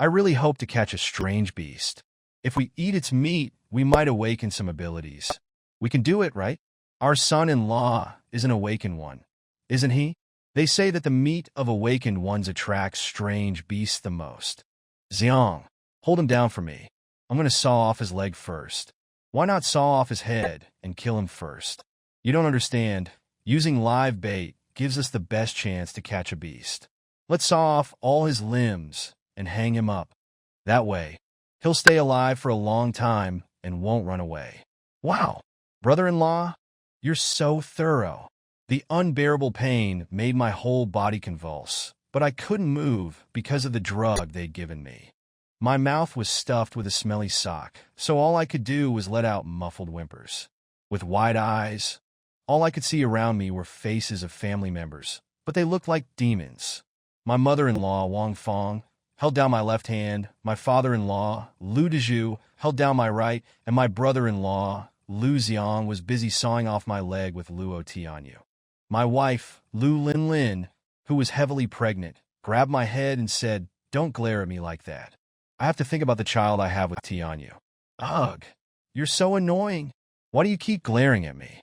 I really hope to catch a strange beast. If we eat its meat, we might awaken some abilities. We can do it, right? Our son-in-law is an awakened one, isn't he? They say that the meat of awakened ones attracts strange beasts the most. Xiang, hold him down for me. I'm going to saw off his leg first. Why not saw off his head and kill him first? You don't understand. Using live bait gives us the best chance to catch a beast. Let's saw off all his limbs and hang him up. That way, he'll stay alive for a long time and won't run away. Wow, brother-in-law, you're so thorough. The unbearable pain made my whole body convulse, but I couldn't move because of the drug they'd given me. My mouth was stuffed with a smelly sock, so all I could do was let out muffled whimpers. With wide eyes, all I could see around me were faces of family members, but they looked like demons. My mother-in-law, Wang Fong, held down my left hand, my father-in-law, Lu Dezhu, held down my right, and my brother-in-law, Lu Xiang, was busy sawing off my leg with Luo Tianyu. My wife, Lu Linlin, who was heavily pregnant, grabbed my head and said, "Don't glare at me like that. I have to think about the child I have with Tianyu." Ugh, you're so annoying. Why do you keep glaring at me?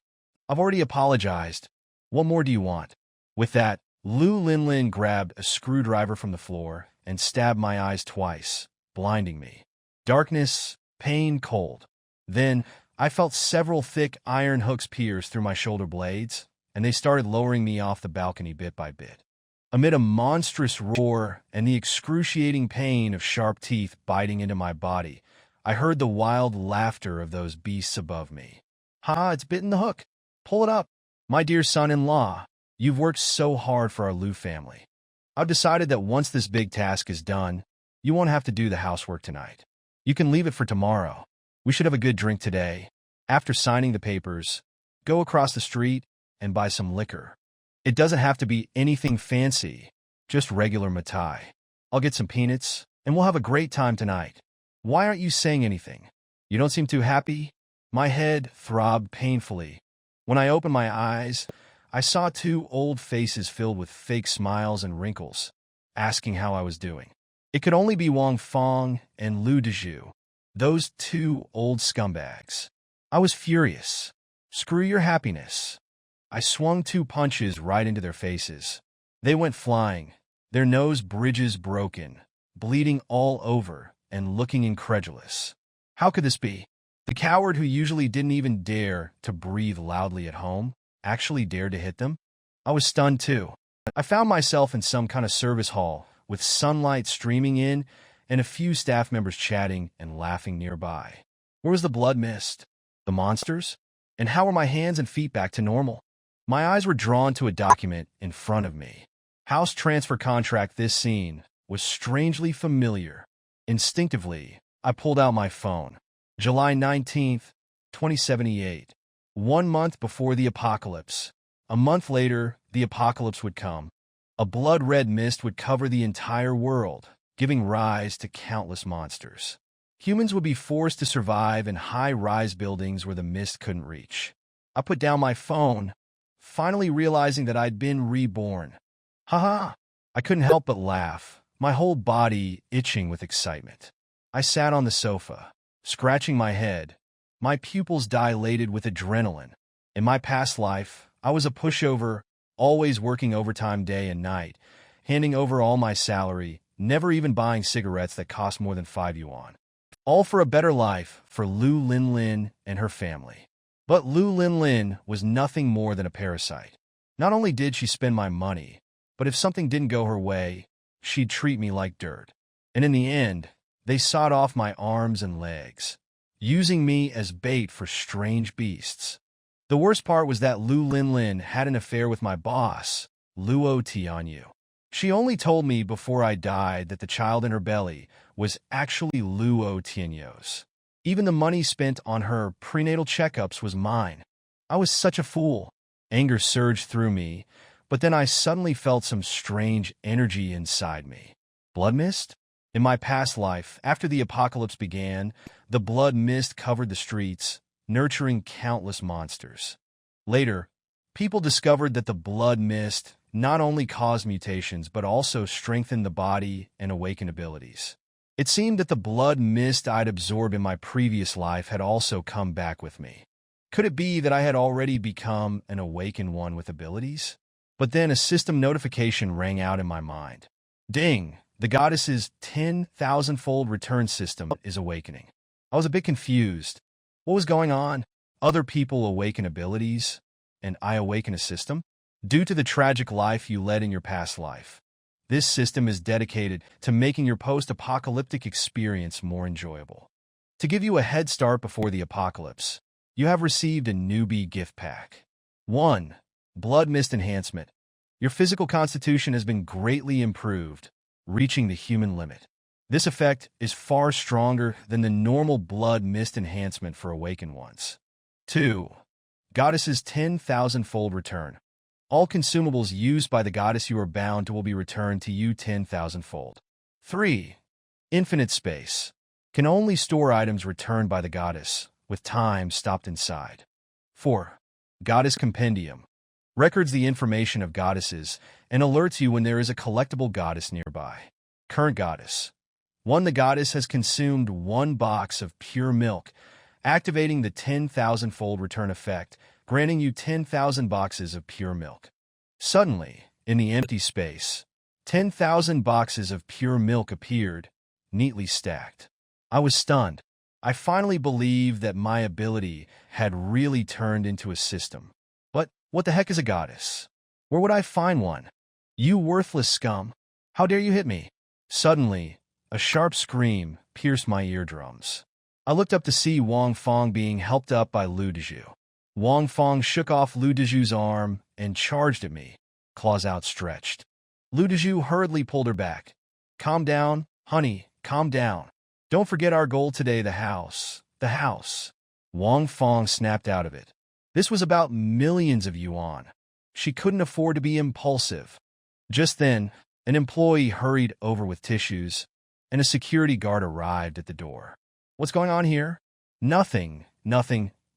I've already apologized. What more do you want? With that, Lu Linlin grabbed a screwdriver from the floor and stabbed my eyes twice, blinding me. Darkness, pain, cold. Then, I felt several thick iron hooks pierce through my shoulder blades, and they started lowering me off the balcony bit by bit. Amid a monstrous roar and the excruciating pain of sharp teeth biting into my body, I heard the wild laughter of those beasts above me. "Ha, it's bitten the hook. Pull it up. My dear son-in-law, you've worked so hard for our Lu family. I've decided that once this big task is done, you won't have to do the housework tonight. You can leave it for tomorrow. We should have a good drink today. After signing the papers, go across the street and buy some liquor. It doesn't have to be anything fancy, just regular Matai. I'll get some peanuts, and we'll have a great time tonight. Why aren't you saying anything? You don't seem too happy?" My head throbbed painfully. When I opened my eyes, I saw two old faces filled with fake smiles and wrinkles, asking how I was doing. It could only be Wang Fong and Lu Dezhu, those two old scumbags. I was furious. Screw your happiness. I swung two punches right into their faces. They went flying, their nose bridges broken, bleeding all over, and looking incredulous. How could this be? The coward who usually didn't even dare to breathe loudly at home actually dared to hit them? I was stunned too. I found myself in some kind of service hall, with sunlight streaming in and a few staff members chatting and laughing nearby. Where was the blood mist? The monsters? And how were my hands and feet back to normal? My eyes were drawn to a document in front of me. House transfer contract. This scene was strangely familiar. Instinctively, I pulled out my phone. July 19th, 2078. 1 month before the apocalypse. A month later, the apocalypse would come. A blood-red mist would cover the entire world, giving rise to countless monsters. Humans would be forced to survive in high-rise buildings where the mist couldn't reach. I put down my phone, finally realizing that I'd been reborn. Haha! I couldn't help but laugh, my whole body itching with excitement. I sat on the sofa, scratching my head, my pupils dilated with adrenaline. In my past life, I was a pushover, always working overtime day and night, handing over all my salary, never even buying cigarettes that cost more than 5 yuan. All for a better life for Lu Linlin and her family. But Lu Linlin was nothing more than a parasite. Not only did she spend my money, but if something didn't go her way, she'd treat me like dirt. And in the end, they sawed off my arms and legs, using me as bait for strange beasts. The worst part was that Lu Linlin had an affair with my boss, Luo Tianyu. She only told me before I died that the child in her belly was actually Luo Tianyu's. Even the money spent on her prenatal checkups was mine. I was such a fool. Anger surged through me, but then I suddenly felt some strange energy inside me. Blood mist? In my past life, after the apocalypse began, the blood mist covered the streets, nurturing countless monsters. Later, people discovered that the blood mist not only caused mutations but also strengthened the body and awakened abilities. It seemed that the blood mist I'd absorbed in my previous life had also come back with me. Could it be that I had already become an awakened one with abilities? But then a system notification rang out in my mind. Ding! The goddess's 10,000-fold return system is awakening. I was a bit confused. What was going on? Other people awaken abilities, and I awaken a system? Due to the tragic life you led in your past life. This system is dedicated to making your post-apocalyptic experience more enjoyable. To give you a head start before the apocalypse, you have received a newbie gift pack. 1. Blood Mist Enhancement. Your physical constitution has been greatly improved, reaching the human limit. This effect is far stronger than the normal blood mist enhancement for awakened ones. 2. Goddess's 10,000-fold return. All consumables used by the goddess you are bound to will be returned to you 10,000-fold. 3. Infinite space. Can only store items returned by the goddess, with time stopped inside. 4. Goddess Compendium. Records the information of goddesses and alerts you when there is a collectible goddess nearby. Current goddess. 1. The goddess has consumed 1 box of pure milk, activating the 10,000-fold return effect, granting you 10,000 boxes of pure milk. Suddenly, in the empty space, 10,000 boxes of pure milk appeared, neatly stacked. I was stunned. I finally believed that my ability had really turned into a system. But what the heck is a goddess? Where would I find one? You worthless scum! How dare you hit me? Suddenly, a sharp scream pierced my eardrums. I looked up to see Wang Fong being helped up by Lu Dezhu. Wang Fong shook off Lu Dezhu's arm and charged at me, claws outstretched. Lu Dezhu hurriedly pulled her back. Calm down, honey, calm down. Don't forget our goal today, the house. The house. Wang Fong snapped out of it. This was about millions of yuan. She couldn't afford to be impulsive. Just then, an employee hurried over with tissues, and a security guard arrived at the door. What's going on here? Nothing.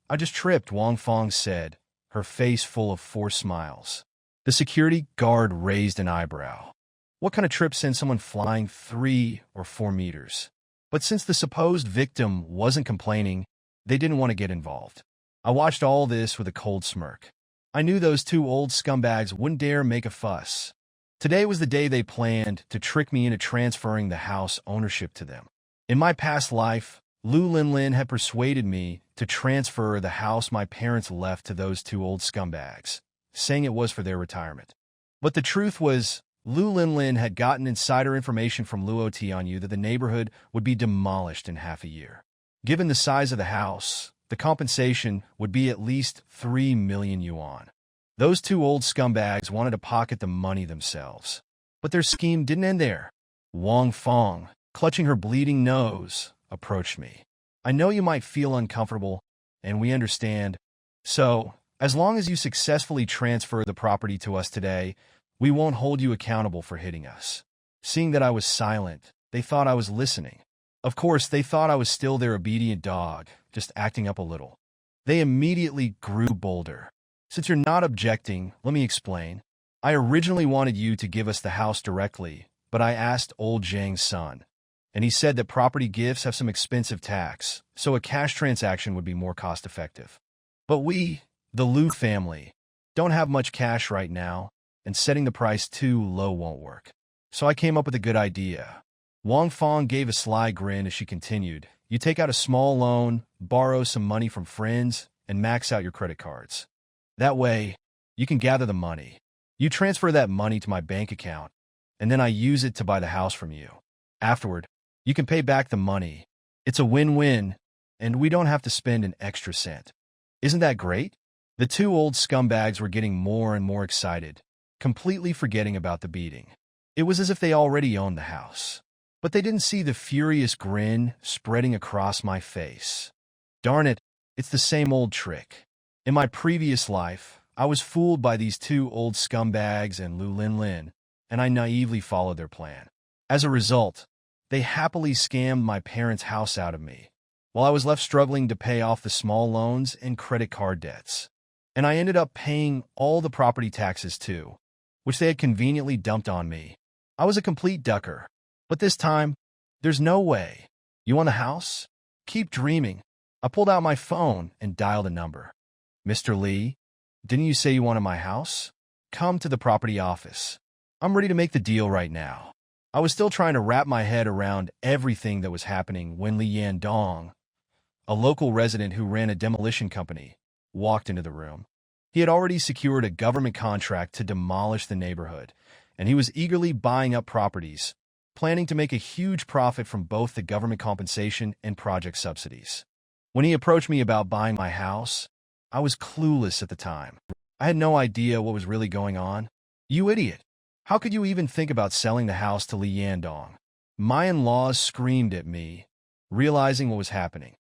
I just tripped, Wang Fong said, her face full of forced smiles. The security guard raised an eyebrow. What kind of trip sends someone flying 3 or 4 meters? But since the supposed victim wasn't complaining, they didn't want to get involved. I watched all this with a cold smirk. I knew those 2 old scumbags wouldn't dare make a fuss. Today was the day they planned to trick me into transferring the house ownership to them. In my past life, Lu Linlin had persuaded me to transfer the house my parents left to those 2 old scumbags, saying it was for their retirement. But the truth was, Lu Linlin had gotten insider information from Luo Tianyu that the neighborhood would be demolished in half a year. Given the size of the house, the compensation would be at least 3 million yuan. Those 2 old scumbags wanted to pocket the money themselves. But their scheme didn't end there. Wang Fong, clutching her bleeding nose, approached me. I know you might feel uncomfortable, and we understand. So, as long as you successfully transfer the property to us today, we won't hold you accountable for hitting us. Seeing that I was silent, they thought I was listening. Of course, they thought I was still their obedient dog, just acting up a little. They immediately grew bolder. Since you're not objecting, let me explain. I originally wanted you to give us the house directly, but I asked old Zhang's son, and he said that property gifts have some expensive tax, so a cash transaction would be more cost-effective. But we, the Lu family, don't have much cash right now, and setting the price too low won't work. So I came up with a good idea. Wang Fong gave a sly grin as she continued. You take out a small loan, borrow some money from friends, and max out your credit cards. That way, you can gather the money. You transfer that money to my bank account, and then I use it to buy the house from you. Afterward, you can pay back the money. It's a win-win, and we don't have to spend an extra cent. Isn't that great? The 2 old scumbags were getting more and more excited, completely forgetting about the beating. It was as if they already owned the house. But they didn't see the furious grin spreading across my face. Darn it, it's the same old trick. In my previous life, I was fooled by these 2 old scumbags and Lu Linlin, and I naively followed their plan. As a result, they happily scammed my parents' house out of me, while I was left struggling to pay off the small loans and credit card debts. And I ended up paying all the property taxes too, which they had conveniently dumped on me. I was a complete ducker. But this time, There's no way. You want the house? Keep dreaming. I pulled out my phone and dialed a number. Mr. Lee, didn't you say you wanted my house? Come to the property office. I'm ready to make the deal right now. I was still trying to wrap my head around everything that was happening when Li Yandong, a local resident who ran a demolition company, walked into the room. He had already secured a government contract to demolish the neighborhood, and he was eagerly buying up properties, planning to make a huge profit from both the government compensation and project subsidies. When he approached me about buying my house, I was clueless at the time. I had no idea what was really going on. You idiot! How could you even think about selling the house to Li Yandong? My in-laws screamed at me, realizing what was happening.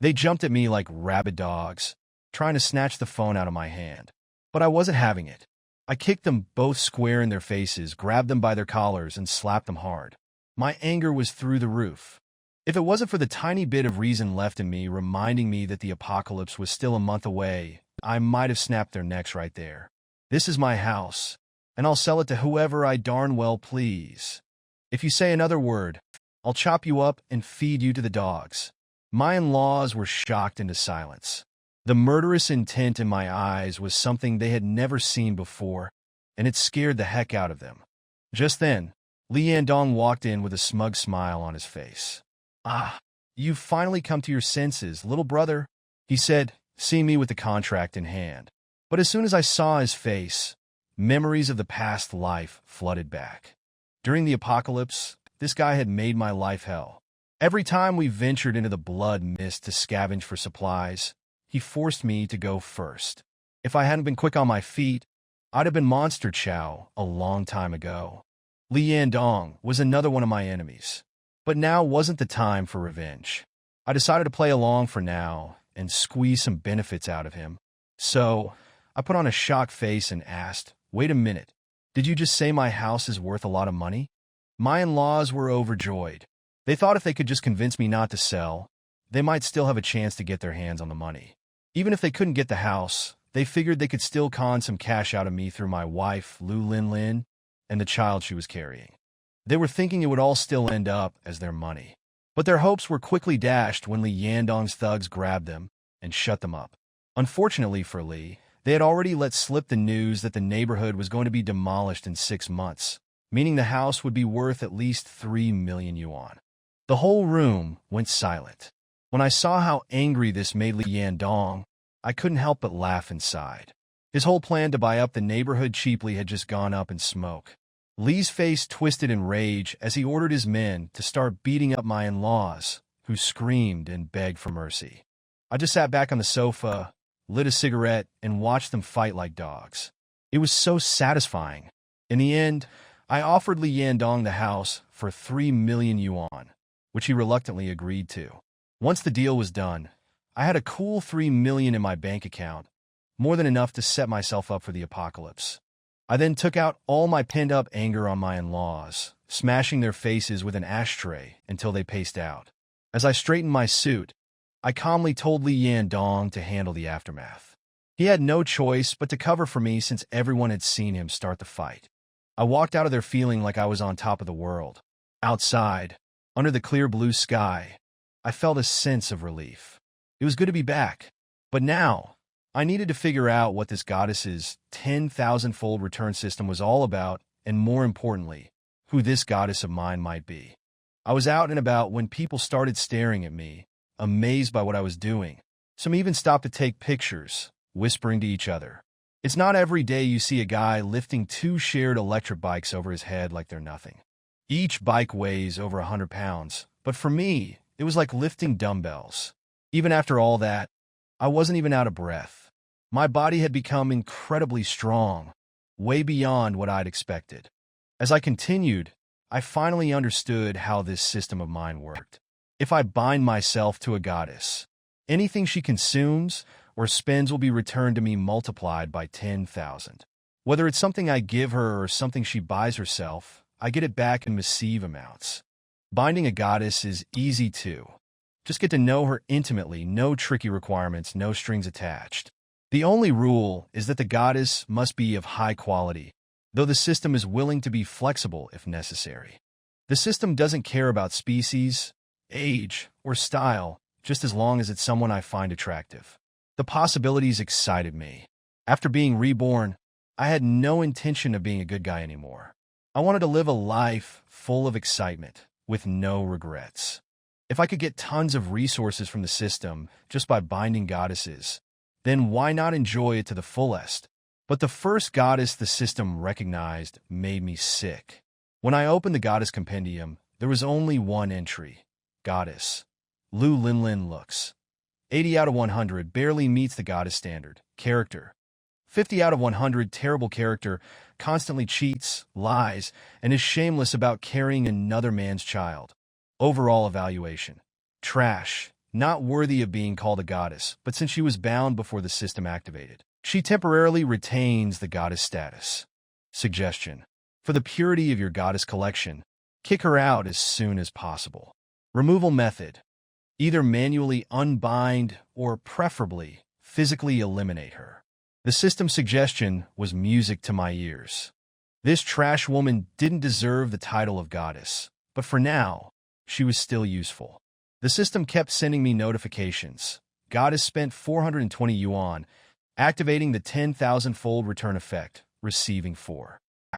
They jumped at me like rabid dogs, trying to snatch the phone out of my hand. But I wasn't having it. I kicked them both square in their faces, grabbed them by their collars, and slapped them hard. My anger was through the roof. If it wasn't for the tiny bit of reason left in me reminding me that the apocalypse was still a month away, I might have snapped their necks right there. This is my house, and I'll sell it to whoever I darn well please. If you say another word, I'll chop you up and feed you to the dogs. My in-laws were shocked into silence. The murderous intent in my eyes was something they had never seen before, and it scared the heck out of them. Just then, Li Yandong walked in with a smug smile on his face. "Ah, you've finally come to your senses, little brother," he said, seeing me with the contract in hand. But as soon as I saw his face, memories of the past life flooded back. During the apocalypse, this guy had made my life hell. Every time we ventured into the blood mist to scavenge for supplies, he forced me to go first. If I hadn't been quick on my feet, I'd have been monster chow a long time ago. Li Yandong was another one of my enemies. But now wasn't the time for revenge. I decided to play along for now and squeeze some benefits out of him. So, I put on a shocked face and asked, "Wait a minute, did you just say my house is worth a lot of money?" My in-laws were overjoyed. They thought if they could just convince me not to sell, they might still have a chance to get their hands on the money. Even if they couldn't get the house, they figured they could still con some cash out of me through my wife, Lu Lin Lin, and the child she was carrying. They were thinking it would all still end up as their money. But their hopes were quickly dashed when Li Yandong's thugs grabbed them and shut them up. Unfortunately for Li, they had already let slip the news that the neighborhood was going to be demolished in 6 months, meaning the house would be worth at least 3 million yuan. The whole room went silent. When I saw how angry this made Li Yandong, I couldn't help but laugh inside. His whole plan to buy up the neighborhood cheaply had just gone up in smoke. Li's face twisted in rage as he ordered his men to start beating up my in-laws, who screamed and begged for mercy. I just sat back on the sofa, lit a cigarette, and watched them fight like dogs. It was so satisfying. In the end, I offered Li Yandong the house for 3 million yuan, which he reluctantly agreed to. Once the deal was done, I had a cool 3 million in my bank account, more than enough to set myself up for the apocalypse. I then took out all my pent-up anger on my in-laws, smashing their faces with an ashtray until they paced out. As I straightened my suit, I calmly told Li Yandong to handle the aftermath. He had no choice but to cover for me since everyone had seen him start the fight. I walked out of there feeling like I was on top of the world. Outside, under the clear blue sky, I felt a sense of relief. It was good to be back. But now, I needed to figure out what this goddess's 10,000-fold return system was all about, and more importantly, who this goddess of mine might be. I was out and about when people started staring at me, amazed by what I was doing. Some even stopped to take pictures, whispering to each other. It's not every day you see a guy lifting 2 shared electric bikes over his head like they're nothing. Each bike weighs over 100 pounds, but for me, it was like lifting dumbbells. Even after all that, I wasn't even out of breath. My body had become incredibly strong, way beyond what I'd expected. As I continued, I finally understood how this system of mine worked. If I bind myself to a goddess, anything she consumes or spends will be returned to me multiplied by 10,000. Whether it's something I give her or something she buys herself, I get it back in massive amounts. Binding a goddess is easy too. Just get to know her intimately, no tricky requirements, no strings attached. The only rule is that the goddess must be of high quality, though the system is willing to be flexible if necessary. The system doesn't care about species, age, or style, just as long as it's someone I find attractive. The possibilities excited me. After being reborn, I had no intention of being a good guy anymore. I wanted to live a life full of excitement, with no regrets. If I could get tons of resources from the system just by binding goddesses, then why not enjoy it to the fullest? But the first goddess the system recognized made me sick. When I opened the goddess compendium, there was only one entry. Goddess. Lu Linlin looks. 80 out of 100 barely meets the goddess standard. Character. 50 out of 100 terrible character, constantly cheats, lies, and is shameless about carrying another man's child. Overall evaluation. Trash. Not worthy of being called a goddess, but since she was bound before the system activated, she temporarily retains the goddess status. Suggestion. For the purity of your goddess collection, kick her out as soon as possible. Removal method. Either manually unbind or, preferably, physically eliminate her. The system's suggestion was music to my ears. This trash woman didn't deserve the title of goddess, but for now, she was still useful. The system kept sending me notifications. Goddess spent 420 yuan, activating the 10,000-fold return effect, receiving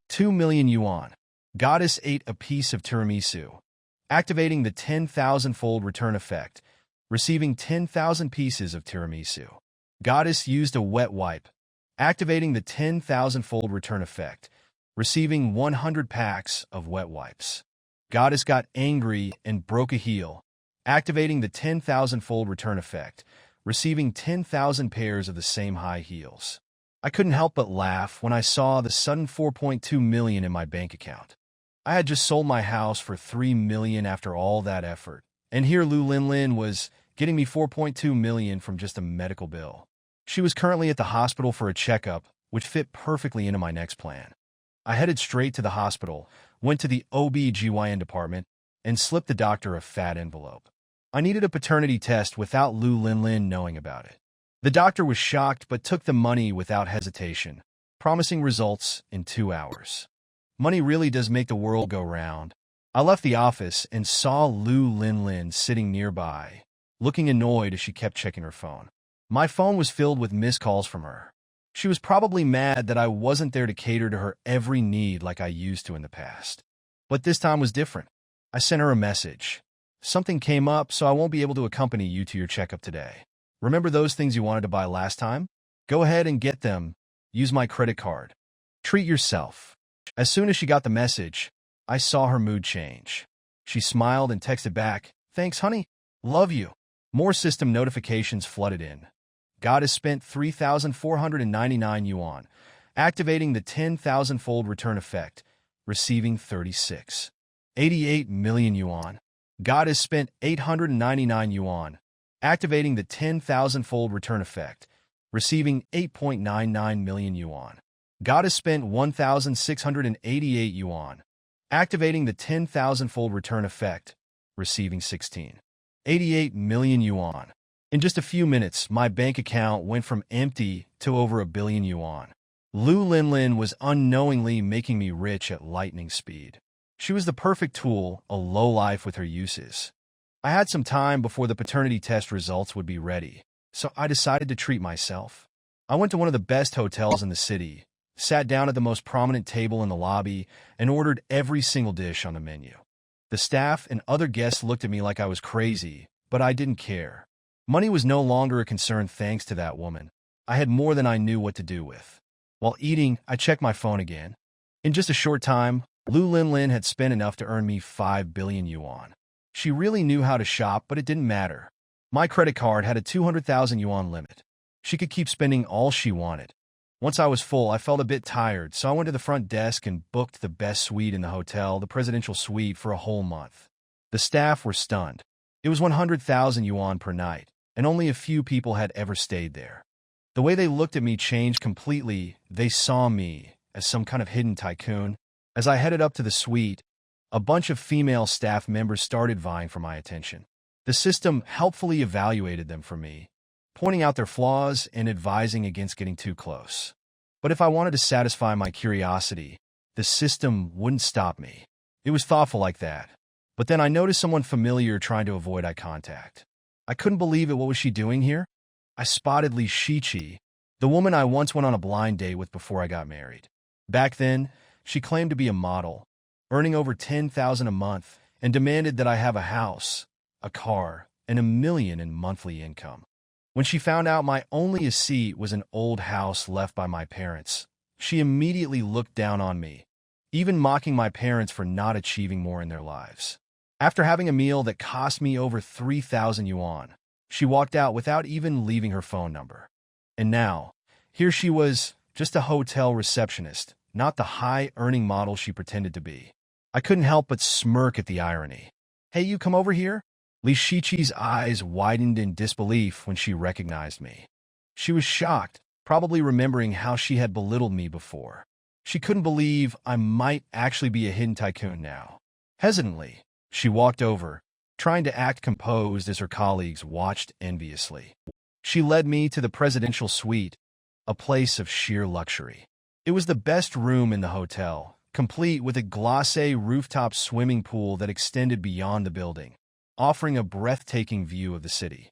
2 million yuan. Goddess ate a piece of tiramisu, activating the 10,000-fold return effect, receiving 10,000 pieces of tiramisu. Goddess used a wet wipe, activating the 10,000-fold return effect, receiving 100 packs of wet wipes. Goddess got angry and broke a heel, activating the 10,000-fold return effect, receiving 10,000 pairs of the same high heels. I couldn't help but laugh when I saw the sudden 4.2 million in my bank account. I had just sold my house for 3 million after all that effort, and here Lu Linlin was getting me 4.2 million from just a medical bill. She was currently at the hospital for a checkup, which fit perfectly into my next plan. I headed straight to the hospital, went to the OB/GYN department, and slipped the doctor a fat envelope. I needed a paternity test without Lu Linlin knowing about it. The doctor was shocked but took the money without hesitation, promising results in 2 hours. Money really does make the world go round. I left the office and saw Lu Linlin sitting nearby, looking annoyed as she kept checking her phone. My phone was filled with missed calls from her. She was probably mad that I wasn't there to cater to her every need like I used to in the past. But this time was different. I sent her a message. Something came up, so I won't be able to accompany you to your checkup today. Remember those things you wanted to buy last time? Go ahead and get them. Use my credit card. Treat yourself. As soon as she got the message, I saw her mood change. She smiled and texted back, "Thanks, honey. Love you." More system notifications flooded in. Goddess spent 3,499 yuan, activating the 10,000-fold return effect, receiving 88 million yuan. Goddess spent 899 yuan, activating the 10,000-fold return effect, receiving 8.99 million yuan. Goddess spent 1,688 yuan, activating the 10,000-fold return effect, receiving 88 million yuan. In just a few minutes, my bank account went from empty to over 1 billion yuan. Lu Linlin was unknowingly making me rich at lightning speed. She was the perfect tool, a lowlife with her uses. I had some time before the paternity test results would be ready, so I decided to treat myself. I went to one of the best hotels in the city, sat down at the most prominent table in the lobby, and ordered every single dish on the menu. The staff and other guests looked at me like I was crazy, but I didn't care. Money was no longer a concern thanks to that woman. I had more than I knew what to do with. While eating, I checked my phone again. In just a short time, Lu Linlin had spent enough to earn me 5 billion yuan. She really knew how to shop, but it didn't matter. My credit card had a 200,000 yuan limit. She could keep spending all she wanted. Once I was full, I felt a bit tired, so I went to the front desk and booked the best suite in the hotel, the presidential suite, for a whole month. The staff were stunned. It was 100,000 yuan per night, and only a few people had ever stayed there. The way they looked at me changed completely. They saw me as some kind of hidden tycoon. As I headed up to the suite, a bunch of female staff members started vying for my attention. The system helpfully evaluated them for me, pointing out their flaws and advising against getting too close. But if I wanted to satisfy my curiosity, the system wouldn't stop me. It was thoughtful like that. But then I noticed someone familiar trying to avoid eye contact. I couldn't believe it. What was she doing here? I spotted Li Shiqi, the woman I once went on a blind date with before I got married. Back then, she claimed to be a model, earning over $10,000 a month, and demanded that I have a house, a car, and $1 million in monthly income. When she found out my only asset was an old house left by my parents, she immediately looked down on me, even mocking my parents for not achieving more in their lives. After having a meal that cost me over 3,000 yuan, she walked out without even leaving her phone number. And now, here she was, just a hotel receptionist, not the high-earning model she pretended to be. I couldn't help but smirk at the irony. "Hey, you come over here?" Li Shiqi's eyes widened in disbelief when she recognized me. She was shocked, probably remembering how she had belittled me before. She couldn't believe I might actually be a hidden tycoon now. Hesitantly, she walked over, trying to act composed as her colleagues watched enviously. She led me to the presidential suite, a place of sheer luxury. It was the best room in the hotel, complete with a glacé rooftop swimming pool that extended beyond the building, offering a breathtaking view of the city.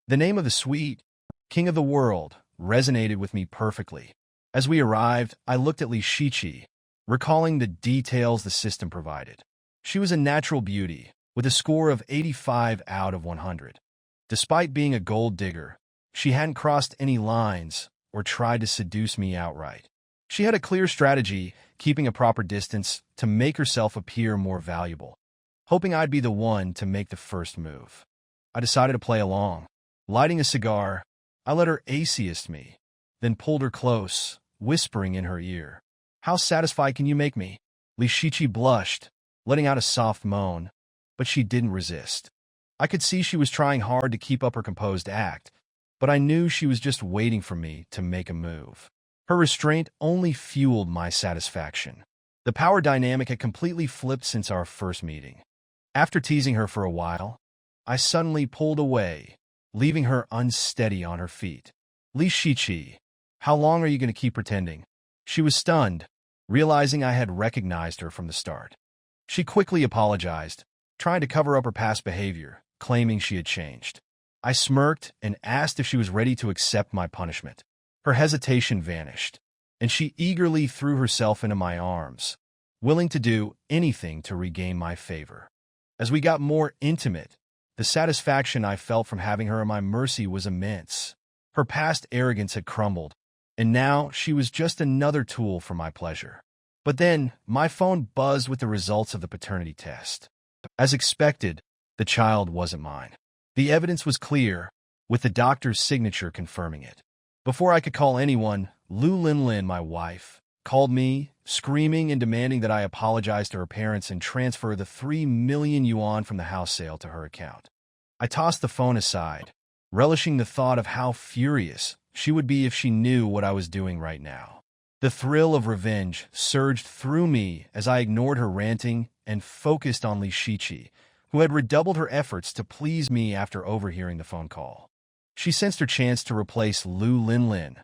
The name of the suite, King of the World, resonated with me perfectly. As we arrived, I looked at Li Shiqi, recalling the details the system provided. She was a natural beauty, with a score of 85 out of 100. Despite being a gold digger, she hadn't crossed any lines or tried to seduce me outright. She had a clear strategy, keeping a proper distance to make herself appear more valuable, hoping I'd be the one to make the first move. I decided to play along. Lighting a cigar, I let her assist me, then pulled her close, whispering in her ear, "How satisfied can you make me?" Li Shiqi blushed, letting out a soft moan, but she didn't resist. I could see she was trying hard to keep up her composed act, but I knew she was just waiting for me to make a move. Her restraint only fueled my satisfaction. The power dynamic had completely flipped since our first meeting. After teasing her for a while, I suddenly pulled away, leaving her unsteady on her feet. "Li Shiqi, how long are you going to keep pretending?" She was stunned, realizing I had recognized her from the start. She quickly apologized, trying to cover up her past behavior, claiming she had changed. I smirked and asked if she was ready to accept my punishment. Her hesitation vanished, and she eagerly threw herself into my arms, willing to do anything to regain my favor. As we got more intimate, the satisfaction I felt from having her at my mercy was immense. Her past arrogance had crumbled, and now she was just another tool for my pleasure. But then, my phone buzzed with the results of the paternity test. As expected, the child wasn't mine. The evidence was clear, with the doctor's signature confirming it. Before I could call anyone, Lu Linlin, my wife, called me, screaming and demanding that I apologize to her parents and transfer the 3 million yuan from the house sale to her account. I tossed the phone aside, relishing the thought of how furious she would be if she knew what I was doing right now. The thrill of revenge surged through me as I ignored her ranting and focused on Li Shiqi, who had redoubled her efforts to please me after overhearing the phone call. She sensed her chance to replace Lu Linlin,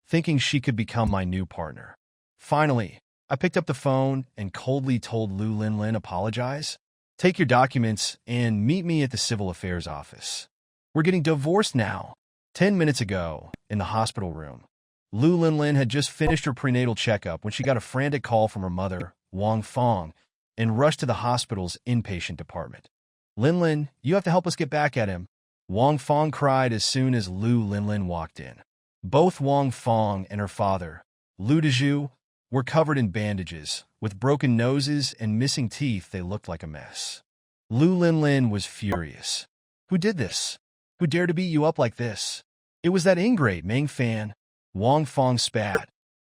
thinking she could become my new partner. Finally, I picked up the phone and coldly told Lu Linlin apologize. "Take your documents and meet me at the civil affairs office. We're getting divorced now." 10 minutes ago, in the hospital room, Lu Linlin had just finished her prenatal checkup when she got a frantic call from her mother, Wang Fong, and rushed to the hospital's inpatient department. "Linlin, you have to help us get back at him," Wang Fong cried as soon as Lu Linlin walked in. Both Wang Fong and her father, Lu Dezhu, were covered in bandages. With broken noses and missing teeth, they looked like a mess. Lu Linlin was furious. "Who did this? Who dared to beat you up like this?" "It was that ingrate, Meng Fan," Wang Fong spat,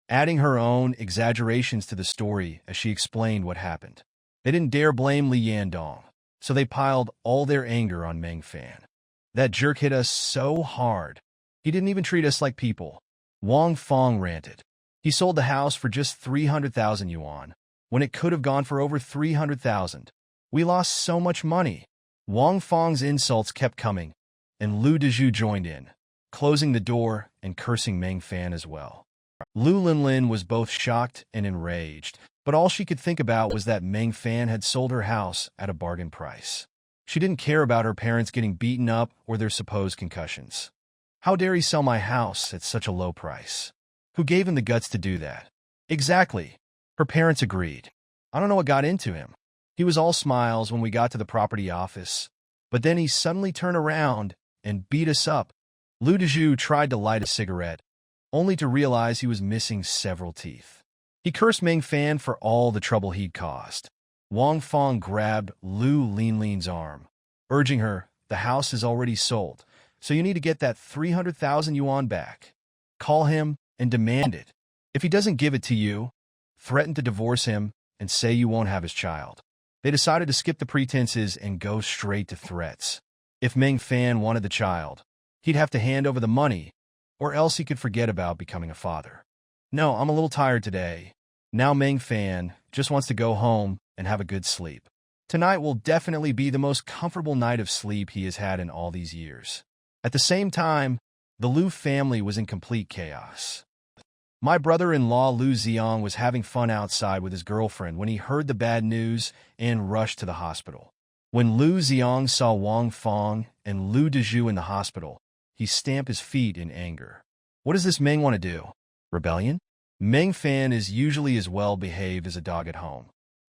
adding her own exaggerations to the story as she explained what happened. They didn't dare blame Li Yandong, so they piled all their anger on Meng Fan. "That jerk hit us so hard. He didn't even treat us like people," Wang Fong ranted. "He sold the house for just 300,000 yuan, when it could have gone for over 300,000. We lost so much money." Wang Fong's insults kept coming, and Lu Dezhu joined in, closing the door and cursing Meng Fan as well. Lu Linlin was both shocked and enraged, But all she could think about was that Meng Fan had sold her house at a bargain price. She didn't care about her parents getting beaten up or their supposed concussions. How dare he sell my house at such a low price? Who gave him the guts to do that? Exactly. Her parents agreed. I don't know what got into him. He was all smiles when we got to the property office, but then he suddenly turned around and beat us up. Lu Dezhu tried to light a cigarette, only to realize he was missing several teeth. He cursed Meng Fan for all the trouble he'd caused. Wang Fong grabbed Lu Linlin's arm, urging her, the house is already sold, so you need to get that 300,000 yuan back. Call him and demand it. If he doesn't give it to you, threaten to divorce him and say you won't have his child. They decided to skip the pretenses and go straight to threats. If Meng Fan wanted the child, he'd have to hand over the money, or else he could forget about becoming a father. No, I'm a little tired today. Now Meng Fan just wants to go home and have a good sleep. Tonight will definitely be the most comfortable night of sleep he has had in all these years. At the same time, the Lu family was in complete chaos. My brother-in-law Lu Xiang was having fun outside with his girlfriend when he heard the bad news and rushed to the hospital. When Lu Xiang saw Wang Fong and Lu Dezhu in the hospital, he stamped his feet in anger. What does this Meng want to do? Rebellion? Meng Fan is usually as well behaved as a dog at home.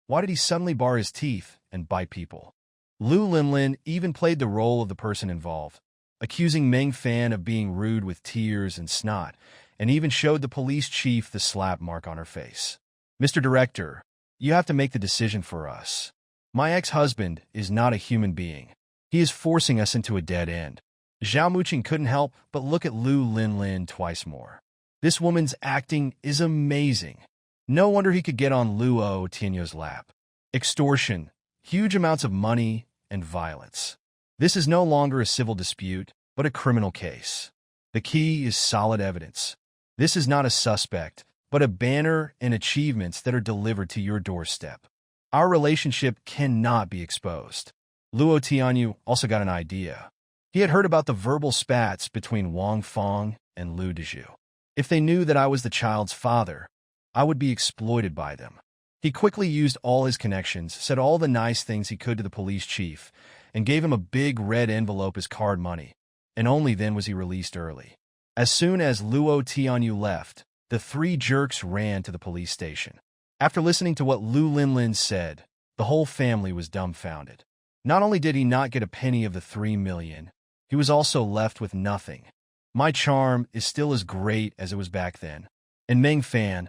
Why did he suddenly bar his teeth and bite people? Lu Linlin even played the role of the person involved, accusing Meng Fan of being rude with tears and snot, and even showed the police chief the slap mark on her face. Mr. Director, you have to make the decision for us. My ex-husband is not a human being. He is forcing us into a dead end. Zhao Muqing couldn't help but look at Lu Linlin twice more. This woman's acting is amazing. No wonder he could get on Luo Tianyo's lap. Extortion, huge amounts of money, and violence. This is no longer a civil dispute, but a criminal case. The key is solid evidence. This is not a suspect, but a banner and achievements that are delivered to your doorstep. Our relationship cannot be exposed. Luo Tianyu also got an idea. He had heard about the verbal spats between Wang Fong and Lu Dezhu. If they knew that I was the child's father, I would be exploited by them. He quickly used all his connections, said all the nice things he could to the police chief, and gave him a big red envelope as card money, and only then was he released early. As soon as Luo Tianyu left, the three jerks ran to the police station. After listening to what Lu Linlin said, the whole family was dumbfounded. Not only did he not get a penny of the 3 million, he was also left with nothing. My charm is still as great as it was back then. And Meng Fan,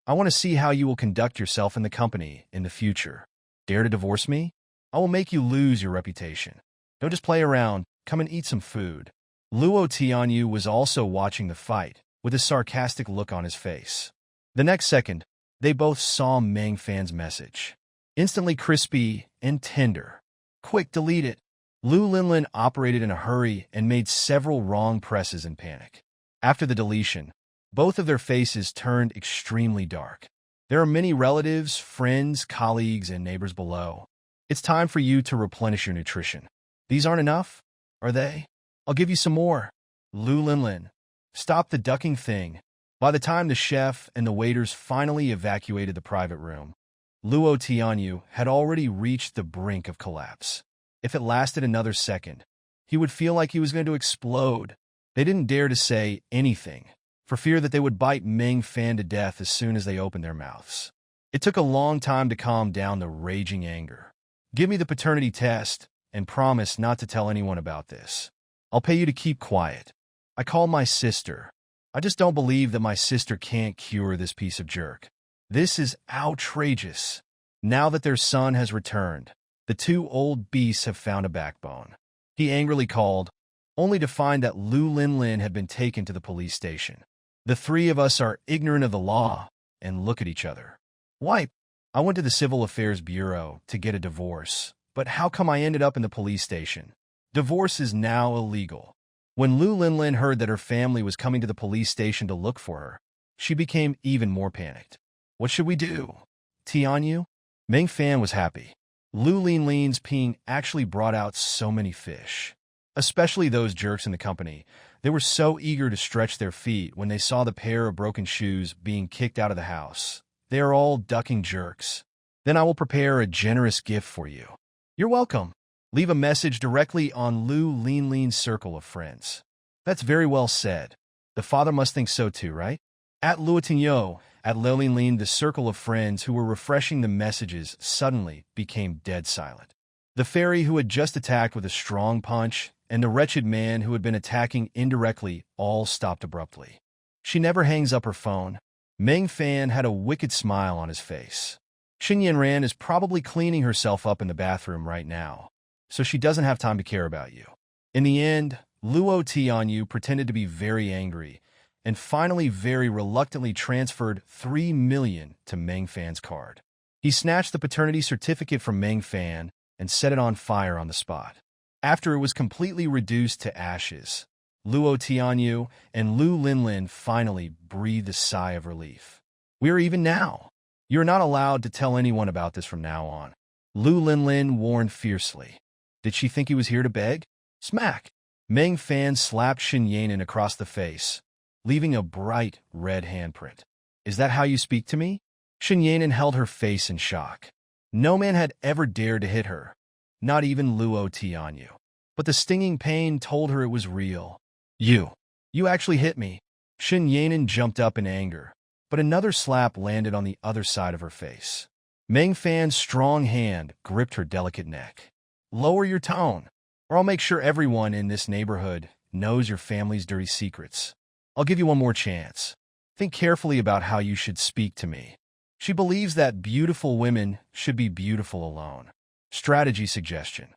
I want to see how you will conduct yourself in the company in the future. Dare to divorce me? I will make you lose your reputation. Don't just play around, come and eat some food. Luo Tianyu was also watching the fight, with a sarcastic look on his face. The next second, they both saw Meng Fan's message. Instantly crispy and tender. Quick, delete it. Lu Linlin operated in a hurry and made several wrong presses in panic. After the deletion, both of their faces turned extremely dark. There are many relatives, friends, colleagues, and neighbors below. It's time for you to replenish your nutrition. These aren't enough, are they? I'll give you some more. Lu Linlin, stop the ducking thing. By the time the chef and the waiters finally evacuated the private room, Luo Tianyu had already reached the brink of collapse. If it lasted another second, he would feel like he was going to explode. They didn't dare to say anything, for fear that they would bite Meng Fan to death as soon as they opened their mouths. It took a long time to calm down the raging anger. Give me the paternity test, and promise not to tell anyone about this. I'll pay you to keep quiet. I called my sister. I just don't believe that my sister can't cure this piece of jerk. This is outrageous. Now that their son has returned, the two old beasts have found a backbone. He angrily called, only to find that Lu Linlin had been taken to the police station. The three of us are ignorant of the law and look at each other. Wipe. I went to the Civil Affairs Bureau to get a divorce, but how come I ended up in the police station? Divorce is now illegal. When Lu Linlin heard that her family was coming to the police station to look for her, she became even more panicked. What should we do? Tianyu? Meng Fan was happy. Lu Linlin's peeing actually brought out so many fish. Especially those jerks in the company. They were so eager to stretch their feet when they saw the pair of broken shoes being kicked out of the house. They are all ducking jerks. Then I will prepare a generous gift for you. You're welcome. Leave a message directly on Lu Linlin's circle of friends. That's very well said. The father must think so too, right? At Luotinho, at Linlin, the circle of friends who were refreshing the messages suddenly became dead silent. The fairy who had just attacked with a strong punch and the wretched man who had been attacking indirectly all stopped abruptly. She never hangs up her phone. Meng Fan had a wicked smile on his face. Xin Yanran is probably cleaning herself up in the bathroom right now, so she doesn't have time to care about you. In the end, Luo Tianyu pretended to be very angry and finally very reluctantly transferred 3 million to Meng Fan's card. He snatched the paternity certificate from Meng Fan and set it on fire on the spot. After it was completely reduced to ashes, Luo Tianyu and Lu Linlin finally breathed a sigh of relief. We are even now. You're not allowed to tell anyone about this from now on. Lu Linlin warned fiercely. Did she think he was here to beg? Smack! Meng Fan slapped Xin Yanin across the face, leaving a bright red handprint. Is that how you speak to me? Xin Yanin held her face in shock. No man had ever dared to hit her, not even Luo Tianyu. But the stinging pain told her it was real. You actually hit me. Xin Yanin jumped up in anger, but another slap landed on the other side of her face. Meng Fan's strong hand gripped her delicate neck. Lower your tone, or I'll make sure everyone in this neighborhood knows your family's dirty secrets. I'll give you one more chance. Think carefully about how you should speak to me. She believes that beautiful women should be beautiful alone. Strategy suggestion.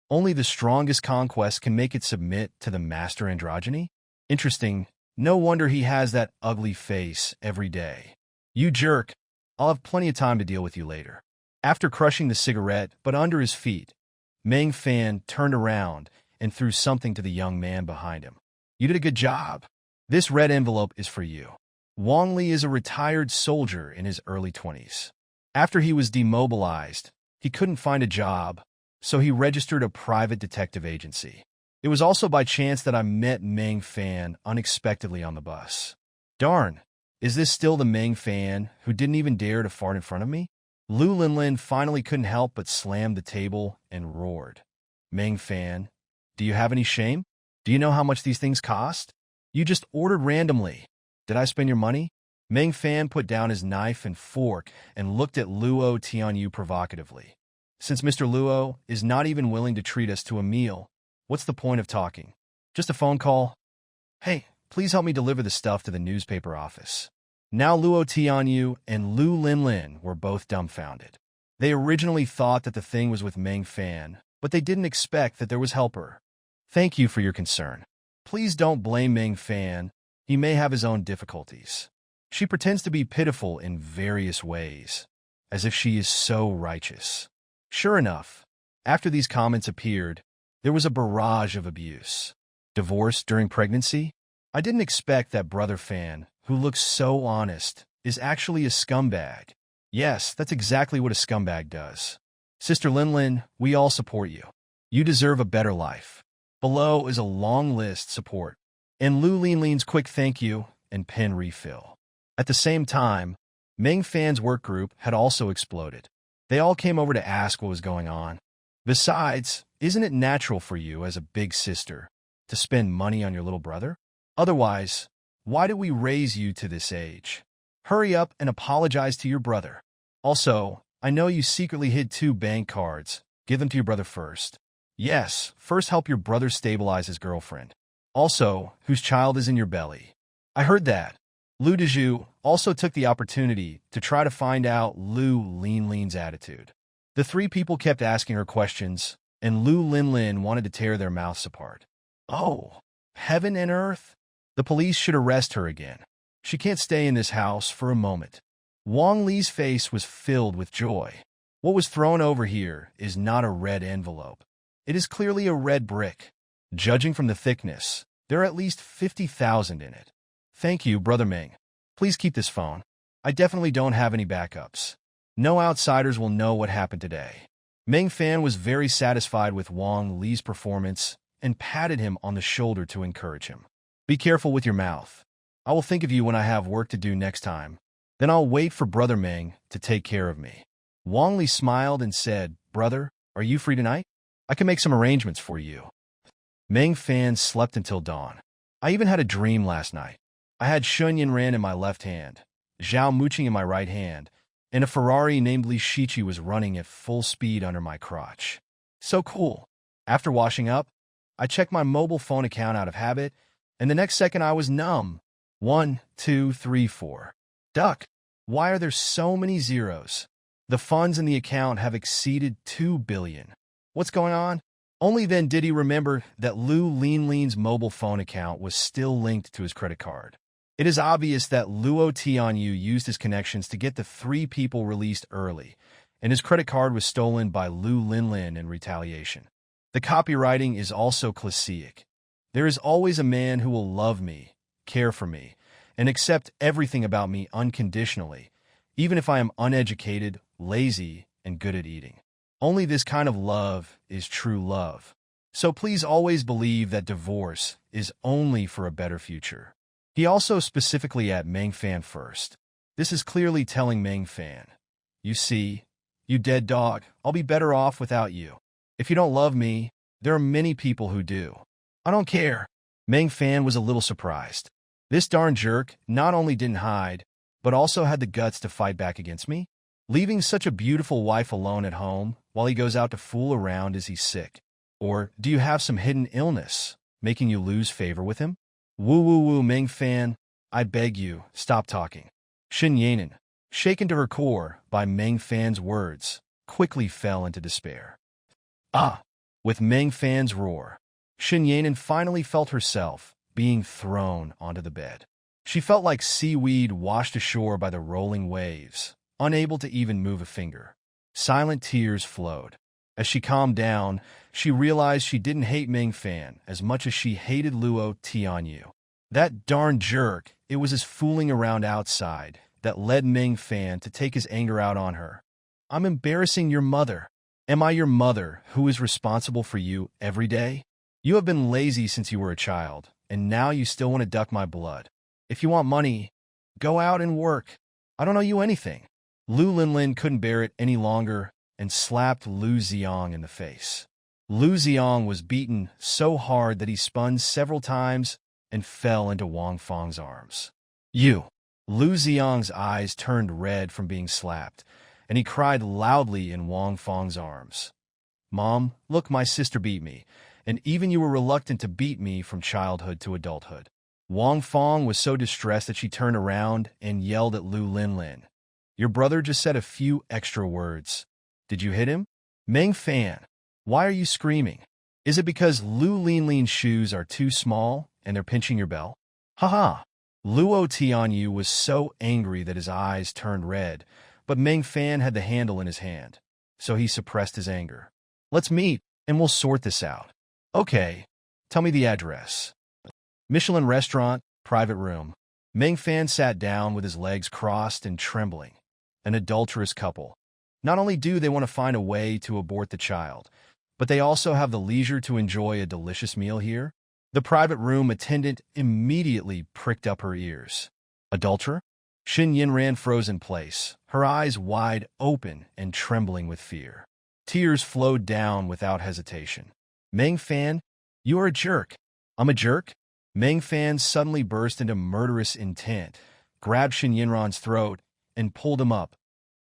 Only the strongest conquest can make it submit to the master androgyny? Interesting. No wonder he has that ugly face every day. You jerk. I'll have plenty of time to deal with you later. After crushing the cigarette, but under his feet, Meng Fan turned around and threw something to the young man behind him. You did a good job. This red envelope is for you. Wang Li is a retired soldier in his early 20s. After he was demobilized, he couldn't find a job, so he registered a private detective agency. It was also by chance that I met Meng Fan unexpectedly on the bus. Darn, is this still the Meng Fan who didn't even dare to fart in front of me? Lu Linlin finally couldn't help but slam the table and roared. Meng Fan, do you have any shame? Do you know how much these things cost? You just ordered randomly. Did I spend your money? Meng Fan put down his knife and fork and looked at Luo Tianyu provocatively. Since Mr. Luo is not even willing to treat us to a meal, what's the point of talking? Just a phone call? Hey, please help me deliver the stuff to the newspaper office. Now Luo Tianyu and Lu Linlin were both dumbfounded. They originally thought that the thing was with Meng Fan, but they didn't expect that there was helper. Thank you for your concern. Please don't blame Meng Fan. He may have his own difficulties. She pretends to be pitiful in various ways, as if she is so righteous. Sure enough, after these comments appeared, there was a barrage of abuse. Divorce during pregnancy? I didn't expect that Brother Fan, who looks so honest, is actually a scumbag. Yes, that's exactly what a scumbag does. Sister Linlin, we all support you. You deserve a better life. Below is a long list support, and Lu Linlin's quick thank you and pen refill. At the same time, Meng Fan's work group had also exploded. They all came over to ask what was going on. Besides, isn't it natural for you as a big sister to spend money on your little brother? Otherwise, why did we raise you to this age? Hurry up and apologize to your brother. Also, I know you secretly hid 2 bank cards. Give them to your brother first. Yes, first help your brother stabilize his girlfriend. Also, whose child is in your belly. I heard that. Lu Dezhu also took the opportunity to try to find out Lu Linlin's attitude. The 3 people kept asking her questions, and Lu Linlin wanted to tear their mouths apart. Oh, heaven and earth! The police should arrest her again. She can't stay in this house for a moment. Wang Li's face was filled with joy. What was thrown over here is not a red envelope. It is clearly a red brick. Judging from the thickness, there are at least 50,000 in it. Thank you, Brother Meng. Please keep this phone. I definitely don't have any backups. No outsiders will know what happened today. Meng Fan was very satisfied with Wang Li's performance and patted him on the shoulder to encourage him. Be careful with your mouth. I will think of you when I have work to do next time. Then I'll wait for Brother Meng to take care of me. Wang Li smiled and said, Brother, are you free tonight? I can make some arrangements for you. Meng Fan slept until dawn. I even had a dream last night. I had Shun Yinran in my left hand, Zhao Muqing in my right hand, and a Ferrari named Li Shiqi was running at full speed under my crotch. So cool. After washing up, I checked my mobile phone account out of habit, and the next second I was numb. 1, 2, 3, 4. Duck. Why are there so many zeros? The funds in the account have exceeded 2 billion. What's going on? Only then did he remember that Lu Linlin's mobile phone account was still linked to his credit card. It is obvious that Luo Tianyu used his connections to get the 3 people released early, and his credit card was stolen by Lu Linlin in retaliation. The copywriting is also classic. There is always a man who will love me, care for me, and accept everything about me unconditionally, even if I am uneducated, lazy, and good at eating. Only this kind of love is true love. So please always believe that divorce is only for a better future. He also specifically at Meng Fan first. This is clearly telling Meng Fan, you see, you dead dog, I'll be better off without you. If you don't love me, there are many people who do. I don't care. Meng Fan was a little surprised. This darn jerk not only didn't hide, but also had the guts to fight back against me? Leaving such a beautiful wife alone at home while he goes out to fool around is he sick? Or do you have some hidden illness, making you lose favor with him? Woo, Meng Fan, I beg you, stop talking. Xin Yanan, shaken to her core by Meng Fan's words, quickly fell into despair. Ah! With Meng Fan's roar, Xin Yanan finally felt herself being thrown onto the bed. She felt like seaweed washed ashore by the rolling waves, unable to even move a finger. Silent tears flowed. As she calmed down, she realized she didn't hate Meng Fan as much as she hated Luo Tianyu. That darn jerk, it was his fooling around outside that led Meng Fan to take his anger out on her. I'm embarrassing your mother. Am I your mother who is responsible for you every day? You have been lazy since you were a child, and now you still want to duck my blood. If you want money, go out and work. I don't owe you anything. Lu Linlin couldn't bear it any longer and slapped Lu Xiang in the face. Lu Xiang was beaten so hard that he spun several times and fell into Wang Fang's arms. You! Lu Xiang's eyes turned red from being slapped, and he cried loudly in Wang Fang's arms. Mom, look, my sister beat me, and even you were reluctant to beat me from childhood to adulthood. Wang Fang was so distressed that she turned around and yelled at Lu Linlin. Your brother just said a few extra words. Did you hit him? Meng Fan, why are you screaming? Is it because Lu Linlin's shoes are too small and they're pinching your bell? Haha! Luo Tianyu was so angry that his eyes turned red, but Meng Fan had the handle in his hand, so he suppressed his anger. Let's meet, and we'll sort this out. Okay, tell me the address. Michelin restaurant, private room. Meng Fan sat down with his legs crossed and trembling. An adulterous couple. Not only do they want to find a way to abort the child, but they also have the leisure to enjoy a delicious meal here. The private room attendant immediately pricked up her ears. Adulterer? Xin Yinran froze in place, her eyes wide open and trembling with fear. Tears flowed down without hesitation. Meng Fan, you are a jerk. I'm a jerk? Meng Fan suddenly burst into murderous intent, grabbed Xin Yinran's throat, and pulled him up.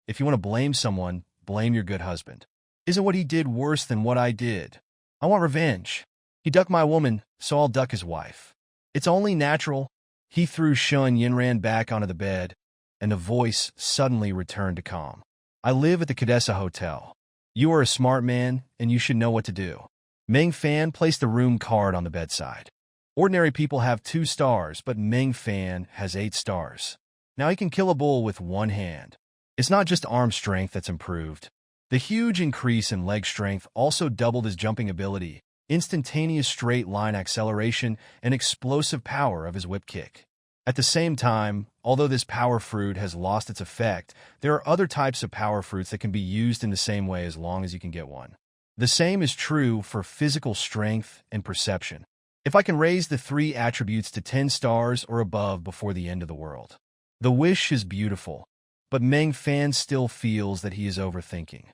If you want to blame someone, blame your good husband. Isn't what he did worse than what I did? I want revenge. He ducked my woman, so I'll duck his wife. It's only natural. He threw Shun Yinran back onto the bed, and the voice suddenly returned to calm. I live at the Cadessa Hotel. You are a smart man, and you should know what to do. Meng Fan placed the room card on the bedside. Ordinary people have 2 stars, but Meng Fan has 8 stars. Now he can kill a bull with one hand. It's not just arm strength that's improved. The huge increase in leg strength also doubled his jumping ability, instantaneous straight-line acceleration, and explosive power of his whip kick. At the same time, although this power fruit has lost its effect, there are other types of power fruits that can be used in the same way as long as you can get one. The same is true for physical strength and perception. If I can raise the 3 attributes to 10 stars or above before the end of the world, The wish is beautiful, but Meng Fan still feels that he is overthinking.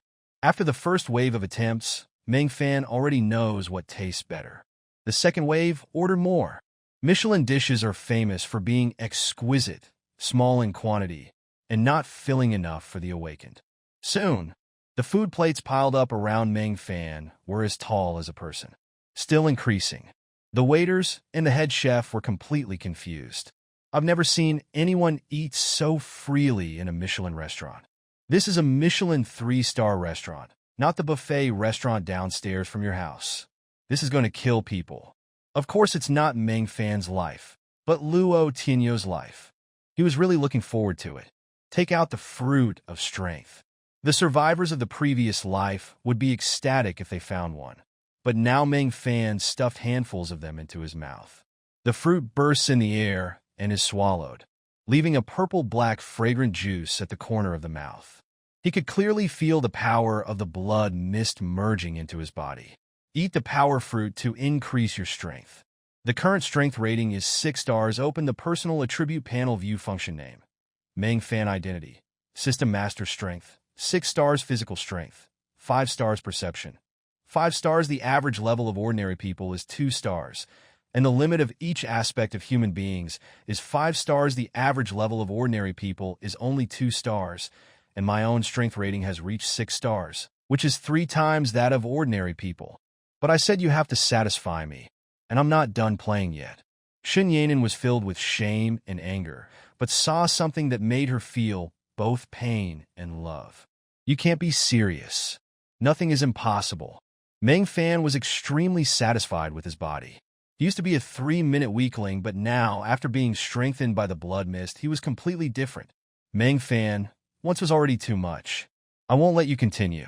After the first wave of attempts, Meng Fan already knows what tastes better. The second wave, order more. Michelin dishes are famous for being exquisite, small in quantity, and not filling enough for the awakened. Soon, the food plates piled up around Meng Fan were as tall as a person. Still increasing. The waiters and the head chef were completely confused. I've never seen anyone eat so freely in a Michelin restaurant. This is a Michelin 3-star restaurant, not the buffet restaurant downstairs from your house. This is going to kill people. Of course, it's not Meng Fan's life, but Luo Tianyo's life. He was really looking forward to it. Take out the fruit of strength. The survivors of the previous life would be ecstatic if they found one. But now Meng Fan stuffed handfuls of them into his mouth. The fruit bursts in the air and is swallowed, leaving a purple-black fragrant juice at the corner of the mouth. He could clearly feel the power of the blood mist merging into his body. Eat the power fruit to increase your strength. The current strength rating is 6 stars. Open the personal attribute panel, view function name. Meng Fan identity. System master strength. 6 stars physical strength. 5 stars perception. 5 stars. The average level of ordinary people is 2 stars, and the limit of each aspect of human beings is 5 stars. The average level of ordinary people is only 2 stars, and my own strength rating has reached 6 stars, which is 3 times that of ordinary people. But I said you have to satisfy me, and I'm not done playing yet. Shen Yanin was filled with shame and anger, but saw something that made her feel both pain and love. You can't be serious. Nothing is impossible. Meng Fan was extremely satisfied with his body. He used to be a 3-minute weakling, but now, after being strengthened by the blood mist, he was completely different. Meng Fan, once was already too much. I won't let you continue.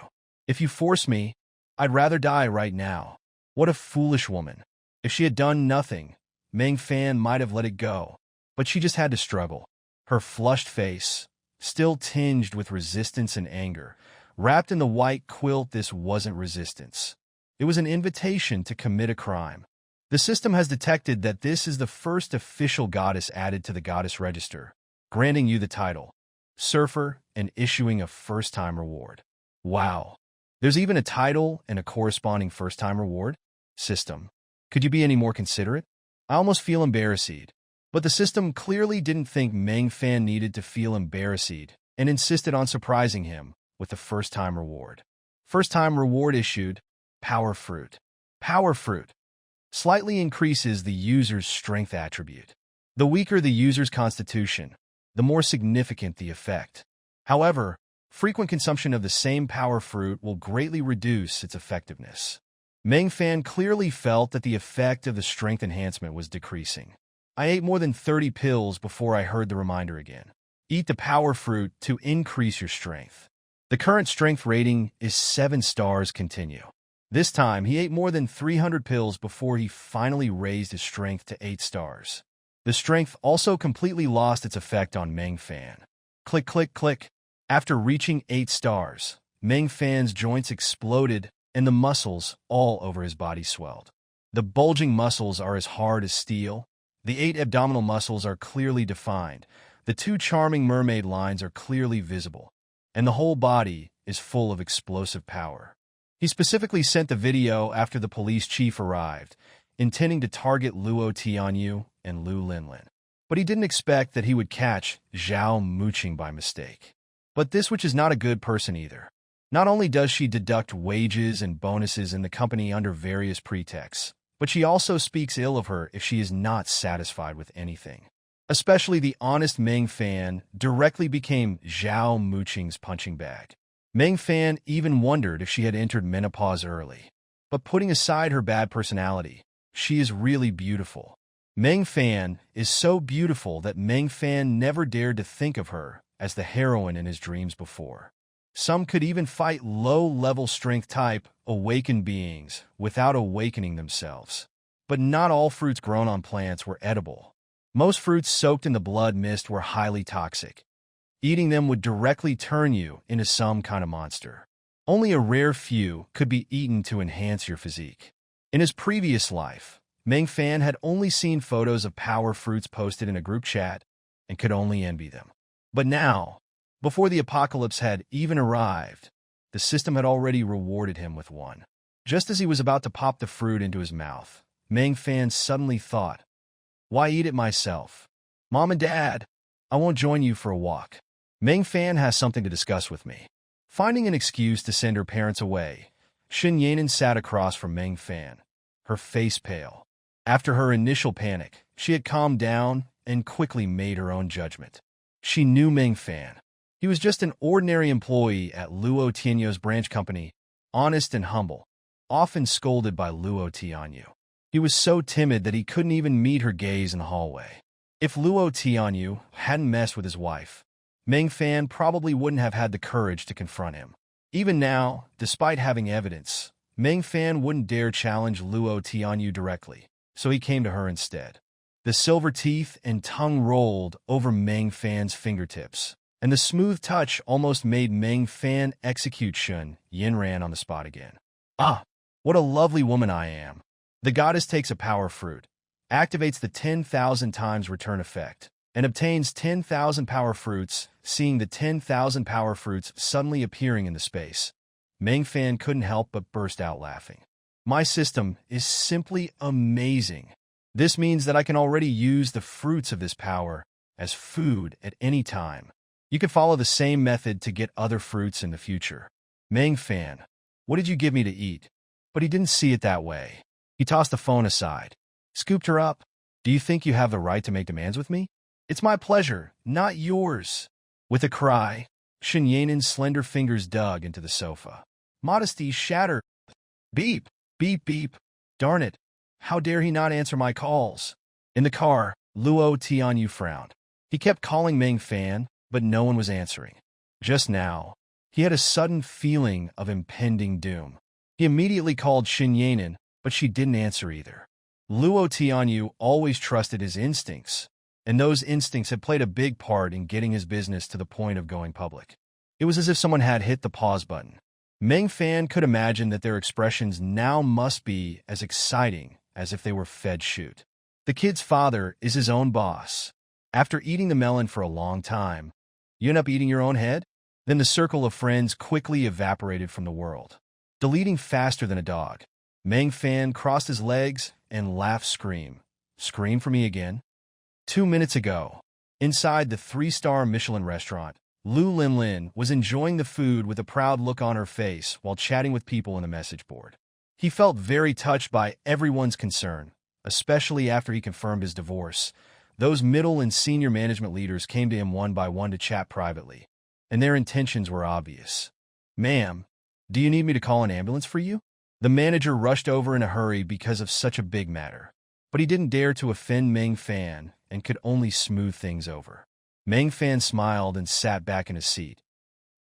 If you force me, I'd rather die right now. What a foolish woman. If she had done nothing, Meng Fan might have let it go, but she just had to struggle. Her flushed face, still tinged with resistance and anger, wrapped in the white quilt. This wasn't resistance. It was an invitation to commit a crime. The system has detected that this is the first official goddess added to the goddess register, granting you the title Surfer and issuing a first-time reward. Wow. There's even a title and a corresponding first-time reward? System. Could you be any more considerate? I almost feel embarrassed. But the system clearly didn't think Meng Fan needed to feel embarrassed and insisted on surprising him with the first-time reward. First-time reward issued, Power Fruit. Power Fruit slightly increases the user's strength attribute. The weaker the user's constitution, the more significant the effect. However, frequent consumption of the same power fruit will greatly reduce its effectiveness. Meng Fan clearly felt that the effect of the strength enhancement was decreasing. I ate more than 30 pills before I heard the reminder again. Eat the power fruit to increase your strength. The current strength rating is 7 stars. Continue. This time, he ate more than 300 pills before he finally raised his strength to 8 stars. The strength also completely lost its effect on Meng Fan. Click, click, click. After reaching 8 stars, Meng Fan's joints exploded and the muscles all over his body swelled. The bulging muscles are as hard as steel. The 8 abdominal muscles are clearly defined. The 2 charming mermaid lines are clearly visible. And the whole body is full of explosive power. He specifically sent the video after the police chief arrived, intending to target Luo Tianyu and Lu Linlin. But he didn't expect that he would catch Zhao Muqing by mistake. But this witch is not a good person either. Not only does she deduct wages and bonuses in the company under various pretexts, but she also speaks ill of her if she is not satisfied with anything. Especially the honest Meng Fan directly became Zhao Muqing's punching bag. Meng Fan even wondered if she had entered menopause early. But putting aside her bad personality, she is really beautiful. Meng Fan is so beautiful that Meng Fan never dared to think of her as the heroine in his dreams before. Some could even fight low-level strength type awakened beings without awakening themselves. But not all fruits grown on plants were edible. Most fruits soaked in the blood mist were highly toxic. Eating them would directly turn you into some kind of monster. Only a rare few could be eaten to enhance your physique. In his previous life, Meng Fan had only seen photos of power fruits posted in a group chat, and could only envy them. But now, before the apocalypse had even arrived, the system had already rewarded him with one. Just as he was about to pop the fruit into his mouth, Meng Fan suddenly thought, "Why eat it myself? Mom and Dad, I won't join you for a walk. Meng Fan has something to discuss with me." Finding an excuse to send her parents away, Shen Yanin sat across from Meng Fan, her face pale. After her initial panic, she had calmed down and quickly made her own judgment. She knew Meng Fan. He was just an ordinary employee at Luo Tianyu's branch company, honest and humble, often scolded by Luo Tianyu. He was so timid that he couldn't even meet her gaze in the hallway. If Luo Tianyu hadn't messed with his wife, Meng Fan probably wouldn't have had the courage to confront him. Even now, despite having evidence, Meng Fan wouldn't dare challenge Luo Tianyu directly, so he came to her instead. The silver teeth and tongue rolled over Meng Fan's fingertips, and the smooth touch almost made Meng Fan execute Shun Yinran on the spot again. "Ah, what a lovely woman I am." The goddess takes a power fruit, activates the 10,000 times return effect, and obtains 10,000 power fruits, seeing the 10,000 power fruits suddenly appearing in the space. Meng Fan couldn't help but burst out laughing. "My system is simply amazing. This means that I can already use the fruits of this power as food at any time. You can follow the same method to get other fruits in the future." "Meng Fan, what did you give me to eat?" But he didn't see it that way. He tossed the phone aside, scooped her up. "Do you think you have the right to make demands with me? It's my pleasure, not yours." With a cry, Shen Yanin's slender fingers dug into the sofa. Modesty shattered. Beep, beep, beep. Darn it. How dare he not answer my calls? In the car, Luo Tianyu frowned. He kept calling Meng Fan, but no one was answering. Just now, he had a sudden feeling of impending doom. He immediately called Shen Yanin, but she didn't answer either. Luo Tianyu always trusted his instincts, and those instincts had played a big part in getting his business to the point of going public. It was as if someone had hit the pause button. Meng Fan could imagine that their expressions now must be as exciting as if they were fed shoot. The kid's father is his own boss. After eating the melon for a long time, you end up eating your own head? Then the circle of friends quickly evaporated from the world. Deleting faster than a dog, Meng Fan crossed his legs and laughed scream. "Scream for me again?" 2 minutes ago, inside the 3-star Michelin restaurant, Lu Linlin was enjoying the food with a proud look on her face while chatting with people on the message board. He felt very touched by everyone's concern, especially after he confirmed his divorce. Those middle and senior management leaders came to him one by one to chat privately, and their intentions were obvious. "Ma'am, do you need me to call an ambulance for you?" The manager rushed over in a hurry because of such a big matter, but he didn't dare to offend Meng Fan and could only smooth things over. Meng Fan smiled and sat back in his seat.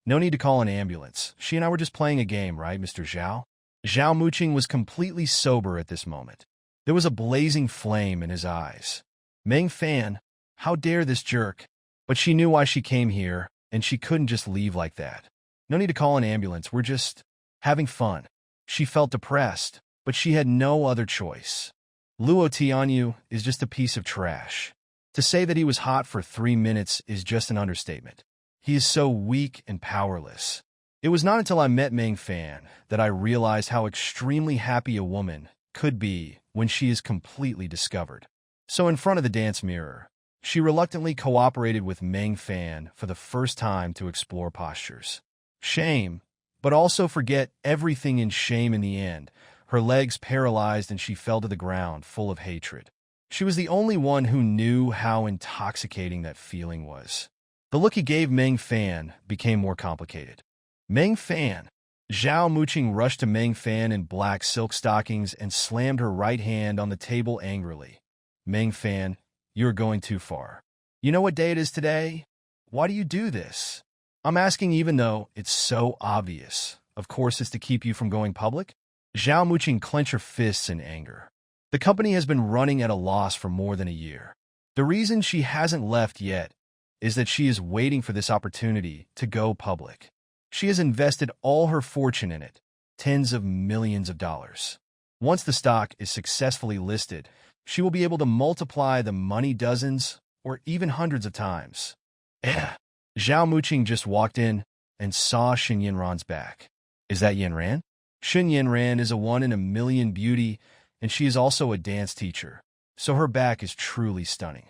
"No need to call an ambulance. She and I were just playing a game, right, Mr. Zhao?" Zhao Muqing was completely sober at this moment. There was a blazing flame in his eyes. "Meng Fan, how dare this jerk?" But she knew why she came here, and she couldn't just leave like that. "No need to call an ambulance. We're just having fun." She felt depressed, but she had no other choice. Luo Tianyu is just a piece of trash. To say that he was hot for 3 minutes is just an understatement. He is so weak and powerless. It was not until I met Meng Fan that I realized how extremely happy a woman could be when she is completely discovered. So in front of the dance mirror, she reluctantly cooperated with Meng Fan for the first time to explore postures. Shame, but also forget everything in shame in the end. Her legs paralyzed and she fell to the ground full of hatred. She was the only one who knew how intoxicating that feeling was. The look he gave Meng Fan became more complicated. "Meng Fan." Zhao Muqing rushed to Meng Fan in black silk stockings and slammed her right hand on the table angrily. "Meng Fan, you're going too far. You know what day it is today? Why do you do this? I'm asking even though it's so obvious. Of course it's to keep you from going public." Zhao Muqing clenched her fists in anger. The company has been running at a loss for more than a year. The reason she hasn't left yet is that she is waiting for this opportunity to go public. She has invested all her fortune in it, tens of millions of dollars. Once the stock is successfully listed, she will be able to multiply the money dozens or even hundreds of times. Eh. Zhao Muqing just walked in and saw Xin Yinran's back. Is that Yinran? Xin Yinran is a one-in-a-million beauty, and she is also a dance teacher, so her back is truly stunning.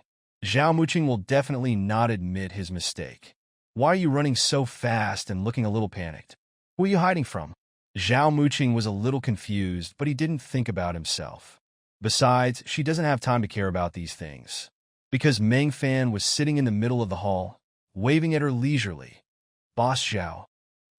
Zhao Muqing will definitely not admit his mistake. Why are you running so fast and looking a little panicked? Who are you hiding from? Zhao Muqing was a little confused, but he didn't think about himself. Besides, she doesn't have time to care about these things. Because Meng Fan was sitting in the middle of the hall, waving at her leisurely. Boss Zhao,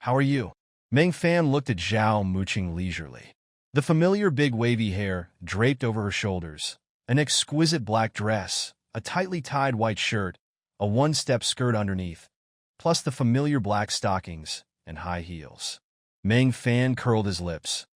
how are you? Meng Fan looked at Zhao Muqing leisurely. The familiar big wavy hair draped over her shoulders, an exquisite black dress, a tightly tied white shirt, a one-step skirt underneath, plus the familiar black stockings and high heels. Meng Fan curled his lips.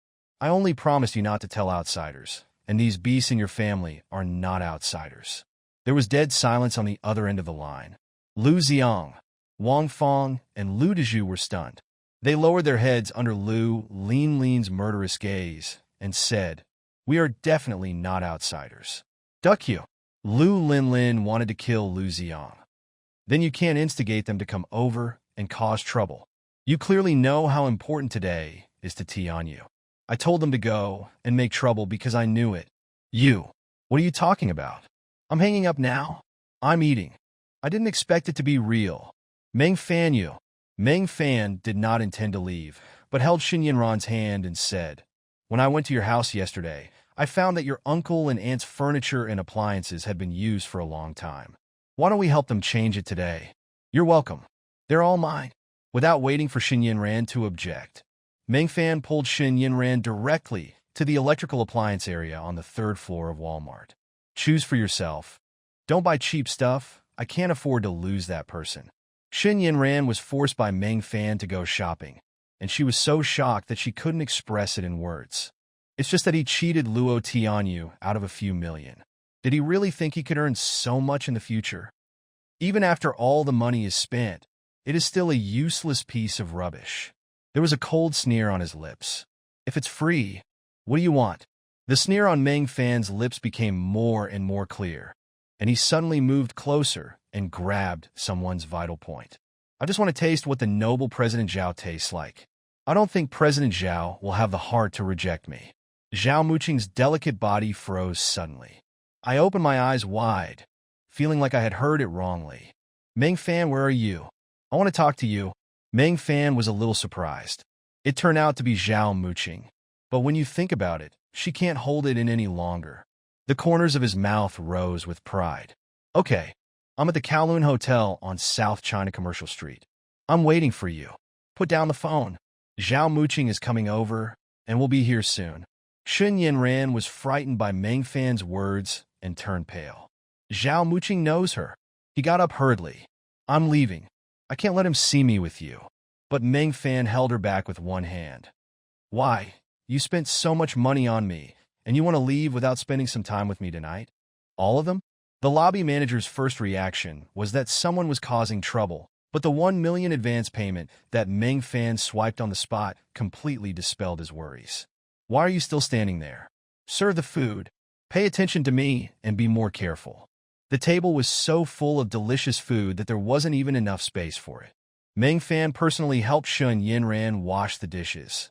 I only promised you not to tell outsiders, and these beasts in your family are not outsiders. There was dead silence on the other end of the line. Lu Xiang, Wang Feng, and Lu Dezhu were stunned. They lowered their heads under Lu Linlin's murderous gaze and said, "We are definitely not outsiders." Duck you. Lu Linlin wanted to kill Lu Xiang. Then you can't instigate them to come over and cause trouble. You clearly know how important today is to Tianyu. I told them to go and make trouble because I knew it. You. What are you talking about? I'm hanging up now. I'm eating. I didn't expect it to be real. Meng Fan you. Meng Fan did not intend to leave, but held Xin Yinran's hand and said, "When I went to your house yesterday, I found that your uncle and aunt's furniture and appliances had been used for a long time. Why don't we help them change it today? You're welcome. They're all mine." Without waiting for Xin Yinran to object, Meng Fan pulled Xin Yinran directly to the electrical appliance area on the third floor of Walmart. Choose for yourself. Don't buy cheap stuff. I can't afford to lose that person. Xin Yinran was forced by Meng Fan to go shopping, and she was so shocked that she couldn't express it in words. It's just that he cheated Luo Tianyu out of a few million. Did he really think he could earn so much in the future? Even after all the money is spent, it is still a useless piece of rubbish. There was a cold sneer on his lips. If it's free, what do you want? The sneer on Meng Fan's lips became more and more clear, and he suddenly moved closer and grabbed someone's vital point. I just want to taste what the noble President Zhao tastes like. I don't think President Zhao will have the heart to reject me. Zhao Muqing's delicate body froze suddenly. I opened my eyes wide, feeling like I had heard it wrongly. Meng Fan, where are you? I want to talk to you. Meng Fan was a little surprised. It turned out to be Zhao Muqing. But when you think about it, she can't hold it in any longer. The corners of his mouth rose with pride. Okay, I'm at the Kowloon Hotel on South China Commercial Street. I'm waiting for you. Put down the phone. Zhao Muqing is coming over, and will be here soon. Xin Yinran was frightened by Meng Fan's words and turned pale. Zhao Muqing knows her. He got up hurriedly. I'm leaving. I can't let him see me with you. But Meng Fan held her back with one hand. Why? You spent so much money on me, and you want to leave without spending some time with me tonight? All of them? The lobby manager's first reaction was that someone was causing trouble, but the 1 million advance payment that Meng Fan swiped on the spot completely dispelled his worries. Why are you still standing there? Serve the food. Pay attention to me and be more careful. The table was so full of delicious food that there wasn't even enough space for it. Meng Fan personally helped Xin Yinran wash the dishes.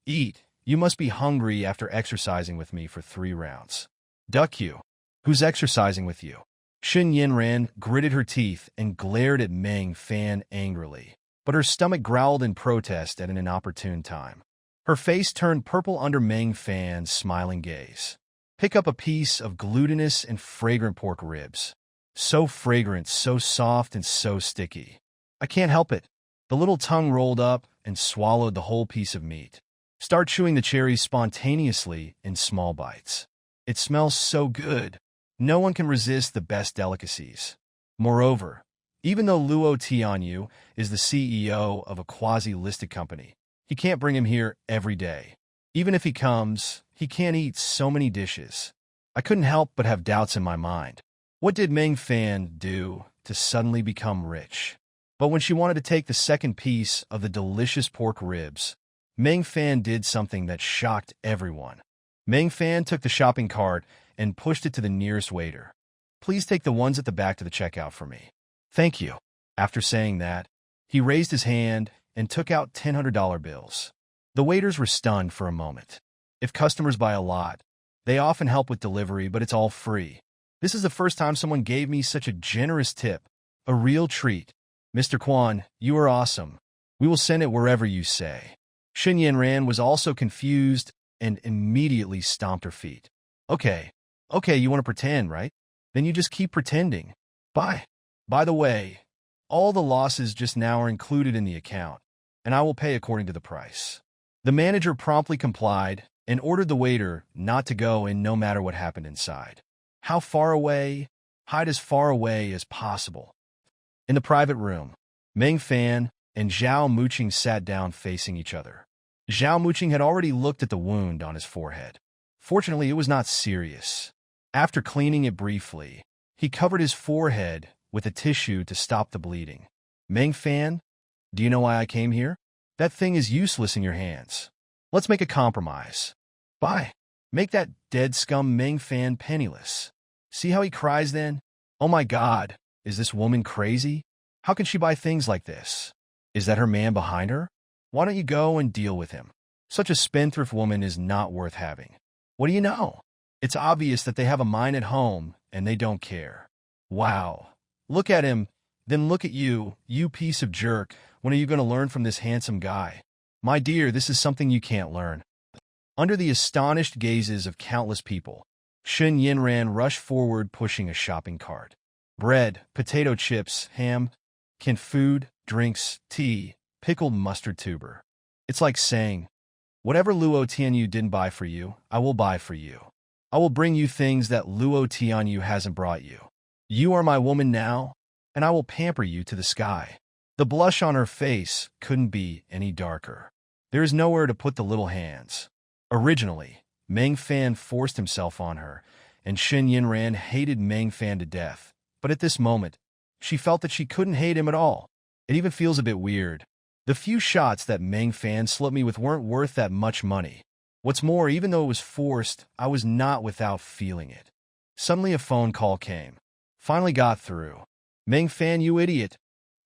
Eat. You must be hungry after exercising with me for 3 rounds. Duck you. Who's exercising with you? Xin Yinran gritted her teeth and glared at Meng Fan angrily, but her stomach growled in protest at an inopportune time. Her face turned purple under Meng Fan's smiling gaze. Pick up a piece of glutinous and fragrant pork ribs. So fragrant, so soft, and so sticky. I can't help it. The little tongue rolled up and swallowed the whole piece of meat. Start chewing the cherries spontaneously in small bites. It smells so good. No one can resist the best delicacies. Moreover, even though Luo Tianyu is the CEO of a quasi-listed company, he can't bring him here every day. Even if he comes, he can't eat so many dishes. I couldn't help but have doubts in my mind. What did Meng Fan do to suddenly become rich? But when she wanted to take the second piece of the delicious pork ribs, Meng Fan did something that shocked everyone. Meng Fan took the shopping cart and pushed it to the nearest waiter. Please take the ones at the back to the checkout for me. Thank you. After saying that, he raised his hand and took out $100 bills. The waiters were stunned for a moment. If customers buy a lot, they often help with delivery, but it's all free. This is the first time someone gave me such a generous tip. A real treat. Mr. Kwan, you are awesome. We will send it wherever you say. Shen Yanran was also confused and immediately stomped her feet. Okay, you want to pretend, right? Then you just keep pretending. Bye. By the way, all the losses just now are included in the account, and I will pay according to the price. The manager promptly complied and ordered the waiter not to go in no matter what happened inside. How far away? Hide as far away as possible. In the private room, Meng Fan and Zhao Muqing sat down facing each other. Zhao Muqing had already looked at the wound on his forehead. Fortunately, it was not serious. After cleaning it briefly, he covered his forehead with a tissue to stop the bleeding. Meng Fan, do you know why I came here? That thing is useless in your hands. Let's make a compromise. Bye. Make that dead scum Meng Fan penniless. See how he cries then? Oh my God, is this woman crazy? How can she buy things like this? Is that her man behind her? Why don't you go and deal with him? Such a spendthrift woman is not worth having. What do you know? It's obvious that they have a mine at home and they don't care. Wow. Look at him, then look at you, you piece of jerk. When are you going to learn from this handsome guy? My dear, this is something you can't learn. Under the astonished gazes of countless people, Shen Yanran rushed forward pushing a shopping cart. Bread, potato chips, ham, canned food, drinks, tea, pickled mustard tuber. It's like saying, whatever Luo Tianyu didn't buy for you, I will buy for you. I will bring you things that Luo Tianyu hasn't brought you. You are my woman now, and I will pamper you to the sky. The blush on her face couldn't be any darker. There is nowhere to put the little hands. Originally, Meng Fan forced himself on her, and Shen Yanran hated Meng Fan to death. But at this moment, she felt that she couldn't hate him at all. It even feels a bit weird. The few shots that Meng Fan slipped me with weren't worth that much money. What's more, even though it was forced, I was not without feeling it. Suddenly a phone call came. Finally got through. Meng Fan, you idiot.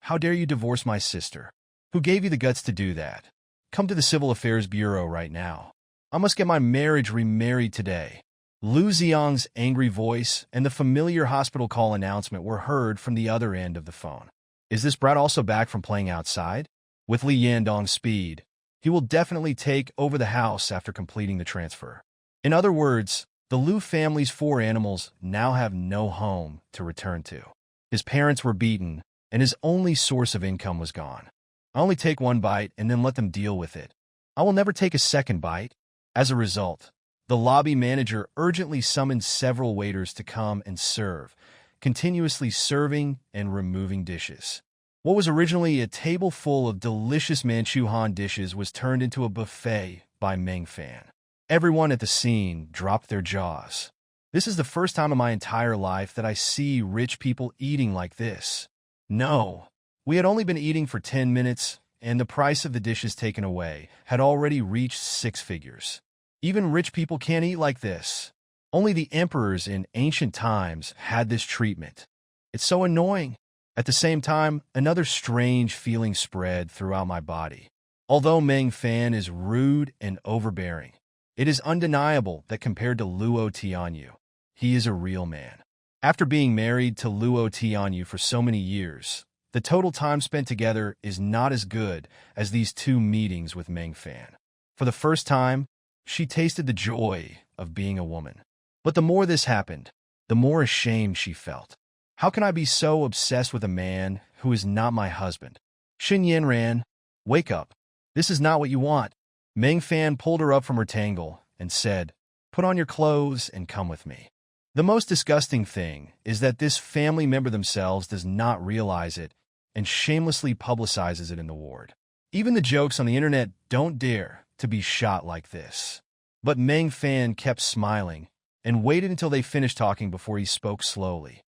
How dare you divorce my sister? Who gave you the guts to do that? Come to the Civil Affairs Bureau right now. I must get my marriage remarried today. Lu Xiang's angry voice and the familiar hospital call announcement were heard from the other end of the phone. Is this brat also back from playing outside? With Li Yandong's speed, he will definitely take over the house after completing the transfer. In other words, the Lu family's 4 animals now have no home to return to. His parents were beaten, and his only source of income was gone. I only take 1 bite and then let them deal with it. I will never take a second bite. As a result, the lobby manager urgently summoned several waiters to come and serve, continuously serving and removing dishes. What was originally a table full of delicious Manchu-Han dishes was turned into a buffet by Meng Fan. Everyone at the scene dropped their jaws. This is the first time in my entire life that I see rich people eating like this. No, we had only been eating for 10 minutes, and the price of the dishes taken away had already reached 6 figures. Even rich people can't eat like this. Only the emperors in ancient times had this treatment. It's so annoying. At the same time, another strange feeling spread throughout my body. Although Meng Fan is rude and overbearing, it is undeniable that compared to Luo Tianyu, he is a real man. After being married to Luo Tianyu for so many years, the total time spent together is not as good as these 2 meetings with Meng Fan. For the first time, she tasted the joy of being a woman. But the more this happened, the more ashamed she felt. How can I be so obsessed with a man who is not my husband? Shen Yanran, wake up. This is not what you want. Meng Fan pulled her up from her tangle and said, put on your clothes and come with me. The most disgusting thing is that this family member themselves does not realize it and shamelessly publicizes it in the ward. Even the jokes on the internet don't dare to be shot like this. But Meng Fan kept smiling and waited until they finished talking before he spoke slowly.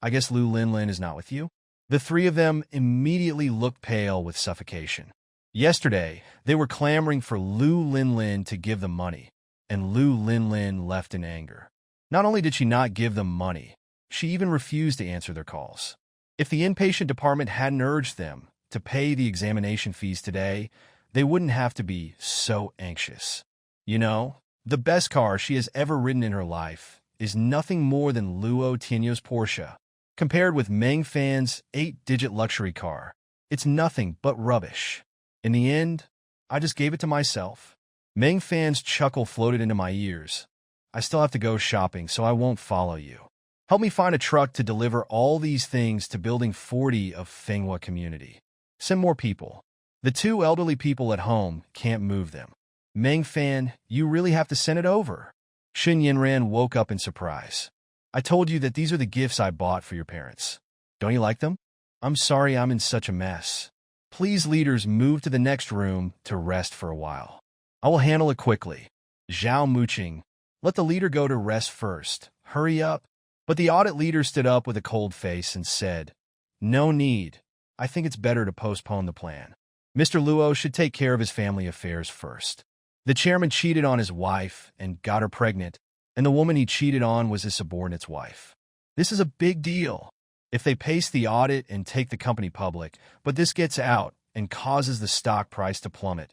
I guess Lu Linlin is not with you? The 3 of them immediately looked pale with suffocation. Yesterday, they were clamoring for Lu Linlin to give them money, and Lu Linlin left in anger. Not only did she not give them money, She even refused to answer their calls. If the inpatient department hadn't urged them to pay the examination fees today, they wouldn't have to be so anxious. You know, the best car she has ever ridden in her life is nothing more than Luo Tianyo's Porsche. Compared with Meng Fan's 8-digit luxury car, it's nothing but rubbish. In the end, I just gave it to myself. Meng Fan's chuckle floated into my ears. I still have to go shopping, so I won't follow you. Help me find a truck to deliver all these things to Building 40 of Fenghua Community. Send more people. The 2 elderly people at home can't move them. Meng Fan, you really have to send it over. Shen Yinran woke up in surprise. I told you that these are the gifts I bought for your parents. Don't you like them? I'm sorry I'm in such a mess. Please, leaders, move to the next room to rest for a while. I will handle it quickly. Zhao Muqing, let the leader go to rest first. Hurry up. But the audit leader stood up with a cold face and said, No need. I think it's better to postpone the plan. Mr. Luo should take care of his family affairs first. The chairman cheated on his wife and got her pregnant, and the woman he cheated on was his subordinate's wife. This is a big deal. If they pace the audit and take the company public, but this gets out and causes the stock price to plummet,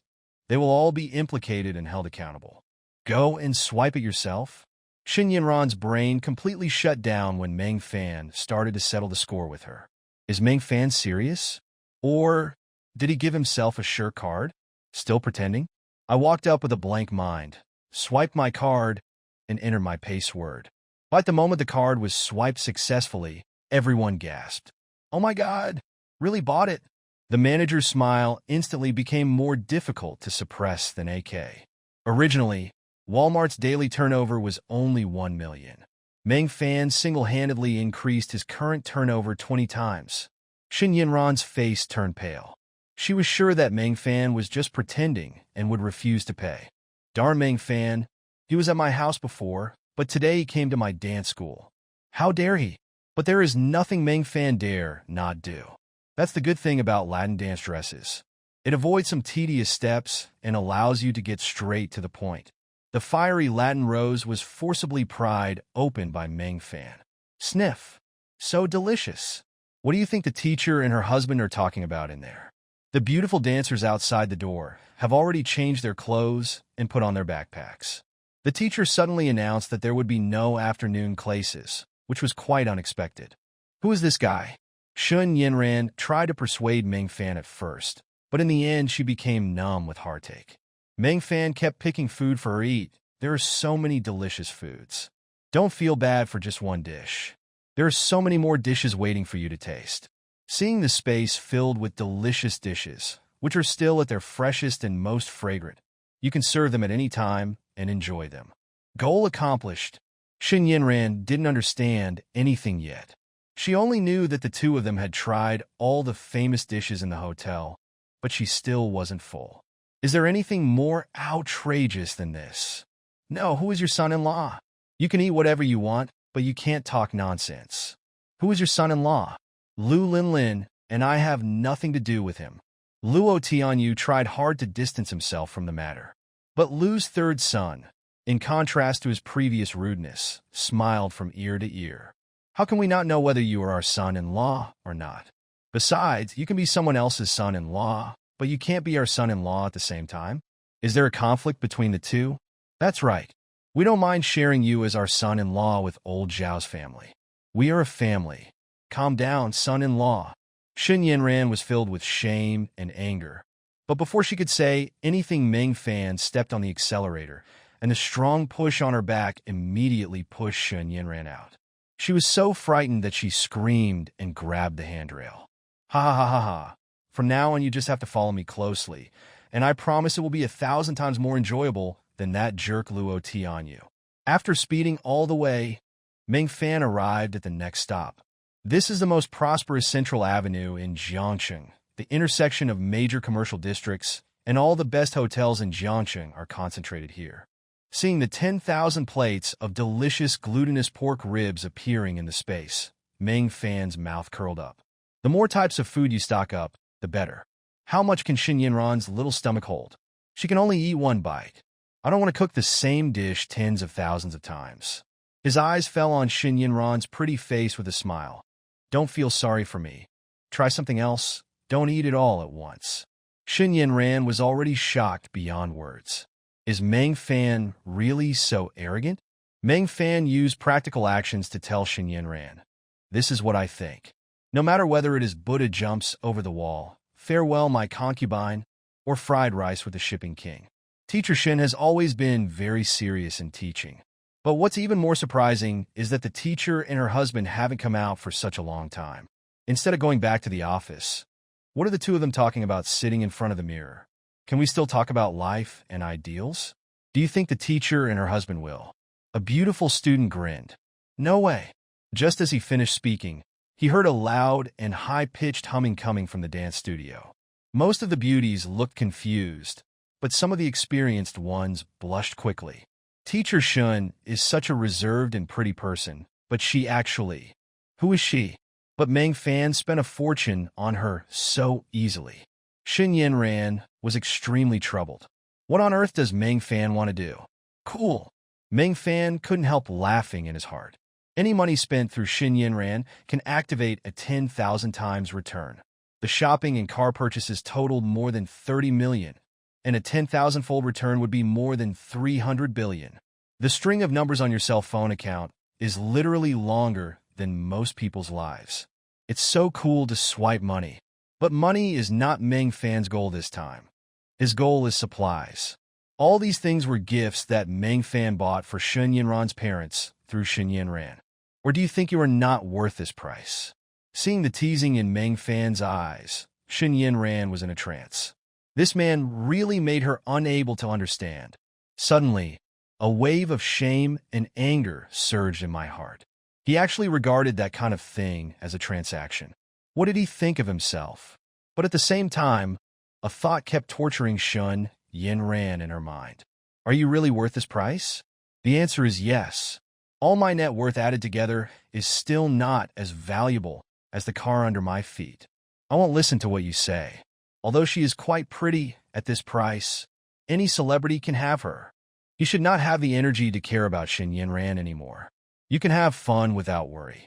they will all be implicated and held accountable. Go and swipe it yourself? Shen Yinran's brain completely shut down when Meng Fan started to settle the score with her. Is Meng Fan serious? Or did he give himself a sure card? Still pretending? I walked up with a blank mind, swiped my card, and entered my pace word. But at the moment the card was swiped successfully, everyone gasped. Oh my God, really bought it? The manager's smile instantly became more difficult to suppress than AK. Originally, Walmart's daily turnover was only 1 million. Meng Fan single-handedly increased his current turnover 20 times. Shen Yinran's face turned pale. She was sure that Meng Fan was just pretending and would refuse to pay. Darn Meng Fan, he was at my house before, but today he came to my dance school. How dare he? But there is nothing Meng Fan dare not do. That's the good thing about Latin dance dresses. It avoids some tedious steps and allows you to get straight to the point. The fiery Latin rose was forcibly pried open by Meng Fan. Sniff. So delicious. What do you think the teacher and her husband are talking about in there? The beautiful dancers outside the door have already changed their clothes and put on their backpacks. The teacher suddenly announced that there would be no afternoon classes, which was quite unexpected. Who is this guy? Shen Yinran tried to persuade Meng Fan at first, but in the end she became numb with heartache. Meng Fan kept picking food for her eat. There are so many delicious foods. Don't feel bad for just one dish. There are so many more dishes waiting for you to taste. Seeing the space filled with delicious dishes, which are still at their freshest and most fragrant, you can serve them at any time and enjoy them. Goal accomplished. Shen Yinran didn't understand anything yet. She only knew that the 2 of them had tried all the famous dishes in the hotel, but she still wasn't full. Is there anything more outrageous than this? No, who is your son-in-law? You can eat whatever you want, but you can't talk nonsense. Who is your son-in-law? Lu Linlin, and I have nothing to do with him. Luo Tianyu tried hard to distance himself from the matter. But Lu's 3rd son, in contrast to his previous rudeness, smiled from ear to ear. How can we not know whether you are our son-in-law or not? Besides, you can be someone else's son-in-law, but you can't be our son-in-law at the same time. Is there a conflict between the 2? That's right. We don't mind sharing you as our son-in-law with old Zhao's family. We are a family. Calm down, son-in-law. Shen Yinran was filled with shame and anger. But before she could say anything, Meng Fan stepped on the accelerator, and the strong push on her back immediately pushed Shen Yinran out. She was so frightened that she screamed and grabbed the handrail. Ha ha ha ha ha. From now on, you just have to follow me closely, and I promise it will be 1,000 times more enjoyable than that jerk Luo Tianyu. After speeding all the way, Meng Fan arrived at the next stop. This is the most prosperous central avenue in Jiangcheng, the intersection of major commercial districts, and all the best hotels in Jiangcheng are concentrated here. Seeing the 10,000 plates of delicious glutinous pork ribs appearing in the space, Meng Fan's mouth curled up. The more types of food you stock up, the better. How much can Shen Yinran's little stomach hold? She can only eat 1 bite. I don't want to cook the same dish tens of thousands of times. His eyes fell on Xin Yinran's pretty face with a smile. Don't feel sorry for me. Try something else. Don't eat it all at once. Xin Yinran was already shocked beyond words. Is Meng Fan really so arrogant? Meng Fan used practical actions to tell Xin Yinran. This is what I think. No matter whether it is Buddha jumps over the wall, farewell my concubine, or fried rice with the shipping king. Teacher Xin has always been very serious in teaching. But what's even more surprising is that the teacher and her husband haven't come out for such a long time. Instead of going back to the office, what are the two of them talking about sitting in front of the mirror? Can we still talk about life and ideals? Do you think the teacher and her husband will? A beautiful student grinned. No way. Just as he finished speaking, he heard a loud and high-pitched humming coming from the dance studio. Most of the beauties looked confused, but some of the experienced ones blushed quickly. Teacher Shun is such a reserved and pretty person, but she actually... Who is she? But Meng Fan spent a fortune on her so easily. Xin Yinran was extremely troubled. What on earth does Meng Fan want to do? Cool. Meng Fan couldn't help laughing in his heart. Any money spent through Xin Yinran can activate a 10,000 times return. The shopping and car purchases totaled more than 30 million, and a 10,000-fold return would be more than 300 billion. The string of numbers on your cell phone account is literally longer than most people's lives. It's so cool to swipe money. But money is not Meng Fan's goal this time. His goal is supplies. All these things were gifts that Meng Fan bought for Xin Yinran's parents through Xin Yinran. Or do you think you are not worth this price? Seeing the teasing in Meng Fan's eyes, Xin Yinran was in a trance. This man really made her unable to understand. Suddenly, a wave of shame and anger surged in my heart. He actually regarded that kind of thing as a transaction. What did he think of himself? But at the same time, a thought kept torturing Shun Yinran in her mind. Are you really worth this price? The answer is yes. All my net worth added together is still not as valuable as the car under my feet. I won't listen to what you say. Although she is quite pretty at this price, any celebrity can have her. You should not have the energy to care about Xin Yinran anymore. You can have fun without worry.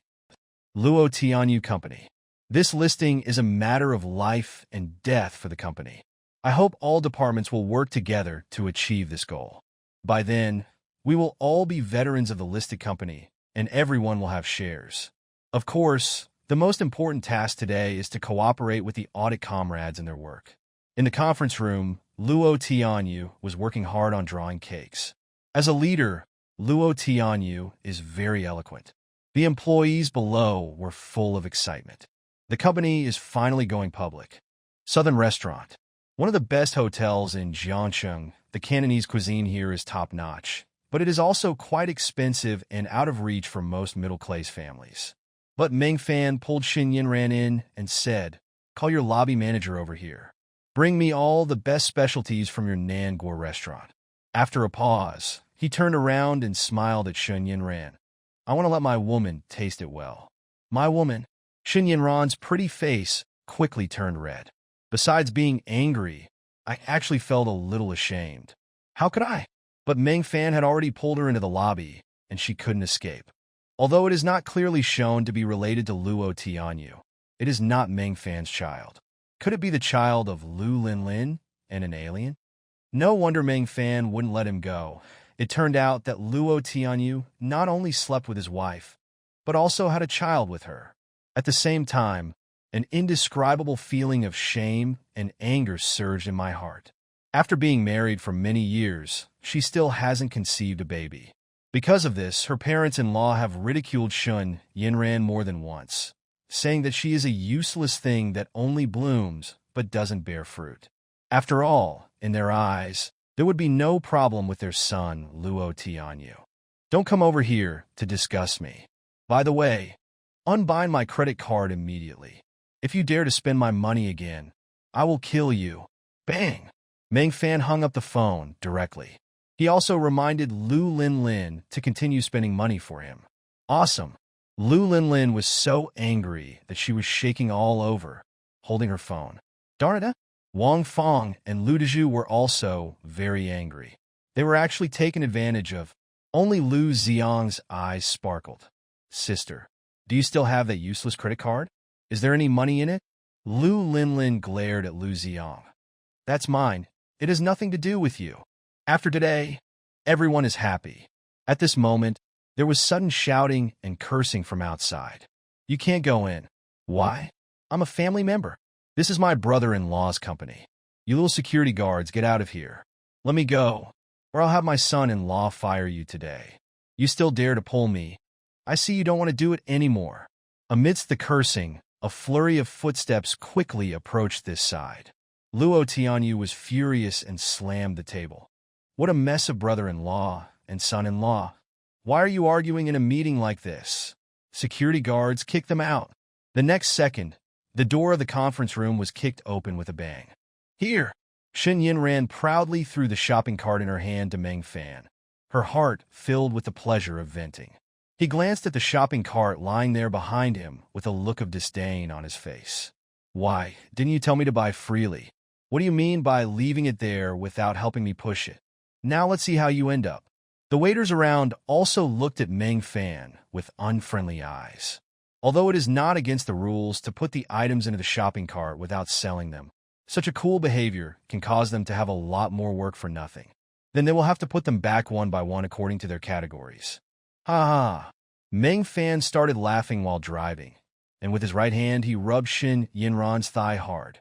Luo Tianyu Company. This listing is a matter of life and death for the company. I hope all departments will work together to achieve this goal. By then, we will all be veterans of the listed company, and everyone will have shares. Of course, the most important task today is to cooperate with the audit comrades in their work. In the conference room, Luo Tianyu was working hard on drawing cakes. As a leader, Luo Tianyu is very eloquent. The employees below were full of excitement. The company is finally going public. Southern Restaurant. One of the best hotels in Jiangcheng, the Cantonese cuisine here is top-notch, but it is also quite expensive and out of reach for most middle-class families. But Meng Fan pulled Xin Yinran in and said, "Call your lobby manager over here. Bring me all the best specialties from your Nangguo restaurant." After a pause, he turned around and smiled at Xin Yinran. "I want to let my woman taste it well." My woman? Xin Yinran's pretty face quickly turned red. Besides being angry, I actually felt a little ashamed. How could I? But Meng Fan had already pulled her into the lobby, and she couldn't escape. Although it is not clearly shown to be related to Luo Tianyu, it is not Meng Fan's child. Could it be the child of Lu Linlin and an alien? No wonder Meng Fan wouldn't let him go. It turned out that Luo Tianyu not only slept with his wife, but also had a child with her. At the same time, an indescribable feeling of shame and anger surged in my heart. After being married for many years, she still hasn't conceived a baby. Because of this, her parents-in-law have ridiculed Shun Yinran more than once, saying that she is a useless thing that only blooms but doesn't bear fruit. After all, in their eyes, there would be no problem with their son, Luo Tianyu. Don't come over here to discuss me. By the way, unbind my credit card immediately. If you dare to spend my money again, I will kill you. Bang! Meng Fan hung up the phone directly. He also reminded Lu Linlin to continue spending money for him. Awesome. Lu Linlin was so angry that she was shaking all over, holding her phone. Darn it! Wang Fong and Lu Dezhu were also very angry. They were actually taken advantage of. Only Lu Xiang's eyes sparkled. Sister, do you still have that useless credit card? Is there any money in it? Lu Linlin glared at Lu Xiang. That's mine. It has nothing to do with you. After today, everyone is happy. At this moment, there was sudden shouting and cursing from outside. You can't go in. Why? I'm a family member. This is my brother-in-law's company. You little security guards, get out of here. Let me go, or I'll have my son-in-law fire you today. You still dare to pull me? I see you don't want to do it anymore. Amidst the cursing, a flurry of footsteps quickly approached this side. Luo Tianyu was furious and slammed the table. What a mess of brother-in-law and son-in-law. Why are you arguing in a meeting like this? Security guards, kick them out. The next second, the door of the conference room was kicked open with a bang. Here! Shen Yin ran proudly through the shopping cart in her hand to Meng Fan, her heart filled with the pleasure of venting. He glanced at the shopping cart lying there behind him with a look of disdain on his face. Why, didn't you tell me to buy freely? What do you mean by leaving it there without helping me push it? Now let's see how you end up. The waiters around also looked at Meng Fan with unfriendly eyes. Although it is not against the rules to put the items into the shopping cart without selling them, such a cool behavior can cause them to have a lot more work for nothing. Then they will have to put them back one by one according to their categories. Ha ha! Meng Fan started laughing while driving, and with his right hand he rubbed Shen Yinran's thigh hard.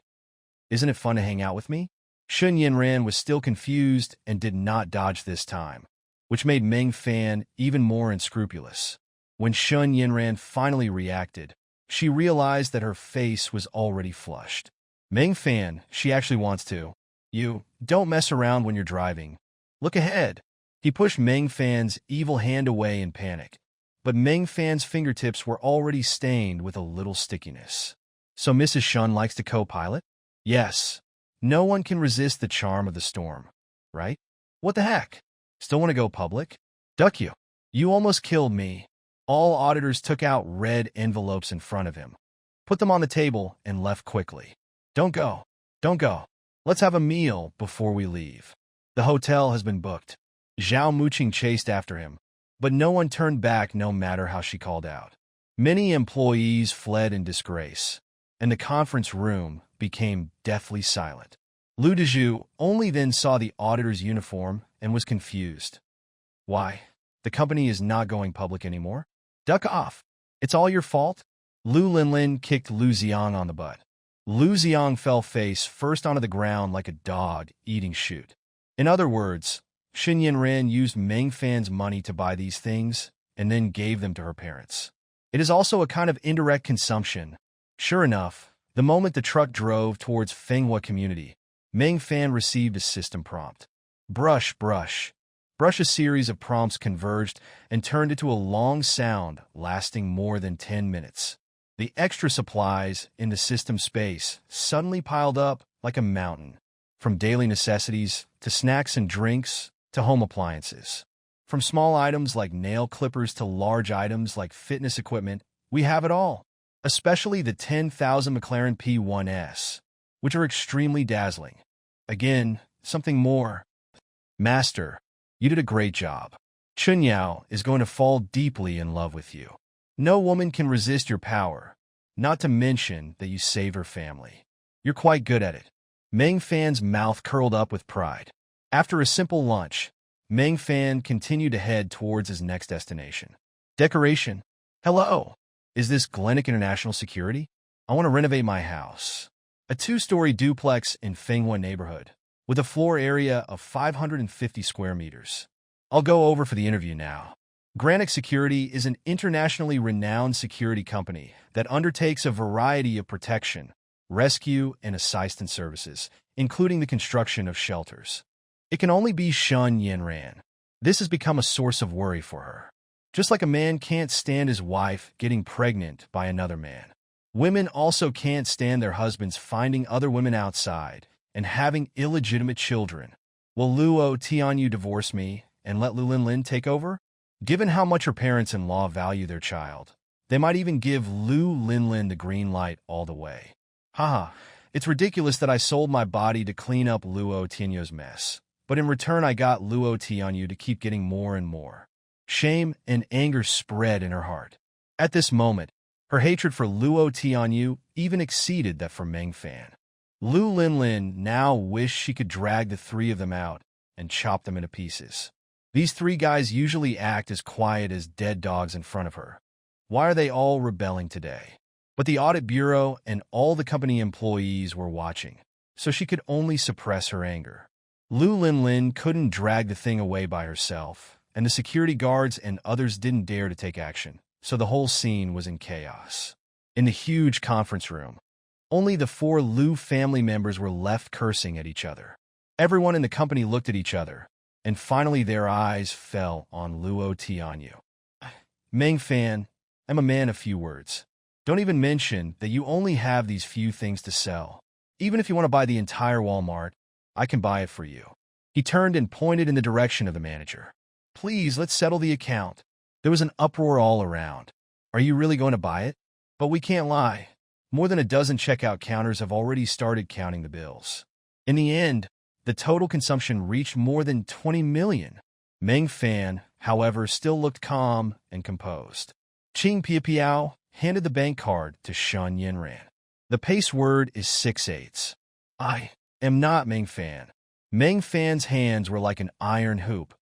Isn't it fun to hang out with me? Shen Yinran was still confused and did not dodge this time, which made Meng Fan even more unscrupulous. When Shen Yinran finally reacted, she realized that her face was already flushed. Meng Fan, she actually wants to. You, don't mess around when you're driving. Look ahead. He pushed Meng Fan's evil hand away in panic, but Meng Fan's fingertips were already stained with a little stickiness. So Mrs. Shun likes to co-pilot? Yes. No one can resist the charm of the storm, right? What the heck? Still want to go public? Duck you. You almost killed me. All auditors took out red envelopes in front of him, put them on the table, and left quickly. Don't go. Don't go. Let's have a meal before we leave. The hotel has been booked. Zhao Muqing chased after him, but no one turned back no matter how she called out. Many employees fled in disgrace, and the conference room became deathly silent. Lu Dezhu only then saw the auditor's uniform and was confused. Why? The company is not going public anymore? Duck off. It's all your fault? Lu Linlin kicked Lu Xiang on the butt. Lu Xiang fell face first onto the ground like a dog eating shoot. In other words, Shen Yinran used Meng Fan's money to buy these things and then gave them to her parents. It is also a kind of indirect consumption. Sure enough, the moment the truck drove towards Fenghua Community, Meng Fan received a system prompt. Brush, brush. Brush. A series of prompts converged and turned into a long sound lasting more than 10 minutes. The extra supplies in the system space suddenly piled up like a mountain, from daily necessities to snacks and drinks to home appliances. From small items like nail clippers to large items like fitness equipment, we have it all, especially the 10,000 McLaren P1S, which are extremely dazzling. Again, something more. Master, you did a great job. Chun Yao is going to fall deeply in love with you. No woman can resist your power, not to mention that you saved her family. You're quite good at it. Meng Fan's mouth curled up with pride. After a simple lunch, Meng Fan continued to head towards his next destination. Decoration. Hello. Is this Glennick International Security? I want to renovate my house. A 2-story duplex in Fenghua neighborhood, with a floor area of 550 square meters. I'll go over for the interview now. Granite Security is an internationally renowned security company that undertakes a variety of protection, rescue, and assistance services, including the construction of shelters. It can only be Shen Yinran. This has become a source of worry for her. Just like a man can't stand his wife getting pregnant by another man, women also can't stand their husbands finding other women outside and having illegitimate children. Will Luo Tianyu divorce me and let Lu Linlin take over? Given how much her parents-in-law value their child, they might even give Lu Linlin the green light all the way. Haha, it's ridiculous that I sold my body to clean up Luo Tianyu's mess, but in return I got Luo Tianyu to keep getting more and more. Shame and anger spread in her heart. At this moment, her hatred for Luo Tianyu even exceeded that for Meng Fan. Lu Linlin now wished she could drag the three of them out and chop them into pieces. These three guys usually act as quiet as dead dogs in front of her. Why are they all rebelling today? But the audit bureau and all the company employees were watching, so she could only suppress her anger. Lu Linlin couldn't drag the thing away by herself, and the security guards and others didn't dare to take action, so the whole scene was in chaos. In the huge conference room, only the four Lu family members were left cursing at each other. Everyone in the company looked at each other, and finally their eyes fell on Luo Tianyu. Meng Fan, I'm a man of few words. Don't even mention that you only have these few things to sell. Even if you want to buy the entire Walmart, I can buy it for you. He turned and pointed in the direction of the manager. Please, let's settle the account. There was an uproar all around. Are you really going to buy it? But we can't lie. More than a dozen checkout counters have already started counting the bills. In the end, the total consumption reached more than 20 million. Meng Fan, however, still looked calm and composed. Qing Piapiao handed the bank card to Shun Yinran. The pace word is 6/8. I am not Meng Fan. Meng Fan's hands were like an iron hoop,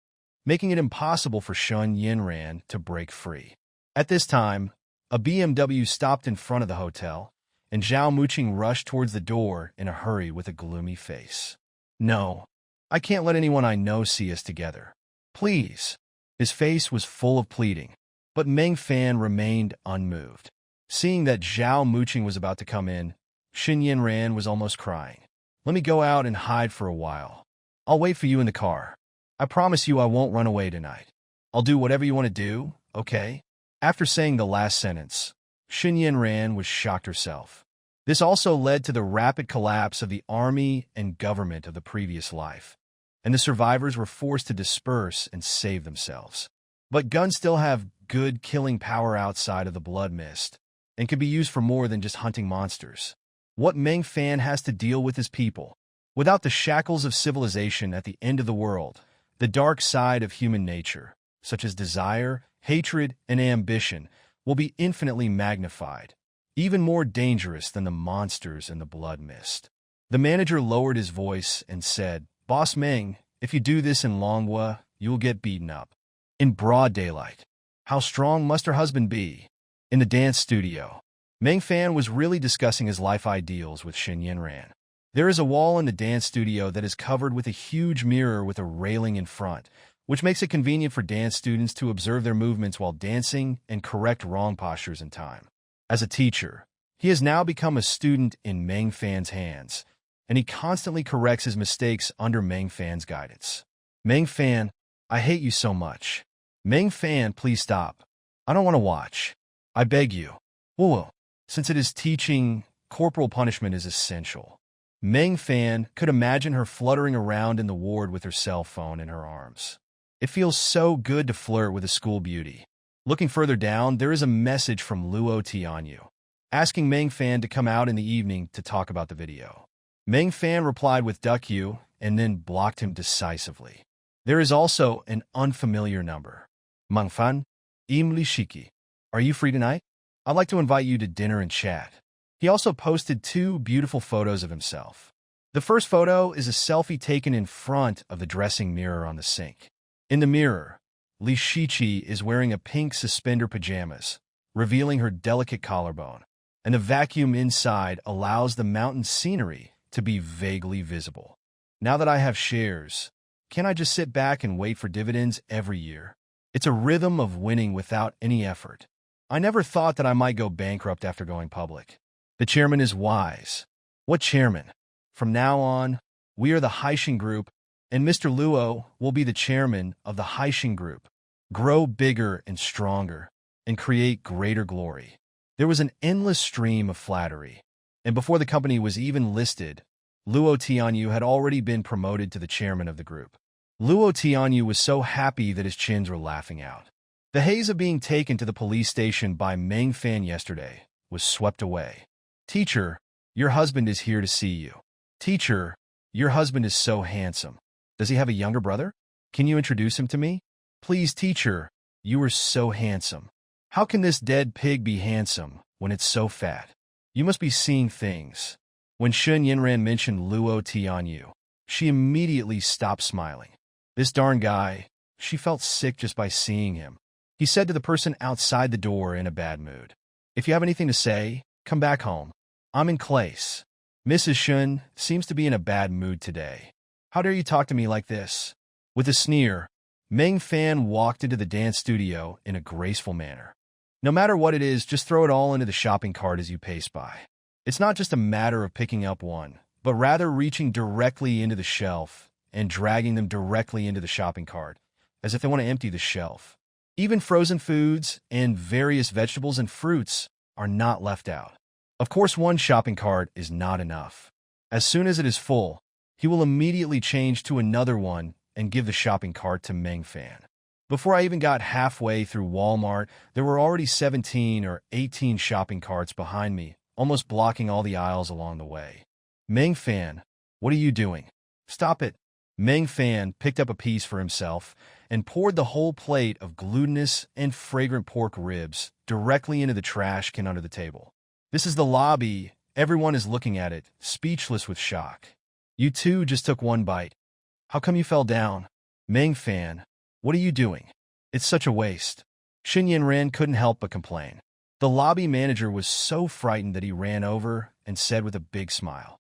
making it impossible for Shun Yinran to break free. At this time, a BMW stopped in front of the hotel, and Zhao Muqing rushed towards the door in a hurry with a gloomy face. No, I can't let anyone I know see us together. Please. His face was full of pleading, but Meng Fan remained unmoved. Seeing that Zhao Muqing was about to come in, Xin Yinran was almost crying. Let me go out and hide for a while. I'll wait for you in the car. I promise you I won't run away tonight. I'll do whatever you want to do, okay? After saying the last sentence, Xin Yinran was shocked herself. This also led to the rapid collapse of the army and government of the previous life, and the survivors were forced to disperse and save themselves. But guns still have good killing power outside of the blood mist, and can be used for more than just hunting monsters. What Meng Fan has to deal with is people. Without the shackles of civilization at the end of the world, the dark side of human nature, such as desire, hatred, and ambition, will be infinitely magnified, even more dangerous than the monsters in the blood mist. The manager lowered his voice and said, Boss Meng, if you do this in Longhua, you will get beaten up. In broad daylight. How strong must her husband be? In the dance studio, Meng Fan was really discussing his life ideals with Xin Yinran. There is a wall in the dance studio that is covered with a huge mirror with a railing in front, which makes it convenient for dance students to observe their movements while dancing and correct wrong postures in time. As a teacher, he has now become a student in Meng Fan's hands, and he constantly corrects his mistakes under Meng Fan's guidance. Meng Fan, I hate you so much. Meng Fan, please stop. I don't want to watch. I beg you. Whoa, since it is teaching, corporal punishment is essential. Meng Fan could imagine her fluttering around in the ward with her cell phone in her arms. It feels so good to flirt with a school beauty. Looking further down, there is a message from Luo Tianyu, asking Meng Fan to come out in the evening to talk about the video. Meng Fan replied with "duck you" and then blocked him decisively. There is also an unfamiliar number. Meng Fan, Imli Shiki. Are you free tonight? I'd like to invite you to dinner and chat. He also posted 2 beautiful photos of himself. The first photo is a selfie taken in front of the dressing mirror on the sink. In the mirror, Li Shiqi is wearing a pink suspender pajamas, revealing her delicate collarbone, and the vacuum inside allows the mountain scenery to be vaguely visible. Now that I have shares, can I just sit back and wait for dividends every year? It's a rhythm of winning without any effort. I never thought that I might go bankrupt after going public. The chairman is wise. What chairman? From now on, we are the Haixing Group, and Mr. Luo will be the chairman of the Haixing Group. Grow bigger and stronger, and create greater glory. There was an endless stream of flattery, and before the company was even listed, Luo Tianyu had already been promoted to the chairman of the group. Luo Tianyu was so happy that his chins were laughing out. The haze of being taken to the police station by Meng Fan yesterday was swept away. Teacher, your husband is here to see you. Teacher, your husband is so handsome. Does he have a younger brother? Can you introduce him to me? Please, teacher, You are so handsome. How can this dead pig be handsome when it's so fat? You must be seeing things. When Shun Yinran mentioned Luo Tianyu, she immediately stopped smiling. This darn guy, she felt sick just by seeing him. He said to the person outside the door in a bad mood, "If you have anything to say, come back home. I'm in class." Mrs. Shun seems to be in a bad mood today. How dare you talk to me like this? With a sneer, Meng Fan walked into the dance studio in a graceful manner. No matter what it is, just throw it all into the shopping cart as you pace by. It's not just a matter of picking up one, but rather reaching directly into the shelf and dragging them directly into the shopping cart, as if they want to empty the shelf. Even frozen foods and various vegetables and fruits are not left out. Of course, one shopping cart is not enough. As soon as it is full, he will immediately change to another one and give the shopping cart to Meng Fan. Before I even got halfway through Walmart, there were already 17 or 18 shopping carts behind me, almost blocking all the aisles along the way. Meng Fan, what are you doing? Stop it. Meng Fan picked up a piece for himself and poured the whole plate of glutinous and fragrant pork ribs directly into the trash can under the table. This is the lobby. Everyone is looking at it, speechless with shock. You too just took one bite. How come you fell down? Meng Fan, what are you doing? It's such a waste. Xin Yanran couldn't help but complain. The lobby manager was so frightened that he ran over and said with a big smile,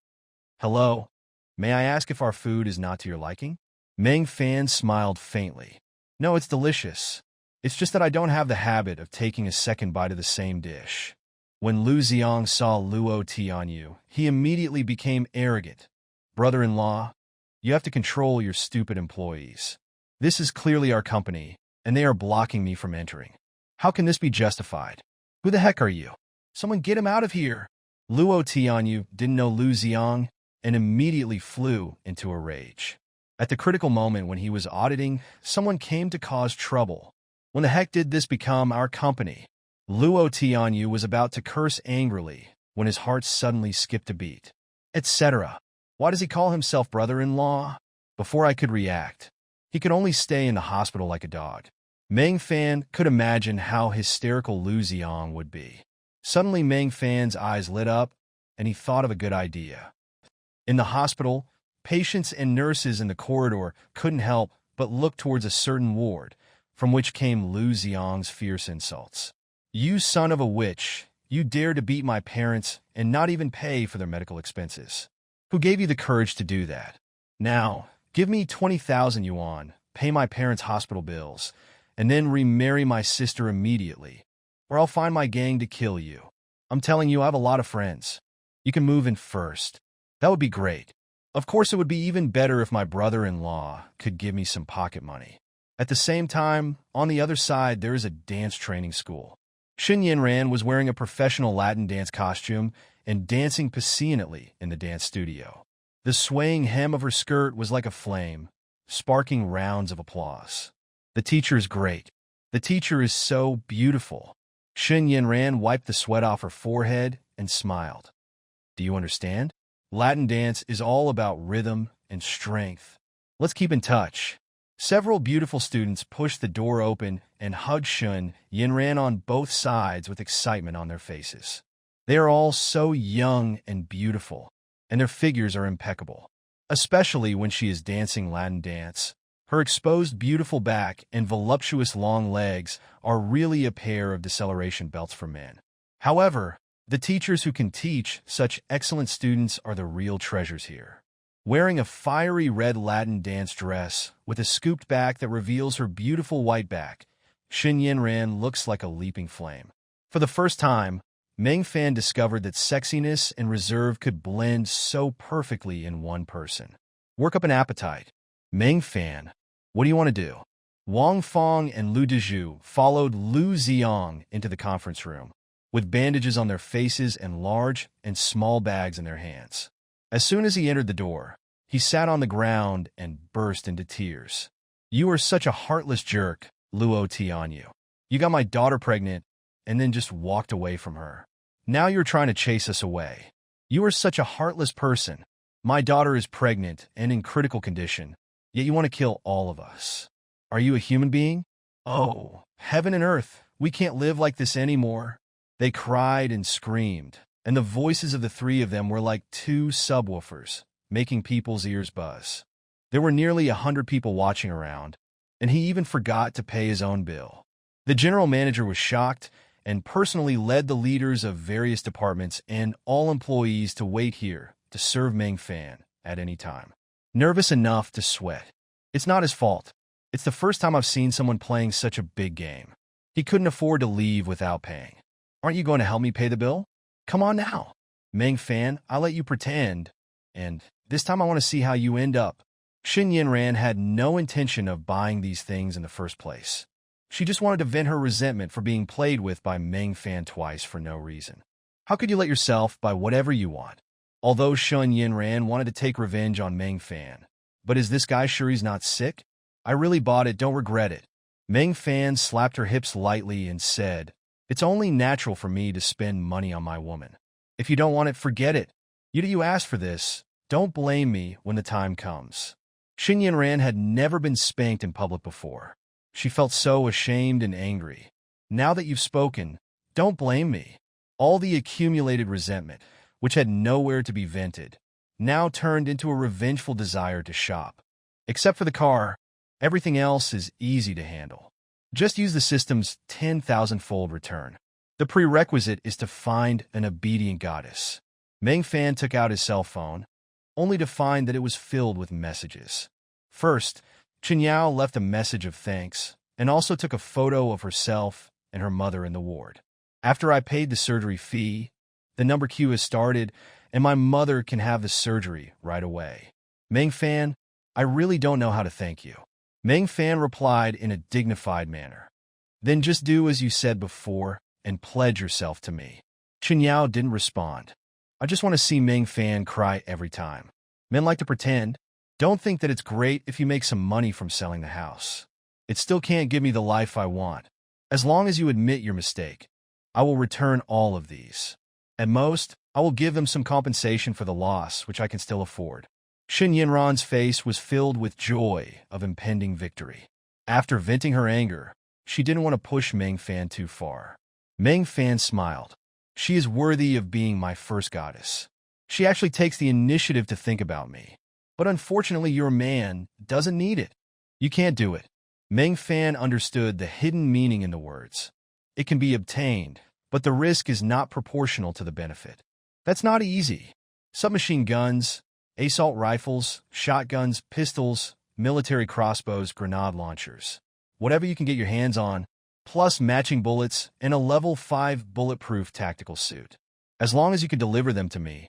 "Hello, may I ask if our food is not to your liking?" Meng Fan smiled faintly. "No, it's delicious. It's just that I don't have the habit of taking a second bite of the same dish." When Lu Xiang saw Luo Tianyu, he immediately became arrogant. "Brother-in-law, you have to control your stupid employees. This is clearly our company, and they are blocking me from entering. How can this be justified? Who the heck are you? Someone get him out of here!" Luo Tianyu didn't know Lu Xiang and immediately flew into a rage. At the critical moment when he was auditing, someone came to cause trouble. When the heck did this become our company? Luo Tianyu was about to curse angrily when his heart suddenly skipped a beat. Etc. Why does he call himself brother-in-law? Before I could react, he could only stay in the hospital like a dog. Meng Fan could imagine how hysterical Lu Xiang would be. Suddenly Meng Fan's eyes lit up, and he thought of a good idea. In the hospital, patients and nurses in the corridor couldn't help but look towards a certain ward, from which came Lu Xiang's fierce insults. "You son of a witch, you dare to beat my parents and not even pay for their medical expenses. Who gave you the courage to do that? Now, give me 20,000 yuan, pay my parents' hospital bills, and then remarry my sister immediately, or I'll find my gang to kill you. I'm telling you, I have a lot of friends. You can move in first. That would be great. Of course, it would be even better if my brother-in-law could give me some pocket money. At the same time, on the other side, there is a dance training school." Xin Yanran was wearing a professional Latin dance costume and dancing passionately in the dance studio. The swaying hem of her skirt was like a flame, sparking rounds of applause. "The teacher is great. The teacher is so beautiful." Xin Yanran wiped the sweat off her forehead and smiled. "Do you understand? Latin dance is all about rhythm and strength. Let's keep in touch." Several beautiful students pushed the door open and hugged Shun Yinran on both sides with excitement on their faces. They are all so young and beautiful, and their figures are impeccable. Especially when she is dancing Latin dance. Her exposed beautiful back and voluptuous long legs are really a pair of deceleration belts for men. However, the teachers who can teach such excellent students are the real treasures here. Wearing a fiery red Latin dance dress with a scooped back that reveals her beautiful white back, Xin Yanran looks like a leaping flame. For the first time, Meng Fan discovered that sexiness and reserve could blend so perfectly in one person. "Work up an appetite. Meng Fan, what do you want to do?" Wang Fong and Lu Dezhu followed Lu Xiang into the conference room, with bandages on their faces and large and small bags in their hands. As soon as he entered the door, he sat on the ground and burst into tears. "You are such a heartless jerk, Luo Tianyu. You got my daughter pregnant and then just walked away from her. Now you're trying to chase us away. You are such a heartless person. My daughter is pregnant and in critical condition, yet you want to kill all of us. Are you a human being?" "Oh, Heaven and earth, we can't live like this anymore. They cried and screamed, and the voices of the three of them were like two subwoofers, making people's ears buzz. There were nearly 100 people watching around, and he even forgot to pay his own bill. The general manager was shocked and personally led the leaders of various departments and all employees to wait here to serve Meng Fan at any time. Nervous enough to sweat. It's not his fault. It's the first time I've seen someone playing such a big game. He couldn't afford to leave without paying. Aren't you going to help me pay the bill? Come on now. Meng Fan, I'll let you pretend. And this time I want to see how you end up. Xin Yinran had no intention of buying these things in the first place. She just wanted to vent her resentment for being played with by Meng Fan twice for no reason. How could you let yourself buy whatever you want? Although Xin Yinran wanted to take revenge on Meng Fan. But is this guy sure he's not sick? I really bought it, don't regret it. Meng Fan slapped her hips lightly and said, It's only natural for me to spend money on my woman. If you don't want it, forget it. You asked for this. Don't blame me when the time comes. Xin Yinran had never been spanked in public before. She felt so ashamed and angry. Now that you've spoken, don't blame me. All the accumulated resentment, which had nowhere to be vented, now turned into a revengeful desire to shop. Except for the car, everything else is easy to handle. Just use the system's 10,000-fold return. The prerequisite is to find an obedient goddess. Meng Fan took out his cell phone, only to find that it was filled with messages. First, Chen Yao left a message of thanks and also took a photo of herself and her mother in the ward. After I paid the surgery fee, the number queue has started and my mother can have the surgery right away. Meng Fan, I really don't know how to thank you. Meng Fan replied in a dignified manner. Then just do as you said before and pledge yourself to me. Chen Yao didn't respond. I just want to see Meng Fan cry every time. Men like to pretend. Don't think that it's great if you make some money from selling the house. It still can't give me the life I want. As long as you admit your mistake, I will return all of these. At most, I will give them some compensation for the loss, which I can still afford. Xin Yinran's face was filled with joy of impending victory. After venting her anger, she didn't want to push Meng Fan too far. Meng Fan smiled. She is worthy of being my first goddess. She actually takes the initiative to think about me. But unfortunately, your man doesn't need it. You can't do it. Meng Fan understood the hidden meaning in the words. It can be obtained, but the risk is not proportional to the benefit. That's not easy. Submachine guns, assault rifles, shotguns, pistols, military crossbows, grenade launchers. Whatever you can get your hands on, plus matching bullets and a level 5 bulletproof tactical suit. As long as you can deliver them to me,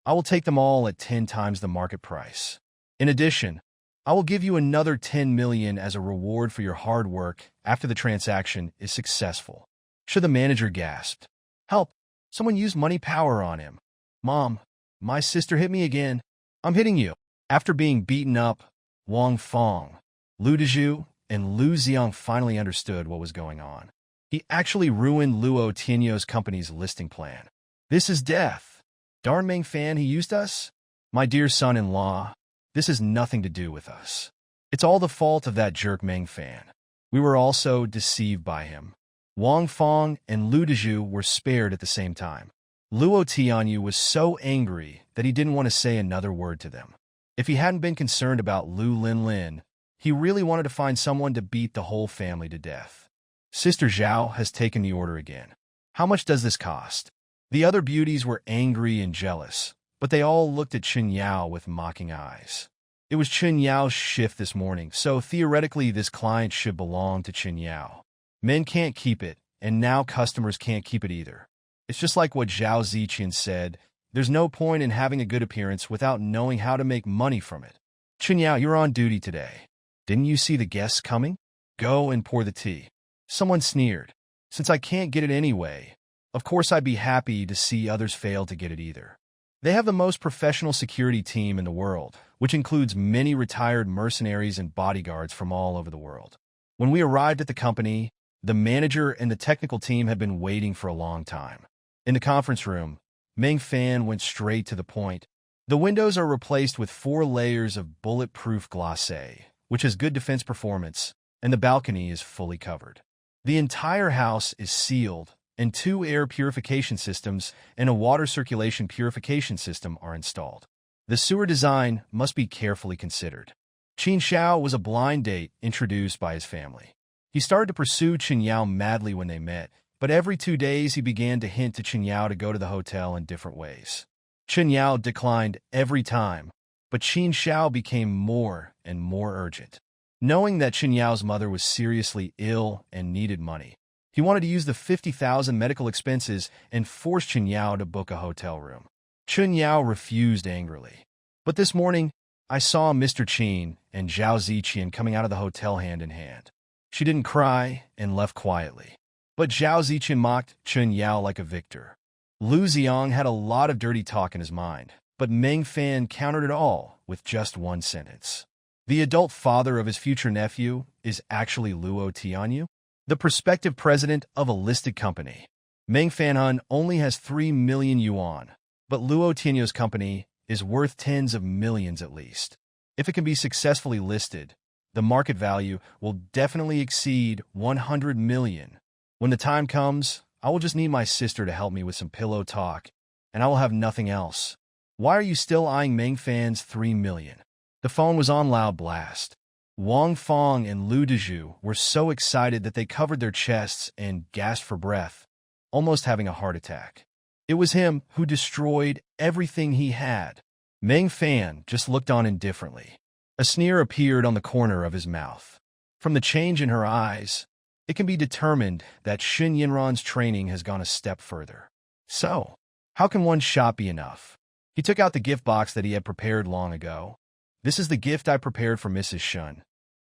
I will take them all at 10 times the market price. In addition, I will give you another 10 million as a reward for your hard work after the transaction is successful. The manager gasped. Help! Someone used money power on him. Mom, my sister hit me again. I'm hitting you. After being beaten up, Wang Fong, Lu Dezhu, and Lu Xiang finally understood what was going on. He actually ruined Luo Tianyo's company's listing plan. This is death. Darn Meng Fan, he used us? My dear son-in-law, this has nothing to do with us. It's all the fault of that jerk Meng Fan. We were also deceived by him. Wang Fong and Lu Dezhu were spared at the same time. Luo Tianyu was so angry that he didn't want to say another word to them. If he hadn't been concerned about Lu Linlin, he really wanted to find someone to beat the whole family to death. Sister Zhao has taken the order again. How much does this cost? The other beauties were angry and jealous, but they all looked at Chen Yao with mocking eyes. It was Chen Yao's shift this morning, so theoretically this client should belong to Chen Yao. Men can't keep it, and now customers can't keep it either. It's just like what Zhao Ziqian said, there's no point in having a good appearance without knowing how to make money from it. Chen Yao, you're on duty today. Didn't you see the guests coming? Go and pour the tea. Someone sneered. Since I can't get it anyway, of course I'd be happy to see others fail to get it either. They have the most professional security team in the world, which includes many retired mercenaries and bodyguards from all over the world. When we arrived at the company, the manager and the technical team had been waiting for a long time. In the conference room, Meng Fan went straight to the point. The windows are replaced with 4 layers of bulletproof glacé, which has good defense performance, and the balcony is fully covered. The entire house is sealed, and 2 air purification systems and a water circulation purification system are installed. The sewer design must be carefully considered. Qin Xiao was a blind date introduced by his family. He started to pursue Qin Yao madly when they met, but every 2 days he began to hint to Qin Yao to go to the hotel in different ways. Qin Yao declined every time, but Qin Xiao became more and more urgent. Knowing that Qin Yao's mother was seriously ill and needed money, he wanted to use the 50,000 medical expenses and force Qin Yao to book a hotel room. Qin Yao refused angrily. But this morning, I saw Mr. Qin and Zhao Ziqian coming out of the hotel hand in hand. She didn't cry and left quietly. But Zhao Ziqian mocked Qin Yao like a victor. Lu Xiang had a lot of dirty talk in his mind, but Meng Fan countered it all with just one sentence. The adult father of his future nephew is actually Luo Tianyu, the prospective president of a listed company. Meng Fanhun only has 3 million yuan, but Luo Tianyu's company is worth tens of millions at least. If it can be successfully listed, the market value will definitely exceed 100 million. When the time comes, I will just need my sister to help me with some pillow talk, and I will have nothing else. Why are you still eyeing Meng Fan's 3 million? The phone was on loud blast. Wang Fong and Lu Dezhu were so excited that they covered their chests and gasped for breath, almost having a heart attack. It was him who destroyed everything he had. Meng Fan just looked on indifferently. A sneer appeared on the corner of his mouth. From the change in her eyes, it can be determined that Xin Yinran's training has gone a step further. So, how can one shot be enough? He took out the gift box that he had prepared long ago. This is the gift I prepared for Mrs. Shun.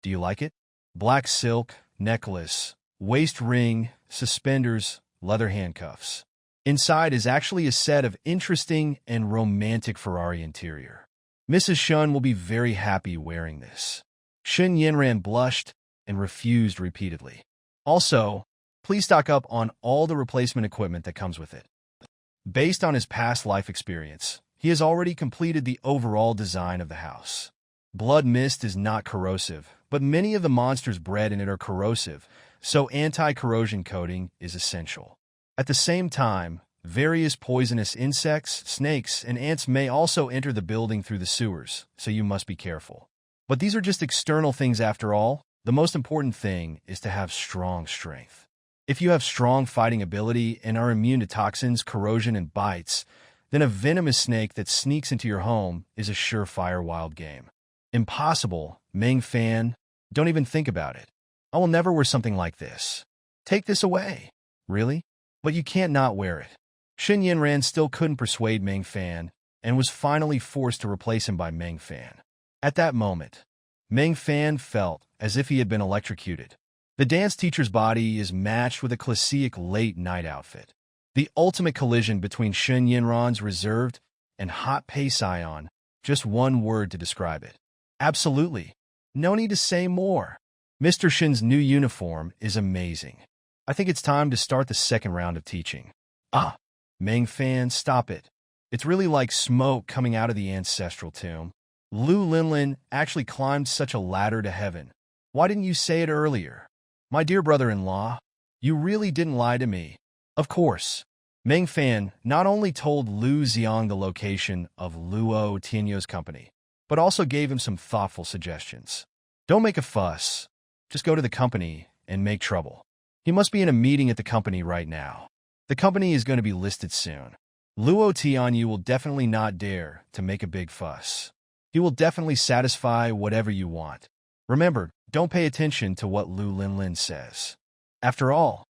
Do you like it? Black silk, necklace, waist ring, suspenders, leather handcuffs. Inside is actually a set of interesting and romantic Ferrari interior. Mrs. Shun will be very happy wearing this. Xin Yinran blushed and refused repeatedly. Also, please stock up on all the replacement equipment that comes with it. Based on his past life experience, he has already completed the overall design of the house. Blood mist is not corrosive, but many of the monsters bred in it are corrosive, so anti-corrosion coating is essential. At the same time, various poisonous insects, snakes, and ants may also enter the building through the sewers, so you must be careful. But these are just external things after all. The most important thing is to have strong strength. If you have strong fighting ability and are immune to toxins, corrosion, and bites, then a venomous snake that sneaks into your home is a surefire wild game. Impossible, Meng Fan. Don't even think about it. I will never wear something like this. Take this away. Really? But you can't not wear it. Xin Yinran still couldn't persuade Meng Fan and was finally forced to replace him by Meng Fan. At that moment, Meng Fan felt as if he had been electrocuted. The dance teacher's body is matched with a classic late-night outfit. The ultimate collision between Xin Yinran's reserved and hot pace ion, just one word to describe it. Absolutely. No need to say more. Mr. Shin's new uniform is amazing. I think it's time to start the second round of teaching. Ah, Meng Fan, stop it. It's really like smoke coming out of the ancestral tomb. Lu Linlin actually climbed such a ladder to heaven. Why didn't you say it earlier? My dear brother-in-law, you really didn't lie to me. Of course. Meng Fan not only told Lu Xiang the location of Luo Tianyu's company, but also gave him some thoughtful suggestions. Don't make a fuss. Just go to the company and make trouble. He must be in a meeting at the company right now. The company is going to be listed soon. Luo Tianyu will definitely not dare to make a big fuss. He will definitely satisfy whatever you want. Remember, don't pay attention to what Lu Linlin says. After all,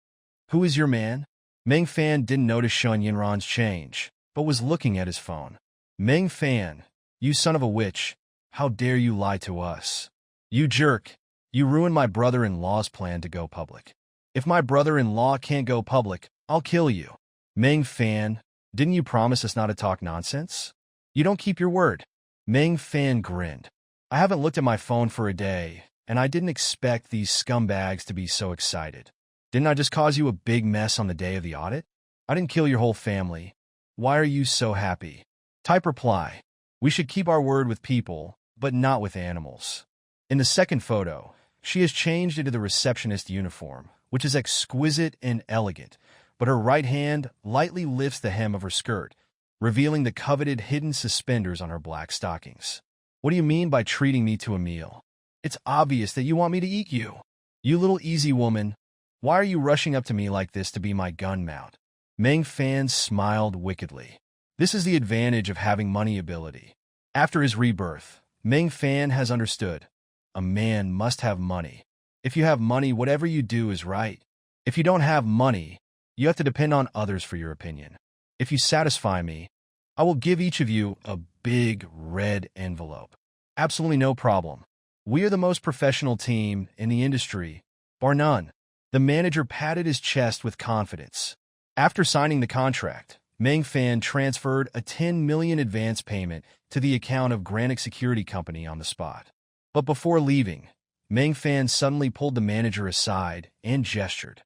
who is your man? Meng Fan didn't notice Shun Yinran's change, but was looking at his phone. Meng Fan, you son of a witch, how dare you lie to us? You jerk, you ruined my brother-in-law's plan to go public. If my brother-in-law can't go public, I'll kill you. Meng Fan, didn't you promise us not to talk nonsense? You don't keep your word. Meng Fan grinned. I haven't looked at my phone for a day, and I didn't expect these scumbags to be so excited. Didn't I just cause you a big mess on the day of the audit? I didn't kill your whole family. Why are you so happy? Type reply. We should keep our word with people, but not with animals. In the second photo, she has changed into the receptionist uniform, which is exquisite and elegant, but her right hand lightly lifts the hem of her skirt, revealing the coveted hidden suspenders on her black stockings. What do you mean by treating me to a meal? It's obvious that you want me to eat you. You little easy woman. Why are you rushing up to me like this to be my gun mount? Meng Fan smiled wickedly. This is the advantage of having money ability. After his rebirth, Meng Fan has understood. A man must have money. If you have money, whatever you do is right. If you don't have money, you have to depend on others for your opinion. If you satisfy me, I will give each of you a big red envelope. Absolutely no problem. We are the most professional team in the industry, bar none. The manager patted his chest with confidence. After signing the contract, Meng Fan transferred a $10 million advance payment to the account of Granite Security Company on the spot. But before leaving, Meng Fan suddenly pulled the manager aside and gestured.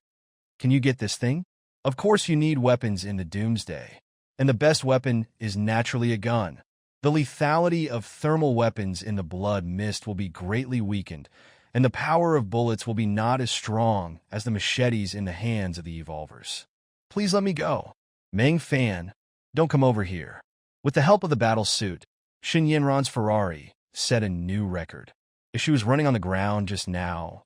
Can you get this thing? Of course you need weapons in the doomsday. And the best weapon is naturally a gun. The lethality of thermal weapons in the blood mist will be greatly weakened, and the power of bullets will be not as strong as the machetes in the hands of the evolvers. Please let me go. Meng Fan, don't come over here. With the help of the battle suit, Shin Yinran's Ferrari set a new record. If she was running on the ground just now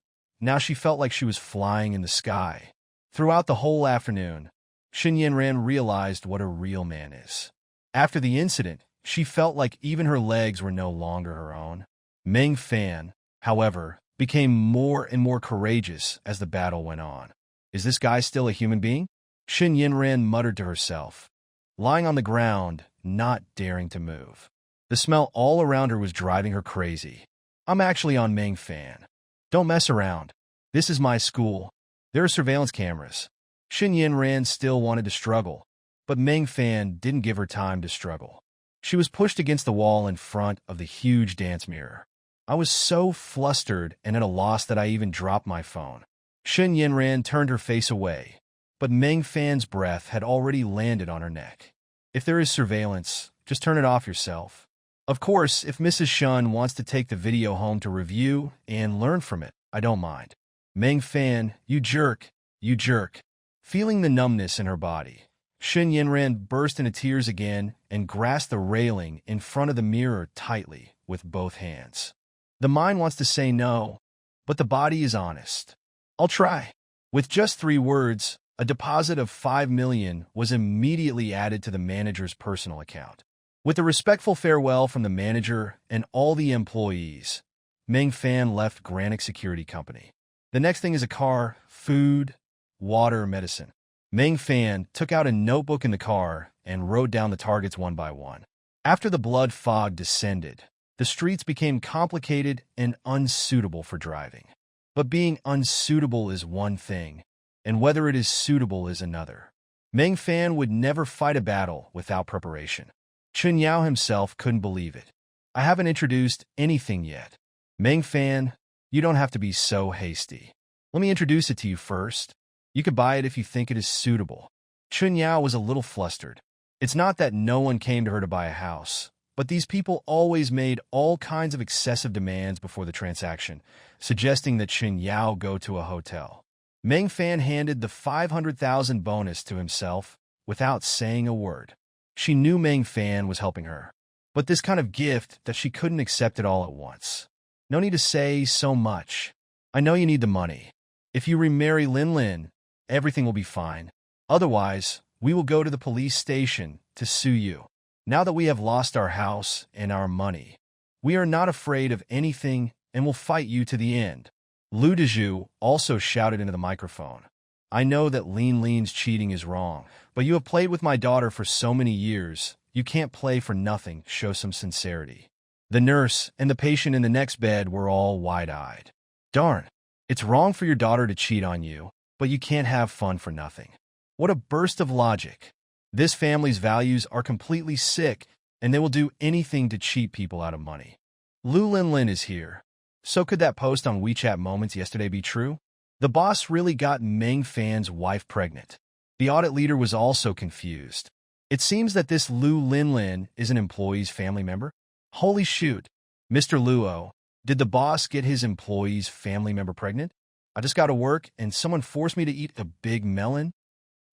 she felt like she was flying in the sky. Throughout the whole afternoon, Shin Yinran realized what a real man is. After the incident, she felt like even her legs were no longer her own. Meng Fan, however, became more and more courageous as the battle went on. Is this guy still a human being? Shin Yinran muttered to herself, lying on the ground, not daring to move. The smell all around her was driving her crazy. I'm actually on Meng Fan. Don't mess around. This is my school. There are surveillance cameras. Shin Yinran still wanted to struggle, but Meng Fan didn't give her time to struggle. She was pushed against the wall in front of the huge dance mirror. I was so flustered and at a loss that I even dropped my phone. Shin Yinran turned her face away, but Meng Fan's breath had already landed on her neck. If there is surveillance, just turn it off yourself. Of course, if Mrs. Shun wants to take the video home to review and learn from it, I don't mind. Meng Fan, you jerk, you jerk. Feeling the numbness in her body, Shin Yinran burst into tears again and grasped the railing in front of the mirror tightly with both hands. The mind wants to say no, but the body is honest. I'll try. With just 3 words, a deposit of $5 million was immediately added to the manager's personal account. With a respectful farewell from the manager and all the employees, Meng Fan left Granite Security Company. The next thing is a car, food, water, medicine. Meng Fan took out a notebook in the car and wrote down the targets one by one. After the blood fog descended, the streets became complicated and unsuitable for driving. But being unsuitable is one thing, and whether it is suitable is another. Meng Fan would never fight a battle without preparation. Chun Yao himself couldn't believe it. I haven't introduced anything yet. Meng Fan, you don't have to be so hasty. Let me introduce it to you first. You could buy it if you think it is suitable. Chun Yao was a little flustered. It's not that no one came to her to buy a house, but these people always made all kinds of excessive demands before the transaction, suggesting that Chun Yao go to a hotel. Meng Fan handed the 500,000 bonus to himself without saying a word. She knew Meng Fan was helping her, but this kind of gift that she couldn't accept it all at once. No need to say so much. I know you need the money. If you remarry Lin Lin, everything will be fine. Otherwise, we will go to the police station to sue you. Now that we have lost our house and our money, we are not afraid of anything and will fight you to the end. Lu Dezhu also shouted into the microphone. I know that Lin Lin's cheating is wrong, but you have played with my daughter for so many years, you can't play for nothing, show some sincerity. The nurse and the patient in the next bed were all wide-eyed. Darn, it's wrong for your daughter to cheat on you, but you can't have fun for nothing. What a burst of logic. This family's values are completely sick, and they will do anything to cheat people out of money. Lu Linlin is here. So could that post on WeChat Moments yesterday be true? The boss really got Meng Fan's wife pregnant. The audit leader was also confused. It seems that this Lu Linlin is an employee's family member. Holy shoot. Mr. Luo, did the boss get his employee's family member pregnant? I just got to work and someone forced me to eat a big melon?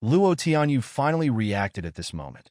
Luo Tianyu finally reacted at this moment.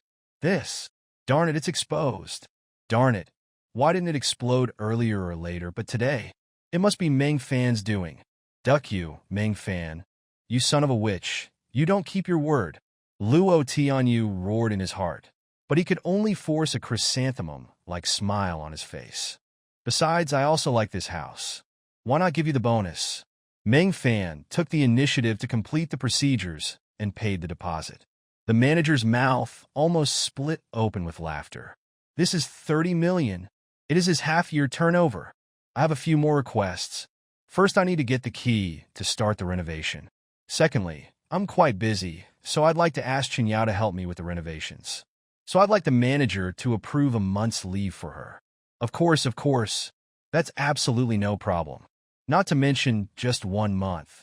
Darn it, it's exposed. Darn it. Why didn't it explode earlier or later, but today? It must be Meng Fan's doing. Duck you, Meng Fan. You son of a witch. You don't keep your word. Luo Tianyu roared in his heart, but he could only force a chrysanthemum-like smile on his face. Besides, I also like this house. Why not give you the bonus? Meng Fan took the initiative to complete the procedures and paid the deposit. The manager's mouth almost split open with laughter. This is 30 million. It is his half-year turnover. I have a few more requests. First, I need to get the key to start the renovation. Secondly, I'm quite busy, so I'd like to ask Qinyao to help me with the renovations. So I'd like the manager to approve a month's leave for her. Of course. That's absolutely no problem. Not to mention just 1 month.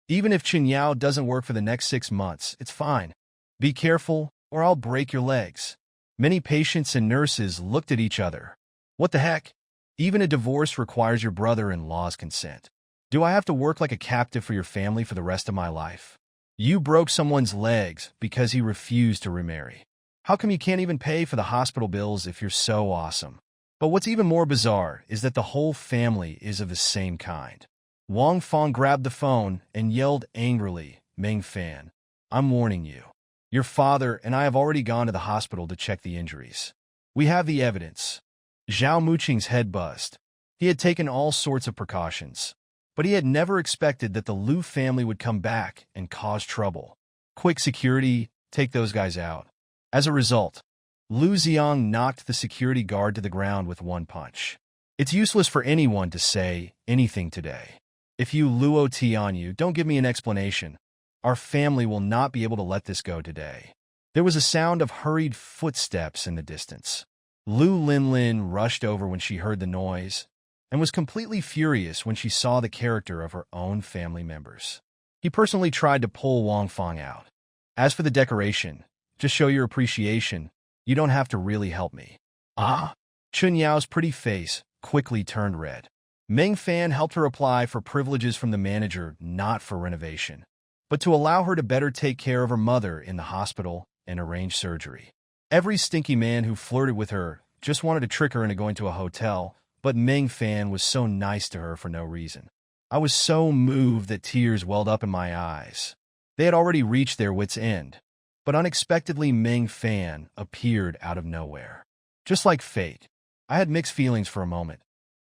Even if Qinyao doesn't work for the next 6 months, it's fine. Be careful, or I'll break your legs. Many patients and nurses looked at each other. What the heck? Even a divorce requires your brother-in-law's consent. Do I have to work like a captive for your family for the rest of my life? You broke someone's legs because he refused to remarry. How come you can't even pay for the hospital bills if you're so awesome? But what's even more bizarre is that the whole family is of the same kind. Wang Feng grabbed the phone and yelled angrily, Meng Fan, I'm warning you. Your father and I have already gone to the hospital to check the injuries. We have the evidence. Zhao Muqing's head buzzed. He had taken all sorts of precautions, but he had never expected that the Lu family would come back and cause trouble. Quick security, take those guys out. As a result, Lu Xiang knocked the security guard to the ground with one punch. It's useless for anyone to say anything today. If you Luo Tianyu don't give me an explanation, our family will not be able to let this go today. There was a sound of hurried footsteps in the distance. Lu Linlin rushed over when she heard the noise and was completely furious when she saw the character of her own family members. He personally tried to pull Wang Feng out. As for the decoration, just show your appreciation. You don't have to really help me. Chun Yao's pretty face quickly turned red. Meng Fan helped her apply for privileges from the manager, not for renovation, but to allow her to better take care of her mother in the hospital and arrange surgery. Every stinky man who flirted with her just wanted to trick her into going to a hotel, but Meng Fan was so nice to her for no reason. I was so moved that tears welled up in my eyes. They had already reached their wits' end, but unexpectedly Meng Fan appeared out of nowhere. Just like fate, I had mixed feelings for a moment.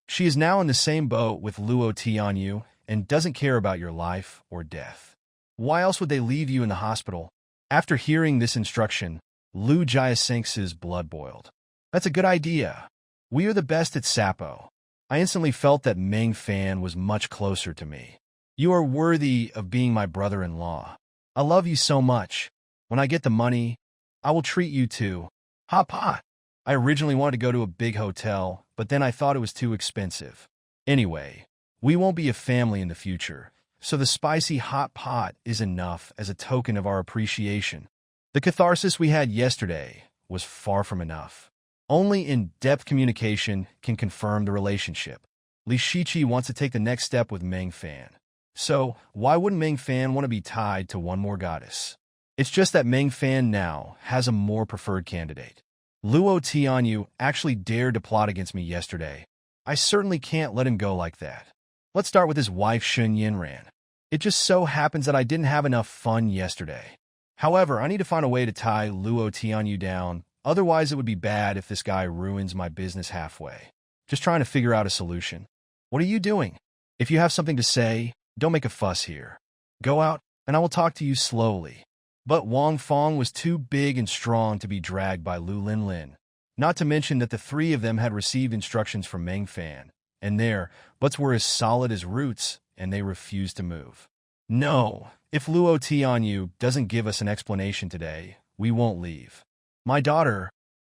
She is now in the same boat with Luo Tianyu and doesn't care about your life or death. Why else would they leave you in the hospital? After hearing this instruction, Lu Jiasenx's blood boiled. That's a good idea. We are the best at Sapo. I instantly felt that Meng Fan was much closer to me. You are worthy of being my brother-in-law. I love you so much. When I get the money, I will treat you to hot pot. I originally wanted to go to a big hotel, but then I thought it was too expensive. Anyway, we won't be a family in the future, so the spicy hot pot is enough as a token of our appreciation. The catharsis we had yesterday was far from enough. Only in-depth communication can confirm the relationship. Li Shiqi wants to take the next step with Meng Fan. So, why wouldn't Meng Fan want to be tied to one more goddess? It's just that Meng Fan now has a more preferred candidate. Luo Tianyu actually dared to plot against me yesterday. I certainly can't let him go like that. Let's start with his wife Shun Yinran. It just so happens that I didn't have enough fun yesterday. However, I need to find a way to tie Luo Tianyu down, otherwise it would be bad if this guy ruins my business halfway. Just trying to figure out a solution. What are you doing? If you have something to say, don't make a fuss here. Go out, and I will talk to you slowly. But Wang Feng was too big and strong to be dragged by Lu Linlin. Not to mention that the three of them had received instructions from Meng Fan, and their butts were as solid as roots, and they refused to move. No, if Luo Tianyu doesn't give us an explanation today, we won't leave. My daughter,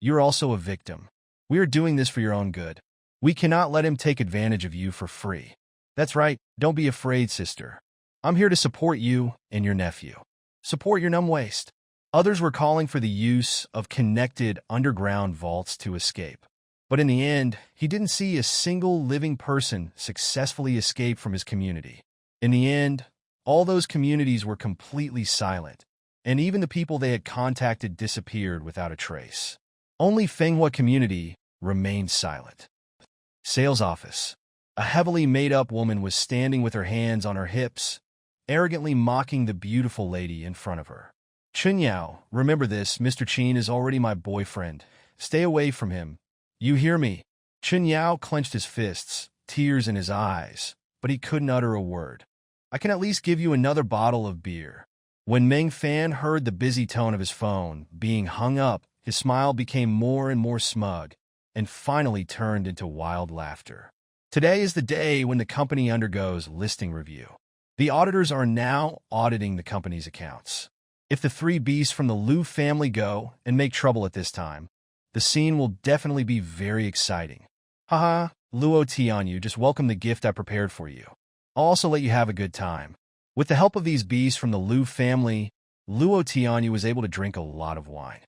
you're also a victim. We are doing this for your own good. We cannot let him take advantage of you for free. That's right, don't be afraid, sister. I'm here to support you and your nephew. Support your numb waist. Others were calling for the use of connected underground vaults to escape. But in the end, he didn't see a single living person successfully escape from his community. In the end, all those communities were completely silent, and even the people they had contacted disappeared without a trace. Only Fenghua community remained silent. Sales office. A heavily made-up woman was standing with her hands on her hips, arrogantly mocking the beautiful lady in front of her. Chun Yao, remember this, Mr. Qin is already my boyfriend. Stay away from him. You hear me? Chun Yao clenched his fists, tears in his eyes, but he couldn't utter a word. I can at least give you another bottle of beer. When Meng Fan heard the busy tone of his phone being hung up, his smile became more and more smug, and finally turned into wild laughter. Today is the day when the company undergoes listing review. The auditors are now auditing the company's accounts. If the three beasts from the Liu family go and make trouble at this time, the scene will definitely be very exciting. Haha, Luo Tianyu, just welcome the gift I prepared for you. I'll also let you have a good time. With the help of these beasts from the Liu family, Luo Tianyu was able to drink a lot of wine.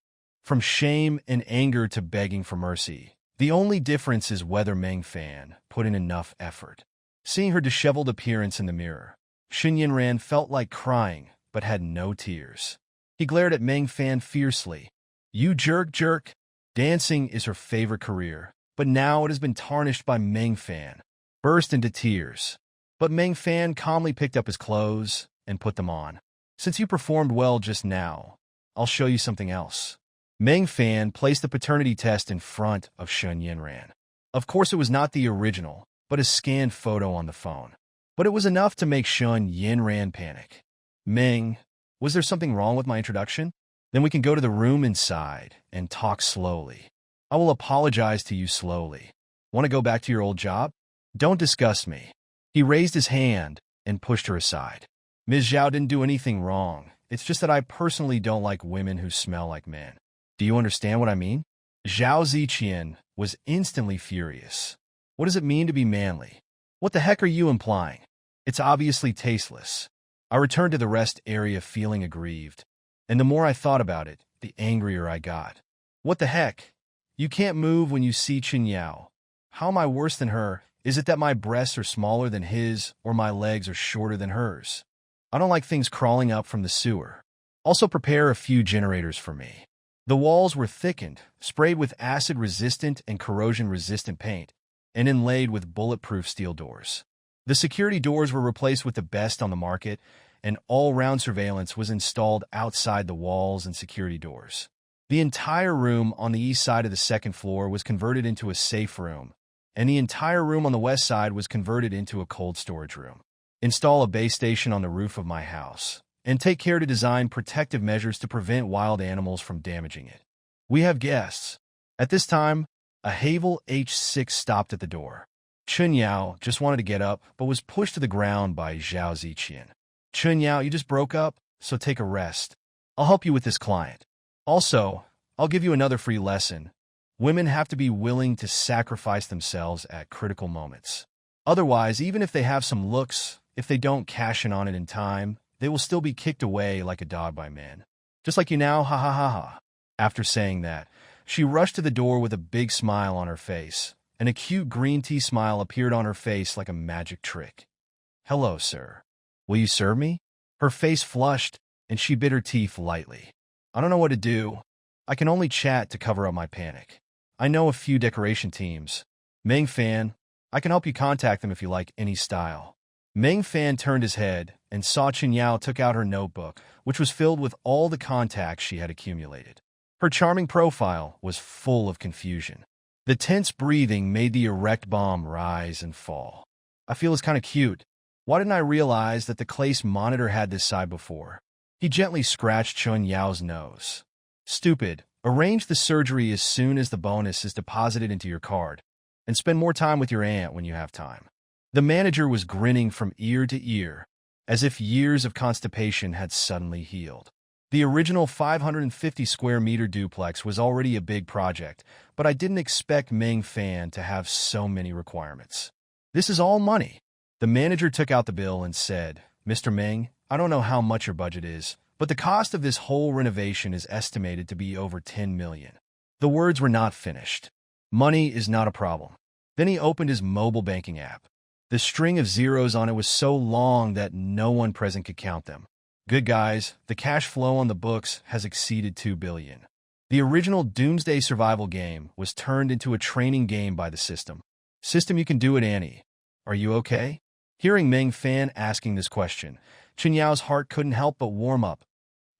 From shame and anger to begging for mercy, the only difference is whether Meng Fan put in enough effort. Seeing her disheveled appearance in the mirror, Xun Yinran felt like crying, but had no tears. He glared at Meng Fan fiercely. You jerk. Dancing is her favorite career, but now it has been tarnished by Meng Fan. Burst into tears. But Meng Fan calmly picked up his clothes and put them on. Since you performed well just now, I'll show you something else. Meng Fan placed the paternity test in front of Xun Yinran. Of course, it was not the original, but a scanned photo on the phone. But it was enough to make Xun Yinran panic. Meng, was there something wrong with my introduction? Then we can go to the room inside and talk slowly. I will apologize to you slowly. Want to go back to your old job? Don't disgust me. He raised his hand and pushed her aside. Ms. Zhao didn't do anything wrong. It's just that I personally don't like women who smell like men. Do you understand what I mean? Zhao Ziqian was instantly furious. What does it mean to be manly? What the heck are you implying? It's obviously tasteless. I returned to the rest area feeling aggrieved, and the more I thought about it, the angrier I got. What the heck? You can't move when you see Qin Yao. How am I worse than her? Is it that my breasts are smaller than his, or my legs are shorter than hers? I don't like things crawling up from the sewer. Also prepare a few generators for me. The walls were thickened, sprayed with acid-resistant and corrosion-resistant paint, and inlaid with bulletproof steel doors. The security doors were replaced with the best on the market, and all-round surveillance was installed outside the walls and security doors. The entire room on the east side of the second floor was converted into a safe room, and the entire room on the west side was converted into a cold storage room. Install a base station on the roof of my house, and take care to design protective measures to prevent wild animals from damaging it. We have guests. At this time, a Havel H6 stopped at the door. Chun Yao just wanted to get up, but was pushed to the ground by Zhao Ziqian. Chun Yao, you just broke up, so take a rest. I'll help you with this client. Also, I'll give you another free lesson. Women have to be willing to sacrifice themselves at critical moments. Otherwise, even if they have some looks, if they don't cash in on it in time, they will still be kicked away like a dog by men. Just like you now, ha ha ha ha. After saying that, she rushed to the door with a big smile on her face. An acute green tea smile appeared on her face like a magic trick. Hello, sir. Will you serve me? Her face flushed, and she bit her teeth lightly. I don't know what to do. I can only chat to cover up my panic. I know a few decoration teams. Meng Fan, I can help you contact them if you like any style. Meng Fan turned his head and saw Qin Yao took out her notebook, which was filled with all the contacts she had accumulated. Her charming profile was full of confusion. The tense breathing made the erect bomb rise and fall. I feel it's kind of cute. Why didn't I realize that the Clace monitor had this side before? He gently scratched Chun Yao's nose. Stupid. Arrange the surgery as soon as the bonus is deposited into your card, and spend more time with your aunt when you have time. The manager was grinning from ear to ear, as if years of constipation had suddenly healed. The original 550 square meter duplex was already a big project, but I didn't expect Meng Fan to have so many requirements. This is all money. The manager took out the bill and said, Mr. Meng, I don't know how much your budget is, but the cost of this whole renovation is estimated to be over 10 million. The words were not finished. Money is not a problem. Then he opened his mobile banking app. The string of zeros on it was so long that no one present could count them. Good guys, the cash flow on the books has exceeded $2 billion. The original Doomsday survival game was turned into a training game by the system. System, you can do it, Annie. Are you okay? Hearing Meng Fan asking this question, Chen Yao's heart couldn't help but warm up.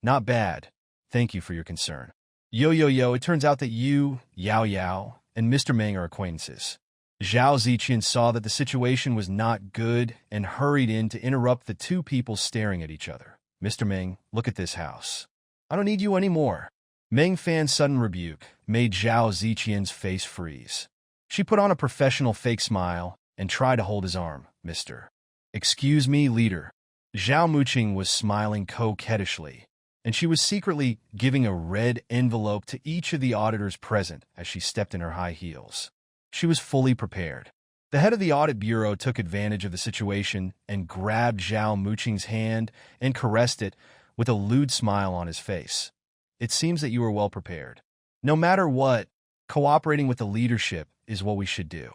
Not bad. Thank you for your concern. Yo, it turns out that you, Yao Yao, and Mr. Meng are acquaintances. Zhao Ziqian saw that the situation was not good and hurried in to interrupt the two people staring at each other. Mr. Meng, look at this house. I don't need you anymore. Meng Fan's sudden rebuke made Zhao Ziqian's face freeze. She put on a professional fake smile and tried to hold his arm. Mr. Excuse me, leader. Zhao Muqing was smiling coquettishly, and she was secretly giving a red envelope to each of the auditors present as she stepped in her high heels. She was fully prepared. The head of the audit bureau took advantage of the situation and grabbed Zhao Muqing's hand and caressed it with a lewd smile on his face. It seems that you are well prepared. No matter what, cooperating with the leadership is what we should do.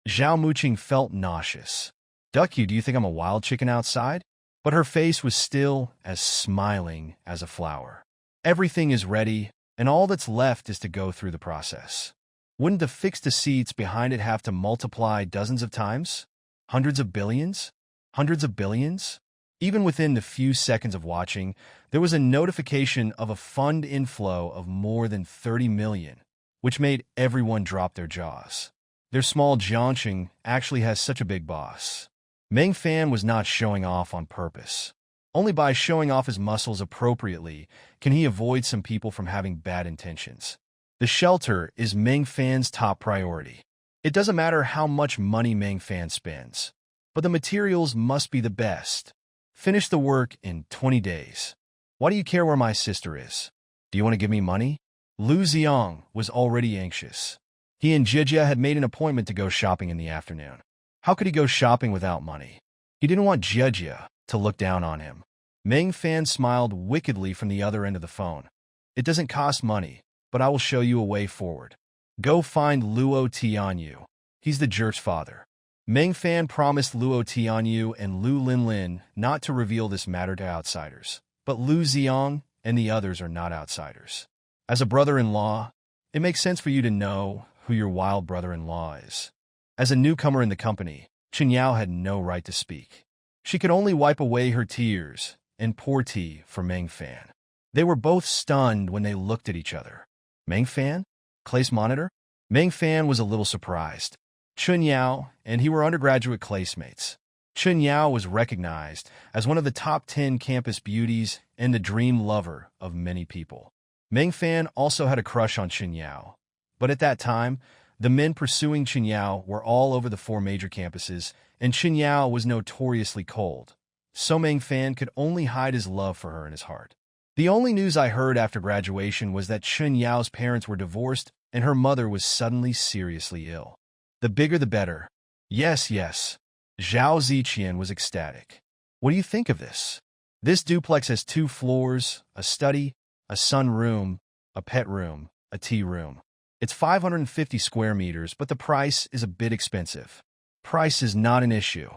Zhao Muqing felt nauseous. Duck you, do you think I'm a wild chicken outside? But her face was still as smiling as a flower. Everything is ready, and all that's left is to go through the process. Wouldn't the fixed seats behind it have to multiply dozens of times? Hundreds of billions? Hundreds of billions? Even within the few seconds of watching, there was a notification of a fund inflow of more than 30 million, which made everyone drop their jaws. Their small Jiangxing actually has such a big boss. Meng Fan was not showing off on purpose. Only by showing off his muscles appropriately can he avoid some people from having bad intentions. The shelter is Meng Fan's top priority. It doesn't matter how much money Meng Fan spends, but the materials must be the best. Finish the work in 20 days. Why do you care where my sister is? Do you want to give me money? Lu Xiang was already anxious. He and Jijia had made an appointment to go shopping in the afternoon. How could he go shopping without money? He didn't want Jijia to look down on him. Meng Fan smiled wickedly from the other end of the phone. It doesn't cost money, but I will show you a way forward. Go find Luo Tianyu. He's the jerk's father. Meng Fan promised Luo Tianyu and Lu Linlin not to reveal this matter to outsiders, but Lu Xiang and the others are not outsiders. As a brother-in-law, it makes sense for you to know who your wild brother-in-law is. As a newcomer in the company, Chen Yao had no right to speak. She could only wipe away her tears and pour tea for Meng Fan. They were both stunned when they looked at each other. Meng Fan? Clace monitor? Meng Fan was a little surprised. Chen Yao and he were undergraduate clasemates. Chen Yao was recognized as one of the top 10 campus beauties and the dream lover of many people. Meng Fan also had a crush on Chen Yao, but at that time, the men pursuing Chen Yao were all over the 4 major campuses, and Chen Yao was notoriously cold. So Meng Fan could only hide his love for her in his heart. The only news I heard after graduation was that Chen Yao's parents were divorced and her mother was suddenly seriously ill. The bigger the better. Yes. Zhao Ziqian was ecstatic. What do you think of this? This duplex has 2 floors, a study, a sunroom, a pet room, a tea room. It's 550 square meters, but the price is a bit expensive. Price is not an issue.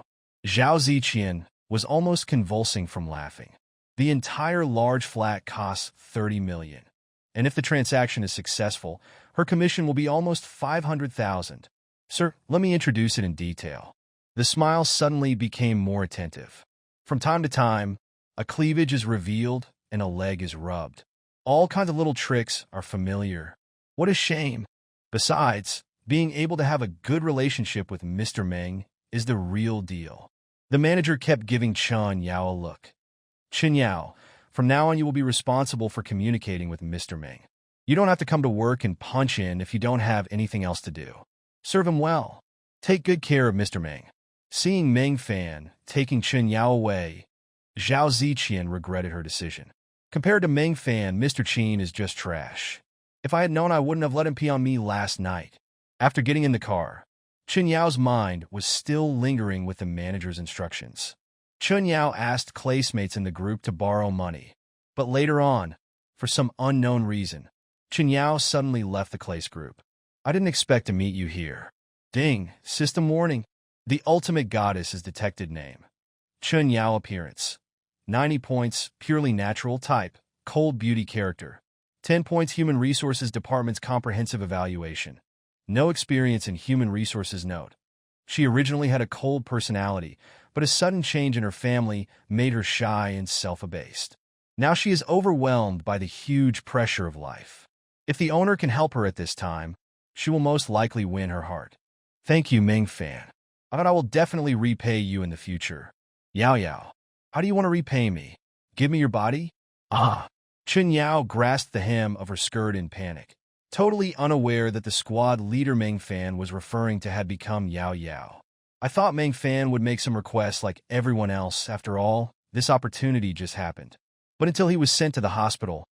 Zhao Ziqian was almost convulsing from laughing. The entire large flat costs 30 million. And if the transaction is successful, her commission will be almost 500,000. Sir, let me introduce it in detail. The smile suddenly became more attentive. From time to time, a cleavage is revealed and a leg is rubbed. All kinds of little tricks are familiar. What a shame. Besides, being able to have a good relationship with Mr. Meng is the real deal. The manager kept giving Chen Yao a look. Chen Yao, from now on you will be responsible for communicating with Mr. Meng. You don't have to come to work and punch in if you don't have anything else to do. Serve him well. Take good care of Mr. Meng. Seeing Meng Fan taking Chen Yao away, Zhao Ziqian regretted her decision. Compared to Meng Fan, Mr. Qin is just trash. If I had known, I wouldn't have let him pee on me last night. After getting in the car, Chen Yao's mind was still lingering with the manager's instructions. Chen Yao asked clasemates in the group to borrow money, but later on, for some unknown reason, Chen Yao suddenly left the class group. I didn't expect to meet you here. Ding, system warning. The ultimate goddess is detected name. Chun Yao appearance. 90 points, purely natural type, cold beauty character. 10 points Human Resources Department's comprehensive evaluation. No experience in human resources note. She originally had a cold personality, but a sudden change in her family made her shy and self-abased. Now she is overwhelmed by the huge pressure of life. If the owner can help her at this time, she will most likely win her heart. Thank you, Ming Fan. I will definitely repay you in the future. Yao Yao, how do you want to repay me? Give me your body? Ah. Chun Yao grasped the hem of her skirt in panic, totally unaware that the squad leader Meng Fan was referring to had become Yao Yao. I thought Meng Fan would make some requests like everyone else. After all, this opportunity just happened. But until he was sent to the hospital,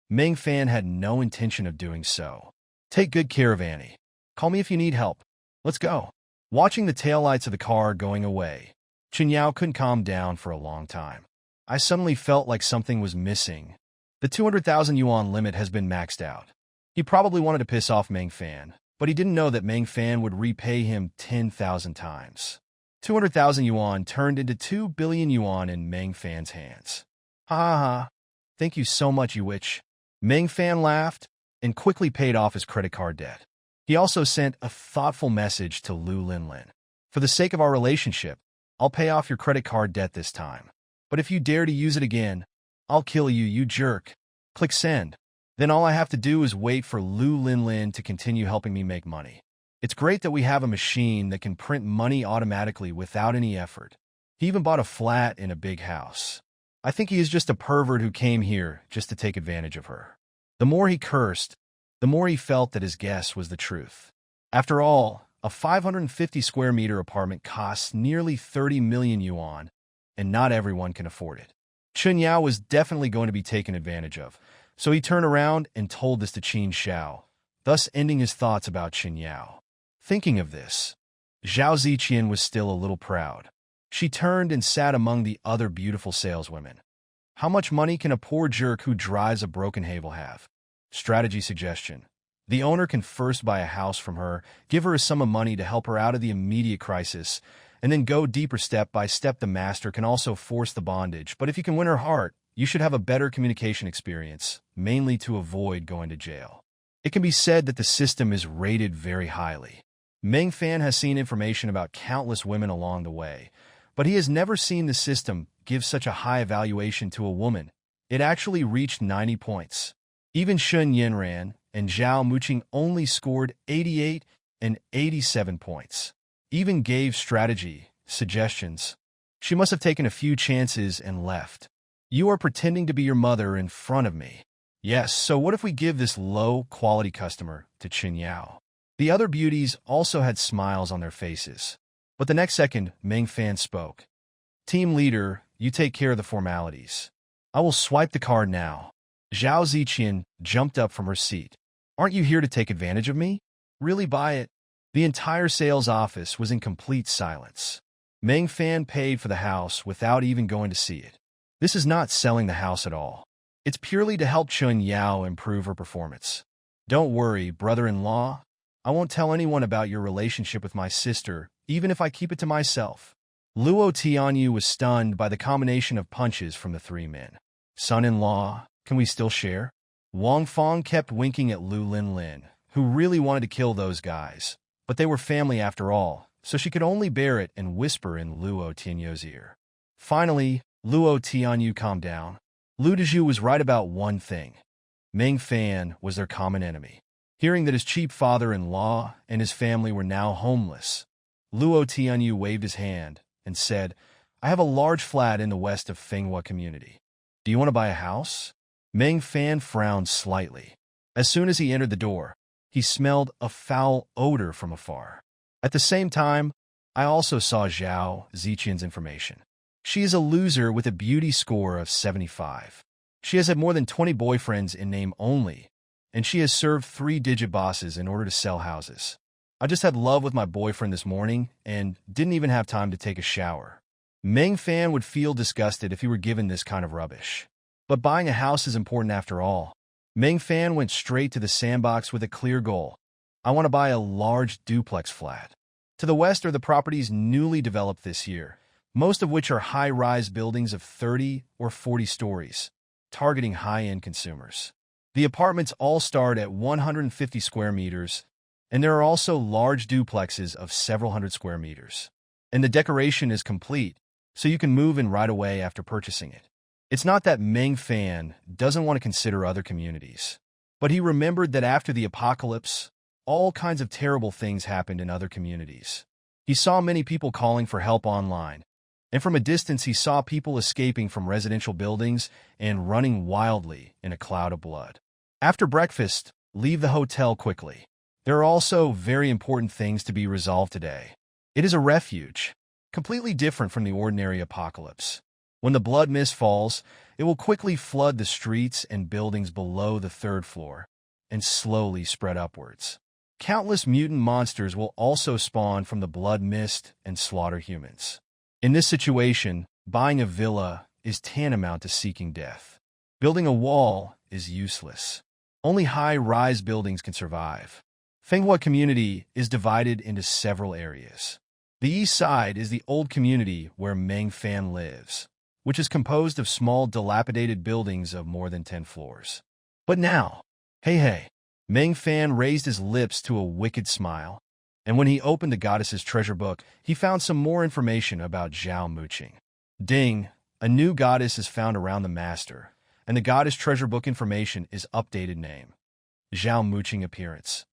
Meng Fan had no intention of doing so. Take good care of Annie. Call me if you need help. Let's go. Watching the taillights of the car going away, Chun Yao couldn't calm down for a long time. I suddenly felt like something was missing. The 200,000 yuan limit has been maxed out. He probably wanted to piss off Meng Fan, but he didn't know that Meng Fan would repay him 10,000 times. 200,000 yuan turned into 2 billion yuan in Meng Fan's hands. Ha ha ha. Thank you so much, you witch. Meng Fan laughed and quickly paid off his credit card debt. He also sent a thoughtful message to Lu Linlin. For the sake of our relationship, I'll pay off your credit card debt this time. But if you dare to use it again, I'll kill you, you jerk. Click send. Then all I have to do is wait for Lu Linlin to continue helping me make money. It's great that we have a machine that can print money automatically without any effort. He even bought a flat in a big house. I think he is just a pervert who came here just to take advantage of her. The more he cursed, the more he felt that his guess was the truth. After all, a 550 square meter apartment costs nearly 30 million yuan, and not everyone can afford it. Chun Yao was definitely going to be taken advantage of, so he turned around and told this to Qin Xiao, thus ending his thoughts about Chun Yao. Thinking of this, Zhao Ziqian was still a little proud. She turned and sat among the other beautiful saleswomen. How much money can a poor jerk who drives a broken Havel have? Strategy suggestion. The owner can first buy a house from her, give her a sum of money to help her out of the immediate crisis, and then go deeper step by step. The master can also force the bondage, but if you can win her heart, you should have a better communication experience, mainly to avoid going to jail. It can be said that the system is rated very highly. Meng Fan has seen information about countless women along the way, but he has never seen the system give such a high evaluation to a woman. It actually reached 90 points. Even Shun Yinran and Zhao Muqing only scored 88 and 87 points. Even gave strategy suggestions. She must have taken a few chances and left. You are pretending to be your mother in front of me. Yes, so what if we give this low-quality customer to Qin Yao? The other beauties also had smiles on their faces. But the next second, Meng Fan spoke. Team leader, you take care of the formalities. I will swipe the card now. Zhao Ziqian jumped up from her seat. Aren't you here to take advantage of me? Really buy it? The entire sales office was in complete silence. Meng Fan paid for the house without even going to see it. This is not selling the house at all. It's purely to help Chun Yao improve her performance. Don't worry, brother-in-law. I won't tell anyone about your relationship with my sister, even if I keep it to myself. Luo Tianyu was stunned by the combination of punches from the three men. Son-in-law, can we still share? Wang Fong kept winking at Lu Linlin, who really wanted to kill those guys. But they were family after all, so she could only bear it and whisper in Luo Tianyu's ear. Finally, Luo Tianyu calmed down. Lu Dezhu was right about one thing. Meng Fan was their common enemy. Hearing that his cheap father-in-law and his family were now homeless, Luo Tianyu waved his hand and said, I have a large flat in the west of Fenghua community. Do you want to buy a house? Meng Fan frowned slightly. As soon as he entered the door, he smelled a foul odor from afar. At the same time, I also saw Zhao Ziqian's information. She is a loser with a beauty score of 75. She has had more than 20 boyfriends in name only, and she has served 3-digit bosses in order to sell houses. I just had love with my boyfriend this morning and didn't even have time to take a shower. Meng Fan would feel disgusted if he were given this kind of rubbish. But buying a house is important after all. Meng Fan went straight to the sandbox with a clear goal. I want to buy a large duplex flat. To the west are the properties newly developed this year, most of which are high-rise buildings of 30 or 40 stories, targeting high-end consumers. The apartments all start at 150 square meters, and there are also large duplexes of several hundred square meters. And the decoration is complete, so you can move in right away after purchasing it. It's not that Meng Fan doesn't want to consider other communities, but he remembered that after the apocalypse, all kinds of terrible things happened in other communities. He saw many people calling for help online, and from a distance he saw people escaping from residential buildings and running wildly in a cloud of blood. After breakfast, leave the hotel quickly. There are also very important things to be resolved today. It is a refuge, completely different from the ordinary apocalypse. When the blood mist falls, it will quickly flood the streets and buildings below the third floor and slowly spread upwards. Countless mutant monsters will also spawn from the blood mist and slaughter humans. In this situation, buying a villa is tantamount to seeking death. Building a wall is useless. Only high-rise buildings can survive. Fenghua community is divided into several areas. The east side is the old community where Meng Fan lives, which is composed of small dilapidated buildings of more than 10 floors. But now, hey, Meng Fan raised his lips to a wicked smile, and when he opened the goddess's treasure book, he found some more information about Zhao Muqing. Ding, a new goddess is found around the master, and the goddess treasure book information is updated name. Zhao Muqing appearance.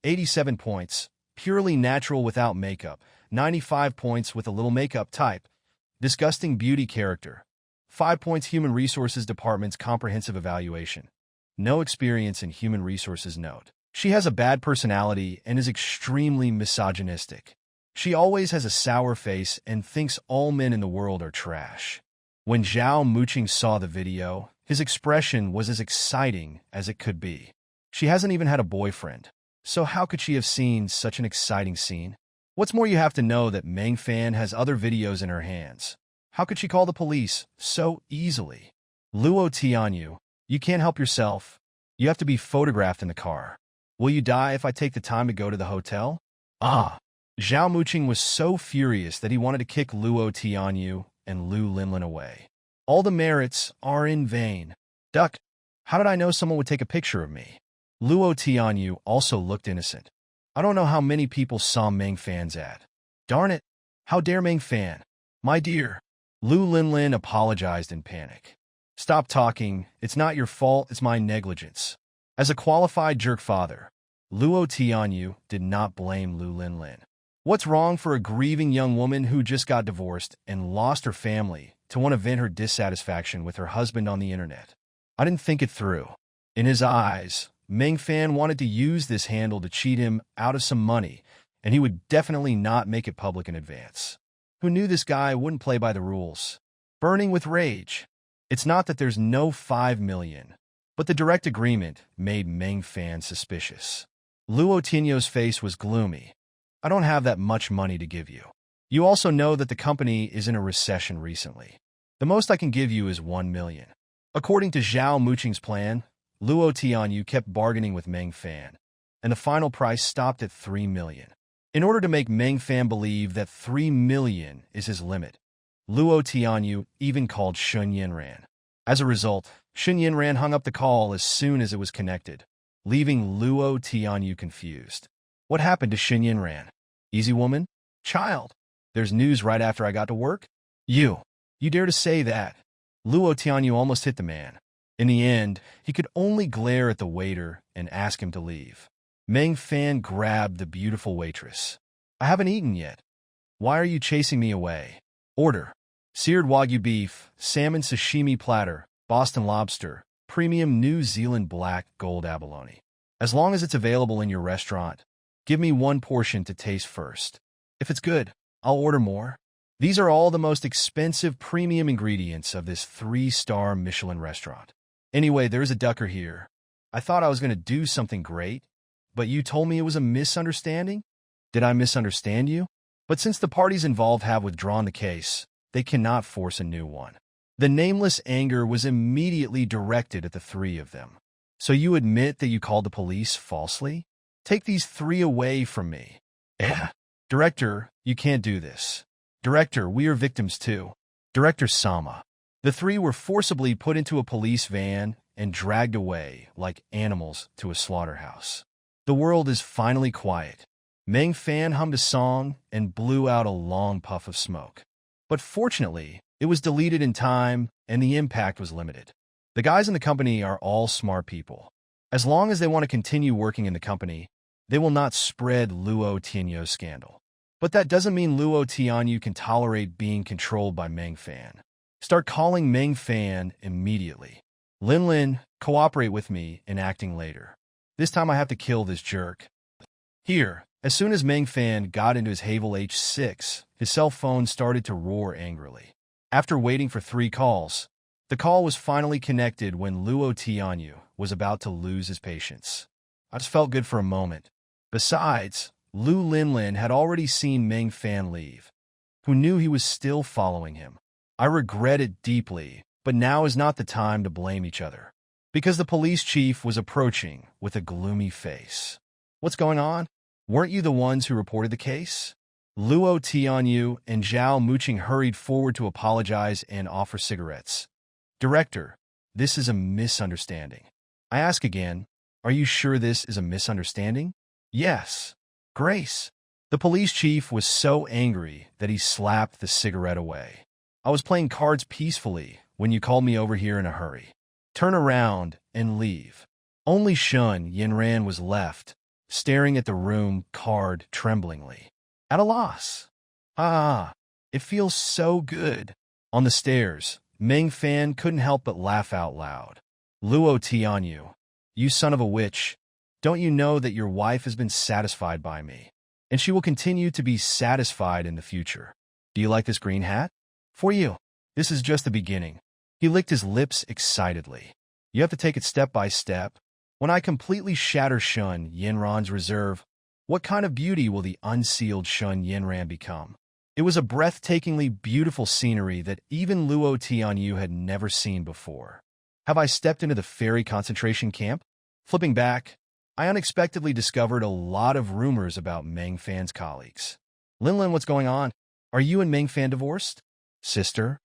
87 points, purely natural without makeup. 95 points with a little makeup type. Disgusting beauty character. 5 points Human Resources Department's comprehensive evaluation. No experience in human resources note. She has a bad personality and is extremely misogynistic. She always has a sour face and thinks all men in the world are trash. When Zhao Muqing saw the video, his expression was as exciting as it could be. She hasn't even had a boyfriend, so how could she have seen such an exciting scene? What's more, you have to know that Meng Fan has other videos in her hands. How could she call the police so easily? Luo Tianyu, you can't help yourself. You have to be photographed in the car. Will you die if I take the time to go to the hotel? Ah! Zhao Muqing was so furious that he wanted to kick Luo Tianyu and Lu Linlin away. All the merits are in vain. Duck, how did I know someone would take a picture of me? Luo Tianyu also looked innocent. I don't know how many people saw Meng Fan's ad. Darn it! How dare Meng Fan? My dear. Lu Linlin apologized in panic. Stop talking. It's not your fault. It's my negligence. As a qualified jerk father, Luo Tianyu did not blame Lu Linlin. What's wrong for a grieving young woman who just got divorced and lost her family to want to vent her dissatisfaction with her husband on the internet? I didn't think it through. In his eyes, Meng Fan wanted to use this handle to cheat him out of some money, and he would definitely not make it public in advance. Who knew this guy wouldn't play by the rules? Burning with rage. It's not that there's no 5 million, but the direct agreement made Meng Fan suspicious. Luo Tianyu's face was gloomy. I don't have that much money to give you. You also know that the company is in a recession recently. The most I can give you is 1 million. According to Zhao Muqing's plan, Luo Tianyu kept bargaining with Meng Fan, and the final price stopped at 3 million. In order to make Meng Fan believe that 3 million is his limit, Luo Tianyu even called Shun Yinran. As a result, Shun Yinran hung up the call as soon as it was connected, leaving Luo Tianyu confused. What happened to Shun Yinran? Easy woman? Child? There's news right after I got to work? You dare to say that? Luo Tianyu almost hit the man. In the end, he could only glare at the waiter and ask him to leave. Meng Fan grabbed the beautiful waitress. I haven't eaten yet. Why are you chasing me away? Order. Seared Wagyu beef, salmon sashimi platter, Boston lobster, premium New Zealand black gold abalone. As long as it's available in your restaurant, give me 1 portion to taste first. If it's good, I'll order more. These are all the most expensive premium ingredients of this 3-star Michelin restaurant. Anyway, there's a ducker here. I thought I was going to do something great, but you told me it was a misunderstanding? Did I misunderstand you? But since the parties involved have withdrawn the case, they cannot force a new one. The nameless anger was immediately directed at the 3 of them. So you admit that you called the police falsely? Take these 3 away from me. Director, you can't do this. Director, we are victims too. Director Sama. The three were forcibly put into a police van and dragged away like animals to a slaughterhouse. The world is finally quiet. Meng Fan hummed a song and blew out a long puff of smoke. But fortunately, it was deleted in time and the impact was limited. The guys in the company are all smart people. As long as they want to continue working in the company, they will not spread Luo Tianyu's scandal. But that doesn't mean Luo Tianyu can tolerate being controlled by Meng Fan. Start calling Meng Fan immediately. Lin Lin, cooperate with me in acting later. This time I have to kill this jerk. Here, as soon as Meng Fan got into his Havel H6, his cell phone started to roar angrily. After waiting for 3 calls, the call was finally connected when Luo Tianyu was about to lose his patience. I just felt good for a moment. Besides, Lu Linlin had already seen Meng Fan leave, who knew he was still following him. I regret it deeply, but now is not the time to blame each other. Because the police chief was approaching with a gloomy face. What's going on? Weren't you the ones who reported the case? Luo Tianyu and Zhao Muqing hurried forward to apologize and offer cigarettes. Director, this is a misunderstanding. I ask again, are you sure this is a misunderstanding? Yes. Grace. The police chief was so angry that he slapped the cigarette away. I was playing cards peacefully when you called me over here in a hurry. Turn around and leave. Only Shun Yinran was left, staring at the room card tremblingly. At a loss. It feels so good. On the stairs, Meng Fan couldn't help but laugh out loud. Luo Tianyu, you son of a witch, don't you know that your wife has been satisfied by me, and she will continue to be satisfied in the future? Do you like this green hat? For you. This is just the beginning. He licked his lips excitedly. You have to take it step by step. When I completely shatter Shun Yinran's reserve, what kind of beauty will the unsealed Shun Yinran become? It was a breathtakingly beautiful scenery that even Luo Tianyu had never seen before. Have I stepped into the fairy concentration camp? Flipping back, I unexpectedly discovered a lot of rumors about Meng Fan's colleagues. Linlin, what's going on? Are you and Meng Fan divorced? Sister,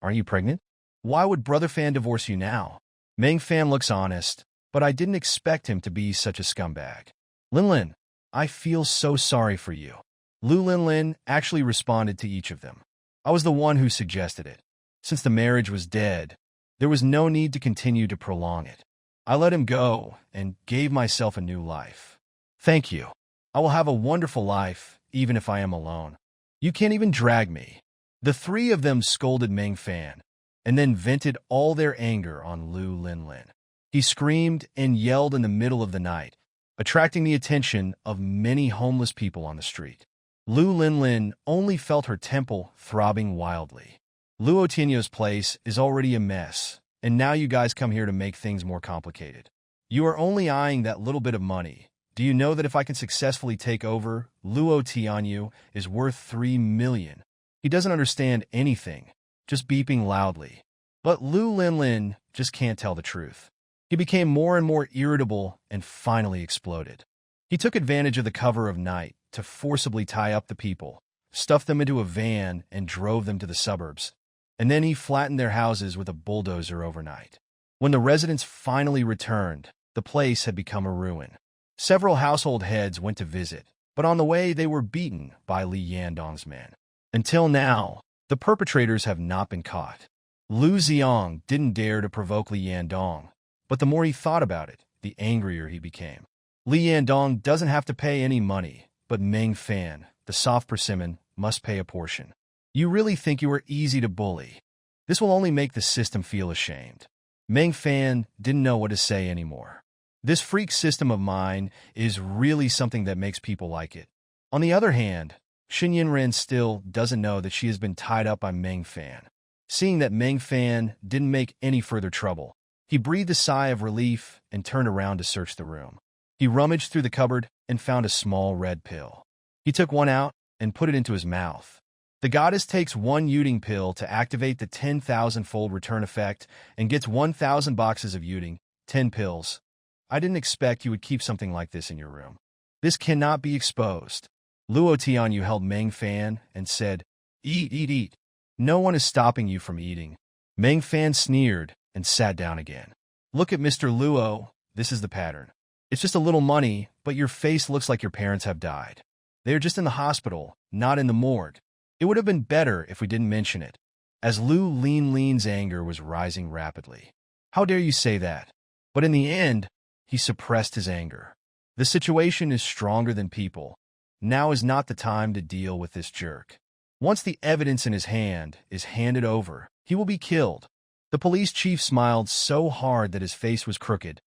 are you pregnant? Why would Brother Fan divorce you now? Meng Fan looks honest, but I didn't expect him to be such a scumbag. Linlin, I feel so sorry for you. Lu Linlin actually responded to each of them. I was the one who suggested it. Since the marriage was dead, there was no need to continue to prolong it. I let him go and gave myself a new life. Thank you. I will have a wonderful life, even if I am alone. You can't even drag me. The 3 of them scolded Meng Fan, and then vented all their anger on Lu Linlin. He screamed and yelled in the middle of the night, attracting the attention of many homeless people on the street. Lu Linlin only felt her temple throbbing wildly. Luo Tianyu's place is already a mess, and now you guys come here to make things more complicated. You are only eyeing that little bit of money. Do you know that if I can successfully take over, Luo Tianyu is worth 3 million? He doesn't understand anything, just beeping loudly. But Lu Linlin just can't tell the truth. He became more and more irritable and finally exploded. He took advantage of the cover of night to forcibly tie up the people, stuffed them into a van, and drove them to the suburbs. And then he flattened their houses with a bulldozer overnight. When the residents finally returned, the place had become a ruin. Several household heads went to visit, but on the way they were beaten by Li Yandong's men. Until now, the perpetrators have not been caught. Lu Xiong didn't dare to provoke Li Yandong, but the more he thought about it, the angrier he became. Li Yandong doesn't have to pay any money, but Meng Fan, the soft persimmon, must pay a portion. You really think you are easy to bully? This will only make the system feel ashamed. Meng Fan didn't know what to say anymore. This freak system of mine is really something that makes people like it. On the other hand, Xin Yinren still doesn't know that she has been tied up by Meng Fan. Seeing that Meng Fan didn't make any further trouble, he breathed a sigh of relief and turned around to search the room. He rummaged through the cupboard and found a small red pill. He took one out and put it into his mouth. The goddess takes 1 Yuding pill to activate the 10,000-fold return effect and gets 1,000 boxes of Yuding, 10 pills. I didn't expect you would keep something like this in your room. This cannot be exposed. Luo Tianyu held Meng Fan and said, "Eat, eat, eat. No one is stopping you from eating." Meng Fan sneered and sat down again. "Look at Mr. Luo. This is the pattern. It's just a little money, but your face looks like your parents have died. They are just in the hospital, not in the morgue. It would have been better if we didn't mention it." As Lu Linlin's anger was rising rapidly. "How dare you say that?" But in the end, he suppressed his anger. The situation is stronger than people. Now is not the time to deal with this jerk. Once the evidence in his hand is handed over, he will be killed. The police chief smiled so hard that his face was crooked.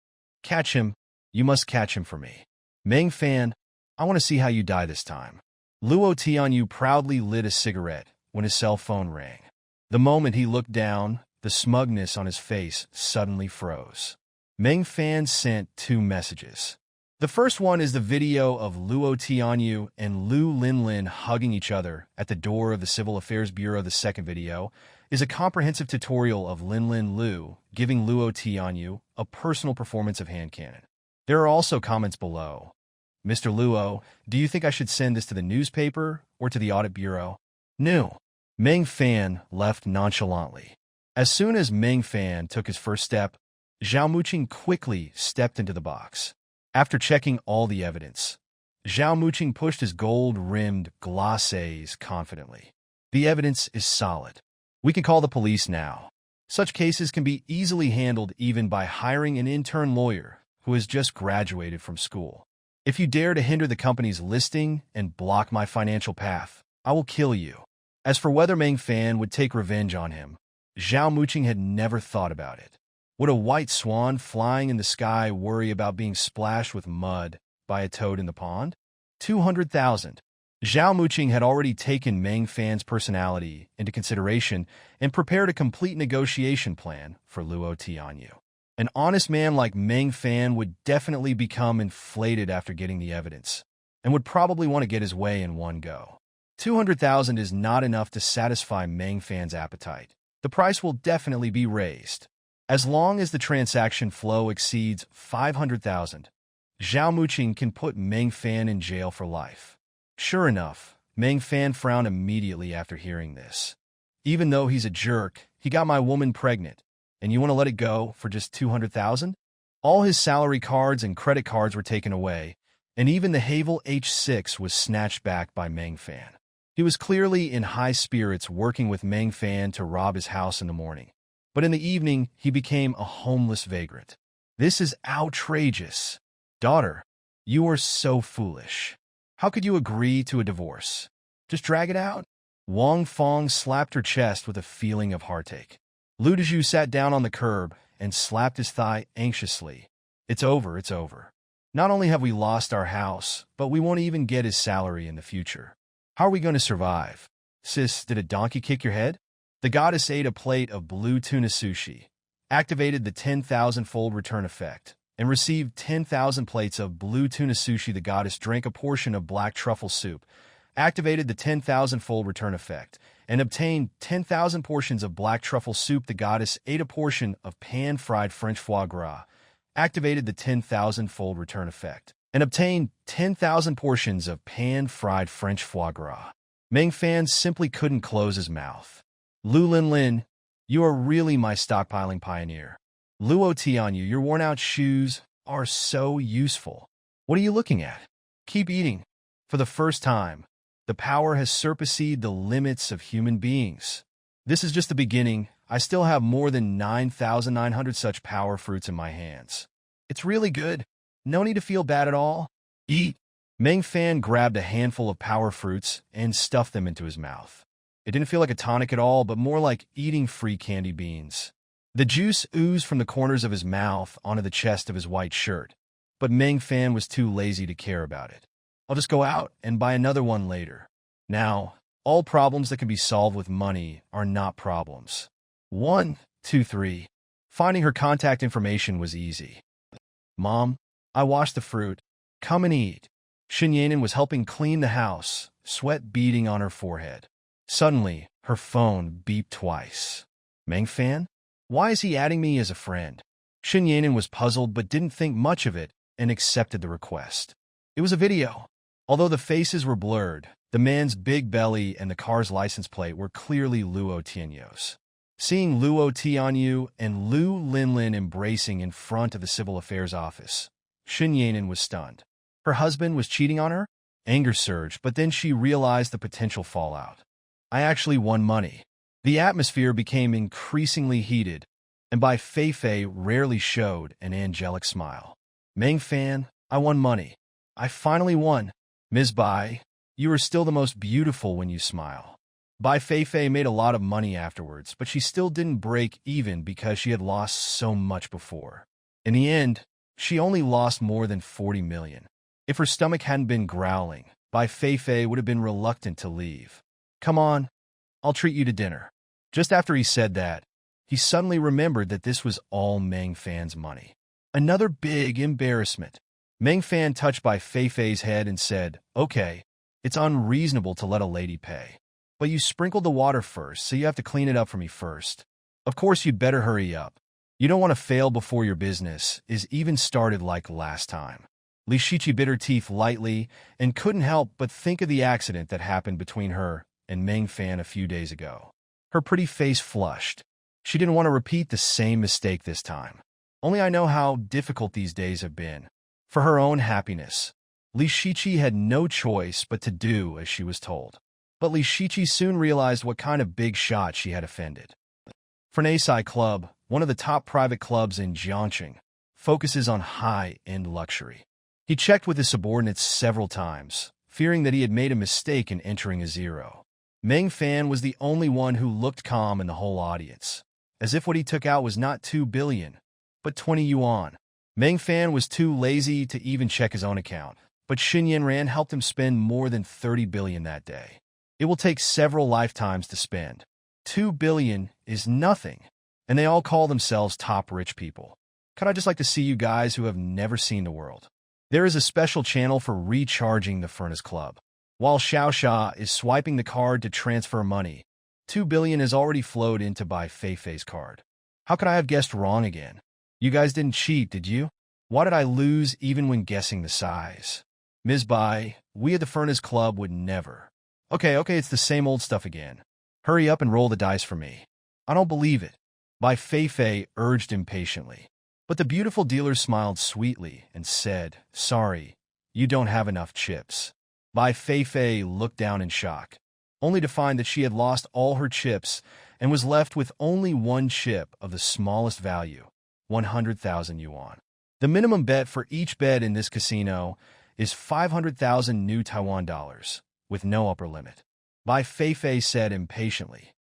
"Catch him. You must catch him for me. Meng Fan, I want to see how you die this time." Luo Tianyu proudly lit a cigarette when his cell phone rang. The moment he looked down, the smugness on his face suddenly froze. Meng Fan sent 2 messages. The first one is the video of Luo Tianyu and Lu Linlin hugging each other at the door of the Civil Affairs Bureau. The second video is a comprehensive tutorial of Linlin Lu giving Luo Tianyu a personal performance of hand cannon. There are also comments below. "Mr. Luo, do you think I should send this to the newspaper or to the audit bureau?" "No." Meng Fan left nonchalantly. As soon as Meng Fan took his first step, Zhao Muqing quickly stepped into the box. After checking all the evidence, Zhao Muqing pushed his gold-rimmed glacés confidently. "The evidence is solid. We can call the police now. Such cases can be easily handled even by hiring an intern lawyer who has just graduated from school. If you dare to hinder the company's listing and block my financial path, I will kill you." As for whether Meng Fan would take revenge on him, Zhao Muqing had never thought about it. Would a white swan flying in the sky worry about being splashed with mud by a toad in the pond? 200,000. Zhao Muqing had already taken Meng Fan's personality into consideration and prepared a complete negotiation plan for Luo Tianyu. An honest man like Meng Fan would definitely become inflated after getting the evidence, and would probably want to get his way in one go. 200,000 is not enough to satisfy Meng Fan's appetite. The price will definitely be raised. As long as the transaction flow exceeds 500,000, Zhao Muqing can put Meng Fan in jail for life. Sure enough, Meng Fan frowned immediately after hearing this. "Even though he's a jerk, he got my woman pregnant, and you want to let it go for just 200,000? All his salary cards and credit cards were taken away, and even the Havel H6 was snatched back by Meng Fan. He was clearly in high spirits working with Meng Fan to rob his house in the morning. But in the evening, he became a homeless vagrant. This is outrageous. Daughter, you are so foolish. How could you agree to a divorce? Just drag it out." Wang Fong slapped her chest with a feeling of heartache. Lu Dezhu sat down on the curb and slapped his thigh anxiously. "It's over, it's over. Not only have we lost our house, but we won't even get his salary in the future. How are we going to survive? Sis, did a donkey kick your head?" The goddess ate a plate of blue tuna sushi, activated the 10,000-fold return effect, and received 10,000 plates of blue tuna sushi. The goddess drank a portion of black truffle soup, activated the 10,000-fold return effect, and obtained 10,000 portions of black truffle soup. The goddess ate a portion of pan-fried French foie gras, activated the 10,000-fold return effect, and obtained 10,000 portions of pan-fried French foie gras. Meng Fan simply couldn't close his mouth. "Lu Linlin, you are really my stockpiling pioneer. Luo Tianyu, your worn-out shoes are so useful. What are you looking at? Keep eating." For the first time, the power has superseded the limits of human beings. "This is just the beginning. I still have more than 9,900 such power fruits in my hands. It's really good. No need to feel bad at all. Eat." Meng Fan grabbed a handful of power fruits and stuffed them into his mouth. It didn't feel like a tonic at all, but more like eating free candy beans. The juice oozed from the corners of his mouth onto the chest of his white shirt, but Meng Fan was too lazy to care about it. "I'll just go out and buy another one later." Now, all problems that can be solved with money are not problems. 1, 2, 3. Finding her contact information was easy. "Mom, I washed the fruit. Come and eat." Xin Yanin was helping clean the house, sweat beading on her forehead. Suddenly, her phone beeped twice. "Meng Fan? Why is he adding me as a friend?" Xin Yanin was puzzled but didn't think much of it and accepted the request. It was a video. Although the faces were blurred, the man's big belly and the car's license plate were clearly Luo Tianyos. Seeing Luo Tianyu and Lu Linlin embracing in front of the civil affairs office, Shen Yanin was stunned. Her husband was cheating on her? Anger surged, but then she realized the potential fallout. I actually won money. The atmosphere became increasingly heated, and Bai Feifei rarely showed an angelic smile. Meng Fan, I won money. I finally won. Ms. Bai, you are still the most beautiful when you smile. Bai Feifei made a lot of money afterwards, but she still didn't break even because she had lost so much before. In the end, she only lost more than 40 million. If her stomach hadn't been growling, Bai Feifei would have been reluctant to leave. Come on, I'll treat you to dinner. Just after he said that, he suddenly remembered that this was all Meng Fan's money. Another big embarrassment. Meng Fan touched Bai Feifei's head and said, Okay, it's unreasonable to let a lady pay. But you sprinkled the water first, so you have to clean it up for me first. Of course, you'd better hurry up. You don't want to fail before your business is even started like last time. Li Shiqi bit her teeth lightly and couldn't help but think of the accident that happened between her and Meng Fan a few days ago. Her pretty face flushed. She didn't want to repeat the same mistake this time. Only I know how difficult these days have been. For her own happiness, Li Shiqi had no choice but to do as she was told. But Li Shiqi soon realized what kind of big shot she had offended. Fernasai Club, one of the top private clubs in Jiangxing, focuses on high-end luxury. He checked with his subordinates several times, fearing that he had made a mistake in entering a zero. Meng Fan was the only one who looked calm in the whole audience, as if what he took out was not 2 billion, but 20 yuan. Meng Fan was too lazy to even check his own account, but Xin Yanran helped him spend more than 30 billion that day. It will take several lifetimes to spend. 2 billion is nothing, and they all call themselves top rich people. Could I just like to see you guys who have never seen the world? There is a special channel for recharging the Furnace Club. While Xiaosha is swiping the card to transfer money, 2 billion has already flowed into Bai Feifei's card. How could I have guessed wrong again? You guys didn't cheat, did you? Why did I lose even when guessing the size? Ms. Bai, we at the Furnace Club would never. Okay, it's the same old stuff again. Hurry up and roll the dice for me. I don't believe it. Bai Feifei urged impatiently. But the beautiful dealer smiled sweetly and said, Sorry, you don't have enough chips. Bai Feifei looked down in shock, only to find that she had lost all her chips and was left with only one chip of the smallest value, 100,000 yuan. The minimum bet for each bed in this casino is 500,000 new Taiwan dollars, with no upper limit. Bai Feifei said impatiently,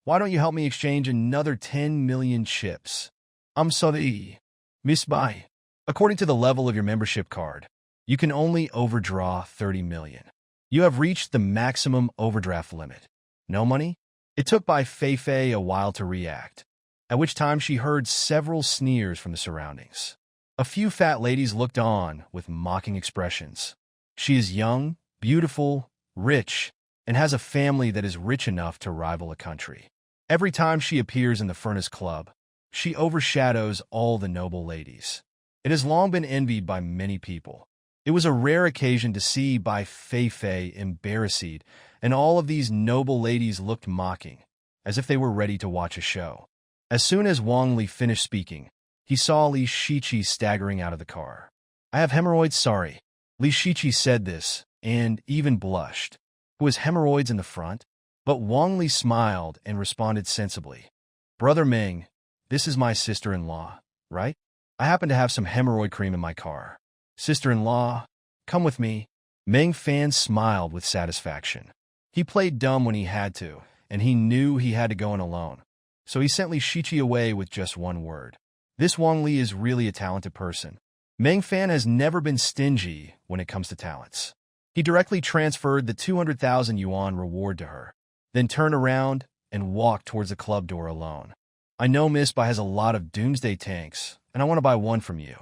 Why don't you help me exchange another 10 million chips? I'm sorry, Miss Bai. According to the level of your membership card, you can only overdraw 30 million. You have reached the maximum overdraft limit. No money? It took Bai Feifei a while to react, at which time she heard several sneers from the surroundings. A few fat ladies looked on with mocking expressions. She is young, beautiful, rich, and has a family that is rich enough to rival a country. Every time she appears in the Furnace Club, she overshadows all the noble ladies. It has long been envied by many people. It was a rare occasion to see Bai Feifei embarrassed, and all of these noble ladies looked mocking, as if they were ready to watch a show. As soon as Wang Li finished speaking, he saw Li Shiqi staggering out of the car. I have hemorrhoids, sorry. Li Shiqi said this, and even blushed. Who has hemorrhoids in the front? But Wang Li smiled and responded sensibly. Brother Meng, this is my sister-in-law, right? I happen to have some hemorrhoid cream in my car. Sister-in-law, come with me. Meng Fan smiled with satisfaction. He played dumb when he had to, and he knew he had to go in alone. So he sent Li Shiqi away with just one word. This Wang Li is really a talented person. Meng Fan has never been stingy when it comes to talents. He directly transferred the 200,000 yuan reward to her, then turned around and walked towards the club door alone. I know Miss Bai has a lot of doomsday tanks, and I want to buy one from you.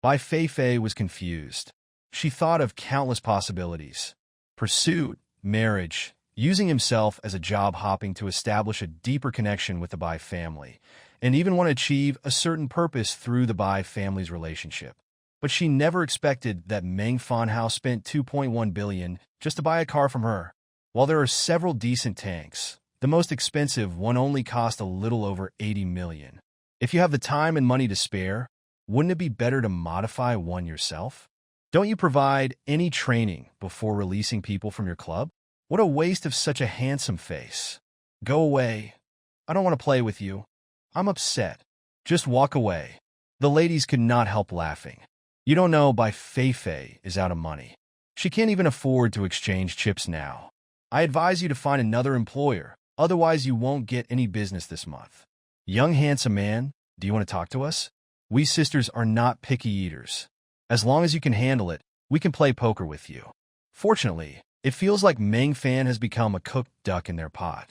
Bai Feifei was confused. She thought of countless possibilities. Pursuit, marriage, using himself as a job hopping to establish a deeper connection with the Bai family, and even want to achieve a certain purpose through the Bai family's relationship. But she never expected that Meng Fanhao spent 2.1 billion just to buy a car from her. While there are several decent tanks, the most expensive one only cost a little over 80 million. If you have the time and money to spare, wouldn't it be better to modify one yourself? Don't you provide any training before releasing people from your club? What a waste of such a handsome face. Go away. I don't want to play with you. I'm upset. Just walk away. The ladies could not help laughing. You don't know Bai Feifei is out of money. She can't even afford to exchange chips now. I advise you to find another employer, otherwise you won't get any business this month. Young handsome man, do you want to talk to us? We sisters are not picky eaters. As long as you can handle it, we can play poker with you. Fortunately, it feels like Meng Fan has become a cooked duck in their pot.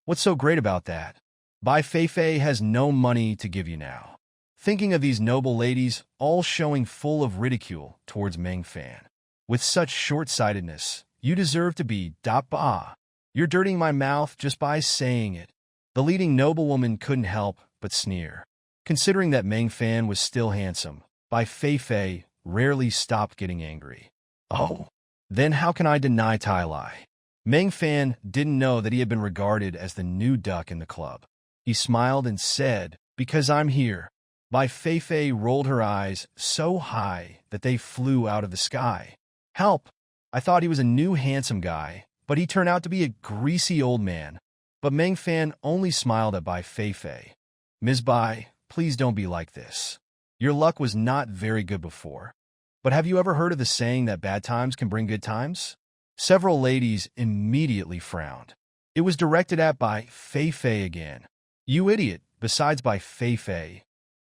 What's so great about that? Bai Feifei has no money to give you now. Thinking of these noble ladies all showing full of ridicule towards Meng Fan. With such short-sightedness, you deserve to be ba. You're dirtying my mouth just by saying it. The leading noblewoman couldn't help but sneer. Considering that Meng Fan was still handsome, Bai Feifei rarely stopped getting angry. Oh, then how can I deny Tai Lai? Meng Fan didn't know that he had been regarded as the new duck in the club. He smiled and said, "Because I'm here." Bai Feifei rolled her eyes so high that they flew out of the sky. Help! I thought he was a new handsome guy, but he turned out to be a greasy old man. But Meng Fan only smiled at Bai Feifei. Ms. Bai, please don't be like this. Your luck was not very good before. But have you ever heard of the saying that bad times can bring good times? Several ladies immediately frowned. It was directed at Bai Feifei again. You idiot, besides Bai Feifei,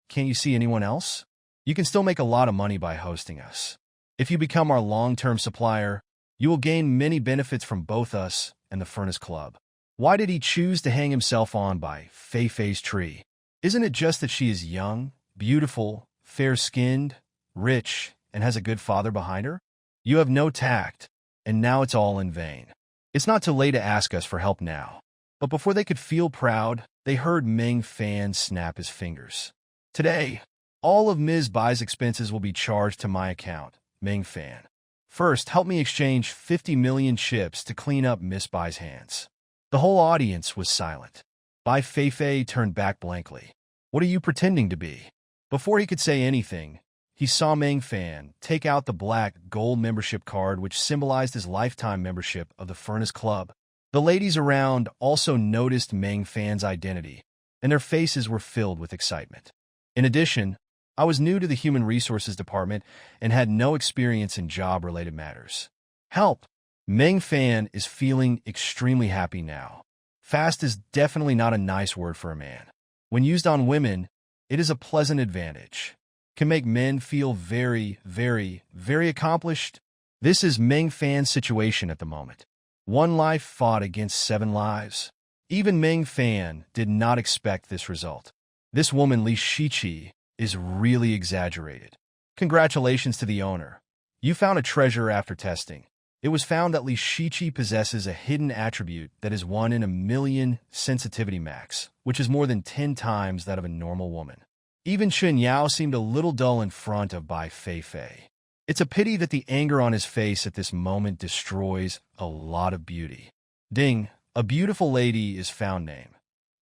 can't you see anyone else? You can still make a lot of money by hosting us. If you become our long-term supplier, you will gain many benefits from both us and the Furnace Club. Why did he choose to hang himself on Bai Feifei's tree? Isn't it just that she is young, beautiful, fair-skinned, rich, and has a good father behind her? You have no tact, and now it's all in vain. It's not too late to ask us for help now. But before they could feel proud, they heard Meng Fan snap his fingers. Today, all of Ms. Bai's expenses will be charged to my account, Meng Fan. First, help me exchange 50 million chips to clean up Miss Bai's hands. The whole audience was silent. Bai Feifei turned back blankly. What are you pretending to be? Before he could say anything, he saw Meng Fan take out the black gold membership card which symbolized his lifetime membership of the Furnace Club. The ladies around also noticed Meng Fan's identity, and their faces were filled with excitement. In addition, I was new to the Human Resources Department and had no experience in job-related matters. Help! Meng Fan is feeling extremely happy now. Fast is definitely not a nice word for a man. When used on women, it is a pleasant advantage. Can make men feel very, very, very accomplished. This is Meng Fan's situation at the moment. One life fought against 7 lives. Even Meng Fan did not expect this result. This woman, Li Shiqi, is really exaggerated. Congratulations to the owner. You found a treasure after testing. It was found that Li Shiqi possesses a hidden attribute that is 1 in a million sensitivity max, which is more than 10 times that of a normal woman. Even Chen Yao seemed a little dull in front of Bai Feifei. It's a pity that the anger on his face at this moment destroys a lot of beauty. Ding, a beautiful lady is found name.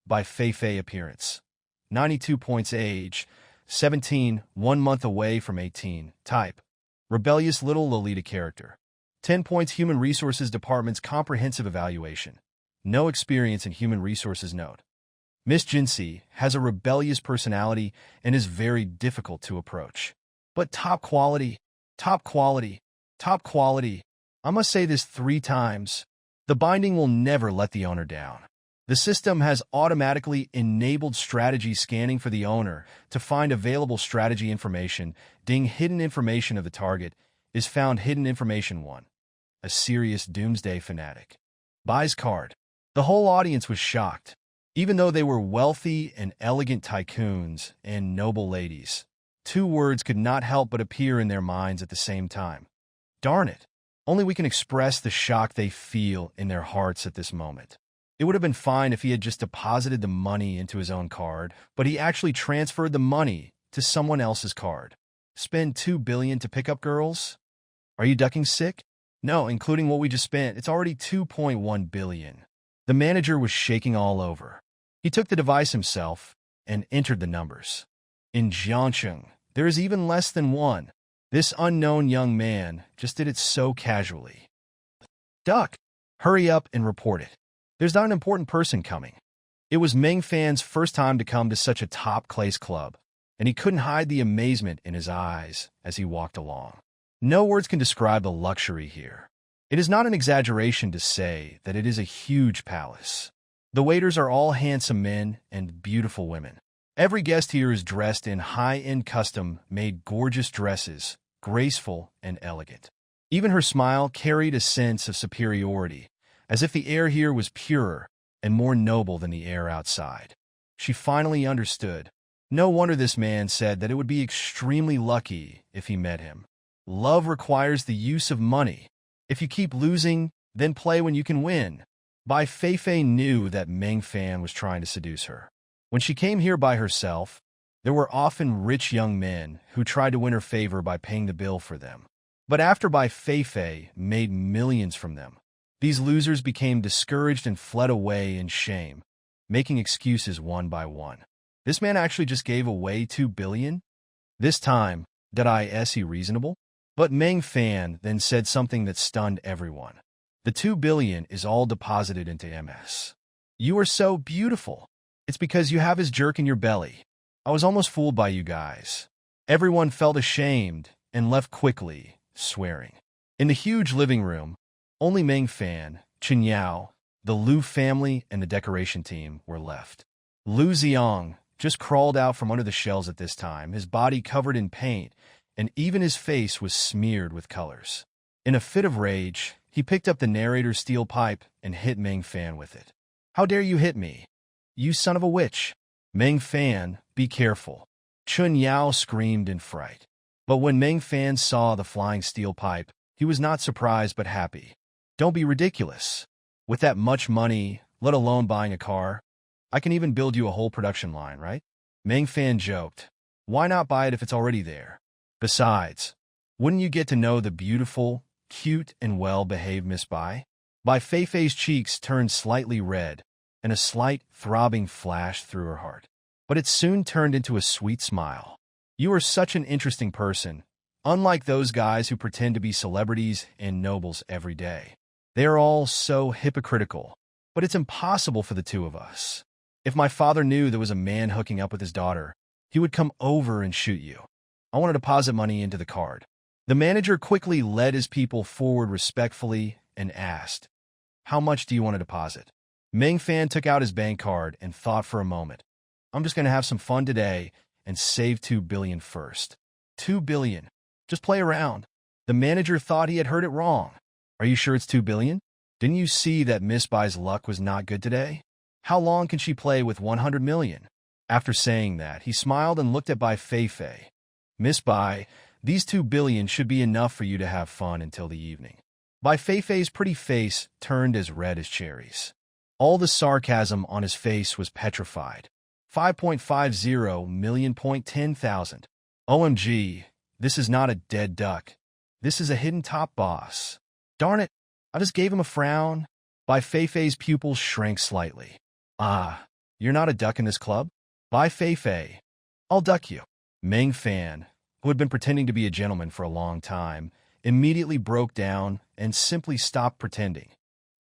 Bai Feifei appearance. 92 points age. 17, 1 month away from 18. Type. Rebellious little Lolita character. 10 points Human Resources Department's comprehensive evaluation. No experience in Human Resources note. Miss Jinsi has a rebellious personality and is very difficult to approach. But top quality, top quality, top quality. I must say this 3 times. The binding will never let the owner down. The system has automatically enabled strategy scanning for the owner to find available strategy information. Ding, hidden information of the target is found. Hidden information 1. A serious doomsday fanatic. Buys card. The whole audience was shocked. Even though they were wealthy and elegant tycoons and noble ladies, 2 words could not help but appear in their minds at the same time. Darn it. Only we can express the shock they feel in their hearts at this moment. It would have been fine if he had just deposited the money into his own card, but he actually transferred the money to someone else's card. Spend $2 billion to pick up girls? Are you ducking sick? No, including what we just spent, it's already $2.1 billion. The manager was shaking all over. He took the device himself and entered the numbers. In Jiangcheng, there is even less than one. This unknown young man just did it so casually. Duck, hurry up and report it. There's not an important person coming. It was Meng Fan's first time to come to such a top-class club, and he couldn't hide the amazement in his eyes as he walked along. No words can describe the luxury here. It is not an exaggeration to say that it is a huge palace. The waiters are all handsome men and beautiful women. Every guest here is dressed in high-end custom-made gorgeous dresses, graceful and elegant. Even her smile carried a sense of superiority, as if the air here was purer and more noble than the air outside. She finally understood. No wonder this man said that it would be extremely lucky if he met him. Love requires the use of money. If you keep losing, then play when you can win. Bai Feifei knew that Meng Fan was trying to seduce her. When she came here by herself, there were often rich young men who tried to win her favor by paying the bill for them. But after Bai Feifei made millions from them, these losers became discouraged and fled away in shame, making excuses one by one. This man actually just gave away $2 billion? This time, did I see reasonable? But Meng Fan then said something that stunned everyone. The $2 billion is all deposited into MS. You are so beautiful. It's because you have his jerk in your belly. I was almost fooled by you guys. Everyone felt ashamed and left quickly, swearing. In the huge living room, only Meng Fan, Chen Yao, the Liu family, and the decoration team were left. Liu Xiang just crawled out from under the shells at this time, his body covered in paint, and even his face was smeared with colors. In a fit of rage, he picked up the narrator's steel pipe and hit Meng Fan with it. How dare you hit me? You son of a witch! Meng Fan, be careful! Chun Yao screamed in fright. But when Meng Fan saw the flying steel pipe, he was not surprised but happy. Don't be ridiculous. With that much money, let alone buying a car, I can even build you a whole production line, right? Meng Fan joked. Why not buy it if it's already there? Besides, wouldn't you get to know the beautiful, cute, and well-behaved Miss Bai? Bai Feifei's cheeks turned slightly red, and a slight throbbing flashed through her heart. But it soon turned into a sweet smile. You are such an interesting person, unlike those guys who pretend to be celebrities and nobles every day. They are all so hypocritical, but it's impossible for the two of us. If my father knew there was a man hooking up with his daughter, he would come over and shoot you. I want to deposit money into the card. The manager quickly led his people forward respectfully and asked, How much do you want to deposit? Meng Fan took out his bank card and thought for a moment. I'm just going to have some fun today and save $2 billion first. $2 billion. Just play around. The manager thought he had heard it wrong. Are you sure it's $2 billion? Didn't you see that Miss Bai's luck was not good today? How long can she play with 100 million? After saying that, he smiled and looked at Bai Feifei. Miss Bai, these $2 billion should be enough for you to have fun until the evening. Bai Feifei's pretty face turned as red as cherries. All the sarcasm on his face was petrified. 5.50 million point 10,000. OMG, this is not a dead duck. This is a hidden top boss. Darn it, I just gave him a frown. Bai Feifei's pupils shrank slightly. Ah, you're not a duck in this club? Bai Feifei, I'll duck you. Meng Fan, who had been pretending to be a gentleman for a long time, immediately broke down and simply stopped pretending.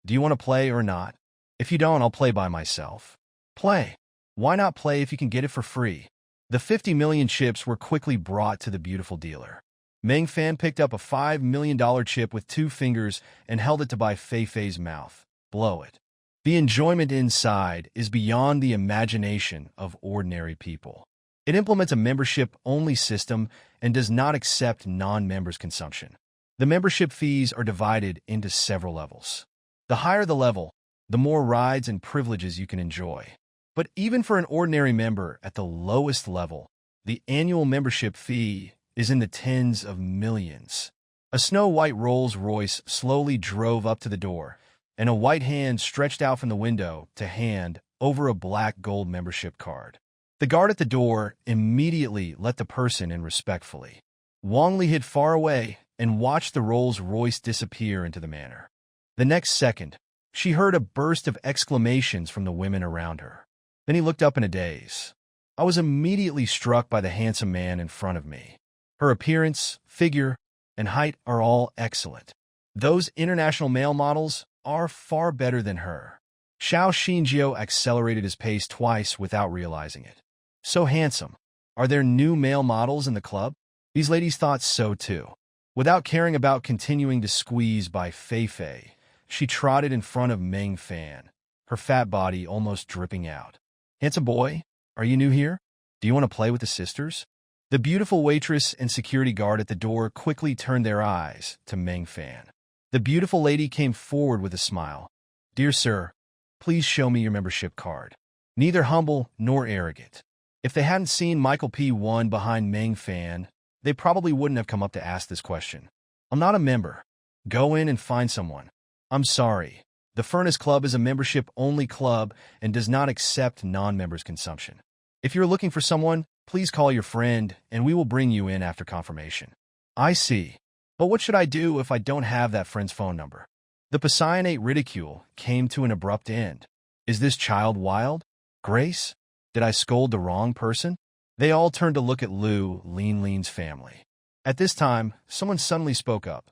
Do you want to play or not? If you don't, I'll play by myself. Play. Why not play if you can get it for free? The 50 million chips were quickly brought to the beautiful dealer. Meng Fan picked up a $5 million chip with 2 fingers and held it to Bai Feifei's mouth. Blow it. The enjoyment inside is beyond the imagination of ordinary people. It implements a membership-only system and does not accept non-members' consumption. The membership fees are divided into several levels. The higher the level, the more rides and privileges you can enjoy. But even for an ordinary member at the lowest level, the annual membership fee is in the tens of millions. A snow-white Rolls-Royce slowly drove up to the door, and a white hand stretched out from the window to hand over a black gold membership card. The guard at the door immediately let the person in respectfully. Wang Li hid far away and watched the Rolls-Royce disappear into the manor. The next second, she heard a burst of exclamations from the women around her. Then he looked up in a daze. I was immediately struck by the handsome man in front of me. Her appearance, figure, and height are all excellent. Those international male models are far better than her. Xiao Xinjiu accelerated his pace twice without realizing it. So handsome. Are there new male models in the club? These ladies thought so too. Without caring about continuing to squeeze by Fei Fei, she trotted in front of Meng Fan, her fat body almost dripping out. Handsome boy, are you new here? Do you want to play with the sisters? The beautiful waitress and security guard at the door quickly turned their eyes to Meng Fan. The beautiful lady came forward with a smile. Dear sir, please show me your membership card. Neither humble nor arrogant. If they hadn't seen Michael P1 behind Meng Fan, they probably wouldn't have come up to ask this question. I'm not a member. Go in and find someone. I'm sorry. The Furnace Club is a membership-only club and does not accept non-members' consumption. If you're looking for someone, please call your friend and we will bring you in after confirmation. I see. But what should I do if I don't have that friend's phone number? The Passionate ridicule came to an abrupt end. Is this child wild? Grace? Did I scold the wrong person? They all turned to look at Lean's family. At this time, someone suddenly spoke up.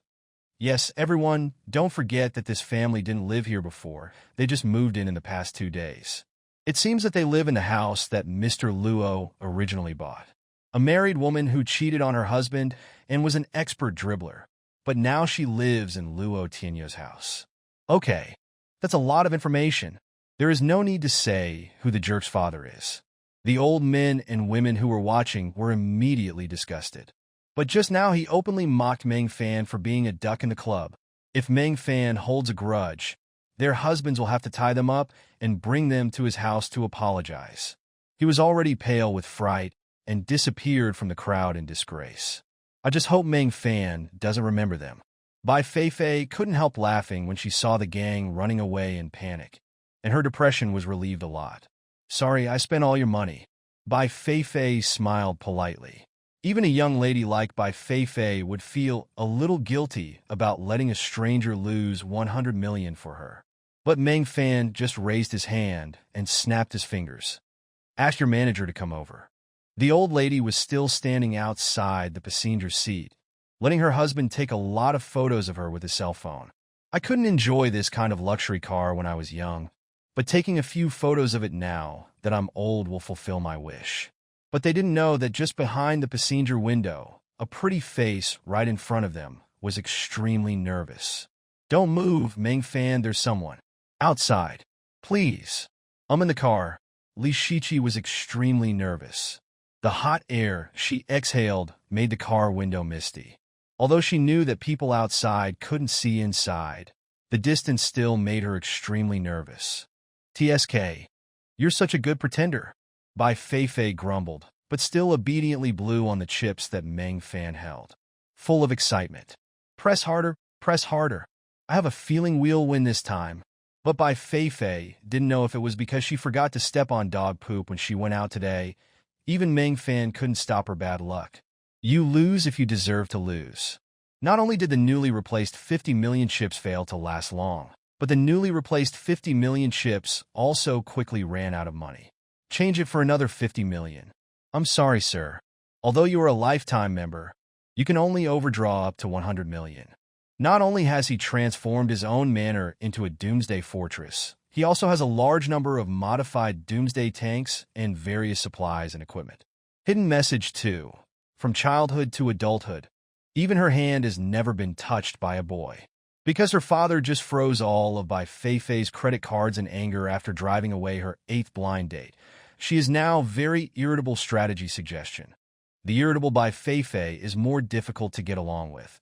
Yes, everyone, don't forget that this family didn't live here before. They just moved in the past 2 days. It seems that they live in the house that Mr. Luo originally bought. A married woman who cheated on her husband and was an expert dribbler. But now she lives in Luo Tianyo's house. Okay, that's a lot of information. There is no need to say who the jerk's father is. The old men and women who were watching were immediately disgusted. But just now he openly mocked Meng Fan for being a duck in the club. If Meng Fan holds a grudge, their husbands will have to tie them up and bring them to his house to apologize. He was already pale with fright and disappeared from the crowd in disgrace. I just hope Meng Fan doesn't remember them. Bai Fei couldn't help laughing when she saw the gang running away in panic, and her depression was relieved a lot. Sorry, I spent all your money. Bai Fei smiled politely. Even a young lady like Bai Fei would feel a little guilty about letting a stranger lose 100 million for her. But Meng Fan just raised his hand and snapped his fingers. Ask your manager to come over. The old lady was still standing outside the passenger seat, letting her husband take a lot of photos of her with his cell phone. I couldn't enjoy this kind of luxury car when I was young, but taking a few photos of it now that I'm old will fulfill my wish. But they didn't know that just behind the passenger window, a pretty face right in front of them was extremely nervous. Don't move, Meng Fan, there's someone. Outside. Please. I'm in the car. Li Shiqi was extremely nervous. The hot air she exhaled made the car window misty. Although she knew that people outside couldn't see inside, the distance still made her extremely nervous. TSK. You're such a good pretender. Bai Fei grumbled, but still obediently blew on the chips that Meng Fan held. Full of excitement. Press harder, press harder. I have a feeling we'll win this time. But Bai Fei didn't know if it was because she forgot to step on dog poop when she went out today. Even Meng Fan couldn't stop her bad luck. You lose if you deserve to lose. Not only did the newly replaced 50 million chips fail to last long, but the newly replaced 50 million chips also quickly ran out of money. Change it for another 50 million. I'm sorry, sir. Although you are a lifetime member, you can only overdraw up to 100 million. Not only has he transformed his own manor into a doomsday fortress, he also has a large number of modified doomsday tanks and various supplies and equipment. Hidden message 2. From childhood to adulthood, even her hand has never been touched by a boy. Because her father just froze all of Bai Fei's credit cards in anger after driving away her 8th blind date, she is now very irritable strategy suggestion. The irritable Bai Fei is more difficult to get along with,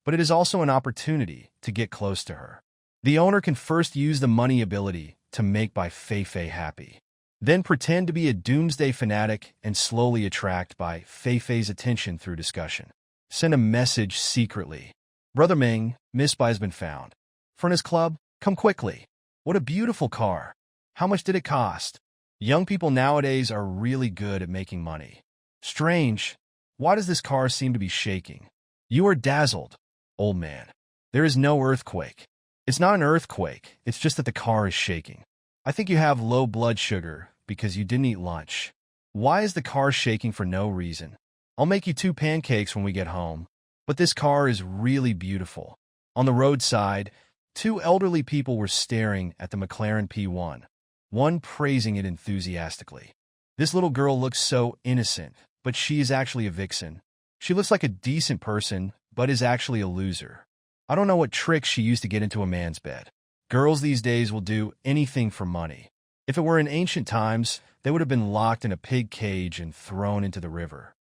but it is also an opportunity to get close to her. The owner can first use the money ability to make Bai Fei happy, then pretend to be a doomsday fanatic and slowly attract Bai Fei's attention through discussion. Send a message secretly. Brother Ming, Miss Bai has been found. Furnace Club, come quickly. What a beautiful car. How much did it cost? Young people nowadays are really good at making money. Strange. Why does this car seem to be shaking? You are dazzled, old man. There is no earthquake. It's not an earthquake, it's just that the car is shaking. I think you have low blood sugar because you didn't eat lunch. Why is the car shaking for no reason? I'll make you 2 pancakes when we get home. But this car is really beautiful. On the roadside, 2 elderly people were staring at the McLaren P1, one praising it enthusiastically. This little girl looks so innocent, but she is actually a vixen. She looks like a decent person, but is actually a loser. I don't know what tricks she used to get into a man's bed. Girls these days will do anything for money. If it were in ancient times, they would have been locked in a pig cage and thrown into the river.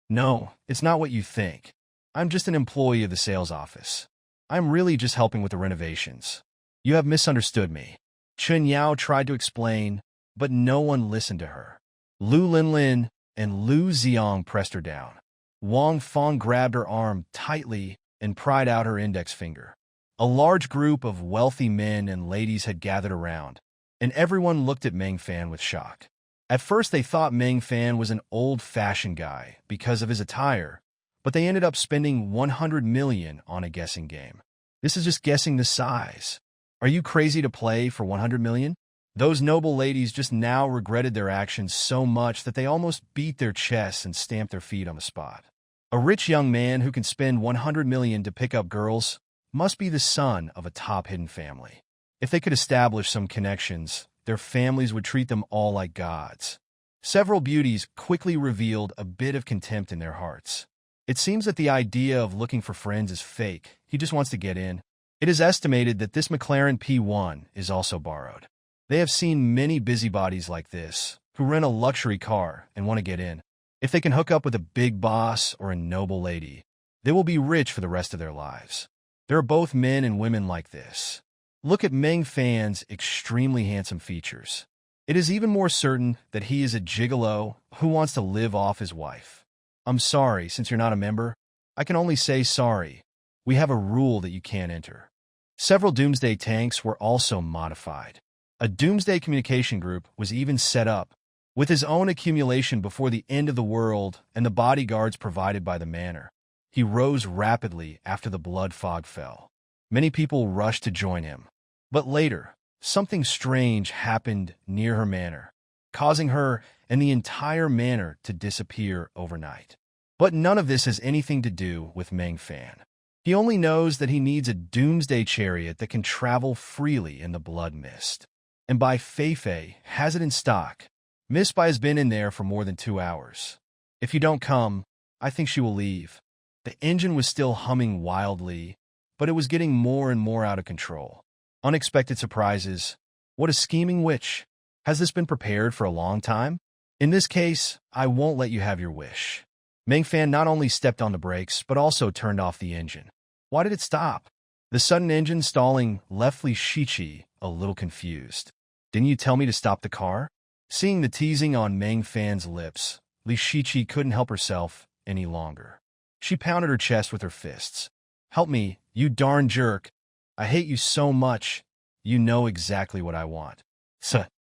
No, it's not what you think. I'm just an employee of the sales office. I'm really just helping with the renovations. You have misunderstood me. Chun Yao tried to explain, but no one listened to her. Lu Linlin and Lu Ziong pressed her down. Wang Feng grabbed her arm tightly and pried out her index finger. A large group of wealthy men and ladies had gathered around, and everyone looked at Meng Fan with shock. At first they thought Meng Fan was an old-fashioned guy because of his attire, but they ended up spending 100 million on a guessing game. This is just guessing the size. Are you crazy to play for 100 million? Those noble ladies just now regretted their actions so much that they almost beat their chests and stamped their feet on the spot. A rich young man who can spend 100 million to pick up girls must be the son of a top hidden family. If they could establish some connections, their families would treat them all like gods. Several beauties quickly revealed a bit of contempt in their hearts. It seems that the idea of looking for friends is fake. He just wants to get in. It is estimated that this McLaren P1 is also borrowed. They have seen many busybodies like this, who rent a luxury car and want to get in. If they can hook up with a big boss or a noble lady, they will be rich for the rest of their lives. There are both men and women like this. Look at Meng Fan's extremely handsome features. It is even more certain that he is a gigolo who wants to live off his wife. I'm sorry, since you're not a member. I can only say sorry. We have a rule that you can't enter. Several Doomsday tanks were also modified. A Doomsday communication group was even set up, with his own accumulation before the end of the world and the bodyguards provided by the manor. He rose rapidly after the blood fog fell. Many people rushed to join him. But later, something strange happened near her manor, causing her and the entire manor to disappear overnight. But none of this has anything to do with Meng Fan. He only knows that he needs a doomsday chariot that can travel freely in the blood mist. And Bai Feifei has it in stock. Miss Bai has been in there for more than 2 hours. If you don't come, I think she will leave. The engine was still humming wildly, but it was getting more and more out of control. Unexpected surprises. What a scheming witch. Has this been prepared for a long time? In this case, I won't let you have your wish. Meng Fan not only stepped on the brakes, but also turned off the engine. Why did it stop? The sudden engine stalling left Li Shiqi a little confused. Didn't you tell me to stop the car? Seeing the teasing on Meng Fan's lips, Li Shiqi couldn't help herself any longer. She pounded her chest with her fists. Help me, you darn jerk. I hate you so much. You know exactly what I want.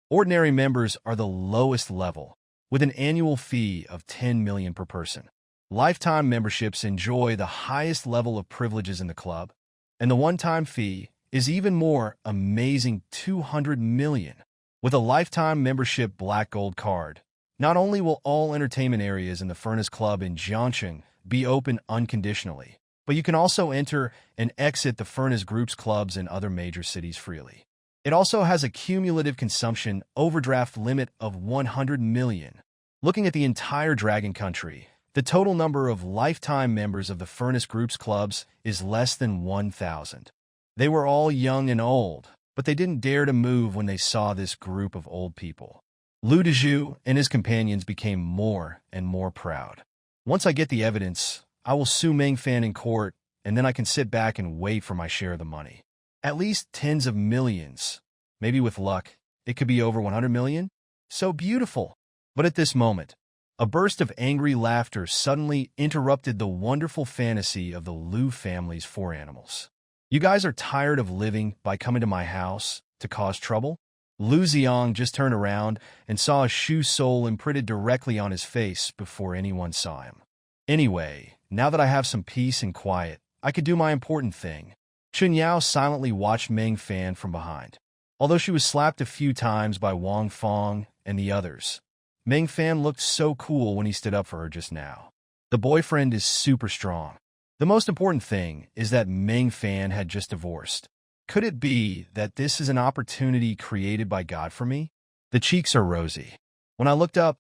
Ordinary members are the lowest level, with an annual fee of 10 million per person. Lifetime memberships enjoy the highest level of privileges in the club, and the one-time fee is even more amazing 200 million. With a lifetime membership black gold card, not only will all entertainment areas in the Furnace Club in Jiangcheng be open unconditionally, but you can also enter and exit the Furnace Group's clubs in other major cities freely. It also has a cumulative consumption overdraft limit of 100 million. Looking at the entire Dragon Country, the total number of lifetime members of the Furnace Group's clubs is less than 1,000. They were all young and old, but they didn't dare to move when they saw this group of old people. Lu Dezhu and his companions became more and more proud. Once I get the evidence, I will sue Meng Fan in court, and then I can sit back and wait for my share of the money. At least tens of millions. Maybe with luck, it could be over 100 million. So beautiful. But at this moment, a burst of angry laughter suddenly interrupted the wonderful fantasy of the Lu family's 4 animals. You guys are tired of living by coming to my house to cause trouble? Lu Ziong just turned around and saw a shoe sole imprinted directly on his face before anyone saw him. Anyway, now that I have some peace and quiet, I could do my important thing. Chun Yao silently watched Meng Fan from behind. Although she was slapped a few times by Wang Fong and the others, Meng Fan looked so cool when he stood up for her just now. The boyfriend is super strong. The most important thing is that Meng Fan had just divorced. Could it be that this is an opportunity created by God for me? The cheeks are rosy. When I looked up,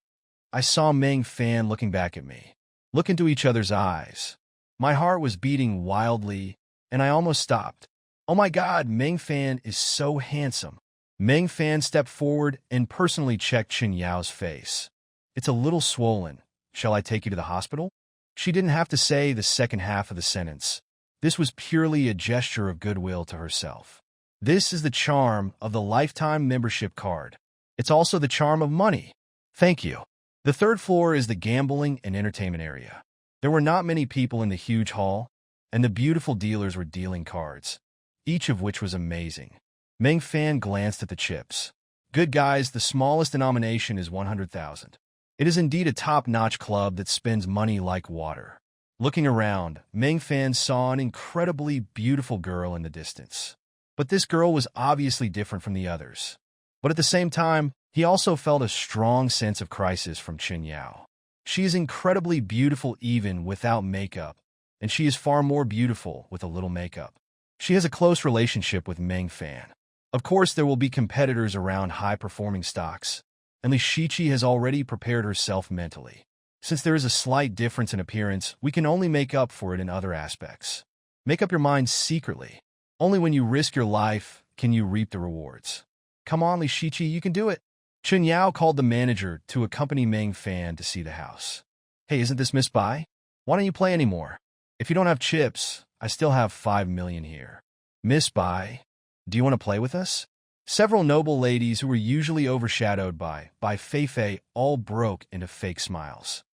I saw Meng Fan looking back at me. Look into each other's eyes. My heart was beating wildly, and I almost stopped. Oh my God, Meng Fan is so handsome. Meng Fan stepped forward and personally checked Chun Yao's face. It's a little swollen. Shall I take you to the hospital? She didn't have to say the second half of the sentence. This was purely a gesture of goodwill to herself. This is the charm of the lifetime membership card. It's also the charm of money. Thank you. The third floor is the gambling and entertainment area. There were not many people in the huge hall, and the beautiful dealers were dealing cards, each of which was amazing. Meng Fan glanced at the chips. Good guys, the smallest denomination is 100,000. It is indeed a top-notch club that spends money like water. Looking around, Meng Fan saw an incredibly beautiful girl in the distance. But this girl was obviously different from the others. But at the same time, he also felt a strong sense of crisis from Chun Yao. She is incredibly beautiful even without makeup, and she is far more beautiful with a little makeup. She has a close relationship with Meng Fan. Of course, there will be competitors around high-performing stocks, and Li Shiqi has already prepared herself mentally. Since there is a slight difference in appearance, we can only make up for it in other aspects. Make up your mind secretly. Only when you risk your life can you reap the rewards. Come on, Li Shiqi, you can do it. Chun Yao called the manager to accompany Meng Fan to see the house. Hey, isn't this Miss Bai? Why don't you play anymore? If you don't have chips, I still have 5 million here. Miss Bai, do you want to play with us? Several noble ladies who were usually overshadowed by Fei Fei all broke into fake smiles.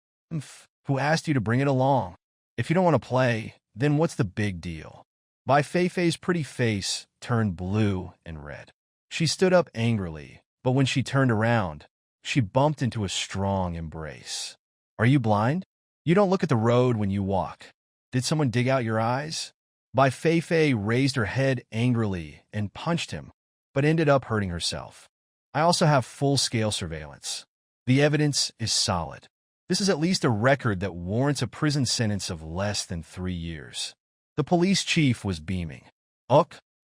Who asked you to bring it along? If you don't want to play, then what's the big deal? Bai Fei Fei's pretty face turned blue and red. She stood up angrily, but when she turned around, she bumped into a strong embrace. Are you blind? You don't look at the road when you walk. Did someone dig out your eyes? Bai Fei Fei raised her head angrily and punched him, but ended up hurting herself. I also have full-scale surveillance. The evidence is solid. This is at least a record that warrants a prison sentence of less than 3 years. The police chief was beaming.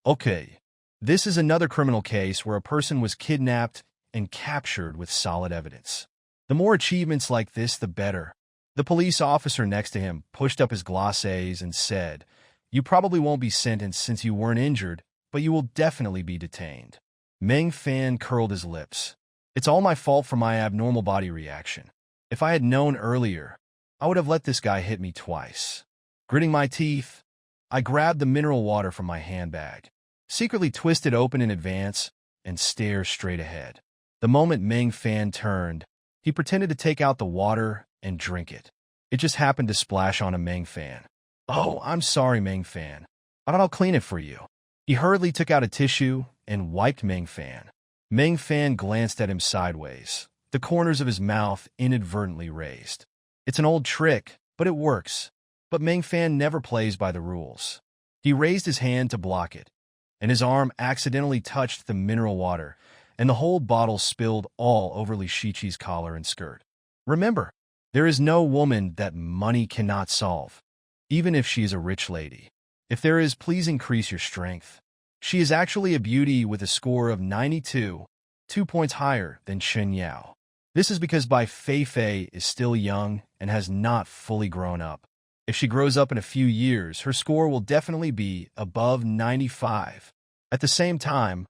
Okay. This is another criminal case where a person was kidnapped and captured with solid evidence. The more achievements like this, the better. The police officer next to him pushed up his glosses and said, "You probably won't be sentenced since you weren't injured, but you will definitely be detained." Meng Fan curled his lips. It's all my fault for my abnormal body reaction. If I had known earlier, I would have let this guy hit me twice. Gritting my teeth, I grabbed the mineral water from my handbag, secretly twisted open in advance, and stared straight ahead. The moment Meng Fan turned, he pretended to take out the water and drink it. It just happened to splash on a Meng Fan. Oh, I'm sorry, Meng Fan. I'll clean it for you. He hurriedly took out a tissue and wiped Meng Fan. Meng Fan glanced at him sideways, the corners of his mouth inadvertently raised. It's an old trick, but it works. But Meng Fan never plays by the rules. He raised his hand to block it, and his arm accidentally touched the mineral water, and the whole bottle spilled all over Li Shiqi's collar and skirt. Remember, there is no woman that money cannot solve, even if she is a rich lady. If there is, please increase your strength. She is actually a beauty with a score of 92, 2 points higher than Chun Yao. This is because Bai Fei Fei is still young and has not fully grown up. If she grows up in a few years, her score will definitely be above 95. At the same time,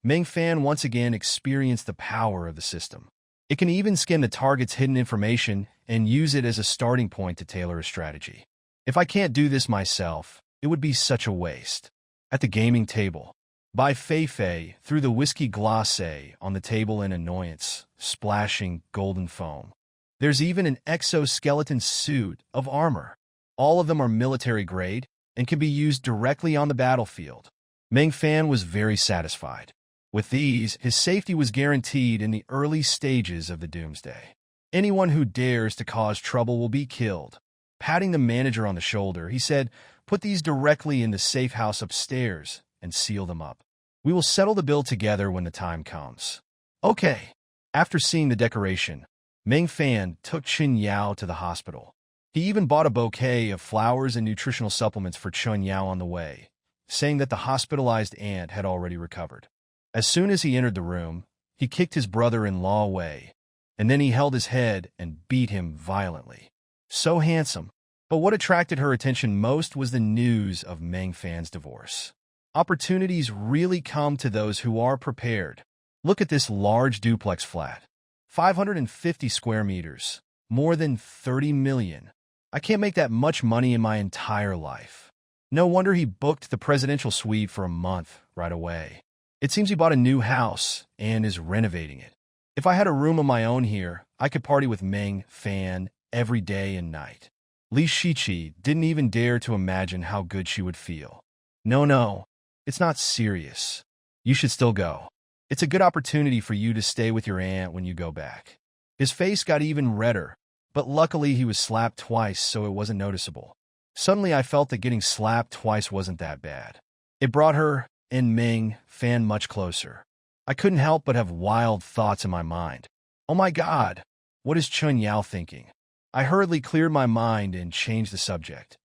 Meng Fan once again experienced the power of the system. It can even scan the target's hidden information and use it as a starting point to tailor a strategy. If I can't do this myself, it would be such a waste. At the gaming table, Bai Fei Fei threw the whiskey glacé on the table in annoyance, splashing golden foam. There's even an exoskeleton suit of armor. All of them are military grade and can be used directly on the battlefield. Meng Fan was very satisfied. With these, his safety was guaranteed in the early stages of the doomsday. Anyone who dares to cause trouble will be killed. Patting the manager on the shoulder, he said, "Put these directly in the safe house upstairs and seal them up. We will settle the bill together when the time comes." Okay. After seeing the decoration, Meng Fan took Chun Yao to the hospital. He even bought a bouquet of flowers and nutritional supplements for Chun Yao on the way, saying that the hospitalized aunt had already recovered. As soon as he entered the room, he kicked his brother-in-law away, and then he held his head and beat him violently. So handsome. But what attracted her attention most was the news of Meng Fan's divorce. Opportunities really come to those who are prepared. Look at this large duplex flat. 550 square meters. More than 30 million. I can't make that much money in my entire life. No wonder he booked the presidential suite for a month right away. It seems he bought a new house and is renovating it. If I had a room of my own here, I could party with Meng Fan every day and night. Li Shiqi didn't even dare to imagine how good she would feel. No, it's not serious. You should still go. It's a good opportunity for you to stay with your aunt when you go back. His face got even redder, but luckily he was slapped twice so it wasn't noticeable. Suddenly I felt that getting slapped twice wasn't that bad. It brought her and Meng Fan much closer. I couldn't help but have wild thoughts in my mind. Oh my God, what is Chun Yao thinking? I hurriedly cleared my mind and changed the subject.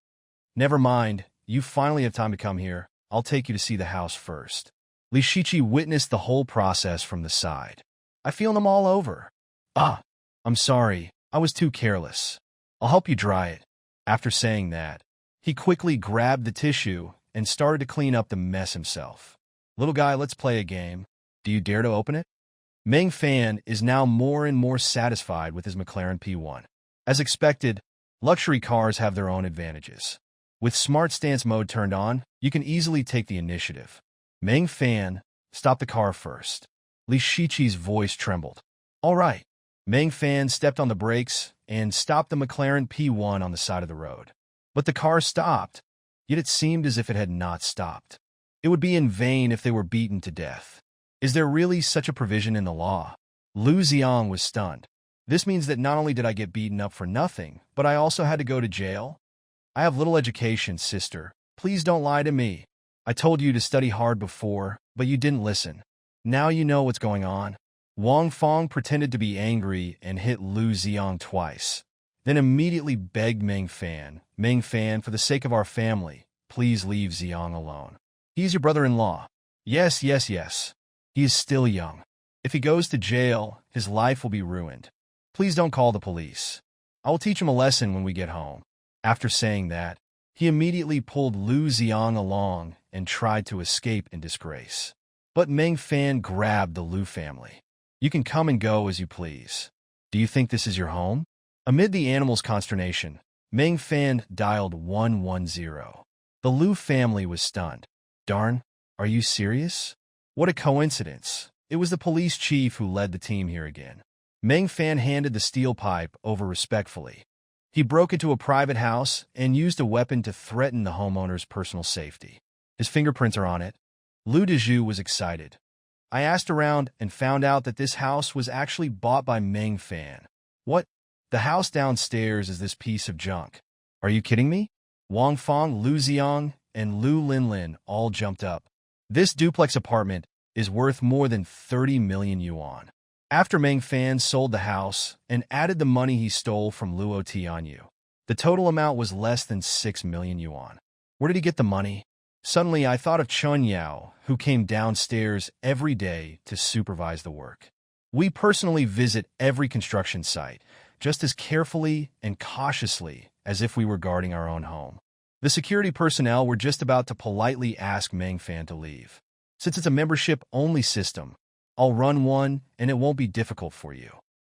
Never mind, you finally have time to come here. I'll take you to see the house first. Li Shiqi witnessed the whole process from the side. I feel them all over. I'm sorry, I was too careless. I'll help you dry it. After saying that, he quickly grabbed the tissue and started to clean up the mess himself. Little guy, let's play a game. Do you dare to open it? Meng Fan is now more and more satisfied with his McLaren P1. As expected, luxury cars have their own advantages. With Smart Stance mode turned on, you can easily take the initiative. Meng Fan, stop the car first. Li Shiqi's voice trembled. All right. Meng Fan stepped on the brakes and stopped the McLaren P1 on the side of the road. But the car stopped, yet it seemed as if it had not stopped. It would be in vain if they were beaten to death. Is there really such a provision in the law? Lu Xiang was stunned. This means that not only did I get beaten up for nothing, but I also had to go to jail? I have little education, sister. Please don't lie to me. I told you to study hard before, but you didn't listen. Now you know what's going on. Wang Fong pretended to be angry and hit Lu Xiang twice, then immediately begged Meng Fan, for the sake of our family, please leave Xiang alone. He's your brother-in-law. Yes. He is still young. If he goes to jail, his life will be ruined. Please don't call the police. I will teach him a lesson when we get home. After saying that, he immediately pulled Lu Xiang along and tried to escape in disgrace. But Meng Fan grabbed the Lu family. You can come and go as you please. Do you think this is your home? Amid the animals' consternation, Meng Fan dialed 110. The Lu family was stunned. Darn, are you serious? What a coincidence. It was the police chief who led the team here again. Meng Fan handed the steel pipe over respectfully. He broke into a private house and used a weapon to threaten the homeowner's personal safety. His fingerprints are on it. Lu Dezhu was excited. I asked around and found out that this house was actually bought by Meng Fan. What? The house downstairs is this piece of junk. Are you kidding me? Wang Fong, Lu Xiang, and Lu Linlin all jumped up. This duplex apartment is worth more than 30 million yuan. After Meng Fan sold the house and added the money he stole from Luo Tianyu, the total amount was less than 6 million yuan. Where did he get the money? Suddenly, I thought of Chun Yao, who came downstairs every day to supervise the work. We personally visit every construction site, just as carefully and cautiously as if we were guarding our own home. The security personnel were just about to politely ask Meng Fan to leave. Since it's a membership-only system, I'll run one and it won't be difficult for you.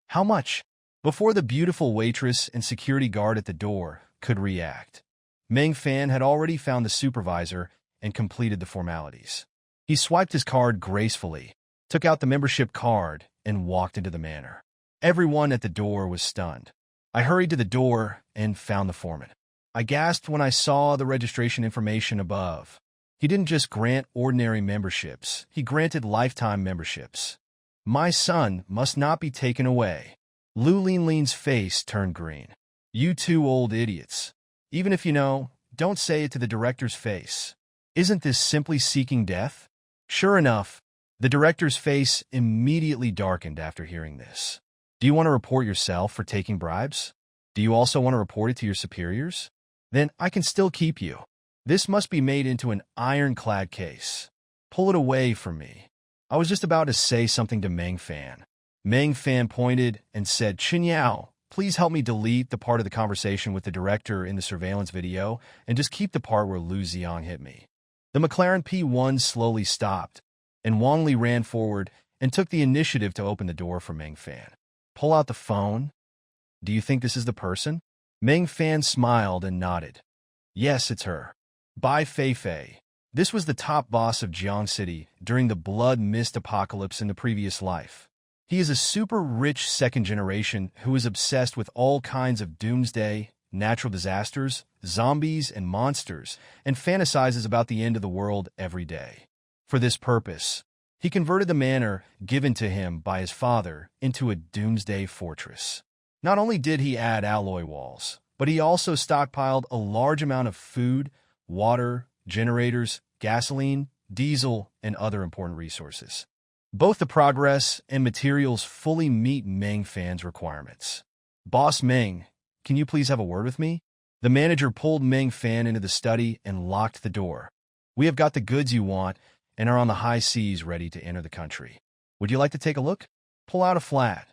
How much? Before the beautiful waitress and security guard at the door could react, Meng Fan had already found the supervisor and completed the formalities. He swiped his card gracefully, took out the membership card, and walked into the manor. Everyone at the door was stunned. I hurried to the door and found the foreman. I gasped when I saw the registration information above. He didn't just grant ordinary memberships, he granted lifetime memberships. My son must not be taken away. Lu Linlin's face turned green. You two old idiots. Even if you know, don't say it to the director's face. Isn't this simply seeking death? Sure enough, the director's face immediately darkened after hearing this. Do you want to report yourself for taking bribes? Do you also want to report it to your superiors? Then I can still keep you. This must be made into an ironclad case. Pull it away from me. I was just about to say something to Meng Fan. Meng Fan pointed and said, Chen Yao, please help me delete the part of the conversation with the director in the surveillance video and just keep the part where Lu Xiang hit me. The McLaren P1 slowly stopped, and Wang Li ran forward and took the initiative to open the door for Meng Fan. Pull out the phone. Do you think this is the person? Meng Fan smiled and nodded. Yes, it's her. Bai Feifei. This was the top boss of Jiang City during the blood mist apocalypse in the previous life. He is a super rich second generation who is obsessed with all kinds of doomsday, natural disasters, zombies, and monsters, and fantasizes about the end of the world every day. For this purpose, he converted the manor given to him by his father into a doomsday fortress. Not only did he add alloy walls, but he also stockpiled a large amount of food, water, generators, gasoline, diesel, and other important resources. Both the progress and materials fully meet Meng Fan's requirements. Boss Meng, can you please have a word with me? The manager pulled Meng Fan into the study and locked the door. We have got the goods you want and are on the high seas ready to enter the country. Would you like to take a look? Pull out a flat.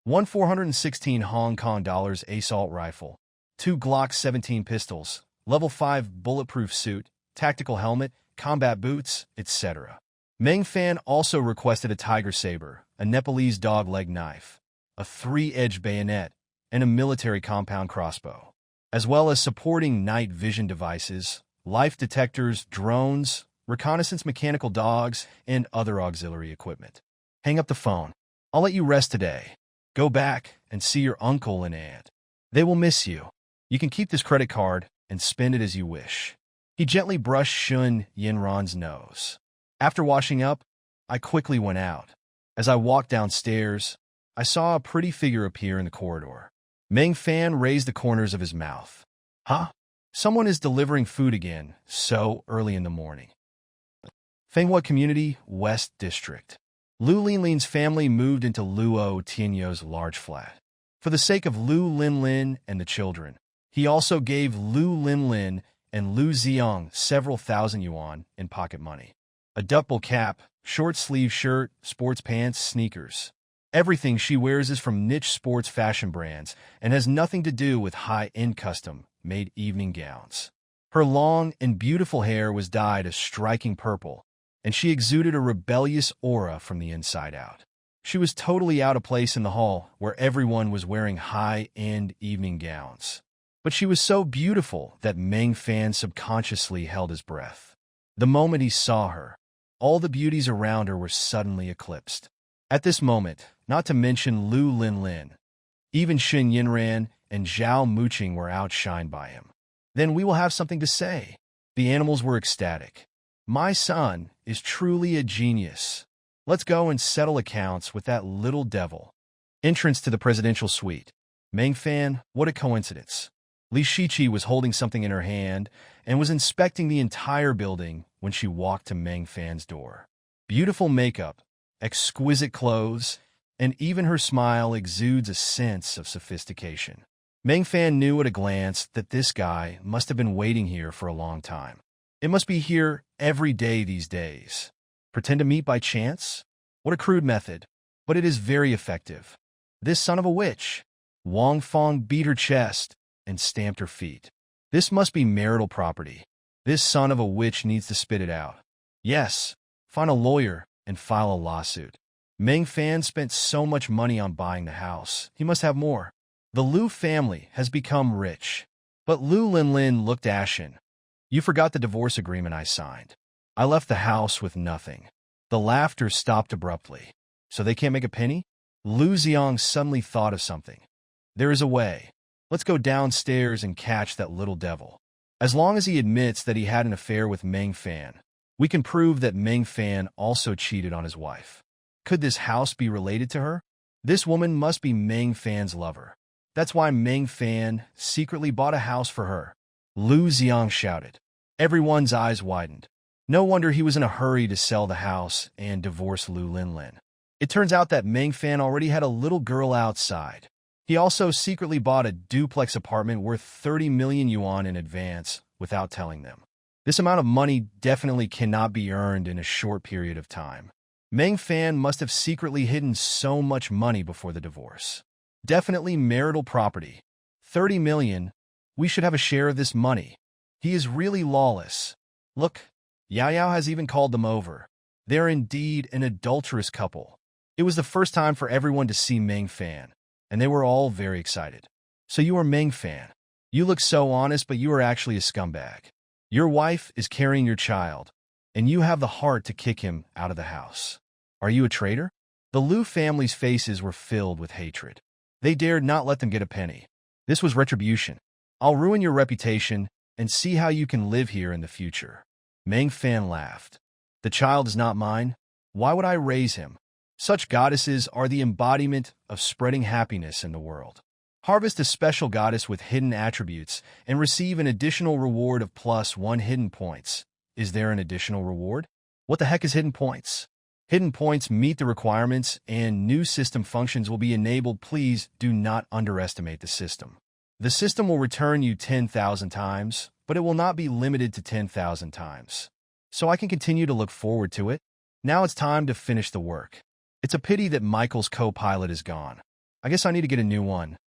416 Hong Kong dollars assault rifle, 2 Glock 17 pistols, level 5 bulletproof suit, tactical helmet, combat boots, etc. Meng Fan also requested a tiger saber, a Nepalese dog leg knife, a 3-edged bayonet, and a military compound crossbow, as well as supporting night vision devices, life detectors, drones, reconnaissance mechanical dogs, and other auxiliary equipment. Hang up the phone. I'll let you rest today. Go back and see your uncle and aunt. They will miss you. You can keep this credit card and spend it as you wish. He gently brushed Shun Yinran's nose. After washing up, I quickly went out. As I walked downstairs, I saw a pretty figure appear in the corridor. Meng Fan raised the corners of his mouth. Huh? Someone is delivering food again, so early in the morning. Fenghua Community, West District. Lu Linlin's family moved into Luo Tianyo's large flat. For the sake of Lu Linlin and the children, he also gave Lu Linlin and Lu Xiang several thousand yuan in pocket money. A duckbill cap, short-sleeve shirt, sports pants, sneakers. Everything she wears is from niche sports fashion brands and has nothing to do with high-end custom-made evening gowns. Her long and beautiful hair was dyed a striking purple, and she exuded a rebellious aura from the inside out. She was totally out of place in the hall where everyone was wearing high-end evening gowns. But she was so beautiful that Meng Fan subconsciously held his breath. The moment he saw her, all the beauties around her were suddenly eclipsed. At this moment, not to mention Lu Linlin, even Shin Yinran and Zhao Muqing were outshined by him. Then we will have something to say. The animals were ecstatic. My son is truly a genius. Let's go and settle accounts with that little devil. Entrance to the presidential suite. Meng Fan, what a coincidence. Li Shiqi was holding something in her hand and was inspecting the entire building when she walked to Meng Fan's door. Beautiful makeup, exquisite clothes, and even her smile exudes a sense of sophistication. Meng Fan knew at a glance that this guy must have been waiting here for a long time. It must be here every day these days. Pretend to meet by chance? What a crude method, but it is very effective. This son of a witch. Wang Fong beat her chest and stamped her feet. This must be marital property. This son of a witch needs to spit it out. Yes, find a lawyer and file a lawsuit. Meng Fan spent so much money on buying the house. He must have more. The Lu family has become rich. But Lu Linlin looked ashen. You forgot the divorce agreement I signed. I left the house with nothing. The laughter stopped abruptly. So they can't make a penny? Lu Xiang suddenly thought of something. There is a way. Let's go downstairs and catch that little devil. As long as he admits that he had an affair with Meng Fan, we can prove that Meng Fan also cheated on his wife. Could this house be related to her? This woman must be Meng Fan's lover. That's why Meng Fan secretly bought a house for her. Lu Xiang shouted. Everyone's eyes widened. No wonder he was in a hurry to sell the house and divorce Lu Linlin. It turns out that Meng Fan already had a little girl outside. He also secretly bought a duplex apartment worth 30 million yuan in advance without telling them. This amount of money definitely cannot be earned in a short period of time. Meng Fan must have secretly hidden so much money before the divorce. Definitely marital property. 30 million. We should have a share of this money. He is really lawless. Look, Yao Yao has even called them over. They're indeed an adulterous couple. It was the first time for everyone to see Meng Fan, and they were all very excited. So you are Meng Fan. You look so honest, but you are actually a scumbag. Your wife is carrying your child, and you have the heart to kick him out of the house. Are you a traitor? The Lu family's faces were filled with hatred. They dared not let them get a penny. This was retribution. I'll ruin your reputation and see how you can live here in the future. Meng Fan laughed. The child is not mine. Why would I raise him? Such goddesses are the embodiment of spreading happiness in the world. Harvest a special goddess with hidden attributes and receive an additional reward of +1 hidden points. Is there an additional reward? What the heck is hidden points? Hidden points meet the requirements and new system functions will be enabled. Please do not underestimate the system. The system will return you 10,000 times, but it will not be limited to 10,000 times. So I can continue to look forward to it. Now it's time to finish the work. It's a pity that Michael's co-pilot is gone. I guess I need to get a new one.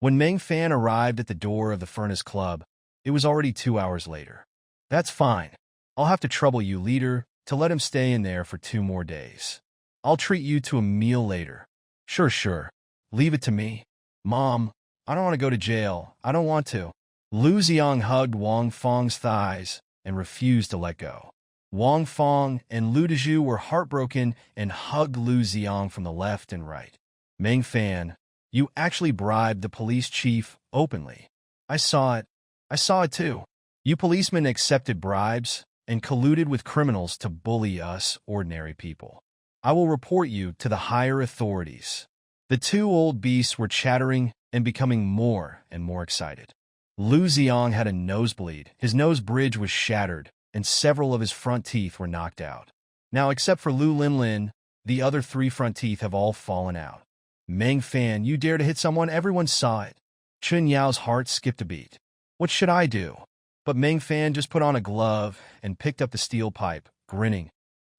When Meng Fan arrived at the door of the Furnace Club, it was already 2 hours later. That's fine. I'll have to trouble you, leader, to let him stay in there for 2 more days. I'll treat you to a meal later. Sure. Leave it to me. Mom, I don't want to go to jail. I don't want to. Lu Xiang hugged Wang Feng's thighs and refused to let go. Wang Feng and Lu Dezhu were heartbroken and hugged Lu Xiang from the left and right. Meng Fan, you actually bribed the police chief openly. I saw it too. You policemen accepted bribes and colluded with criminals to bully us ordinary people. I will report you to the higher authorities. The 2 old beasts were chattering and becoming more and more excited. Lu Xiang had a nosebleed. His nose bridge was shattered, and several of his front teeth were knocked out. Now, except for Lu Linlin, the other 3 front teeth have all fallen out. Meng Fan, you dare to hit someone? Everyone saw it. Chun Yao's heart skipped a beat. What should I do? But Meng Fan just put on a glove and picked up the steel pipe, grinning.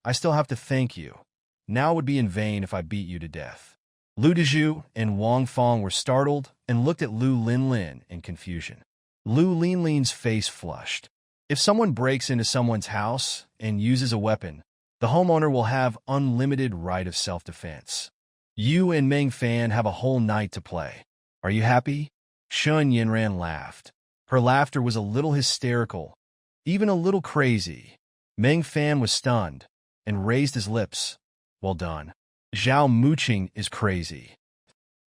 I still have to thank you. Now it would be in vain if I beat you to death. Lu Dezhu and Wang Feng were startled and looked at Lu Linlin in confusion. Lu Linlin's face flushed. If someone breaks into someone's house and uses a weapon, the homeowner will have unlimited right of self-defense. You and Meng Fan have a whole night to play. Are you happy? Shun Yinran laughed. Her laughter was a little hysterical, even a little crazy. Meng Fan was stunned and raised his lips. Well done. Zhao Muqing is crazy.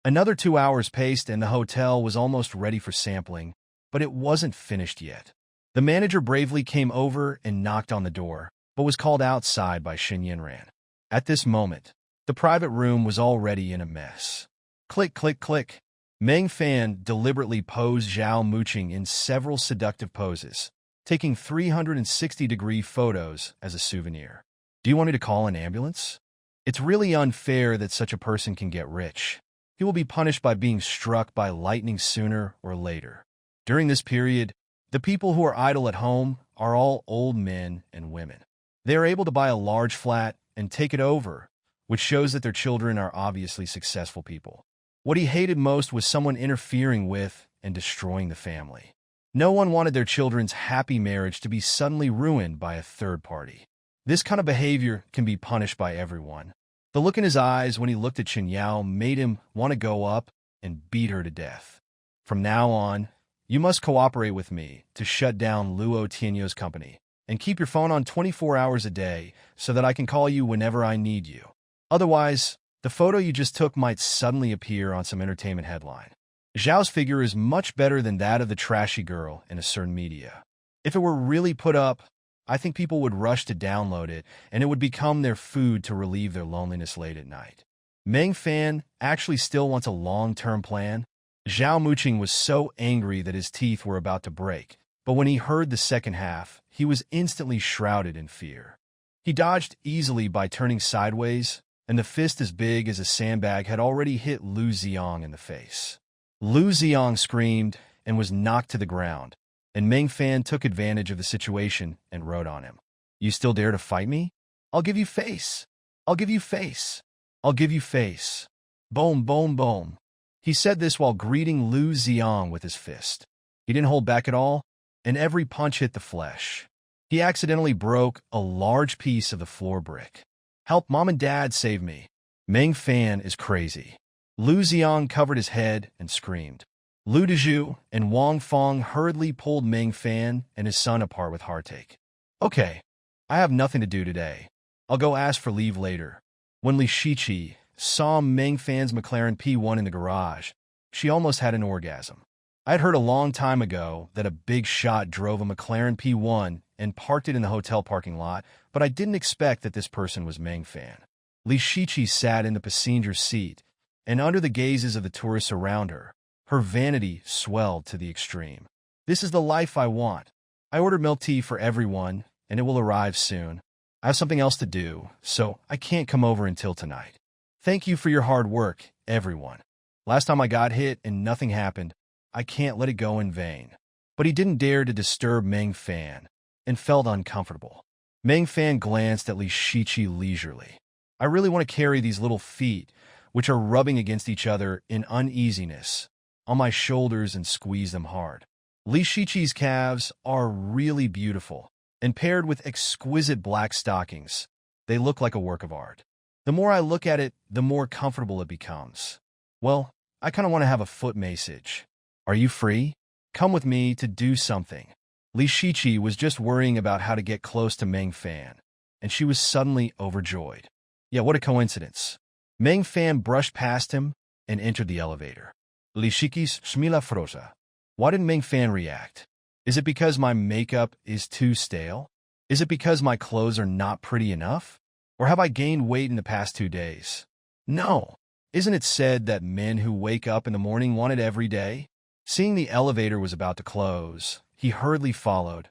Another 2 hours passed and the hotel was almost ready for sampling, but it wasn't finished yet. The manager bravely came over and knocked on the door, but was called outside by Shin Yinran. At this moment, the private room was already in a mess. Click, click, click. Meng Fan deliberately posed Zhao Muqing in several seductive poses, taking 360-degree photos as a souvenir. Do you want me to call an ambulance? It's really unfair that such a person can get rich. He will be punished by being struck by lightning sooner or later. During this period, the people who are idle at home are all old men and women. They are able to buy a large flat and take it over, which shows that their children are obviously successful people. What he hated most was someone interfering with and destroying the family. No one wanted their children's happy marriage to be suddenly ruined by a third party. This kind of behavior can be punished by everyone. The look in his eyes when he looked at Chen Yao made him want to go up and beat her to death. From now on, you must cooperate with me to shut down Luo Tianyo's company and keep your phone on 24 hours a day so that I can call you whenever I need you. Otherwise, the photo you just took might suddenly appear on some entertainment headline. Zhao's figure is much better than that of the trashy girl in a certain media. If it were really put up, I think people would rush to download it, and it would become their food to relieve their loneliness late at night. Meng Fan actually still wants a long-term plan. Zhao Muqing was so angry that his teeth were about to break, But when he heard the second half, he was instantly shrouded in fear. He dodged easily by turning sideways, and the fist as big as a sandbag had already hit Lu Xiang in the face. Lu Xiang screamed and was knocked to the ground, and Meng Fan took advantage of the situation and rode on him. "You still dare to fight me? I'll give you face. I'll give you face. I'll give you face." Boom, boom, boom. He said this while greeting Lu Xiang with his fist. He didn't hold back at all, and every punch hit the flesh. He accidentally broke a large piece of the floor brick. "Help, Mom and Dad, save me. Meng Fan is crazy." Lu Xiang covered his head and screamed. Lu Dezhu and Wang Feng hurriedly pulled Meng Fan and his son apart with heartache. "Okay, I have nothing to do today. I'll go ask for leave later." When Li Shiqi saw Meng Fan's McLaren P1 in the garage, she almost had an orgasm. I had heard a long time ago that a big shot drove a McLaren P1 and parked it in the hotel parking lot, but I didn't expect that this person was Meng Fan. Li Shiqi sat in the passenger's seat, and under the gazes of the tourists around her, her vanity swelled to the extreme. "This is the life I want. I ordered milk tea for everyone, and it will arrive soon. I have something else to do, so I can't come over until tonight. Thank you for your hard work, everyone. Last time I got hit and nothing happened, I can't let it go in vain." But he didn't dare to disturb Meng Fan, and felt uncomfortable. Meng Fan glanced at Li Shiqi leisurely. "I really want to carry these little feet, which are rubbing against each other in uneasiness, on my shoulders and squeeze them hard." Li Shiqi's calves are really beautiful, and paired with exquisite black stockings, they look like a work of art. The more I look at it, the more comfortable it becomes. "Well, I kind of want to have a foot massage. Are you free? Come with me to do something." Li Shiqi was just worrying about how to get close to Meng Fan, and she was suddenly overjoyed. Yeah, what a coincidence. Meng Fan brushed past him and entered the elevator. Li Shiqi's Shmila Froza. Why didn't Meng Fan react? Is it because my makeup is too stale? Is it because my clothes are not pretty enough? Or have I gained weight in the past 2 days? No. Isn't it said that men who wake up in the morning want it every day? Seeing the elevator was about to close, he hurriedly followed.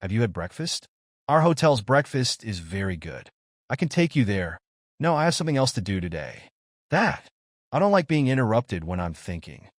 "Have you had breakfast? Our hotel's breakfast is very good. I can take you there." "No, I have something else to do today." "That? I don't like being interrupted when I'm thinking."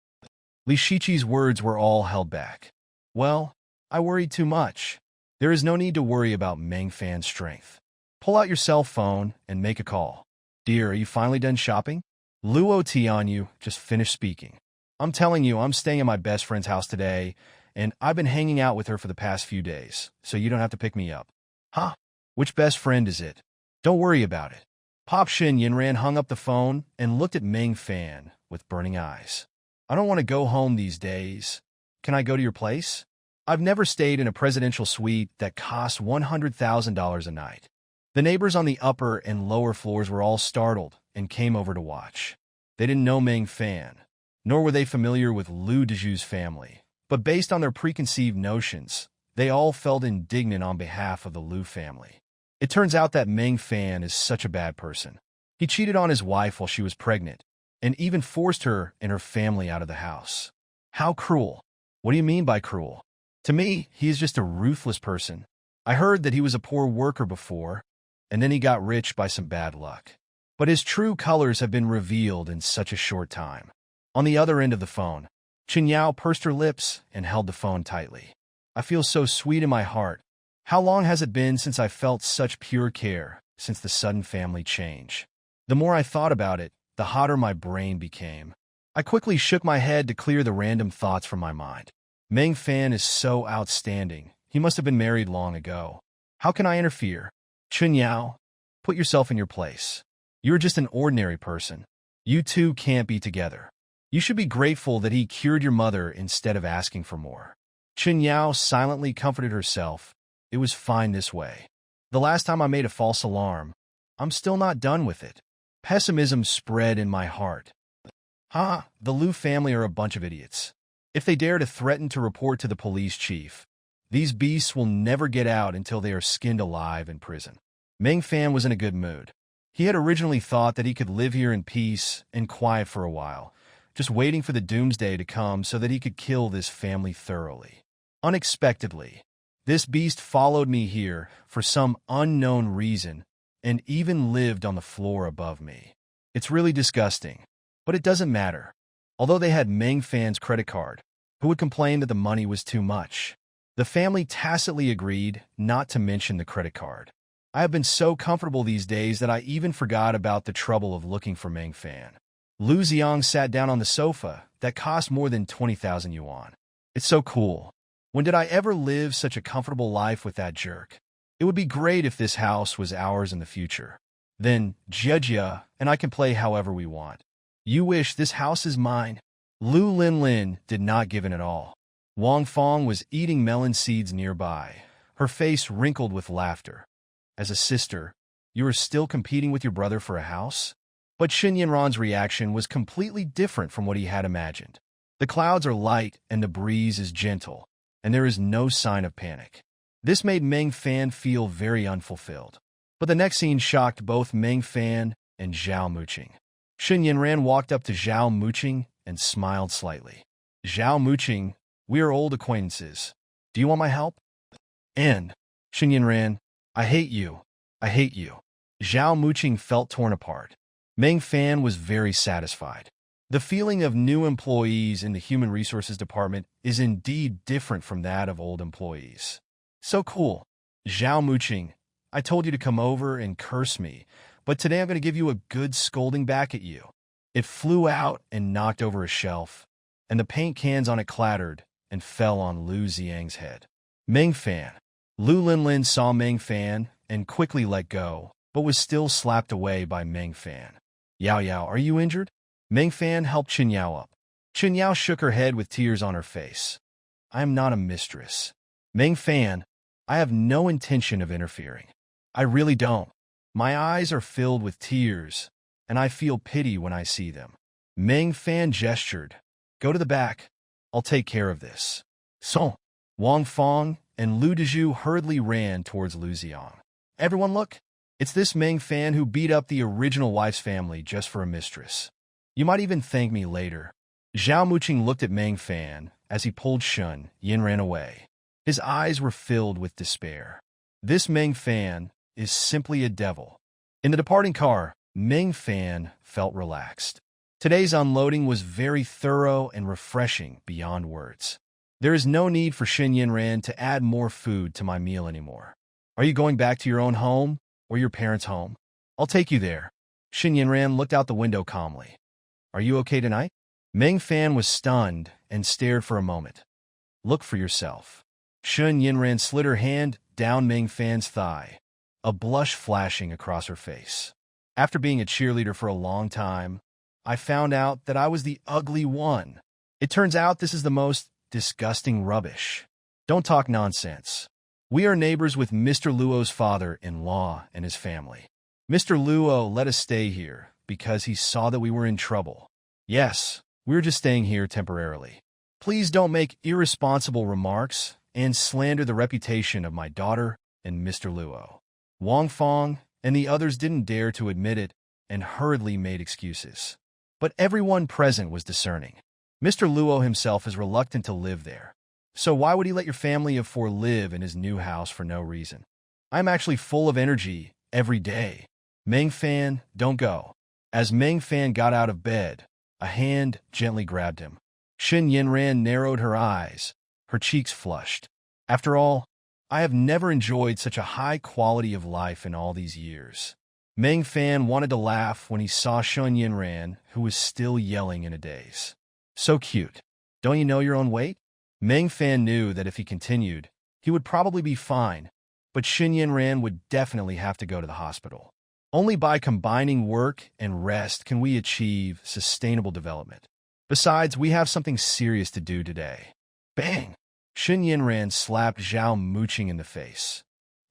Li Shiqi's words were all held back. "Well, I worried too much. There is no need to worry about Meng Fan's strength. Pull out your cell phone and make a call." "Dear, are you finally done shopping? Luo Tianyu just finished speaking. I'm telling you, I'm staying at my best friend's house today, and I've been hanging out with her for the past few days, so you don't have to pick me up." "Huh? Which best friend is it?" "Don't worry about it." Pop Shin Yinran hung up the phone and looked at Meng Fan with burning eyes. "I don't want to go home these days. Can I go to your place? I've never stayed in a presidential suite that costs $100,000 a night." The neighbors on the upper and lower floors were all startled and came over to watch. They didn't know Meng Fan, nor were they familiar with Lu Dezhu's family, but based on their preconceived notions, they all felt indignant on behalf of the Lu family. It turns out that Meng Fan is such a bad person. He cheated on his wife while she was pregnant, and even forced her and her family out of the house. How cruel. What do you mean by cruel? To me, he is just a ruthless person. I heard that he was a poor worker before, and then he got rich by some bad luck. But his true colors have been revealed in such a short time. On the other end of the phone, Chen Yao pursed her lips and held the phone tightly. "I feel so sweet in my heart. How long has it been since I felt such pure care, since the sudden family change?" The more I thought about it, the hotter my brain became. I quickly shook my head to clear the random thoughts from my mind. Meng Fan is so outstanding. He must have been married long ago. How can I interfere? Chen Yao, put yourself in your place. You're just an ordinary person. You two can't be together. You should be grateful that he cured your mother instead of asking for more. Chen Yao silently comforted herself. It was fine this way. The last time I made a false alarm, I'm still not done with it. Pessimism spread in my heart. The Lu family are a bunch of idiots. If they dare to threaten to report to the police chief, these beasts will never get out until they are skinned alive in prison. Meng Fan was in a good mood. He had originally thought that he could live here in peace and quiet for a while, just waiting for the doomsday to come so that he could kill this family thoroughly. Unexpectedly, this beast followed me here for some unknown reason and even lived on the floor above me. It's really disgusting, but it doesn't matter. Although they had Meng Fan's credit card, who would complain that the money was too much, the family tacitly agreed not to mention the credit card. I have been so comfortable these days that I even forgot about the trouble of looking for Meng Fan. Lu Xiang sat down on the sofa that cost more than 20,000 yuan. It's so cool. When did I ever live such a comfortable life with that jerk? It would be great if this house was ours in the future. Then Jia and I can play however we want. You wish this house is mine? Lu Linlin did not give in at all. Wang Fong was eating melon seeds nearby, her face wrinkled with laughter. As a sister, you are still competing with your brother for a house? But Xin Yanran's reaction was completely different from what he had imagined. The clouds are light and the breeze is gentle, and there is no sign of panic. This made Meng Fan feel very unfulfilled. But the next scene shocked both Meng Fan and Zhao Muqing. Xin Yanran walked up to Zhao Muqing and smiled slightly. Zhao Muqing, we are old acquaintances. Do you want my help? And Xin Yanran, I hate you. I hate you. Zhao Muqing felt torn apart. Meng Fan was very satisfied. The feeling of new employees in the Human Resources Department is indeed different from that of old employees. So cool. Zhao Muqing, I told you to come over and curse me, but today I'm going to give you a good scolding back at you. It flew out and knocked over a shelf, and the paint cans on it clattered and fell on Lu Xiang's head. Meng Fan. Lu Linlin saw Meng Fan and quickly let go, but was still slapped away by Meng Fan. Yao Yao, are you injured? Meng Fan helped Qin Yao up. Qin Yao shook her head with tears on her face. I am not a mistress. Meng Fan, I have no intention of interfering. I really don't. My eyes are filled with tears, and I feel pity when I see them. Meng Fan gestured. Go to the back. I'll take care of this. So, Wang Fong and Lu Dezhu hurriedly ran towards Lu Xiang. Everyone look. It's this Meng Fan who beat up the original wife's family just for a mistress. You might even thank me later. Zhao Muqing looked at Meng Fan as he pulled Shun Yanran away. His eyes were filled with despair. This Meng Fan is simply a devil. In the departing car, Meng Fan felt relaxed. Today's unloading was very thorough and refreshing beyond words. There is no need for Xin Yanran to add more food to my meal anymore. Are you going back to your own home or your parents' home? I'll take you there. Xin Yanran looked out the window calmly. Are you okay tonight? Meng Fan was stunned and stared for a moment. Look for yourself. Xin Yanran slid her hand down Meng Fan's thigh, a blush flashing across her face. After being a cheerleader for a long time, I found out that I was the ugly one. It turns out this is the most disgusting rubbish. Don't talk nonsense. We are neighbors with Mr. Luo's father-in-law and his family. Mr. Luo let us stay here because he saw that we were in trouble. Yes, we're just staying here temporarily. Please don't make irresponsible remarks and slander the reputation of my daughter and Mr. Luo. Wang Fong and the others didn't dare to admit it and hurriedly made excuses. But everyone present was discerning. Mr. Luo himself is reluctant to live there. So why would he let your family of four live in his new house for no reason? I'm actually full of energy every day. Meng Fan, don't go. As Meng Fan got out of bed, a hand gently grabbed him. Xin Yanran narrowed her eyes, her cheeks flushed. After all, I have never enjoyed such a high quality of life in all these years. Meng Fan wanted to laugh when he saw Xin Yanran, who was still yelling in a daze. So cute. Don't you know your own weight? Meng Fan knew that if he continued, he would probably be fine, but Xin Yanran would definitely have to go to the hospital. Only by combining work and rest can we achieve sustainable development. Besides, we have something serious to do today. Bang! Xin Yanran slapped Zhao Muqing in the face.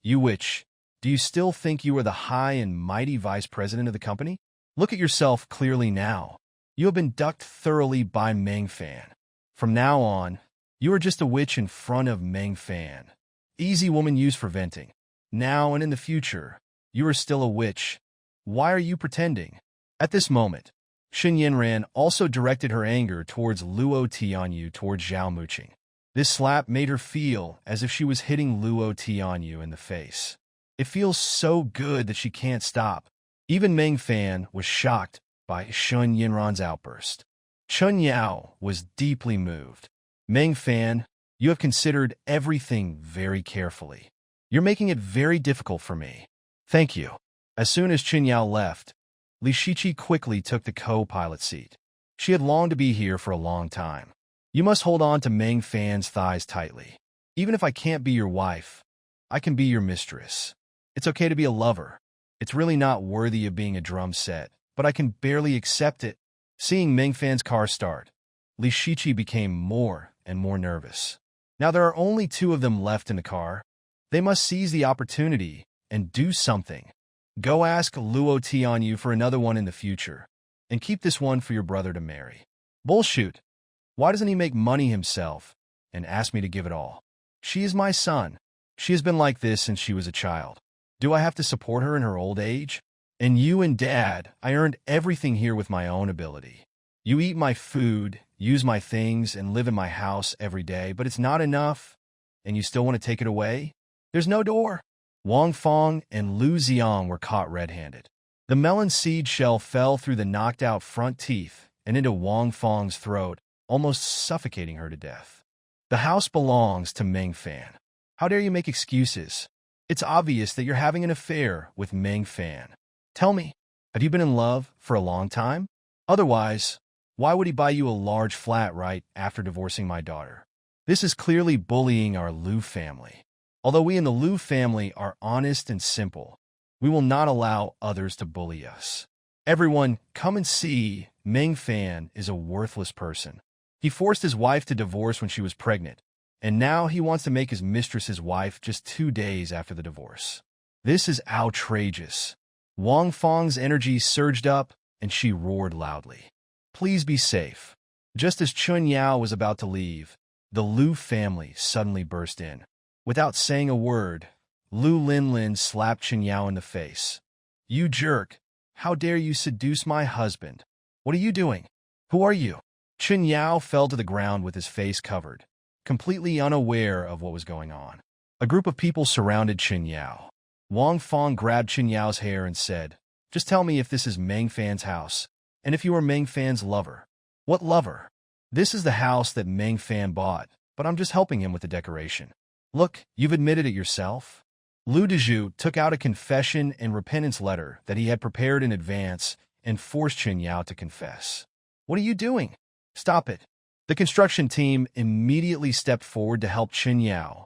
You witch, do you still think you are the high and mighty vice president of the company? Look at yourself clearly now. You have been ducked thoroughly by Meng Fan. From now on, you are just a witch in front of Meng Fan. Easy woman used for venting. Now and in the future, you are still a witch. Why are you pretending? At this moment, Xin Yanran also directed her anger towards Luo Tianyu towards Zhao Muqing. This slap made her feel as if she was hitting Luo Tianyu in the face. It feels so good that she can't stop. Even Meng Fan was shocked by Shun Yinran's outburst. Chun Yao was deeply moved. Meng Fan, you have considered everything very carefully. You're making it very difficult for me. Thank you. As soon as Chun Yao left, Li Shiqi quickly took the co-pilot seat. She had longed to be here for a long time. You must hold on to Meng Fan's thighs tightly. Even if I can't be your wife, I can be your mistress. It's okay to be a lover. It's really not worthy of being a drum set, but I can barely accept it. Seeing Meng Fan's car start, Li Shiqi became more and more nervous. Now there are only two of them left in the car. They must seize the opportunity and do something. Go ask Luo Tianyu for another one in the future, and keep this one for your brother to marry. Bullshit. Why doesn't he make money himself and ask me to give it all? She is my son. She has been like this since she was a child. Do I have to support her in her old age? And you and Dad, I earned everything here with my own ability. You eat my food, use my things, and live in my house every day, but it's not enough, and you still want to take it away? There's no door. Wang Fong and Lu Xiang were caught red-handed. The melon seed shell fell through the knocked-out front teeth and into Wang Fong's throat, almost suffocating her to death. The house belongs to Meng Fan. How dare you make excuses? It's obvious that you're having an affair with Meng Fan. Tell me, have you been in love for a long time? Otherwise, why would he buy you a large flat right after divorcing my daughter? This is clearly bullying our Lu family. Although we in the Lu family are honest and simple, we will not allow others to bully us. Everyone, come and see, Meng Fan is a worthless person. He forced his wife to divorce when she was pregnant, and now he wants to make his mistress his wife just 2 days after the divorce. This is outrageous. Wang Fong's energy surged up, and she roared loudly. Please be safe. Just as Chun Yao was about to leave, the Lu family suddenly burst in. Without saying a word, Lu Linlin slapped Chun Yao in the face. You jerk! How dare you seduce my husband? What are you doing? Who are you? Chun Yao fell to the ground with his face covered, completely unaware of what was going on. A group of people surrounded Chun Yao. Wang Fong grabbed Chun Yao's hair and said, just tell me if this is Meng Fan's house, and if you are Meng Fan's lover. What lover? This is the house that Meng Fan bought, but I'm just helping him with the decoration. Look, you've admitted it yourself. Lu Dezhu took out a confession and repentance letter that he had prepared in advance and forced Chun Yao to confess. What are you doing? Stop it. The construction team immediately stepped forward to help Chun Yao,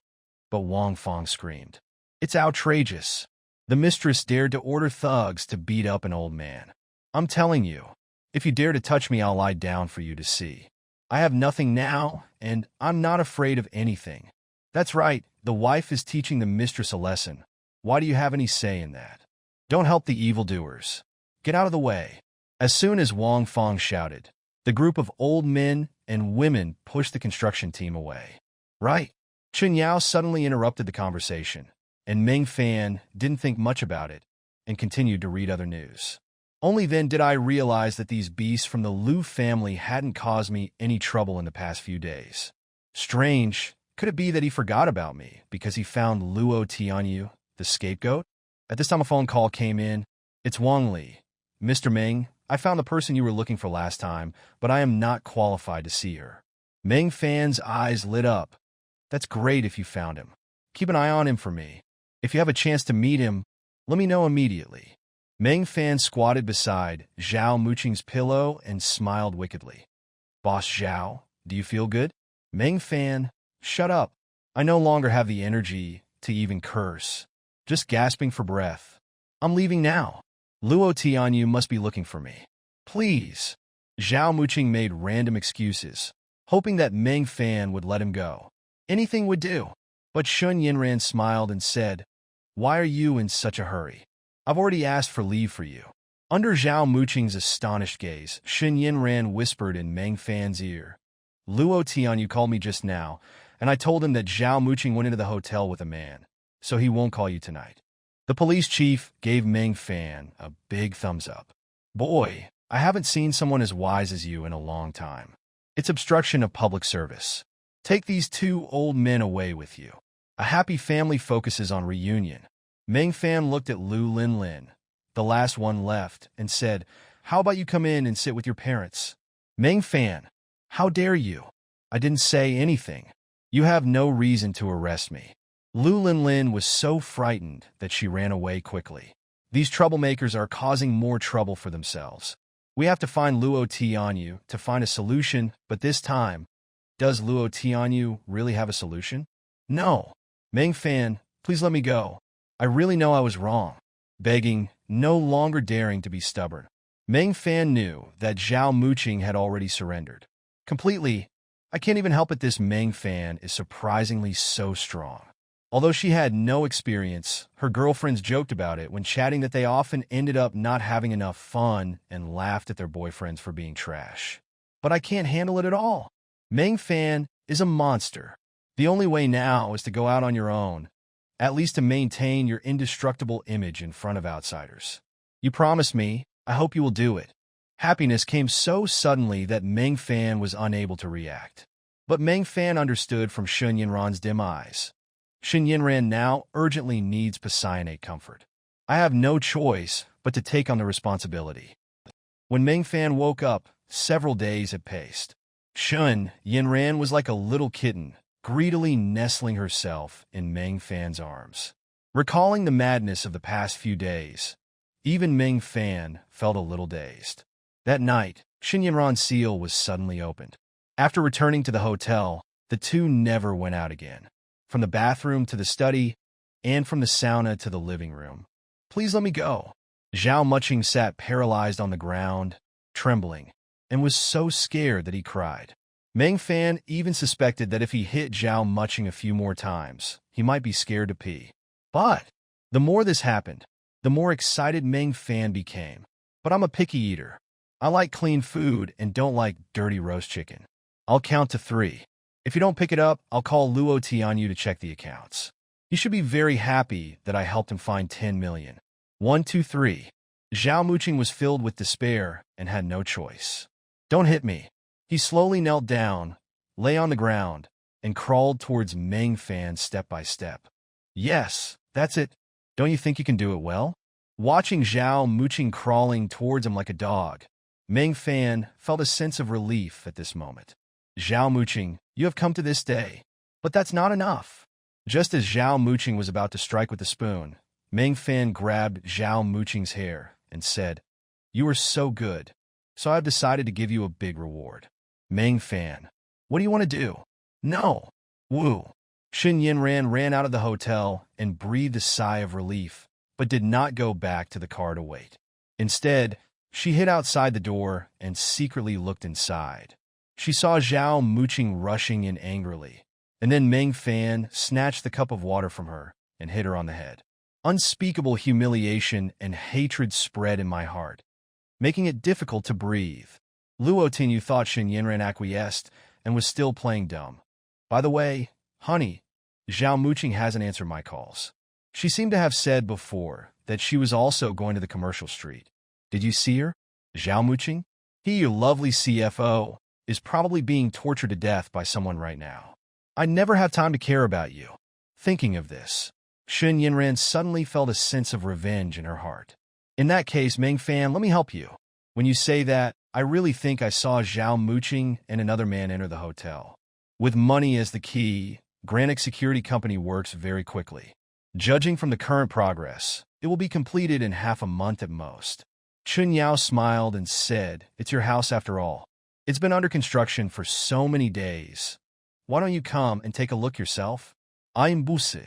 but Wang Fong screamed. It's outrageous. The mistress dared to order thugs to beat up an old man. I'm telling you, if you dare to touch me, I'll lie down for you to see. I have nothing now, and I'm not afraid of anything. That's right, the wife is teaching the mistress a lesson. Why do you have any say in that? Don't help the evildoers. Get out of the way. As soon as Wang Fong shouted, the group of old men and women pushed the construction team away. Right. Chun Yao suddenly interrupted the conversation, and Meng Fan didn't think much about it and continued to read other news. Only then did I realize that these beasts from the Lu family hadn't caused me any trouble in the past few days. Strange. Could it be that he forgot about me because he found Luo Tianyu, the scapegoat? At this time a phone call came in. It's Wang Li. Mr. Meng, I found the person you were looking for last time, but I am not qualified to see her. Meng Fan's eyes lit up. That's great if you found him. Keep an eye on him for me. If you have a chance to meet him, let me know immediately. Meng Fan squatted beside Zhao Muqing's pillow and smiled wickedly. Boss Zhao, do you feel good? Meng Fan, shut up. I no longer have the energy to even curse. Just gasping for breath. I'm leaving now. Luo Tianyu must be looking for me. Please. Zhao Muqing made random excuses, hoping that Meng Fan would let him go. Anything would do. But Shun Yinran smiled and said, why are you in such a hurry? I've already asked for leave for you. Under Zhao Muqing's astonished gaze, Shun Yinran whispered in Meng Fan's ear. Luo Tianyu called me just now, and I told him that Zhao Muqing went into the hotel with a man, so he won't call you tonight. The police chief gave Meng Fan a big thumbs up. Boy, I haven't seen someone as wise as you in a long time. It's obstruction of public service. Take these two old men away with you. A happy family focuses on reunion. Meng Fan looked at Lu Linlin, the last one left, and said, "How about you come in and sit with your parents?" Meng Fan, how dare you? I didn't say anything. You have no reason to arrest me. Lu Linlin was so frightened that she ran away quickly. These troublemakers are causing more trouble for themselves. We have to find Luo Tianyu to find a solution, but this time, does Luo Tianyu really have a solution? No. Meng Fan, please let me go. I really know I was wrong. Begging, no longer daring to be stubborn. Meng Fan knew that Zhao Muqing had already surrendered. Completely, I can't even help it. This Meng Fan is surprisingly so strong. Although she had no experience, her girlfriends joked about it when chatting that they often ended up not having enough fun and laughed at their boyfriends for being trash. But I can't handle it at all. Meng Fan is a monster. The only way now is to go out on your own, at least to maintain your indestructible image in front of outsiders. You promised me, I hope you will do it. Happiness came so suddenly that Meng Fan was unable to react. But Meng Fan understood from Shun Yinran's dim eyes. Shun Yinran now urgently needs Psionate comfort. I have no choice but to take on the responsibility. When Meng Fan woke up, several days had passed. Shun Yinran was like a little kitten, greedily nestling herself in Meng Fan's arms. Recalling the madness of the past few days, even Meng Fan felt a little dazed. That night, Shun Yinran's seal was suddenly opened. After returning to the hotel, the two never went out again. From the bathroom to the study, and from the sauna to the living room. Please let me go. Zhao Muqing sat paralyzed on the ground, trembling, and was so scared that he cried. Meng Fan even suspected that if he hit Zhao Muqing a few more times, he might be scared to pee. But the more this happened, the more excited Meng Fan became. But I'm a picky eater. I like clean food and don't like dirty roast chicken. I'll count to 3. If you don't pick it up, I'll call Luo Tianyu to check the accounts. He should be very happy that I helped him find 10 million. 1, 2, 3. Zhao Muqing was filled with despair and had no choice. Don't hit me. He slowly knelt down, lay on the ground, and crawled towards Meng Fan step by step. Yes, that's it. Don't you think you can do it well? Watching Zhao Muqing crawling towards him like a dog, Meng Fan felt a sense of relief at this moment. Zhao Muqing, you have come to this day. But that's not enough. Just as Zhao Muqing was about to strike with the spoon, Meng Fan grabbed Zhao Muqing's hair and said, "You are so good, so I've decided to give you a big reward." Meng Fan, what do you want to do? No. Woo. Shun Yinran ran out of the hotel and breathed a sigh of relief, but did not go back to the car to wait. Instead, she hid outside the door and secretly looked inside. She saw Zhao Muqing rushing in angrily, and then Meng Fan snatched the cup of water from her and hit her on the head. Unspeakable humiliation and hatred spread in my heart, making it difficult to breathe. Luo Tianyu thought Shun Yinran acquiesced and was still playing dumb. By the way, honey, Zhao Muqing hasn't answered my calls. She seemed to have said before that she was also going to the commercial street. Did you see her? Zhao Muqing? He, your lovely CFO, is probably being tortured to death by someone right now. I never have time to care about you. Thinking of this, Shun Yinran suddenly felt a sense of revenge in her heart. In that case, Meng Fan, let me help you. When you say that, I really think I saw Zhao Muqing and another man enter the hotel. With money as the key, Granic Security Company works very quickly. Judging from the current progress, it will be completed in half a month at most. Chun Yao smiled and said, "It's your house after all. It's been under construction for so many days. Why don't you come and take a look yourself?" I'm Buse.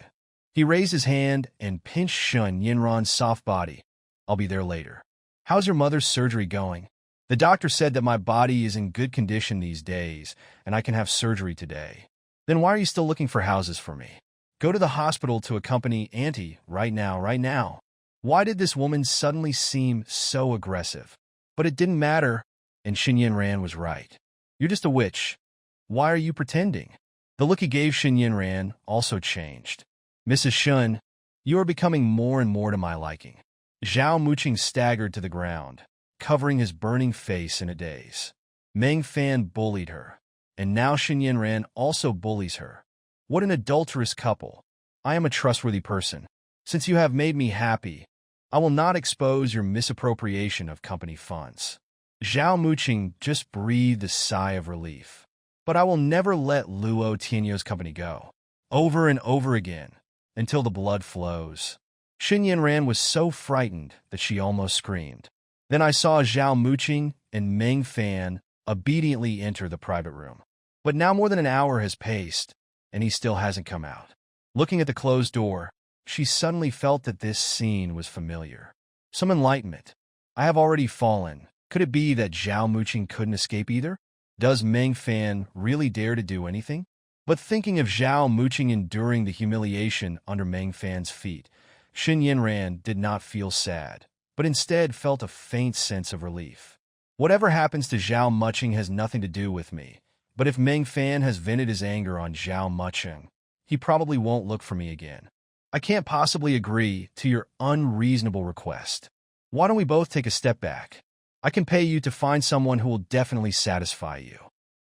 He raised his hand and pinched Shun Yinran's soft body. "I'll be there later." "How's your mother's surgery going?" "The doctor said that my body is in good condition these days, and I can have surgery today." "Then why are you still looking for houses for me? Go to the hospital to accompany Auntie right now, right now." Why did this woman suddenly seem so aggressive? But it didn't matter, and Shun Yinran was right. "You're just a witch. Why are you pretending?" The look he gave Shun Yinran also changed. "Mrs. Shun, you are becoming more and more to my liking." Zhao Muqing staggered to the ground, covering his burning face in a daze. Meng Fan bullied her. and now Xin Yanran also bullies her. What an adulterous couple. I am a trustworthy person. Since you have made me happy, I will not expose your misappropriation of company funds. Zhao Muqing just breathed a sigh of relief. But I will never let Luo Tianyo's company go. Over and over again, until the blood flows. Xin Yanran was so frightened that she almost screamed. Then I saw Zhao Muqing and Meng Fan obediently enter the private room. But now more than an hour has passed, and he still hasn't come out. Looking at the closed door, she suddenly felt that this scene was familiar. Some enlightenment. I have already fallen. Could it be that Zhao Muqing couldn't escape either? Does Meng Fan really dare to do anything? But thinking of Zhao Muqing enduring the humiliation under Meng Fan's feet, Xin Yanran did not feel sad, but instead felt a faint sense of relief. Whatever happens to Zhao Muqing has nothing to do with me, but if Meng Fan has vented his anger on Zhao Muqing, he probably won't look for me again. I can't possibly agree to your unreasonable request. Why don't we both take a step back? I can pay you to find someone who will definitely satisfy you.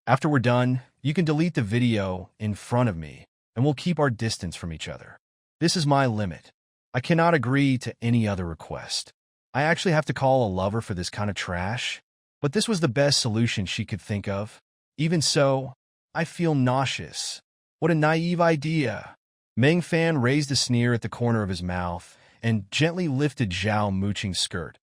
After we're done, you can delete the video in front of me, and we'll keep our distance from each other. This is my limit. I cannot agree to any other request. I actually have to call a lover for this kind of trash, but this was the best solution she could think of. Even so, I feel nauseous. What a naive idea. Meng Fan raised a sneer at the corner of his mouth and gently lifted Zhao Muqing's skirt.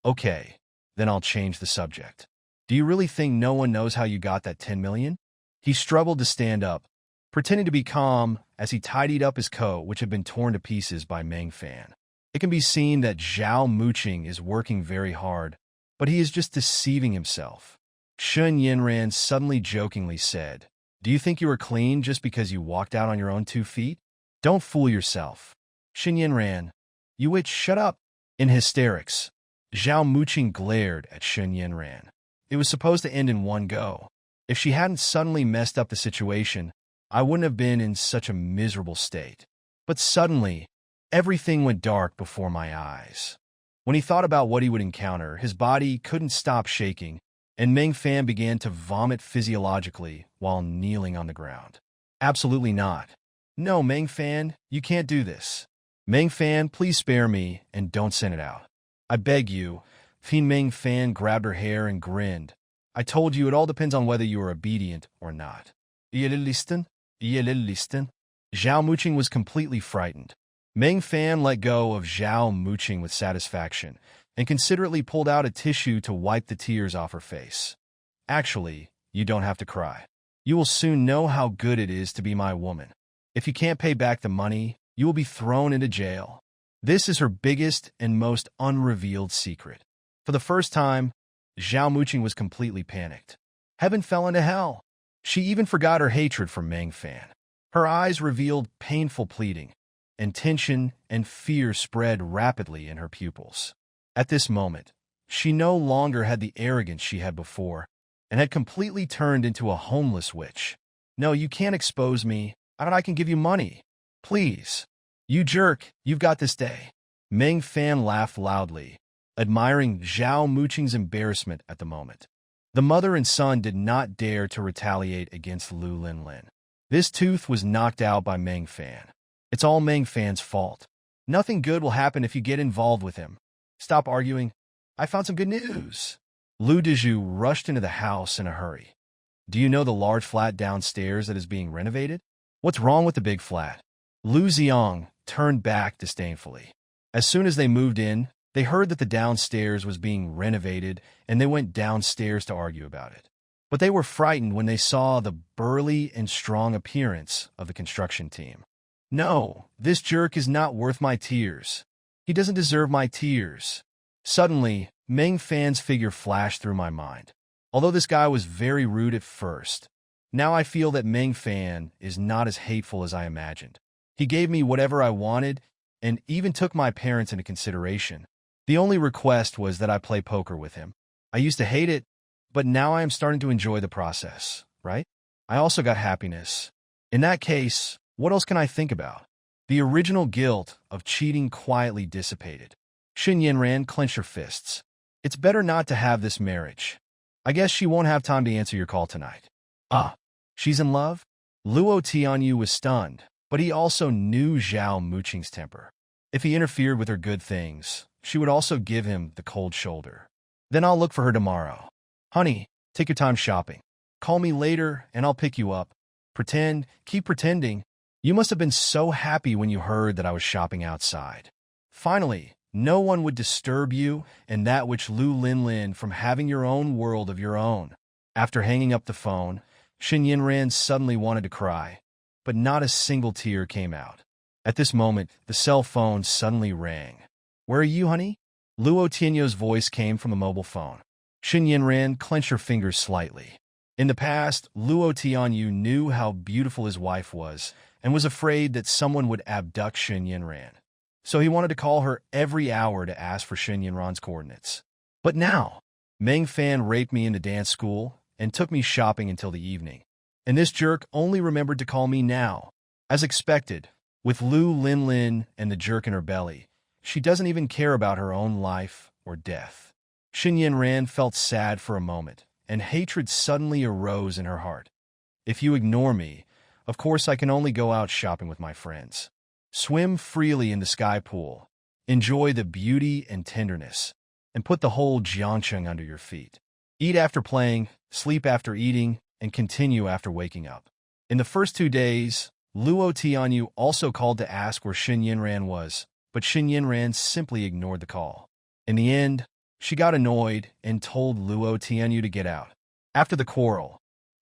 Okay, then I'll change the subject. Do you really think no one knows how you got that 10 million? He struggled to stand up, pretending to be calm as he tidied up his coat, which had been torn to pieces by Meng Fan. It can be seen that Zhao Muqing is working very hard, but he is just deceiving himself. Xin Yanran suddenly jokingly said, "Do you think you are clean just because you walked out on your own 2 feet? Don't fool yourself." Xin Yanran, "You witch, shut up." In hysterics, Zhao Muqing glared at Xin Yanran. It was supposed to end in one go. If she hadn't suddenly messed up the situation, I wouldn't have been in such a miserable state. But suddenly, everything went dark before my eyes. When he thought about what he would encounter, his body couldn't stop shaking, and Meng Fan began to vomit physiologically while kneeling on the ground. Absolutely not. No, Meng Fan, you can't do this. Meng Fan, please spare me and don't send it out. I beg you. Meng Fan grabbed her hair and grinned. I told you it all depends on whether you are obedient or not. Listen? Zhao Muqing was completely frightened. Meng Fan let go of Zhao Muqing with satisfaction and considerately pulled out a tissue to wipe the tears off her face. Actually, you don't have to cry. You will soon know how good it is to be my woman. If you can't pay back the money, you will be thrown into jail. This is her biggest and most unrevealed secret. For the first time, Zhao Muqing was completely panicked. Heaven fell into hell. She even forgot her hatred for Meng Fan. Her eyes revealed painful pleading, and tension and fear spread rapidly in her pupils. At this moment, she no longer had the arrogance she had before, and had completely turned into a homeless witch. No, you can't expose me. I can give you money. Please. You jerk, you've got this day. Meng Fan laughed loudly, admiring Zhao Muqing's embarrassment at the moment. The mother and son did not dare to retaliate against Lu Linlin. This tooth was knocked out by Meng Fan. It's all Meng Fan's fault. Nothing good will happen if you get involved with him. Stop arguing. I found some good news. Lu Dezhu rushed into the house in a hurry. Do you know the large flat downstairs that is being renovated? What's wrong with the big flat? Lu Xiang turned back disdainfully. As soon as they moved in, they heard that the downstairs was being renovated, and they went downstairs to argue about it. But they were frightened when they saw the burly and strong appearance of the construction team. No, this jerk is not worth my tears. He doesn't deserve my tears. Suddenly, Meng Fan's figure flashed through my mind. Although this guy was very rude at first, now I feel that Meng Fan is not as hateful as I imagined. He gave me whatever I wanted and even took my parents into consideration. The only request was that I play poker with him. I used to hate it, but now I am starting to enjoy the process, right? I also got happiness. In that case, what else can I think about? The original guilt of cheating quietly dissipated. Xin Yanran clenched her fists. It's better not to have this marriage. I guess she won't have time to answer your call tonight. Ah, She's in love? Luo Tianyu was stunned, but he also knew Zhao Muqing's temper. If he interfered with her good things, she would also give him the cold shoulder. Then I'll look for her tomorrow. Honey, take your time shopping. Call me later and I'll pick you up. Keep pretending. You must have been so happy when you heard that I was shopping outside. Finally, no one would disturb you and that which Lu Linlin from having your own world of your own. After hanging up the phone, Xin Yinran suddenly wanted to cry, but not a single tear came out. At this moment, the cell phone suddenly rang. Where are you, honey? Luo Tianyu's voice came from the mobile phone. Xin Yinran clenched her fingers slightly. In the past, Luo Tianyu knew how beautiful his wife was and was afraid that someone would abduct Xin Yinran. So he wanted to call her every hour to ask for Xin Yinran's coordinates. But now, Meng Fan raped me into dance school and took me shopping until the evening. And this jerk only remembered to call me now. As expected, with Lu Linlin and the jerk in her belly, she doesn't even care about her own life or death. Xin Yinran felt sad for a moment, and hatred suddenly arose in her heart. If you ignore me, of course I can only go out shopping with my friends. Swim freely in the sky pool, enjoy the beauty and tenderness, and put the whole Jiangcheng under your feet. Eat after playing, sleep after eating, and continue after waking up. In the first 2 days, Luo Tianyu also called to ask where Xin Yinran was, but Xin Yinran simply ignored the call. In the end, she got annoyed and told Luo Tianyu to get out. After the quarrel,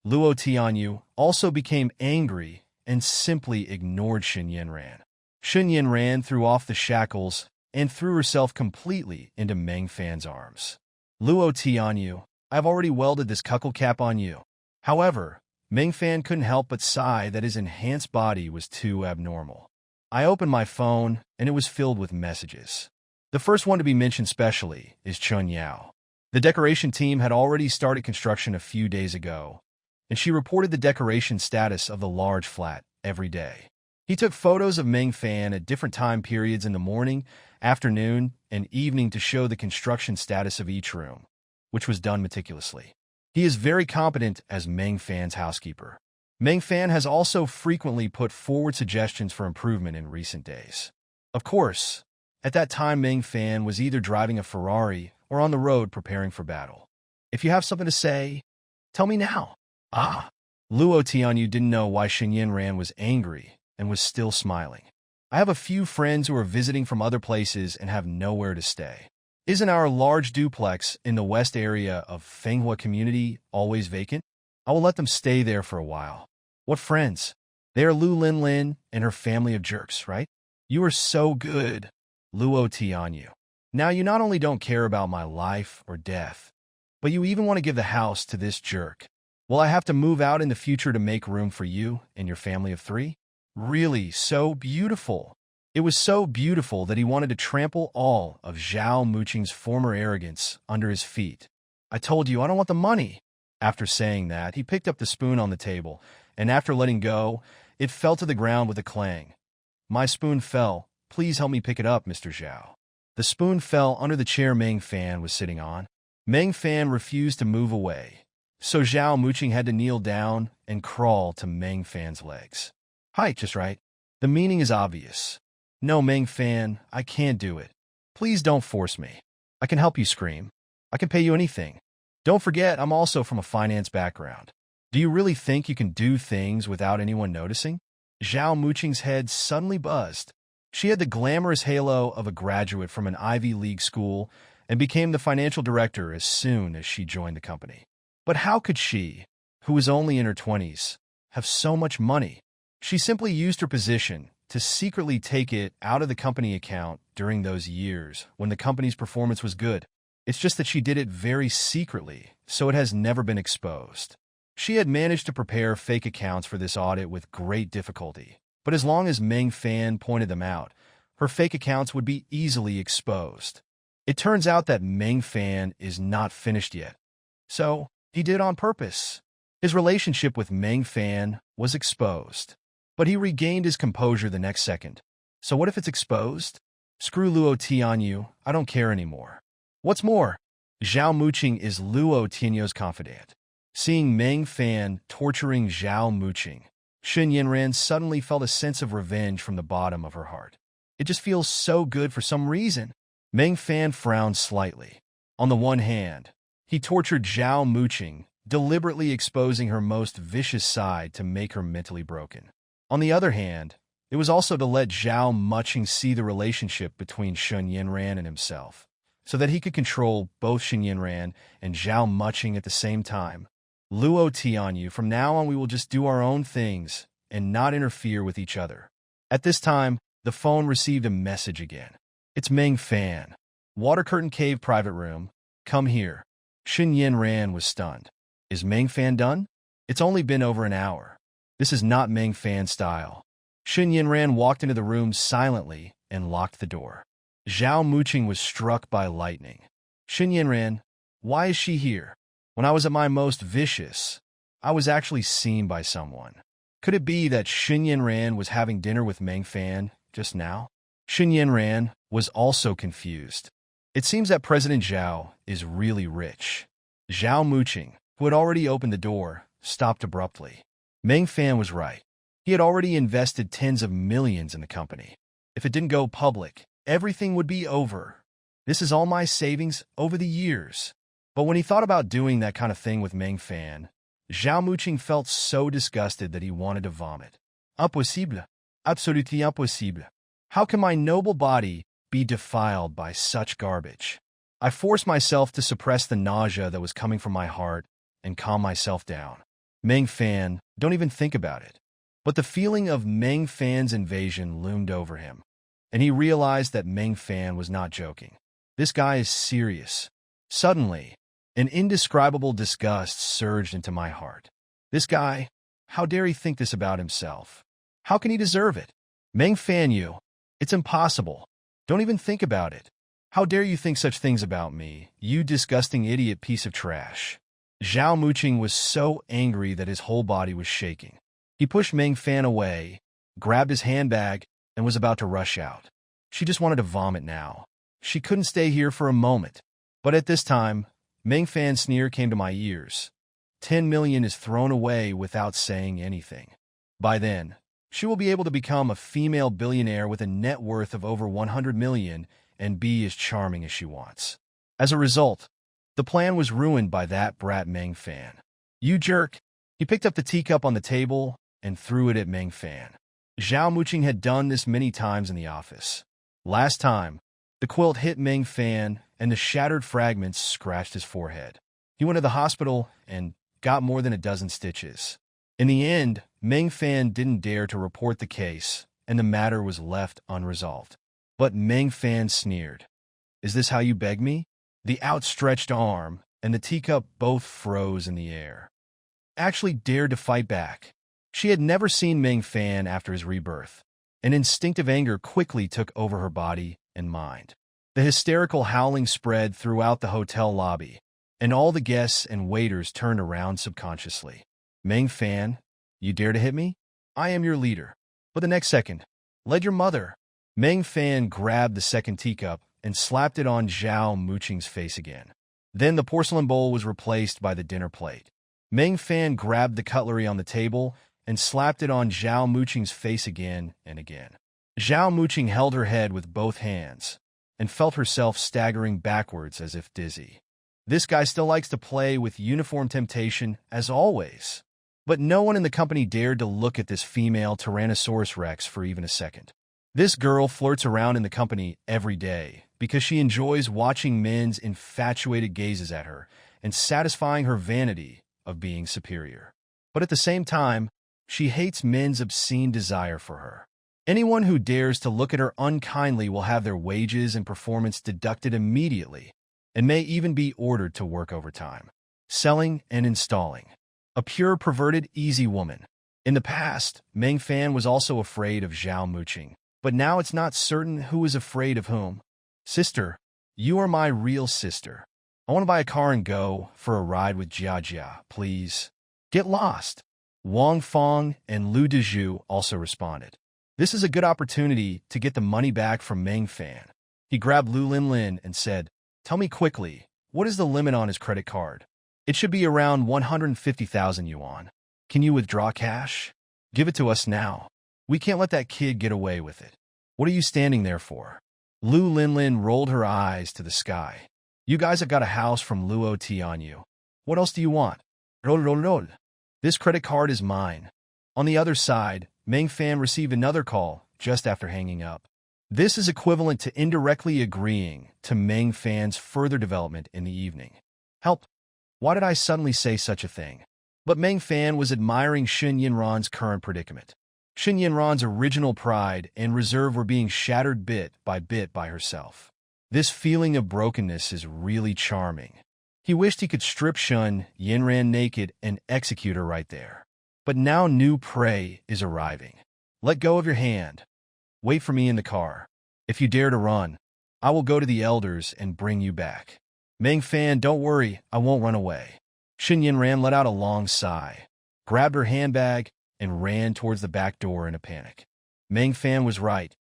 Luo Tianyu also became angry and simply ignored Xin Yinran. Xin Yinran threw off the shackles and threw herself completely into Meng Fan's arms. Luo Tianyu, I've already welded this cuckold cap on you. However, Meng Fan couldn't help but sigh that his enhanced body was too abnormal. I opened my phone, and it was filled with messages. The first one to be mentioned specially is Chun Yao. The decoration team had already started construction a few days ago, and she reported the decoration status of the large flat every day. He took photos of Meng Fan at different time periods in the morning, afternoon, and evening to show the construction status of each room, which was done meticulously. He is very competent as Meng Fan's housekeeper. Meng Fan has also frequently put forward suggestions for improvement in recent days. Of course, at that time Meng Fan was either driving a Ferrari or on the road preparing for battle. If you have something to say, tell me now. Luo Tianyu didn't know why Xin Yinran was angry and was still smiling. I have a few friends who are visiting from other places and have nowhere to stay. Isn't our large duplex in the west area of Fenghua community always vacant? I will let them stay there for a while. What friends? They are Lu Linlin and her family of jerks, right? You are so good, Luo Tianyu. Now you not only don't care about my life or death, but you even want to give the house to this jerk. Will I have to move out in the future to make room for you and your family of 3? Really, so beautiful. It was so beautiful that he wanted to trample all of Zhao Muqing's former arrogance under his feet. I told you I don't want the money. After saying that, he picked up the spoon on the table, and after letting go, it fell to the ground with a clang. My spoon fell. Please help me pick it up, Mr. Zhao. The spoon fell under the chair Meng Fan was sitting on. Meng Fan refused to move away, so Zhao Muqing had to kneel down and crawl to Meng Fan's legs. Height just right. The meaning is obvious. No, Meng Fan, I can't do it. Please don't force me. I can help you scream. I can pay you anything. Don't forget, I'm also from a finance background. Do you really think you can do things without anyone noticing? Zhao Muqing's head suddenly buzzed. She had the glamorous halo of a graduate from an Ivy League school and became the financial director as soon as she joined the company. But how could she, who was only in her 20s, have so much money? She simply used her position to secretly take it out of the company account during those years when the company's performance was good. It's just that she did it very secretly, so it has never been exposed. She had managed to prepare fake accounts for this audit with great difficulty, but as long as Meng Fan pointed them out, her fake accounts would be easily exposed. It turns out that Meng Fan is not finished yet, so he did it on purpose. His relationship with Meng Fan was exposed, but he regained his composure the next second. So what if it's exposed? Screw Luo Tianyu, I don't care anymore. What's more, Zhao Muqing is Luo Tianyu's confidant. Seeing Meng Fan torturing Zhao Muqing, Shen Yinran suddenly felt a sense of revenge from the bottom of her heart. It just feels so good for some reason. Meng Fan frowned slightly. On the one hand, he tortured Zhao Muqing, deliberately exposing her most vicious side to make her mentally broken. On the other hand, it was also to let Zhao Muqing see the relationship between Shen Yinran and himself, so that he could control both Shen Yinran and Zhao Muqing at the same time. Luo Tianyu, from now on we will just do our own things and not interfere with each other. At this time, the phone received a message again. It's Meng Fan. Water Curtain Cave private room. Come here. Shen Yinran was stunned. Is Meng Fan done? It's only been over an hour. This is not Meng Fan style. Shen Yinran walked into the room silently and locked the door. Zhao Muqing was struck by lightning. Shen Yinran, why is she here? When I was at my most vicious, I was actually seen by someone. Could it be that Shen Yinran was having dinner with Meng Fan just now? Shen Yinran was also confused. It seems that President Zhao is really rich. Zhao Muqing, who had already opened the door, stopped abruptly. Meng Fan was right. He had already invested tens of millions in the company. If it didn't go public, everything would be over. This is all my savings over the years. But when he thought about doing that kind of thing with Meng Fan, Zhao Muqing felt so disgusted that he wanted to vomit. Impossible. Absolutely impossible. How can my noble body be defiled by such garbage? I forced myself to suppress the nausea that was coming from my heart and calm myself down. Meng Fan, don't even think about it. But the feeling of Meng Fan's invasion loomed over him, and he realized that Meng Fan was not joking. This guy is serious. Suddenly, an indescribable disgust surged into my heart. This guy, how dare he think this about himself? How can he deserve it? Meng Fan, it's impossible. Don't even think about it. How dare you think such things about me, you disgusting idiot piece of trash? Zhao Muqing was so angry that his whole body was shaking. He pushed Meng Fan away, grabbed his handbag, and was about to rush out. She just wanted to vomit now. She couldn't stay here for a moment. But at this time, Meng Fan's sneer came to my ears. 10 million is thrown away without saying anything. By then, she will be able to become a female billionaire with a net worth of over 100 million and be as charming as she wants. As a result, the plan was ruined by that brat Meng Fan. You jerk! He picked up the teacup on the table and threw it at Meng Fan. Zhao Muqing had done this many times in the office. Last time, the quilt hit Meng Fan and the shattered fragments scratched his forehead. He went to the hospital and got more than a dozen stitches. In the end, Meng Fan didn't dare to report the case, and the matter was left unresolved. But Meng Fan sneered. Is this how you beg me? The outstretched arm and the teacup both froze in the air. Actually dared to fight back. She had never seen Meng Fan after his rebirth. An instinctive anger quickly took over her body and mind. The hysterical howling spread throughout the hotel lobby, and all the guests and waiters turned around subconsciously. Meng Fan, you dare to hit me? I am your leader. But the next second, let your mother. Meng Fan grabbed the second teacup and slapped it on Zhao Muqing's face again. Then the porcelain bowl was replaced by the dinner plate. Meng Fan grabbed the cutlery on the table and slapped it on Zhao Muqing's face again and again. Zhao Muqing held her head with both hands and felt herself staggering backwards as if dizzy. This guy still likes to play with uniform temptation, as always. But no one in the company dared to look at this female Tyrannosaurus Rex for even a second. This girl flirts around in the company every day because she enjoys watching men's infatuated gazes at her and satisfying her vanity of being superior. But at the same time, she hates men's obscene desire for her. Anyone who dares to look at her unkindly will have their wages and performance deducted immediately and may even be ordered to work overtime. Selling and installing. A pure perverted easy woman. In the past, Meng Fan was also afraid of Zhao Muqing, but now it's not certain who is afraid of whom. Sister, you are my real sister. I want to buy a car and go for a ride with Jia Jia, please. Get lost. Wang Fong and Lu Dezhu also responded. This is a good opportunity to get the money back from Meng Fan. He grabbed Lu Linlin and said, Tell me quickly, what is the limit on his credit card? It should be around 150,000 yuan. Can you withdraw cash? Give it to us now. We can't let that kid get away with it. What are you standing there for? Lu Linlin rolled her eyes to the sky. You guys have got a house from Luo T on you. What else do you want? Roll. This credit card is mine. On the other side, Meng Fan received another call just after hanging up. This is equivalent to indirectly agreeing to Meng Fan's further development in the evening. Help! Why did I suddenly say such a thing? But Meng Fan was admiring Xun Yinran's current predicament. Xun Yinran's original pride and reserve were being shattered bit by herself. This feeling of brokenness is really charming. He wished he could strip Xun Yinran naked and execute her right there. But now new prey is arriving. Let go of your hand. Wait for me in the car. If you dare to run, I will go to the elders and bring you back. Meng Fan, don't worry, I won't run away. Xun Yinran let out a long sigh, grabbed her handbag, and ran towards the back door in a panic. Meng Fan was right.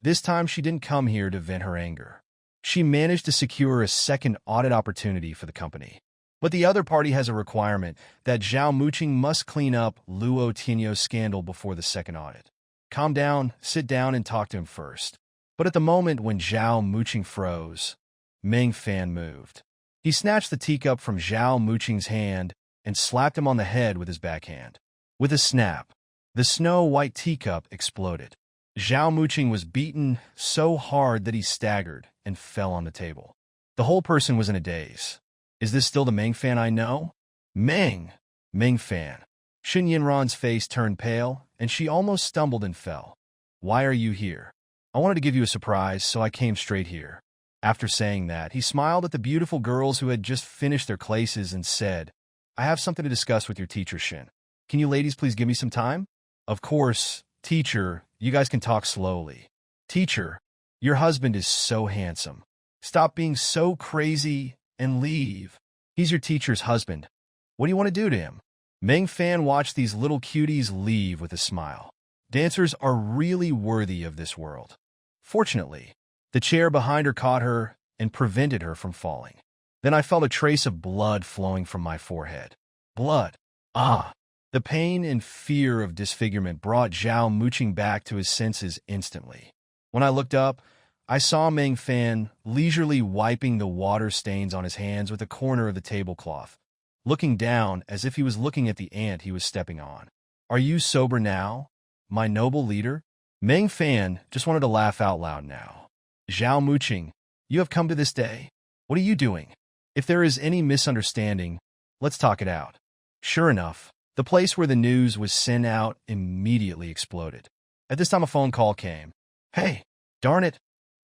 This time she didn't come here to vent her anger. She managed to secure a second audit opportunity for the company. But the other party has a requirement that Zhao Muqing must clean up Luo Tianyo's scandal before the second audit. Calm down, sit down, and talk to him first. But at the moment when Zhao Muqing froze, Meng Fan moved. He snatched the teacup from Zhao Muqing's hand and slapped him on the head with his backhand. With a snap, the snow-white teacup exploded. Zhao Muqing was beaten so hard that he staggered and fell on the table. The whole person was in a daze. Is this still the Meng Fan I know? Meng Fan. Xun Yinran's face turned pale, and she almost stumbled and fell. Why are you here? I wanted to give you a surprise, so I came straight here. After saying that, he smiled at the beautiful girls who had just finished their classes and said, I have something to discuss with your teacher, Xin. Can you ladies please give me some time? Of course, teacher, you guys can talk slowly. Teacher, your husband is so handsome. Stop being so crazy and leave. He's your teacher's husband. What do you want to do to him? Meng Fan watched these little cuties leave with a smile. Dancers are really worthy of this world. Fortunately, the chair behind her caught her and prevented her from falling. Then I felt a trace of blood flowing from my forehead. Blood. Ah! The pain and fear of disfigurement brought Zhao Muqing back to his senses instantly. When I looked up, I saw Meng Fan leisurely wiping the water stains on his hands with a corner of the tablecloth, looking down as if he was looking at the ant he was stepping on. Are you sober now, my noble leader? Meng Fan just wanted to laugh out loud now. Zhao Muqing, you have come to this day. What are you doing? If there is any misunderstanding, let's talk it out. Sure enough, the place where the news was sent out immediately exploded. At this time a phone call came. Hey, darn it.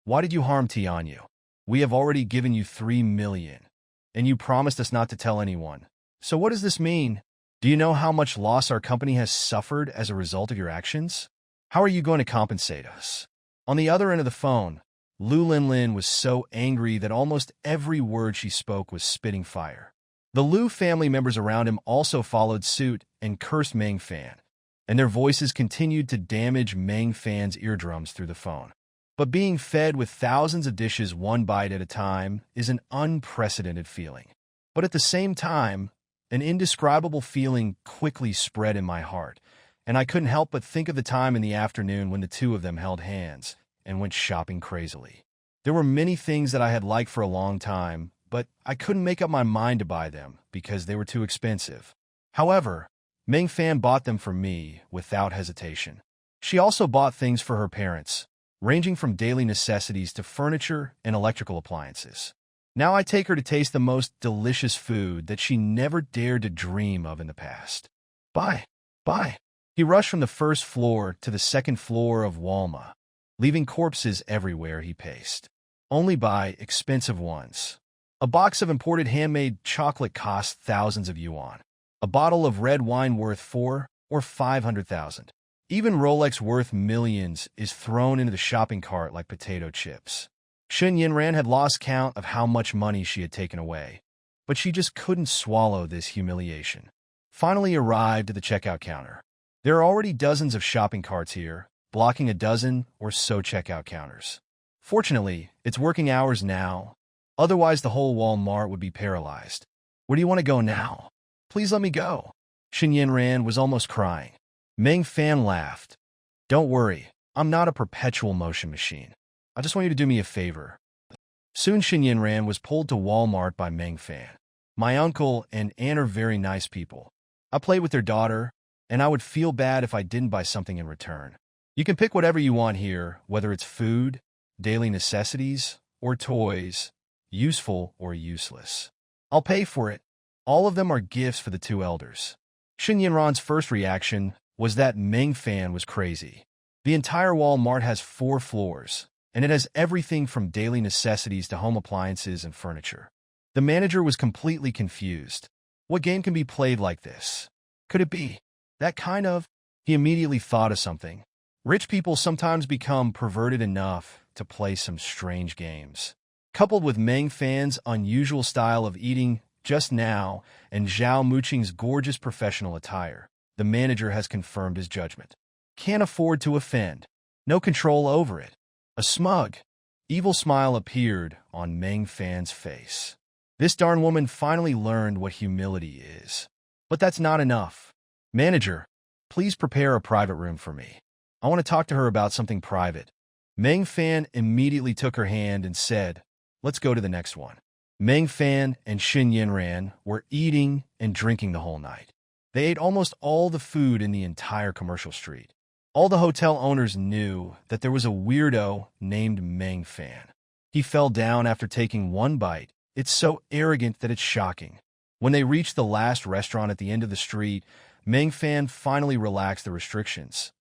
Why did you harm Tianyu? We have already given you 3 million, and you promised us not to tell anyone. So what does this mean? Do you know how much loss our company has suffered as a result of your actions? How are you going to compensate us? On the other end of the phone, Lu Linlin was so angry that almost every word she spoke was spitting fire. The Lu family members around him also followed suit and cursed Meng Fan, and their voices continued to damage Meng Fan's eardrums through the phone. But being fed with thousands of dishes one bite at a time is an unprecedented feeling. But at the same time, an indescribable feeling quickly spread in my heart, and I couldn't help but think of the time in the afternoon when the two of them held hands and went shopping crazily. There were many things that I had liked for a long time, but I couldn't make up my mind to buy them because they were too expensive. However, Meng Fan bought them for me without hesitation. She also bought things for her parents, ranging from daily necessities to furniture and electrical appliances. Now I take her to taste the most delicious food that she never dared to dream of in the past. Bye. He rushed from the first floor to the second floor of Walma, leaving corpses everywhere he paced. Only buy expensive ones. A box of imported handmade chocolate cost thousands of yuan. A bottle of red wine worth 4 or 500,000. Even Rolex worth millions is thrown into the shopping cart like potato chips. Xun Yinran had lost count of how much money she had taken away, but she just couldn't swallow this humiliation. Finally arrived at the checkout counter. There are already dozens of shopping carts here, blocking a dozen or so checkout counters. Fortunately, it's working hours now, otherwise the whole Walmart would be paralyzed. Where do you want to go now? Please let me go. Xin Yinran was almost crying. Meng Fan laughed. Don't worry, I'm not a perpetual motion machine. I just want you to do me a favor. Soon Xin Yinran was pulled to Walmart by Meng Fan. My uncle and aunt are very nice people. I played with their daughter, and I would feel bad if I didn't buy something in return. You can pick whatever you want here, whether it's food, daily necessities, or toys, useful or useless. I'll pay for it. All of them are gifts for the two elders. Xin Yinran's first reaction was that Meng Fan was crazy. The entire Walmart has 4 floors, and it has everything from daily necessities to home appliances and furniture. The manager was completely confused. What game can be played like this? Could it be that kind of? He immediately thought of something. Rich people sometimes become perverted enough to play some strange games. Coupled with Meng Fan's unusual style of eating just now and Zhao Muqing's gorgeous professional attire, the manager has confirmed his judgment. Can't afford to offend. No control over it. A smug, evil smile appeared on Meng Fan's face. This darn woman finally learned what humility is. But that's not enough. Manager, please prepare a private room for me. I want to talk to her about something private. Meng Fan immediately took her hand and said, let's go to the next one. Meng Fan and Xin Yinran were eating and drinking the whole night. They ate almost all the food in the entire commercial street. All the hotel owners knew that there was a weirdo named Meng Fan. He fell down after taking one bite. It's so arrogant that it's shocking. When they reached the last restaurant at the end of the street, Meng Fan finally relaxed the restrictions.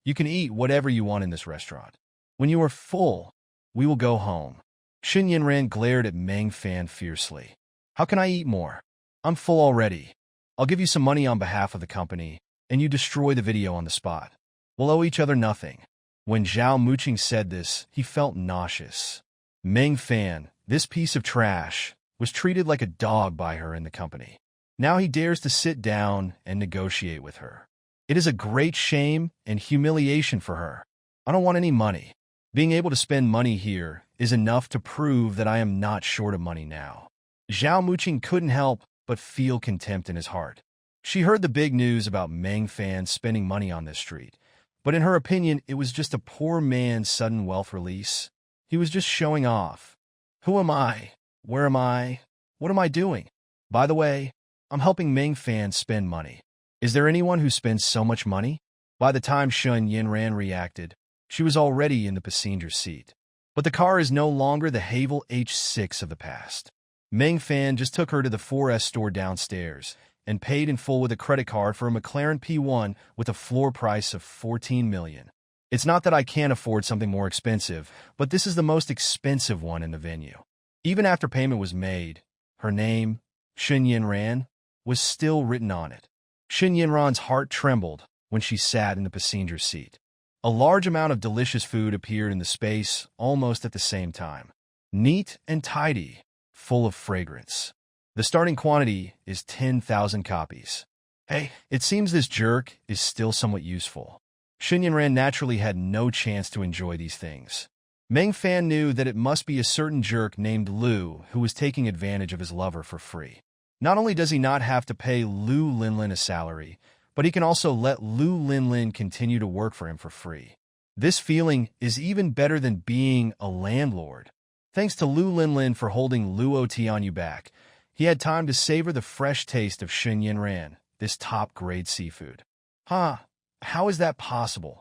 You can eat whatever you want in this restaurant. When you are full, we will go home. Xin Yinran glared at Meng Fan fiercely. How can I eat more? I'm full already. I'll give you some money on behalf of the company, and you destroy the video on the spot. We'll owe each other nothing. When Zhao Muqing said this, he felt nauseous. Meng Fan, this piece of trash, was treated like a dog by her in the company. Now he dares to sit down and negotiate with her. It is a great shame and humiliation for her. I don't want any money. Being able to spend money here is enough to prove that I am not short of money now. Zhao Muqing couldn't help but feel contempt in his heart. She heard the big news about Meng Fan spending money on this street, but in her opinion, it was just a poor man's sudden wealth release. He was just showing off. Who am I? Where am I? What am I doing? By the way, I'm helping Meng Fan spend money. Is there anyone who spends so much money? By the time Xin Yinran reacted, she was already in the passenger seat. But the car is no longer the Havel H6 of the past. Meng Fan just took her to the 4S store downstairs and paid in full with a credit card for a McLaren P1 with a floor price of $14 million. It's not that I can't afford something more expensive, but this is the most expensive one in the venue. Even after payment was made, her name, Xin Yinran, was still written on it. Xin Yinran's heart trembled when she sat in the passenger seat. A large amount of delicious food appeared in the space almost at the same time. Neat and tidy, full of fragrance. The starting quantity is 10,000 copies. Hey, it seems this jerk is still somewhat useful. Xin Yinran naturally had no chance to enjoy these things. Meng Fan knew that it must be a certain jerk named Lu who was taking advantage of his lover for free. Not only does he not have to pay Lu Linlin a salary, but he can also let Lu Linlin continue to work for him for free. This feeling is even better than being a landlord. Thanks to Lu Linlin for holding Luo Tianyu back, he had time to savor the fresh taste of Xin Yinran, this top-grade seafood. How is that possible?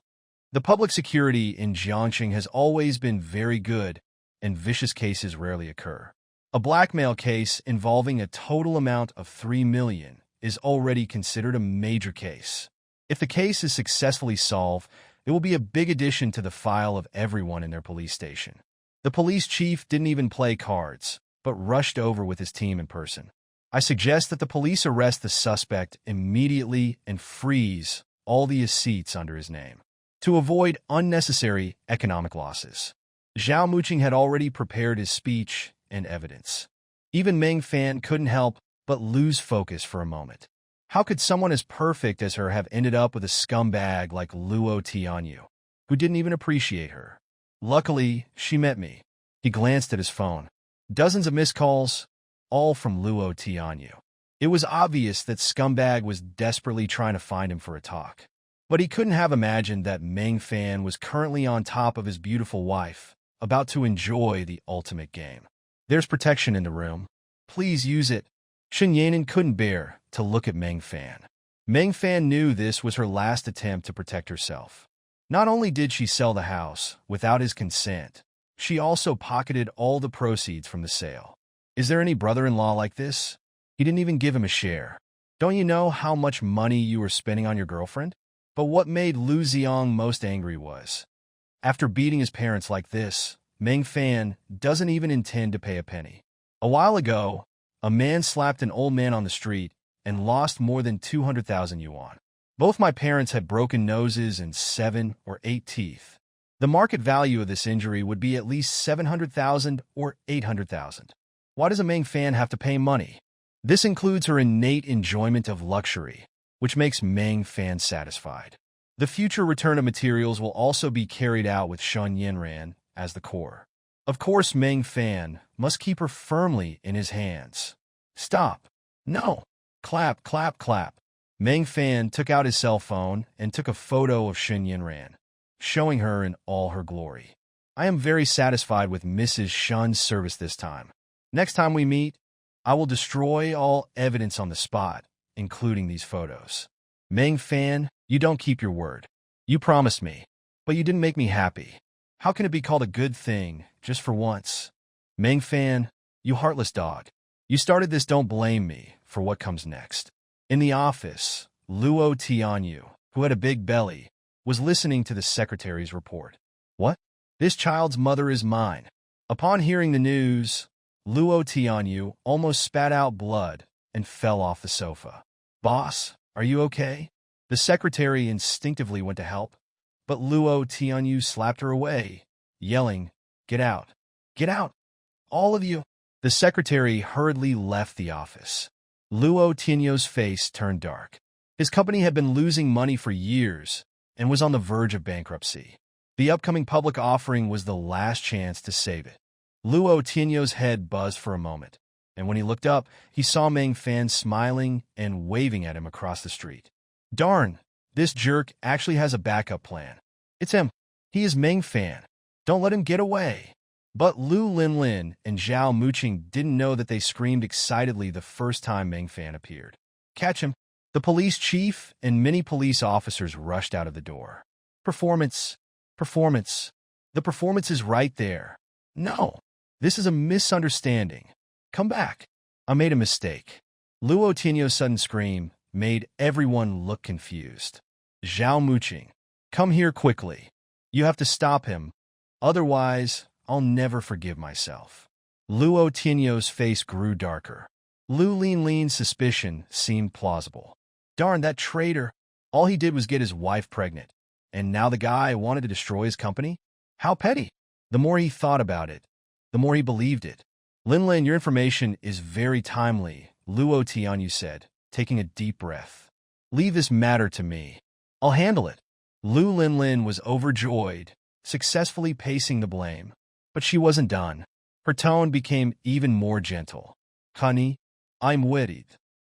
The public security in Jiangxing has always been very good, and vicious cases rarely occur. A blackmail case involving a total amount of $3 million is already considered a major case. If the case is successfully solved, it will be a big addition to the file of everyone in their police station. The police chief didn't even play cards, but rushed over with his team in person. I suggest that the police arrest the suspect immediately and freeze all the receipts under his name, to avoid unnecessary economic losses. Zhao Muqing had already prepared his speech and evidence. Even Meng Fan couldn't help but lose focus for a moment. How could someone as perfect as her have ended up with a scumbag like Luo Tianyu, who didn't even appreciate her? Luckily, she met me. He glanced at his phone. Dozens of missed calls, all from Luo Tianyu. It was obvious that Scumbag was desperately trying to find him for a talk. But he couldn't have imagined that Meng Fan was currently on top of his beautiful wife, about to enjoy the ultimate game. There's protection in the room. Please use it. Shen Yanin couldn't bear to look at Meng Fan. Meng Fan knew this was her last attempt to protect herself. Not only did she sell the house without his consent, she also pocketed all the proceeds from the sale. Is there any brother-in-law like this? He didn't even give him a share. Don't you know how much money you were spending on your girlfriend? But what made Lu Xiong most angry was, after beating his parents like this, Meng Fan doesn't even intend to pay a penny. A while ago, a man slapped an old man on the street and lost more than 200,000 yuan. Both my parents had broken noses and 7 or 8 teeth. The market value of this injury would be at least 700,000 or 800,000. Why does a Meng Fan have to pay money? This includes her innate enjoyment of luxury, which makes Meng Fan satisfied. The future return of materials will also be carried out with Shen Yinran as the core. Of course, Meng Fan must keep her firmly in his hands. Stop. No. Clap, clap, clap. Meng Fan took out his cell phone and took a photo of Shen Yinran, showing her in all her glory. I am very satisfied with Mrs. Shen's service this time. Next time we meet, I will destroy all evidence on the spot, including these photos. Meng Fan, you don't keep your word. You promised me, but you didn't make me happy. How can it be called a good thing, just for once? Meng Fan, you heartless dog. You started this, don't blame me for what comes next. In the office, Luo Tianyu, who had a big belly, was listening to the secretary's report. What? This child's mother is mine. Upon hearing the news, Luo Tianyu almost spat out blood and fell off the sofa. Boss, are you okay? The secretary instinctively went to help, but Luo Tianyu slapped her away, yelling, "Get out! Get out! All of you!" The secretary hurriedly left the office. Luo Tianyu's face turned dark. His company had been losing money for years and was on the verge of bankruptcy. The upcoming public offering was the last chance to save it. Luo Tianyu's head buzzed for a moment, and when he looked up, he saw Meng Fan smiling and waving at him across the street. Darn, this jerk actually has a backup plan. It's him. He is Meng Fan. Don't let him get away. But Lu Linlin and Zhao Muqing didn't know that they screamed excitedly the first time Meng Fan appeared. Catch him. The police chief and many police officers rushed out of the door. Performance. Performance. The performance is right there. No. This is a misunderstanding. Come back. I made a mistake. Luo Tianyu's sudden scream made everyone look confused. Zhao Muqing, come here quickly. You have to stop him. Otherwise, I'll never forgive myself. Luo Tianyu's face grew darker. Lu Linlin's suspicion seemed plausible. Darn, that traitor. All he did was get his wife pregnant. And now the guy wanted to destroy his company? How petty. The more he thought about it, the more he believed it. Linlin, your information is very timely, Luo Tianyu said, taking a deep breath. Leave this matter to me. I'll handle it. Lu Linlin was overjoyed, successfully pacing the blame. But she wasn't done. Her tone became even more gentle. Honey, I'm worried.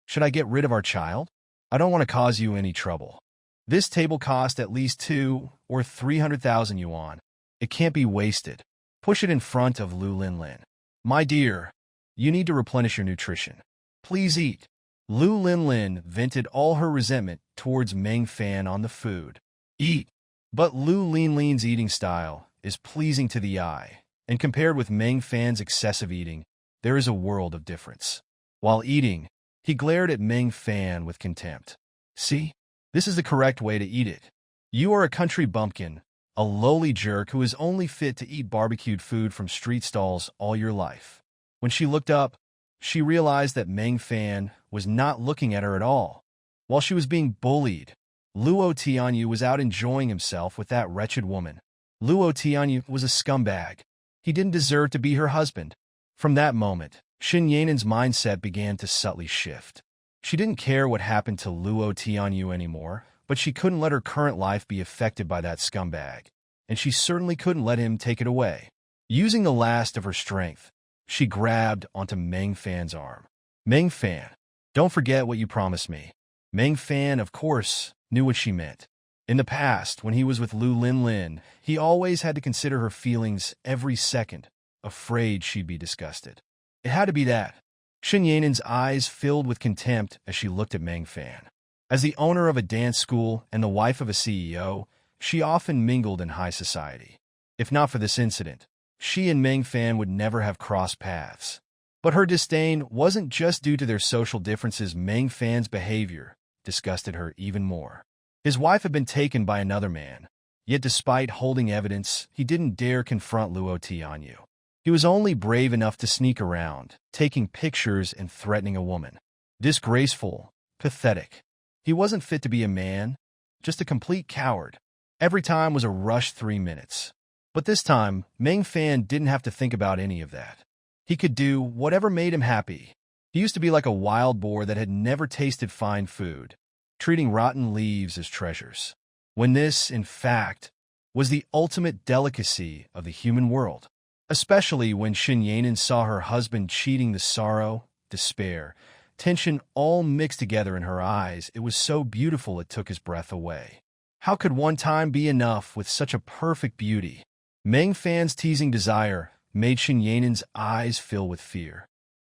Should I get rid of our child? I don't want to cause you any trouble. This table cost at least 2 or 300,000 yuan. It can't be wasted. Push it in front of Lu Linlin. My dear, you need to replenish your nutrition. Please eat. Lu Linlin vented all her resentment towards Meng Fan on the food. Eat. But Lu Linlin's eating style is pleasing to the eye, and compared with Meng Fan's excessive eating, there is a world of difference. While eating, he glared at Meng Fan with contempt. See? This is the correct way to eat it. You are a country bumpkin, a lowly jerk who is only fit to eat barbecued food from street stalls all your life. When she looked up, she realized that Meng Fan was not looking at her at all. While she was being bullied, Luo Tianyu was out enjoying himself with that wretched woman. Luo Tianyu was a scumbag. He didn't deserve to be her husband. From that moment, Shen Yanin's mindset began to subtly shift. She didn't care what happened to Luo Tianyu anymore, but she couldn't let her current life be affected by that scumbag, and she certainly couldn't let him take it away. Using the last of her strength, she grabbed onto Meng Fan's arm. Meng Fan, Don't forget what you promised me. Meng Fan, of course, knew what she meant. In the past, when he was with Lu Linlin, he always had to consider her feelings every second, afraid she'd be disgusted. It had to be that. Shen Yanan's eyes filled with contempt as she looked at Meng Fan. As the owner of a dance school and the wife of a CEO, she often mingled in high society. If not for this incident, she and Meng Fan would never have crossed paths. But her disdain wasn't just due to their social differences. Meng Fan's behavior disgusted her even more. His wife had been taken by another man, yet despite holding evidence, he didn't dare confront Luo Tianyu. He was only brave enough to sneak around, taking pictures and threatening a woman. Disgraceful, pathetic. He wasn't fit to be a man, just a complete coward. Every time was a rushed 3 minutes. But this time, Meng Fan didn't have to think about any of that. He could do whatever made him happy. He used to be like a wild boar that had never tasted fine food, treating rotten leaves as treasures, when this, in fact, was the ultimate delicacy of the human world. Especially when Shen Yanan saw her husband cheating, the sorrow, despair, tension all mixed together in her eyes. It was so beautiful it took his breath away. How could one time be enough with such a perfect beauty? Meng Fan's teasing desire made Shen Yanan's eyes fill with fear.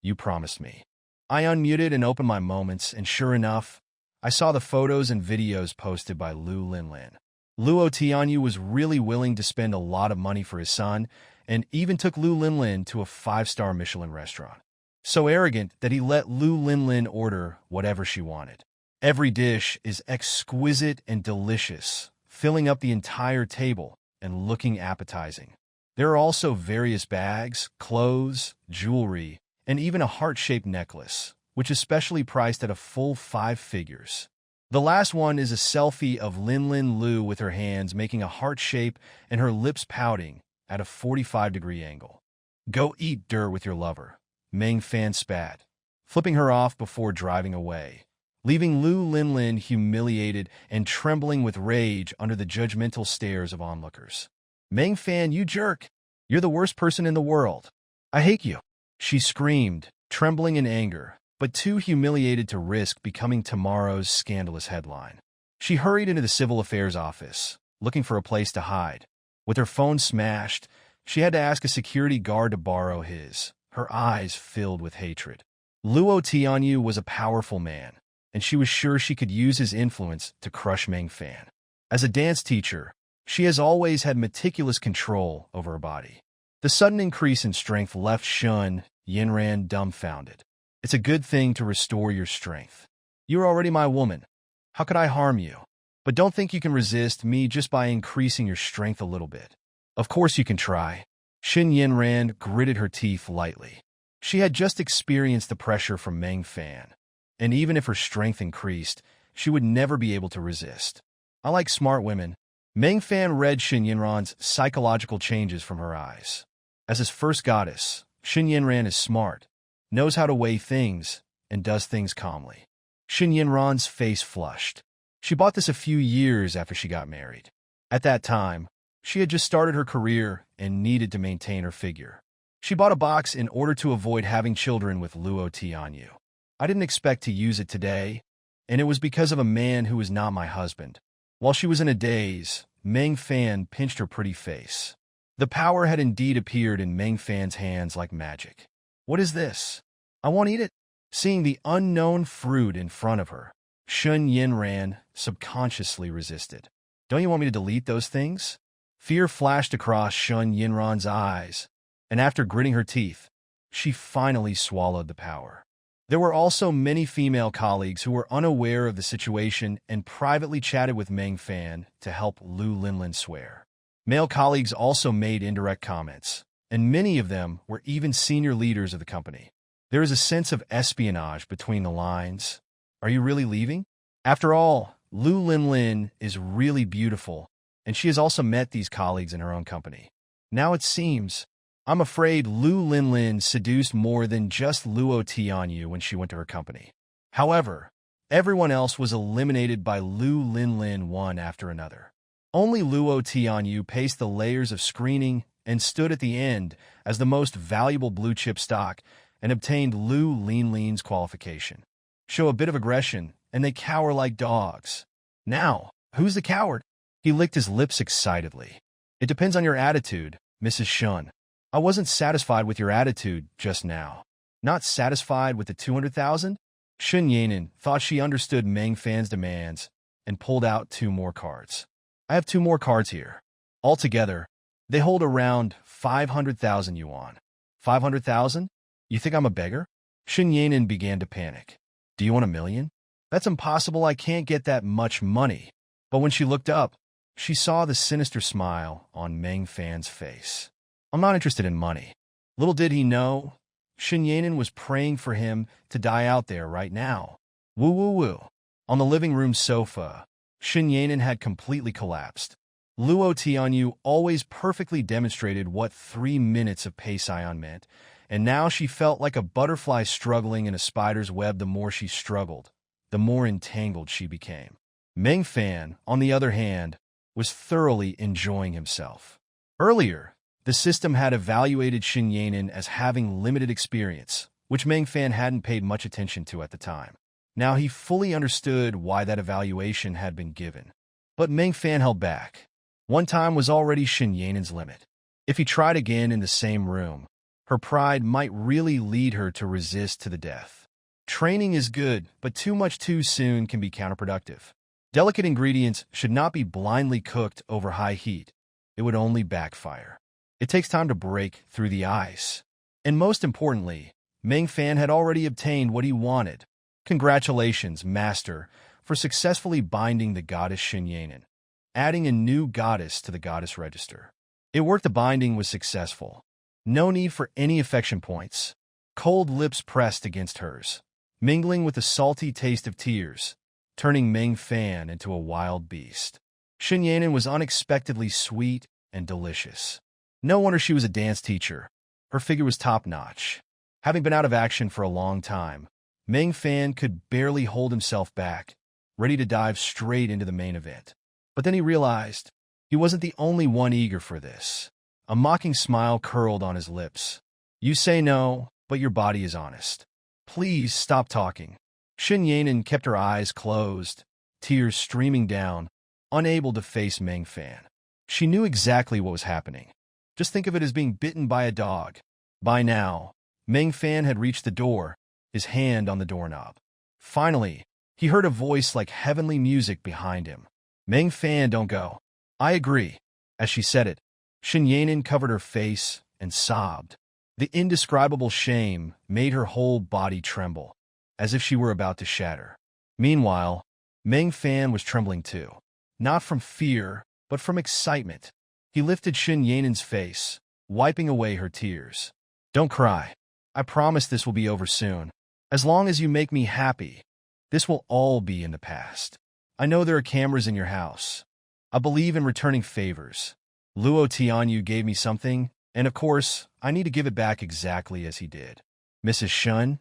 You promised me. I unmuted and opened my moments, and sure enough, I saw the photos and videos posted by Lu Linlin. Luo Tianyu was really willing to spend a lot of money for his son, and even took Lu Linlin to a 5-star Michelin restaurant. So arrogant that he let Lu Linlin order whatever she wanted. Every dish is exquisite and delicious, filling up the entire table and looking appetizing. There are also various bags, clothes, jewelry, and even a heart-shaped necklace, which is specially priced at a full 5 figures. The last one is a selfie of Linlin Lu with her hands making a heart shape and her lips pouting at a 45-degree angle. Go eat dirt with your lover, Meng Fan spat, flipping her off before driving away, leaving Lu Linlin humiliated and trembling with rage under the judgmental stares of onlookers. Meng Fan, you jerk! You're the worst person in the world. I hate you! She screamed, trembling in anger, but too humiliated to risk becoming tomorrow's scandalous headline. She hurried into the civil affairs office, looking for a place to hide. With her phone smashed, she had to ask a security guard to borrow his, her eyes filled with hatred. Luo Tianyu was a powerful man, and she was sure she could use his influence to crush Meng Fan. As a dance teacher, she has always had meticulous control over her body. The sudden increase in strength left Shen Yanran dumbfounded. It's a good thing to restore your strength. You're already my woman. How could I harm you? But don't think you can resist me just by increasing your strength a little bit. Of course you can try. Shen Yanran gritted her teeth lightly. She had just experienced the pressure from Meng Fan, and even if her strength increased, she would never be able to resist. I like smart women. Meng Fan read Shen Yanran's psychological changes from her eyes. As his first goddess, Shen Yanran is smart, knows how to weigh things, and does things calmly. Shen Yanran's face flushed. She bought this a few years after she got married. At that time, she had just started her career and needed to maintain her figure. She bought a box in order to avoid having children with Luo Tianyu. I didn't expect to use it today, and it was because of a man who was not my husband. While she was in a daze, Meng Fan pinched her pretty face. The power had indeed appeared in Meng Fan's hands like magic. What is this? I won't eat it. Seeing the unknown fruit in front of her, Shen Yanran subconsciously resisted. Don't you want me to delete those things? Fear flashed across Shen Yanran's eyes, and after gritting her teeth, she finally swallowed the power. There were also many female colleagues who were unaware of the situation and privately chatted with Meng Fan to help Lu Linlin swear. Male colleagues also made indirect comments, and many of them were even senior leaders of the company. There is a sense of espionage between the lines. Are you really leaving? After all, Lu Linlin is really beautiful, and she has also met these colleagues in her own company. Now it seems, I'm afraid Lu Linlin seduced more than just Luo Tianyu when she went to her company. However, everyone else was eliminated by Lu Linlin one after another. Only Luo Tianyu paced the layers of screening and stood at the end as the most valuable blue-chip stock and obtained Lu Linlin's qualification. show a bit of aggression, and they cower like dogs. Now, who's the coward? He licked his lips excitedly. It depends on your attitude, Mrs. Shun. I wasn't satisfied with your attitude just now. Not satisfied with the 200,000? Shun Yanin thought she understood Meng Fan's demands and pulled out 2 more cards. I have 2 more cards here. Altogether, they hold around 500,000 yuan. 500,000? You think I'm a beggar? Shun Yanin began to panic. Do you want 1,000,000? That's impossible. I can't get that much money. But when she looked up, she saw the sinister smile on Meng Fan's face. I'm not interested in money. Little did he know, Shun Yanin was praying for him to die out there right now. Woo woo woo. On the living room sofa, Shun Yanin had completely collapsed. Luo Tianyu always perfectly demonstrated what 3 minutes of Peision meant, and now she felt like a butterfly struggling in a spider's web. The more she struggled, the more entangled she became. Meng Fan, on the other hand, was thoroughly enjoying himself. Earlier, the system had evaluated Shun Yanin as having limited experience, which Meng Fan hadn't paid much attention to at the time. Now he fully understood why that evaluation had been given. But Meng Fan held back. One time was already Shun Yanin's limit. If he tried again in the same room, her pride might really lead her to resist to the death. Training is good, but too much too soon can be counterproductive. Delicate ingredients should not be blindly cooked over high heat. It would only backfire. It takes time to break through the ice. And most importantly, Meng Fan had already obtained what he wanted. Congratulations, Master, for successfully binding the goddess Shun Yanin, adding a new goddess to the goddess register. It worked. The binding was successful. No need for any affection points. Cold lips pressed against hers, mingling with the salty taste of tears, turning Meng Fan into a wild beast. Shun Yanin was unexpectedly sweet and delicious. No wonder she was a dance teacher. Her figure was top-notch. Having been out of action for a long time, Meng Fan could barely hold himself back, ready to dive straight into the main event. But then he realized he wasn't the only one eager for this. A mocking smile curled on his lips. You say no, but your body is honest. Please stop talking. Shun Yanin kept her eyes closed, tears streaming down, unable to face Meng Fan. She knew exactly what was happening. Just think of it as being bitten by a dog. By now, Meng Fan had reached the door, his hand on the doorknob. Finally, he heard a voice like heavenly music behind him. Meng Fan, don't go. I agree. As she said it, Shun Yanin covered her face and sobbed. The indescribable shame made her whole body tremble, as if she were about to shatter. Meanwhile, Meng Fan was trembling too, not from fear, but from excitement. He lifted Shun Yanin's face, wiping away her tears. Don't cry. I promise this will be over soon. As long as you make me happy, this will all be in the past. I know there are cameras in your house. I believe in returning favors. Luo Tianyu gave me something, and of course, I need to give it back exactly as he did. Mrs. Shun,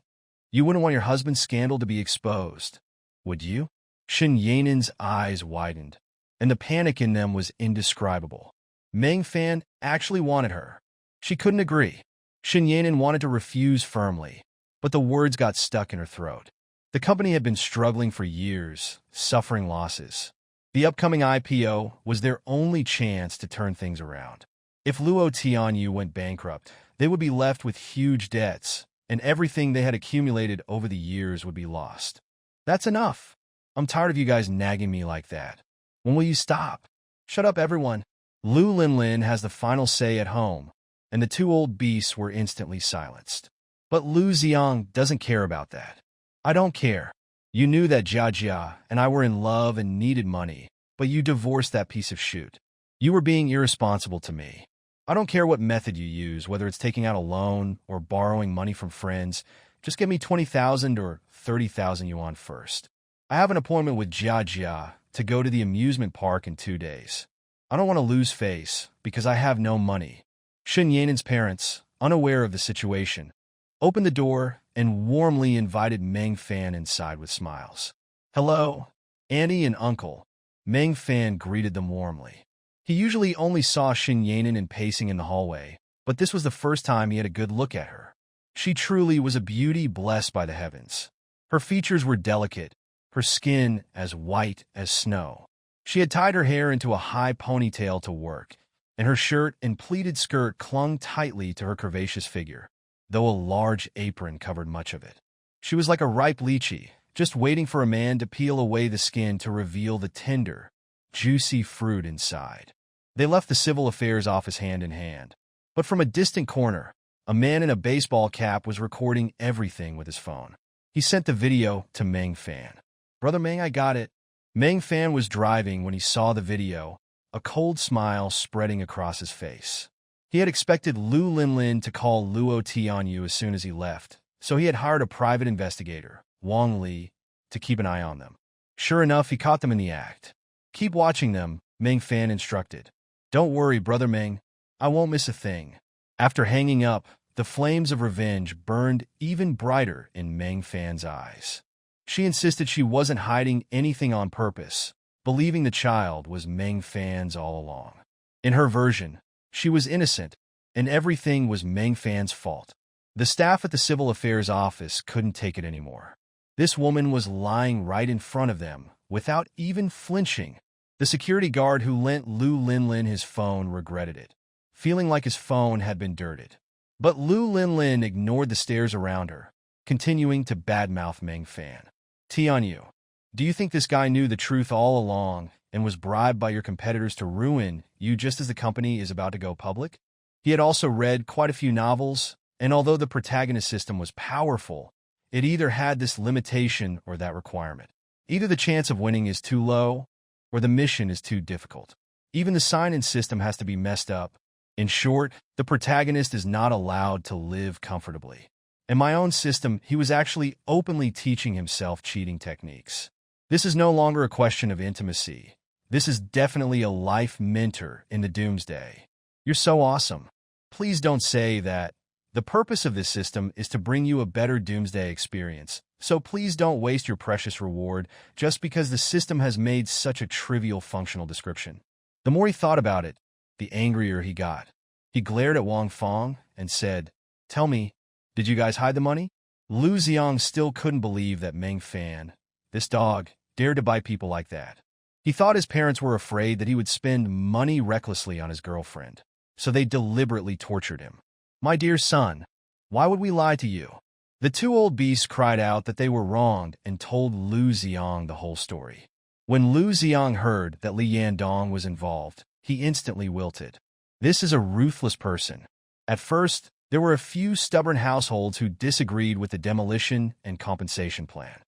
you wouldn't want your husband's scandal to be exposed, would you? Shun Yanin's eyes widened, and the panic in them was indescribable. Meng Fan actually wanted her. She couldn't agree. Shun Yanin wanted to refuse firmly, but the words got stuck in her throat. The company had been struggling for years, suffering losses. The upcoming IPO was their only chance to turn things around. If Luo Tianyu went bankrupt, they would be left with huge debts, and everything they had accumulated over the years would be lost. That's enough. I'm tired of you guys nagging me like that. When will you stop? Shut up, everyone. Lu Linlin has the final say at home, and the 2 old beasts were instantly silenced. But Lu Xiang doesn't care about that. I don't care. You knew that Jia Jia and I were in love and needed money, but you divorced that piece of shit. You were being irresponsible to me. I don't care what method you use, whether it's taking out a loan or borrowing money from friends. Just give me 20,000 or 30,000 yuan first. I have an appointment with Jia Jia to go to the amusement park in 2 days. I don't want to lose face because I have no money. Shun Yanin's parents, unaware of the situation, opened the door and warmly invited Meng Fan inside with smiles. Hello, Auntie and Uncle. Meng Fan greeted them warmly. He usually only saw Shun Yanin and pacing in the hallway, but this was the first time he had a good look at her. She truly was a beauty blessed by the heavens. Her features were delicate, her skin as white as snow. She had tied her hair into a high ponytail to work, and her shirt and pleated skirt clung tightly to her curvaceous figure, though a large apron covered much of it. She was like a ripe lychee, just waiting for a man to peel away the skin to reveal the tender, juicy fruit inside. They left the civil affairs office hand in hand. But from a distant corner, a man in a baseball cap was recording everything with his phone. He sent the video to Meng Fan. "Brother Meng, I got it." Meng Fan was driving when he saw the video, a cold smile spreading across his face. He had expected Lu Linlin to call Luo Tianyu as soon as he left, so he had hired a private investigator, Wang Li, to keep an eye on them. Sure enough, he caught them in the act. "Keep watching them," Meng Fan instructed. "Don't worry, Brother Meng, I won't miss a thing." After hanging up, the flames of revenge burned even brighter in Meng Fan's eyes. She insisted she wasn't hiding anything on purpose, believing the child was Meng Fan's all along. In her version, she was innocent, and everything was Meng Fan's fault. The staff at the Civil Affairs office couldn't take it anymore. This woman was lying right in front of them, without even flinching. The security guard who lent Lu Linlin his phone regretted it, feeling like his phone had been dirted. But Lu Linlin ignored the stares around her, continuing to badmouth Meng Fan. "Tianyu, do you think this guy knew the truth all along and was bribed by your competitors to ruin you just as the company is about to go public?" He had also read quite a few novels, and although the protagonist system was powerful, it either had this limitation or that requirement. Either the chance of winning is too low, or the mission is too difficult. Even the sign-in system has to be messed up. In short, the protagonist is not allowed to live comfortably. In my own system, he was actually openly teaching himself cheating techniques. This is no longer a question of intimacy. This is definitely a life mentor in the doomsday. You're so awesome. Please don't say that. The purpose of this system is to bring you a better doomsday experience, so please don't waste your precious reward just because the system has made such a trivial functional description. The more he thought about it, the angrier he got. He glared at Wang Fong and said, "Tell me, did you guys hide the money?" Lu Xiang still couldn't believe that Meng Fan, this dog, dared to bite people like that. He thought his parents were afraid that he would spend money recklessly on his girlfriend, so they deliberately tortured him. "My dear son, why would we lie to you?" The two old beasts cried out that they were wronged and told Lu Xiang the whole story. When Lu Xiang heard that Li Yandong was involved, he instantly wilted. This is a ruthless person. At first, there were a few stubborn households who disagreed with the demolition and compensation plan.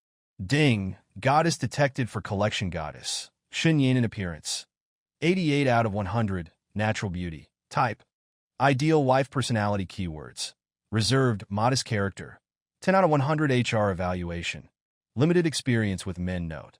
Ding, goddess detected for collection goddess. Xinyan in appearance. 88 out of 100, natural beauty. Type. Ideal wife personality keywords. Reserved, modest character. 10 out of 100 HR evaluation. Limited experience with men note.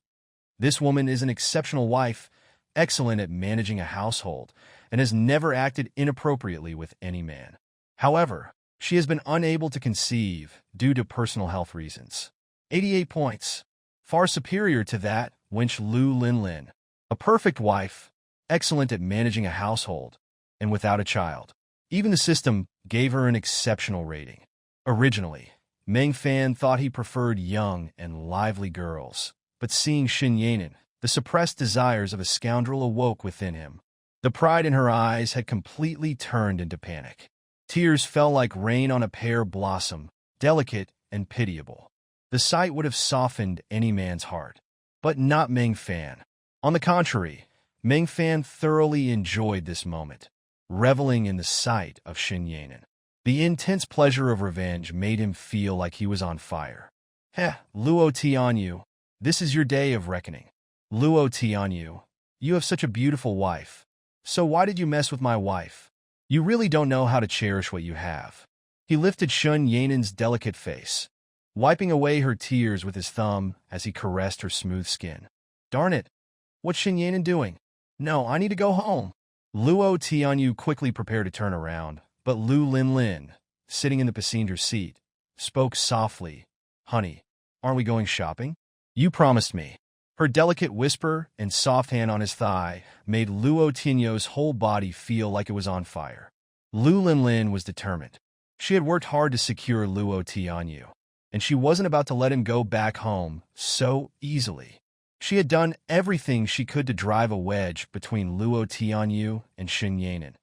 This woman is an exceptional wife, excellent at managing a household, and has never acted inappropriately with any man. However, she has been unable to conceive due to personal health reasons. 88 points. Far superior to that wench Lu Linlin. A perfect wife, excellent at managing a household, and without a child. Even the system gave her an exceptional rating. Originally, Meng Fan thought he preferred young and lively girls, but seeing Xin Yanin, the suppressed desires of a scoundrel awoke within him. The pride in her eyes had completely turned into panic. Tears fell like rain on a pear blossom, delicate and pitiable. The sight would have softened any man's heart, but not Meng Fan. On the contrary, Meng Fan thoroughly enjoyed this moment, reveling in the sight of Xin Yanin. The intense pleasure of revenge made him feel like he was on fire. "Heh, Luo Tianyu, this is your day of reckoning. Luo Tianyu, you have such a beautiful wife. So why did you mess with my wife? You really don't know how to cherish what you have." He lifted Xun Yanin's delicate face, wiping away her tears with his thumb as he caressed her smooth skin. "Darn it, what's Xin Yanin doing? No, I need to go home." Luo Tianyu quickly prepared to turn around, but Lu Linlin, sitting in the passenger seat, spoke softly. "Honey, aren't we going shopping? You promised me." Her delicate whisper and soft hand on his thigh made Luo Tianyu's whole body feel like it was on fire. Lu Linlin was determined. She had worked hard to secure Luo Tianyu. and she wasn't about to let him go back home so easily. She had done everything she could to drive a wedge between Luo Tianyu and Shen Yanin,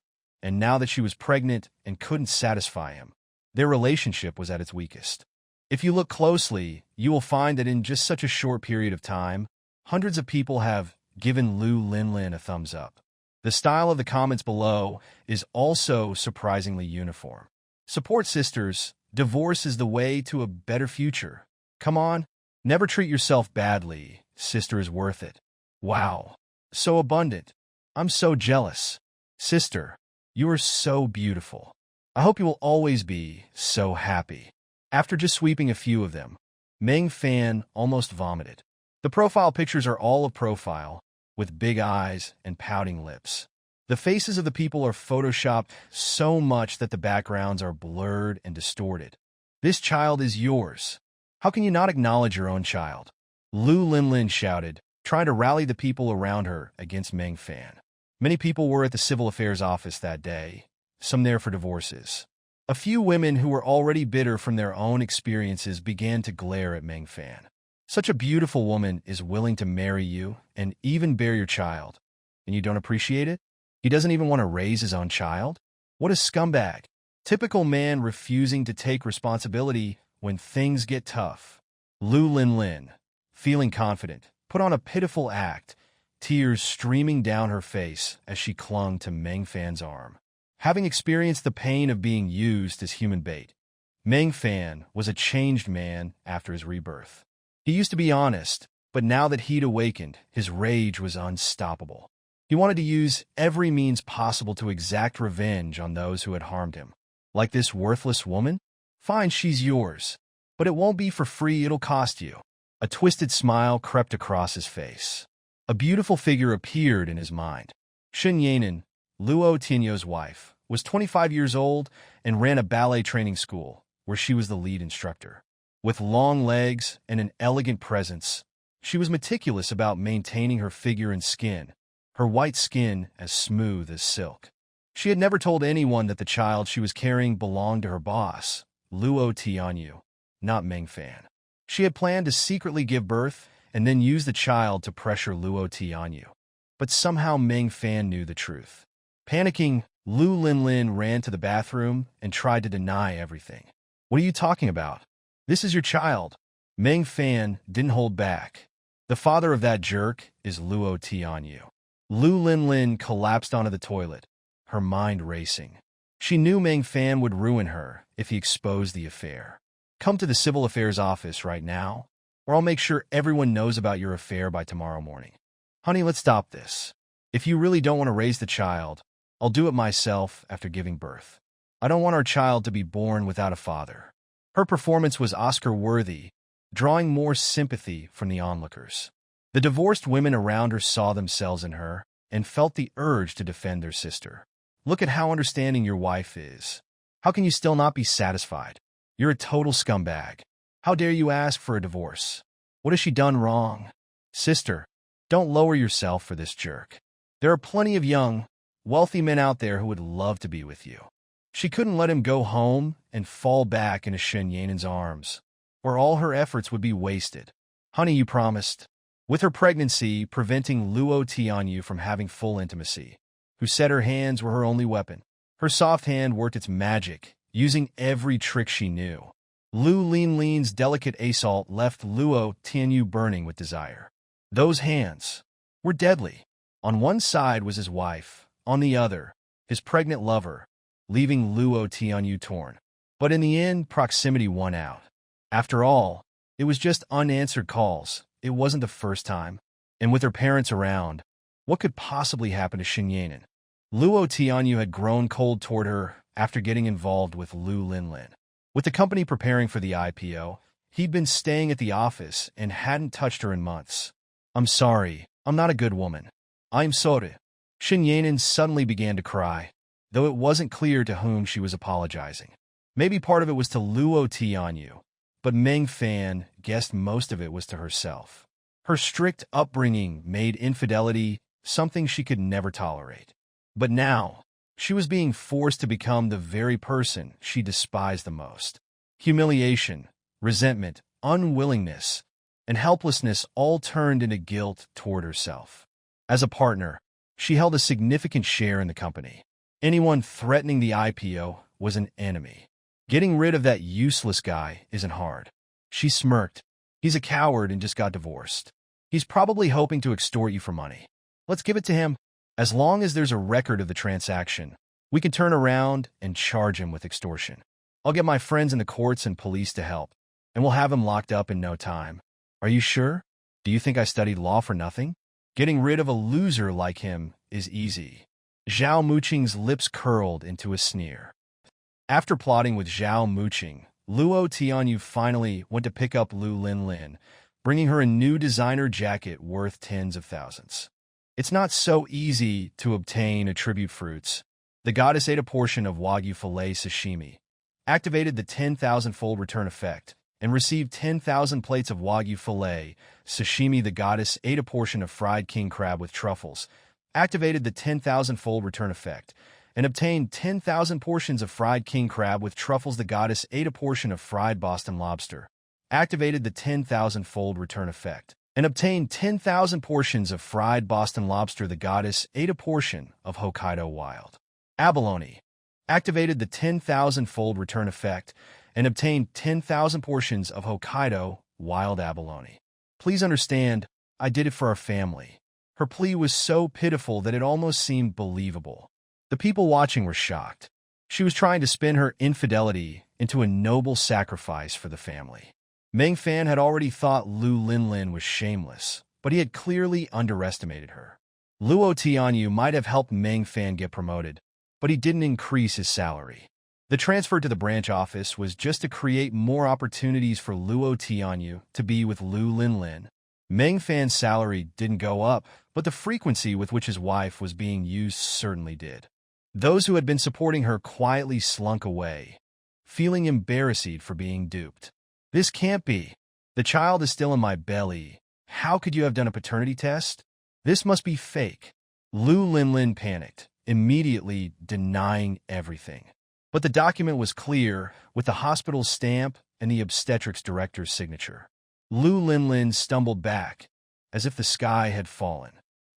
and now that she was pregnant and couldn't satisfy him, their relationship was at its weakest. If you look closely, you will find that in just such a short period of time, hundreds of people have given Lu Linlin a thumbs up. The style of the comments below is also surprisingly uniform. Support sisters. Divorce is the way to a better future. Come on. Never treat yourself badly. Sister is worth it. Wow. So abundant. I'm so jealous. Sister, you are so beautiful. I hope you will always be so happy. After just sweeping a few of them, Meng Fan almost vomited. The profile pictures are all of profile, with big eyes and pouting lips. The faces of the people are photoshopped so much that the backgrounds are blurred and distorted. This child is yours. How can you not acknowledge your own child? Lu Linlin shouted, trying to rally the people around her against Meng Fan. Many people were at the Civil Affairs office that day, some there for divorces. A few women who were already bitter from their own experiences began to glare at Meng Fan. Such a beautiful woman is willing to marry you and even bear your child, and you don't appreciate it? He doesn't even want to raise his own child? What a scumbag. Typical man refusing to take responsibility when things get tough. Lu Linlin, feeling confident, put on a pitiful act, tears streaming down her face as she clung to Meng Fan's arm. Having experienced the pain of being used as human bait, Meng Fan was a changed man after his rebirth. He used to be honest, but now that he'd awakened, his rage was unstoppable. He wanted to use every means possible to exact revenge on those who had harmed him. Like this worthless woman? Fine, she's yours. But it won't be for free, it'll cost you. A twisted smile crept across his face. A beautiful figure appeared in his mind. Shen Yanin, Luo Tianyu's wife, was 25 years old and ran a ballet training school, where she was the lead instructor. With long legs and an elegant presence, she was meticulous about maintaining her figure and skin, her white skin as smooth as silk. She had never told anyone that the child she was carrying belonged to her boss, Luo Tianyu, not Meng Fan. She had planned to secretly give birth and then use the child to pressure Luo Tianyu. But somehow Meng Fan knew the truth. Panicking, Lu Linlin ran to the bathroom and tried to deny everything. What are you talking about? This is your child. Meng Fan didn't hold back. The father of that jerk is Luo Tianyu. Lu Linlin collapsed onto the toilet, her mind racing. She knew Meng Fan would ruin her if he exposed the affair. Come to the Civil Affairs office right now, or I'll make sure everyone knows about your affair by tomorrow morning. Honey, let's stop this. If you really don't want to raise the child, I'll do it myself after giving birth. I don't want our child to be born without a father. Her performance was Oscar-worthy, drawing more sympathy from the onlookers. The divorced women around her saw themselves in her and felt the urge to defend their sister. Look at how understanding your wife is. How can you still not be satisfied? You're a total scumbag. How dare you ask for a divorce? What has she done wrong? Sister, don't lower yourself for this jerk. There are plenty of young, wealthy men out there who would love to be with you. She couldn't let him go home and fall back into Shen Yanin's arms, or all her efforts would be wasted. Honey, you promised. With her pregnancy preventing Luo Tianyu from having full intimacy, who said her hands were her only weapon. Her soft hand worked its magic, using every trick she knew. Lu Linlin's delicate assault left Luo Tianyu burning with desire. Those hands were deadly. On one side was his wife, on the other, his pregnant lover, leaving Luo Tianyu torn. But in the end, proximity won out. After all, it was just unanswered calls. It wasn't the first time. And with her parents around, what could possibly happen to Shen Yanin? Luo Tianyu had grown cold toward her after getting involved with Lu Linlin. With the company preparing for the IPO, he'd been staying at the office and hadn't touched her in months. I'm sorry, I'm not a good woman. I'm sorry. Shen Yanin suddenly began to cry, though it wasn't clear to whom she was apologizing. Maybe part of it was to Luo Tianyu, but Meng Fan guessed most of it was to herself. Her strict upbringing made infidelity something she could never tolerate. But now, she was being forced to become the very person she despised the most. Humiliation, resentment, unwillingness, and helplessness all turned into guilt toward herself. As a partner, she held a significant share in the company. Anyone threatening the IPO was an enemy. Getting rid of that useless guy isn't hard. She smirked. He's a coward and just got divorced. He's probably hoping to extort you for money. Let's give it to him. As long as there's a record of the transaction, we can turn around and charge him with extortion. I'll get my friends in the courts and police to help, and we'll have him locked up in no time. Are you sure? Do you think I studied law for nothing? Getting rid of a loser like him is easy. Zhao Muqing's lips curled into a sneer. After plotting with Zhao Muqing, Luo Tianyu finally went to pick up Lu Linlin, bringing her a new designer jacket worth tens of thousands. It's not so easy to obtain attribute fruits. The goddess ate a portion of Wagyu filet sashimi, activated the 10,000-fold return effect, and received 10,000 plates of Wagyu filet sashimi. The goddess ate a portion of fried king crab with truffles, activated the 10,000-fold return effect, and obtained 10,000 portions of fried king crab with truffles. The goddess ate a portion of fried Boston lobster, activated the 10,000-fold return effect, and obtained 10,000 portions of fried Boston lobster. The goddess ate a portion of Hokkaido wild abalone, activated the 10,000-fold return effect, and obtained 10,000 portions of Hokkaido wild abalone. Please understand, I did it for our family. Her plea was so pitiful that it almost seemed believable. The people watching were shocked. She was trying to spin her infidelity into a noble sacrifice for the family. Meng Fan had already thought Lu Linlin was shameless, but he had clearly underestimated her. Luo Tianyu might have helped Meng Fan get promoted, but he didn't increase his salary. The transfer to the branch office was just to create more opportunities for Luo Tianyu to be with Lu Linlin. Meng Fan's salary didn't go up, but the frequency with which his wife was being used certainly did. Those who had been supporting her quietly slunk away, feeling embarrassed for being duped. This can't be. The child is still in my belly. How could you have done a paternity test? This must be fake. Lu Linlin panicked, immediately denying everything. But the document was clear, with the hospital's stamp and the obstetrics director's signature. Lu Linlin stumbled back, as if the sky had fallen.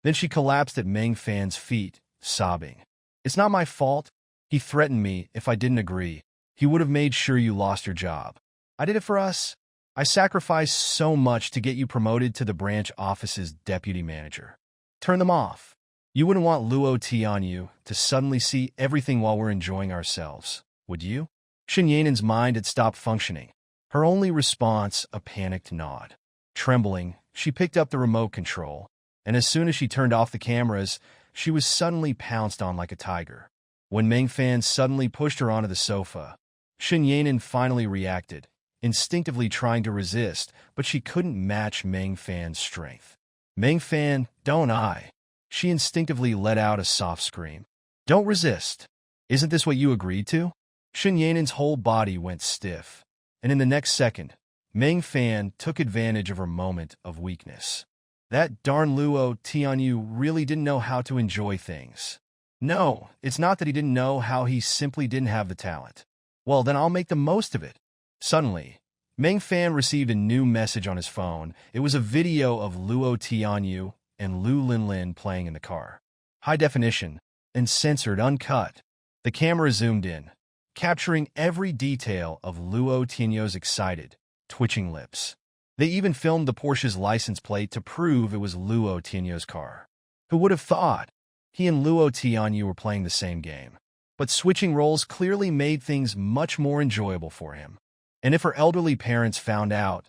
Then she collapsed at Meng Fan's feet, sobbing. It's not my fault. He threatened me if I didn't agree. He would have made sure you lost your job. I did it for us. I sacrificed so much to get you promoted to the branch office's deputy manager. Turn them off. You wouldn't want Luo Tianyu to suddenly see everything while we're enjoying ourselves, would you? Shen Yanen's mind had stopped functioning. Her only response, a panicked nod. Trembling, she picked up the remote control, and as soon as she turned off the cameras, she was suddenly pounced on like a tiger. When Meng Fan suddenly pushed her onto the sofa, Shen Yanen finally reacted, instinctively trying to resist, but she couldn't match Meng Fan's strength. Meng Fan, don't I? She instinctively let out a soft scream. Don't resist. Isn't this what you agreed to? Shen Yanen's whole body went stiff, and in the next second, Meng Fan took advantage of her moment of weakness. That darn Luo Tianyu really didn't know how to enjoy things. No, it's not that he didn't know how, he simply didn't have the talent. Well, then I'll make the most of it. Suddenly, Meng Fan received a new message on his phone. It was a video of Luo Tianyu and Lu Linlin playing in the car. High definition and censored uncut. The camera zoomed in, capturing every detail of Luo Tianyu's excited, twitching lips. They even filmed the Porsche's license plate to prove it was Luo Tianyu's car. Who would have thought? He and Luo Tianyu were playing the same game. But switching roles clearly made things much more enjoyable for him. And if her elderly parents found out,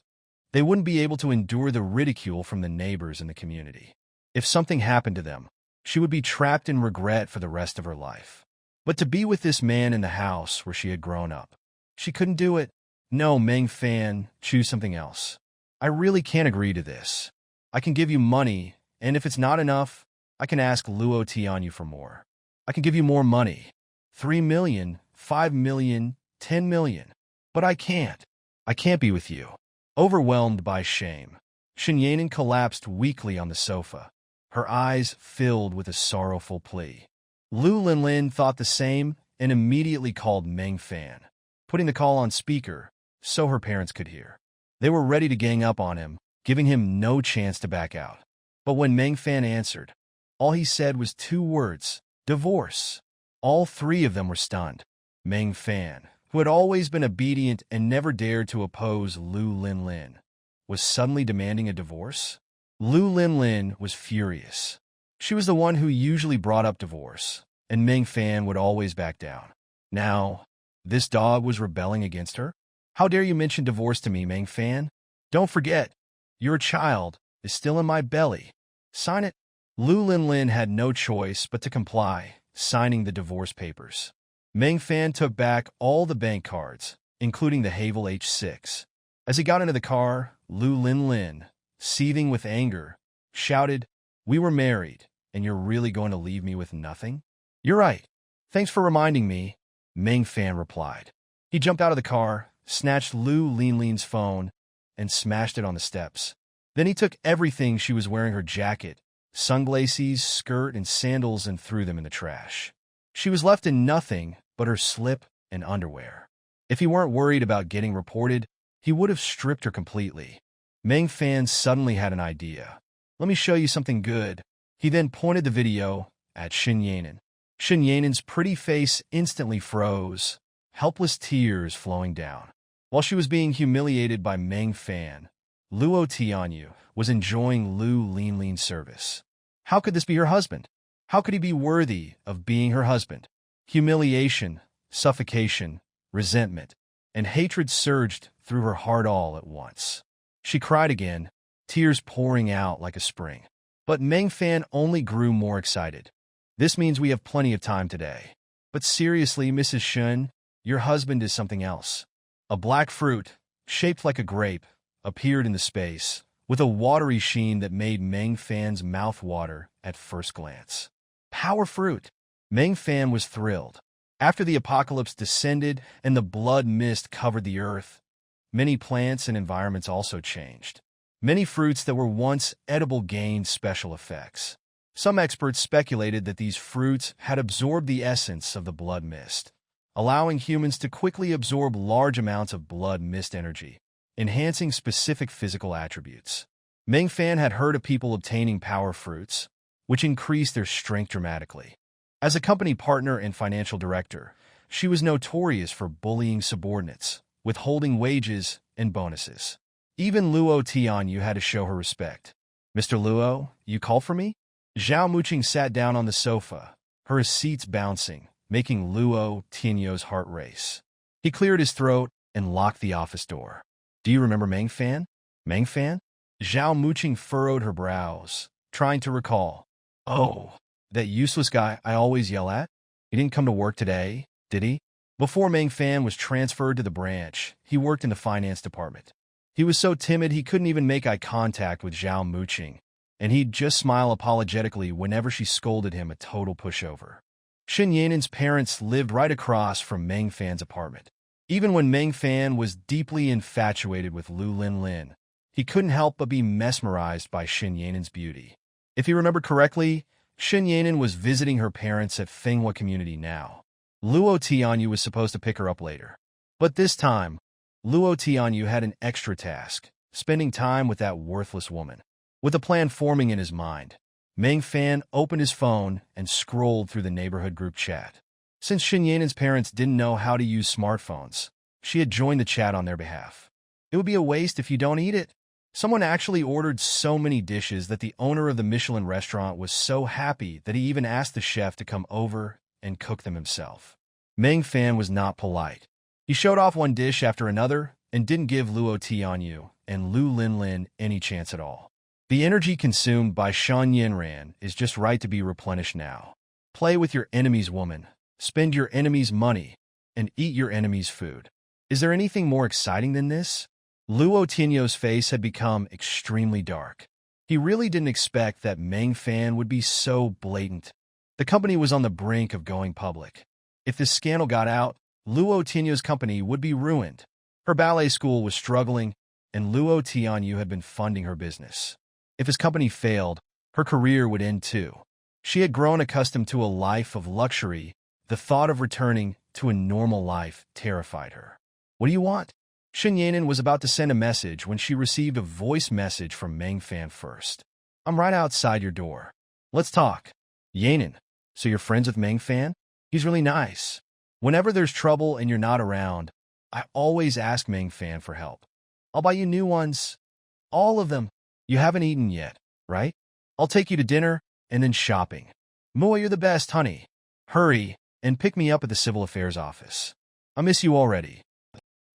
they wouldn't be able to endure the ridicule from the neighbors in the community. If something happened to them, she would be trapped in regret for the rest of her life. But to be with this man in the house where she had grown up, she couldn't do it. No, Meng Fan, choose something else. I really can't agree to this. I can give you money, and if it's not enough, I can ask Luo Tianyu for more. I can give you more money. 3 million, 5 million, 10 million. But I can't. I can't be with you. Overwhelmed by shame, Shen Yanen collapsed weakly on the sofa, her eyes filled with a sorrowful plea. Lu Linlin thought the same and immediately called Meng Fan. Putting the call on speaker, so her parents could hear. They were ready to gang up on him, giving him no chance to back out. But when Meng Fan answered, all he said was 2 words, divorce. All 3 of them were stunned. Meng Fan, who had always been obedient and never dared to oppose Lu Linlin, was suddenly demanding a divorce? Lu Linlin was furious. She was the one who usually brought up divorce, and Meng Fan would always back down. Now, this dog was rebelling against her? How dare you mention divorce to me, Meng Fan? Don't forget, your child is still in my belly. Sign it. Lu Linlin had no choice but to comply, signing the divorce papers. Meng Fan took back all the bank cards, including the Havel H6. As he got into the car, Lu Linlin, seething with anger, shouted, "We were married, and you're really going to leave me with nothing?" "You're right. Thanks for reminding me," Meng Fan replied. He jumped out of the car, snatched Lu Linlin's phone, and smashed it on the steps. Then he took everything she was wearing, her jacket, sunglasses, skirt, and sandals, and threw them in the trash. She was left in nothing but her slip and underwear. If he weren't worried about getting reported, he would have stripped her completely. Meng Fan suddenly had an idea. "Let me show you something good." He then pointed the video at Xin Yanin. Xin Yanin's pretty face instantly froze, helpless tears flowing down. While she was being humiliated by Meng Fan, Luo Tianyu was enjoying Lu Linlin's service. How could this be her husband? How could he be worthy of being her husband? Humiliation, suffocation, resentment, and hatred surged through her heart all at once. She cried again, tears pouring out like a spring. But Meng Fan only grew more excited. "This means we have plenty of time today. But seriously, Mrs. Shun, your husband is something else." A black fruit, shaped like a grape, appeared in the space, with a watery sheen that made Meng Fan's mouth water at first glance. Power fruit! Meng Fan was thrilled. After the apocalypse descended and the blood mist covered the earth, many plants and environments also changed. Many fruits that were once edible gained special effects. Some experts speculated that these fruits had absorbed the essence of the blood mist, allowing humans to quickly absorb large amounts of blood mist energy, enhancing specific physical attributes. Meng Fan had heard of people obtaining power fruits, which increased their strength dramatically. As a company partner and financial director, she was notorious for bullying subordinates, withholding wages and bonuses. Even Luo Tianyu had to show her respect. "Mr. Luo, you called for me?" Zhao Muqing sat down on the sofa, her seats bouncing, making Luo Tianyu's heart race. He cleared his throat and locked the office door. "Do you remember Meng Fan?" "Meng Fan?" Zhao Muqing furrowed her brows, trying to recall. "Oh, that useless guy I always yell at? He didn't come to work today, did he?" Before Meng Fan was transferred to the branch, he worked in the finance department. He was so timid he couldn't even make eye contact with Zhao Muqing, and he'd just smile apologetically whenever she scolded him a total pushover. Xin Yanin's parents lived right across from Meng Fan's apartment. Even when Meng Fan was deeply infatuated with Lu Linlin, he couldn't help but be mesmerized by Xin Yanin's beauty. If he remembered correctly, Xin Yanin was visiting her parents at Fenghua Community now. Luo Tianyu was supposed to pick her up later. But this time, Luo Tianyu had an extra task, spending time with that worthless woman. With a plan forming in his mind, Meng Fan opened his phone and scrolled through the neighborhood group chat. Since Xin Yanin's parents didn't know how to use smartphones, she had joined the chat on their behalf. "It would be a waste if you don't eat it." Someone actually ordered so many dishes that the owner of the Michelin restaurant was so happy that he even asked the chef to come over and cook them himself. Meng Fan was not polite. He showed off one dish after another and didn't give Luo Tianyu and Lu Linlin any chance at all. The energy consumed by Shan Yanran is just right to be replenished now. Play with your enemy's woman, spend your enemy's money, and eat your enemy's food. Is there anything more exciting than this? Luo Tianyu's face had become extremely dark. He really didn't expect that Meng Fan would be so blatant. The company was on the brink of going public. If this scandal got out, Luo Tianyu's company would be ruined. Her ballet school was struggling, and Luo Tianyu had been funding her business. If his company failed, her career would end too. She had grown accustomed to a life of luxury. The thought of returning to a normal life terrified her. "What do you want?" Shen Yanin was about to send a message when she received a voice message from Meng Fan first. I'm right outside your door. Let's talk. Yanin, so you're friends with Meng Fan? He's really nice. Whenever there's trouble and you're not around, I always ask Meng Fan for help. I'll buy you new ones. All of them. You haven't eaten yet, right? I'll take you to dinner and then shopping. Mua, you're the best, honey. Hurry and pick me up at the Civil Affairs office. I miss you already.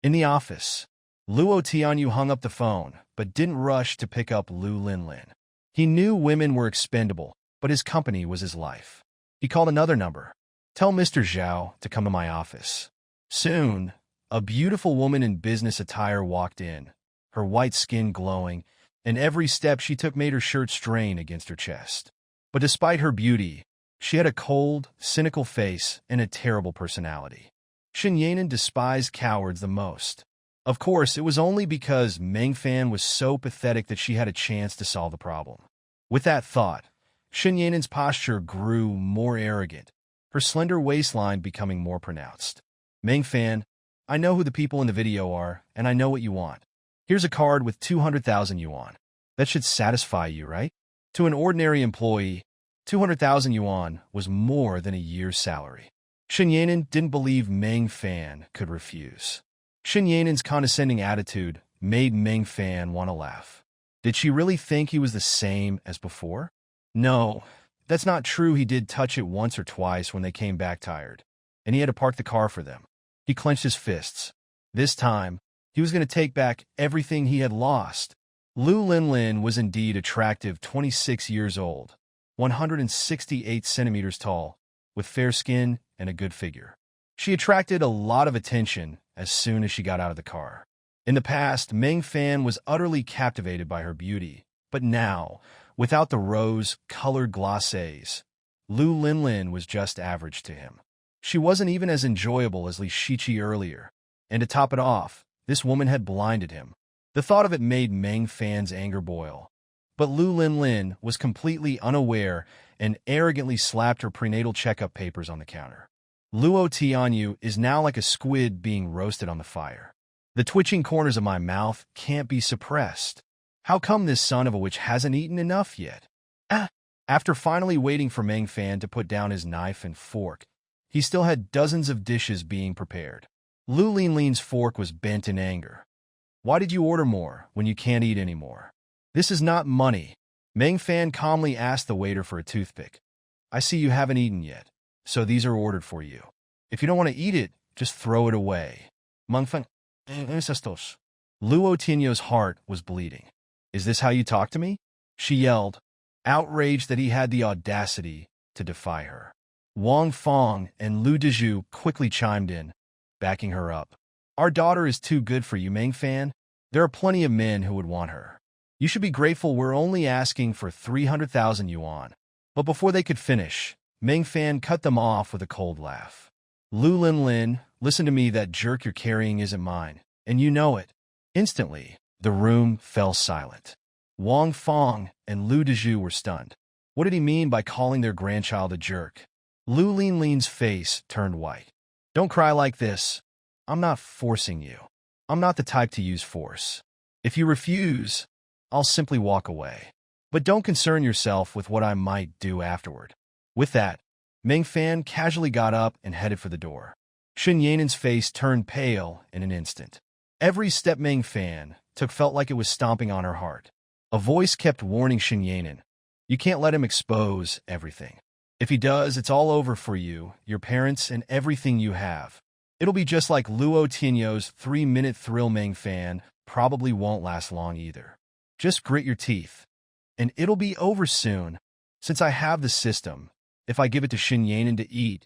In the office, Luo Tianyu hung up the phone, but didn't rush to pick up Lu Linlin. He knew women were expendable, but his company was his life. He called another number. Tell Mr. Zhao to come to my office. Soon, a beautiful woman in business attire walked in, her white skin glowing, and every step she took made her shirt strain against her chest. But despite her beauty, she had a cold, cynical face and a terrible personality. Shen Yanin despised cowards the most. Of course, it was only because Meng Fan was so pathetic that she had a chance to solve the problem. With that thought, Shen Yanin's posture grew more arrogant, her slender waistline becoming more pronounced. Meng Fan, I know who the people in the video are, and I know what you want. Here's a card with 200,000 yuan. That should satisfy you, right? To an ordinary employee, 200,000 yuan was more than a year's salary. Shen Yanin didn't believe Meng Fan could refuse. Shen Yanin's condescending attitude made Meng Fan want to laugh. Did she really think he was the same as before? No, that's not true. He did touch it once or twice when they came back tired, and he had to park the car for them. He clenched his fists. This time, he was going to take back everything he had lost. Lu Linlin was indeed attractive, 26 years old, 168 centimeters tall, with fair skin and a good figure. She attracted a lot of attention as soon as she got out of the car. In the past, Meng Fan was utterly captivated by her beauty, but now, without the rose-colored glacés, Lu Linlin was just average to him. She wasn't even as enjoyable as Li Shiqi earlier, and to top it off, this woman had blinded him. The thought of it made Meng Fan's anger boil. But Lu Linlin was completely unaware and arrogantly slapped her prenatal checkup papers on the counter. Luo Tianyu is now like a squid being roasted on the fire. The twitching corners of my mouth can't be suppressed. How come this son of a witch hasn't eaten enough yet? After finally waiting for Meng Fan to put down his knife and fork, he still had dozens of dishes being prepared. Lu Linlin's fork was bent in anger. Why did you order more when you can't eat anymore? This is not money. Meng Fan calmly asked the waiter for a toothpick. I see you haven't eaten yet, so these are ordered for you. If you don't want to eat it, just throw it away. Meng Fan, Luo Tianyu's heart was bleeding. Is this how you talk to me? She yelled, outraged that he had the audacity to defy her. Wang Fong and Lu Dezhu quickly chimed in, backing her up. Our daughter is too good for you, Meng Fan. There are plenty of men who would want her. You should be grateful we're only asking for 300,000 yuan. But before they could finish, Meng Fan cut them off with a cold laugh. Lu Linlin, listen to me, that jerk you're carrying isn't mine, and you know it. Instantly, the room fell silent. Wang Fong and Lu Dezhu were stunned. What did he mean by calling their grandchild a jerk? Lu Linlin's face turned white. Don't cry like this. I'm not forcing you. I'm not the type to use force. If you refuse, I'll simply walk away. But don't concern yourself with what I might do afterward. With that, Meng Fan casually got up and headed for the door. Shen Yanin's face turned pale in an instant. Every step Meng Fan took felt like it was stomping on her heart. A voice kept warning Shen Yanin, you can't let him expose everything. If he does, it's all over for you, your parents, and everything you have. It'll be just like Luo Tianyu's 3-minute thrill. Meng Fan probably won't last long either. Just grit your teeth. And it'll be over soon. Since I have the system, if I give it to Shen Yanin to eat,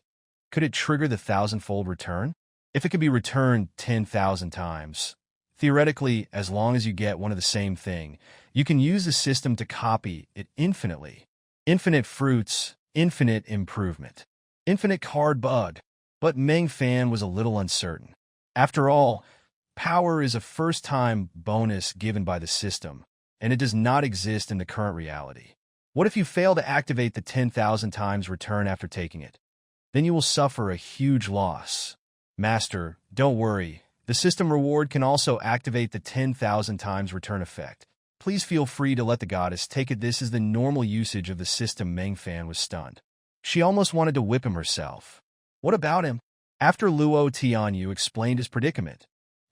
could it trigger the 1,000-fold return? If it could be returned 10,000 times, theoretically, as long as you get one of the same thing, you can use the system to copy it infinitely. Infinite fruits, infinite improvement, infinite card bug. But Meng Fan was a little uncertain. After all, power is a first-time bonus given by the system, and it does not exist in the current reality. What if you fail to activate the 10,000 times return after taking it? Then you will suffer a huge loss. Master, don't worry. The system reward can also activate the 10,000 times return effect. Please feel free to let the goddess take it. This is the normal usage of the system. Meng Fan was stunned. She almost wanted to whip him herself. What about him? After Luo Tianyu explained his predicament,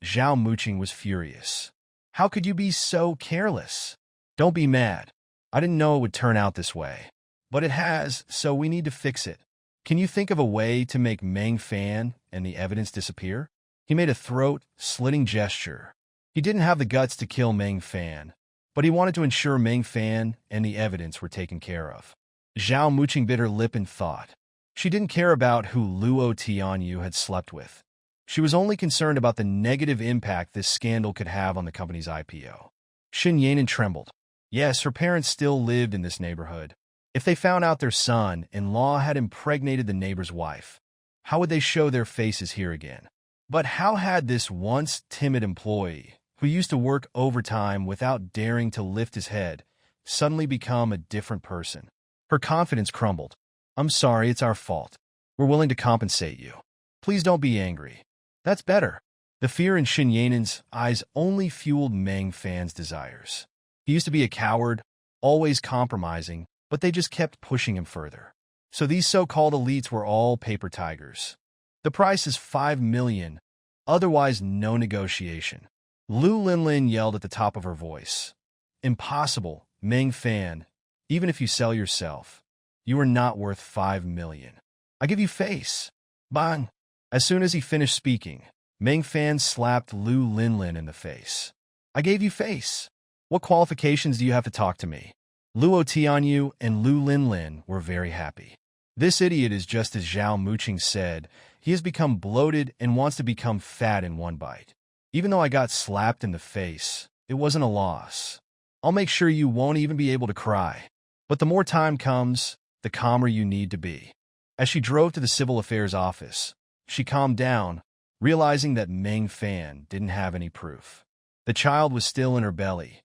Zhao Muqing was furious. How could you be so careless? Don't be mad. I didn't know it would turn out this way. But it has, so we need to fix it. Can you think of a way to make Meng Fan and the evidence disappear? He made a throat-slitting gesture. He didn't have the guts to kill Meng Fan, but he wanted to ensure Meng Fan and the evidence were taken care of. Zhao Muqing bit her lip in thought. She didn't care about who Luo Tianyu had slept with. She was only concerned about the negative impact this scandal could have on the company's IPO. Xin Yanan trembled. Yes, her parents still lived in this neighborhood. If they found out their son-in-law had impregnated the neighbor's wife, how would they show their faces here again? But how had this once timid employee, who used to work overtime without daring to lift his head, suddenly become a different person? Her confidence crumbled. I'm sorry, it's our fault. We're willing to compensate you. Please don't be angry. That's better. The fear in Xin Yanan's eyes only fueled Meng Fan's desires. He used to be a coward, always compromising, but they just kept pushing him further. So these so-called elites were all paper tigers. The price is 5 million, otherwise no negotiation. Lu Linlin yelled at the top of her voice. Impossible, Meng Fan. Even if you sell yourself, you are not worth 5 million. I give you face. Bang! As soon as he finished speaking, Meng Fan slapped Lu Linlin in the face. I gave you face. What qualifications do you have to talk to me? Luo Tianyu and Lu Linlin were very happy. This idiot is just as Zhao Muqing said. He has become bloated and wants to become fat in one bite. Even though I got slapped in the face, it wasn't a loss. I'll make sure you won't even be able to cry. But the more time comes, the calmer you need to be. As she drove to the civil affairs office, she calmed down, realizing that Meng Fan didn't have any proof. The child was still in her belly.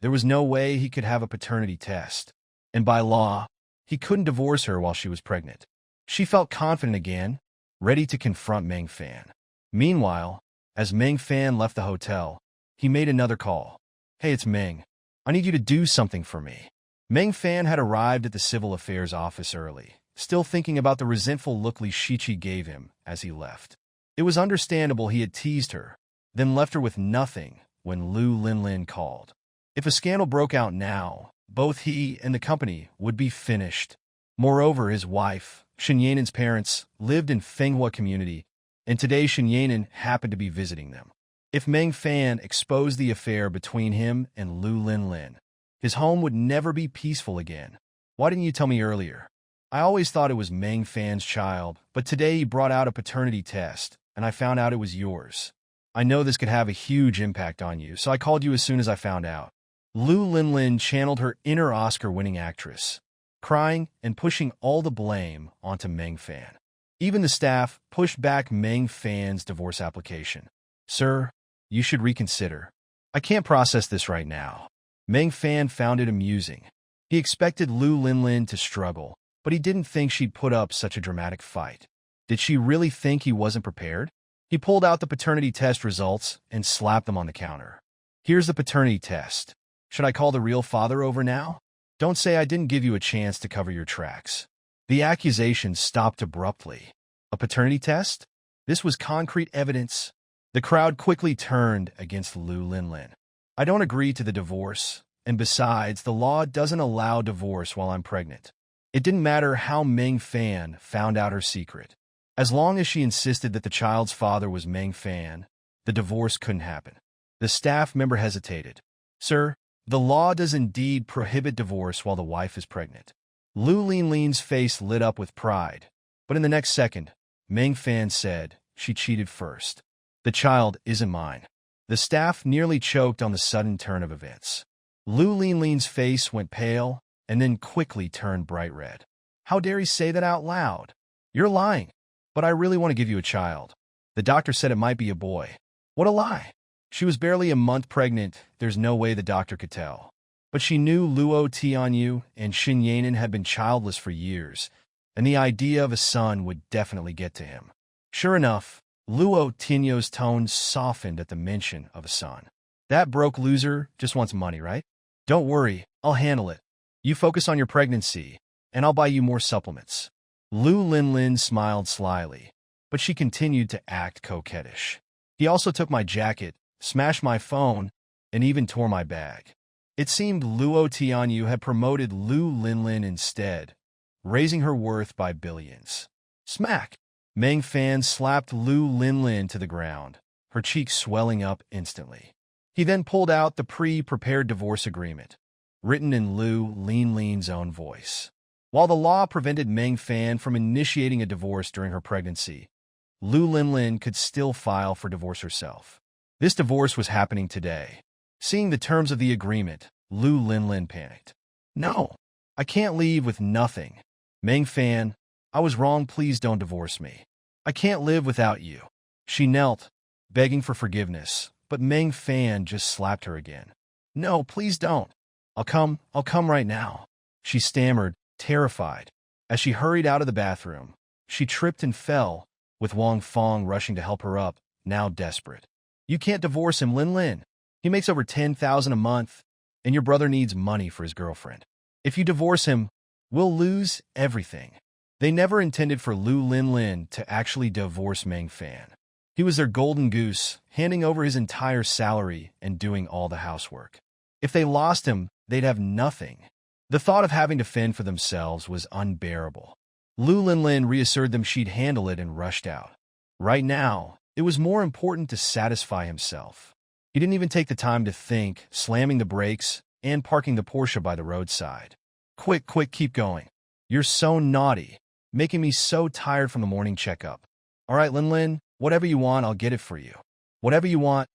There was no way he could have a paternity test. And by law, he couldn't divorce her while she was pregnant. She felt confident again, ready to confront Meng Fan. Meanwhile, as Meng Fan left the hotel, he made another call. Hey, it's Meng. I need you to do something for me. Meng Fan had arrived at the civil affairs office early, still thinking about the resentful look Li Shiqi gave him as he left. It was understandable he had teased her, then left her with nothing when Lu Linlin called. If a scandal broke out now, both he and the company would be finished. Moreover, his wife, Xin Yanan's parents, lived in Fenghua community, and today Xin Yanan happened to be visiting them. If Meng Fan exposed the affair between him and Lu Linlin, his home would never be peaceful again. Why didn't you tell me earlier? I always thought it was Meng Fan's child, but today he brought out a paternity test, and I found out it was yours. I know this could have a huge impact on you, so I called you as soon as I found out. Lu Linlin channeled her inner Oscar-winning actress, crying and pushing all the blame onto Meng Fan. Even the staff pushed back Meng Fan's divorce application. Sir, you should reconsider. I can't process this right now. Meng Fan found it amusing. He expected Lu Linlin to struggle, but he didn't think she'd put up such a dramatic fight. Did she really think he wasn't prepared? He pulled out the paternity test results and slapped them on the counter. Here's the paternity test. Should I call the real father over now? Don't say I didn't give you a chance to cover your tracks. The accusation stopped abruptly. A paternity test? This was concrete evidence. The crowd quickly turned against Lu Linlin. I don't agree to the divorce, and besides, the law doesn't allow divorce while I'm pregnant. It didn't matter how Meng Fan found out her secret. As long as she insisted that the child's father was Meng Fan, the divorce couldn't happen. The staff member hesitated. Sir, the law does indeed prohibit divorce while the wife is pregnant. Lu Linlin's face lit up with pride, but in the next second, Meng Fan said, she cheated first. The child isn't mine. The staff nearly choked on the sudden turn of events. Lu Linlin's face went pale and then quickly turned bright red. How dare he say that out loud? You're lying. But I really want to give you a child. The doctor said it might be a boy. What a lie. She was barely a month pregnant. There's no way the doctor could tell. But she knew Luo Tianyu and Xin Yanan had been childless for years, and the idea of a son would definitely get to him. Sure enough, Luo Tinyo's tone softened at the mention of a son. That broke loser just wants money, right? Don't worry, I'll handle it. You focus on your pregnancy, and I'll buy you more supplements. Lu Linlin smiled slyly, but she continued to act coquettish. He also took my jacket, smashed my phone, and even tore my bag. It seemed Luo Tianyu had promoted Lu Linlin instead, raising her worth by billions. Smack! Meng Fan slapped Lu Linlin to the ground, her cheeks swelling up instantly. He then pulled out the pre-prepared divorce agreement, written in Lu Linlin's own voice. While the law prevented Meng Fan from initiating a divorce during her pregnancy, Lu Linlin could still file for divorce herself. This divorce was happening today. Seeing the terms of the agreement, Lu Linlin panicked. No, I can't leave with nothing. Meng Fan, I was wrong, please don't divorce me. I can't live without you. She knelt, begging for forgiveness, but Meng Fan just slapped her again. No, please don't. I'll come right now. She stammered, terrified. As she hurried out of the bathroom, she tripped and fell, with Wang Fong rushing to help her up, now desperate. You can't divorce him, Linlin. He makes over 10,000 a month, and your brother needs money for his girlfriend. If you divorce him, we'll lose everything. They never intended for Lu Linlin to actually divorce Meng Fan. He was their golden goose, handing over his entire salary and doing all the housework. If they lost him, they'd have nothing. The thought of having to fend for themselves was unbearable. Lu Linlin reassured them she'd handle it and rushed out. Right now, it was more important to satisfy himself. He didn't even take the time to think, slamming the brakes and parking the Porsche by the roadside. Quick, keep going. You're so naughty, making me so tired from the morning checkup. All right, Linlin, whatever you want, I'll get it for you. Whatever you want,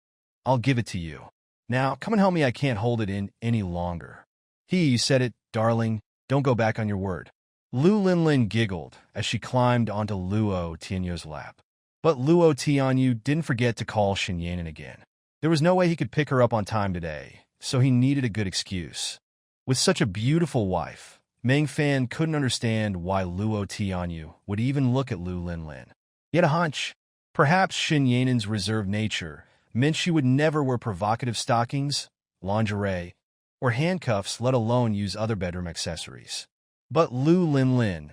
I'll give it to you. Now, come and help me, I can't hold it in any longer. You said it, darling, don't go back on your word. Lu Linlin giggled as she climbed onto Luo Tianyu's lap. But Luo Tianyu didn't forget to call Shinyanin again. There was no way he could pick her up on time today, so he needed a good excuse. With such a beautiful wife, Meng Fan couldn't understand why Luo Tianyu would even look at Lu Linlin. He had a hunch. Perhaps Shinyanin's reserved nature meant she would never wear provocative stockings, lingerie, or handcuffs, let alone use other bedroom accessories. But Lu Linlin,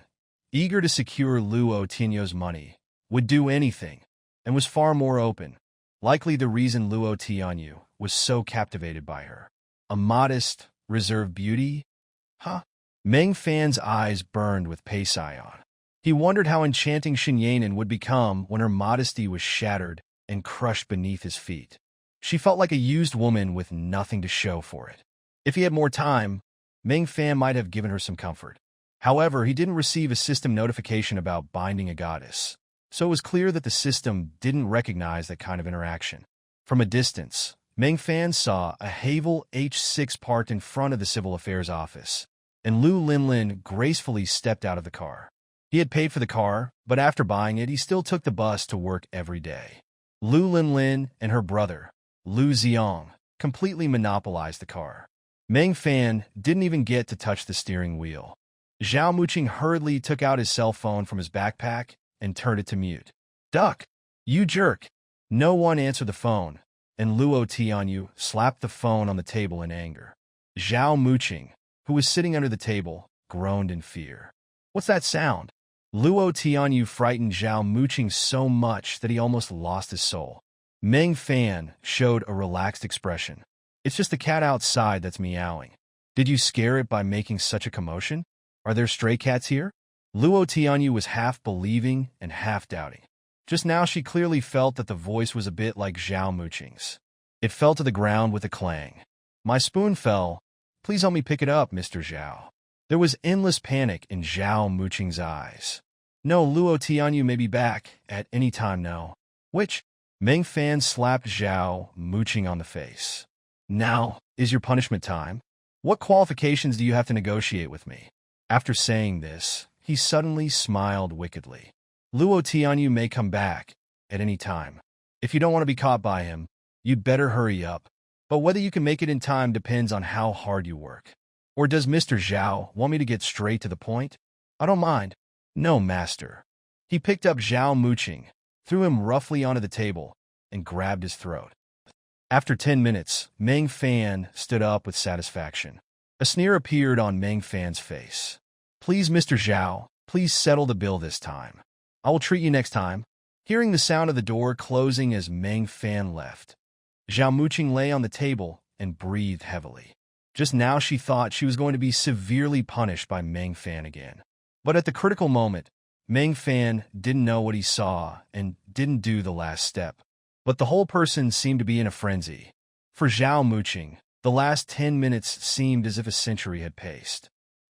eager to secure Luo Tianyu's money, would do anything, and was far more open. Likely the reason Luo Tianyu was so captivated by her. A modest, reserved beauty? Huh? Meng Fan's eyes burned with Pei-Sion. He wondered how enchanting Shinyanin would become when her modesty was shattered and crushed beneath his feet. She felt like a used woman with nothing to show for it. If he had more time, Meng Fan might have given her some comfort. However, he didn't receive a system notification about binding a goddess, so it was clear that the system didn't recognize that kind of interaction. From a distance, Meng Fan saw a Havel H6 parked in front of the Civil Affairs office, and Lu Linlin gracefully stepped out of the car. He had paid for the car, but after buying it, he still took the bus to work every day. Lu Linlin and her brother, Lu Xiong, completely monopolized the car. Meng Fan didn't even get to touch the steering wheel. Zhao Muqing hurriedly took out his cell phone from his backpack and turned it to mute. Duck! You jerk! No one answered the phone, and Luo Tianyu slapped the phone on the table in anger. Zhao Muqing, who was sitting under the table, groaned in fear. What's that sound? Luo Tianyu frightened Zhao Muqing so much that he almost lost his soul. Meng Fan showed a relaxed expression. It's just the cat outside that's meowing. Did you scare it by making such a commotion? Are there stray cats here? Luo Tianyu was half believing and half doubting. Just now she clearly felt that the voice was a bit like Zhao Muqing's. It fell to the ground with a clang. My spoon fell. Please help me pick it up, Mr. Zhao. There was endless panic in Zhao Muqing's eyes. No, Luo Tianyu may be back at any time now. Which? Meng Fan slapped Zhao Muqing on the face. Now is your punishment time. What qualifications do you have to negotiate with me? After saying this, he suddenly smiled wickedly. Luo Tianyu may come back at any time. If you don't want to be caught by him, you'd better hurry up. But whether you can make it in time depends on how hard you work. Or does Mr. Zhao want me to get straight to the point? I don't mind. No, master. He picked up Zhao Muqing, threw him roughly onto the table, and grabbed his throat. After 10 minutes, Meng Fan stood up with satisfaction. A sneer appeared on Meng Fan's face. "Please, Mr. Zhao, please settle the bill this time. I will treat you next time." Hearing the sound of the door closing as Meng Fan left, Zhao Muqing lay on the table and breathed heavily. Just now she thought she was going to be severely punished by Meng Fan again. But at the critical moment, Meng Fan didn't know what he saw and didn't do the last step. But the whole person seemed to be in a frenzy. For Zhao Muqing, the last 10 minutes seemed as if a century had passed.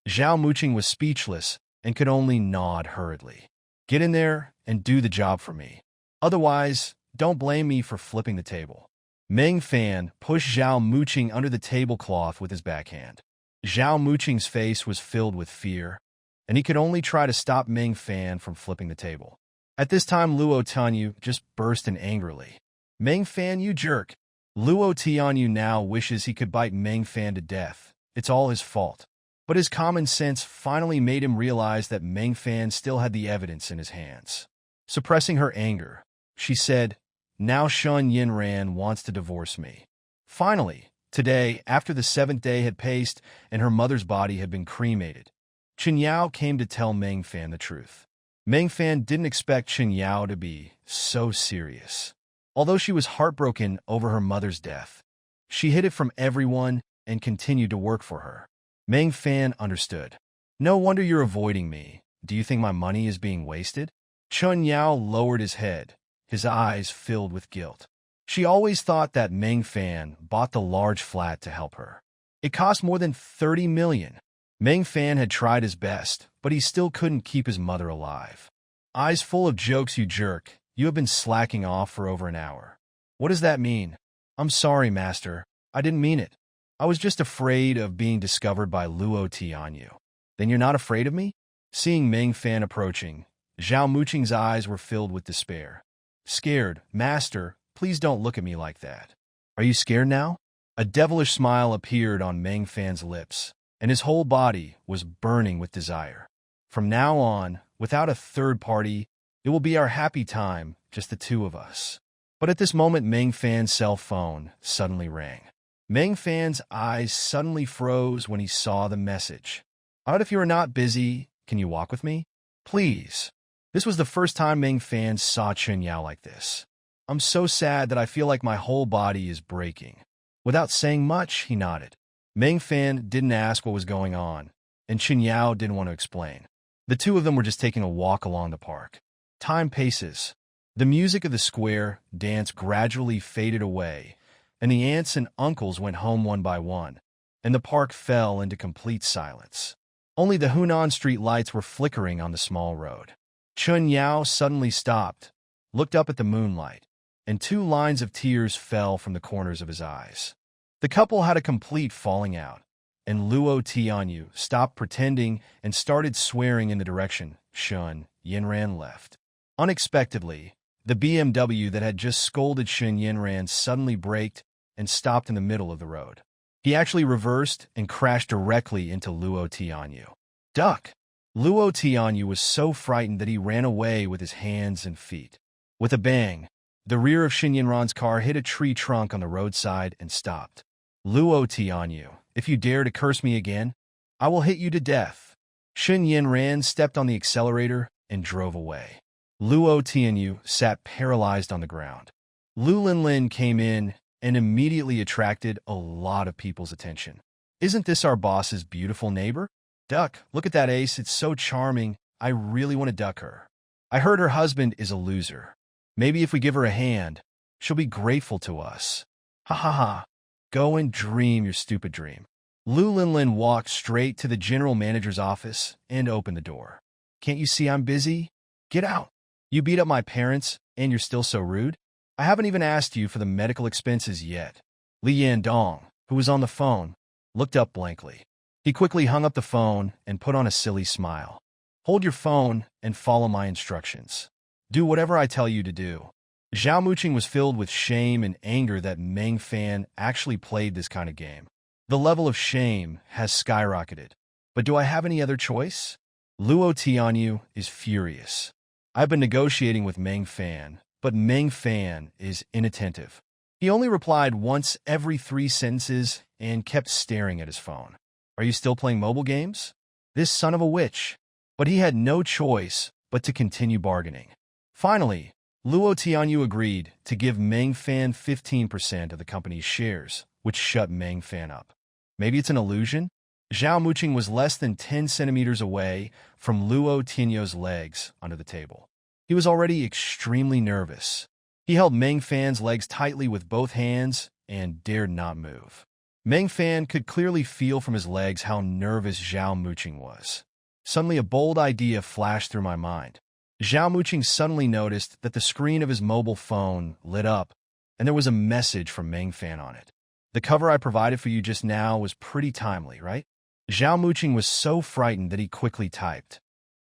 Zhao Muqing was speechless and could only nod hurriedly. "Get in there and do the job for me. Otherwise, don't blame me for flipping the table." Meng Fan pushed Zhao Muqing under the tablecloth with his backhand. Zhao Muqing's face was filled with fear, and he could only try to stop Meng Fan from flipping the table. At this time, Luo Tianyu just burst in angrily. "Meng Fan, you jerk!" Luo Tianyu now wishes he could bite Meng Fan to death. It's all his fault. But his common sense finally made him realize that Meng Fan still had the evidence in his hands. Suppressing her anger, she said, "Now Shun Yinran wants to divorce me." Finally, today, after the 7th day had passed and her mother's body had been cremated, Chen Yao came to tell Meng Fan the truth. Meng Fan didn't expect Chen Yao to be so serious. Although she was heartbroken over her mother's death, she hid it from everyone and continued to work for her. Meng Fan understood. "No wonder you're avoiding me. Do you think my money is being wasted?" Chen Yao lowered his head, his eyes filled with guilt. She always thought that Meng Fan bought the large flat to help her. It cost more than 30 million. Meng Fan had tried his best, but he still couldn't keep his mother alive. "Eyes full of jokes, you jerk. You have been slacking off for over an hour." "What does that mean?" "I'm sorry, master. I didn't mean it. I was just afraid of being discovered by Luo Tianyu." "Then you're not afraid of me?" Seeing Meng Fan approaching, Zhao Muqing's eyes were filled with despair. "Scared, master, please don't look at me like that." "Are you scared now?" A devilish smile appeared on Meng Fan's lips, and his whole body was burning with desire. "From now on, without a third party, it will be our happy time, just the two of us." But at this moment, Meng Fan's cell phone suddenly rang. Meng Fan's eyes suddenly froze when he saw the message. "Out if you are not busy, can you walk with me? Please." This was the first time Meng Fan saw Chen Yao like this. "I'm so sad that I feel like my whole body is breaking." Without saying much, he nodded. Meng Fan didn't ask what was going on, and Chen Yao didn't want to explain. The two of them were just taking a walk along the park. Time paces. The music of the square dance gradually faded away, and the aunts and uncles went home one by one, and the park fell into complete silence. Only the Hunan street lights were flickering on the small road. Chen Yao suddenly stopped, looked up at the moonlight, and 2 lines of tears fell from the corners of his eyes. The couple had a complete falling out, and Luo Tianyu stopped pretending and started swearing in the direction Shun Yinran left. Unexpectedly, the BMW that had just scolded Shun Yinran suddenly braked and stopped in the middle of the road. He actually reversed and crashed directly into Luo Tianyu. "Duck!" Luo Tianyu was so frightened that he ran away with his hands and feet. With a bang, the rear of Shin Yinran's car hit a tree trunk on the roadside and stopped. "Luo Tianyu, if you dare to curse me again, I will hit you to death." Shin Yinran stepped on the accelerator and drove away. Luo Tianyu sat paralyzed on the ground. Lu Linlin came in and immediately attracted a lot of people's attention. "Isn't this our boss's beautiful neighbor? Duck, look at that ace, it's so charming, I really want to duck her. I heard her husband is a loser. Maybe if we give her a hand, she'll be grateful to us. Ha ha ha. Go and dream your stupid dream." Lu Linlin walked straight to the general manager's office and opened the door. "Can't you see I'm busy? Get out. You beat up my parents, and you're still so rude. I haven't even asked you for the medical expenses yet." Li Yandong, who was on the phone, looked up blankly. He quickly hung up the phone and put on a silly smile. "Hold your phone and follow my instructions. Do whatever I tell you to do." Zhao Muqing was filled with shame and anger that Meng Fan actually played this kind of game. The level of shame has skyrocketed. But do I have any other choice? Luo Tianyu is furious. I've been negotiating with Meng Fan, but Meng Fan is inattentive. He only replied once every 3 sentences and kept staring at his phone. Are you still playing mobile games? This son of a witch. But he had no choice but to continue bargaining. Finally, Luo Tianyu agreed to give Meng Fan 15% of the company's shares, which shut Meng Fan up. Maybe it's an illusion? Zhao Muqing was less than 10 centimeters away from Luo Tianyu's legs under the table. He was already extremely nervous. He held Meng Fan's legs tightly with both hands and dared not move. Meng Fan could clearly feel from his legs how nervous Zhao Muqing was. Suddenly, a bold idea flashed through my mind. Zhao Muqing suddenly noticed that the screen of his mobile phone lit up, and there was a message from Meng Fan on it. The cover I provided for you just now was pretty timely, right? Zhao Muqing was so frightened that he quickly typed,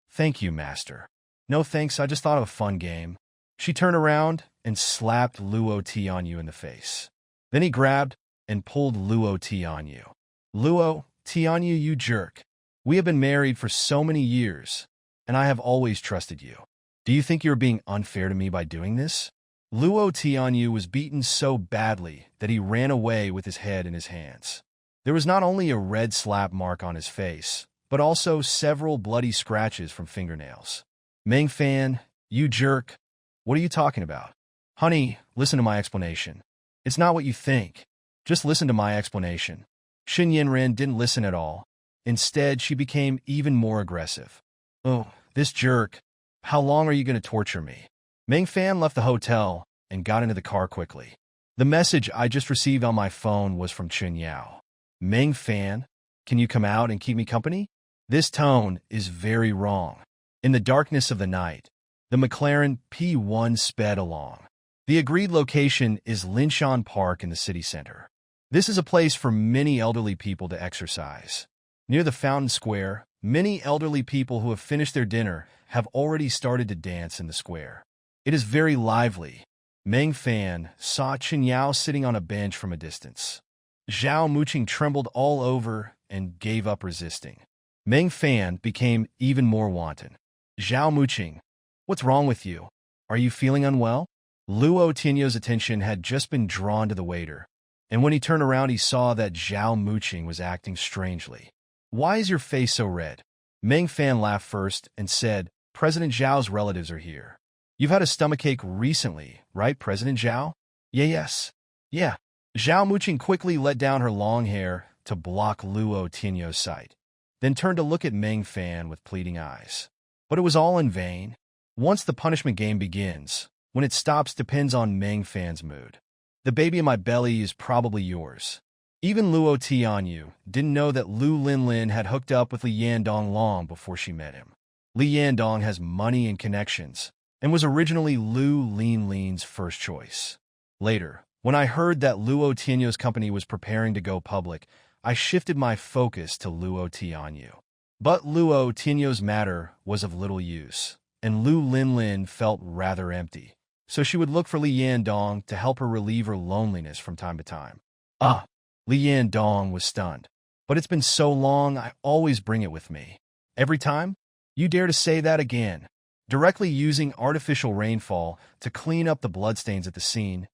"Thank you, master." "No thanks, I just thought of a fun game." She turned around and slapped Luo Tianyu in the face. Then he grabbed and pulled Luo Tianyu. "Luo Tianyu, you jerk. We have been married for so many years, and I have always trusted you. Do you think you are being unfair to me by doing this?" Luo Tianyu was beaten so badly that he ran away with his head in his hands. There was not only a red slap mark on his face, but also several bloody scratches from fingernails. "Meng Fan, you jerk. What are you talking about?" "Honey, listen to my explanation." "It's not what you think. Just listen to my explanation." Xin Yanren didn't listen at all. Instead, she became even more aggressive. "Oh, this jerk. How long are you going to torture me?" Meng Fan left the hotel and got into the car quickly. The message I just received on my phone was from Chun Yao. "Meng Fan, can you come out and keep me company?" This tone is very wrong. In the darkness of the night, the McLaren P1 sped along. The agreed location is Linshan Park in the city center. This is a place for many elderly people to exercise. Near the fountain square, many elderly people who have finished their dinner have already started to dance in the square. It is very lively. Meng Fan saw Chen Yao sitting on a bench from a distance. Zhao Muqing trembled all over and gave up resisting. Meng Fan became even more wanton. "Zhao Muqing, what's wrong with you? Are you feeling unwell?" Luo Tianyu's attention had just been drawn to the waiter, and when he turned around he saw that Zhao Muqing was acting strangely. "Why is your face so red?" Meng Fan laughed first and said, "President Zhao's relatives are here." "You've had a stomachache recently, right, President Zhao?" Yes. Yeah. Zhao Muqing quickly let down her long hair to block Luo Tianyu's sight, then turned to look at Meng Fan with pleading eyes. But it was all in vain. Once the punishment game begins, when it stops depends on Meng Fan's mood. "The baby in my belly is probably yours." Even Luo Tianyu didn't know that Lu Linlin had hooked up with Li Yandong long before she met him. Li Yandong has money and connections, and was originally Lu Linlin's first choice. Later, when I heard that Luo Tianyu's company was preparing to go public, I shifted my focus to Luo Tianyu. But Luo Tianyu's matter was of little use, and Lu Linlin felt rather empty, so she would look for Li Yandong to help her relieve her loneliness from time to time. Li Yandong was stunned. "But it's been so long, I always bring it with me." "Every time? You dare to say that again?" Directly using artificial rainfall to clean up the bloodstains at the scene.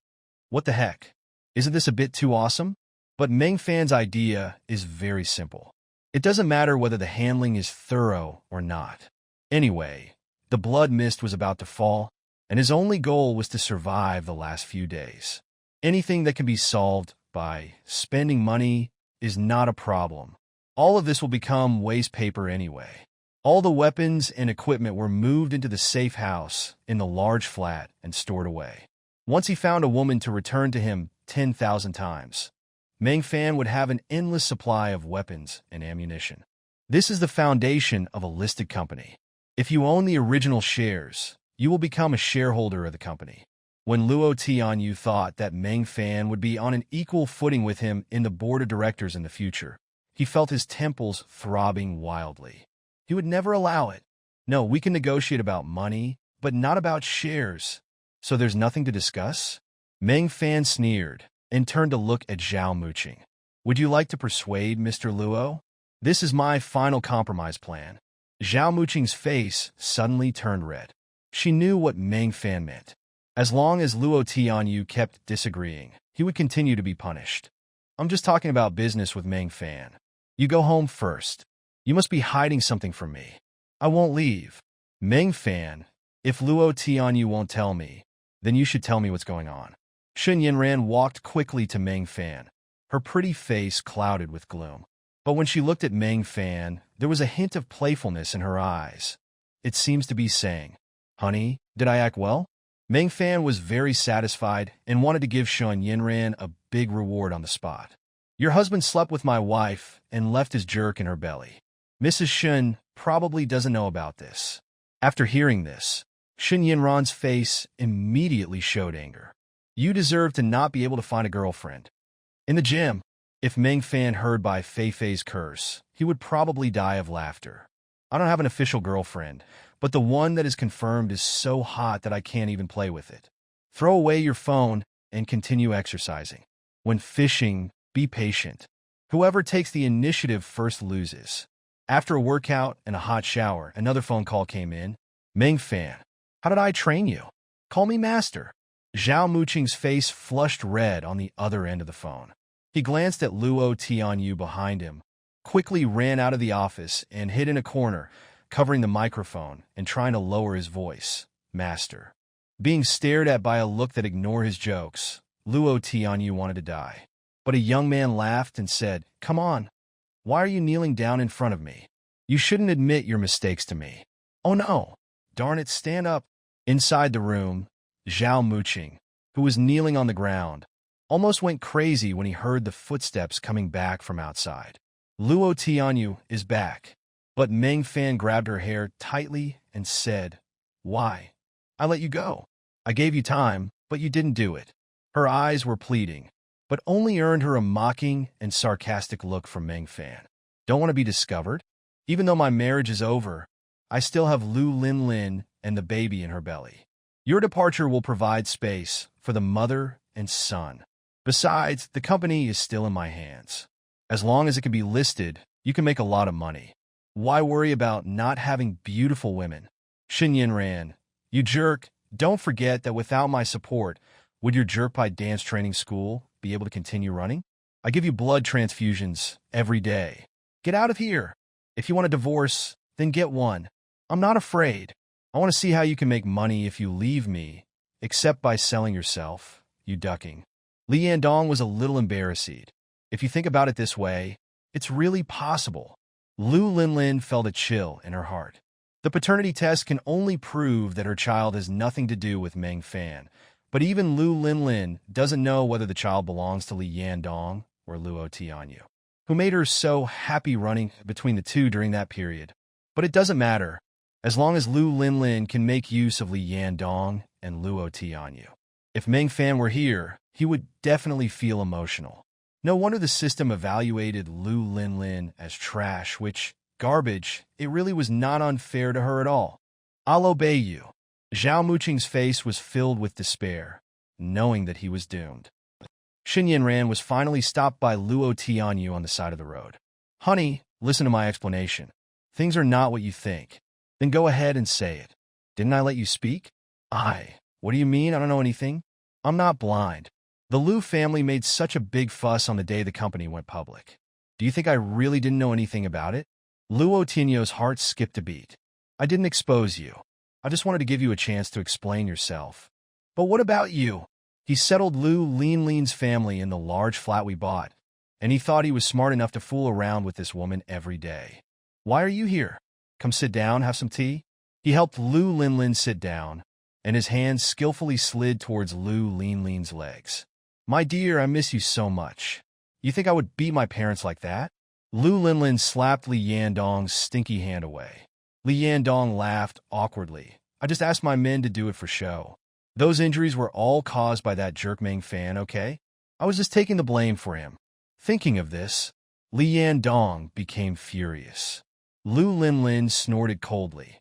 What the heck? Isn't this a bit too awesome? But Meng Fan's idea is very simple. It doesn't matter whether the handling is thorough or not. Anyway, the blood mist was about to fall, and his only goal was to survive the last few days. Anything that can be solved by spending money is not a problem. All of this will become waste paper anyway. All the weapons and equipment were moved into the safe house in the large flat and stored away. Once he found a woman to return to him 10,000 times, Meng Fan would have an endless supply of weapons and ammunition. This is the foundation of a listed company. If you own the original shares, you will become a shareholder of the company. When Luo Tianyu thought that Meng Fan would be on an equal footing with him in the board of directors in the future, he felt his temples throbbing wildly. He would never allow it. "No, we can negotiate about money, but not about shares. So there's nothing to discuss?" Meng Fan sneered and turned to look at Zhao Muqing. "Would you like to persuade Mr. Luo? This is my final compromise plan." Zhao Muqing's face suddenly turned red. She knew what Meng Fan meant. As long as Luo Tianyu kept disagreeing, he would continue to be punished. I'm just talking about business with Meng Fan. You go home first. You must be hiding something from me. I won't leave. Meng Fan, if Luo Tianyu won't tell me, then you should tell me what's going on. Shun Yinran walked quickly to Meng Fan, her pretty face clouded with gloom. But when she looked at Meng Fan, there was a hint of playfulness in her eyes. It seems to be saying, "Honey, did I act well?" Meng Fan was very satisfied and wanted to give Shun Yinran a big reward on the spot. Your husband slept with my wife and left his jerk in her belly. Mrs. Shun probably doesn't know about this. After hearing this, Shun Yinran's face immediately showed anger. You deserve to not be able to find a girlfriend. In the gym, if Meng Fan heard by Fei Fei's curse, he would probably die of laughter. I don't have an official girlfriend, but the one that is confirmed is so hot that I can't even play with it. Throw away your phone and continue exercising. When fishing, be patient. Whoever takes the initiative first loses. After a workout and a hot shower, another phone call came in. Meng Fan, how did I train you? Call me master. Zhao Muqing's face flushed red on the other end of the phone. He glanced at Luo Tianyu behind him, quickly ran out of the office and hid in a corner, covering the microphone and trying to lower his voice. Master. Being stared at by a look that ignored his jokes, Luo Tianyu wanted to die. But a young man laughed and said, "Come on. Why are you kneeling down in front of me? You shouldn't admit your mistakes to me." "Oh no. Darn it, stand up." Inside the room, Zhao Muqing, who was kneeling on the ground, almost went crazy when he heard the footsteps coming back from outside. Luo Tianyu is back. But Meng Fan grabbed her hair tightly and said, "Why? I let you go. I gave you time, but you didn't do it." Her eyes were pleading, but only earned her a mocking and sarcastic look from Meng Fan. "Don't want to be discovered? Even though my marriage is over, I still have Lu Linlin and the baby in her belly. Your departure will provide space for the mother and son. Besides, the company is still in my hands. As long as it can be listed, you can make a lot of money. Why worry about not having beautiful women?" Shin Yinran, you jerk, don't forget that without my support, would your jerk-pie dance training school be able to continue running? I give you blood transfusions every day. Get out of here. If you want a divorce, then get one. I'm not afraid. I want to see how you can make money if you leave me, except by selling yourself, you ducking. Li Yandong was a little embarrassed. If you think about it this way, it's really possible. Lu Linlin felt a chill in her heart. The paternity test can only prove that her child has nothing to do with Meng Fan, but even Lu Linlin doesn't know whether the child belongs to Li Yandong or Luo Tianyu, who made her so happy running between the two during that period. But it doesn't matter, as long as Lu Linlin can make use of Li Yandong and Luo Tianyu. If Meng Fan were here, he would definitely feel emotional. No wonder the system evaluated Lu Linlin as trash, which, garbage, it really was not unfair to her at all. I'll obey you. Zhao Muqing's face was filled with despair, knowing that he was doomed. Shin Yinran was finally stopped by Luo Tianyu on the side of the road. Honey, listen to my explanation. Things are not what you think. Then go ahead and say it. Didn't I let you speak? What do you mean? I don't know anything. I'm not blind. The Lu family made such a big fuss on the day the company went public. Do you think I really didn't know anything about it? Luo Tianyu's heart skipped a beat. I didn't expose you. I just wanted to give you a chance to explain yourself. But what about you? He settled Lu Linlin's family in the large flat we bought, and he thought he was smart enough to fool around with this woman every day. Why are you here? Come sit down, have some tea? He helped Lu Linlin sit down, and his hands skillfully slid towards Lu Linlin's legs. My dear, I miss you so much. You think I would beat my parents like that? Lu Linlin slapped Li Yandong's stinky hand away. Li Yandong laughed awkwardly. I just asked my men to do it for show. Those injuries were all caused by that jerk Meng Fan, okay? I was just taking the blame for him. Thinking of this, Li Yandong became furious. Lu Linlin snorted coldly.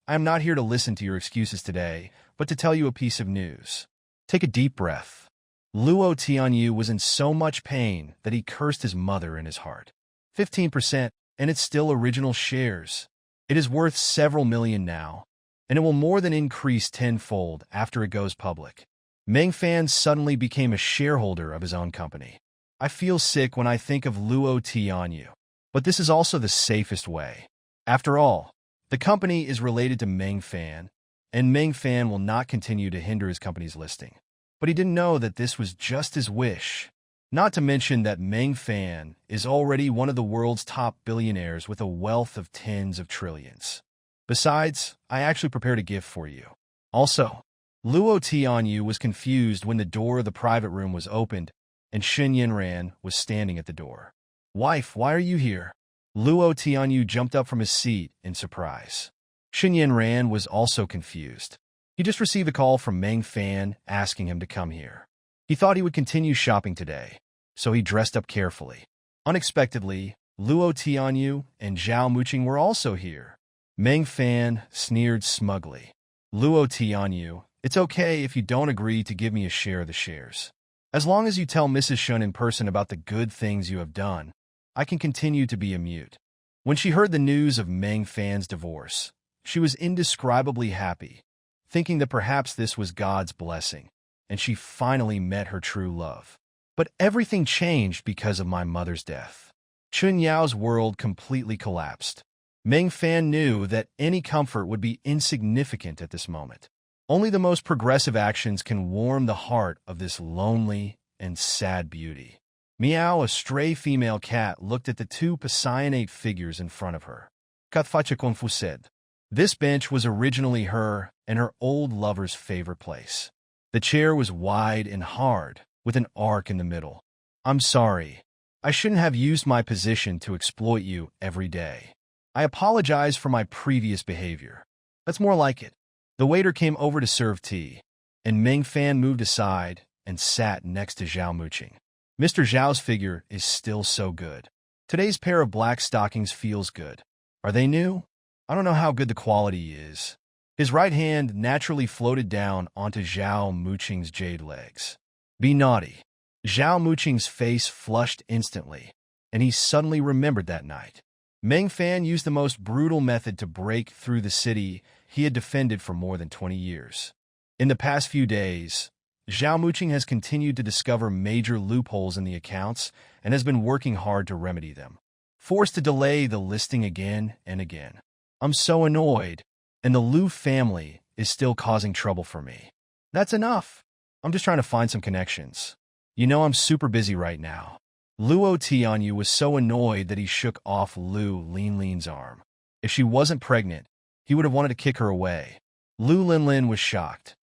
I am not here to listen to your excuses today, but to tell you a piece of news. Take a deep breath. Luo Tianyu was in so much pain that he cursed his mother in his heart. 15%, and it's still original shares. It is worth several million now. and it will more than increase tenfold after it goes public. Meng Fan suddenly became a shareholder of his own company. I feel sick when I think of Luo Tianyu, but this is also the safest way. After all, the company is related to Meng Fan, and Meng Fan will not continue to hinder his company's listing. But he didn't know that this was just his wish. Not to mention that Meng Fan is already one of the world's top billionaires with a wealth of tens of trillions. Besides, I actually prepared a gift for you. Also, Luo Tianyu was confused when the door of the private room was opened and Shen Yinran was standing at the door. "Wife, why are you here?" Luo Tianyu jumped up from his seat in surprise. Shen Yinran was also confused. He just received a call from Meng Fan asking him to come here. He thought he would continue shopping today, so he dressed up carefully. Unexpectedly, Luo Tianyu and Zhao Muqing were also here. Meng Fan sneered smugly. "Luo Tianyu, it's okay if you don't agree to give me a share of the shares. As long as you tell Mrs. Shun in person about the good things you have done, I can continue to be a mute." When she heard the news of Meng Fan's divorce, she was indescribably happy, thinking that perhaps this was God's blessing, and she finally met her true love. But everything changed because of my mother's death. Chun Yao's world completely collapsed. Meng Fan knew that any comfort would be insignificant at this moment. Only the most progressive actions can warm the heart of this lonely and sad beauty. Meow, a stray female cat, looked at the two Passionate figures in front of her. Katfacha Kung said. This bench was originally her and her old lover's favorite place. The chair was wide and hard, with an arc in the middle. "I'm sorry. I shouldn't have used my position to exploit you every day. I apologize for my previous behavior." "That's more like it." The waiter came over to serve tea, and Meng Fan moved aside and sat next to Zhao Muqing. Mr. Zhao's figure is still so good. Today's pair of black stockings feels good. Are they new? I don't know how good the quality is. His right hand naturally floated down onto Zhao Muqing's jade legs. "Be naughty." Zhao Muqing's face flushed instantly, and he suddenly remembered that night. Meng Fan used the most brutal method to break through the city he had defended for more than 20 years. In the past few days, Zhao Muqing has continued to discover major loopholes in the accounts and has been working hard to remedy them, forced to delay the listing again and again. "I'm so annoyed, and the Lu family is still causing trouble for me." "That's enough. I'm just trying to find some connections. You know I'm super busy right now." Luo Tianyu was so annoyed that he shook off Lu Linlin's arm. If she wasn't pregnant, he would have wanted to kick her away. Lu Linlin was shocked.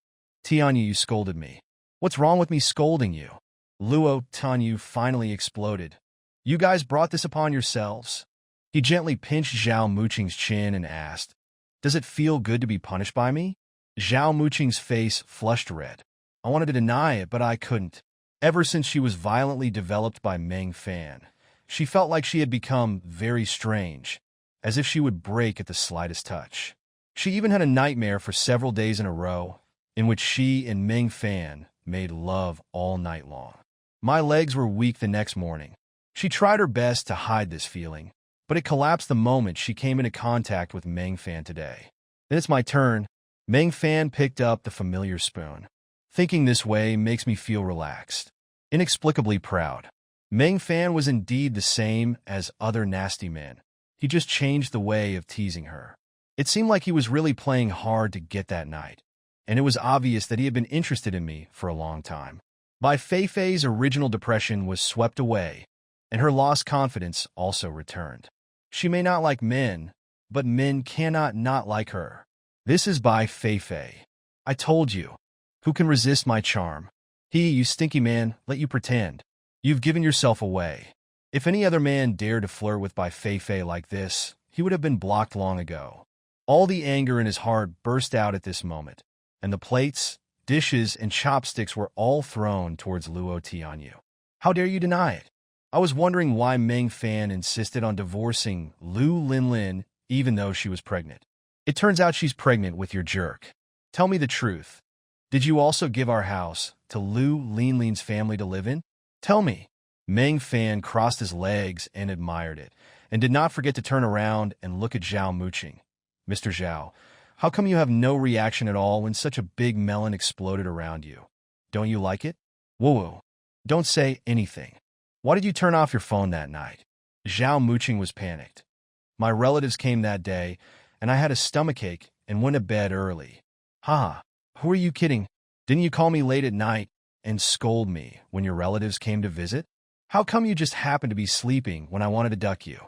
"Tianyu, you scolded me." "What's wrong with me scolding you?" Luo Tianyu finally exploded. "You guys brought this upon yourselves." He gently pinched Zhao Muqing's chin and asked, "Does it feel good to be punished by me?" Zhao Muqing's face flushed red. I wanted to deny it, but I couldn't. Ever since she was violently developed by Meng Fan, she felt like she had become very strange, as if she would break at the slightest touch. She even had a nightmare for several days in a row, in which she and Meng Fan made love all night long. My legs were weak the next morning. She tried her best to hide this feeling, but it collapsed the moment she came into contact with Meng Fan today. Then it's my turn. Meng Fan picked up the familiar spoon. Thinking this way makes me feel relaxed, inexplicably proud. Meng Fan was indeed the same as other nasty men. He just changed the way of teasing her. It seemed like he was really playing hard to get that night, and it was obvious that he had been interested in me for a long time. Bai Feifei's original depression was swept away, and her lost confidence also returned. She may not like men, but men cannot not like her. This is Bai Feifei. I told you. Who can resist my charm? He, you stinky man, let you pretend. You've given yourself away. If any other man dared to flirt with Bai Feifei like this, he would have been blocked long ago. All the anger in his heart burst out at this moment, and the plates, dishes, and chopsticks were all thrown towards Luo Tianyu. How dare you deny it? I was wondering why Meng Fan insisted on divorcing Lu Linlin even though she was pregnant. It turns out she's pregnant with your jerk. Tell me the truth. Did you also give our house to Lu Linlin's family to live in? Tell me. Meng Fan crossed his legs and admired it, and did not forget to turn around and look at Zhao Muqing. Mr. Zhao, how come you have no reaction at all when such a big melon exploded around you? Don't you like it? Woo-woo. Don't say anything. Why did you turn off your phone that night? Zhao Muqing was panicked. My relatives came that day, and I had a stomachache and went to bed early. Ha! Who are you kidding? Didn't you call me late at night and scold me when your relatives came to visit? How come you just happened to be sleeping when I wanted to duck you?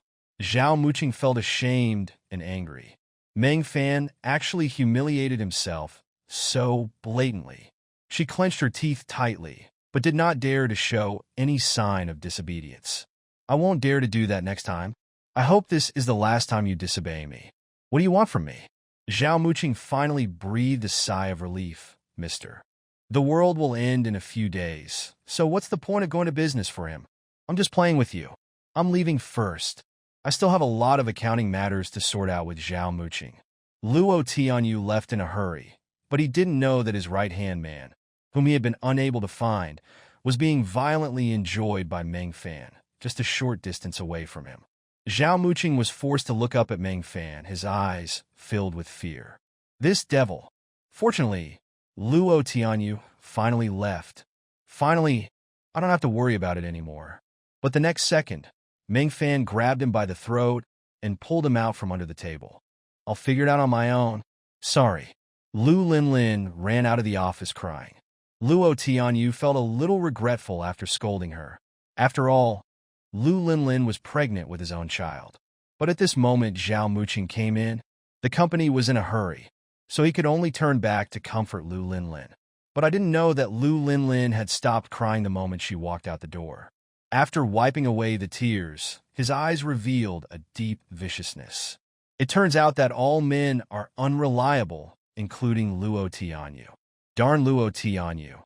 Zhao Muqing felt ashamed and angry. Meng Fan actually humiliated himself so blatantly. She clenched her teeth tightly, but did not dare to show any sign of disobedience. I won't dare to do that next time. I hope this is the last time you disobey me. What do you want from me? Zhao Muqing finally breathed a sigh of relief. Mister, the world will end in a few days, so what's the point of going to business for him? I'm just playing with you. I'm leaving first. I still have a lot of accounting matters to sort out with Zhao Muqing. Luo Tianyu left in a hurry, but he didn't know that his right-hand man, whom he had been unable to find, was being violently enjoyed by Meng Fan, just a short distance away from him. Zhao Muqing was forced to look up at Meng Fan, his eyes filled with fear. This devil. Fortunately, Luo Tianyu finally left. Finally, I don't have to worry about it anymore. But the next second, Meng Fan grabbed him by the throat and pulled him out from under the table. I'll figure it out on my own. Sorry. Lu Linlin ran out of the office crying. Luo Tianyu felt a little regretful after scolding her. After all, Lu Linlin was pregnant with his own child. But at this moment Zhao Muqing came in. The company was in a hurry, so he could only turn back to comfort Lu Linlin. But I didn't know that Lu Linlin had stopped crying the moment she walked out the door. After wiping away the tears, his eyes revealed a deep viciousness. It turns out that all men are unreliable, including Luo Tianyu. Darn Luo Tianyu.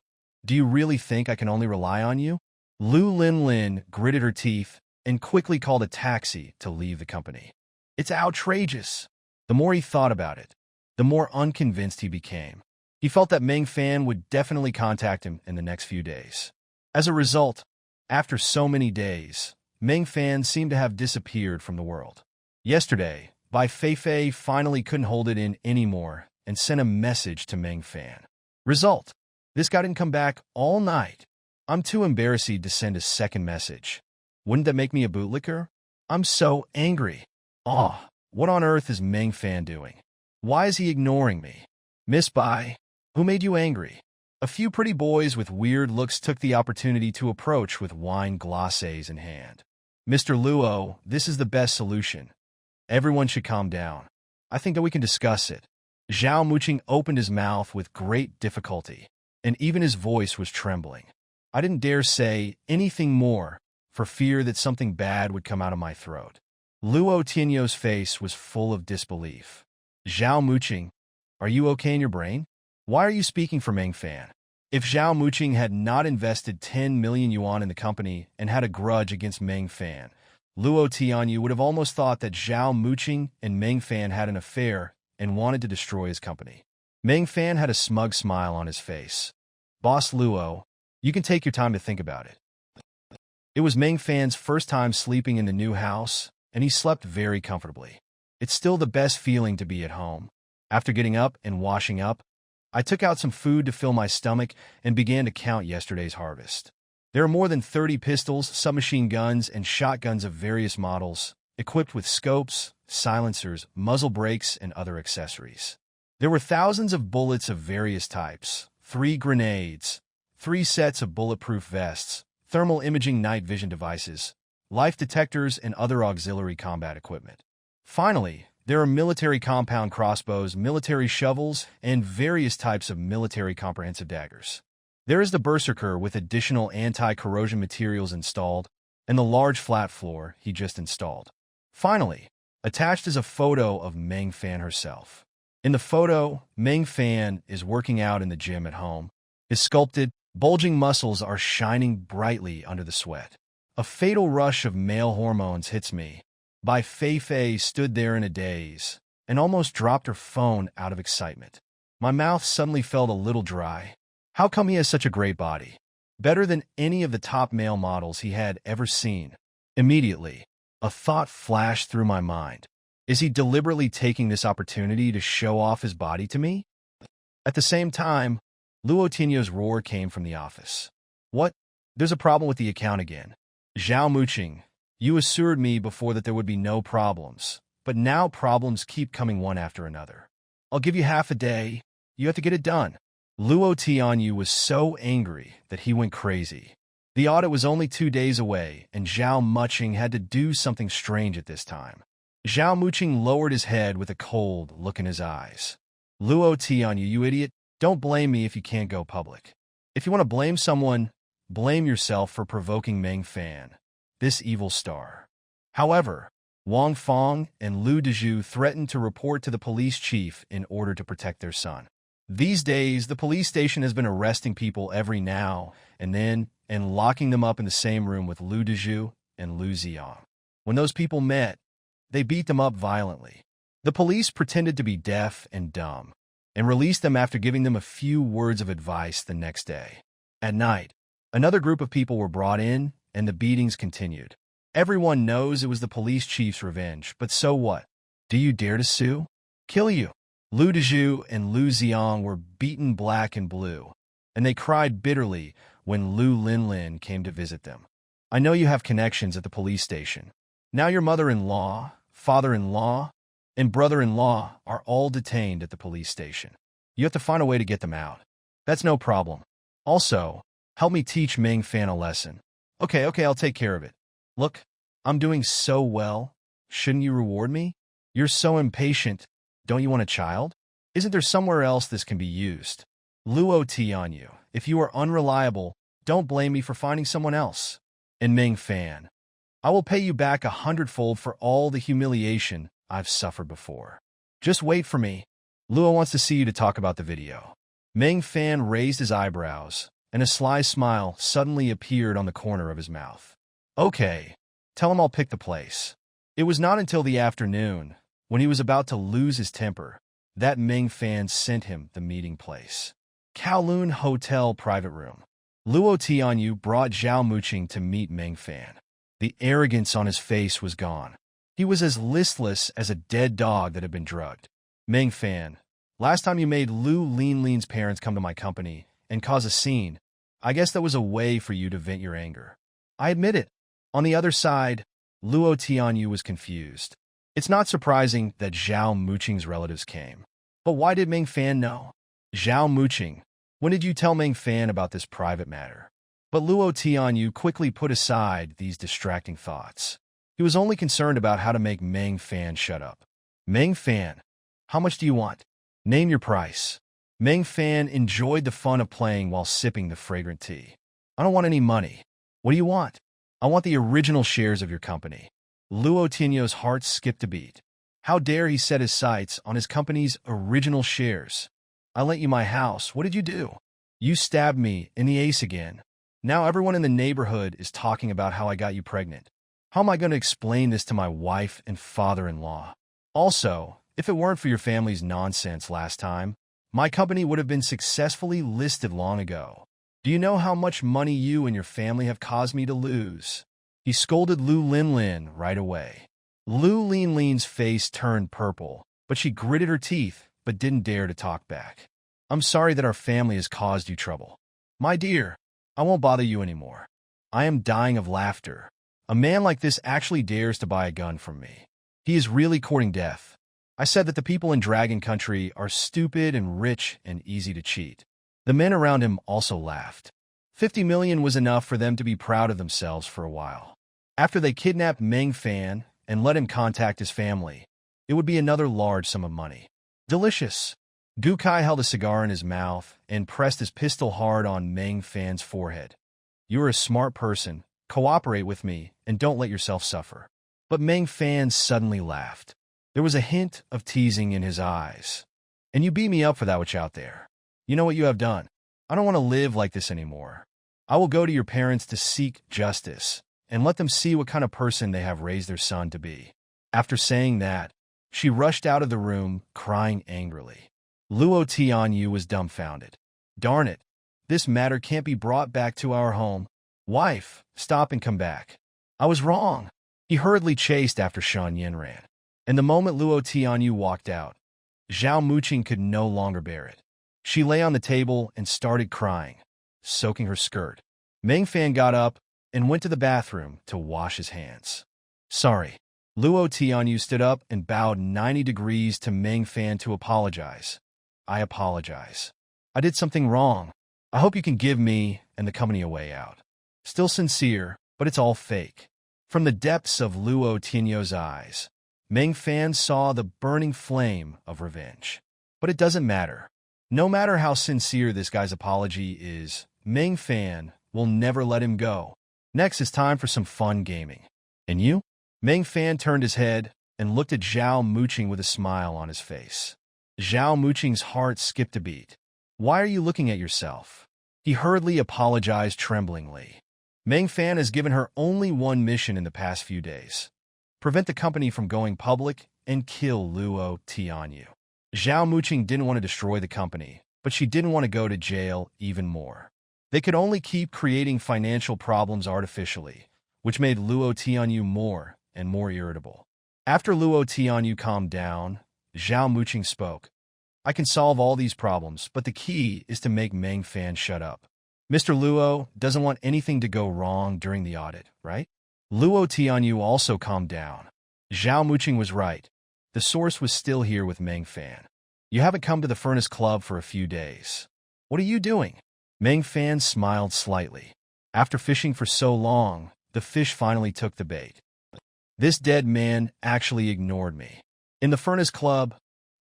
Do you really think I can only rely on you? Lu Linlin gritted her teeth and quickly called a taxi to leave the company. It's outrageous. The more he thought about it, the more unconvinced he became. He felt that Meng Fan would definitely contact him in the next few days. As a result, after so many days, Meng Fan seemed to have disappeared from the world. Yesterday, Bai Feifei finally couldn't hold it in anymore and sent a message to Meng Fan. Result: this guy didn't come back all night. I'm too embarrassed to send a second message. Wouldn't that make me a bootlicker? I'm so angry. Oh, what on earth is Meng Fan doing? Why is he ignoring me? Miss Bai, who made you angry? A few pretty boys with weird looks took the opportunity to approach with wine glacés in hand. Mr. Luo, this is the best solution. Everyone should calm down. I think that we can discuss it. Zhao Muqing opened his mouth with great difficulty, and even his voice was trembling. I didn't dare say anything more for fear that something bad would come out of my throat. Luo Tianyu's face was full of disbelief. Zhao Muqing, are you okay in your brain? Why are you speaking for Meng Fan? If Zhao Muqing had not invested 10 million yuan in the company and had a grudge against Meng Fan, Luo Tianyu would have almost thought that Zhao Muqing and Meng Fan had an affair and wanted to destroy his company. Meng Fan had a smug smile on his face. Boss Luo, you can take your time to think about it. It was Meng Fan's first time sleeping in the new house, and he slept very comfortably. It's still the best feeling to be at home. After getting up and washing up, I took out some food to fill my stomach and began to count yesterday's harvest. There are more than 30 pistols, submachine guns, and shotguns of various models, equipped with scopes, silencers, muzzle brakes, and other accessories. There were thousands of bullets of various types, 3 grenades, 3 sets of bulletproof vests, thermal imaging night vision devices, life detectors, and other auxiliary combat equipment. Finally, there are military compound crossbows, military shovels, and various types of military comprehensive daggers. There is the Berserker with additional anti-corrosion materials installed, and the large flat floor he just installed. Finally, attached is a photo of Meng Fan herself. In the photo, Meng Fan is working out in the gym at home. His sculpted, bulging muscles are shining brightly under the sweat. A fatal rush of male hormones hits me. Bai Feifei stood there in a daze and almost dropped her phone out of excitement. My mouth suddenly felt a little dry. How come he has such a great body? Better than any of the top male models he had ever seen. Immediately, a thought flashed through my mind. Is he deliberately taking this opportunity to show off his body to me? At the same time, Luo Tinyo's roar came from the office. What? There's a problem with the account again. Zhao Muqing, you assured me before that there would be no problems, but now problems keep coming one after another. I'll give you half a day. You have to get it done. Luo Tianyu was so angry that he went crazy. The audit was only 2 days away, and Zhao Muqing had to do something strange at this time. Zhao Muqing lowered his head with a cold look in his eyes. Luo Tianyu, you idiot, don't blame me if you can't go public. If you want to blame someone, blame yourself for provoking Meng Fan, this evil star. However, Wang Feng and Lu Dezhu threatened to report to the police chief in order to protect their son. These days, the police station has been arresting people every now and then and locking them up in the same room with Lu Dezhu and Lu Ziang. When those people met, they beat them up violently. The police pretended to be deaf and dumb and released them after giving them a few words of advice the next day. At night, another group of people were brought in and the beatings continued. Everyone knows it was the police chief's revenge, but so what? Do you dare to sue? Kill you. Lu Dezhu and Lu Ziang were beaten black and blue, and they cried bitterly when Lu Linlin came to visit them. I know you have connections at the police station. Now your mother-in-law, father-in-law, and brother-in-law are all detained at the police station. You have to find a way to get them out. That's no problem. Also, help me teach Meng Fan a lesson. Okay, I'll take care of it. Look, I'm doing so well. Shouldn't you reward me? You're so impatient. Don't you want a child? Isn't there somewhere else this can be used? Luo Tianyu, if you are unreliable, don't blame me for finding someone else. And Meng Fan, I will pay you back 100-fold for all the humiliation I've suffered before. Just wait for me. Luo wants to see you to talk about the video. Meng Fan raised his eyebrows, and a sly smile suddenly appeared on the corner of his mouth. Okay, tell him I'll pick the place. It was not until the afternoon, when he was about to lose his temper, that Meng Fan sent him the meeting place. Kowloon Hotel Private Room. Luo Tianyu brought Zhao Muqing to meet Meng Fan. The arrogance on his face was gone. He was as listless as a dead dog that had been drugged. Meng Fan, last time you made Lu Linlin's parents come to my company and cause a scene, I guess that was a way for you to vent your anger. I admit it. On the other side, Luo Tianyu was confused. It's not surprising that Zhao Muqing's relatives came. But why did Meng Fan know? Zhao Muqing, when did you tell Meng Fan about this private matter? But Luo Tianyu quickly put aside these distracting thoughts. He was only concerned about how to make Meng Fan shut up. Meng Fan, how much do you want? Name your price. Meng Fan enjoyed the fun of playing while sipping the fragrant tea. I don't want any money. What do you want? I want the original shares of your company. Luo Tianyo's heart skipped a beat. How dare he set his sights on his company's original shares? I lent you my house. What did you do? You stabbed me in the ace again. Now everyone in the neighborhood is talking about how I got you pregnant. How am I going to explain this to my wife and father-in-law? Also, if it weren't for your family's nonsense last time, my company would have been successfully listed long ago. Do you know how much money you and your family have caused me to lose? He scolded Lu Linlin right away. Lu Linlin's face turned purple, but she gritted her teeth but didn't dare to talk back. I'm sorry that our family has caused you trouble. My dear, I won't bother you anymore. I am dying of laughter. A man like this actually dares to buy a gun from me. He is really courting death. I said that the people in Dragon Country are stupid and rich and easy to cheat. The men around him also laughed. 50 million was enough for them to be proud of themselves for a while. After they kidnapped Meng Fan and let him contact his family, it would be another large sum of money. Delicious. Gu Kai held a cigar in his mouth and pressed his pistol hard on Meng Fan's forehead. You are a smart person. Cooperate with me and don't let yourself suffer. But Meng Fan suddenly laughed. There was a hint of teasing in his eyes. And you beat me up for that which out there. You know what you have done. I don't want to live like this anymore. I will go to your parents to seek justice and let them see what kind of person they have raised their son to be. After saying that, she rushed out of the room, crying angrily. Luo Tianyu was dumbfounded. Darn it, this matter can't be brought back to our home. Wife, stop and come back. I was wrong. He hurriedly chased after Shan Yinran. And the moment Luo Tianyu walked out, Zhao Muqing could no longer bear it. She lay on the table and started crying, soaking her skirt. Meng Fan got up and went to the bathroom to wash his hands. Sorry. Luo Tianyu stood up and bowed 90 degrees to Meng Fan to apologize. I apologize. I did something wrong. I hope you can give me and the company a way out. Still sincere, but it's all fake. From the depths of Luo Tianyu's eyes, Meng Fan saw the burning flame of revenge. But it doesn't matter. No matter how sincere this guy's apology is, Meng Fan will never let him go. Next, it's time for some fun gaming. And you? Meng Fan turned his head and looked at Zhao Muqing with a smile on his face. Zhao Muqing's heart skipped a beat. Why are you looking at yourself? He hurriedly apologized tremblingly. Meng Fan has given her only one mission in the past few days. Prevent the company from going public and kill Luo Tianyu. Zhao Muqing didn't want to destroy the company, but she didn't want to go to jail even more. They could only keep creating financial problems artificially, which made Luo Tianyu more and more irritable. After Luo Tianyu calmed down, Zhao Muqing spoke. I can solve all these problems, but the key is to make Meng Fan shut up. Mr. Luo doesn't want anything to go wrong during the audit, right? Luo Tianyu also calmed down. Zhao Muqing was right. The source was still here with Meng Fan. You haven't come to the Furnace Club for a few days. What are you doing? Meng Fan smiled slightly. After fishing for so long, the fish finally took the bait. This dead man actually ignored me. In the Furnace Club,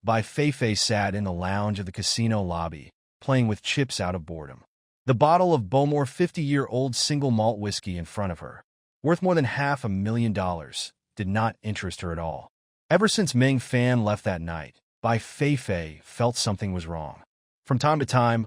Bai Feifei sat in the lounge of the casino lobby, playing with chips out of boredom. The bottle of Bowmore 50-year-old single malt whiskey in front of her, worth more than $500,000, did not interest her at all. Ever since Meng Fan left that night, Bai Feifei felt something was wrong. From time to time,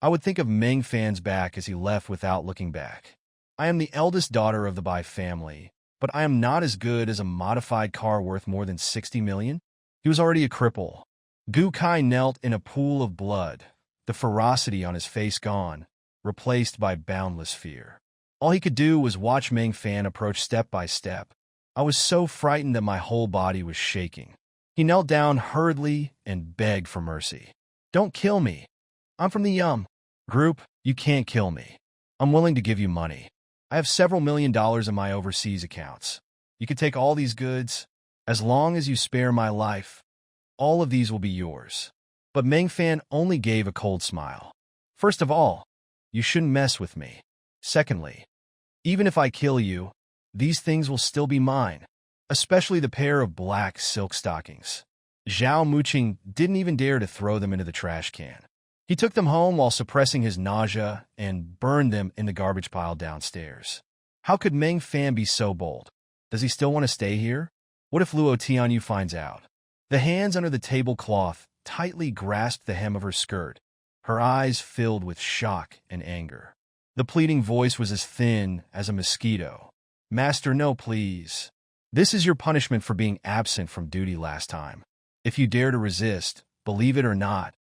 I would think of Meng Fan's back as he left without looking back. I am the eldest daughter of the Bai family, but I am not as good as a modified car worth more than 60 million. He was already a cripple. Gu Kai knelt in a pool of blood, the ferocity on his face gone, replaced by boundless fear. All he could do was watch Meng Fan approach step by step. I was so frightened that my whole body was shaking. He knelt down hurriedly and begged for mercy. Don't kill me. I'm from the Yum Group. You can't kill me. I'm willing to give you money. I have several $1,000,000 in my overseas accounts. You can take all these goods. As long as you spare my life, all of these will be yours. But Meng Fan only gave a cold smile. First of all, you shouldn't mess with me. Secondly, even if I kill you, these things will still be mine, especially the pair of black silk stockings. Zhao Muqing didn't even dare to throw them into the trash can. He took them home while suppressing his nausea and burned them in the garbage pile downstairs. How could Meng Fan be so bold? Does he still want to stay here? What if Luo Tianyu finds out? The hands under the tablecloth tightly grasped the hem of her skirt, her eyes filled with shock and anger. The pleading voice was as thin as a mosquito. Master, no, please. This is your punishment for being absent from duty last time. If you dare to resist, believe it or not,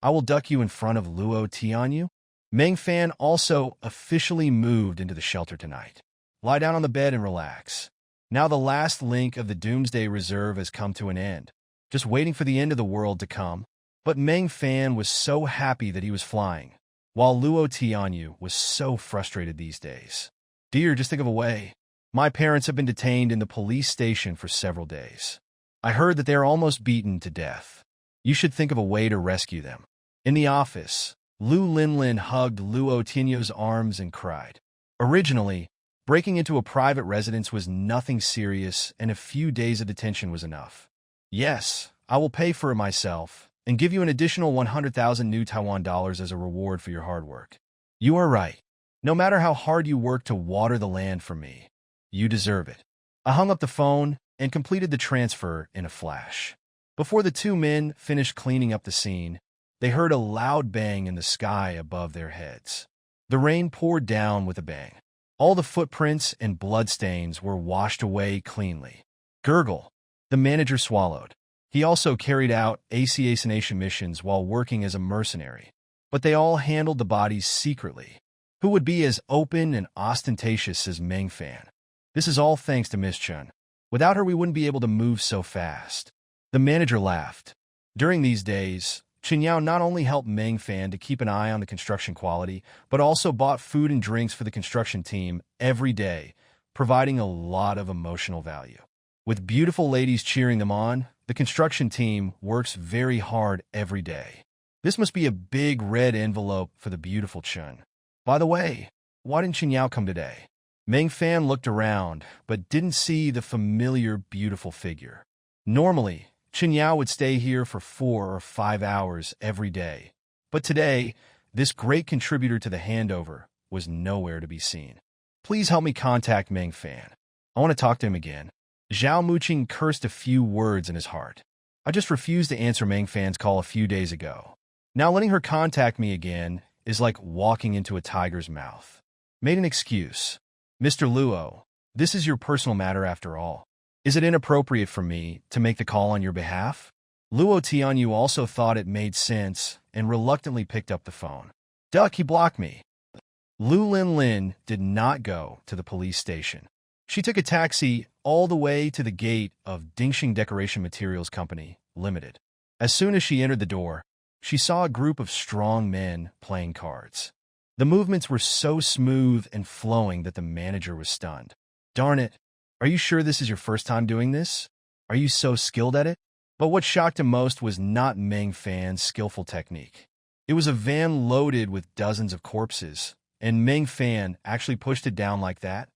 I will duck you in front of Luo Tianyu. Meng Fan also officially moved into the shelter tonight. Lie down on the bed and relax. Now the last link of the Doomsday Reserve has come to an end, just waiting for the end of the world to come. But Meng Fan was so happy that he was flying, while Luo Tianyu was so frustrated these days. Dear, just think of a way. My parents have been detained in the police station for several days. I heard that they are almost beaten to death. You should think of a way to rescue them. In the office, Lu Linlin hugged Luo Tianyu's arms and cried. Originally, breaking into a private residence was nothing serious, and a few days of detention was enough. Yes, I will pay for it myself, and give you an additional 100,000 new Taiwan dollars as a reward for your hard work. You are right. No matter how hard you work to water the land for me, you deserve it. I hung up the phone and completed the transfer in a flash. Before the two men finished cleaning up the scene, they heard a loud bang in the sky above their heads. The rain poured down with a bang. All the footprints and bloodstains were washed away cleanly. Gurgle. The manager swallowed. He also carried out assassination missions while working as a mercenary. But they all handled the bodies secretly. Who would be as open and ostentatious as Meng Fan? This is all thanks to Miss Chun. Without her, we wouldn't be able to move so fast. The manager laughed. During these days, Chen Yao not only helped Meng Fan to keep an eye on the construction quality, but also bought food and drinks for the construction team every day, providing a lot of emotional value. With beautiful ladies cheering them on, the construction team works very hard every day. This must be a big red envelope for the beautiful Chen. By the way, why didn't Chen Yao come today? Meng Fan looked around, but didn't see the familiar, beautiful figure. Normally, Chen Yao would stay here for 4 or 5 hours every day. But today, this great contributor to the handover was nowhere to be seen. Please help me contact Meng Fan. I want to talk to him again. Zhao Muqing cursed a few words in his heart. I just refused to answer Meng Fan's call a few days ago. Now letting her contact me again is like walking into a tiger's mouth. Made an excuse. Mr. Luo, this is your personal matter after all. Is it inappropriate for me to make the call on your behalf? Luo Tianyu also thought it made sense and reluctantly picked up the phone. Duck, he blocked me. Lu Linlin did not go to the police station. She took a taxi all the way to the gate of Dingxing Decoration Materials Company, Limited. As soon as she entered the door, she saw a group of strong men playing cards. The movements were so smooth and flowing that the manager was stunned. Darn it, are you sure this is your first time doing this? Are you so skilled at it? But what shocked him most was not Meng Fan's skillful technique. It was a van loaded with dozens of corpses, and Meng Fan actually pushed it down like that.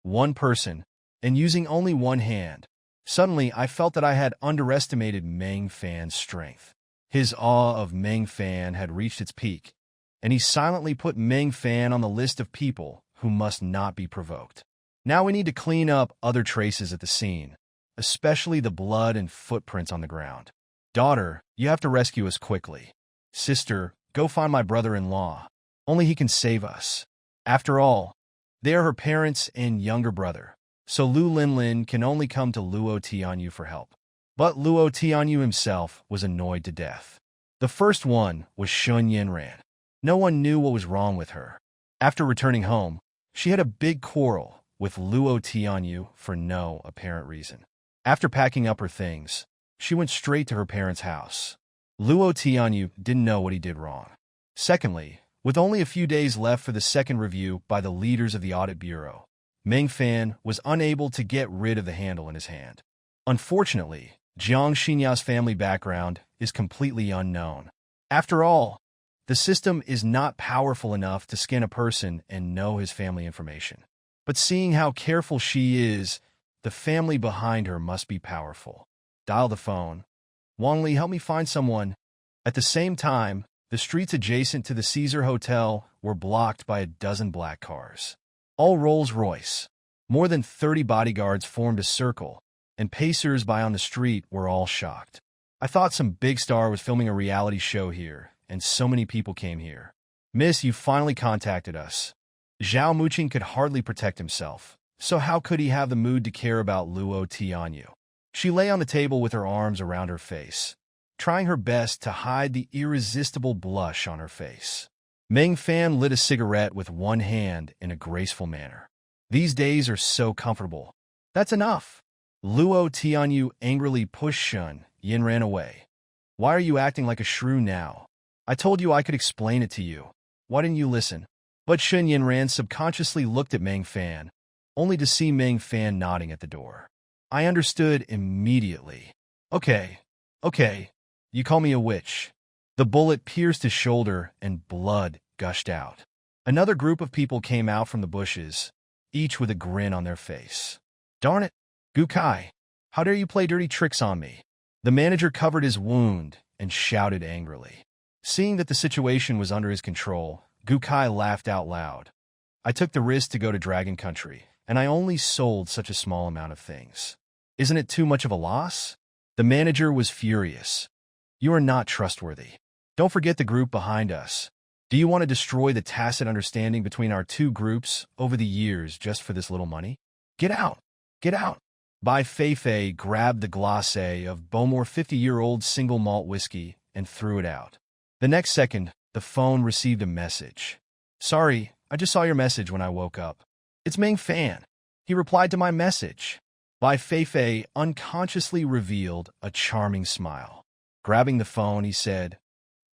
One person, and using only one hand. Suddenly, I felt that I had underestimated Meng Fan's strength. His awe of Meng Fan had reached its peak, and he silently put Meng Fan on the list of people who must not be provoked. Now we need to clean up other traces at the scene, especially the blood and footprints on the ground. Daughter, you have to rescue us quickly. Sister, go find my brother-in-law. Only he can save us. After all, they are her parents and younger brother, so Lu Linlin can only come to Luo Tianyu for help. But Luo Tianyu himself was annoyed to death. The first one was Shun Yinran. No one knew what was wrong with her. After returning home, she had a big quarrel with Luo Tianyu for no apparent reason. After packing up her things, she went straight to her parents' house. Luo Tianyu didn't know what he did wrong. Secondly, with only a few days left for the second review by the leaders of the Audit Bureau, Meng Fan was unable to get rid of the handle in his hand. Unfortunately, Jiang Xinyao's family background is completely unknown. After all, the system is not powerful enough to scan a person and know his family information. But seeing how careful she is, the family behind her must be powerful. Dial the phone. Wang Li, help me find someone. At the same time, the streets adjacent to the Caesar Hotel were blocked by a dozen black cars. All Rolls-Royce. More than 30 bodyguards formed a circle, and passers-by on the street were all shocked. I thought some big star was filming a reality show here, and so many people came here. Miss, you finally contacted us. Zhao Muqing could hardly protect himself, so how could he have the mood to care about Luo Tianyu? She lay on the table with her arms around her face, trying her best to hide the irresistible blush on her face. Meng Fan lit a cigarette with one hand in a graceful manner. These days are so comfortable. That's enough. Luo Tianyu angrily pushed Shun Yinran away. Why are you acting like a shrew now? I told you I could explain it to you. Why didn't you listen? But Shun Yinran subconsciously looked at Meng Fan, only to see Meng Fan nodding at the door. I understood immediately. Okay. You call me a witch. The bullet pierced his shoulder and blood gushed out. Another group of people came out from the bushes, each with a grin on their face. Darn it, Gukai, how dare you play dirty tricks on me? The manager covered his wound and shouted angrily. Seeing that the situation was under his control, Gukai laughed out loud. I took the risk to go to Dragon Country, and I only sold such a small amount of things. Isn't it too much of a loss? The manager was furious. You are not trustworthy. Don't forget the group behind us. Do you want to destroy the tacit understanding between our two groups over the years just for this little money? Get out! Get out! Bai Feifei grabbed the glacé of Bowmore 50-year-old single malt whiskey and threw it out. The next second, the phone received a message. Sorry, I just saw your message when I woke up. It's Meng Fan. He replied to my message. Bai Feifei unconsciously revealed a charming smile. Grabbing the phone, he said,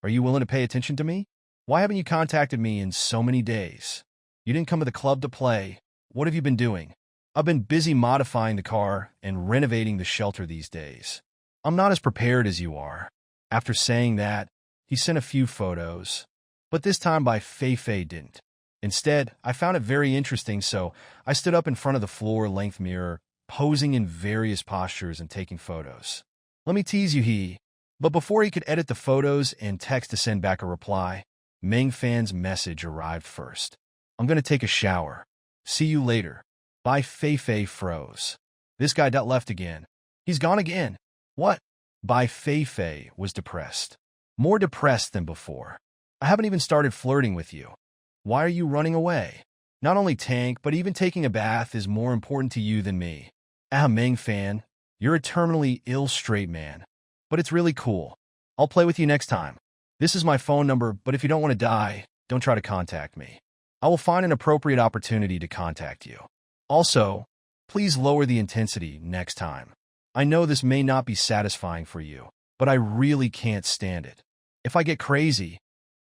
"Are you willing to pay attention to me? Why haven't you contacted me in so many days? You didn't come to the club to play. What have you been doing?" "I've been busy modifying the car and renovating the shelter these days. I'm not as prepared as you are." After saying that, he sent a few photos. But this time Bai Feifei didn't. Instead, I found it very interesting, so I stood up in front of the floor-length mirror, posing in various postures and taking photos. "Let me tease you," But before he could edit the photos and text to send back a reply, Meng Fan's message arrived first. "I'm going to take a shower. See you later." Bai Feifei froze. This guy got left again. He's gone again. What? Bai Feifei was depressed. More depressed than before. "I haven't even started flirting with you. Why are you running away? Not only tank, but even taking a bath is more important to you than me." Meng Fan, you're a terminally ill straight man. But it's really cool. I'll play with you next time. This is my phone number, but if you don't want to die, don't try to contact me. I will find an appropriate opportunity to contact you. Also, please lower the intensity next time. I know this may not be satisfying for you, but I really can't stand it. If I get crazy,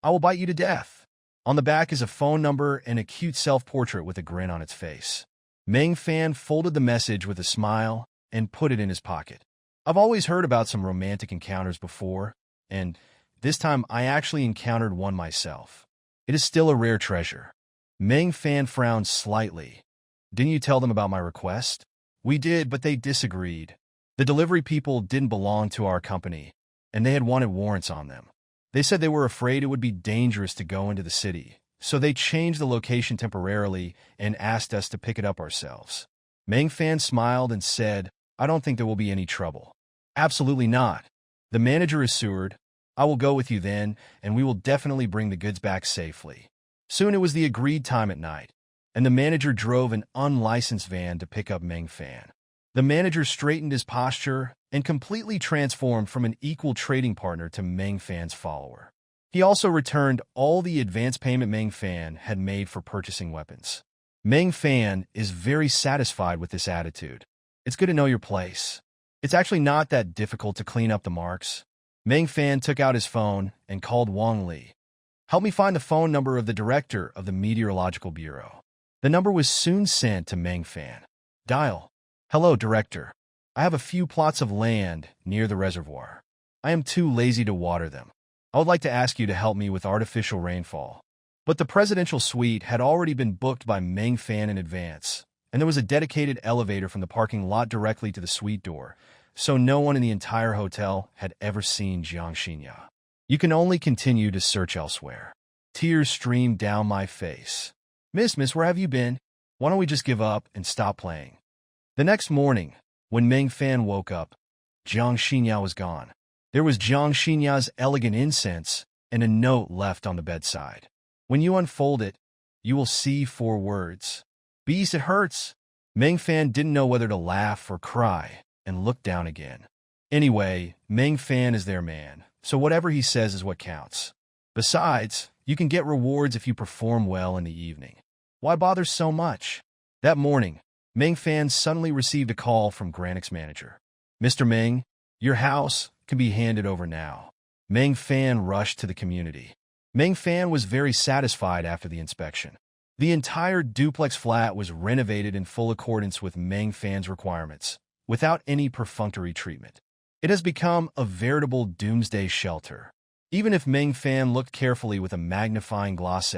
I will bite you to death. On the back is a phone number and a cute self-portrait with a grin on its face. Meng Fan folded the message with a smile and put it in his pocket. I've always heard about some romantic encounters before, and this time I actually encountered one myself. It is still a rare treasure. Meng Fan frowned slightly. "Didn't you tell them about my request?" "We did, but they disagreed. The delivery people didn't belong to our company, and they had wanted warrants on them. They said they were afraid it would be dangerous to go into the city, so they changed the location temporarily and asked us to pick it up ourselves." Meng Fan smiled and said, "I don't think there will be any trouble." "Absolutely not. The manager is Seward. I will go with you then, and we will definitely bring the goods back safely." Soon it was the agreed time at night, and the manager drove an unlicensed van to pick up Meng Fan. The manager straightened his posture and completely transformed from an equal trading partner to Meng Fan's follower. He also returned all the advance payment Meng Fan had made for purchasing weapons. Meng Fan is very satisfied with this attitude. It's good to know your place. It's actually not that difficult to clean up the marks. Meng Fan took out his phone and called Wang Li. "Help me find the phone number of the director of the Meteorological Bureau." The number was soon sent to Meng Fan. "Dial. Hello, director. I have a few plots of land near the reservoir. I am too lazy to water them. I would like to ask you to help me with artificial rainfall." But the presidential suite had already been booked by Meng Fan in advance, and there was a dedicated elevator from the parking lot directly to the suite door, so no one in the entire hotel had ever seen Jiang Xinya. "You can only continue to search elsewhere." Tears streamed down my face. Miss, where have you been? Why don't we just give up and stop playing?" The next morning, when Meng Fan woke up, Jiang Xinya was gone. There was Jiang Xinya's elegant incense and a note left on the bedside. When you unfold it, you will see 4 words. "Beast, it hurts." Meng Fan didn't know whether to laugh or cry, and looked down again. Anyway, Meng Fan is their man, so whatever he says is what counts. Besides, you can get rewards if you perform well in the evening. Why bother so much? That morning, Meng Fan suddenly received a call from Granix's manager. "Mr. Meng, your house can be handed over now." Meng Fan rushed to the community. Meng Fan was very satisfied after the inspection. The entire duplex flat was renovated in full accordance with Meng Fan's requirements, without any perfunctory treatment. It has become a veritable doomsday shelter. Even if Meng Fan looked carefully with a magnifying glass,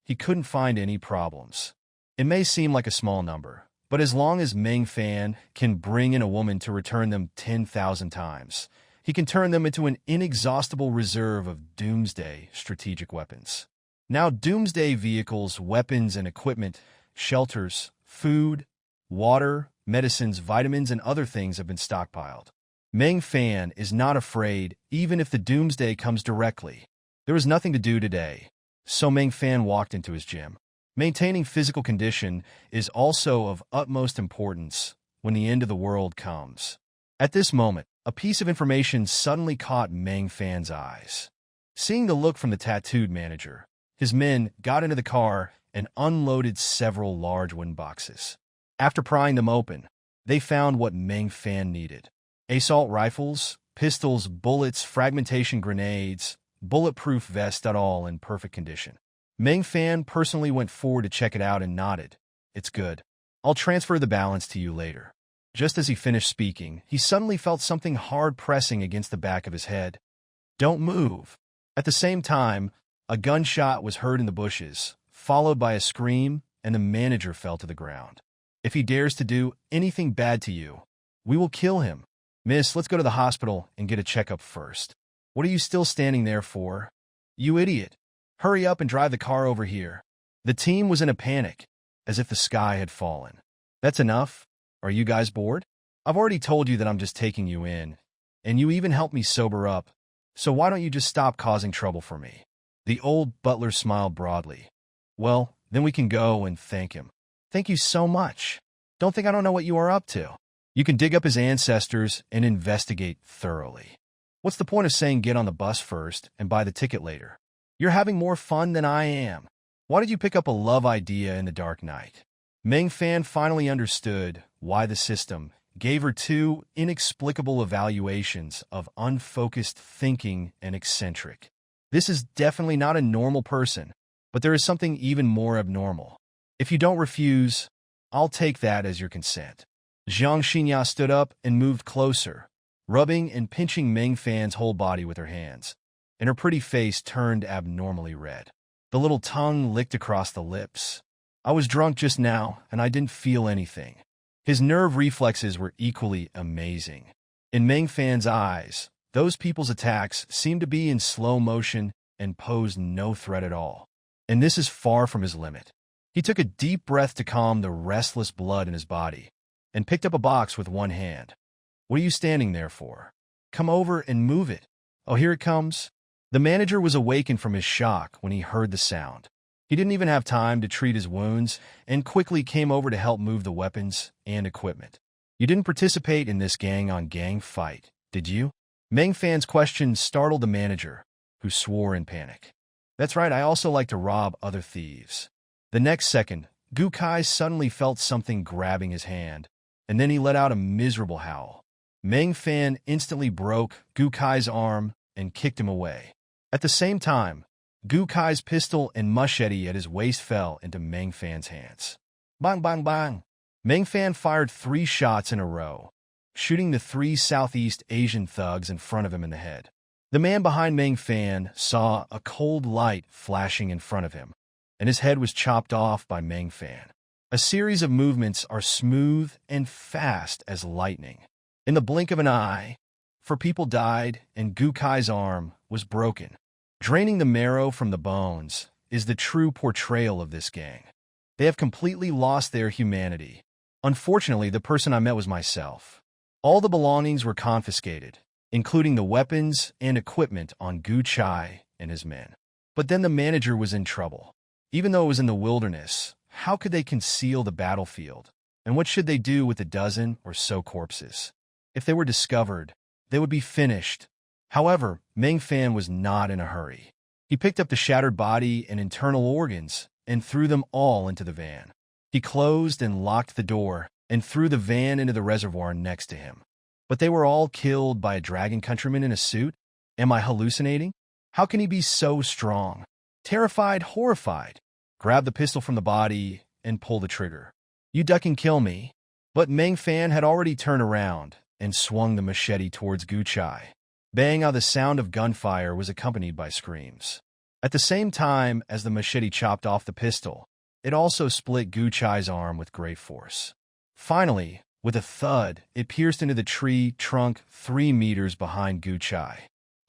he couldn't find any problems. It may seem like a small number, but as long as Meng Fan can bring in a woman to return them 10,000 times, he can turn them into an inexhaustible reserve of doomsday strategic weapons. Now doomsday vehicles, weapons and equipment, shelters, food, water, medicines, vitamins, and other things have been stockpiled. Meng Fan is not afraid even if the doomsday comes directly. There was nothing to do today, so Meng Fan walked into his gym. Maintaining physical condition is also of utmost importance when the end of the world comes. At this moment, a piece of information suddenly caught Meng Fan's eyes. Seeing the look from the tattooed manager, his men got into the car and unloaded several large wooden boxes. After prying them open, they found what Meng Fan needed. Assault rifles, pistols, bullets, fragmentation grenades, bulletproof vest, all in perfect condition. Meng Fan personally went forward to check it out and nodded. It's good. I'll transfer the balance to you later. Just as he finished speaking, he suddenly felt something hard pressing against the back of his head. Don't move. At the same time, a gunshot was heard in the bushes, followed by a scream, and the manager fell to the ground. If he dares to do anything bad to you, we will kill him. Miss, let's go to the hospital and get a checkup first. What are you still standing there for? You idiot. Hurry up and drive the car over here. The team was in a panic, as if the sky had fallen. That's enough? Are you guys bored? I've already told you that I'm just taking you in, and you even helped me sober up, so why don't you just stop causing trouble for me? The old butler smiled broadly. Well, then we can go and thank him. Thank you so much. Don't think I don't know what you are up to. You can dig up his ancestors and investigate thoroughly. What's the point of saying get on the bus first and buy the ticket later? You're having more fun than I am. Why did you pick up a love idea in the dark night? Meng Fan finally understood why the system gave her two inexplicable evaluations of unfocused thinking and eccentric. This is definitely not a normal person, but there is something even more abnormal. If you don't refuse, I'll take that as your consent. Zhang Xinya stood up and moved closer, rubbing and pinching Meng Fan's whole body with her hands, and her pretty face turned abnormally red. The little tongue licked across the lips. I was drunk just now, and I didn't feel anything. His nerve reflexes were equally amazing. In Meng Fan's eyes, those people's attacks seemed to be in slow motion and posed no threat at all. And this is far from his limit. He took a deep breath to calm the restless blood in his body, and picked up a box with one hand. What are you standing there for? Come over and move it. Oh, here it comes. The manager was awakened from his shock when he heard the sound. He didn't even have time to treat his wounds and quickly came over to help move the weapons and equipment. You didn't participate in this gang-on-gang fight, did you? Meng Fan's question startled the manager, who swore in panic. That's right, I also like to rob other thieves. The next second, Gu Kai suddenly felt something grabbing his hand, and then he let out a miserable howl. Meng Fan instantly broke Gu Kai's arm and kicked him away. At the same time, Gu Kai's pistol and machete at his waist fell into Meng Fan's hands. Bang, bang, bang! Meng Fan fired 3 shots in a row, shooting the 3 Southeast Asian thugs in front of him in the head. The man behind Meng Fan saw a cold light flashing in front of him, and his head was chopped off by Meng Fan. A series of movements are smooth and fast as lightning. In the blink of an eye, 4 people died and Gu Kai's arm was broken. Draining the marrow from the bones is the true portrayal of this gang. They have completely lost their humanity. Unfortunately, the person I met was myself. All the belongings were confiscated, including the weapons and equipment on Gu Chai and his men. But then the manager was in trouble. Even though it was in the wilderness, how could they conceal the battlefield? And what should they do with the dozen or so corpses? If they were discovered, they would be finished. However, Meng Fan was not in a hurry. He picked up the shattered body and internal organs and threw them all into the van. He closed and locked the door and threw the van into the reservoir next to him. But they were all killed by a dragon countryman in a suit? Am I hallucinating? How can he be so strong? Terrified, horrified, grab the pistol from the body and pull the trigger. You duck and kill me. But Meng Fan had already turned around and swung the machete towards Gu Chai. Bang! How the sound of gunfire was accompanied by screams. At the same time as the machete chopped off the pistol, it also split Gu Chai's arm with great force. Finally, with a thud, it pierced into the tree trunk 3 meters behind Gu Chai.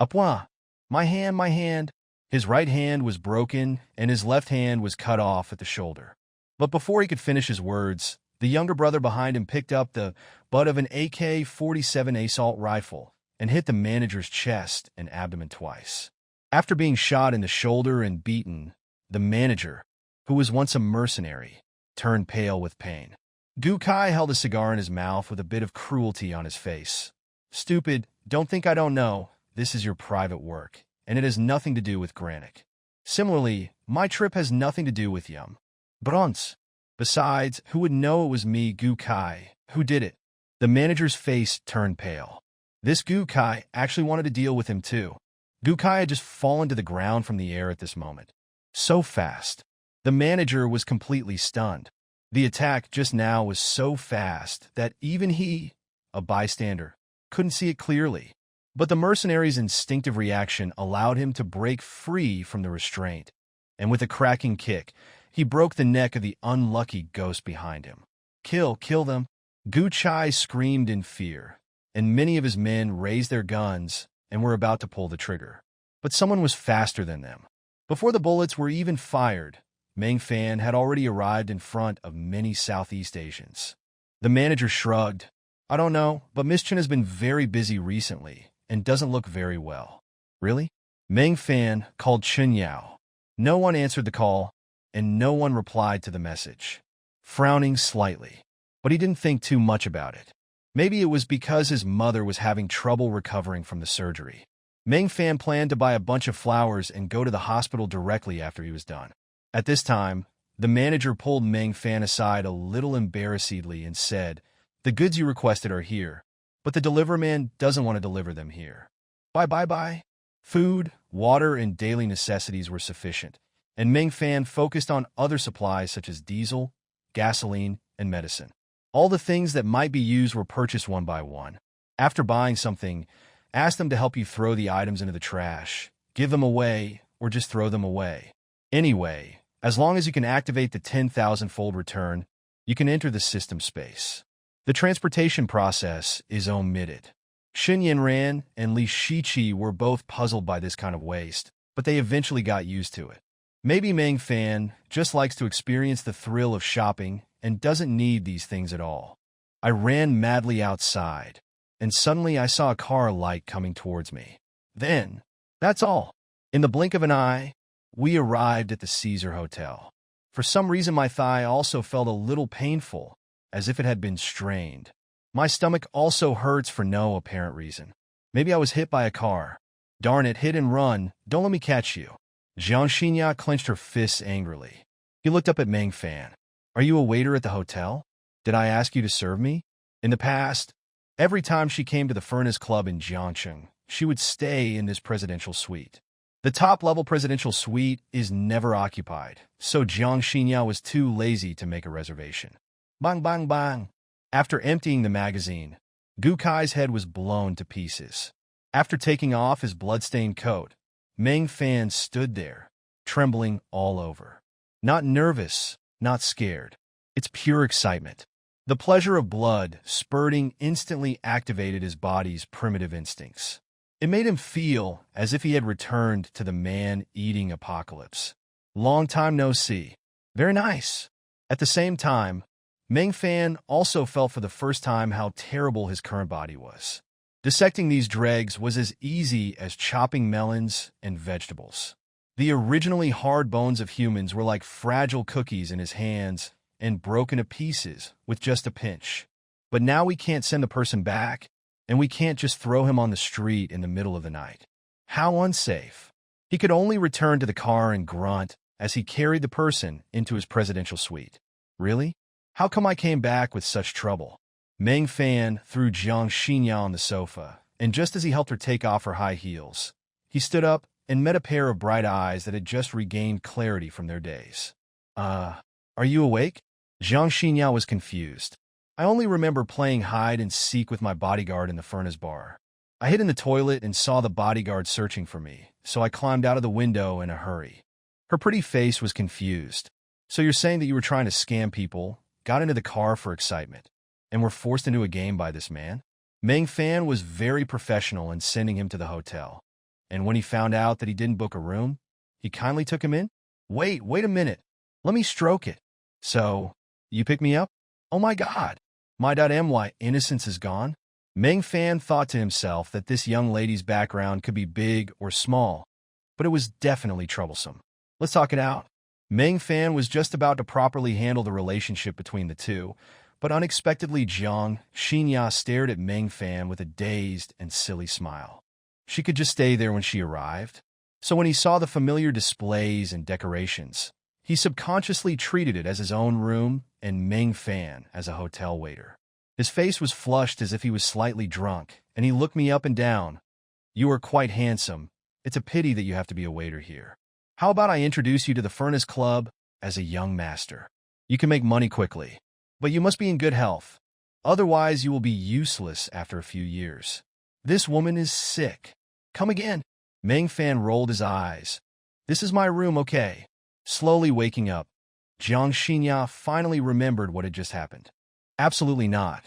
Apoi! My hand, my hand! His right hand was broken, and his left hand was cut off at the shoulder. But before he could finish his words, the younger brother behind him picked up the butt of an AK-47 assault rifle and hit the manager's chest and abdomen twice. After being shot in the shoulder and beaten, the manager, who was once a mercenary, turned pale with pain. Gu Kai held a cigar in his mouth with a bit of cruelty on his face. Stupid, don't think I don't know. This is your private work, and it has nothing to do with Granick. Similarly, my trip has nothing to do with Yum. Bronze. Besides, who would know it was me, Gu Kai, who did it? The manager's face turned pale. This Gu Kai actually wanted to deal with him too. Gu Kai had just fallen to the ground from the air at this moment. So fast. The manager was completely stunned. The attack just now was so fast that even he, a bystander, couldn't see it clearly. But the mercenary's instinctive reaction allowed him to break free from the restraint. And with a cracking kick, he broke the neck of the unlucky ghost behind him. Kill them. Gu Chai screamed in fear, and many of his men raised their guns and were about to pull the trigger. But someone was faster than them. Before the bullets were even fired, Meng Fan had already arrived in front of many Southeast Asians. The manager shrugged. I don't know, but Miss Chen has been very busy recently and doesn't look very well. Really? Meng Fan called Chen Yao. No one answered the call, and no one replied to the message. Frowning slightly, but he didn't think too much about it. Maybe it was because his mother was having trouble recovering from the surgery. Meng Fan planned to buy a bunch of flowers and go to the hospital directly after he was done. At this time, the manager pulled Meng Fan aside a little embarrassedly and said, "The goods you requested are here, but the delivery man doesn't want to deliver them here." Bye. Food, water, and daily necessities were sufficient, and Meng Fan focused on other supplies such as diesel, gasoline, and medicine. All the things that might be used were purchased one by one. After buying something, ask them to help you throw the items into the trash, give them away, or just throw them away. Anyway, as long as you can activate the 10,000-fold return, you can enter the system space. The transportation process is omitted. Xin Yanran and Li Shiqi were both puzzled by this kind of waste, but they eventually got used to it. Maybe Meng Fan just likes to experience the thrill of shopping and doesn't need these things at all. I ran madly outside, and suddenly I saw a car light coming towards me. Then, that's all. In the blink of an eye, we arrived at the Caesar Hotel. For some reason, my thigh also felt a little painful, as if it had been strained. My stomach also hurts for no apparent reason. Maybe I was hit by a car. Darn it, hit and run. Don't let me catch you. Jiang Xinya clenched her fists angrily. He looked up at Meng Fan. Are you a waiter at the hotel? Did I ask you to serve me? In the past, every time she came to the Furnace Club in Jiangcheng, she would stay in this presidential suite. The top-level presidential suite is never occupied, so Jiang Xinya was too lazy to make a reservation. Bang. After emptying the magazine, Gu Kai's head was blown to pieces. After taking off his blood-stained coat, Meng Fan stood there, trembling all over. Not nervous, not scared. It's pure excitement. The pleasure of blood spurting instantly activated his body's primitive instincts. It made him feel as if he had returned to the man-eating apocalypse. Long time no see. Very nice. At the same time, Meng Fan also felt for the first time how terrible his current body was. Dissecting these dregs was as easy as chopping melons and vegetables. The originally hard bones of humans were like fragile cookies in his hands and broken to pieces with just a pinch. But now we can't send the person back, and we can't just throw him on the street in the middle of the night. How unsafe. He could only return to the car and grunt as he carried the person into his presidential suite. Really? How come I came back with such trouble? Meng Fan threw Jiang Xinya on the sofa, and just as he helped her take off her high heels, he stood up and met a pair of bright eyes that had just regained clarity from their daze. Are you awake? Jiang Xinya was confused. I only remember playing hide-and-seek with my bodyguard in the furnace bar. I hid in the toilet and saw the bodyguard searching for me, so I climbed out of the window in a hurry. Her pretty face was confused. So you're saying that you were trying to scam people, got into the car for excitement, and were forced into a game by this man? Meng Fan was very professional in sending him to the hotel. And when he found out that he didn't book a room, he kindly took him in? Wait a minute. Let me stroke it. So, you pick me up? Oh my God. My innocence is gone? Meng Fan thought to himself that this young lady's background could be big or small, but it was definitely troublesome. Let's talk it out. Meng Fan was just about to properly handle the relationship between the two, but unexpectedly Jiang Xinya stared at Meng Fan with a dazed and silly smile. She could just stay there when she arrived. So when he saw the familiar displays and decorations, he subconsciously treated it as his own room and Meng Fan as a hotel waiter. His face was flushed as if he was slightly drunk, and he looked me up and down. You are quite handsome. It's a pity that you have to be a waiter here. How about I introduce you to the Furnace Club as a young master? You can make money quickly, but you must be in good health. Otherwise, you will be useless after a few years. This woman is sick. Come again. Meng Fan rolled his eyes. This is my room, okay? Slowly waking up, Jiang Xinya finally remembered what had just happened. Absolutely not.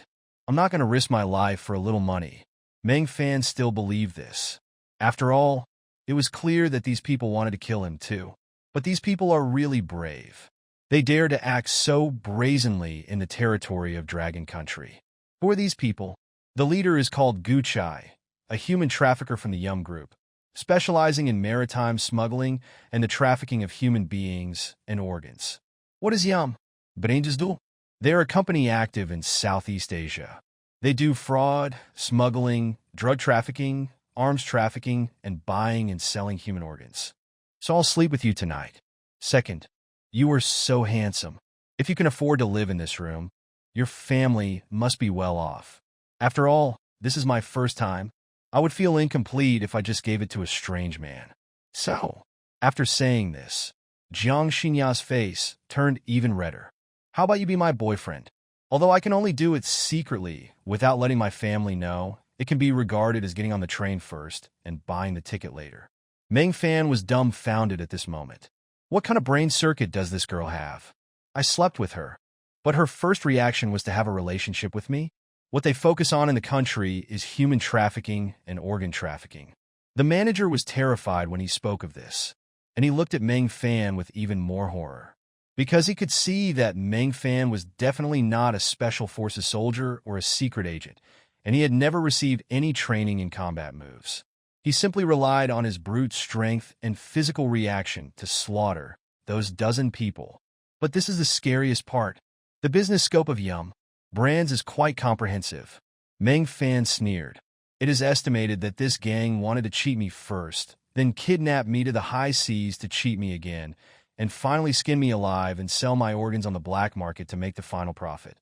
I'm not going to risk my life for a little money. Meng Fan still believed this. After all, it was clear that these people wanted to kill him too. But these people are really brave. They dare to act so brazenly in the territory of Dragon Country. Who are these people? The leader is called Gu Chai, a human trafficker from the Yum Group, specializing in maritime smuggling and the trafficking of human beings and organs. What is Yum? Branges do? They are a company active in Southeast Asia. They do fraud, smuggling, drug trafficking, arms trafficking, and buying and selling human organs. So I'll sleep with you tonight. Second, you are so handsome. If you can afford to live in this room, your family must be well off. After all, this is my first time. I would feel incomplete if I just gave it to a strange man. So, after saying this, Jiang Xinya's face turned even redder. How about you be my boyfriend? Although I can only do it secretly without letting my family know, it can be regarded as getting on the train first and buying the ticket later. Meng Fan was dumbfounded at this moment. What kind of brain circuit does this girl have? I slept with her, but her first reaction was to have a relationship with me. What they focus on in the country is human trafficking and organ trafficking. The manager was terrified when he spoke of this, and he looked at Meng Fan with even more horror. Because he could see that Meng Fan was definitely not a special forces soldier or a secret agent, and he had never received any training in combat moves. He simply relied on his brute strength and physical reaction to slaughter those dozen people. But this is the scariest part. The business scope of Yum Brands is quite comprehensive. Meng Fan sneered. It is estimated that this gang wanted to cheat me first, then kidnap me to the high seas to cheat me again, and finally skin me alive and sell my organs on the black market to make the final profit.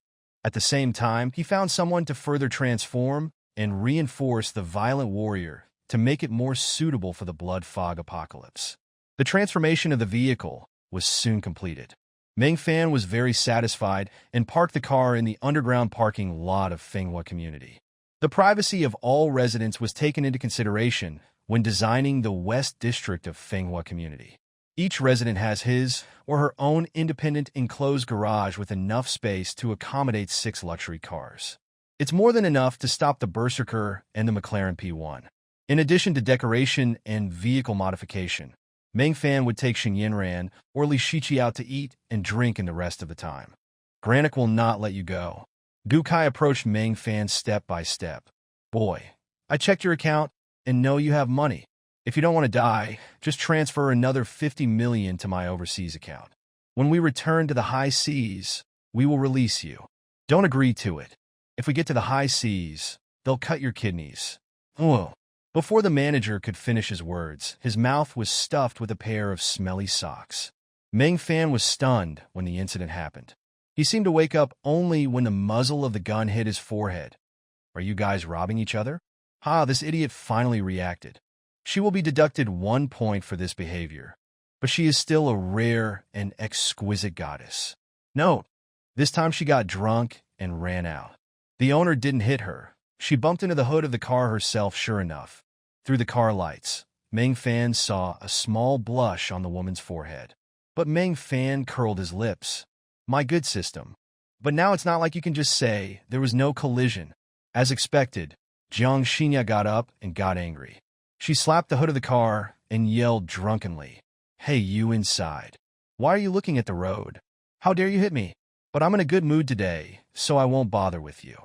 At the same time, he found someone to further transform and reinforce the violent warrior to make it more suitable for the blood fog apocalypse. The transformation of the vehicle was soon completed. Meng Fan was very satisfied and parked the car in the underground parking lot of Fenghua Community. The privacy of all residents was taken into consideration when designing the West District of Fenghua Community. Each resident has his or her own independent enclosed garage with enough space to accommodate 6 luxury cars. It's more than enough to stop the Berserker and the McLaren P1. In addition to decoration and vehicle modification, Meng Fan would take Xing Yinran or Li Shiqi out to eat and drink in the rest of the time. Granik will not let you go. Gu Kai approached Meng Fan step by step. Boy, I checked your account and know you have money. If you don't want to die, just transfer another 50 million to my overseas account. When we return to the high seas, we will release you. Don't agree to it. If we get to the high seas, they'll cut your kidneys. Whoa. Before the manager could finish his words, his mouth was stuffed with a pair of smelly socks. Meng Fan was stunned when the incident happened. He seemed to wake up only when the muzzle of the gun hit his forehead. Are you guys robbing each other? This idiot finally reacted. She will be deducted 1 point for this behavior, but she is still a rare and exquisite goddess. Note, this time she got drunk and ran out. The owner didn't hit her. She bumped into the hood of the car herself, sure enough. Through the car lights, Meng Fan saw a small blush on the woman's forehead. But Meng Fan curled his lips. My good system. But now it's not like you can just say there was no collision. As expected, Jiang Xinya got up and got angry. She slapped the hood of the car and yelled drunkenly, Hey, you inside. Why are you looking at the road? How dare you hit me? But I'm in a good mood today, so I won't bother with you.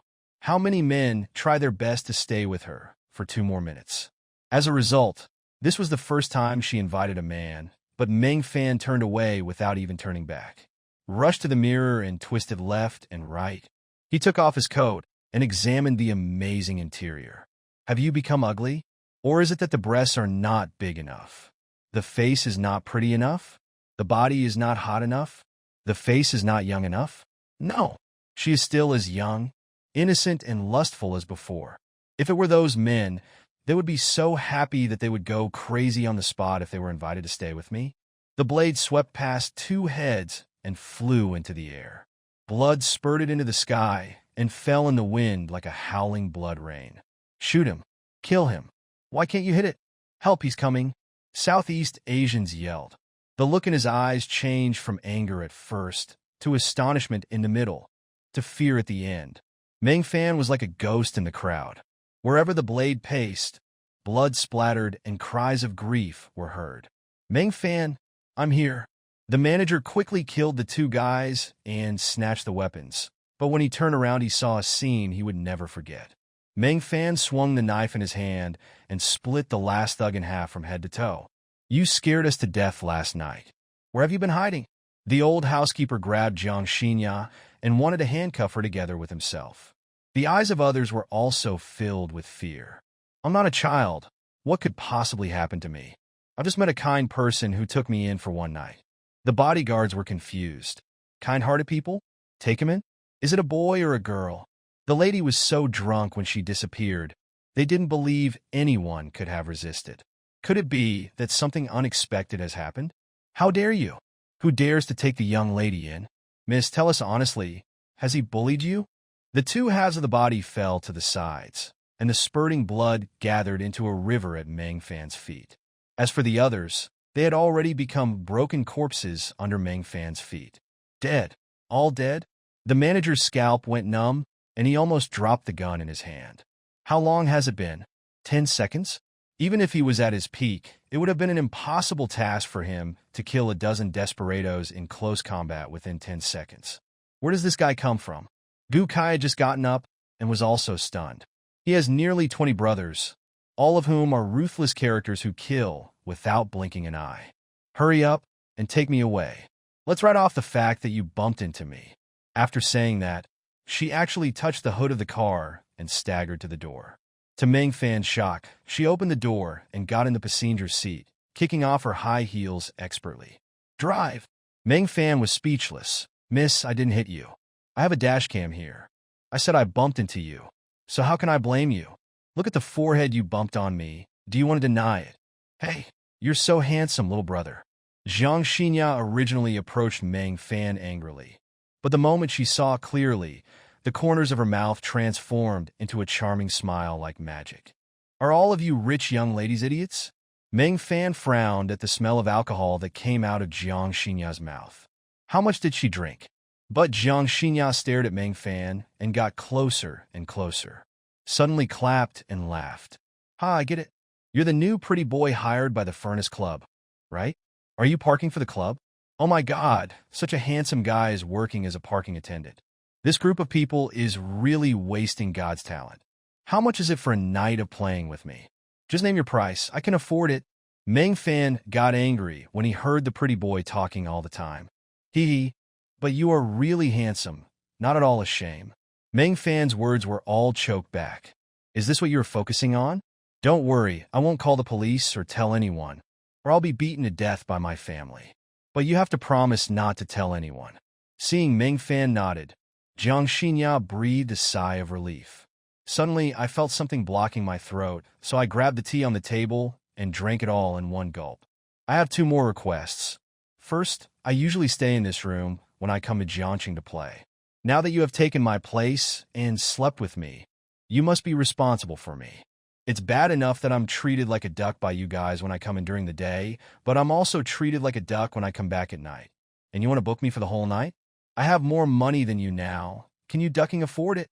How many men try their best to stay with her for 2 more minutes? As a result, this was the first time she invited a man, but Meng Fan turned away without even turning back. Rushed to the mirror and twisted left and right. He took off his coat and examined the amazing interior. Have you become ugly? Or is it that the breasts are not big enough? The face is not pretty enough? The body is not hot enough? The face is not young enough? No, she is still as young, innocent and lustful as before. If it were those men, they would be so happy that they would go crazy on the spot if they were invited to stay with me. The blade swept past 2 heads and flew into the air. Blood spurted into the sky and fell in the wind like a howling blood rain. Shoot him. Kill him. Why can't you hit it? Help, he's coming. Southeast Asians yelled. The look in his eyes changed from anger at first, to astonishment in the middle, to fear at the end. Meng Fan was like a ghost in the crowd. Wherever the blade paced, blood splattered and cries of grief were heard. Meng Fan, I'm here. The manager quickly killed the 2 guys and snatched the weapons, but when he turned around he saw a scene he would never forget. Meng Fan swung the knife in his hand and split the last thug in half from head to toe. You scared us to death last night. Where have you been hiding? The old housekeeper grabbed Jiang Xinya and wanted to handcuff her together with himself. The eyes of others were also filled with fear. I'm not a child. What could possibly happen to me? I've just met a kind person who took me in for one night. The bodyguards were confused. Kind-hearted people? Take him in? Is it a boy or a girl? The lady was so drunk when she disappeared, they didn't believe anyone could have resisted. Could it be that something unexpected has happened? How dare you? Who dares to take the young lady in? Miss, tell us honestly, has he bullied you? The 2 halves of the body fell to the sides, and the spurting blood gathered into a river at Meng Fan's feet. As for the others, they had already become broken corpses under Meng Fan's feet. Dead. All dead? The manager's scalp went numb, and he almost dropped the gun in his hand. How long has it been? 10 seconds? Even if he was at his peak, it would have been an impossible task for him to kill a dozen desperados in close combat within 10 seconds. Where does this guy come from? Gu Kai had just gotten up and was also stunned. He has nearly 20 brothers, all of whom are ruthless characters who kill without blinking an eye. Hurry up and take me away. Let's write off the fact that you bumped into me. After saying that, she actually touched the hood of the car and staggered to the door. To Meng Fan's shock, she opened the door and got in the passenger seat, kicking off her high heels expertly. Drive! Meng Fan was speechless. Miss, I didn't hit you. I have a dash cam here. I said I bumped into you. So how can I blame you? Look at the forehead you bumped on me. Do you want to deny it? Hey, you're so handsome, little brother. Jiang Xinya originally approached Meng Fan angrily, but the moment she saw clearly, the corners of her mouth transformed into a charming smile like magic. Are all of you rich young ladies idiots? Meng Fan frowned at the smell of alcohol that came out of Jiang Xinya's mouth. How much did she drink? But Jiang Xinya stared at Meng Fan and got closer and closer. Suddenly clapped and laughed. Ha, I get it. You're the new pretty boy hired by the Furnace Club, right? Are you parking for the club? Oh my God, such a handsome guy is working as a parking attendant. This group of people is really wasting God's talent. How much is it for a night of playing with me? Just name your price. I can afford it. Meng Fan got angry when he heard the pretty boy talking all the time. Hee, but you are really handsome. Not at all a shame. Meng Fan's words were all choked back. Is this what you're focusing on? Don't worry, I won't call the police or tell anyone, or I'll be beaten to death by my family. But you have to promise not to tell anyone. Seeing Meng Fan nodded, Jiang Xinya breathed a sigh of relief. Suddenly, I felt something blocking my throat, so I grabbed the tea on the table and drank it all in one gulp. I have 2 more requests. First, I usually stay in this room when I come to Jiangqing to play. Now that you have taken my place and slept with me, you must be responsible for me. It's bad enough that I'm treated like a duck by you guys when I come in during the day, but I'm also treated like a duck when I come back at night. And you want to book me for the whole night? I have more money than you now. Can you ducking afford it?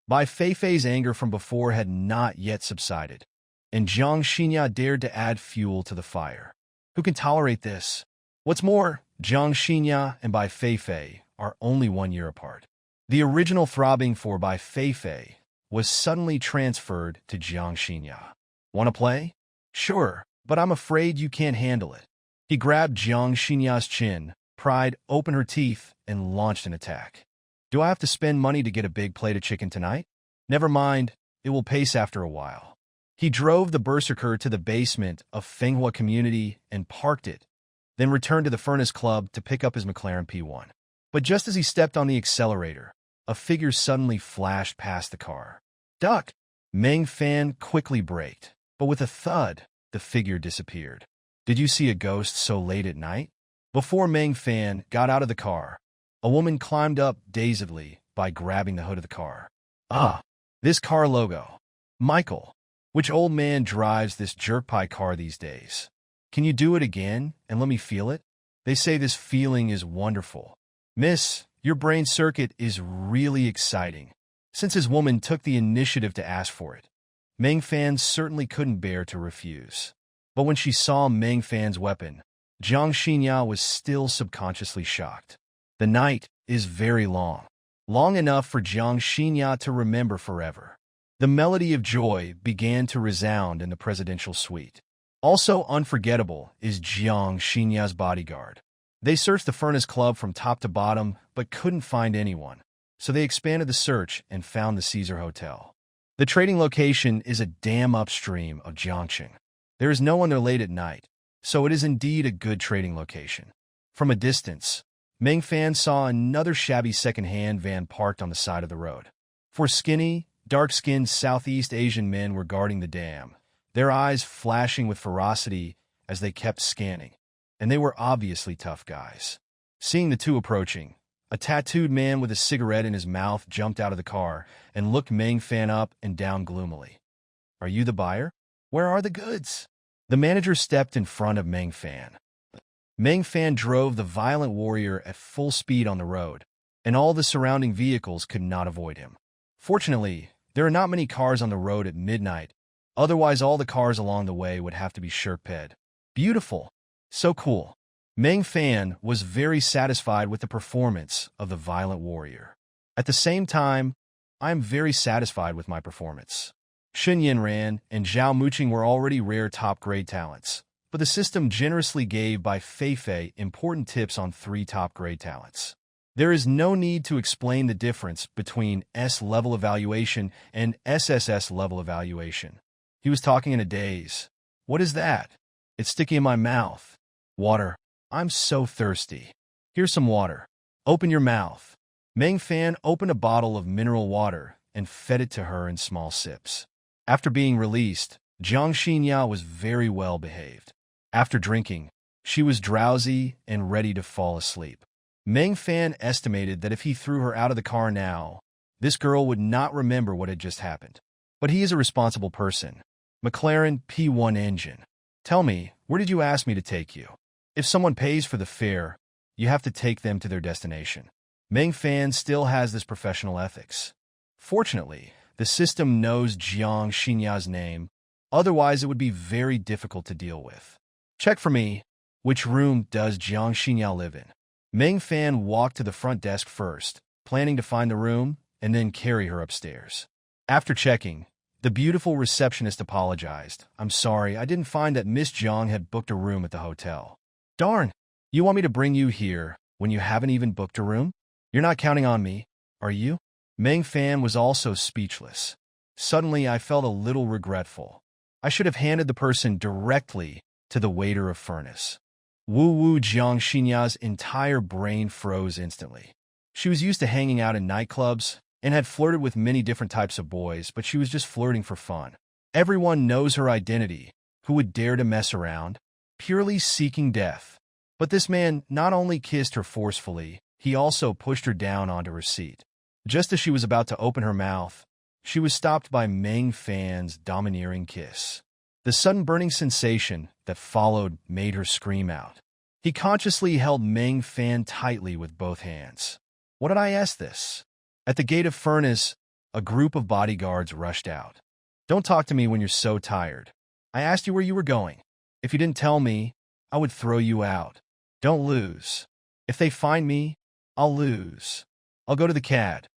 Bai Feifei's anger from before had not yet subsided, and Jiang Xinya dared to add fuel to the fire. Who can tolerate this? What's more, Jiang Xinya and Bai Feifei are only 1 year apart. The original throbbing for Bai Feifei was suddenly transferred to Jiang Xinya. Want to play? Sure, but I'm afraid you can't handle it. He grabbed Jiang Xinya's chin, pried open her teeth, and launched an attack. Do I have to spend money to get a big plate of chicken tonight? Never mind, it will pace after a while. He drove the berserker to the basement of Fenghua Community and parked it, then returned to the Furnace Club to pick up his McLaren P1. But just as he stepped on the accelerator, a figure suddenly flashed past the car. Duck! Meng Fan quickly braked, but with a thud, the figure disappeared. Did you see a ghost so late at night? Before Meng Fan got out of the car, a woman climbed up dazedly by grabbing the hood of the car. Ah, this car logo. Michael, which old man drives this jerk-pie car these days? Can you do it again and let me feel it? They say this feeling is wonderful. Miss, your brain circuit is really exciting. Since his woman took the initiative to ask for it, Meng Fan certainly couldn't bear to refuse. But when she saw Meng Fan's weapon, Jiang Xinya was still subconsciously shocked. The night is very long. Long enough for Jiang Xinya to remember forever. The melody of joy began to resound in the presidential suite. Also unforgettable is Jiang Xinya's bodyguard. They searched the furnace club from top to bottom, but couldn't find anyone. So they expanded the search and found the Caesar Hotel. The trading location is a dam upstream of Jiangxing. There is no one there late at night, so it is indeed a good trading location. From a distance, Meng Fan saw another shabby second-hand van parked on the side of the road. Four skinny, dark-skinned Southeast Asian men were guarding the dam, their eyes flashing with ferocity as they kept scanning, and they were obviously tough guys. Seeing the two approaching, a tattooed man with a cigarette in his mouth jumped out of the car and looked Meng Fan up and down gloomily. "Are you the buyer? Where are the goods?" The manager stepped in front of Meng Fan. Meng Fan drove the violent warrior at full speed on the road, and all the surrounding vehicles could not avoid him. Fortunately, there are not many cars on the road at midnight, otherwise all the cars along the way would have to be sherped. Beautiful. So cool. Meng Fan was very satisfied with the performance of the violent warrior. At the same time, I am very satisfied with my performance. Shen Yinran and Zhao Muqing were already rare top-grade talents, but the system generously gave Bai Feifei important tips on 3 top-grade talents. There is no need to explain the difference between S-level evaluation and SSS-level evaluation. He was talking in a daze. What is that? It's sticking in my mouth. Water. I'm so thirsty. Here's some water. Open your mouth. Meng Fan opened a bottle of mineral water and fed it to her in small sips. After being released, Jiang Xinya was very well behaved. After drinking, she was drowsy and ready to fall asleep. Meng Fan estimated that if he threw her out of the car now, this girl would not remember what had just happened. But he is a responsible person. McLaren P1 engine. Tell me, where did you ask me to take you? If someone pays for the fare, you have to take them to their destination. Meng Fan still has this professional ethics. Fortunately, the system knows Jiang Xinya's name, otherwise it would be very difficult to deal with. Check for me. Which room does Jiang Xinya live in? Meng Fan walked to the front desk first, planning to find the room and then carry her upstairs. After checking, the beautiful receptionist apologized. "I'm sorry, I didn't find that Miss Jiang had booked a room at the hotel." "Darn, you want me to bring you here when you haven't even booked a room? You're not counting on me, are you?" Meng Fan was also speechless. Suddenly, I felt a little regretful. I should have handed the person directly to the waiter of furnace. Wu Jiang Xinya's entire brain froze instantly. She was used to hanging out in nightclubs and had flirted with many different types of boys, but she was just flirting for fun. Everyone knows her identity. Who would dare to mess around? Purely seeking death. But this man not only kissed her forcefully, he also pushed her down onto her seat. Just as she was about to open her mouth, she was stopped by Meng Fan's domineering kiss. The sudden burning sensation that followed made her scream out. He consciously held Meng Fan tightly with both hands. What did I ask this? At the gate of furnace, a group of bodyguards rushed out. "Don't talk to me when you're so tired. I asked you where you were going. If you didn't tell me, I would throw you out. Don't lose. If they find me, I'll lose. I'll go to the CAD.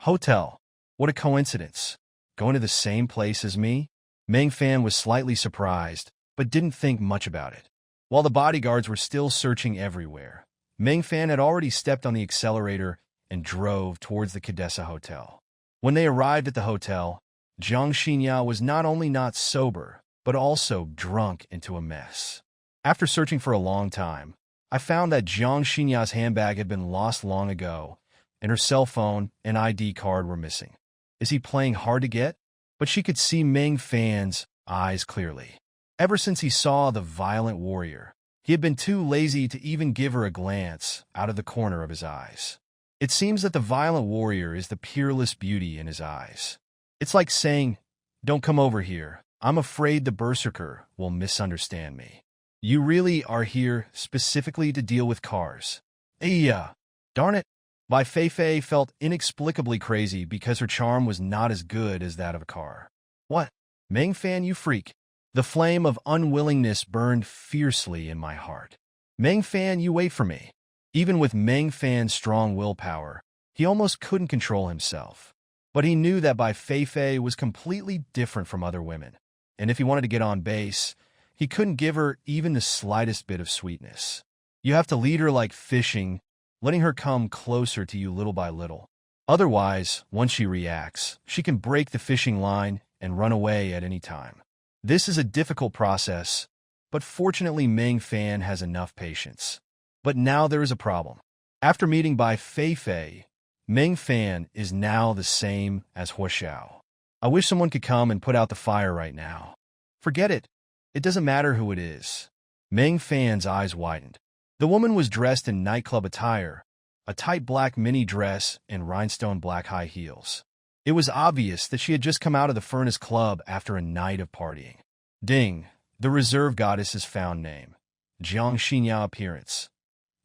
Hotel. What a coincidence. Going to the same place as me?" Meng Fan was slightly surprised, but didn't think much about it. While the bodyguards were still searching everywhere, Meng Fan had already stepped on the accelerator and drove towards the Cadessa Hotel. When they arrived at the hotel, Jiang Xinya was not only not sober, but also drunk into a mess. After searching for a long time, I found that Jiang Xinya's handbag had been lost long ago, and her cell phone and ID card were missing. Is he playing hard to get? But she could see Meng Fan's eyes clearly. Ever since he saw the violent warrior, he had been too lazy to even give her a glance out of the corner of his eyes. It seems that the violent warrior is the peerless beauty in his eyes. It's like saying, "Don't come over here. I'm afraid the berserker will misunderstand me. You really are here specifically to deal with cars." Darn it. Bai Feifei felt inexplicably crazy because her charm was not as good as that of a car. What? Meng Fan, you freak. The flame of unwillingness burned fiercely in my heart. Meng Fan, you wait for me. Even with Meng Fan's strong willpower, he almost couldn't control himself. But he knew that Bai Feifei was completely different from other women, and if he wanted to get on base, he couldn't give her even the slightest bit of sweetness. You have to lead her like fishing, letting her come closer to you little by little. Otherwise, once she reacts, she can break the fishing line and run away at any time. This is a difficult process, but fortunately Meng Fan has enough patience. But now there is a problem. After meeting Bai Feifei, Meng Fan is now the same as Hua Xiao. I wish someone could come and put out the fire right now. Forget it. It doesn't matter who it is. Meng Fan's eyes widened. The woman was dressed in nightclub attire, a tight black mini dress and rhinestone black high heels. It was obvious that she had just come out of the Furnace Club after a night of partying. Ding, the reserve goddess's found name. Jiang Xinya appearance.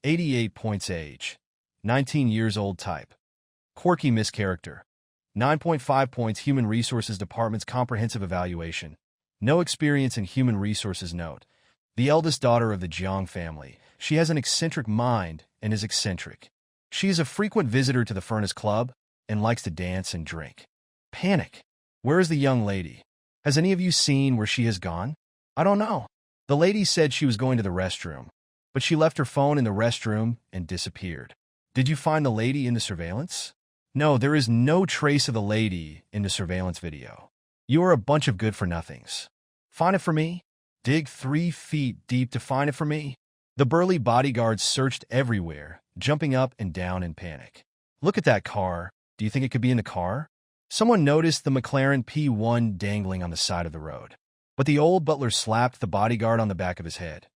88 points age. 19 years old type. Quirky mischaracter. 9.5 points Human Resources Department's comprehensive evaluation. No experience in human resources note. The eldest daughter of the Jiang family, she has an eccentric mind and is eccentric. She is a frequent visitor to the Furnace Club and likes to dance and drink. Panic. Where is the young lady? Has any of you seen where she has gone? I don't know. The lady said she was going to the restroom, but she left her phone in the restroom and disappeared. Did you find the lady in the surveillance? No, there is no trace of the lady in the surveillance video. You are a bunch of good-for-nothings. Find it for me? Dig 3 feet deep to find it for me? The burly bodyguards searched everywhere, jumping up and down in panic. Look at that car. Do you think it could be in the car? Someone noticed the McLaren P1 dangling on the side of the road. But the old butler slapped the bodyguard on the back of his head.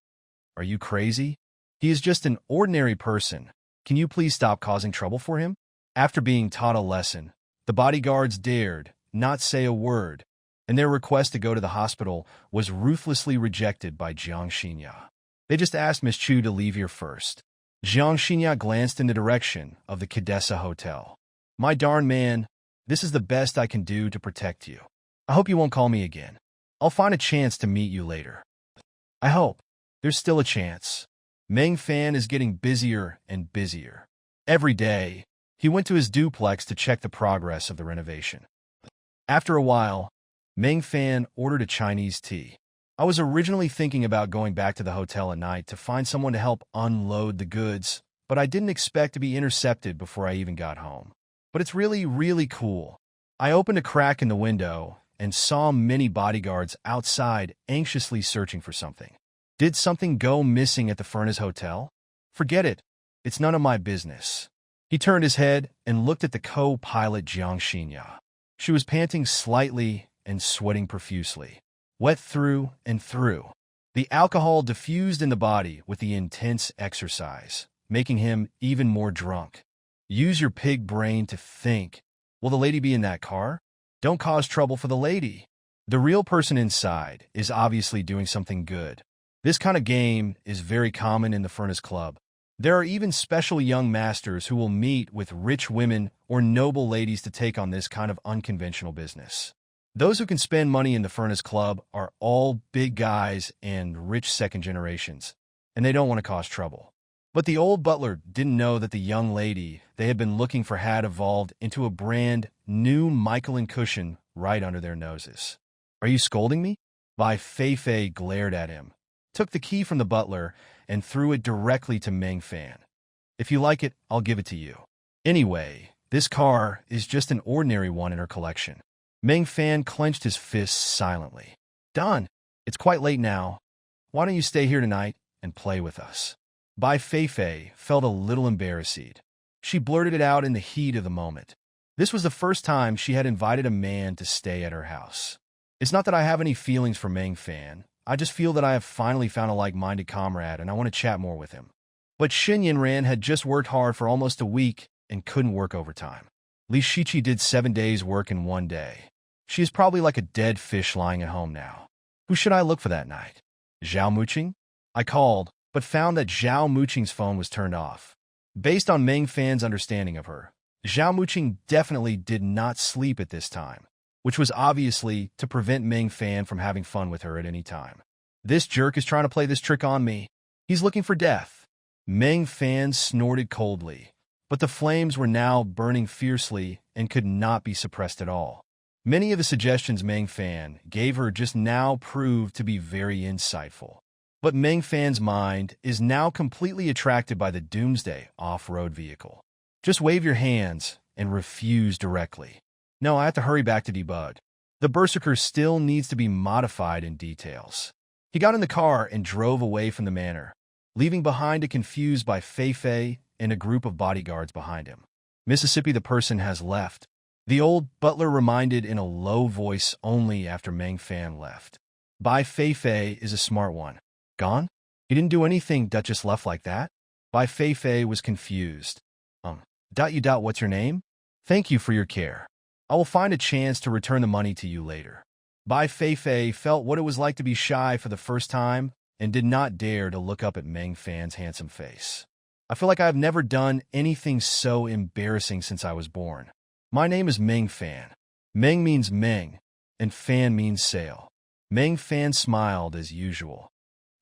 Are you crazy? He is just an ordinary person. Can you please stop causing trouble for him? After being taught a lesson, the bodyguards dared not say a word, and their request to go to the hospital was ruthlessly rejected by Jiang Xinya. They just asked Miss Chu to leave here first. Jiang Xinya glanced in the direction of the Cadessa Hotel. My darn man, this is the best I can do to protect you. I hope you won't call me again. I'll find a chance to meet you later. I hope. There's still a chance. Meng Fan is getting busier and busier. Every day, he went to his duplex to check the progress of the renovation. After a while, Meng Fan ordered a Chinese tea. I was originally thinking about going back to the hotel at night to find someone to help unload the goods, but I didn't expect to be intercepted before I even got home. But it's really, really cool. I opened a crack in the window and saw many bodyguards outside anxiously searching for something. Did something go missing at the Furnace Hotel? Forget it. It's none of my business. He turned his head and looked at the co-pilot Jiang Xinya. She was panting slightly and sweating profusely, wet through and through. The alcohol diffused in the body with the intense exercise, making him even more drunk. Use your pig brain to think. Will the lady be in that car? Don't cause trouble for the lady. The real person inside is obviously doing something good. This kind of game is very common in the Furnace Club. There are even special young masters who will meet with rich women or noble ladies to take on this kind of unconventional business. Those who can spend money in the Furnace Club are all big guys and rich second generations, and they don't want to cause trouble. But the old butler didn't know that the young lady they had been looking for had evolved into a brand new Michael cushion right under their noses. Are you scolding me? Bai Feifei glared at him, took the key from the butler, and threw it directly to Meng Fan. If you like it, I'll give it to you. Anyway, this car is just an ordinary one in her collection. Meng Fan clenched his fists silently. Done. It's quite late now. Why don't you stay here tonight and play with us? Bai Feifei felt a little embarrassed. She blurted it out in the heat of the moment. This was the first time she had invited a man to stay at her house. It's not that I have any feelings for Meng Fan. I just feel that I have finally found a like-minded comrade and I want to chat more with him. But Xin Yinran had just worked hard for almost a week and couldn't work overtime. Li Shiqi did 7 days' work in 1 day. She is probably like a dead fish lying at home now. Who should I look for that night? Zhao Muqing? I called, but found that Zhao Muqing's phone was turned off. Based on Meng Fan's understanding of her, Zhao Muqing definitely did not sleep at this time, which was obviously to prevent Meng Fan from having fun with her at any time. This jerk is trying to play this trick on me. He's looking for death. Meng Fan snorted coldly, but the flames were now burning fiercely and could not be suppressed at all. Many of the suggestions Meng Fan gave her just now proved to be very insightful. But Meng Fan's mind is now completely attracted by the Doomsday off-road vehicle. Just wave your hands and refuse directly. No, I have to hurry back to debug. The Berserker still needs to be modified in details. He got in the car and drove away from the manor, leaving behind a confused by Fei and a group of bodyguards behind him. Mississippi, the person has left. The old butler reminded in a low voice only after Meng Fan left. Bai Fei is a smart one. Gone? He didn't do anything, just left like that? Bai Fei was confused. What's your name? Thank you for your care. I will find a chance to return the money to you later. Bai Fei felt what it was like to be shy for the first time and did not dare to look up at Meng Fan's handsome face. I feel like I have never done anything so embarrassing since I was born. My name is Meng Fan. Meng means Meng, and Fan means sail. Meng Fan smiled as usual.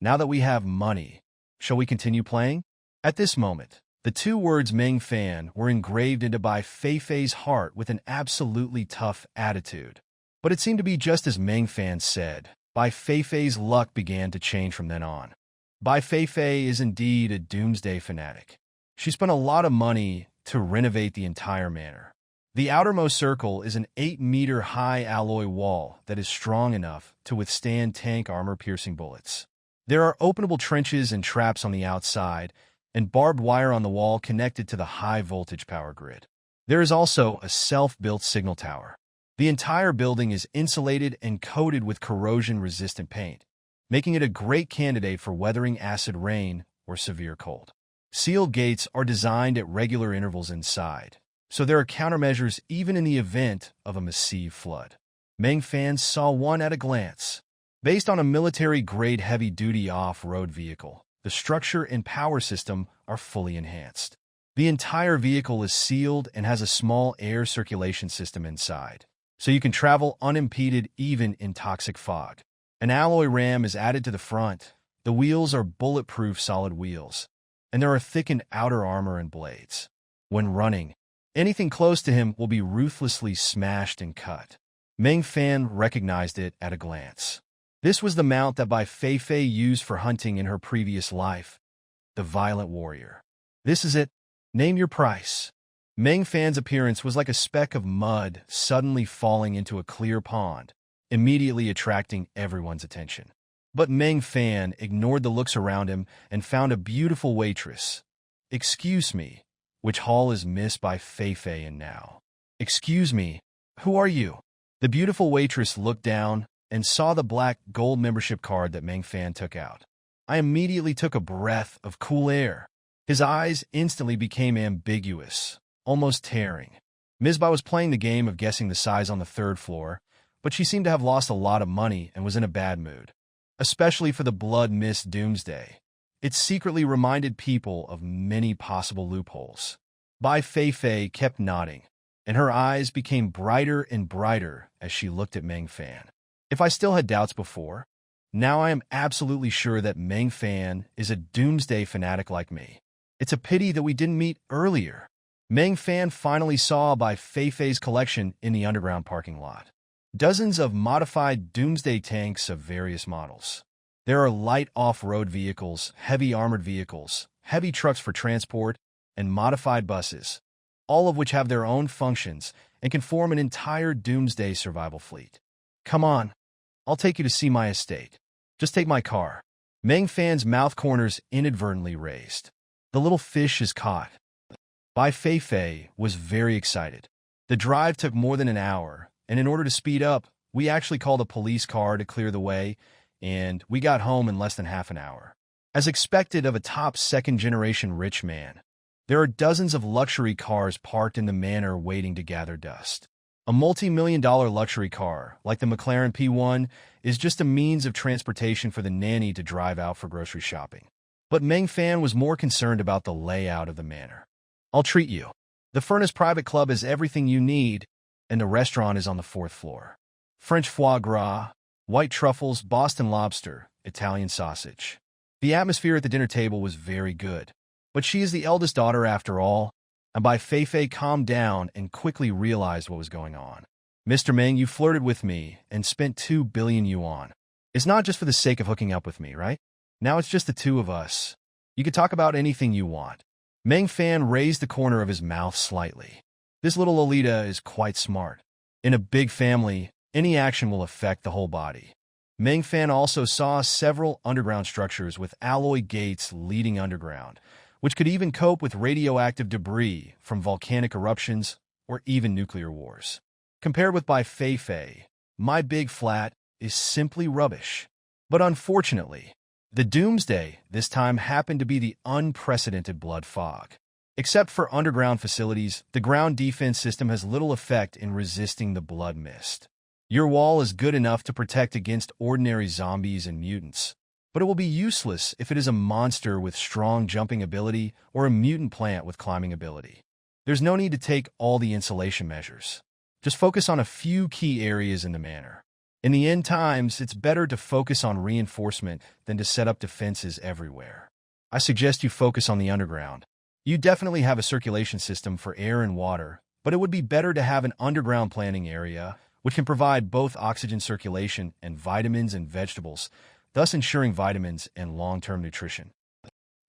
Now that we have money, shall we continue playing? At this moment, the 2 words Meng Fan were engraved into Bai Fei's heart with an absolutely tough attitude. But it seemed to be just as Meng Fan said. Bai Fei's luck began to change from then on. Bai Fei is indeed a doomsday fanatic. She spent a lot of money to renovate the entire manor. The outermost circle is an 8-meter-high alloy wall that is strong enough to withstand tank armor-piercing bullets. There are openable trenches and traps on the outside, and barbed wire on the wall connected to the high-voltage power grid. There is also a self-built signal tower. The entire building is insulated and coated with corrosion-resistant paint, making it a great candidate for weathering acid rain or severe cold. Sealed gates are designed at regular intervals inside, so there are countermeasures even in the event of a massive flood. Meng Fan saw one at a glance. Based on a military-grade heavy-duty off-road vehicle, the structure and power system are fully enhanced. The entire vehicle is sealed and has a small air circulation system inside, so you can travel unimpeded even in toxic fog. An alloy ram is added to the front. The wheels are bulletproof solid wheels, and there are thickened outer armor and blades. When running, anything close to him will be ruthlessly smashed and cut. Meng Fan recognized it at a glance. This was the mount that Bai Fei used for hunting in her previous life, the Violent Warrior. This is it. Name your price. Meng Fan's appearance was like a speck of mud suddenly falling into a clear pond, immediately attracting everyone's attention. But Meng Fan ignored the looks around him and found a beautiful waitress. Excuse me, which hall is Miss Bai Fei in now? Excuse me, who are you? The beautiful waitress looked down and saw the black gold membership card that Meng Fan took out. I immediately took a breath of cool air. His eyes instantly became ambiguous, almost tearing. Ms. Bai was playing the game of guessing the size on the 3rd floor, but she seemed to have lost a lot of money and was in a bad mood, especially for the blood mist Doomsday. It secretly reminded people of many possible loopholes. Bai Fei kept nodding, and her eyes became brighter and brighter as she looked at Meng Fan. If I still had doubts before, now I am absolutely sure that Meng Fan is a doomsday fanatic like me. It's a pity that we didn't meet earlier. Meng Fan finally saw Bai Fei's collection in the underground parking lot. Dozens of modified doomsday tanks of various models. There are light off-road vehicles, heavy armored vehicles, heavy trucks for transport, and modified buses, all of which have their own functions and can form an entire doomsday survival fleet. Come on. I'll take you to see my estate. Just take my car. Meng Fan's mouth corners inadvertently raised. The little fish is caught. Bai Fei was very excited. The drive took more than an hour, and in order to speed up, we actually called a police car to clear the way, and we got home in less than half an hour. As expected of a top second-generation rich man, there are dozens of luxury cars parked in the manor waiting to gather dust. A multi-million-dollar luxury car, like the McLaren P1, is just a means of transportation for the nanny to drive out for grocery shopping. But Meng Fan was more concerned about the layout of the manor. I'll treat you. The Furnace Private Club has everything you need, and the restaurant is on the 4th floor. French foie gras, white truffles, Boston lobster, Italian sausage. The atmosphere at the dinner table was very good. But she is the eldest daughter after all, and Bai Fei calmed down and quickly realized what was going on. Mr. Meng, you flirted with me and spent 2 billion yuan. It's not just for the sake of hooking up with me, right? Now it's just the two of us. You can talk about anything you want. Meng Fan raised the corner of his mouth slightly. This little Lolita is quite smart. In a big family, any action will affect the whole body. Meng Fan also saw several underground structures with alloy gates leading underground, which could even cope with radioactive debris from volcanic eruptions or even nuclear wars. Compared with Bai Fei, my big flat is simply rubbish. But unfortunately, the doomsday this time happened to be the unprecedented blood fog. Except for underground facilities, the ground defense system has little effect in resisting the blood mist. Your wall is good enough to protect against ordinary zombies and mutants, but it will be useless if it is a monster with strong jumping ability or a mutant plant with climbing ability. There's no need to take all the insulation measures. Just focus on a few key areas in the manor. In the end times, it's better to focus on reinforcement than to set up defenses everywhere. I suggest you focus on the underground. You definitely have a circulation system for air and water, but it would be better to have an underground planting area which can provide both oxygen circulation and vitamins and vegetables, thus ensuring vitamins and long-term nutrition.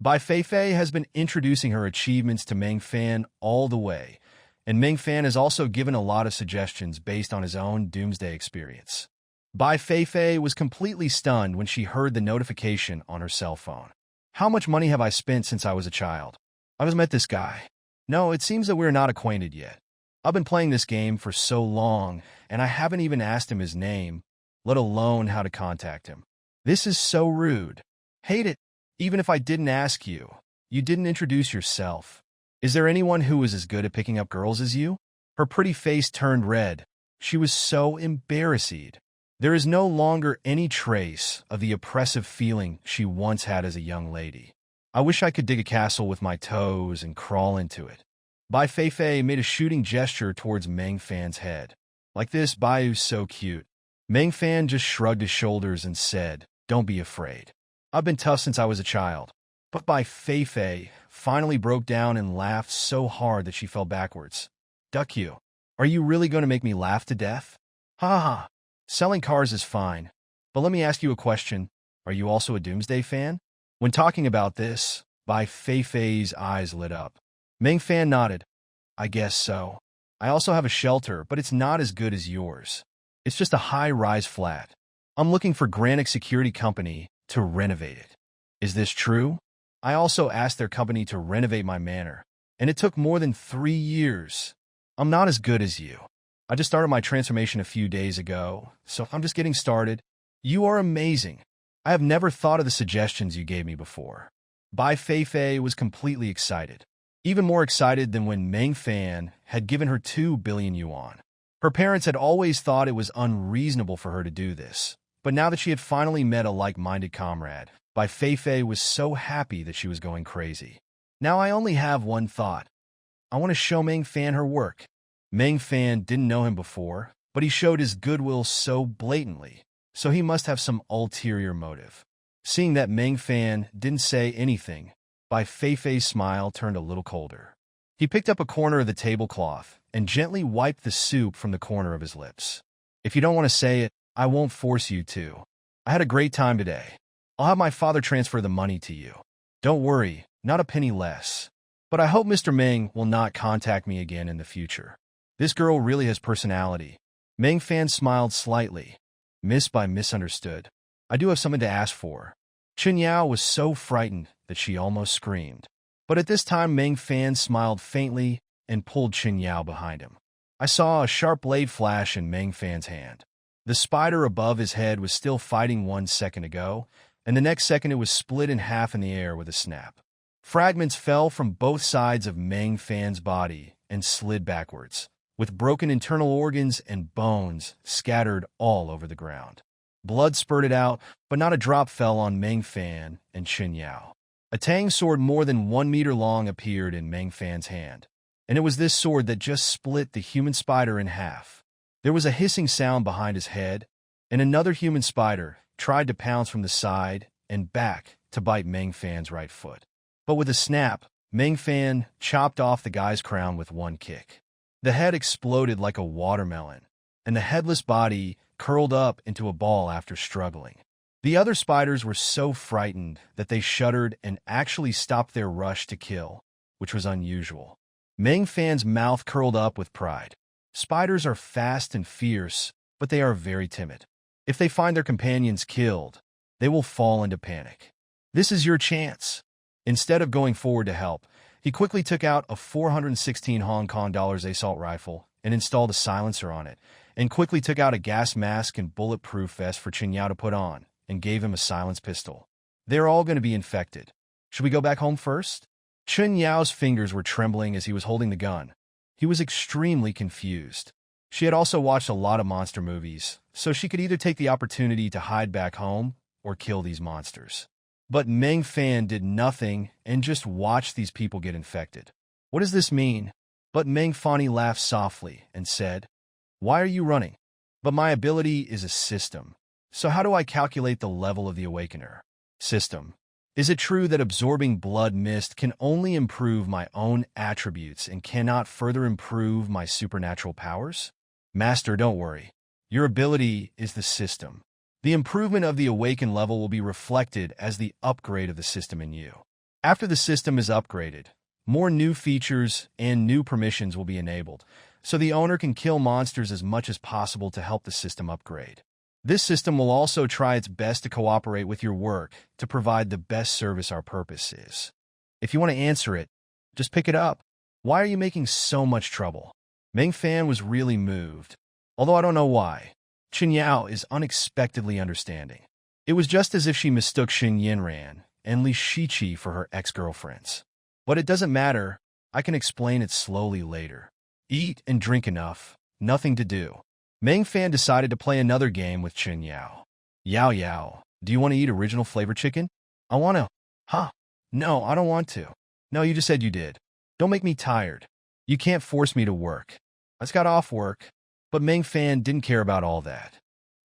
Bai Fei has been introducing her achievements to Meng Fan all the way, and Meng Fan has also given a lot of suggestions based on his own doomsday experience. Bai Fei was completely stunned when she heard the notification on her cell phone. How much money have I spent since I was a child? I haven't met this guy. No, it seems that we're not acquainted yet. I've been playing this game for so long, and I haven't even asked him his name, let alone how to contact him. This is so rude. Hate it. Even if I didn't ask you, you didn't introduce yourself. Is there anyone who is as good at picking up girls as you? Her pretty face turned red. She was so embarrassed. There is no longer any trace of the oppressive feeling she once had as a young lady. I wish I could dig a castle with my toes and crawl into it. Bai Fei made a shooting gesture towards Meng Fan's head. Like this, Bai's so cute. Meng Fan just shrugged his shoulders and said, "Don't be afraid. I've been tough since I was a child." But Bai Fei finally broke down and laughed so hard that she fell backwards. "Duck you. Are you really going to make me laugh to death? Ha ha. Selling cars is fine. But let me ask you a question. Are you also a Doomsday fan?" When talking about this, Bai Fei's eyes lit up. Meng Fan nodded. "I guess so. I also have a shelter, but it's not as good as yours. It's just a high-rise flat. I'm looking for Granic Security Company to renovate it." "Is this true?" "I also asked their company to renovate my manor, and it took more than 3 years. I'm not as good as you. I just started my transformation a few days ago, so I'm just getting started. You are amazing. I have never thought of the suggestions you gave me before." Bai Fei was completely excited. Even more excited than when Meng Fan had given her 2 billion yuan. Her parents had always thought it was unreasonable for her to do this, but now that she had finally met a like-minded comrade, Bai Fei was so happy that she was going crazy. "Now I only have one thought. I want to show Meng Fan her work." Meng Fan didn't know him before, but he showed his goodwill so blatantly, so he must have some ulterior motive. Seeing that Meng Fan didn't say anything, Bai Fei's smile turned a little colder. He picked up a corner of the tablecloth and gently wiped the soup from the corner of his lips. "If you don't want to say it, I won't force you to. I had a great time today. I'll have my father transfer the money to you. Don't worry, not a penny less. But I hope Mr. Meng will not contact me again in the future. This girl really has personality." Meng Fan smiled slightly. "Miss Bai misunderstood. I do have something to ask for." Chen Yao was so frightened that she almost screamed. But at this time, Meng Fan smiled faintly and pulled Qin Yao behind him. I saw a sharp blade flash in Meng Fan's hand. The spider above his head was still fighting 1 second ago, and the next second it was split in half in the air with a snap. Fragments fell from both sides of Meng Fan's body and slid backwards, with broken internal organs and bones scattered all over the ground. Blood spurted out, but not a drop fell on Meng Fan and Qin Yao. A tang sword more than 1 meter long appeared in Meng Fan's hand, and it was this sword that just split the human spider in half. There was a hissing sound behind his head, and another human spider tried to pounce from the side and back to bite Meng Fan's right foot. But with a snap, Meng Fan chopped off the guy's crown with one kick. The head exploded like a watermelon, and the headless body curled up into a ball after struggling. The other spiders were so frightened that they shuddered and actually stopped their rush to kill, which was unusual. Meng Fan's mouth curled up with pride. Spiders are fast and fierce, but they are very timid. If they find their companions killed, they will fall into panic. This is your chance. Instead of going forward to help, he quickly took out a 416 Hong Kong dollars assault rifle and installed a silencer on it, and quickly took out a gas mask and bulletproof vest for Qin Yao to put on, and gave him a silenced pistol. They're all going to be infected. Should we go back home first? Qin Yao's fingers were trembling as he was holding the gun. He was extremely confused. She had also watched a lot of monster movies, so she could either take the opportunity to hide back home or kill these monsters. But Meng Fan did nothing and just watched these people get infected. What does this mean? But Meng Fani laughed softly and said, "Why are you running?" But my ability is a system. So how do I calculate the level of the Awakener? System. Is it true that absorbing blood mist can only improve my own attributes and cannot further improve my supernatural powers? Master, don't worry. Your ability is the system. The improvement of the awakened level will be reflected as the upgrade of the system in you. After the system is upgraded, more new features and new permissions will be enabled, so the owner can kill monsters as much as possible to help the system upgrade. This system will also try its best to cooperate with your work to provide the best service our purpose is. If you want to answer it, just pick it up. Why are you making so much trouble? Meng Fan was really moved, although I don't know why. Qin Yao is unexpectedly understanding. It was just as if she mistook Xin Yinran and Li Shiqi for her ex-girlfriends. But it doesn't matter. I can explain it slowly later. Eat and drink enough. Nothing to do. Meng Fan decided to play another game with Qin Yao. Yao Yao, do you want to eat original flavor chicken? I want to. Huh? No, I don't want to. No, you just said you did. Don't make me tired. You can't force me to work. I just got off work. But Meng Fan didn't care about all that.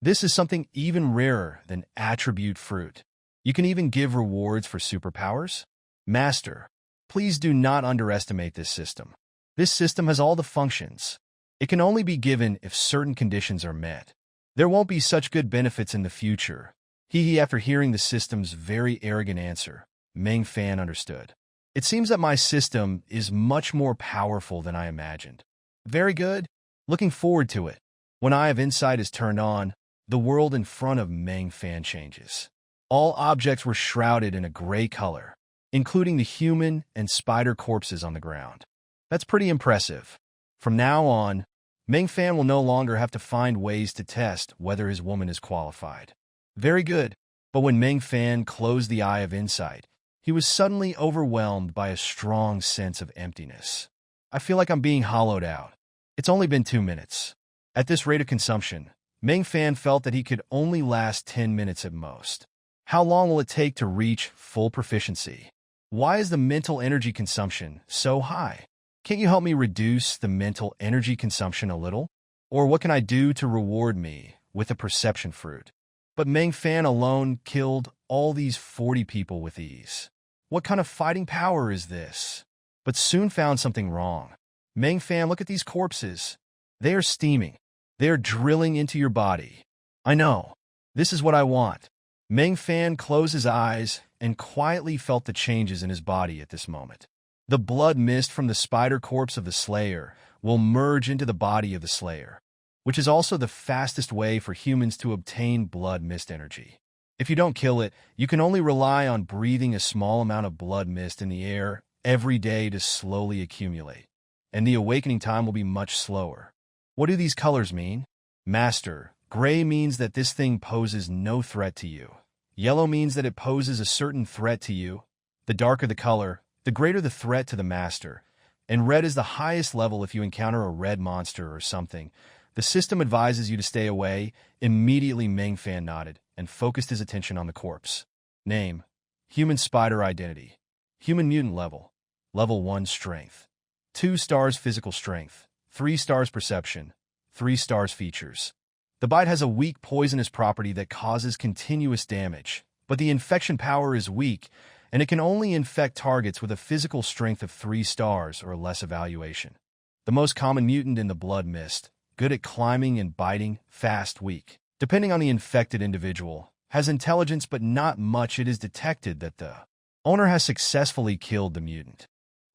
This is something even rarer than attribute fruit. You can even give rewards for superpowers. Master, please do not underestimate this system. This system has all the functions. It can only be given if certain conditions are met. There won't be such good benefits in the future. After hearing the system's very arrogant answer, Meng Fan understood. It seems that my system is much more powerful than I imagined. Very good. Looking forward to it. When Eye of Insight is turned on, the world in front of Meng Fan changes. All objects were shrouded in a gray color, including the human and spider corpses on the ground. That's pretty impressive. From now on, Meng Fan will no longer have to find ways to test whether his woman is qualified. Very good. But when Meng Fan closed the Eye of Insight, he was suddenly overwhelmed by a strong sense of emptiness. I feel like I'm being hollowed out. It's only been 2 minutes. At this rate of consumption, Meng Fan felt that he could only last 10 minutes at most. How long will it take to reach full proficiency? Why is the mental energy consumption so high? Can't you help me reduce the mental energy consumption a little? Or what can I do to reward me with a perception fruit? But Meng Fan alone killed all these 40 people with ease. What kind of fighting power is this? But soon found something wrong. Meng Fan, look at these corpses. They are steaming. They are drilling into your body. I know. This is what I want. Meng Fan closed his eyes and quietly felt the changes in his body at this moment. The blood mist from the spider corpse of the Slayer will merge into the body of the Slayer, which is also the fastest way for humans to obtain blood mist energy. If you don't kill it, you can only rely on breathing a small amount of blood mist in the air every day to slowly accumulate, and the awakening time will be much slower. What do these colors mean? Master, gray means that this thing poses no threat to you. Yellow means that it poses a certain threat to you. The darker the color, the greater the threat to the master. And red is the highest level if you encounter a red monster or something. The system advises you to stay away. Immediately Meng Fan nodded and focused his attention on the corpse. Name: Human Spider Identity. Human Mutant Level. Level 1 Strength. 2 stars Physical Strength. 3 stars Perception. 3 stars Features. The bite has a weak poisonous property that causes continuous damage, but the infection power is weak, and it can only infect targets with a physical strength of 3 stars or less evaluation. The most common mutant in the blood mist, good at climbing and biting, fast, weak. Depending on the infected individual, has intelligence but not much. It is detected that the owner has successfully killed the mutant.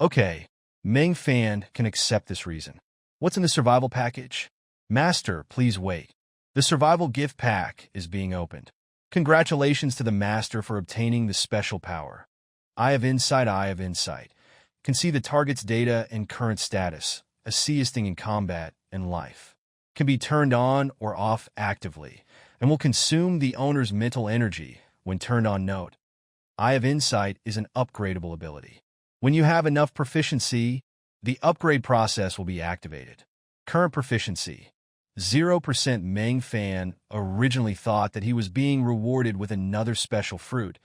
Okay, Meng Fan can accept this reason. What's in the survival package? Master, please wait. The survival gift pack is being opened. Congratulations to the master for obtaining the special power. Eye of Insight. Eye of Insight can see the target's data and current status, assisting in combat and life. Can be turned on or off actively, and will consume the owner's mental energy when turned on. Note: Eye of Insight is an upgradable ability. When you have enough proficiency, the upgrade process will be activated. Current proficiency: 0%. Meng Fan originally thought that he was being rewarded with another special fruit,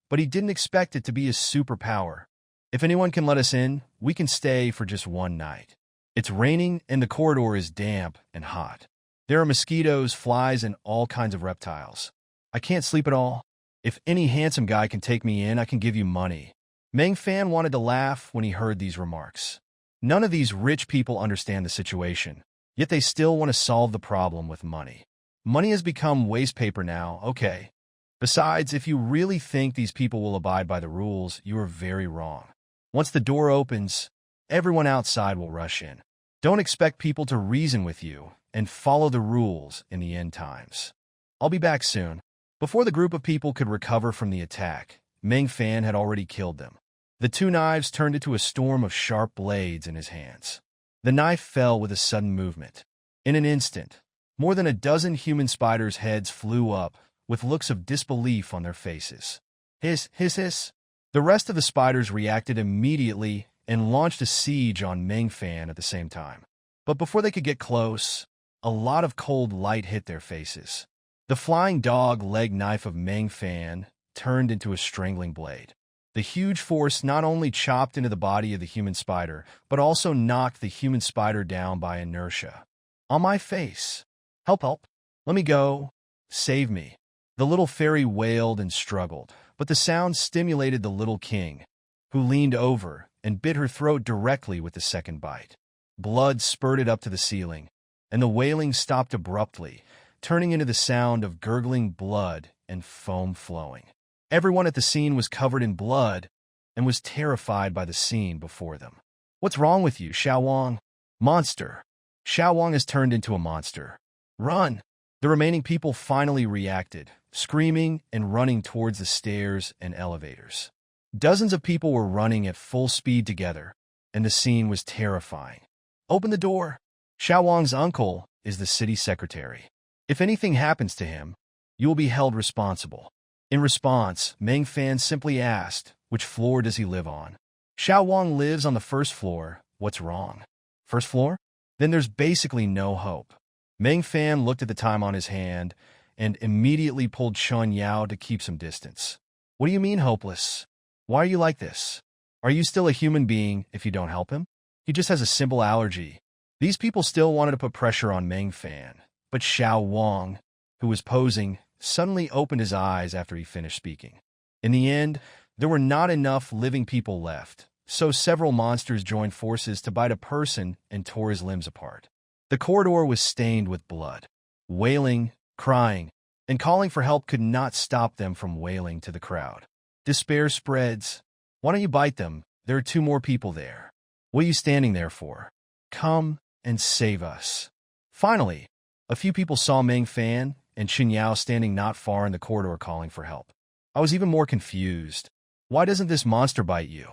but he didn't expect it to be a superpower. If anyone can let us in, we can stay for just one night. It's raining and the corridor is damp and hot. There are mosquitoes, flies, and all kinds of reptiles. I can't sleep at all. If any handsome guy can take me in, I can give you money. Meng Fan wanted to laugh when he heard these remarks. None of these rich people understand the situation. Yet they still want to solve the problem with money. Money has become waste paper now, okay. Besides, if you really think these people will abide by the rules, you are very wrong. Once the door opens, everyone outside will rush in. Don't expect people to reason with you and follow the rules in the end times. I'll be back soon. Before the group of people could recover from the attack, Meng Fan had already killed them. The 2 knives turned into a storm of sharp blades in his hands. The knife fell with a sudden movement. In an instant, more than a dozen human spiders' heads flew up, with looks of disbelief on their faces. Hiss, hiss, hiss. The rest of the spiders reacted immediately and launched a siege on Meng Fan at the same time. But before they could get close, a lot of cold light hit their faces. The flying dog-leg knife of Meng Fan turned into a strangling blade. The huge force not only chopped into the body of the human spider, but also knocked the human spider down by inertia. On my face. Help, help. Let me go. Save me. The little fairy wailed and struggled, but the sound stimulated the little king, who leaned over and bit her throat directly with the second bite. Blood spurted up to the ceiling, and the wailing stopped abruptly, turning into the sound of gurgling blood and foam flowing. Everyone at the scene was covered in blood and was terrified by the scene before them. What's wrong with you, Xiao Wang? Monster. Xiao Wang has turned into a monster. Run! The remaining people finally reacted, screaming and running towards the stairs and elevators. Dozens of people were running at full speed together, and the scene was terrifying. Open the door. Xiao Wang's uncle is the city secretary. If anything happens to him, you will be held responsible. In response, Meng Fan simply asked, which floor does he live on? Xiao Wang lives on the first floor. What's wrong? First floor? Then there's basically no hope. Meng Fan looked at the time on his hand and immediately pulled Chun Yao to keep some distance. What do you mean hopeless? Why are you like this? Are you still a human being if you don't help him? He just has a simple allergy. These people still wanted to put pressure on Meng Fan, but Xiao Wang, who was posing, suddenly opened his eyes after he finished speaking. In the end, there were not enough living people left, so several monsters joined forces to bite a person and tore his limbs apart. The corridor was stained with blood. Wailing, crying, and calling for help could not stop them from wailing to the crowd. Despair spreads. Why don't you bite them? There are 2 more people there. What are you standing there for? Come and save us. Finally, a few people saw Meng Fan and Qin Yao standing not far in the corridor calling for help. I was even more confused. Why doesn't this monster bite you?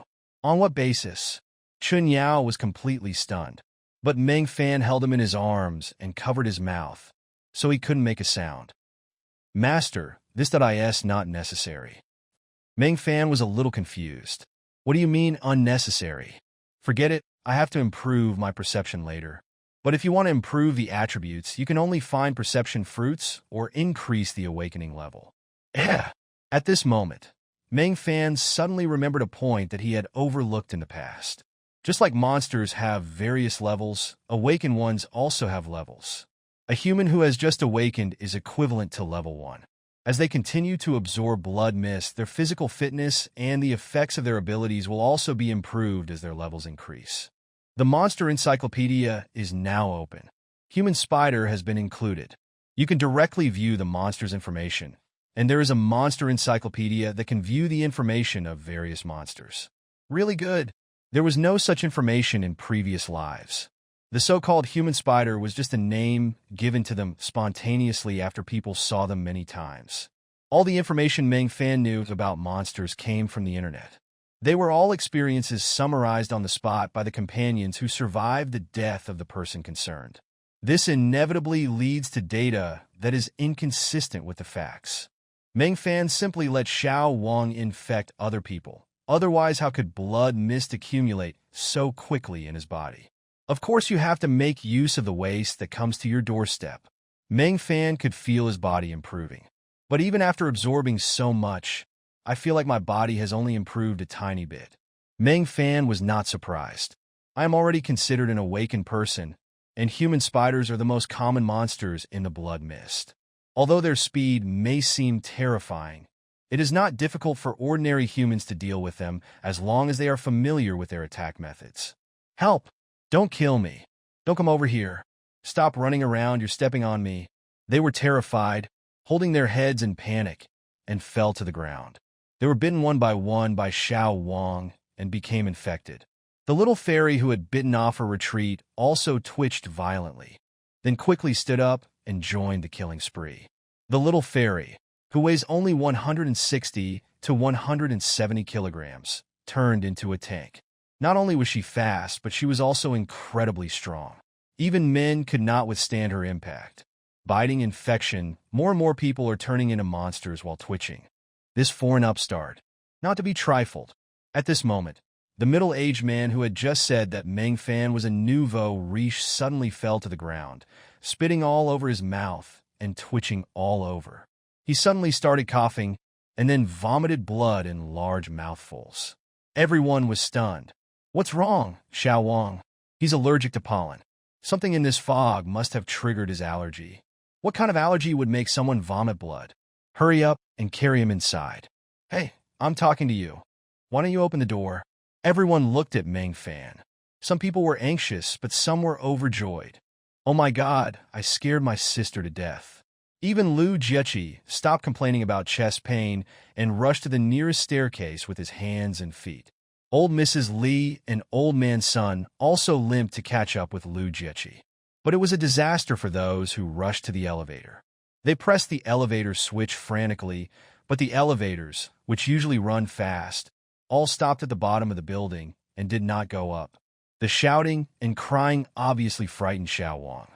On what basis? Chun Yao was completely stunned, but Meng Fan held him in his arms and covered his mouth, so he couldn't make a sound. Master, this is not necessary. Meng Fan was a little confused. What do you mean, unnecessary? Forget it, I have to improve my perception later. But if you want to improve the attributes, you can only find perception fruits or increase the awakening level. At this moment, Meng Fan suddenly remembered a point that he had overlooked in the past. Just like monsters have various levels, awakened ones also have levels. A human who has just awakened is equivalent to level 1. As they continue to absorb blood mist, their physical fitness and the effects of their abilities will also be improved as their levels increase. The Monster Encyclopedia is now open. Human Spider has been included. You can directly view the monster's information, and there is a Monster Encyclopedia that can view the information of various monsters. Really good. There was no such information in previous lives. The so-called human spider was just a name given to them spontaneously after people saw them many times. All the information Meng Fan knew about monsters came from the internet. They were all experiences summarized on the spot by the companions who survived the death of the person concerned. This inevitably leads to data that is inconsistent with the facts. Meng Fan simply let Xiao Wang infect other people. Otherwise, how could blood mist accumulate so quickly in his body? Of course, you have to make use of the waste that comes to your doorstep. Meng Fan could feel his body improving. But even after absorbing so much, I feel like my body has only improved a tiny bit. Meng Fan was not surprised. I am already considered an awakened person, and human spiders are the most common monsters in the blood mist. Although their speed may seem terrifying, it is not difficult for ordinary humans to deal with them as long as they are familiar with their attack methods. Help! Don't kill me. Don't come over here. Stop running around, you're stepping on me. They were terrified, holding their heads in panic, and fell to the ground. They were bitten one by Xiao Wang and became infected. The little fairy who had bitten off her retreat also twitched violently, then quickly stood up and joined the killing spree. The little fairy, who weighs only 160 to 170 kilograms, turned into a tank. Not only was she fast, but she was also incredibly strong. Even men could not withstand her impact. Biting infection, more and more people are turning into monsters while twitching. This foreign upstart, not to be trifled. At this moment, the middle-aged man who had just said that Meng Fan was a nouveau riche suddenly fell to the ground, spitting all over his mouth and twitching all over. He suddenly started coughing and then vomited blood in large mouthfuls. Everyone was stunned. What's wrong, Xiao Wang? He's allergic to pollen. Something in this fog must have triggered his allergy. What kind of allergy would make someone vomit blood? Hurry up and carry him inside. Hey, I'm talking to you. Why don't you open the door? Everyone looked at Meng Fan. Some people were anxious, but some were overjoyed. Oh my God, I scared my sister to death. Even Lu Jiechi stopped complaining about chest pain and rushed to the nearest staircase with his hands and feet. Old Mrs. Li and Old Man Sun also limped to catch up with Lu Jiechi. But it was a disaster for those who rushed to the elevator. They pressed the elevator switch frantically, but the elevators, which usually run fast, all stopped at the bottom of the building and did not go up. The shouting and crying obviously frightened Xiao Wang.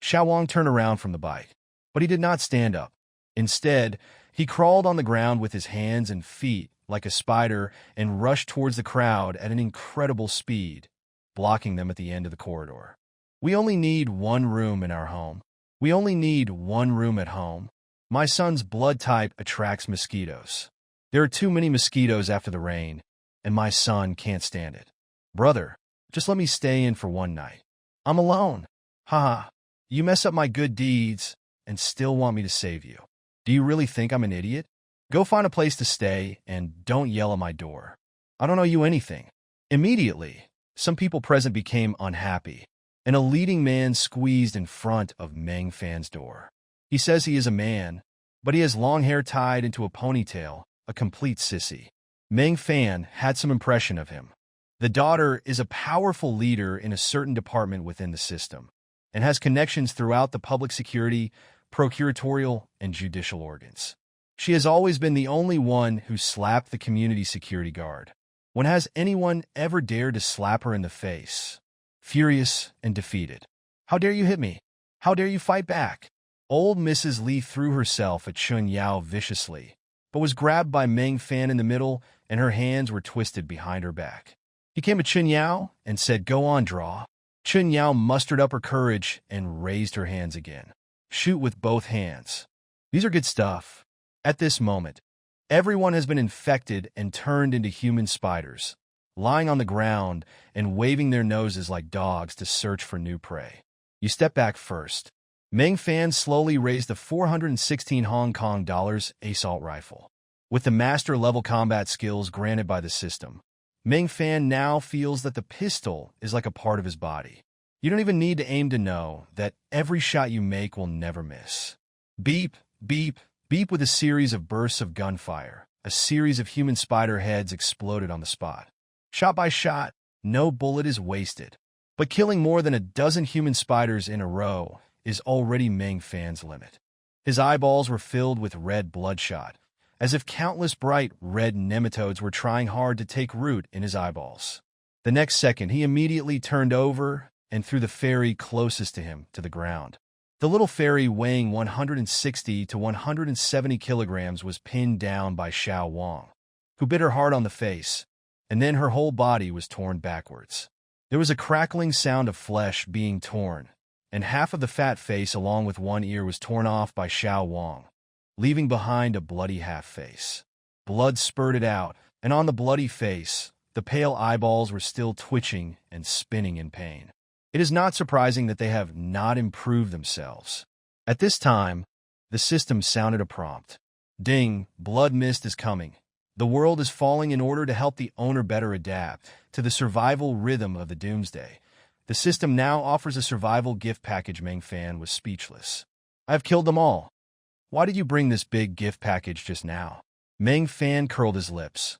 Xiao Wang turned around from the bike, but he did not stand up. Instead, he crawled on the ground with his hands and feet like a spider and rushed towards the crowd at an incredible speed, blocking them at the end of the corridor. We only need one room in our home. We only need one room at home. My son's blood type attracts mosquitoes. There are too many mosquitoes after the rain, and my son can't stand it. Brother, just let me stay in for one night. I'm alone. Haha, you mess up my good deeds and still want me to save you. Do you really think I'm an idiot? Go find a place to stay and don't yell at my door. I don't owe you anything. Immediately, some people present became unhappy, and a leading man squeezed in front of Meng Fan's door. He says he is a man, but he has long hair tied into a ponytail, a complete sissy. Meng Fan had some impression of him. The daughter is a powerful leader in a certain department within the system, and has connections throughout the public security, procuratorial, and judicial organs. She has always been the only one who slapped the community security guard. When has anyone ever dared to slap her in the face? Furious and defeated. How dare you hit me? How dare you fight back? Old Mrs. Li threw herself at Chun Yao viciously, but was grabbed by Meng Fan in the middle, and her hands were twisted behind her back. He came at Chun Yao and said, "Go on, draw." Chun Yao mustered up her courage and raised her hands again. Shoot with both hands. These are good stuff. At this moment, everyone has been infected and turned into human spiders, lying on the ground and waving their noses like dogs to search for new prey. You step back first. Meng Fan slowly raised the 416 Hong Kong dollars assault rifle. With the master-level combat skills granted by the system, Meng Fan now feels that the pistol is like a part of his body. You don't even need to aim to know that every shot you make will never miss. Beep, beep, beep. With a series of bursts of gunfire, a series of human spider heads exploded on the spot. Shot by shot, no bullet is wasted. But killing more than a dozen human spiders in a row is already Meng Fan's limit. His eyeballs were filled with red bloodshot, as if countless bright red nematodes were trying hard to take root in his eyeballs. The next second, he immediately turned over and threw the fairy closest to him to the ground. The little fairy, weighing 160 to 170 kilograms, was pinned down by Xiao Wang, who bit her hard on the face, and then her whole body was torn backwards. There was a crackling sound of flesh being torn, and half of the fat face along with one ear was torn off by Xiao Wang, leaving behind a bloody half-face. Blood spurted out, and on the bloody face, the pale eyeballs were still twitching and spinning in pain. It is not surprising that they have not improved themselves. At this time, the system sounded a prompt. Ding, blood mist is coming. The world is falling in order to help the owner better adapt to the survival rhythm of the doomsday. The system now offers a survival gift package. Meng Fan was speechless. I have killed them all. Why did you bring this big gift package just now? Meng Fan curled his lips.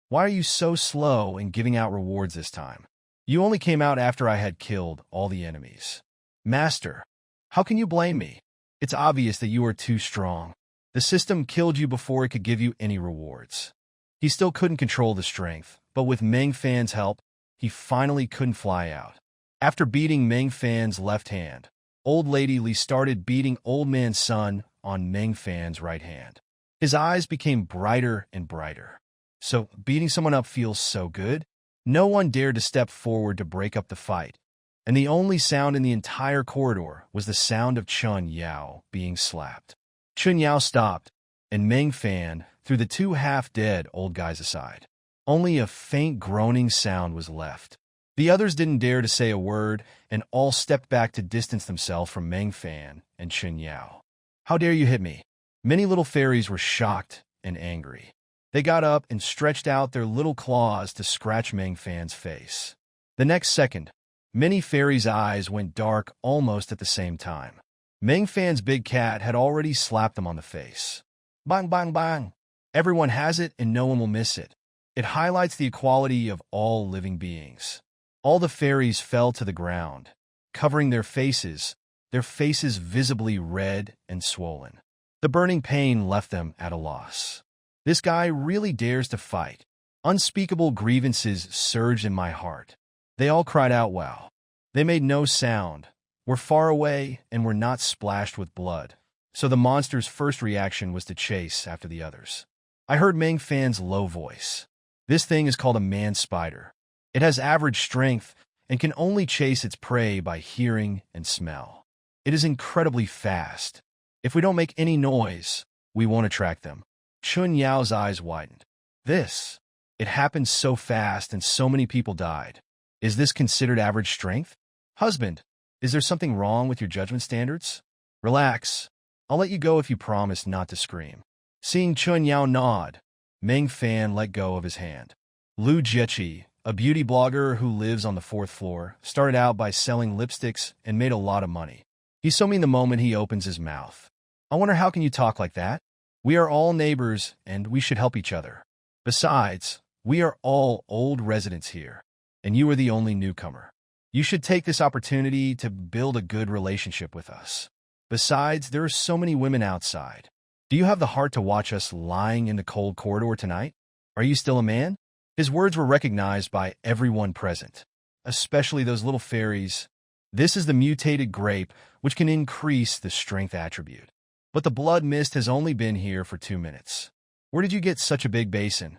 Why are you so slow in giving out rewards this time? You only came out after I had killed all the enemies. Master, how can you blame me? It's obvious that you are too strong. The system killed you before it could give you any rewards. He still couldn't control the strength, but with Meng Fan's help, he finally couldn't fly out. After beating Meng Fan's left hand, Old Lady Li started beating Old Man Sun on Meng Fan's right hand. His eyes became brighter and brighter. So, beating someone up feels so good? No one dared to step forward to break up the fight, and the only sound in the entire corridor was the sound of Chun Yao being slapped. Chun Yao stopped, and Meng Fan threw the two half-dead old guys aside. Only a faint groaning sound was left. The others didn't dare to say a word, and all stepped back to distance themselves from Meng Fan and Chun Yao. How dare you hit me? Many little fairies were shocked and angry. They got up and stretched out their little claws to scratch Meng Fan's face. The next second, many fairies' eyes went dark almost at the same time. Meng Fan's big cat had already slapped them on the face. Bang, bang, bang. Everyone has it and no one will miss it. It highlights the equality of all living beings. All the fairies fell to the ground, covering their faces visibly red and swollen. The burning pain left them at a loss. This guy really dares to fight. Unspeakable grievances surged in my heart. They all cried out, wow. They made no sound, were far away, and were not splashed with blood. So the monster's first reaction was to chase after the others. I heard Meng Fan's low voice. This thing is called a man-spider. It has average strength and can only chase its prey by hearing and smell. It is incredibly fast. If we don't make any noise, we won't attract them. Chun Yao's eyes widened. It happened so fast and so many people died. Is this considered average strength? Husband, is there something wrong with your judgment standards? Relax. I'll let you go if you promise not to scream. Seeing Chun Yao nod, Meng Fan let go of his hand. Lu Jiechi, a beauty blogger who lives on the 4th floor, started out by selling lipsticks and made a lot of money. He's so mean the moment he opens his mouth. I wonder how can you talk like that? We are all neighbors and we should help each other. Besides, we are all old residents here, and you are the only newcomer. You should take this opportunity to build a good relationship with us. Besides, there are so many women outside. Do you have the heart to watch us lying in the cold corridor tonight? Are you still a man? His words were recognized by everyone present, especially those little fairies. This is the mutated grape, which can increase the strength attribute. But the blood mist has only been here for 2 minutes. Where did you get such a big basin?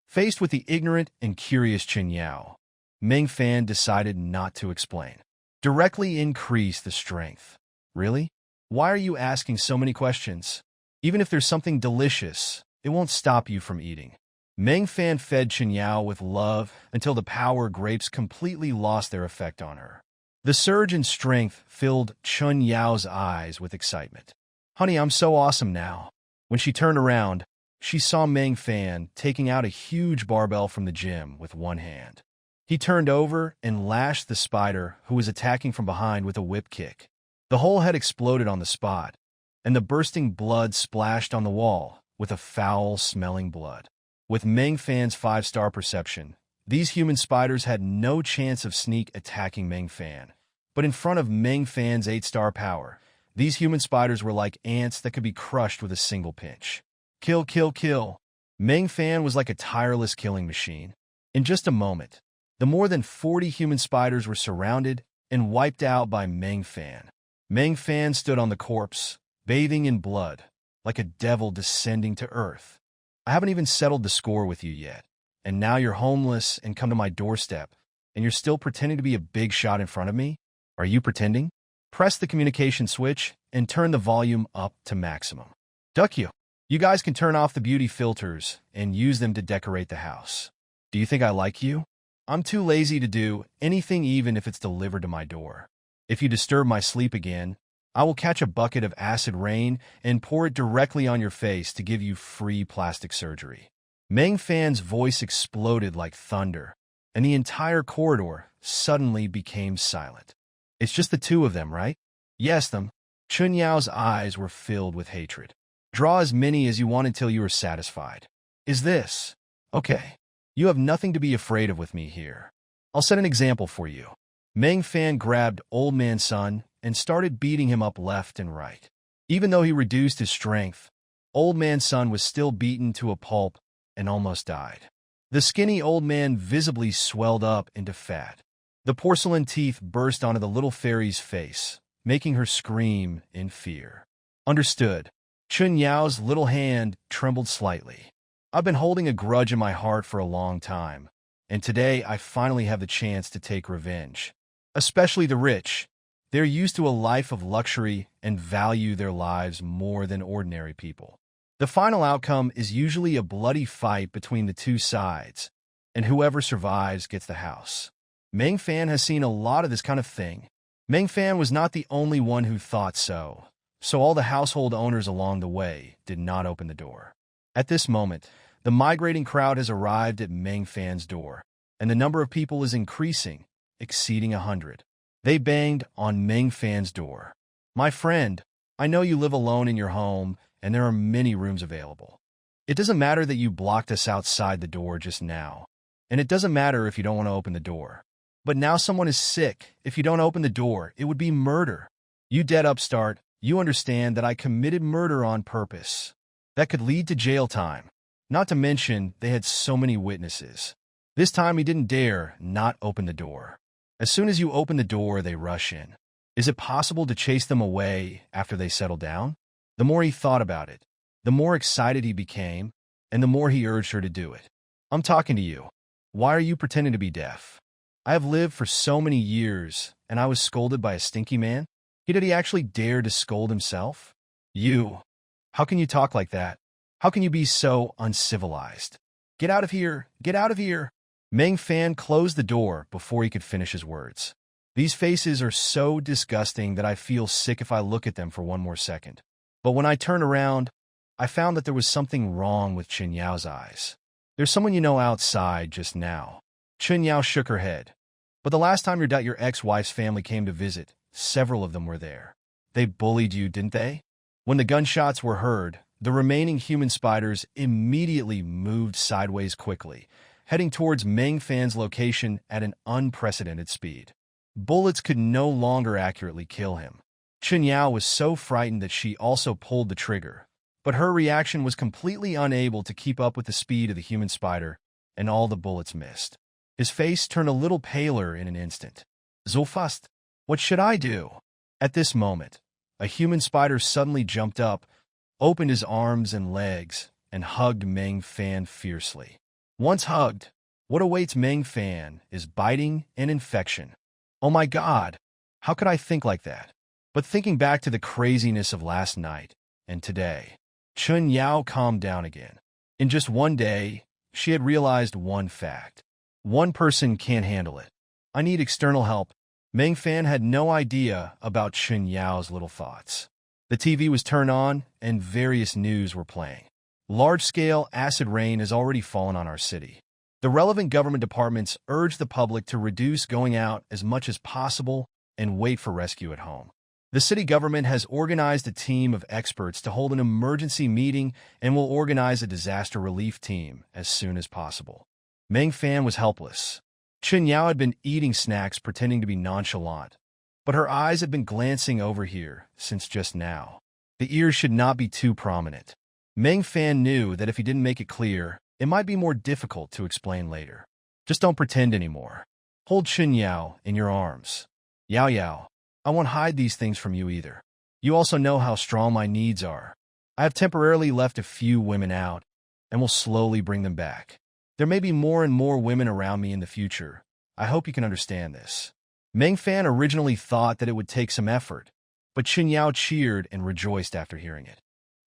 Faced with the ignorant and curious Chen Yao, Meng Fan decided not to explain. Directly increase the strength. Really? Why are you asking so many questions? Even if there's something delicious, it won't stop you from eating. Meng Fan fed Chen Yao with love until the power grapes completely lost their effect on her. The surge in strength filled Chen Yao's eyes with excitement. Honey, I'm so awesome now. When she turned around, she saw Meng Fan taking out a huge barbell from the gym with one hand. He turned over and lashed the spider who was attacking from behind with a whip kick. The whole head exploded on the spot, and the bursting blood splashed on the wall with a foul-smelling blood. With Meng Fan's 5-star perception, these human spiders had no chance of sneak attacking Meng Fan. But in front of Meng Fan's 8-star power, these human spiders were like ants that could be crushed with a single pinch. Kill, kill, kill. Meng Fan was like a tireless killing machine. In just a moment, the more than 40 human spiders were surrounded and wiped out by Meng Fan. Meng Fan stood on the corpse, bathing in blood, like a devil descending to earth. I haven't even settled the score with you yet, and now you're homeless and come to my doorstep, and you're still pretending to be a big shot in front of me? Are you pretending? Press the communication switch and turn the volume up to maximum. Duck you. You guys can turn off the beauty filters and use them to decorate the house. Do you think I like you? I'm too lazy to do anything even if it's delivered to my door. If you disturb my sleep again, I will catch a bucket of acid rain and pour it directly on your face to give you free plastic surgery. Meng Fan's voice exploded like thunder, and the entire corridor suddenly became silent. It's just the two of them, right? Yes, them. Chen Yao's eyes were filled with hatred. Draw as many as you want until you are satisfied. Is this? Okay. You have nothing to be afraid of with me here. I'll set an example for you. Meng Fan grabbed Old Man Sun and started beating him up left and right. Even though he reduced his strength, Old Man Sun was still beaten to a pulp and almost died. The skinny old man visibly swelled up into fat. The porcelain teeth burst onto the little fairy's face, making her scream in fear. Understood. Chen Yao's little hand trembled slightly. I've been holding a grudge in my heart for a long time, and today I finally have the chance to take revenge. Especially the rich. They're used to a life of luxury and value their lives more than ordinary people. The final outcome is usually a bloody fight between the two sides, and whoever survives gets the house. Meng Fan has seen a lot of this kind of thing. Meng Fan was not the only one who thought so all the household owners along the way did not open the door. At this moment, the migrating crowd has arrived at Meng Fan's door, and the number of people is increasing, exceeding 100. They banged on Meng Fan's door. My friend, I know you live alone in your home, and there are many rooms available. It doesn't matter that you blocked us outside the door just now, and it doesn't matter if you don't want to open the door. But now someone is sick. If you don't open the door, it would be murder. You dead upstart, you understand that I committed murder on purpose. That could lead to jail time. Not to mention, they had so many witnesses. This time he didn't dare not open the door. As soon as you open the door, they rush in. Is it possible to chase them away after they settle down? The more he thought about it, the more excited he became, and the more he urged her to do it. I'm talking to you. Why are you pretending to be deaf? I have lived for so many years, and I was scolded by a stinky man? Did he actually dare to scold himself? You. How can you talk like that? How can you be so uncivilized? Get out of here! Get out of here! Meng Fan closed the door before he could finish his words. These faces are so disgusting that I feel sick if I look at them for one more second. But when I turned around, I found that there was something wrong with Chen Yao's eyes. There's someone you know outside just now. Chen Yao shook her head. But the last time your ex-wife's family came to visit, several of them were there. They bullied you, didn't they? When the gunshots were heard, the remaining human spiders immediately moved sideways quickly, heading towards Meng Fan's location at an unprecedented speed. Bullets could no longer accurately kill him. Chen Yao was so frightened that she also pulled the trigger, but her reaction was completely unable to keep up with the speed of the human spider, and all the bullets missed. His face turned a little paler in an instant. So fast. What should I do? At this moment, a human spider suddenly jumped up, opened his arms and legs, and hugged Meng Fan fiercely. Once hugged, what awaits Meng Fan is biting and infection. Oh my God, how could I think like that? But thinking back to the craziness of last night and today, Chun Yao calmed down again. In just one day, she had realized one fact. One person can't handle it. I need external help. Meng Fan had no idea about Chun Yao's little thoughts. The TV was turned on, and various news were playing. Large-scale acid rain has already fallen on our city. The relevant government departments urge the public to reduce going out as much as possible and wait for rescue at home. The city government has organized a team of experts to hold an emergency meeting and will organize a disaster relief team as soon as possible. Meng Fan was helpless. Chun Yao had been eating snacks pretending to be nonchalant, but her eyes had been glancing over here since just now. The ears should not be too prominent. Meng Fan knew that if he didn't make it clear, it might be more difficult to explain later. Just don't pretend anymore. Hold Chun Yao in your arms. Yao Yao, I won't hide these things from you either. You also know how strong my needs are. I have temporarily left a few women out, and will slowly bring them back. There may be more and more women around me in the future. I hope you can understand this. Meng Fan originally thought that it would take some effort, but Chun Yao cheered and rejoiced after hearing it.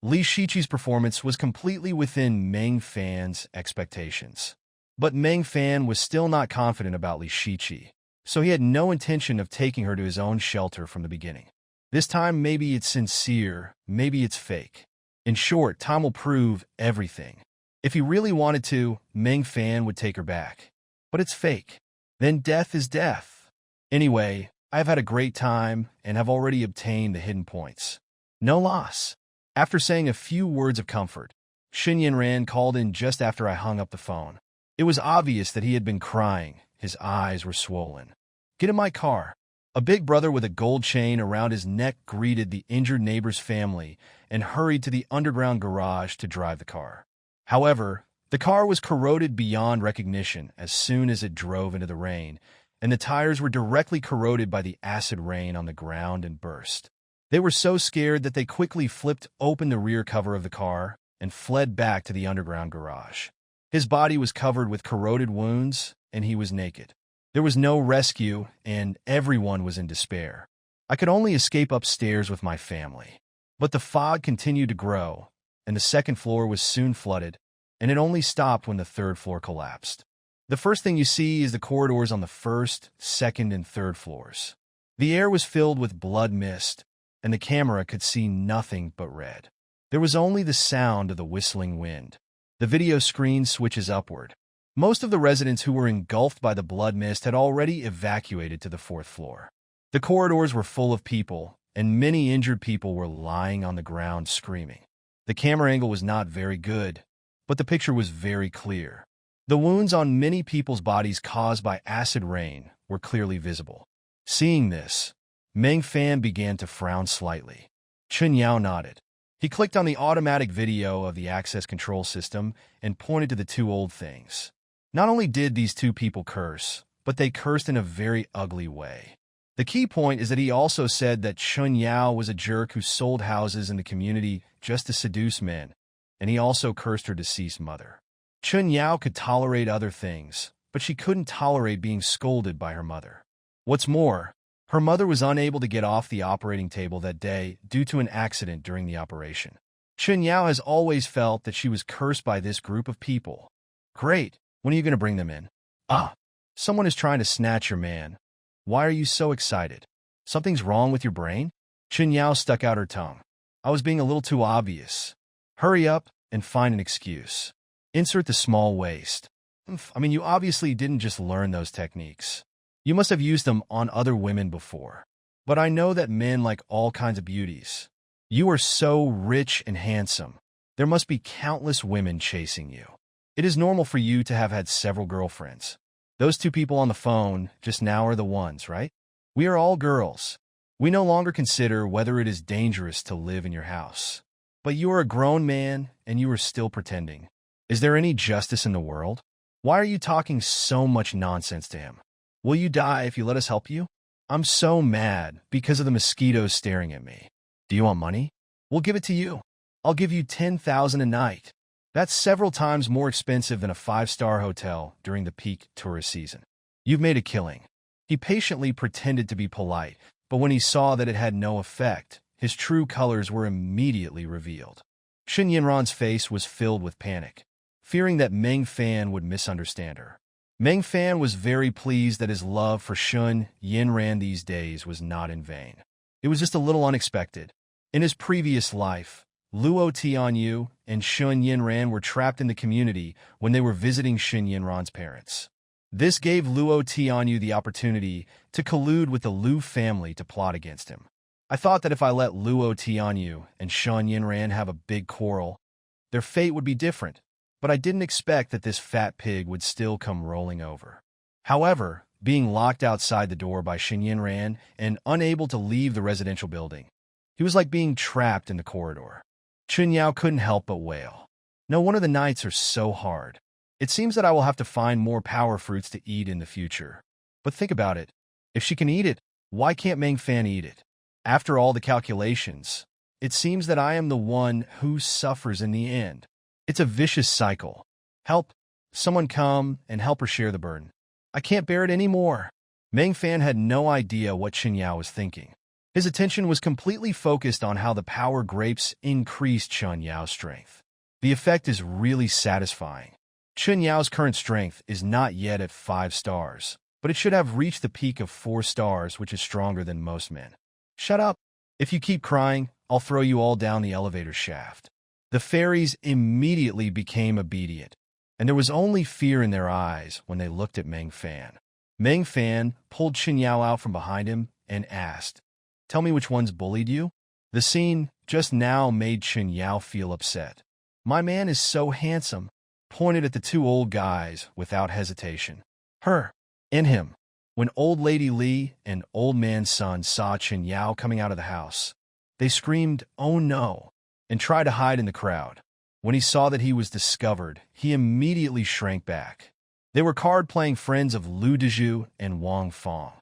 Li Shiqi's performance was completely within Meng Fan's expectations. But Meng Fan was still not confident about Li Shiqi, so he had no intention of taking her to his own shelter from the beginning. This time, maybe it's sincere, maybe it's fake. In short, time will prove everything. If he really wanted to, Meng Fan would take her back. But it's fake. Then death is death. Anyway, I've had a great time and have already obtained the hidden points. No loss. After saying a few words of comfort, Shin Yanran called in just after I hung up the phone. It was obvious that he had been crying. His eyes were swollen. Get in my car. A big brother with a gold chain around his neck greeted the injured neighbor's family and hurried to the underground garage to drive the car. However, the car was corroded beyond recognition as soon as it drove into the rain, and the tires were directly corroded by the acid rain on the ground and burst. They were so scared that they quickly flipped open the rear cover of the car and fled back to the underground garage. His body was covered with corroded wounds, and he was naked. There was no rescue, and everyone was in despair. I could only escape upstairs with my family. But the fog continued to grow, and the second floor was soon flooded, and it only stopped when the third floor collapsed. The first thing you see is the corridors on the first, second, and third floors. The air was filled with blood mist, and the camera could see nothing but red. There was only the sound of the whistling wind. The video screen switches upward. Most of the residents who were engulfed by the blood mist had already evacuated to the fourth floor. The corridors were full of people, and many injured people were lying on the ground screaming. The camera angle was not very good, but the picture was very clear. The wounds on many people's bodies caused by acid rain were clearly visible. Seeing this, Meng Fan began to frown slightly. Chun Yao nodded. He clicked on the automatic video of the access control system and pointed to the two old things. Not only did these two people curse, but they cursed in a very ugly way. The key point is that he also said that Chun Yao was a jerk who sold houses in the community just to seduce men, and he also cursed her deceased mother. Chun Yao could tolerate other things, but she couldn't tolerate being scolded by her mother. What's more, her mother was unable to get off the operating table that day due to an accident during the operation. Chun Yao has always felt that she was cursed by this group of people. Great, when are you going to bring them in? Ah, someone is trying to snatch your man. Why are you so excited? Something's wrong with your brain? Chun Yao stuck out her tongue. I was being a little too obvious. Hurry up and find an excuse. Insert the small waist. You obviously didn't just learn those techniques. You must have used them on other women before. But I know that men like all kinds of beauties. You are so rich and handsome. There must be countless women chasing you. It is normal for you to have had several girlfriends. Those two people on the phone just now are the ones, right? We are all girls. We no longer consider whether it is dangerous to live in your house. But you are a grown man, and you are still pretending. Is there any justice in the world? Why are you talking so much nonsense to him? Will you die if you let us help you? I'm so mad because of the mosquitoes staring at me. Do you want money? We'll give it to you. I'll give you 10,000 a night. That's several times more expensive than a five-star hotel during the peak tourist season. You've made a killing. He patiently pretended to be polite, but when he saw that it had no effect, his true colors were immediately revealed. Shen Yinran's face was filled with panic, fearing that Meng Fan would misunderstand her. Meng Fan was very pleased that his love for Shen Yinran these days was not in vain. It was just a little unexpected. In his previous life, Luo Tianyu and Shen Yinran were trapped in the community when they were visiting Shen Yinran's parents. This gave Luo Tianyu the opportunity to collude with the Lu family to plot against him. I thought that if I let Luo Tianyu and Shen Yinran have a big quarrel, their fate would be different, but I didn't expect that this fat pig would still come rolling over. However, being locked outside the door by Shen Yinran and unable to leave the residential building, he was like being trapped in the corridor. Chun Yao couldn't help but wail. No wonder the nights are so hard. It seems that I will have to find more power fruits to eat in the future. But think about it. If she can eat it, why can't Meng Fan eat it? After all the calculations, it seems that I am the one who suffers in the end. It's a vicious cycle. Help! Someone come and help her share the burden. I can't bear it anymore. Meng Fan had no idea what Chen Yao was thinking. His attention was completely focused on how the power grapes increased Chen Yao's strength. The effect is really satisfying. Chen Yao's current strength is not yet at 5 stars, but it should have reached the peak of 4 stars, which is stronger than most men. Shut up! If you keep crying, I'll throw you all down the elevator shaft. The fairies immediately became obedient, and there was only fear in their eyes when they looked at Meng Fan. Meng Fan pulled Chen Yao out from behind him and asked, "Tell me which ones bullied you?" The scene just now made Chen Yao feel upset. "My man is so handsome," pointed at the 2 old guys without hesitation. "Her and him." When Old Lady Li and Old Man's son saw Chen Yao coming out of the house, they screamed, "Oh no," and tried to hide in the crowd. When he saw that he was discovered, he immediately shrank back. They were card-playing friends of Lu Dezhu and Wang Fong,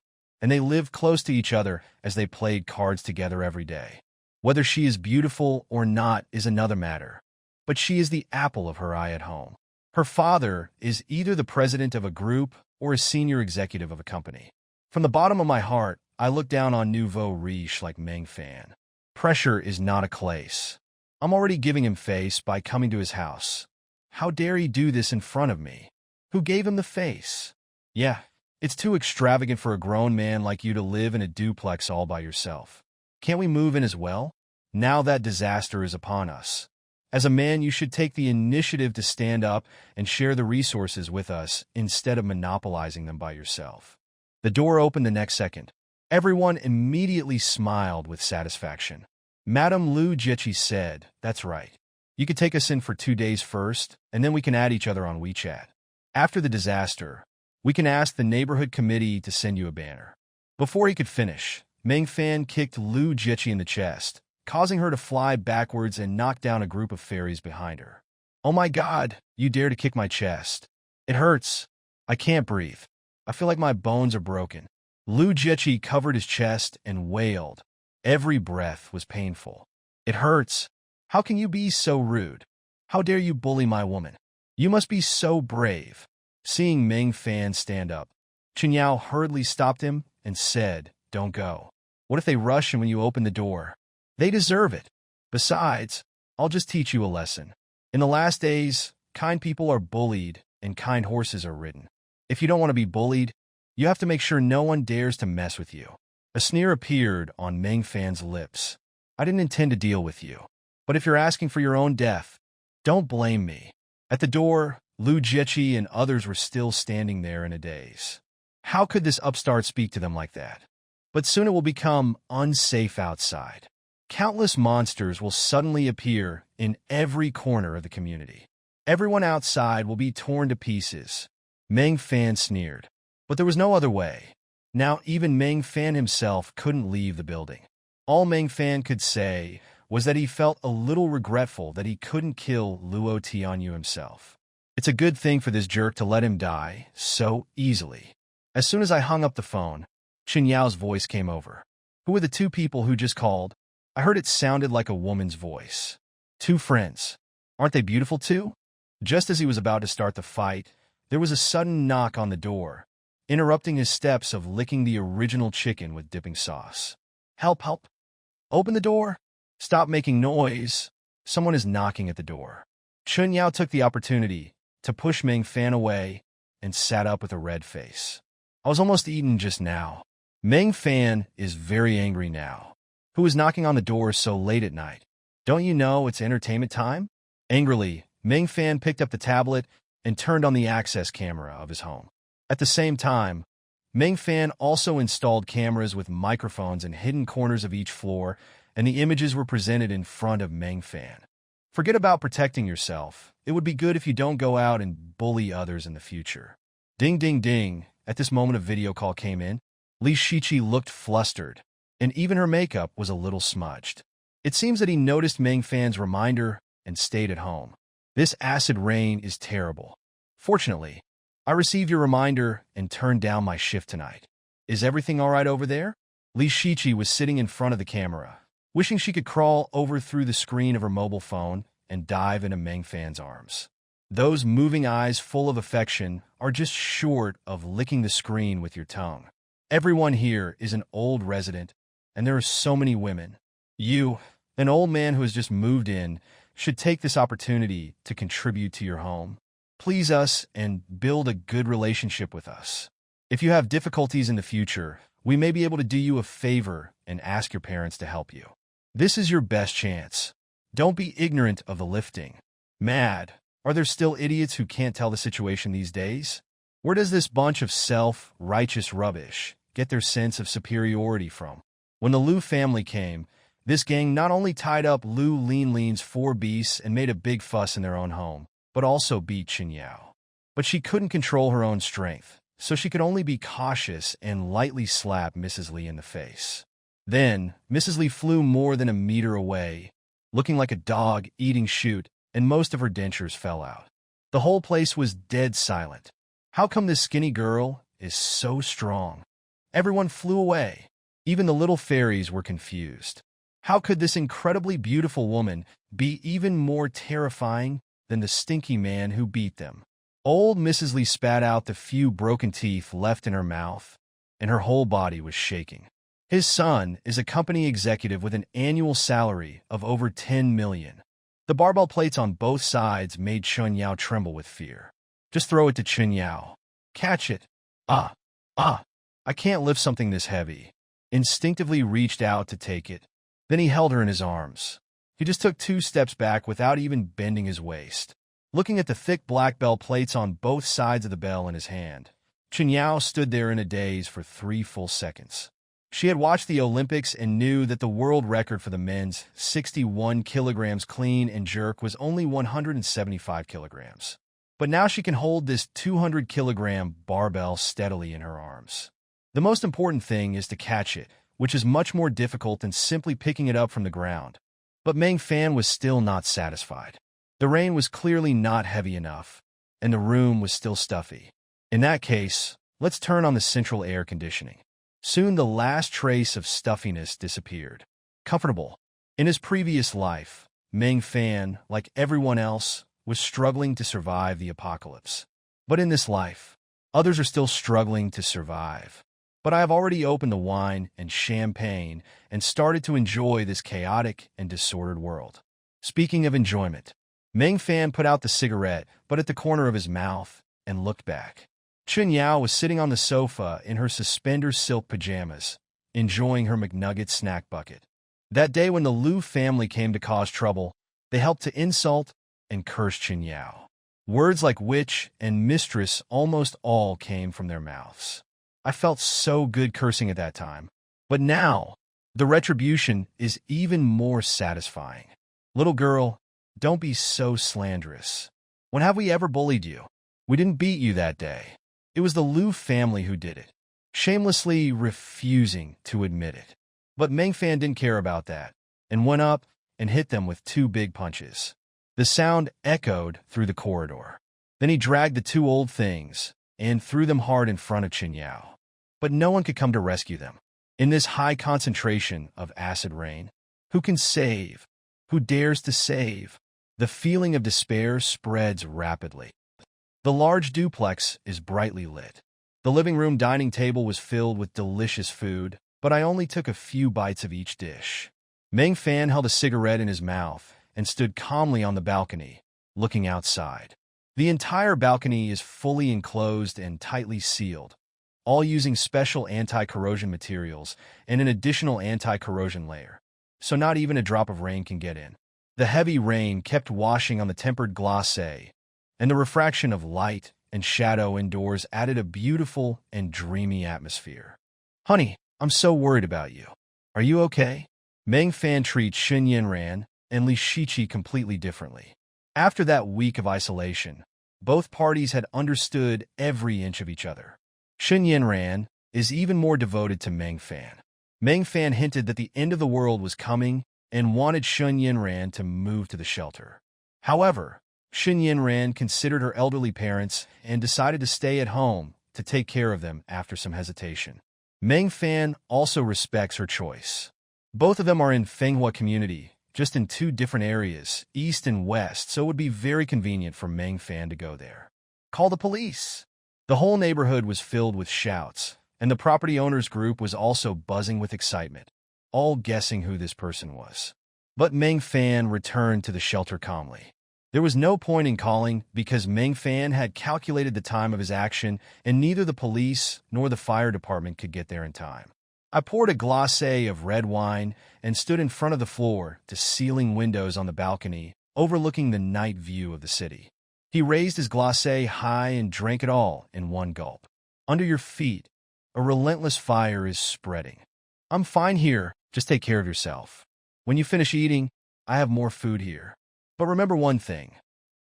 and they lived close to each other as they played cards together every day. Whether she is beautiful or not is another matter, but she is the apple of her eye at home. Her father is either the president of a group or a senior executive of a company. From the bottom of my heart, I look down on nouveau riche like Meng Fan. Pressure is not a clace. I'm already giving him face by coming to his house. How dare he do this in front of me? Who gave him the face? Yeah, it's too extravagant for a grown man like you to live in a duplex all by yourself. Can't we move in as well? Now that disaster is upon us. As a man, you should take the initiative to stand up and share the resources with us instead of monopolizing them by yourself. The door opened the next second. Everyone immediately smiled with satisfaction. Madame Lu Jiechi said, "That's right. You could take us in for 2 days first, and then we can add each other on WeChat. After the disaster, we can ask the neighborhood committee to send you a banner." Before he could finish, Meng Fan kicked Lu Jiechi in the chest, causing her to fly backwards and knock down a group of fairies behind her. "Oh my God, you dare to kick my chest. It hurts. I can't breathe. I feel like my bones are broken." Lu Jiechi covered his chest and wailed. Every breath was painful. "It hurts. How can you be so rude? How dare you bully my woman? You must be so brave." Seeing Meng Fan stand up, Chen Yao hurriedly stopped him and said, "Don't go. What if they rush and when you open the door? They deserve it. Besides, I'll just teach you a lesson. In the last days, kind people are bullied and kind horses are ridden. If you don't want to be bullied, you have to make sure no one dares to mess with you." A sneer appeared on Meng Fan's lips. "I didn't intend to deal with you, but if you're asking for your own death, don't blame me." At the door, Lu Jiechi and others were still standing there in a daze. How could this upstart speak to them like that? But soon it will become unsafe outside. Countless monsters will suddenly appear in every corner of the community. Everyone outside will be torn to pieces. Meng Fan sneered. But there was no other way. Now even Meng Fan himself couldn't leave the building. All Meng Fan could say was that he felt a little regretful that he couldn't kill Luo Tianyu himself. It's a good thing for this jerk to let him die so easily. As soon as I hung up the phone, Chen Yao's voice came over. Who were the two people who just called? I heard it sounded like a woman's voice. Two friends. Aren't they beautiful too? Just as he was about to start the fight, there was a sudden knock on the door, interrupting his steps of licking the original chicken with dipping sauce. Help, help. Open the door. Stop making noise. Someone is knocking at the door. Chen Yao took the opportunity to push Meng Fan away and sat up with a red face. I was almost eaten just now. Meng Fan is very angry now. Who is knocking on the door so late at night? Don't you know it's entertainment time? Angrily, Meng Fan picked up the tablet and turned on the access camera of his home. At the same time, Meng Fan also installed cameras with microphones in hidden corners of each floor, and the images were presented in front of Meng Fan. Forget about protecting yourself. It would be good if you don't go out and bully others in the future. Ding, ding, ding. At this moment, a video call came in. Li Shiqi looked flustered, and even her makeup was a little smudged. It seems that he noticed Meng Fan's reminder and stayed at home. This acid rain is terrible. Fortunately, I received your reminder and turned down my shift tonight. Is everything all right over there? Li Shiqi was sitting in front of the camera, wishing she could crawl over through the screen of her mobile phone and dive into Meng Fan's arms. Those moving eyes full of affection are just short of licking the screen with your tongue. Everyone here is an old resident, and there are so many women. You, an old man who has just moved in, should take this opportunity to contribute to your home. Please us and build a good relationship with us. If you have difficulties in the future, we may be able to do you a favor and ask your parents to help you. This is your best chance. Don't be ignorant of the lifting. Mad. Are there still idiots who can't tell the situation these days? Where does this bunch of self-righteous rubbish get their sense of superiority from? When the Liu family came, this gang not only tied up Liu Linlin's 4 beasts and made a big fuss in their own home, but also beat Chen Yao. But she couldn't control her own strength, so she could only be cautious and lightly slap Mrs. Li in the face. Then, Mrs. Li flew more than a meter away, looking like a dog eating shoot, and most of her dentures fell out. The whole place was dead silent. How come this skinny girl is so strong? Everyone flew away. Even the little fairies were confused. How could this incredibly beautiful woman be even more terrifying than the stinky man who beat them? Old Mrs. Li spat out the few broken teeth left in her mouth, and her whole body was shaking. His son is a company executive with an annual salary of over 10 million. The barbell plates on both sides made Chen Yao tremble with fear. Just throw it to Chen Yao. Catch it. I can't lift something this heavy. Instinctively reached out to take it. Then he held her in his arms. He just took 2 steps back without even bending his waist. Looking at the thick black bell plates on both sides of the bell in his hand, Chen Yao stood there in a daze for 3 full seconds. She had watched the Olympics and knew that the world record for the men's 61 kilograms clean and jerk was only 175 kilograms. But now she can hold this 200-kilogram barbell steadily in her arms. The most important thing is to catch it, which is much more difficult than simply picking it up from the ground. But Meng Fan was still not satisfied. The rain was clearly not heavy enough, and the room was still stuffy. In that case, let's turn on the central air conditioning. Soon the last trace of stuffiness disappeared. Comfortable. In his previous life, Meng Fan, like everyone else, was struggling to survive the apocalypse. But in this life, others are still struggling to survive. But I have already opened the wine and champagne and started to enjoy this chaotic and disordered world. Speaking of enjoyment, Meng Fan put out the cigarette, but at the corner of his mouth, and looked back. Chen Yao was sitting on the sofa in her suspender silk pajamas, enjoying her McNugget snack bucket. That day when the Liu family came to cause trouble, they helped to insult and curse Chen Yao. Words like witch and mistress almost all came from their mouths. I felt so good cursing at that time. But now, the retribution is even more satisfying. Little girl, don't be so slanderous. When have we ever bullied you? We didn't beat you that day. It was the Liu family who did it, shamelessly refusing to admit it. But Meng Fan didn't care about that, and went up and hit them with 2 big punches. The sound echoed through the corridor. Then he dragged the two old things and threw them hard in front of Qinyao. But no one could come to rescue them. In this high concentration of acid rain, who can save? Who dares to save? The feeling of despair spreads rapidly. The large duplex is brightly lit. The living room dining table was filled with delicious food, but I only took a few bites of each dish. Meng Fan held a cigarette in his mouth and stood calmly on the balcony, looking outside. The entire balcony is fully enclosed and tightly sealed, all using special anti-corrosion materials and an additional anti-corrosion layer, so not even a drop of rain can get in. The heavy rain kept washing on the tempered glacé, and the refraction of light and shadow indoors added a beautiful and dreamy atmosphere. "Honey, I'm so worried about you. Are you okay?" Meng Fan treats Xun Yinran and Li Shiqi completely differently. After that week of isolation, both parties had understood every inch of each other. Xun Yinran is even more devoted to Meng Fan. Meng Fan hinted that the end of the world was coming and wanted Xun Yinran to move to the shelter. However, Xun Yinran considered her elderly parents and decided to stay at home to take care of them after some hesitation. Meng Fan also respects her choice. Both of them are in Fenghua community, just in two different areas, east and west, so it would be very convenient for Meng Fan to go there. "Call the police!" The whole neighborhood was filled with shouts, and the property owners group was also buzzing with excitement, all guessing who this person was. But Meng Fan returned to the shelter calmly. There was no point in calling because Meng Fan had calculated the time of his action, and neither the police nor the fire department could get there in time. I poured a glacé of red wine and stood in front of the floor-to-ceiling windows on the balcony, overlooking the night view of the city. He raised his glacé high and drank it all in one gulp. "Under your feet, a relentless fire is spreading. I'm fine here, just take care of yourself. When you finish eating, I have more food here. But remember one thing,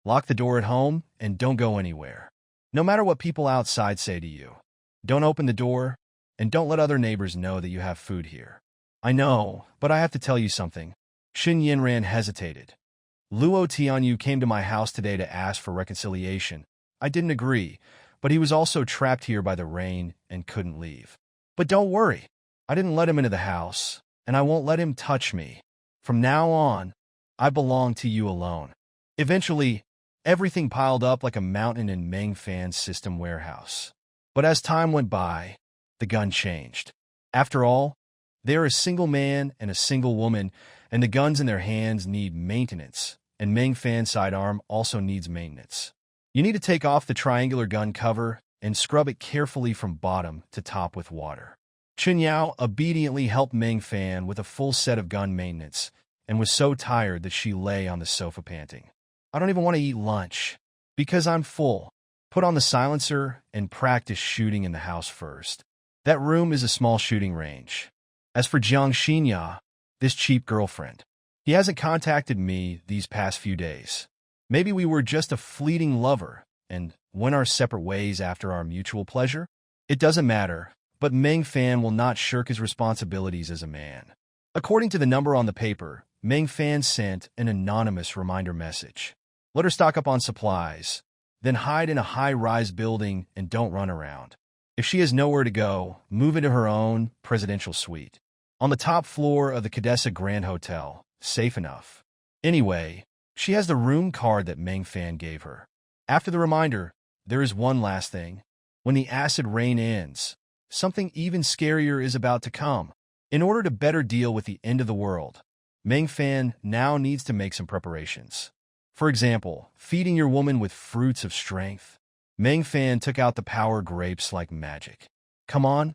lock the door at home and don't go anywhere. No matter what people outside say to you, don't open the door, and don't let other neighbors know that you have food here." "I know, but I have to tell you something." Xun Yinran hesitated. "Luo Tianyu came to my house today to ask for reconciliation. I didn't agree, but he was also trapped here by the rain and couldn't leave. But don't worry, I didn't let him into the house, and I won't let him touch me. From now on, I belong to you alone." Eventually, everything piled up like a mountain in Meng Fan's system warehouse. But as time went by, the gun changed. After all, they are a single man and a single woman, and the guns in their hands need maintenance, and Meng Fan's sidearm also needs maintenance. You need to take off the triangular gun cover and scrub it carefully from bottom to top with water. Qinyao obediently helped Meng Fan with a full set of gun maintenance and was so tired that she lay on the sofa panting. "I don't even want to eat lunch, because I'm full. Put on the silencer and practice shooting in the house first. That room is a small shooting range. As for Jiang Xinya, this cheap girlfriend, he hasn't contacted me these past few days. Maybe we were just a fleeting lover and went our separate ways after our mutual pleasure. It doesn't matter, but Meng Fan will not shirk his responsibilities as a man." According to the number on the paper, Meng Fan sent an anonymous reminder message. "Let her stock up on supplies, then hide in a high-rise building and don't run around. If she has nowhere to go, move into her own presidential suite on the top floor of the Cadessa Grand Hotel. Safe enough. Anyway, she has the room card that Meng Fan gave her." After the reminder, there is one last thing. When the acid rain ends, something even scarier is about to come. In order to better deal with the end of the world, Meng Fan now needs to make some preparations. For example, feeding your woman with fruits of strength. Meng Fan took out the power grapes like magic. "Come on,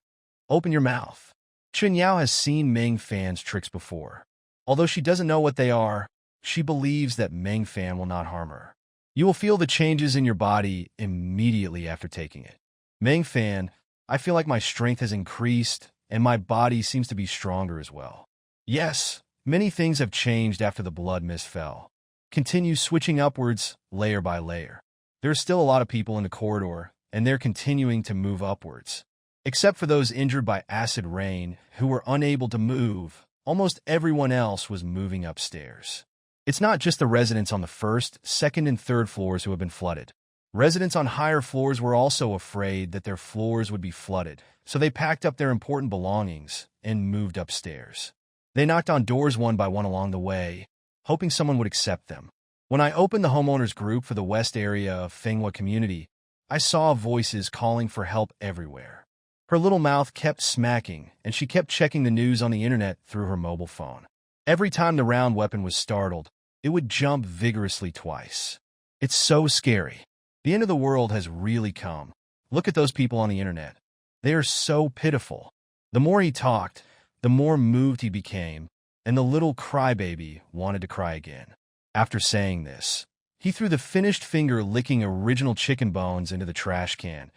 open your mouth." Chen Yao has seen Meng Fan's tricks before. Although she doesn't know what they are, she believes that Meng Fan will not harm her. You will feel the changes in your body immediately after taking it. "Meng Fan, I feel like my strength has increased, and my body seems to be stronger as well." Yes, many things have changed after the blood mist fell. Continue switching upwards, layer by layer. There are still a lot of people in the corridor, and they're continuing to move upwards. Except for those injured by acid rain who were unable to move, almost everyone else was moving upstairs. It's not just the residents on the first, second, and third floors who have been flooded. Residents on higher floors were also afraid that their floors would be flooded, so they packed up their important belongings and moved upstairs. They knocked on doors one by one along the way, hoping someone would accept them. When I opened the homeowners group for the west area of Fenghua community, I saw voices calling for help everywhere. Her little mouth kept smacking, and she kept checking the news on the internet through her mobile phone. Every time the round weapon was startled, it would jump vigorously twice. It's so scary. The end of the world has really come. Look at those people on the internet. They are so pitiful. The more he talked, the more moved he became, and the little crybaby wanted to cry again. After saying this, he threw the finished finger-licking original chicken bones into the trash can,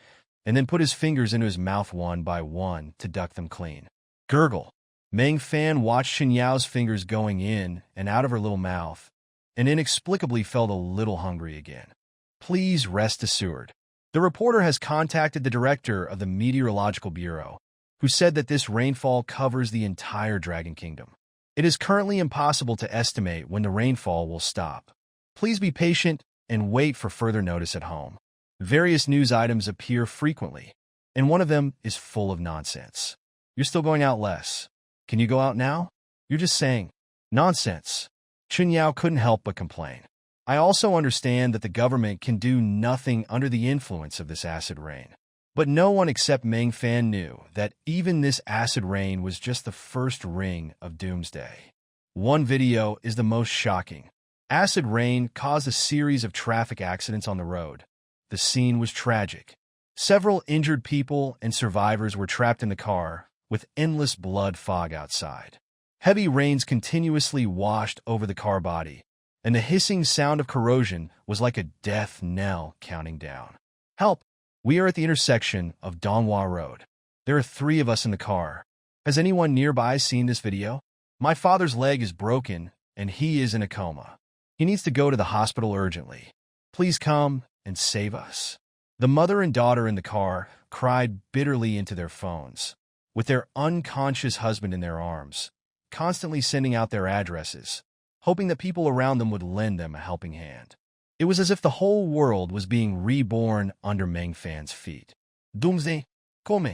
and then put his fingers into his mouth one by one to duck them clean. Gurgle. Meng Fan watched Chen Yao's fingers going in and out of her little mouth, and inexplicably felt a little hungry again. Please rest assured. The reporter has contacted the director of the Meteorological Bureau, who said that this rainfall covers the entire Dragon Kingdom. It is currently impossible to estimate when the rainfall will stop. Please be patient and wait for further notice at home. Various news items appear frequently, and one of them is full of nonsense. You're still going out less. Can you go out now? You're just saying nonsense. Chen Yao couldn't help but complain. I also understand that the government can do nothing under the influence of this acid rain. But no one except Meng Fan knew that even this acid rain was just the first ring of doomsday. One video is the most shocking. Acid rain caused a series of traffic accidents on the road. The scene was tragic. Several injured people and survivors were trapped in the car, with endless blood fog outside. Heavy rains continuously washed over the car body, and the hissing sound of corrosion was like a death knell counting down. Help! We are at the intersection of Donghua Road. There are 3 of us in the car. Has anyone nearby seen this video? My father's leg is broken, and he is in a coma. He needs to go to the hospital urgently. Please come and save us. The mother and daughter in the car cried bitterly into their phones, with their unconscious husband in their arms, constantly sending out their addresses, hoping that people around them would lend them a helping hand. It was as if the whole world was being reborn under Meng Fan's feet. Doomsday, come.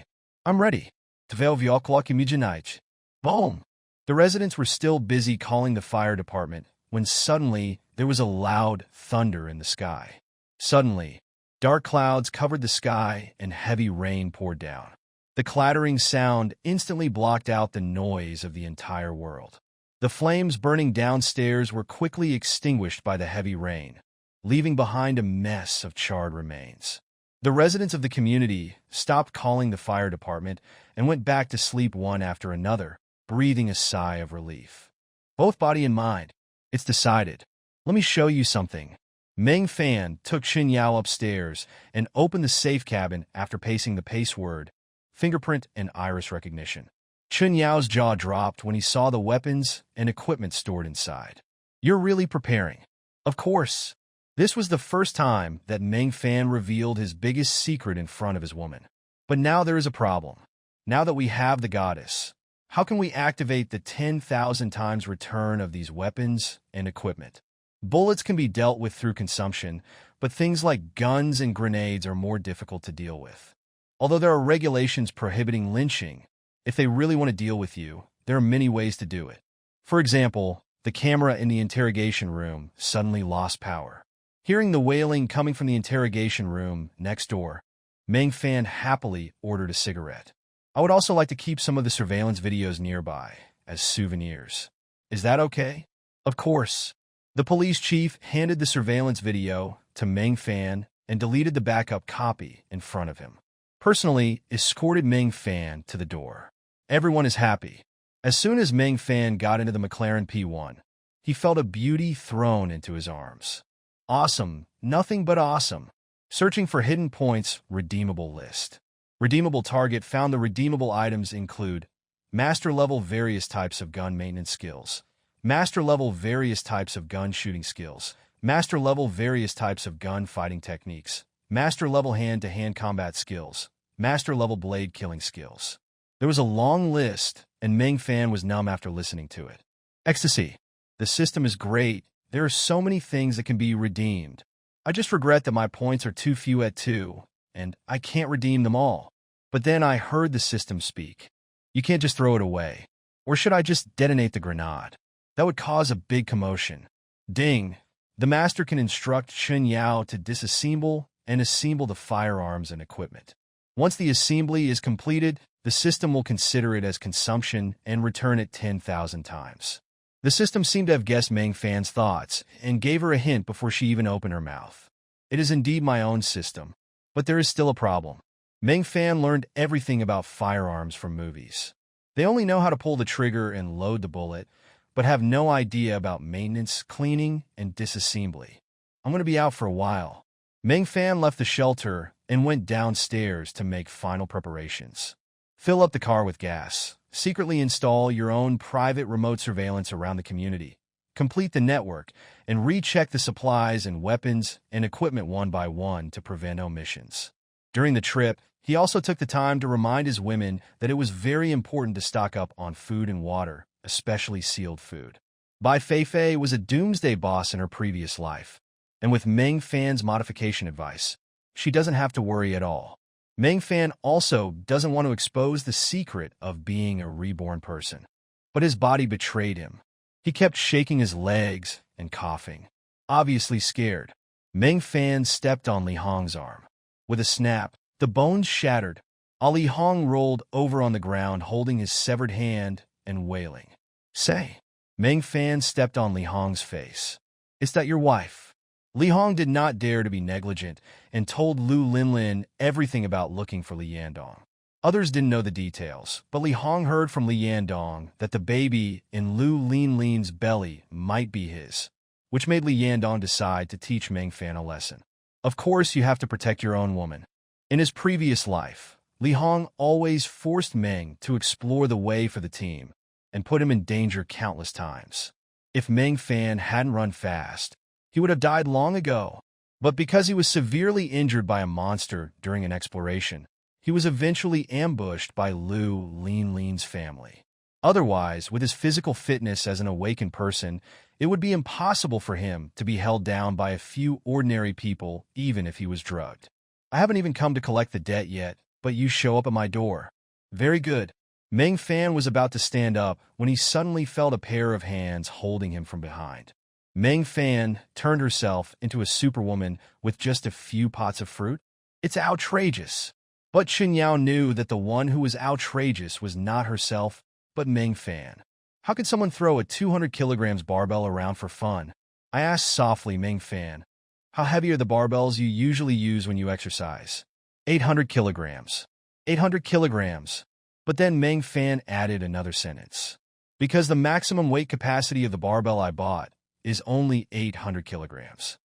I'm ready. 12 o'clock midnight. Boom! The residents were still busy calling the fire department when suddenly there was a loud thunder in the sky. Suddenly, dark clouds covered the sky and heavy rain poured down. The clattering sound instantly blocked out the noise of the entire world. The flames burning downstairs were quickly extinguished by the heavy rain, leaving behind a mess of charred remains. The residents of the community stopped calling the fire department and went back to sleep one after another, breathing a sigh of relief. Both body and mind. It's decided. Let me show you something. Meng Fan took Chen Yao upstairs and opened the safe cabin after pacing the password, fingerprint, and iris recognition. Chen Yao's jaw dropped when he saw the weapons and equipment stored inside. You're really preparing. Of course. This was the first time that Meng Fan revealed his biggest secret in front of his woman. But now there is a problem. Now that we have the goddess, how can we activate the 10,000 times return of these weapons and equipment? Bullets can be dealt with through consumption, but things like guns and grenades are more difficult to deal with. Although there are regulations prohibiting lynching, if they really want to deal with you, there are many ways to do it. For example, the camera in the interrogation room suddenly lost power. Hearing the wailing coming from the interrogation room next door, Meng Fan happily ordered a cigarette. I would also like to keep some of the surveillance videos nearby as souvenirs. Is that okay? Of course. The police chief handed the surveillance video to Meng Fan and deleted the backup copy in front of him. Personally, escorted Meng Fan to the door. Everyone is happy. As soon as Meng Fan got into the McLaren P1, he felt a beauty thrown into his arms. Awesome, nothing but awesome. Searching for hidden points, redeemable list. Redeemable target found. The redeemable items include master level various types of gun maintenance skills, master level various types of gun shooting skills, master level various types of gun fighting techniques, master level hand-to-hand combat skills, master level blade killing skills. There was a long list, and Meng Fan was numb after listening to it. Ecstasy. The system is great. There are so many things that can be redeemed. I just regret that my points are too few at 2, and I can't redeem them all. But then I heard the system speak. You can't just throw it away. Or should I just detonate the grenade? That would cause a big commotion. Ding! The master can instruct Chen Yao to disassemble and assemble the firearms and equipment. Once the assembly is completed, the system will consider it as consumption and return it 10,000 times. The system seemed to have guessed Meng Fan's thoughts and gave her a hint before she even opened her mouth. It is indeed my own system, but there is still a problem. Meng Fan learned everything about firearms from movies. They only know how to pull the trigger and load the bullet, but have no idea about maintenance, cleaning, and disassembly. I'm going to be out for a while. Meng Fan left the shelter and went downstairs to make final preparations. Fill up the car with gas. Secretly install your own private remote surveillance around the community. Complete the network and recheck the supplies and weapons and equipment one by one to prevent omissions. During the trip, he also took the time to remind his women that it was very important to stock up on food and water, especially sealed food. Bai Feifei was a doomsday boss in her previous life, and with Meng Fan's modification advice, she doesn't have to worry at all. Meng Fan also doesn't want to expose the secret of being a reborn person. But his body betrayed him. He kept shaking his legs and coughing, obviously scared. Meng Fan stepped on Li Hong's arm. With a snap, the bones shattered. Li Hong rolled over on the ground holding his severed hand and wailing. Say, Meng Fan stepped on Li Hong's face. Is that your wife? Li Hong did not dare to be negligent and told Lu Linlin everything about looking for Li Yandong. Others didn't know the details, but Li Hong heard from Li Yandong that the baby in Lu Linlin's belly might be his, which made Li Yandong decide to teach Meng Fan a lesson. Of course, you have to protect your own woman. In his previous life, Li Hong always forced Meng to explore the way for the team and put him in danger countless times. If Meng Fan hadn't run fast, he would have died long ago. But because he was severely injured by a monster during an exploration, he was eventually ambushed by Lu Linlin's family. Otherwise, with his physical fitness as an awakened person, it would be impossible for him to be held down by a few ordinary people, even if he was drugged. I haven't even come to collect the debt yet, but you show up at my door. Very good. Meng Fan was about to stand up when he suddenly felt a pair of hands holding him from behind. Meng Fan turned herself into a superwoman with just a few pots of fruit. It's outrageous. But Chen Yao knew that the one who was outrageous was not herself, but Meng Fan. How could someone throw a 200 kilograms barbell around for fun? I asked softly Meng Fan. How heavy are the barbells you usually use when you exercise? 800 kilograms. 800 kilograms. But then Meng Fan added another sentence. Because the maximum weight capacity of the barbell I bought is only 800 kilograms.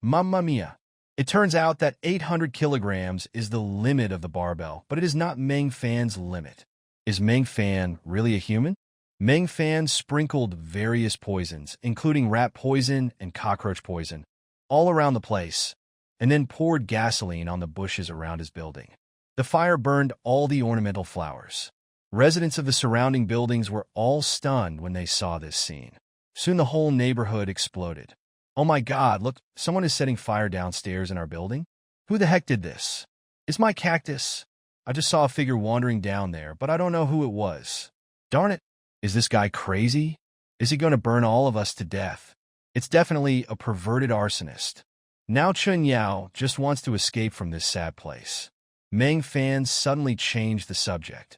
Mamma mia. It turns out that 800 kilograms is the limit of the barbell, but it is not Meng Fan's limit. Is Meng Fan really a human? Meng Fan sprinkled various poisons, including rat poison and cockroach poison, all around the place, and then poured gasoline on the bushes around his building. The fire burned all the ornamental flowers. Residents of the surrounding buildings were all stunned when they saw this scene. Soon the whole neighborhood exploded. Oh my God, look, someone is setting fire downstairs in our building? Who the heck did this? It's my cactus. I just saw a figure wandering down there, but I don't know who it was. Darn it. Is this guy crazy? Is he going to burn all of us to death? It's definitely a perverted arsonist. Now Chen Yao just wants to escape from this sad place. Meng Fan suddenly changed the subject.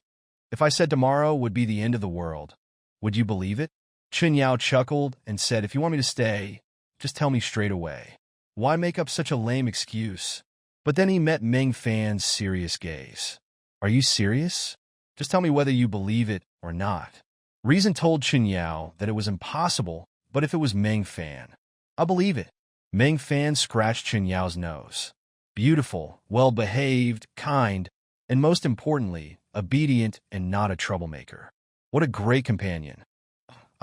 If I said tomorrow would be the end of the world, would you believe it? Chen Yao chuckled and said, if you want me to stay, just tell me straight away. Why make up such a lame excuse? But then he met Meng Fan's serious gaze. Are you serious? Just tell me whether you believe it or not. Reason told Chen Yao that it was impossible, but if it was Meng Fan, I'll believe it. Meng Fan scratched Chen Yao's nose. Beautiful, well-behaved, kind, and most importantly, obedient and not a troublemaker. What a great companion.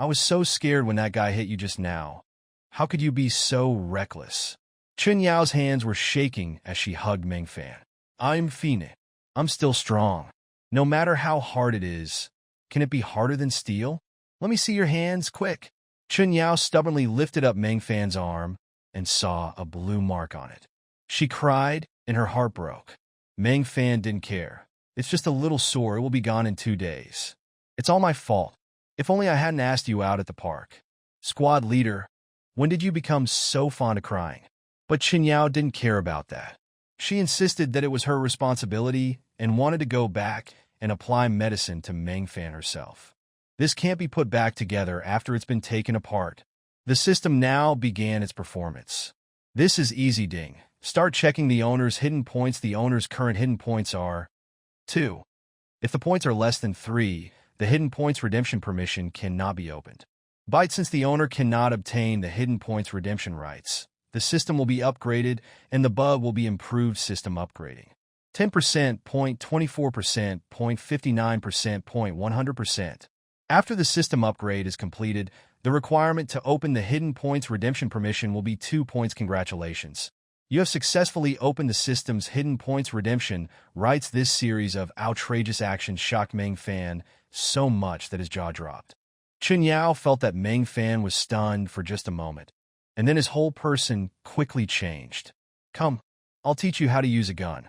I was so scared when that guy hit you just now. How could you be so reckless? Chen Yao's hands were shaking as she hugged Meng Fan. I'm Fine. I'm still strong. No matter how hard it is, can it be harder than steel? Let me see your hands, quick. Chen Yao stubbornly lifted up Meng Fan's arm and saw a blue mark on it. She cried, and her heart broke. Meng Fan didn't care. It's just a little sore. It will be gone in 2 days. It's all my fault. If only I hadn't asked you out at the park. Squad leader, when did you become so fond of crying? But Chen Yao didn't care about that. She insisted that it was her responsibility and wanted to go back and apply medicine to Meng Fan herself. This can't be put back together after it's been taken apart. The system now began its performance. This is easy, Ding. Start checking the owner's hidden points. The owner's current hidden points are 2. If the points are less than 3, the hidden points redemption permission cannot be opened. But since the owner cannot obtain the hidden points redemption rights, the system will be upgraded and the bug will be improved system upgrading. 10%, 0.24%, 0.59%, 0.100%. After the system upgrade is completed, the requirement to open the hidden points redemption permission will be 2 points. Congratulations. You have successfully opened the system's hidden points redemption rights. This series of outrageous actions shocked Meng Fan so much that his jaw dropped. Chen Yao felt that Meng Fan was stunned for just a moment, and then his whole person quickly changed. Come, I'll teach you how to use a gun.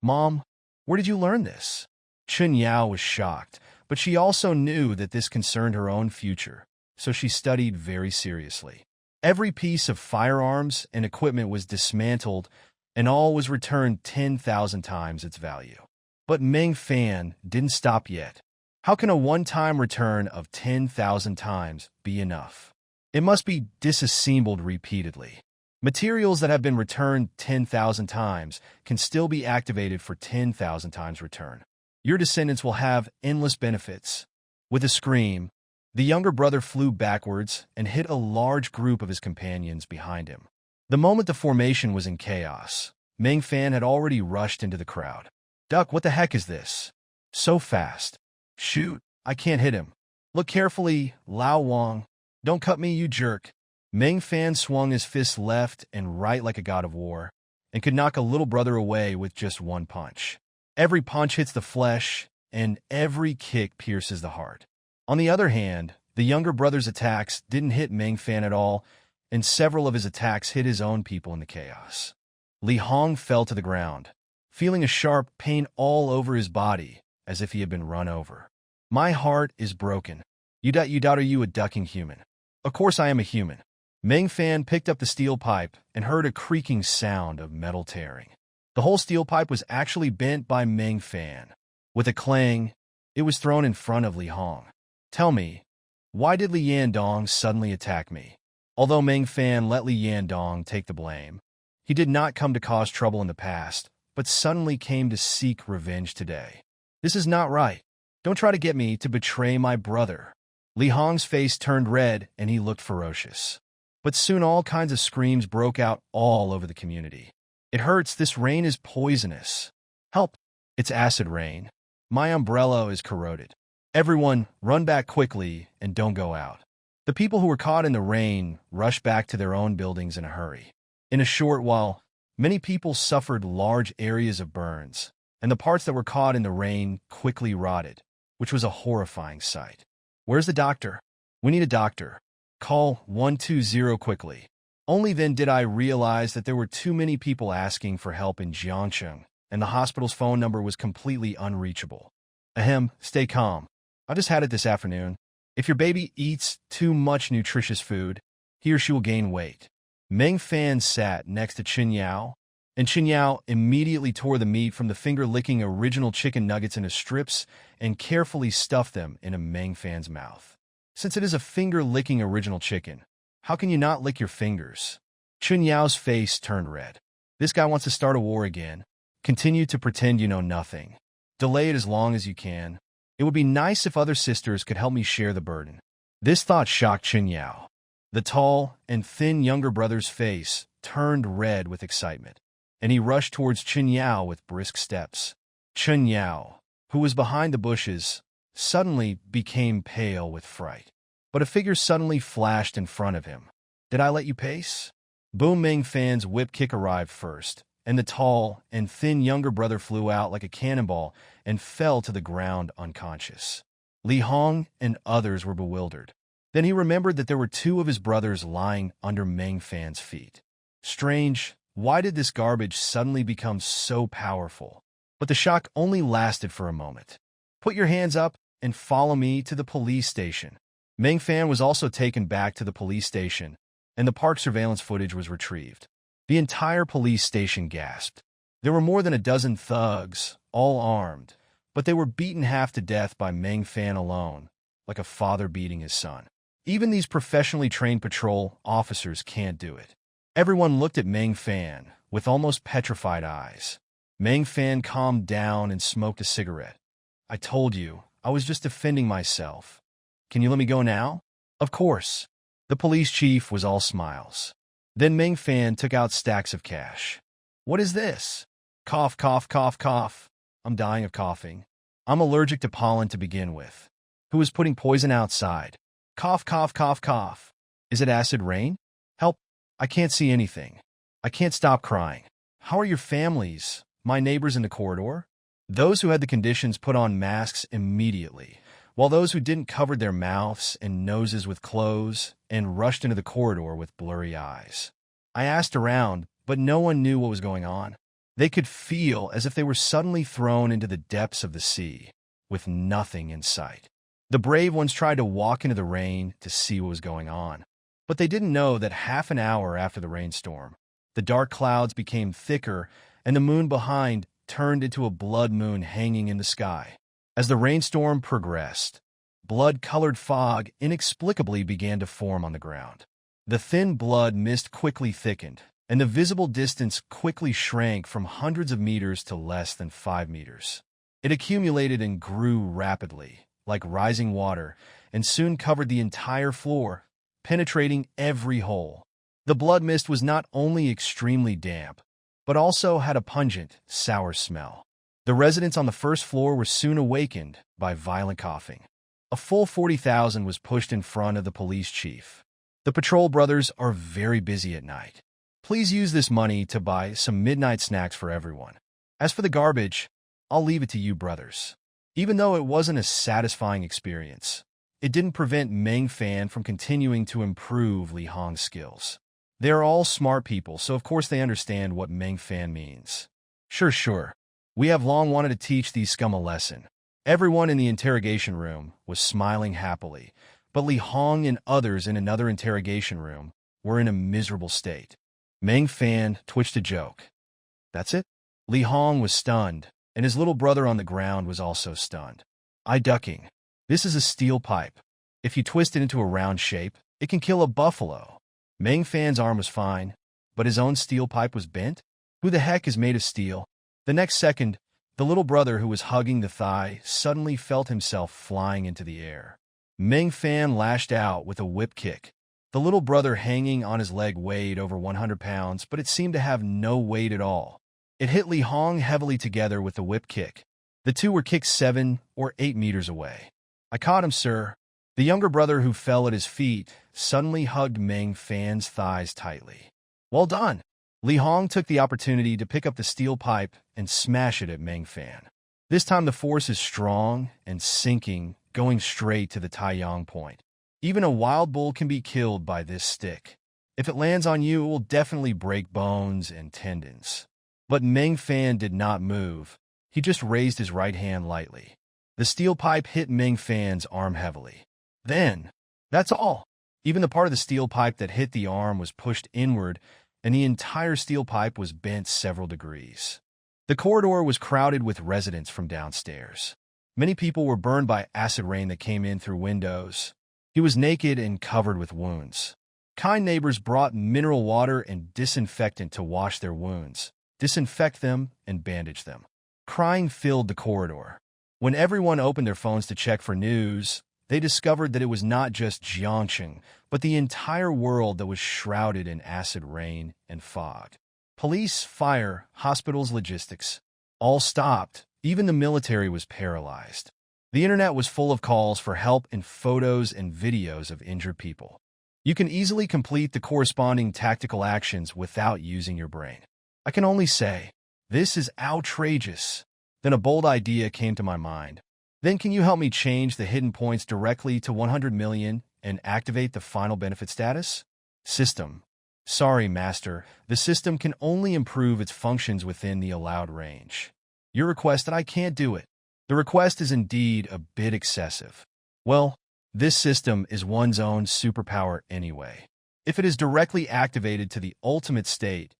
Mom, where did you learn this? Chen Yao was shocked, but she also knew that this concerned her own future, so she studied very seriously. Every piece of firearms and equipment was dismantled, and all was returned 10,000 times its value. But Meng Fan didn't stop yet. How can a one-time return of 10,000 times be enough? It must be disassembled repeatedly. Materials that have been returned 10,000 times can still be activated for 10,000 times return. Your descendants will have endless benefits. With a scream, the younger brother flew backwards and hit a large group of his companions behind him. The moment the formation was in chaos, Meng Fan had already rushed into the crowd. Duck, what the heck is this? So fast. Shoot, I can't hit him. Look carefully, Lao Wang. Don't cut me, you jerk. Meng Fan swung his fists left and right like a god of war, and could knock a little brother away with just one punch. Every punch hits the flesh, and every kick pierces the heart. On the other hand, the younger brother's attacks didn't hit Meng Fan at all, and several of his attacks hit his own people in the chaos. Li Hong fell to the ground, feeling a sharp pain all over his body, as if he had been run over. My heart is broken. You doubt, are you a ducking human? Of course I am a human. Meng Fan picked up the steel pipe and heard a creaking sound of metal tearing. The whole steel pipe was actually bent by Meng Fan. With a clang, it was thrown in front of Li Hong. Tell me, why did Li Yandong suddenly attack me? Although Meng Fan let Li Yandong take the blame, he did not come to cause trouble in the past, but suddenly came to seek revenge today. This is not right. Don't try to get me to betray my brother. Li Hong's face turned red and he looked ferocious. But soon all kinds of screams broke out all over the community. It hurts, this rain is poisonous. Help! It's acid rain. My umbrella is corroded. Everyone, run back quickly and don't go out. The people who were caught in the rain rushed back to their own buildings in a hurry. In a short while, many people suffered large areas of burns, and the parts that were caught in the rain quickly rotted, which was a horrifying sight. Where's the doctor? We need a doctor. Call 120 quickly. Only then did I realize that there were too many people asking for help in Jiangcheng, and the hospital's phone number was completely unreachable. Ahem, stay calm. I just had it this afternoon. If your baby eats too much nutritious food, he or she will gain weight. Meng Fan sat next to Chen Yao, and Chen Yao immediately tore the meat from the finger-licking original chicken nuggets into strips and carefully stuffed them into Meng Fan's mouth. Since it is a finger-licking original chicken, how can you not lick your fingers? Chen Yao's face turned red. This guy wants to start a war again. Continue to pretend you know nothing. Delay it as long as you can. It would be nice if other sisters could help me share the burden. This thought shocked Chen Yao. The tall and thin younger brother's face turned red with excitement, and he rushed towards Chen Yao with brisk steps. Chen Yao, who was behind the bushes, suddenly became pale with fright. But a figure suddenly flashed in front of him. Did I let you pace? Boom! Meng Fan's whip kick arrived first, and the tall and thin younger brother flew out like a cannonball and fell to the ground unconscious. Li Hong and others were bewildered. Then he remembered that there were two of his brothers lying under Meng Fan's feet. Strange, why did this garbage suddenly become so powerful? But the shock only lasted for a moment. Put your hands up and follow me to the police station. Meng Fan was also taken back to the police station, and the park surveillance footage was retrieved. The entire police station gasped. There were more than a dozen thugs, all armed, but they were beaten half to death by Meng Fan alone, like a father beating his son. Even these professionally trained patrol officers can't do it. Everyone looked at Meng Fan with almost petrified eyes. Meng Fan calmed down and smoked a cigarette. I told you, I was just defending myself. Can you let me go now? Of course. The police chief was all smiles. Then Meng Fan took out stacks of cash. What is this? Cough, cough, cough, cough. I'm dying of coughing. I'm allergic to pollen to begin with. Who is putting poison outside? Cough, cough, cough, cough. Is it acid rain? Help. I can't see anything. I can't stop crying. How are your families? My neighbors in the corridor? Those who had the conditions put on masks immediately, while those who didn't covered their mouths and noses with clothes and rushed into the corridor with blurry eyes. I asked around, but no one knew what was going on. They could feel as if they were suddenly thrown into the depths of the sea, with nothing in sight. The brave ones tried to walk into the rain to see what was going on, but they didn't know that half an hour after the rainstorm, the dark clouds became thicker and the moon behind turned into a blood moon hanging in the sky. As the rainstorm progressed, blood-colored fog inexplicably began to form on the ground. The thin blood mist quickly thickened, and the visible distance quickly shrank from hundreds of meters to less than 5 meters. It accumulated and grew rapidly, like rising water, and soon covered the entire floor, penetrating every hole. The blood mist was not only extremely damp, but also had a pungent, sour smell. The residents on the first floor were soon awakened by violent coughing. A full 40,000 was pushed in front of the police chief. The patrol brothers are very busy at night. Please use this money to buy some midnight snacks for everyone. As for the garbage, I'll leave it to you brothers. Even though it wasn't a satisfying experience, it didn't prevent Meng Fan from continuing to improve Li Hong's skills. They are all smart people, so of course they understand what Meng Fan means. Sure. We have long wanted to teach these scum a lesson. Everyone in the interrogation room was smiling happily, but Li Hong and others in another interrogation room were in a miserable state. Meng Fan twitched a joke. That's it? Li Hong was stunned, and his little brother on the ground was also stunned. Eye ducking. This is a steel pipe. If you twist it into a round shape, it can kill a buffalo. Meng Fan's arm was fine, but his own steel pipe was bent? Who the heck is made of steel? The next second, the little brother who was hugging the thigh suddenly felt himself flying into the air. Meng Fan lashed out with a whip kick. The little brother hanging on his leg weighed over 100 pounds, but it seemed to have no weight at all. It hit Li Hong heavily together with the whip kick. The two were kicked 7 or 8 meters away. I caught him, sir. The younger brother who fell at his feet suddenly hugged Meng Fan's thighs tightly. Well done. Li Hong took the opportunity to pick up the steel pipe and smash it at Meng Fan. This time the force is strong and sinking, going straight to the Taiyang point. Even a wild bull can be killed by this stick. If it lands on you, it will definitely break bones and tendons. But Meng Fan did not move. He just raised his right hand lightly. The steel pipe hit Meng Fan's arm heavily. Then, that's all. Even the part of the steel pipe that hit the arm was pushed inward, and the entire steel pipe was bent several degrees. The corridor was crowded with residents from downstairs. Many people were burned by acid rain that came in through windows. He was naked and covered with wounds. Kind neighbors brought mineral water and disinfectant to wash their wounds, disinfect them, and bandage them. Crying filled the corridor. When everyone opened their phones to check for news, they discovered that it was not just Jiangxing, but the entire world that was shrouded in acid rain and fog. Police, fire, hospitals, logistics, all stopped. Even the military was paralyzed. The internet was full of calls for help and photos and videos of injured people. You can easily complete the corresponding tactical actions without using your brain. I can only say, this is outrageous. Then a bold idea came to my mind. Then can you help me change the hidden points directly to 100 million and activate the final benefit status? System. Sorry, Master, the system can only improve its functions within the allowed range. Your request that I can't do it. The request is indeed a bit excessive. Well, this system is one's own superpower anyway. If it is directly activated to the ultimate state,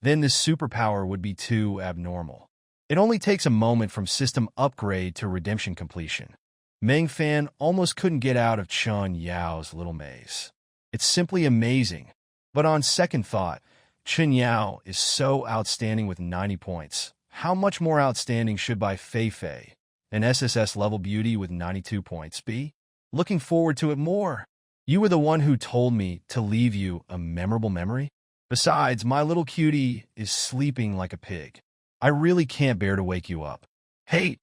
then this superpower would be too abnormal. It only takes a moment from system upgrade to redemption completion. Meng Fan almost couldn't get out of Chun Yao's little maze. It's simply amazing. But on second thought, Chun Yao is so outstanding with 90 points. How much more outstanding should Bai Fei Fei, an SSS-level beauty with 92 points, be? Looking forward to it more. You were the one who told me to leave you a memorable memory. Besides, my little cutie is sleeping like a pig. I really can't bear to wake you up. Hate.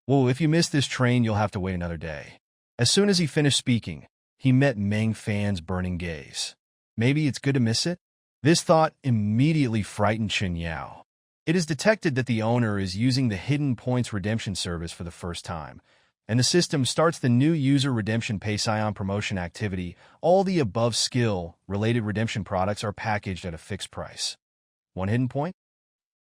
Well, if you miss this train, you'll have to wait another day. As soon as he finished speaking, he met Meng Fan's burning gaze. Maybe it's good to miss it? This thought immediately frightened Chun Yao. It is detected that the owner is using the hidden points redemption service for the first time, and the system starts the new user redemption Paysion promotion activity. All the above skill-related redemption products are packaged at a fixed price. One hidden point?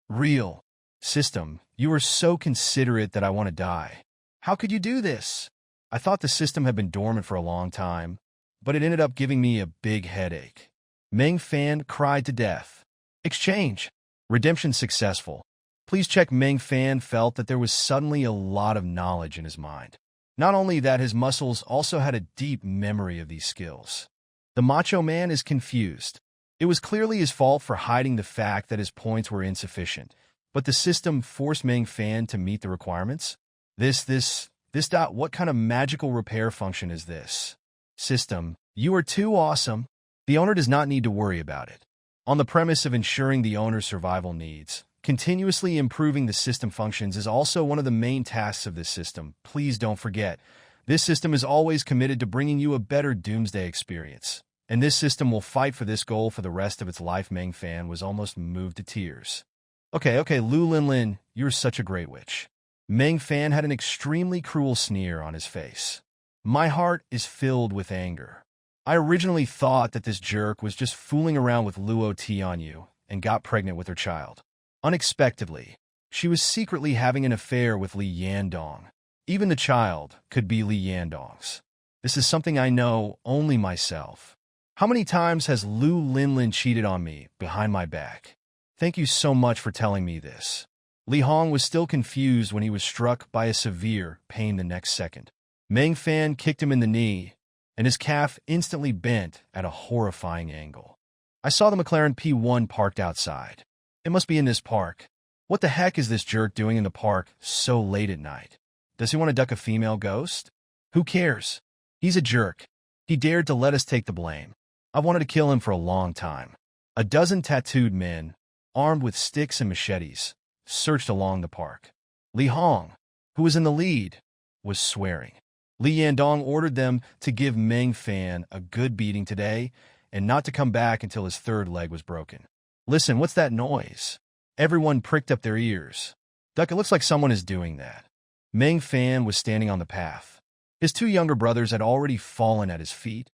Real. System, you are so considerate that I want to die. How could you do this? I thought the system had been dormant for a long time, but it ended up giving me a big headache. Meng Fan cried to death. Exchange. Redemption successful. Please check. Meng Fan felt that there was suddenly a lot of knowledge in his mind. Not only that, his muscles also had a deep memory of these skills. The macho man is confused. It was clearly his fault for hiding the fact that his points were insufficient, but the system forced Meng Fan to meet the requirements? What kind of magical repair function is this? System, you are too awesome. The owner does not need to worry about it. On the premise of ensuring the owner's survival needs, continuously improving the system functions is also one of the main tasks of this system. Please don't forget, this system is always committed to bringing you a better doomsday experience, and this system will fight for this goal for the rest of its life. Meng Fan was almost moved to tears. Okay, Lu Linlin, you're such a great witch. Meng Fan had an extremely cruel sneer on his face. My heart is filled with anger. I originally thought that this jerk was just fooling around with Luo Tianyu and got pregnant with her child. Unexpectedly, she was secretly having an affair with Li Yandong. Even the child could be Li Yandong's. This is something I know only myself. How many times has Lu Linlin cheated on me behind my back? Thank you so much for telling me this. Li Hong was still confused when he was struck by a severe pain the next second. Meng Fan kicked him in the knee, and his calf instantly bent at a horrifying angle. I saw the McLaren P1 parked outside. It must be in this park. What the heck is this jerk doing in the park so late at night? Does he want to duck a female ghost? Who cares? He's a jerk. He dared to let us take the blame. I've wanted to kill him for a long time. A dozen tattooed men, armed with sticks and machetes, searched along the park. Li Hong, who was in the lead, was swearing. Li Yandong ordered them to give Meng Fan a good beating today and not to come back until his third leg was broken. Listen, what's that noise? Everyone pricked up their ears. Duck, it looks like someone is doing that. Meng Fan was standing on the path. His two younger brothers had already fallen at his feet,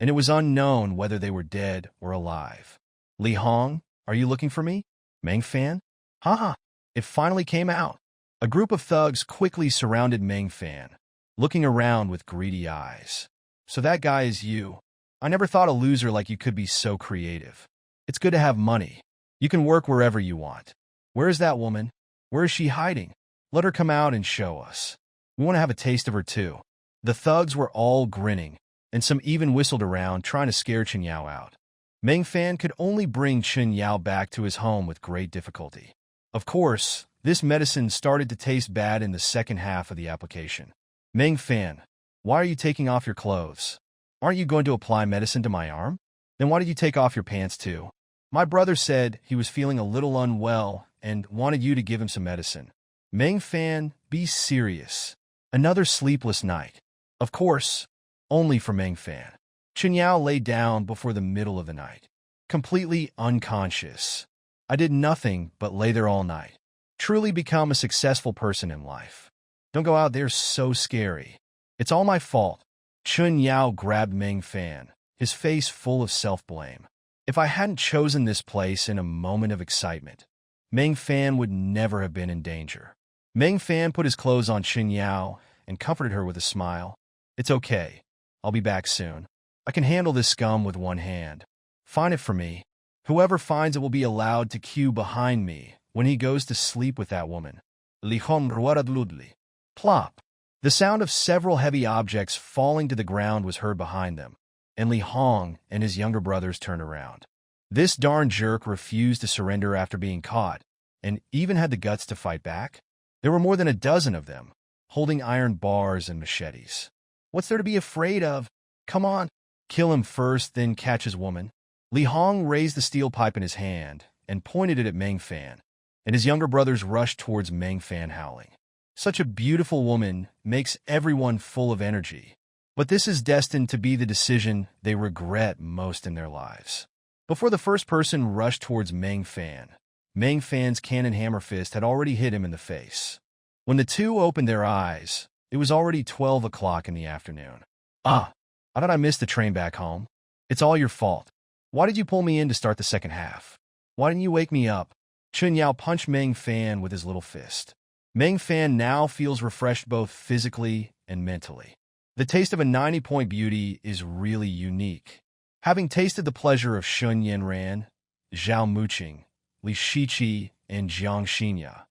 and it was unknown whether they were dead or alive. Li Hong, are you looking for me? Meng Fan? Haha, it finally came out. A group of thugs quickly surrounded Meng Fan, looking around with greedy eyes. So that guy is you. I never thought a loser like you could be so creative. It's good to have money. You can work wherever you want. Where is that woman? Where is she hiding? Let her come out and show us. We want to have a taste of her too. The thugs were all grinning, and some even whistled around trying to scare Chun Yao out. Meng Fan could only bring Chun Yao back to his home with great difficulty. Of course, this medicine started to taste bad in the second half of the application. Meng Fan, why are you taking off your clothes? Aren't you going to apply medicine to my arm? Then why did you take off your pants too? My brother said he was feeling a little unwell and wanted you to give him some medicine. Meng Fan, be serious. Another sleepless night. Of course, only for Meng Fan. Chun Yao lay down before the middle of the night, completely unconscious. I did nothing but lay there all night. Truly become a successful person in life. Don't go out there so scary. It's all my fault. Chun Yao grabbed Meng Fan, his face full of self-blame. If I hadn't chosen this place in a moment of excitement, Meng Fan would never have been in danger. Meng Fan put his clothes on Chen Yao and comforted her with a smile. It's okay. I'll be back soon. I can handle this scum with one hand. Find it for me. Whoever finds it will be allowed to queue behind me when he goes to sleep with that woman. Lihon ruaradludli. Plop. The sound of several heavy objects falling to the ground was heard behind them, and Li Hong and his younger brothers turned around. This darn jerk refused to surrender after being caught, and even had the guts to fight back. There were more than a dozen of them, holding iron bars and machetes. What's there to be afraid of? Come on. Kill him first, then catch his woman. Li Hong raised the steel pipe in his hand and pointed it at Meng Fan, and his younger brothers rushed towards Meng Fan howling. Such a beautiful woman makes everyone full of energy, but this is destined to be the decision they regret most in their lives. Before the first person rushed towards Meng Fan's cannon hammer fist had already hit him in the face. When the two opened their eyes, it was already 12 o'clock in the afternoon. How did I miss the train back home? It's all your fault. Why did you pull me in to start the second half? Why didn't you wake me up? Chun Yao punched Meng Fan with his little fist. Meng Fan now feels refreshed both physically and mentally. The taste of a 90-point beauty is really unique. Having tasted the pleasure of Shun Yanran, Zhao Muqing, Li Shiqi, and Jiang Xinya,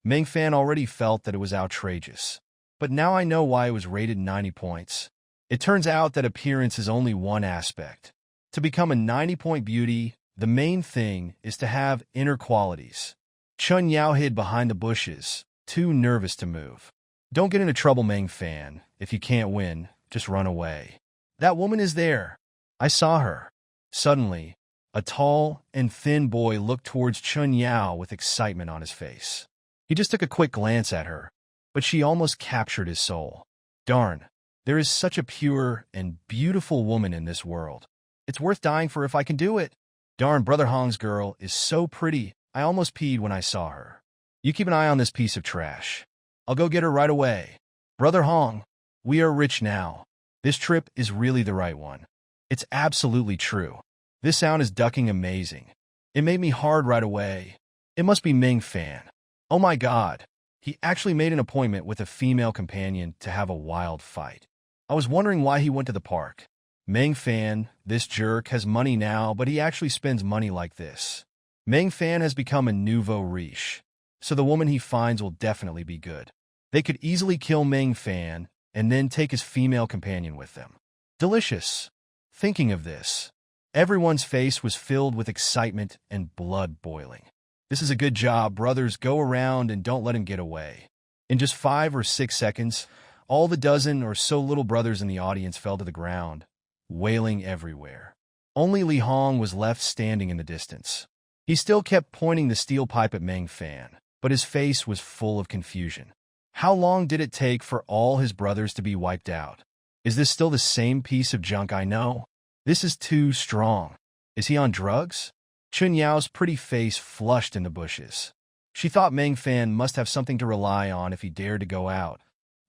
Meng Fan already felt that it was outrageous. But now I know why it was rated 90 points. It turns out that appearance is only one aspect. To become a 90-point beauty, the main thing is to have inner qualities. Chun Yao hid behind the bushes, too nervous to move. Don't get into trouble, Meng Fan. If you can't win, just run away. That woman is there. I saw her. Suddenly, a tall and thin boy looked towards Chun Yao with excitement on his face. He just took a quick glance at her, but she almost captured his soul. Darn, there is such a pure and beautiful woman in this world. It's worth dying for if I can do it. Darn, Brother Hong's girl is so pretty, I almost peed when I saw her. You keep an eye on this piece of trash. I'll go get her right away. Brother Hong, we are rich now. This trip is really the right one. It's absolutely true. This sound is ducking amazing. It made me hard right away. It must be Meng Fan. Oh my God. He actually made an appointment with a female companion to have a wild fight. I was wondering why he went to the park. Meng Fan, this jerk, has money now, but he actually spends money like this. Meng Fan has become a nouveau riche, so the woman he finds will definitely be good. They could easily kill Meng Fan and then take his female companion with them. Delicious. Thinking of this, everyone's face was filled with excitement and blood boiling. This is a good job, brothers. Go around and don't let him get away. In just 5 or 6 seconds, all the dozen or so little brothers in the audience fell to the ground, wailing everywhere. Only Li Hong was left standing in the distance. He still kept pointing the steel pipe at Meng Fan, but his face was full of confusion. How long did it take for all his brothers to be wiped out? Is this still the same piece of junk I know? This is too strong. Is he on drugs? Chun Yao's pretty face flushed in the bushes. She thought Meng Fan must have something to rely on if he dared to go out,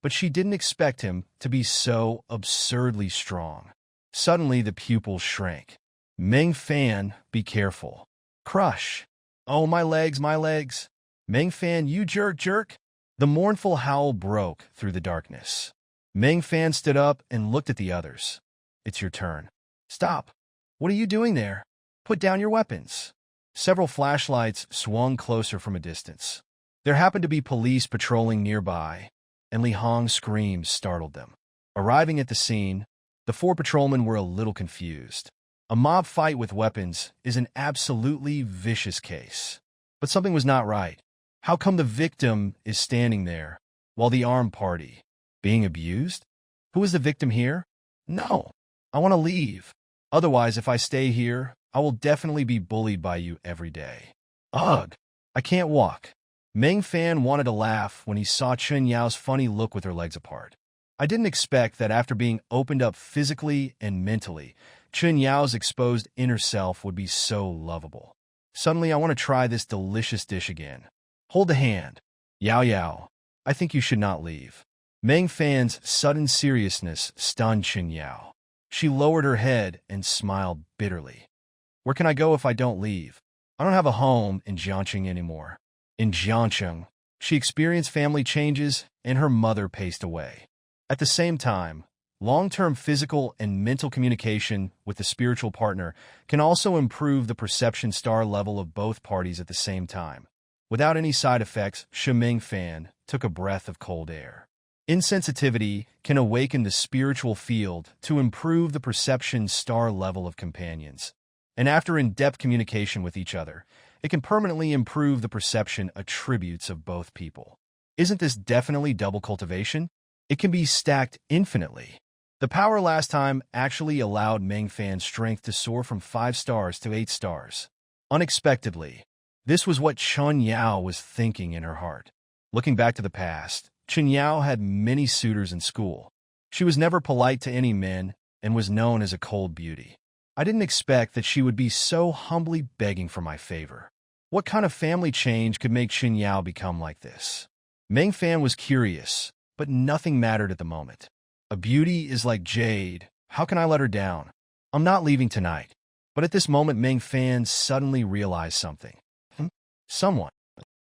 but she didn't expect him to be so absurdly strong. Suddenly, the pupil shrank. Meng Fan, be careful. Crush. Oh, my legs, my legs. Meng Fan, you jerk. The mournful howl broke through the darkness. Meng Fan stood up and looked at the others. It's your turn. Stop. What are you doing there? Put down your weapons. Several flashlights swung closer from a distance. There happened to be police patrolling nearby, and Li Hong's screams startled them. Arriving at the scene, the 4 patrolmen were a little confused. A mob fight with weapons is an absolutely vicious case. But something was not right. How come the victim is standing there, while the armed party being abused? Who is the victim here? No, I want to leave. Otherwise, if I stay here, I will definitely be bullied by you every day. Ugh, I can't walk. Meng Fan wanted to laugh when he saw Chun Yao's funny look with her legs apart. I didn't expect that after being opened up physically and mentally, Chun Yao's exposed inner self would be so lovable. Suddenly, I want to try this delicious dish again. Hold the hand. Yao, I think you should not leave. Meng Fan's sudden seriousness stunned Chun Yao. She lowered her head and smiled bitterly. Where can I go if I don't leave? I don't have a home in Jiangcheng anymore. In Jiangcheng, she experienced family changes and her mother paced away. At the same time, long-term physical and mental communication with the spiritual partner can also improve the perception star level of both parties at the same time. Without any side effects, Meng Fan took a breath of cold air. Insensitivity can awaken the spiritual field to improve the perception star level of companions. And after in-depth communication with each other, it can permanently improve the perception attributes of both people. Isn't this definitely double cultivation? It can be stacked infinitely. The power last time actually allowed Meng Fan's strength to soar from 5 stars to 8 stars. Unexpectedly, this was what Chun Yao was thinking in her heart. Looking back to the past, Chun Yao had many suitors in school. She was never polite to any men and was known as a cold beauty. I didn't expect that she would be so humbly begging for my favor. What kind of family change could make Chun Yao become like this? Meng Fan was curious, but nothing mattered at the moment. A beauty is like jade. How can I let her down? I'm not leaving tonight. But at this moment, Meng Fan suddenly realized something. Someone.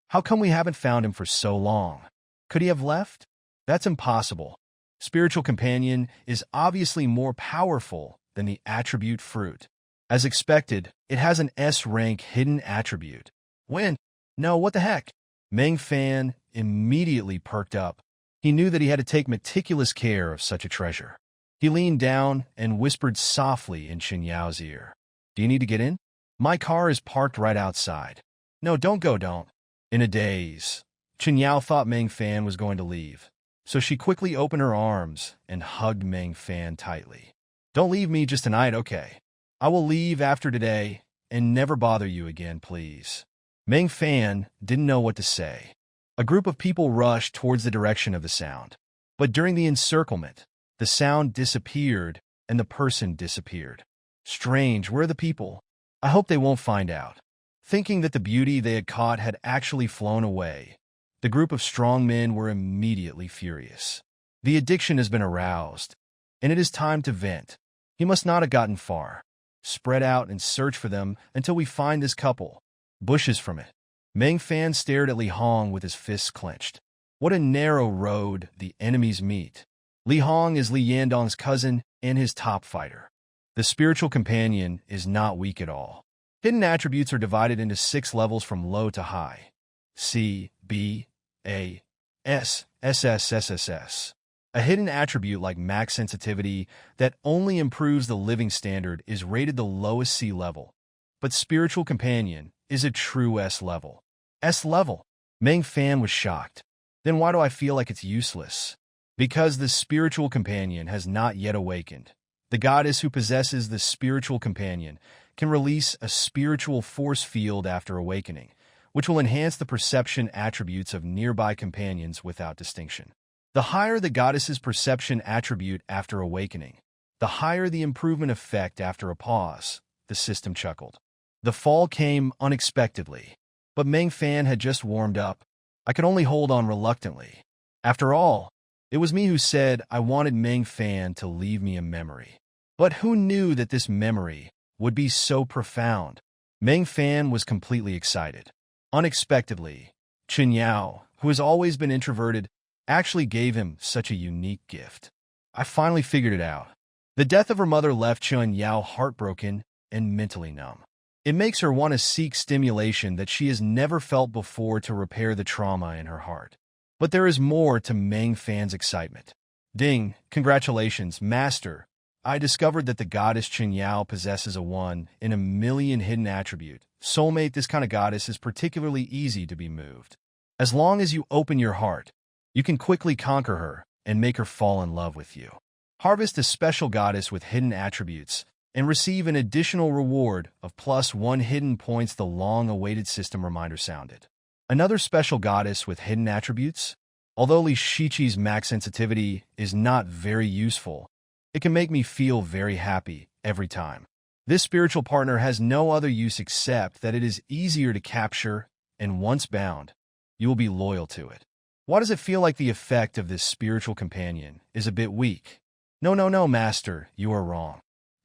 How come we haven't found him for so long? Could he have left? That's impossible. Spiritual companion is obviously more powerful than the attribute fruit. As expected, it has an S-rank hidden attribute. When? No, what the heck? Meng Fan immediately perked up. He knew that he had to take meticulous care of such a treasure. He leaned down and whispered softly in Chun Yao's ear. Do you need to get in? My car is parked right outside. No, don't go, don't. In a daze, Chun Yao thought Meng Fan was going to leave, so she quickly opened her arms and hugged Meng Fan tightly. Don't leave me just tonight, okay? I will leave after today and never bother you again, please. Meng Fan didn't know what to say. A group of people rushed towards the direction of the sound. But during the encirclement, the sound disappeared and the person disappeared. Strange, where are the people? I hope they won't find out. Thinking that the beauty they had caught had actually flown away, the group of strong men were immediately furious. The addiction has been aroused, and it is time to vent. He must not have gotten far. Spread out and search for them until we find this couple. Bushes from it. Meng Fan stared at Li Hong with his fists clenched. What a narrow road the enemies meet. Li Hong is Li Yandong's cousin and his top fighter. The spiritual companion is not weak at all. Hidden attributes are divided into 6 levels from low to high. C, B, A, S, SS, SSS. A hidden attribute like max sensitivity that only improves the living standard is rated the lowest C level. But spiritual companion is a true S level. S level? Meng Fan was shocked. Then why do I feel like it's useless? Because the spiritual companion has not yet awakened. The goddess who possesses the spiritual companion can release a spiritual force field after awakening, which will enhance the perception attributes of nearby companions without distinction. The higher the goddess's perception attribute after awakening, the higher the improvement effect after a pause, the system chuckled. The fall came unexpectedly, but Meng Fan had just warmed up. I could only hold on reluctantly. After all, it was me who said I wanted Meng Fan to leave me a memory. But who knew that this memory would be so profound? Meng Fan was completely excited. Unexpectedly, Chun Yao, who has always been introverted, actually gave him such a unique gift. I finally figured it out. The death of her mother left Chun Yao heartbroken and mentally numb. It makes her want to seek stimulation that she has never felt before to repair the trauma in her heart. But there is more to Meng Fan's excitement. Ding, congratulations, Master. I discovered that the goddess Chun Yao possesses a 1 in a million hidden attribute. Soulmate, this kind of goddess is particularly easy to be moved. As long as you open your heart, you can quickly conquer her and make her fall in love with you. Harvest a special goddess with hidden attributes and receive an additional reward of +1 hidden points. The long-awaited system reminder sounded. Another special goddess with hidden attributes? Although Li Shiqi's max sensitivity is not very useful, it can make me feel very happy every time. This spiritual partner has no other use except that it is easier to capture, and once bound, you will be loyal to it. Why does it feel like the effect of this spiritual companion is a bit weak? No, Master, you are wrong.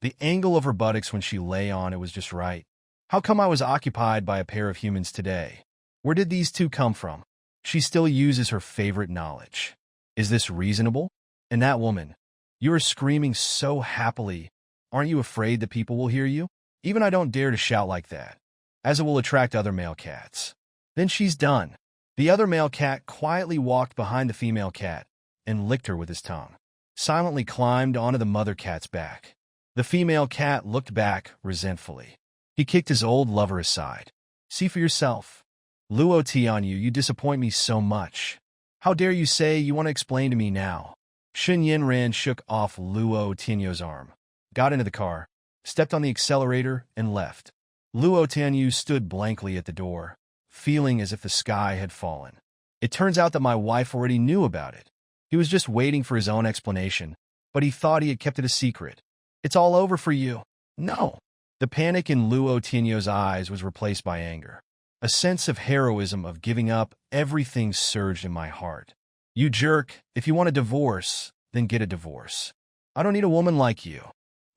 The angle of her buttocks when she lay on it was just right. How come I was occupied by a pair of humans today? Where did these two come from? She still uses her favorite knowledge. Is this reasonable? And that woman, you are screaming so happily. Aren't you afraid that people will hear you? Even I don't dare to shout like that, as it will attract other male cats. Then she's done. The other male cat quietly walked behind the female cat and licked her with his tongue, silently climbed onto the mother cat's back. The female cat looked back resentfully. He kicked his old lover aside. See for yourself. Luo T on you disappoint me so much. How dare you say you want to explain to me now? Shen Yinran shook off Luo Tianyo's arm, got into the car, stepped on the accelerator, and left. Luo Tianyu stood blankly at the door, feeling as if the sky had fallen. It turns out that my wife already knew about it. He was just waiting for his own explanation, but he thought he had kept it a secret. It's all over for you. No. The panic in Luo Tianyo's eyes was replaced by anger. A sense of heroism, of giving up everything surged in my heart. You jerk, if you want a divorce, then get a divorce. I don't need a woman like you.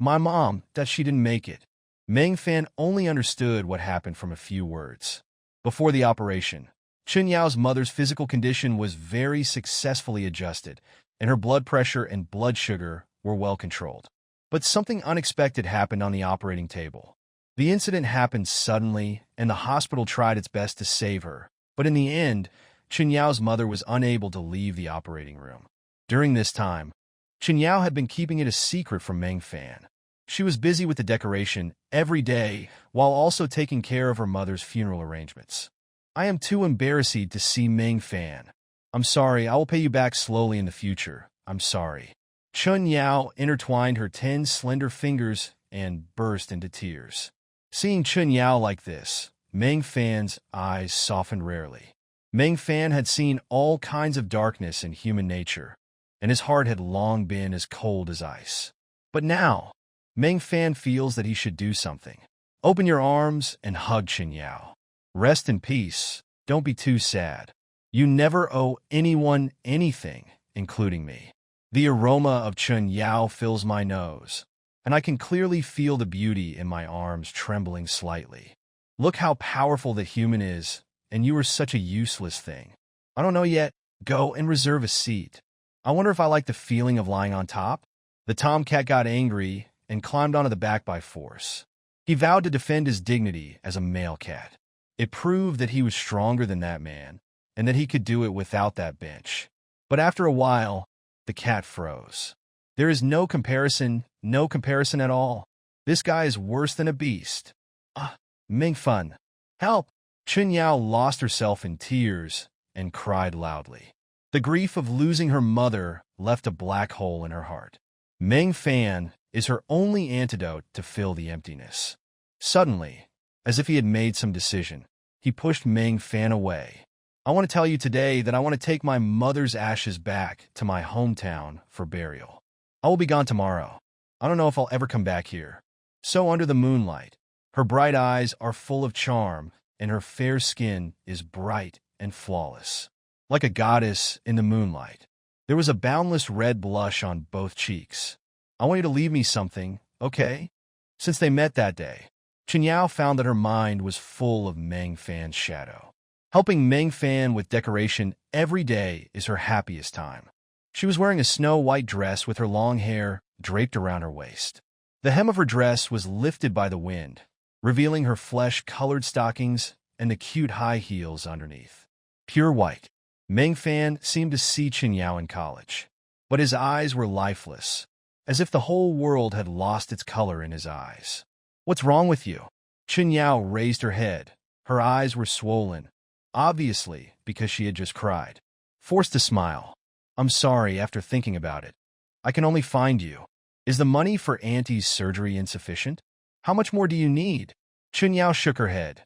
My mom, that she didn't make it. Meng Fan only understood what happened from a few words. Before the operation, Chen Yao's mother's physical condition was very successfully adjusted, and her blood pressure and blood sugar were well controlled. But something unexpected happened on the operating table. The incident happened suddenly, and the hospital tried its best to save her. But in the end, Chen Yao's mother was unable to leave the operating room. During this time, Chen Yao had been keeping it a secret from Meng Fan. She was busy with the decoration every day, while also taking care of her mother's funeral arrangements. I am too embarrassed to see Meng Fan. I'm sorry, I will pay you back slowly in the future. I'm sorry. Chen Yao intertwined her 10 slender fingers and burst into tears. Seeing Chen Yao like this, Meng Fan's eyes softened rarely. Meng Fan had seen all kinds of darkness in human nature, and his heart had long been as cold as ice. But now, Meng Fan feels that he should do something. Open your arms and hug Chen Yao. Rest in peace. Don't be too sad. You never owe anyone anything, including me. The aroma of Chen Yao fills my nose, and I can clearly feel the beauty in my arms trembling slightly. Look how powerful the human is, and you are such a useless thing. I don't know yet. Go and reserve a seat. I wonder if I like the feeling of lying on top? The tomcat got angry and climbed onto the back by force. He vowed to defend his dignity as a male cat. It proved that he was stronger than that man, and that he could do it without that bench. But after a while, the cat froze. There is no comparison at all. This guy is worse than a beast. Ming Fun, help! Chen Yao lost herself in tears and cried loudly. The grief of losing her mother left a black hole in her heart. Meng Fan is her only antidote to fill the emptiness. Suddenly, as if he had made some decision, he pushed Meng Fan away. I want to tell you today that I want to take my mother's ashes back to my hometown for burial. I will be gone tomorrow. I don't know if I'll ever come back here. So under the moonlight, her bright eyes are full of charm, and her fair skin is bright and flawless. Like a goddess in the moonlight. There was a boundless red blush on both cheeks. I want you to leave me something, okay? Since they met that day, Chen Yao found that her mind was full of Meng Fan's shadow. Helping Meng Fan with decoration every day is her happiest time. She was wearing a snow-white dress with her long hair draped around her waist. The hem of her dress was lifted by the wind, revealing her flesh-colored stockings and the cute high heels underneath. Pure white. Meng Fan seemed to see Chen Yao in college, but his eyes were lifeless, as if the whole world had lost its color in his eyes. What's wrong with you? Chen Yao raised her head. Her eyes were swollen, obviously because she had just cried. Forced to smile. I'm sorry after thinking about it. I can only find you. Is the money for Auntie's surgery insufficient? How much more do you need? Chen Yao shook her head.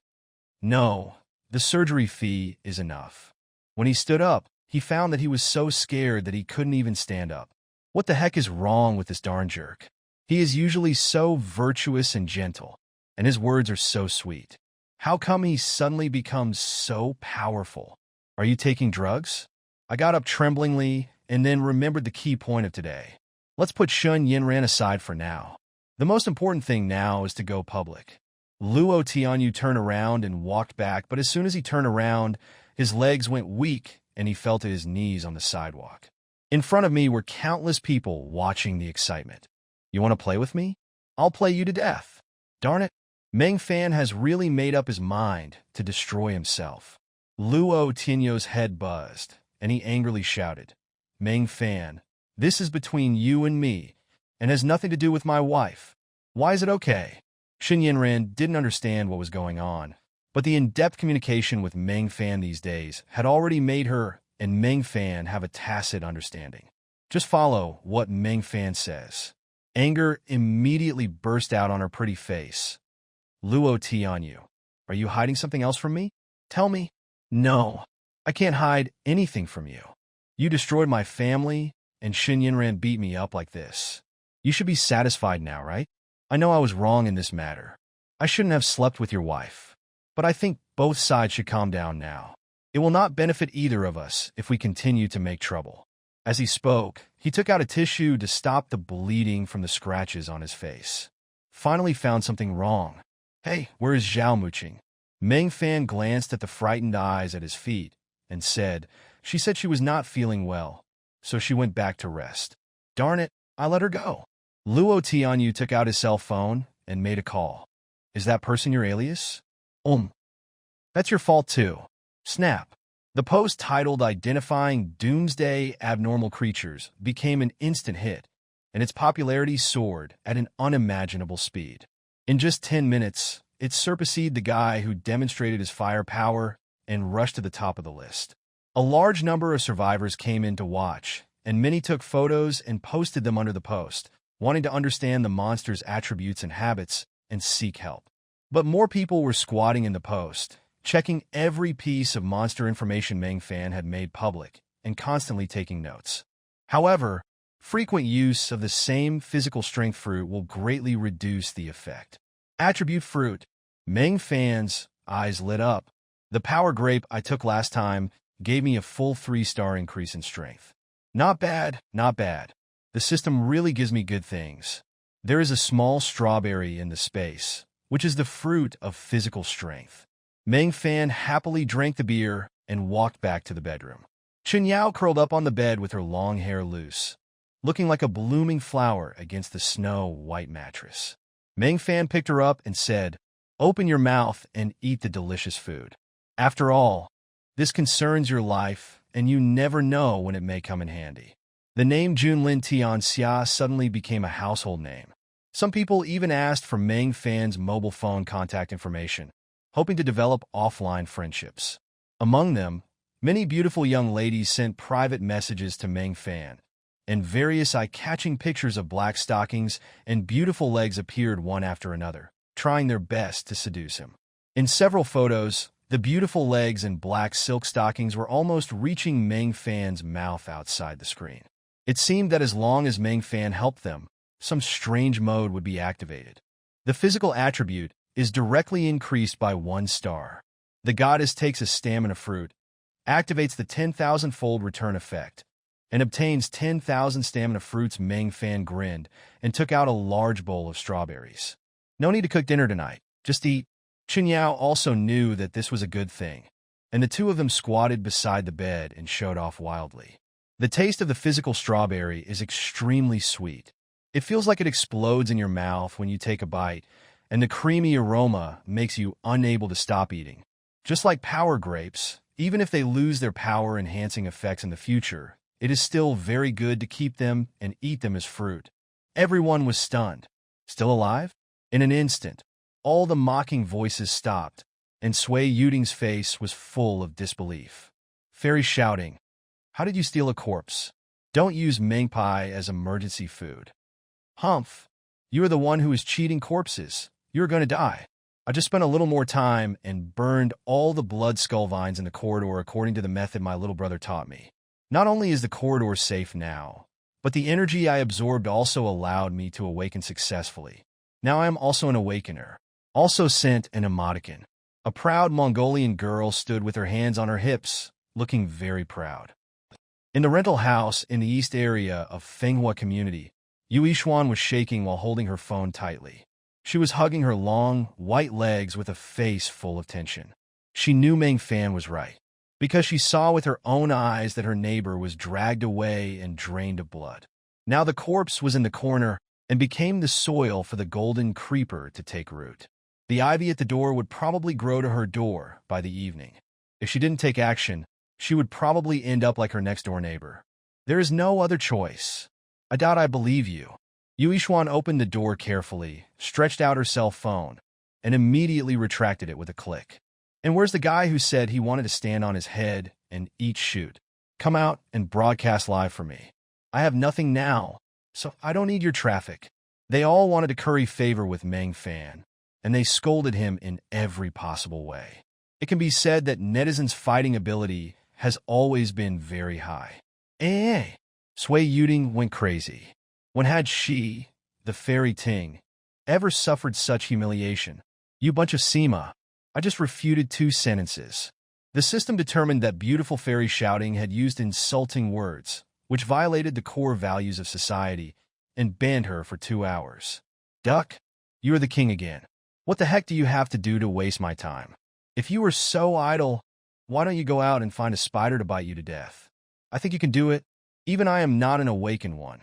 No, the surgery fee is enough. When he stood up, he found that he was so scared that he couldn't even stand up. What the heck is wrong with this darn jerk? He is usually so virtuous and gentle, and his words are so sweet. How come he suddenly becomes so powerful? Are you taking drugs? I got up tremblingly and then remembered the key point of today. Let's put Shun Yinran aside for now. The most important thing now is to go public. Luo Tianyu turned around and walked back, but as soon as he turned around, his legs went weak and he fell to his knees on the sidewalk. In front of me were countless people watching the excitement. You want to play with me? I'll play you to death. Darn it, Meng Fan has really made up his mind to destroy himself. Luo Tianyu's head buzzed, and he angrily shouted, Meng Fan, this is between you and me, and has nothing to do with my wife. Why is it okay? Xin Yinran didn't understand what was going on, but the in-depth communication with Meng Fan these days had already made her and Meng Fan have a tacit understanding. Just follow what Meng Fan says. Anger immediately burst out on her pretty face. Luo Tianyu, are you hiding something else from me? Tell me. No, I can't hide anything from you. You destroyed my family, and Xin Yinran beat me up like this. You should be satisfied now, right? I know I was wrong in this matter. I shouldn't have slept with your wife. But I think both sides should calm down now. It will not benefit either of us if we continue to make trouble. As he spoke, he took out a tissue to stop the bleeding from the scratches on his face. Finally found something wrong. Hey, where is Zhao Muqing? Meng Fan glanced at the frightened eyes at his feet and said, she said she was not feeling well, so she went back to rest. Darn it, I let her go. Luo Tianyu took out his cell phone and made a call. Is that person your alias? That's your fault too. Snap. The post titled Identifying Doomsday Abnormal Creatures became an instant hit, and its popularity soared at an unimaginable speed. In just 10 minutes, it surpassed the guy who demonstrated his firepower and rushed to the top of the list. A large number of survivors came in to watch, and many took photos and posted them under the post, wanting to understand the monster's attributes and habits and seek help. But more people were squatting in the post, checking every piece of monster information Meng Fan had made public, and constantly taking notes. However, frequent use of the same physical strength fruit will greatly reduce the effect. Attribute fruit. Meng Fan's eyes lit up. The power grape I took last time gave me a full 3-star increase in strength. Not bad, not bad. The system really gives me good things. There is a small strawberry in the space, which is the fruit of physical strength. Meng Fan happily drank the beer and walked back to the bedroom. Chen Yao curled up on the bed with her long hair loose, looking like a blooming flower against the snow-white mattress. Meng Fan picked her up and said, open your mouth and eat the delicious food. After all, this concerns your life, and you never know when it may come in handy. The name Junlin Tianxia suddenly became a household name. Some people even asked for Meng Fan's mobile phone contact information, hoping to develop offline friendships. Among them, many beautiful young ladies sent private messages to Meng Fan, and various eye-catching pictures of black stockings and beautiful legs appeared one after another, trying their best to seduce him. In several photos, the beautiful legs and black silk stockings were almost reaching Meng Fan's mouth outside the screen. It seemed that as long as Meng Fan helped them, some strange mode would be activated. The physical attribute is directly increased by 1 star. The goddess takes a stamina fruit, activates the 10,000-fold return effect, and obtains 10,000 stamina fruits. Meng Fan grinned and took out a large bowl of strawberries. No need to cook dinner tonight, just eat. Chen Yao also knew that this was a good thing, and the two of them squatted beside the bed and showed off wildly. The taste of the physical strawberry is extremely sweet. It feels like it explodes in your mouth when you take a bite, and the creamy aroma makes you unable to stop eating. Just like power grapes, even if they lose their power-enhancing effects in the future, it is still very good to keep them and eat them as fruit. Everyone was stunned. Still alive? In an instant, all the mocking voices stopped, and Sui Yuding's face was full of disbelief. Fairy shouting, how did you steal a corpse? Don't use Meng Pai as emergency food. Humph, you are the one who is cheating corpses. You're going to die. I just spent a little more time and burned all the blood skull vines in the corridor according to the method my little brother taught me. Not only is the corridor safe now, but the energy I absorbed also allowed me to awaken successfully. Now I am also an awakener. Also sent an emoticon. A proud Mongolian girl stood with her hands on her hips, looking very proud. In the rental house in the east area of Fenghua Community, Yu Yixuan was shaking while holding her phone tightly. She was hugging her long, white legs with a face full of tension. She knew Meng Fan was right, because she saw with her own eyes that her neighbor was dragged away and drained of blood. Now the corpse was in the corner and became the soil for the golden creeper to take root. The ivy at the door would probably grow to her door by the evening. If she didn't take action, she would probably end up like her next-door neighbor. There is no other choice. I doubt I believe you. Yu Yixuan opened the door carefully, stretched out her cell phone, and immediately retracted it with a click. And where's the guy who said he wanted to stand on his head and eat shoot? Come out and broadcast live for me. I have nothing now, so I don't need your traffic. They all wanted to curry favor with Meng Fan, and they scolded him in every possible way. It can be said that netizens' fighting ability has always been very high. Sui Yuding went crazy. When had she, the fairy Ting, ever suffered such humiliation? You bunch of Sema. I just refuted 2 sentences. The system determined that beautiful fairy shouting had used insulting words, which violated the core values of society, and banned her for 2 hours. Duck, you are the king again. What the heck do you have to do to waste my time? If you are so idle, why don't you go out and find a spider to bite you to death? I think you can do it. Even I am not an awakened one.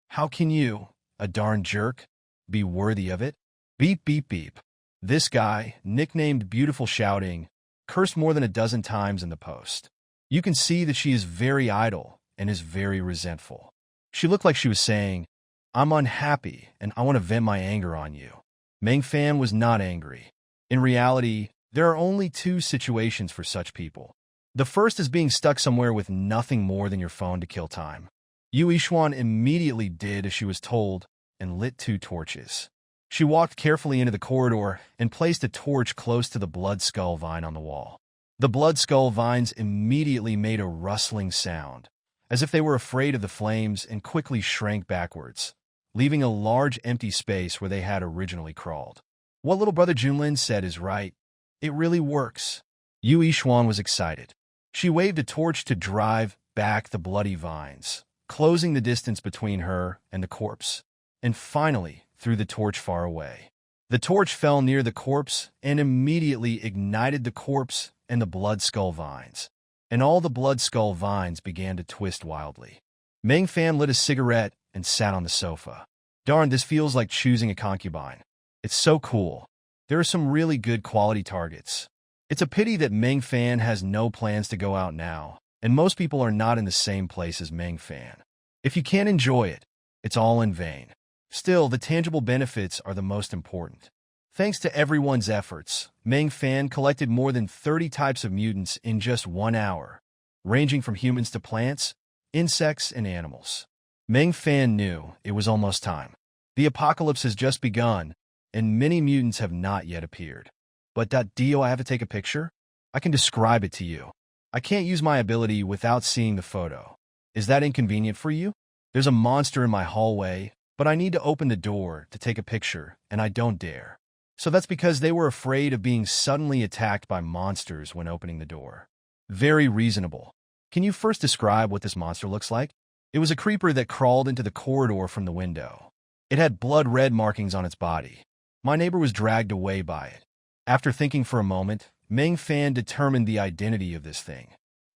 How can you, a darn jerk, be worthy of it? Beep, beep, beep. This guy, nicknamed Beautiful Shouting, cursed more than a dozen times in the post. You can see that she is very idle and is very resentful. She looked like she was saying, I'm unhappy and I want to vent my anger on you. Meng Fan was not angry. In reality, there are only 2 situations for such people. The first is being stuck somewhere with nothing more than your phone to kill time. Yu Yixuan immediately did as she was told and lit 2 torches. She walked carefully into the corridor and placed a torch close to the blood skull vine on the wall. The blood skull vines immediately made a rustling sound, as if they were afraid of the flames, and quickly shrank backwards, leaving a large empty space where they had originally crawled. What little brother Junlin said is right. It really works. Yu Yixuan was excited. She waved a torch to drive back the bloody vines, closing the distance between her and the corpse, and finally threw the torch far away. The torch fell near the corpse and immediately ignited the corpse and the blood skull vines, and all the blood skull vines began to twist wildly. Meng Fan lit a cigarette and sat on the sofa. Darn, this feels like choosing a concubine. It's so cool. There are some really good quality targets. It's a pity that Meng Fan has no plans to go out now, and most people are not in the same place as Meng Fan. If you can't enjoy it, it's all in vain. Still, the tangible benefits are the most important. Thanks to everyone's efforts, Meng Fan collected more than 30 types of mutants in just 1 hour, ranging from humans to plants, insects, and animals. Meng Fan knew it was almost time. The apocalypse has just begun, and many mutants have not yet appeared. But Dio, I have to take a picture? I can describe it to you. I can't use my ability without seeing the photo. Is that inconvenient for you? There's a monster in my hallway, but I need to open the door to take a picture, and I don't dare. So that's because they were afraid of being suddenly attacked by monsters when opening the door. Very reasonable. Can you first describe what this monster looks like? It was a creeper that crawled into the corridor from the window. It had blood-red markings on its body. My neighbor was dragged away by it. After thinking for a moment, Meng Fan determined the identity of this thing.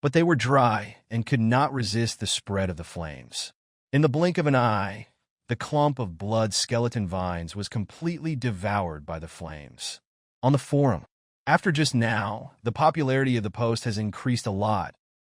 But they were dry and could not resist the spread of the flames. In the blink of an eye, the clump of blood skeleton vines was completely devoured by the flames. On the forum, after just now, the popularity of the post has increased a lot,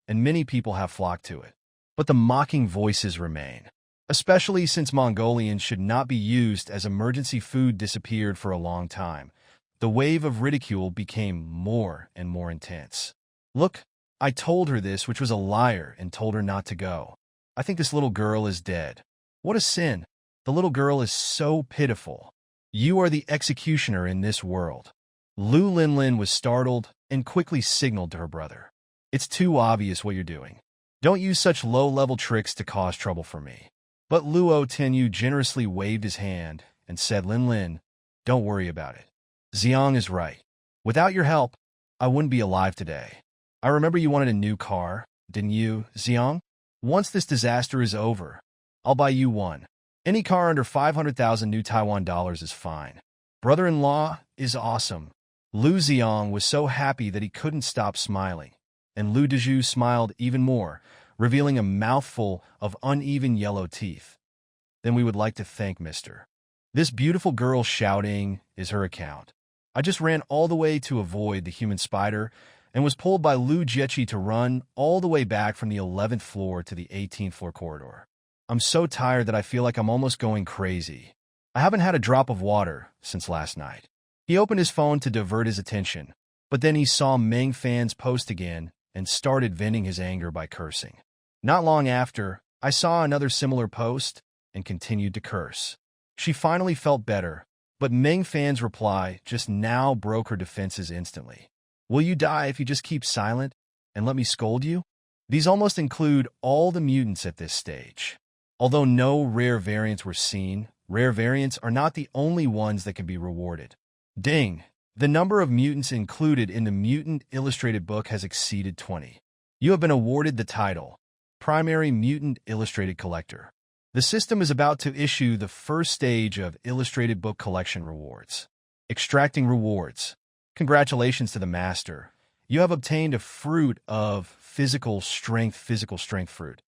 and many people have flocked to it. But the mocking voices remain, especially since Mongolians should not be used as emergency food disappeared for a long time. The wave of ridicule became more and more intense. Look, I told her this, which was a liar, and told her not to go. I think this little girl is dead. What a sin. The little girl is so pitiful. You are the executioner in this world. Lu Linlin was startled and quickly signaled to her brother. It's too obvious what you're doing. Don't use such low-level tricks to cause trouble for me. But Luo Tenyu generously waved his hand and said, Linlin, don't worry about it. Xiang is right. Without your help, I wouldn't be alive today. I remember you wanted a new car, didn't you, Xiang? Once this disaster is over, I'll buy you one. Any car under 500,000 new Taiwan dollars is fine. Brother-in-law is awesome. Lu Ziong was so happy that he couldn't stop smiling, and Lu Dezhu smiled even more, revealing a mouthful of uneven yellow teeth. Then we would like to thank Mr. This beautiful girl shouting is her account. I just ran all the way to avoid the human spider and was pulled by Lu Jiechi to run all the way back from the 11th floor to the 18th floor corridor. I'm so tired that I feel like I'm almost going crazy. I haven't had a drop of water since last night. He opened his phone to divert his attention, but then he saw Meng Fan's post again and started venting his anger by cursing. Not long after, I saw another similar post and continued to curse. She finally felt better, but Meng Fan's reply just now broke her defenses instantly. Will you die if you just keep silent and let me scold you? These almost include all the mutants at this stage. Although no rare variants were seen, rare variants are not the only ones that can be rewarded. Ding! The number of mutants included in the Mutant Illustrated book has exceeded 20. You have been awarded the title, Primary Mutant Illustrated Collector. The system is about to issue the first stage of Illustrated Book Collection rewards. Extracting rewards. Congratulations to the master. You have obtained a fruit of physical strength fruit.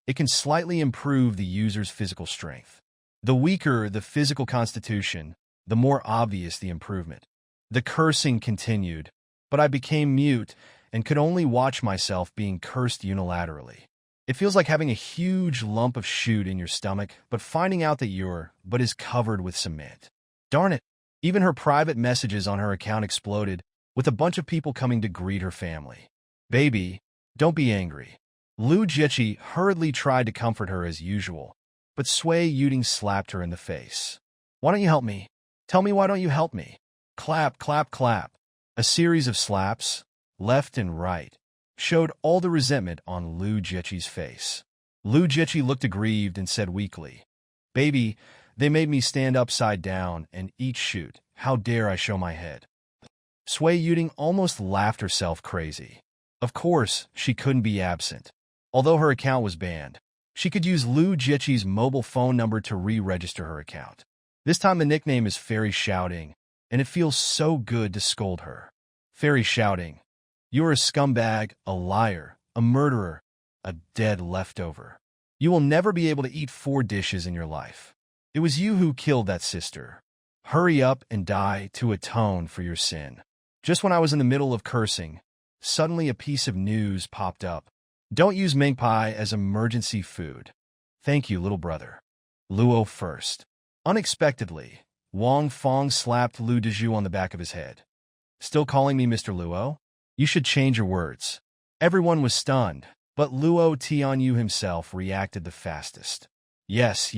It can slightly improve the user's physical strength. The weaker the physical constitution, the more obvious the improvement. The cursing continued, but I became mute and could only watch myself being cursed unilaterally. It feels like having a huge lump of shoot in your stomach, but finding out that your butt is covered with cement. Darn it! Even her private messages on her account exploded, with a bunch of people coming to greet her family. Baby, don't be angry. Lu Jiechi hurriedly tried to comfort her as usual, but Sui Yuding slapped her in the face. Why don't you help me? Tell me why don't you help me? Clap, clap, clap. A series of slaps, left and right, showed all the resentment on Lu Jiechi's face. Lu Jiechi looked aggrieved and said weakly, Baby, they made me stand upside down and eat shoot. How dare I show my head? Sui Yuding almost laughed herself crazy. Of course, she couldn't be absent. Although her account was banned, she could use Lu Jiechi's mobile phone number to re-register her account. This time the nickname is Fairy Shouting, and it feels so good to scold her. Fairy Shouting, you're a scumbag, a liar, a murderer, a dead leftover. You will never be able to eat 4 dishes in your life. It was you who killed that sister. Hurry up and die to atone for your sin. Just when I was in the middle of cursing, suddenly a piece of news popped up. Don't use Meng Pai as emergency food. Thank you, little brother. Luo first. Unexpectedly, Wang Fong slapped Lu Dezhu on the back of his head. Still calling me Mr. Luo? You should change your words. Everyone was stunned, but Luo Tianyu himself reacted the fastest. Yes,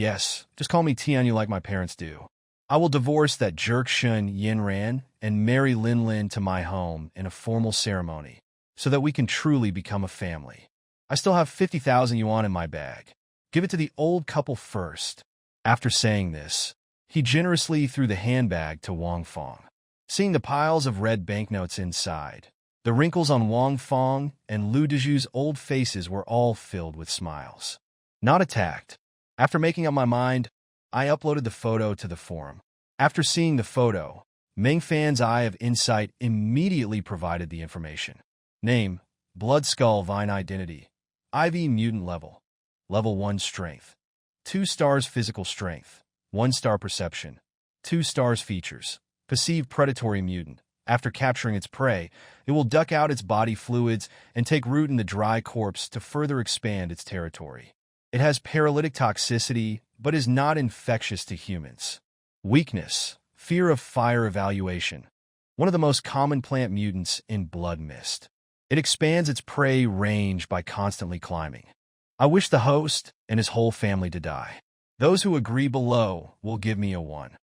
just call me Tianyu like my parents do. I will divorce that jerk Shun Yinran and marry Lin Lin to my home in a formal ceremony, so that we can truly become a family. I still have 50,000 yuan in my bag. Give it to the old couple first. After saying this, he generously threw the handbag to Wang Fong. Seeing the piles of red banknotes inside, the wrinkles on Wang Fong and Lu Dezhu's old faces were all filled with smiles. Not attacked. After making up my mind, I uploaded the photo to the forum. After seeing the photo, Meng Fan's Eye of Insight immediately provided the information. Name, Blood Skull Vine Identity, IV Mutant Level, Level 1 Strength, 2 stars Physical Strength, 1 star Perception, 2 stars Features, Perceived Predatory Mutant. After capturing its prey, it will duck out its body fluids and take root in the dry corpse to further expand its territory. It has paralytic toxicity, but is not infectious to humans. Weakness, Fear of Fire Evaluation, one of the most common plant mutants in Blood Mist. It expands its prey range by constantly climbing. I wish the host and his whole family to die. Those who agree below will give me a 1.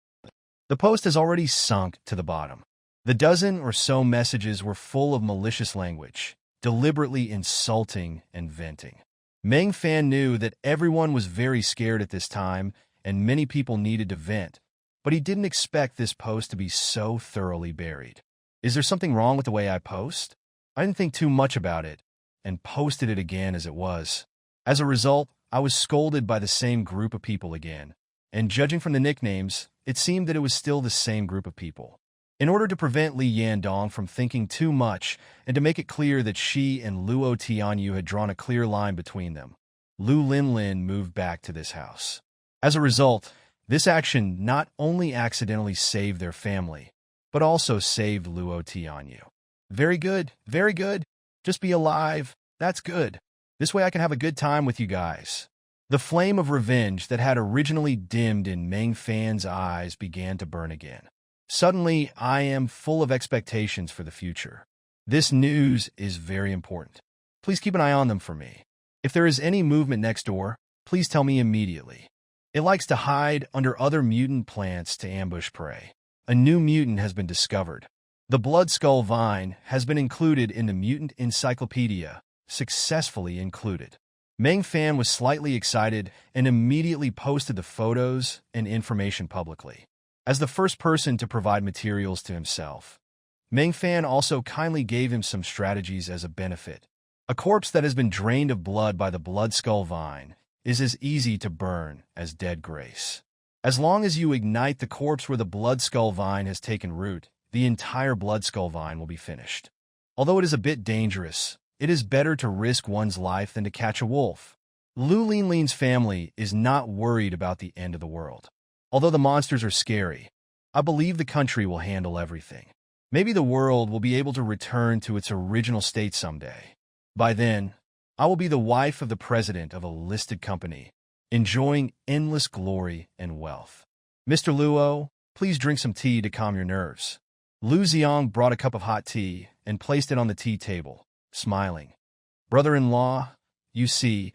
The post has already sunk to the bottom. The dozen or so messages were full of malicious language, deliberately insulting and venting. Meng Fan knew that everyone was very scared at this time and many people needed to vent, but he didn't expect this post to be so thoroughly buried. Is there something wrong with the way I post? I didn't think too much about it and posted it again as it was. As a result, I was scolded by the same group of people again, and judging from the nicknames, it seemed that it was still the same group of people. In order to prevent Li Yandong from thinking too much and to make it clear that she and Luo Tianyu had drawn a clear line between them, Lu Linlin moved back to this house. As a result, this action not only accidentally saved their family, but also saved Luo Tianyu. Very good, very good. Just be alive. That's good. This way I can have a good time with you guys. The flame of revenge that had originally dimmed in Meng Fan's eyes began to burn again. Suddenly, I am full of expectations for the future. This news is very important. Please keep an eye on them for me. If there is any movement next door, please tell me immediately. It likes to hide under other mutant plants to ambush prey. A new mutant has been discovered. The blood skull vine has been included in the mutant encyclopedia, successfully included. Meng Fan was slightly excited and immediately posted the photos and information publicly. As the first person to provide materials to himself, Meng Fan also kindly gave him some strategies as a benefit. A corpse that has been drained of blood by the blood skull vine is as easy to burn as dead grace. As long as you ignite the corpse where the blood skull vine has taken root, the entire blood skull vine will be finished. Although it is a bit dangerous, it is better to risk one's life than to catch a wolf. Lu Linlin's family is not worried about the end of the world. Although the monsters are scary, I believe the country will handle everything. Maybe the world will be able to return to its original state someday. By then, I will be the wife of the president of a listed company, enjoying endless glory and wealth. Mr. Luo, please drink some tea to calm your nerves. Lu Xiang brought a cup of hot tea and placed it on the tea table, smiling. Brother-in-law, you see,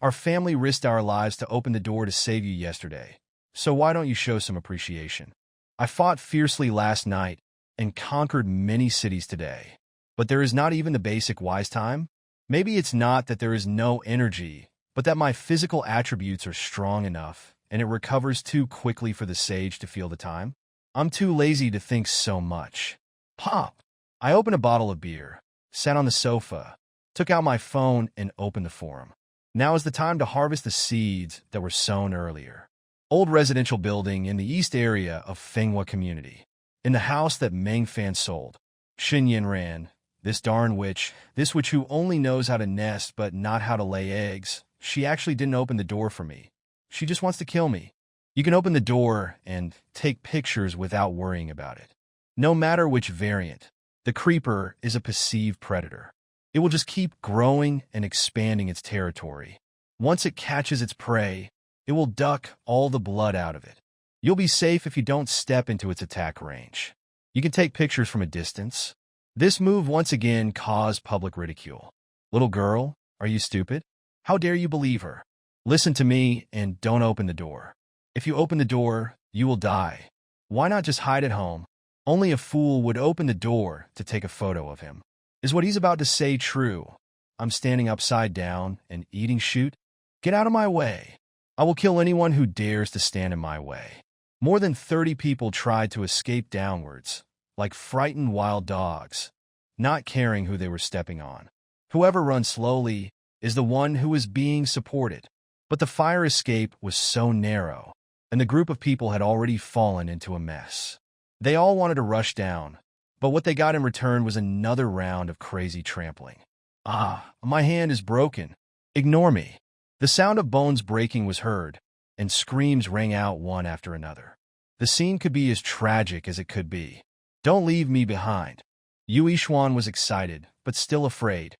our family risked our lives to open the door to save you yesterday, so why don't you show some appreciation? I fought fiercely last night and conquered many cities today, but there is not even the basic wise time? Maybe it's not that there is no energy, but that my physical attributes are strong enough and it recovers too quickly for the sage to feel the time? I'm too lazy to think so much. Pop! I opened a bottle of beer, sat on the sofa, took out my phone, and opened the forum. Now is the time to harvest the seeds that were sown earlier. Old residential building in the east area of Fenghua community. In the house that Meng Fan sold. Xin Yin ran. This darn witch, this witch who only knows how to nest but not how to lay eggs, she actually didn't open the door for me. She just wants to kill me. You can open the door and take pictures without worrying about it. No matter which variant, the creeper is a perceived predator. It will just keep growing and expanding its territory. Once it catches its prey, it will duck all the blood out of it. You'll be safe if you don't step into its attack range. You can take pictures from a distance. This move once again caused public ridicule. Little girl, are you stupid? How dare you believe her? Listen to me and don't open the door. If you open the door, you will die. Why not just hide at home? Only a fool would open the door to take a photo of him. Is what he's about to say true? I'm standing upside down and eating shoot? Get out of my way. I will kill anyone who dares to stand in my way. More than 30 people tried to escape downwards, like frightened wild dogs, not caring who they were stepping on. Whoever runs slowly is the one who is being supported. But the fire escape was so narrow, and the group of people had already fallen into a mess. They all wanted to rush down, but what they got in return was another round of crazy trampling. Ah, my hand is broken. Ignore me. The sound of bones breaking was heard, and screams rang out one after another. The scene could be as tragic as it could be. Don't leave me behind. Yu Yishuan was excited, but still afraid.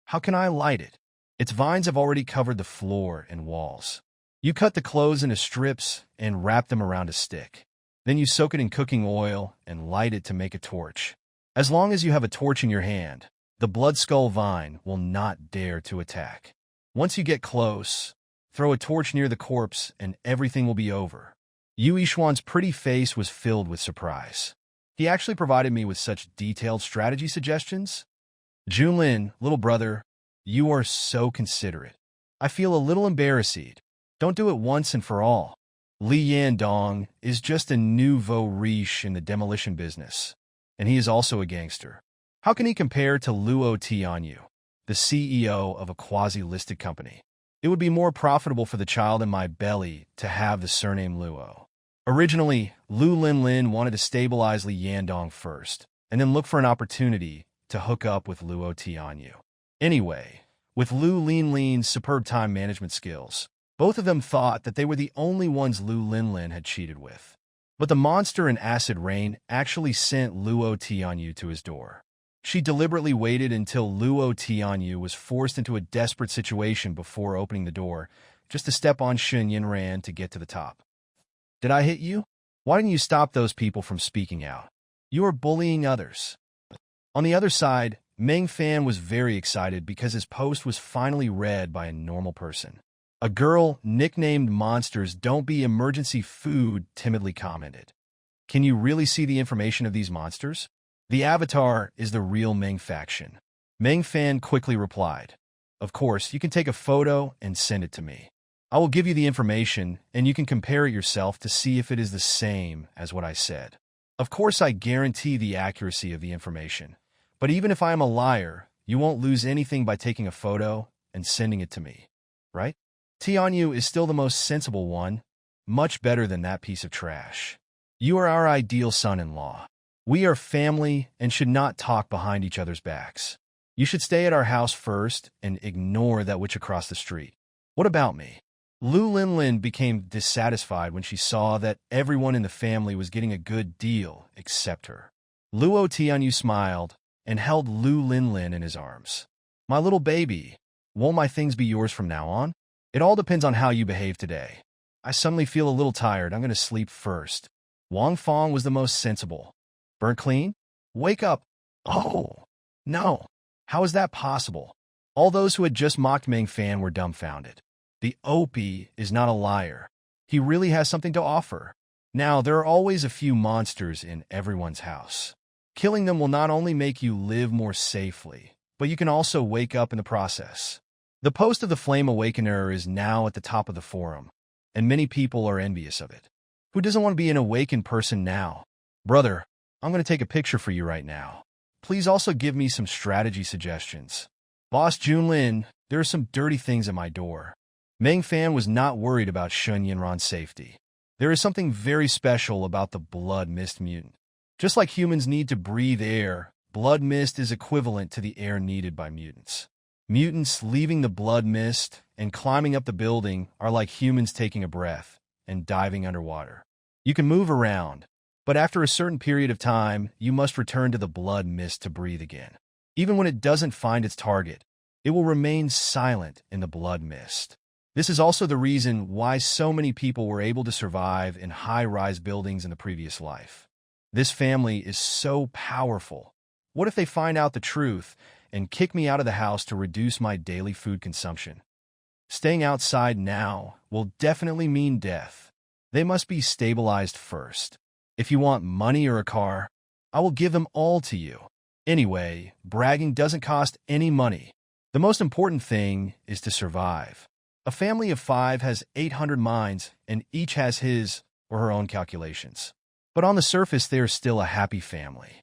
How can I light it? Its vines have already covered the floor and walls. You cut the clothes into strips and wrap them around a stick. Then you soak it in cooking oil and light it to make a torch. As long as you have a torch in your hand, the blood skull vine will not dare to attack. Once you get close, throw a torch near the corpse and everything will be over. Yu Yishuan's pretty face was filled with surprise. He actually provided me with such detailed strategy suggestions. Junlin, little brother, you are so considerate. I feel a little embarrassed. Don't do it once and for all. Li Yandong is just a nouveau riche in the demolition business, and he is also a gangster. How can he compare to Luo Tianyu, the CEO of a quasi-listed company? It would be more profitable for the child in my belly to have the surname Luo. Originally, Lu Linlin wanted to stabilize Li Yandong first, and then look for an opportunity to hook up with Luo Tianyu. Anyway, with Lu Linlin's superb time management skills, both of them thought that they were the only ones Lu Linlin had cheated with. But the monster in acid rain actually sent Luo Tianyu to his door. She deliberately waited until Luo Tianyu was forced into a desperate situation before opening the door, just to step on Shun Yinran to get to the top. Did I hit you? Why didn't you stop those people from speaking out? You are bullying others. On the other side, Meng Fan was very excited because his post was finally read by a normal person. A girl nicknamed Monsters Don't Be Emergency Food timidly commented, "Can you really see the information of these monsters? The avatar is the real Meng faction." Meng Fan quickly replied, "Of course, you can take a photo and send it to me. I will give you the information, and you can compare it yourself to see if it is the same as what I said. Of course, I guarantee the accuracy of the information, but even if I am a liar, you won't lose anything by taking a photo and sending it to me, right? Tianyu is still the most sensible one, much better than that piece of trash. You are our ideal son-in-law. We are family and should not talk behind each other's backs. You should stay at our house first and ignore that witch across the street. What about me?" Lu Linlin became dissatisfied when she saw that everyone in the family was getting a good deal except her. Luo Tianyu smiled and held Lu Linlin in his arms. "My little baby, won't my things be yours from now on? It all depends on how you behave today. I suddenly feel a little tired. I'm going to sleep first." Wang Fong was the most sensible. "Burnt clean? Wake up." "Oh, no. How is that possible?" All those who had just mocked Meng Fan were dumbfounded. The OP is not a liar. He really has something to offer. Now, there are always a few monsters in everyone's house. Killing them will not only make you live more safely, but you can also wake up in the process. The post of the Flame Awakener is now at the top of the forum, and many people are envious of it. Who doesn't want to be an awakened person now? Brother, I'm going to take a picture for you right now. Please also give me some strategy suggestions. Boss Junlin, there are some dirty things at my door. Meng Fan was not worried about Shun Yinran's safety. There is something very special about the blood mist mutant. Just like humans need to breathe air, blood mist is equivalent to the air needed by mutants. Mutants leaving the blood mist and climbing up the building are like humans taking a breath and diving underwater. You can move around, but after a certain period of time, you must return to the blood mist to breathe again. Even when it doesn't find its target, it will remain silent in the blood mist. This is also the reason why so many people were able to survive in high-rise buildings in the previous life. This family is so powerful. What if they find out the truth and kick me out of the house to reduce my daily food consumption? Staying outside now will definitely mean death. They must be stabilized first. If you want money or a car, I will give them all to you. Anyway, bragging doesn't cost any money. The most important thing is to survive. A family of 5 has 800 minds, and each has his or her own calculations. But on the surface, they are still a happy family.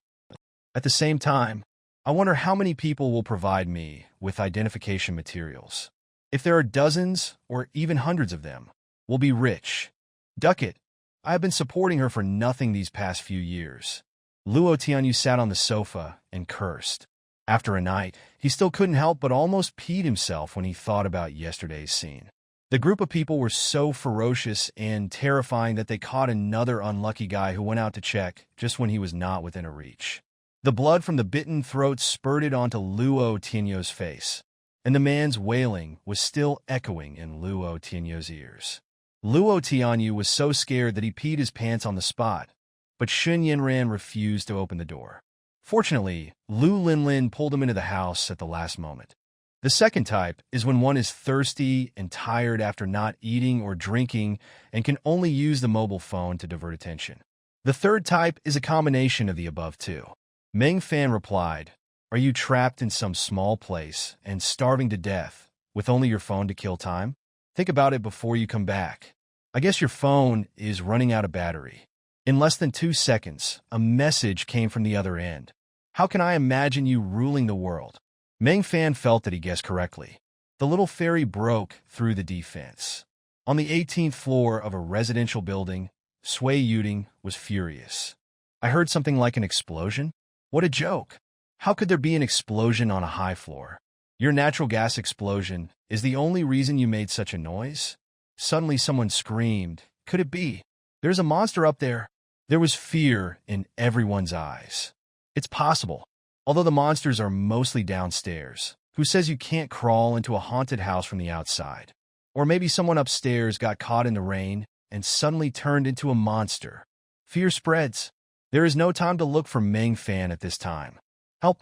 At the same time, I wonder how many people will provide me with identification materials. If there are dozens or even hundreds of them, we'll be rich. Duck it. I have been supporting her for nothing these past few years. Luo Tianyu sat on the sofa and cursed. After a night, he still couldn't help but almost peed himself when he thought about yesterday's scene. The group of people were so ferocious and terrifying that they caught another unlucky guy who went out to check just when he was not within a reach. The blood from the bitten throat spurted onto Luo Tianyu's face, and the man's wailing was still echoing in Luo Tianyu's ears. Luo Tianyu was so scared that he peed his pants on the spot, but Shun Yinran refused to open the door. Fortunately, Lu Linlin pulled him into the house at the last moment. The second type is when one is thirsty and tired after not eating or drinking and can only use the mobile phone to divert attention. The third type is a combination of the above two. Meng Fan replied, "Are you trapped in some small place and starving to death with only your phone to kill time? Think about it before you come back. I guess your phone is running out of battery." In less than 2 seconds, a message came from the other end. "How can I imagine you ruling the world?" Meng Fan felt that he guessed correctly. The little ferry broke through the defense. On the 18th floor of a residential building, Sui Yuding was furious. I heard something like an explosion. What a joke! How could there be an explosion on a high floor? Your natural gas explosion is the only reason you made such a noise? Suddenly someone screamed. Could it be? There's a monster up there. There was fear in everyone's eyes. It's possible, although the monsters are mostly downstairs. Who says you can't crawl into a haunted house from the outside? Or maybe someone upstairs got caught in the rain and suddenly turned into a monster. Fear spreads. There is no time to look for Meng Fan at this time. Help!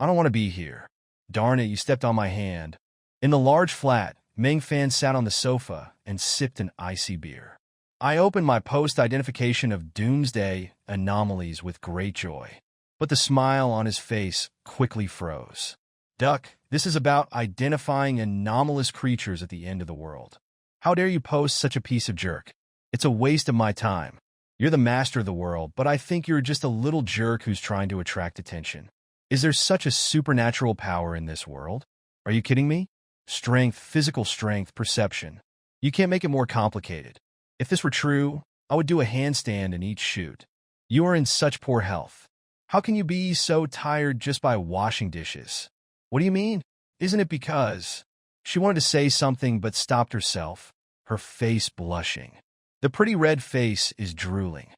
I don't want to be here. Darn it, you stepped on my hand. In the large flat, Meng Fan sat on the sofa and sipped an icy beer. I opened my post-identification of doomsday anomalies with great joy, but the smile on his face quickly froze. Duck, this is about identifying anomalous creatures at the end of the world. How dare you post such a piece of jerk? It's a waste of my time. You're the master of the world, but I think you're just a little jerk who's trying to attract attention. Is there such a supernatural power in this world? Are you kidding me? Strength, physical strength, perception. You can't make it more complicated. If this were true, I would do a handstand in each shoot. You are in such poor health. How can you be so tired just by washing dishes? What do you mean? Isn't it because... She wanted to say something but stopped herself, her face blushing. The pretty red face is drooling.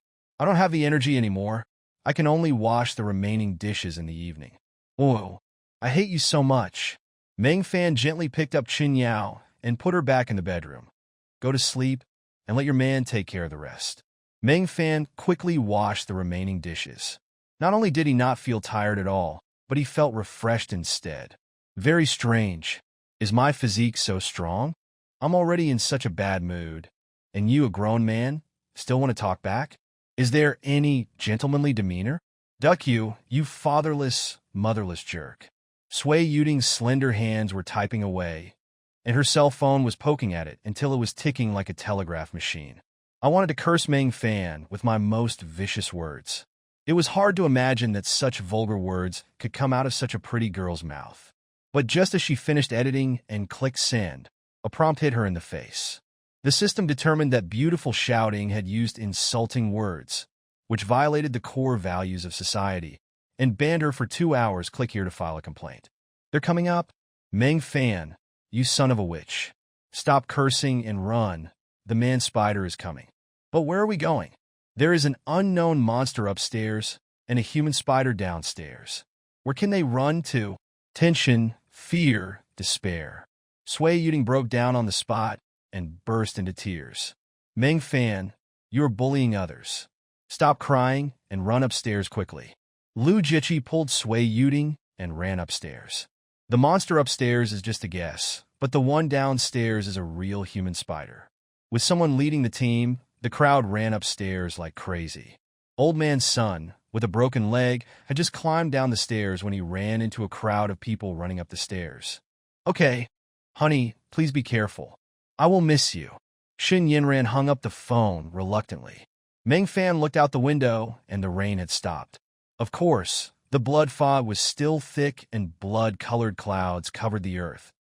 I don't have the energy anymore. I can only wash the remaining dishes in the evening. Whoa, I hate you so much. Meng Fan gently picked up Qin Yao and put her back in the bedroom. Go to sleep and let your man take care of the rest. Meng Fan quickly washed the remaining dishes. Not only did he not feel tired at all, but he felt refreshed instead. Very strange. Is my physique so strong? I'm already in such a bad mood. And you, a grown man, still want to talk back? Is there any gentlemanly demeanor? Duck you fatherless, motherless jerk. Sui Yuding's slender hands were typing away, and her cell phone was poking at it until it was ticking like a telegraph machine. I wanted to curse Meng Fan with my most vicious words. It was hard to imagine that such vulgar words could come out of such a pretty girl's mouth. But just as she finished editing and clicked send, a prompt hit her in the face. The system determined that beautiful shouting had used insulting words, which violated the core values of society, and banned her for 2 hours. Click here to file a complaint. They're coming up. Meng Fan, you son of a witch. Stop cursing and run. The man spider is coming. But where are we going? There is an unknown monster upstairs and a human spider downstairs. Where can they run to? Tension, fear, despair. Sui Yuding broke down on the spot and burst into tears. Meng Fan, you are bullying others. Stop crying and run upstairs quickly. Lu Jiqi pulled Sui Yuding and ran upstairs. The monster upstairs is just a guess, but the one downstairs is a real human spider. With someone leading the team, the crowd ran upstairs like crazy. Old man's son, with a broken leg, had just climbed down the stairs when he ran into a crowd of people running up the stairs. Okay, honey, please be careful. I will miss you. Xin Yinran hung up the phone reluctantly. Meng Fan looked out the window, and the rain had stopped. Of course, the blood fog was still thick and blood-colored clouds covered the earth.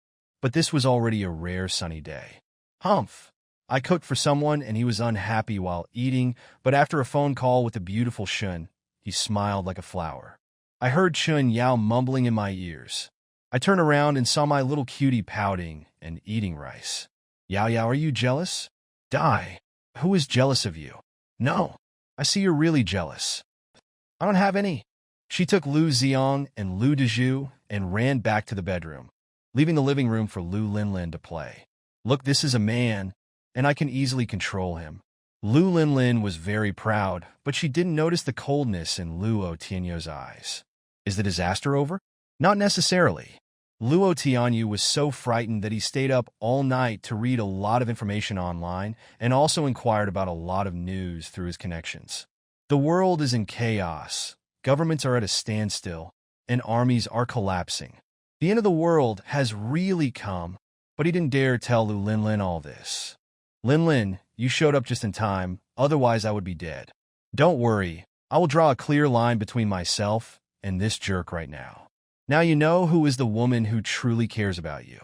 But this was already a rare sunny day. Humph! I cooked for someone and he was unhappy while eating, but after a phone call with the beautiful Shun, he smiled like a flower. I heard Chun Yao mumbling in my ears. I turned around and saw my little cutie pouting and eating rice. Yao Yao, are you jealous? Die. Who is jealous of you? No. I see you're really jealous. I don't have any. She took Lu Xiong and Lu Dezhu and ran back to the bedroom, leaving the living room for Lu Linlin to play. Look, this is a man, and I can easily control him. Lu Linlin was very proud, but she didn't notice the coldness in Luo Tianyu's eyes. Is the disaster over? Not necessarily. Luo Tianyu was so frightened that he stayed up all night to read a lot of information online and also inquired about a lot of news through his connections. The world is in chaos, governments are at a standstill, and armies are collapsing. The end of the world has really come, but he didn't dare tell Lu Linlin all this. Linlin, you showed up just in time, otherwise I would be dead. Don't worry, I will draw a clear line between myself and this jerk right now. Now you know who is the woman who truly cares about you.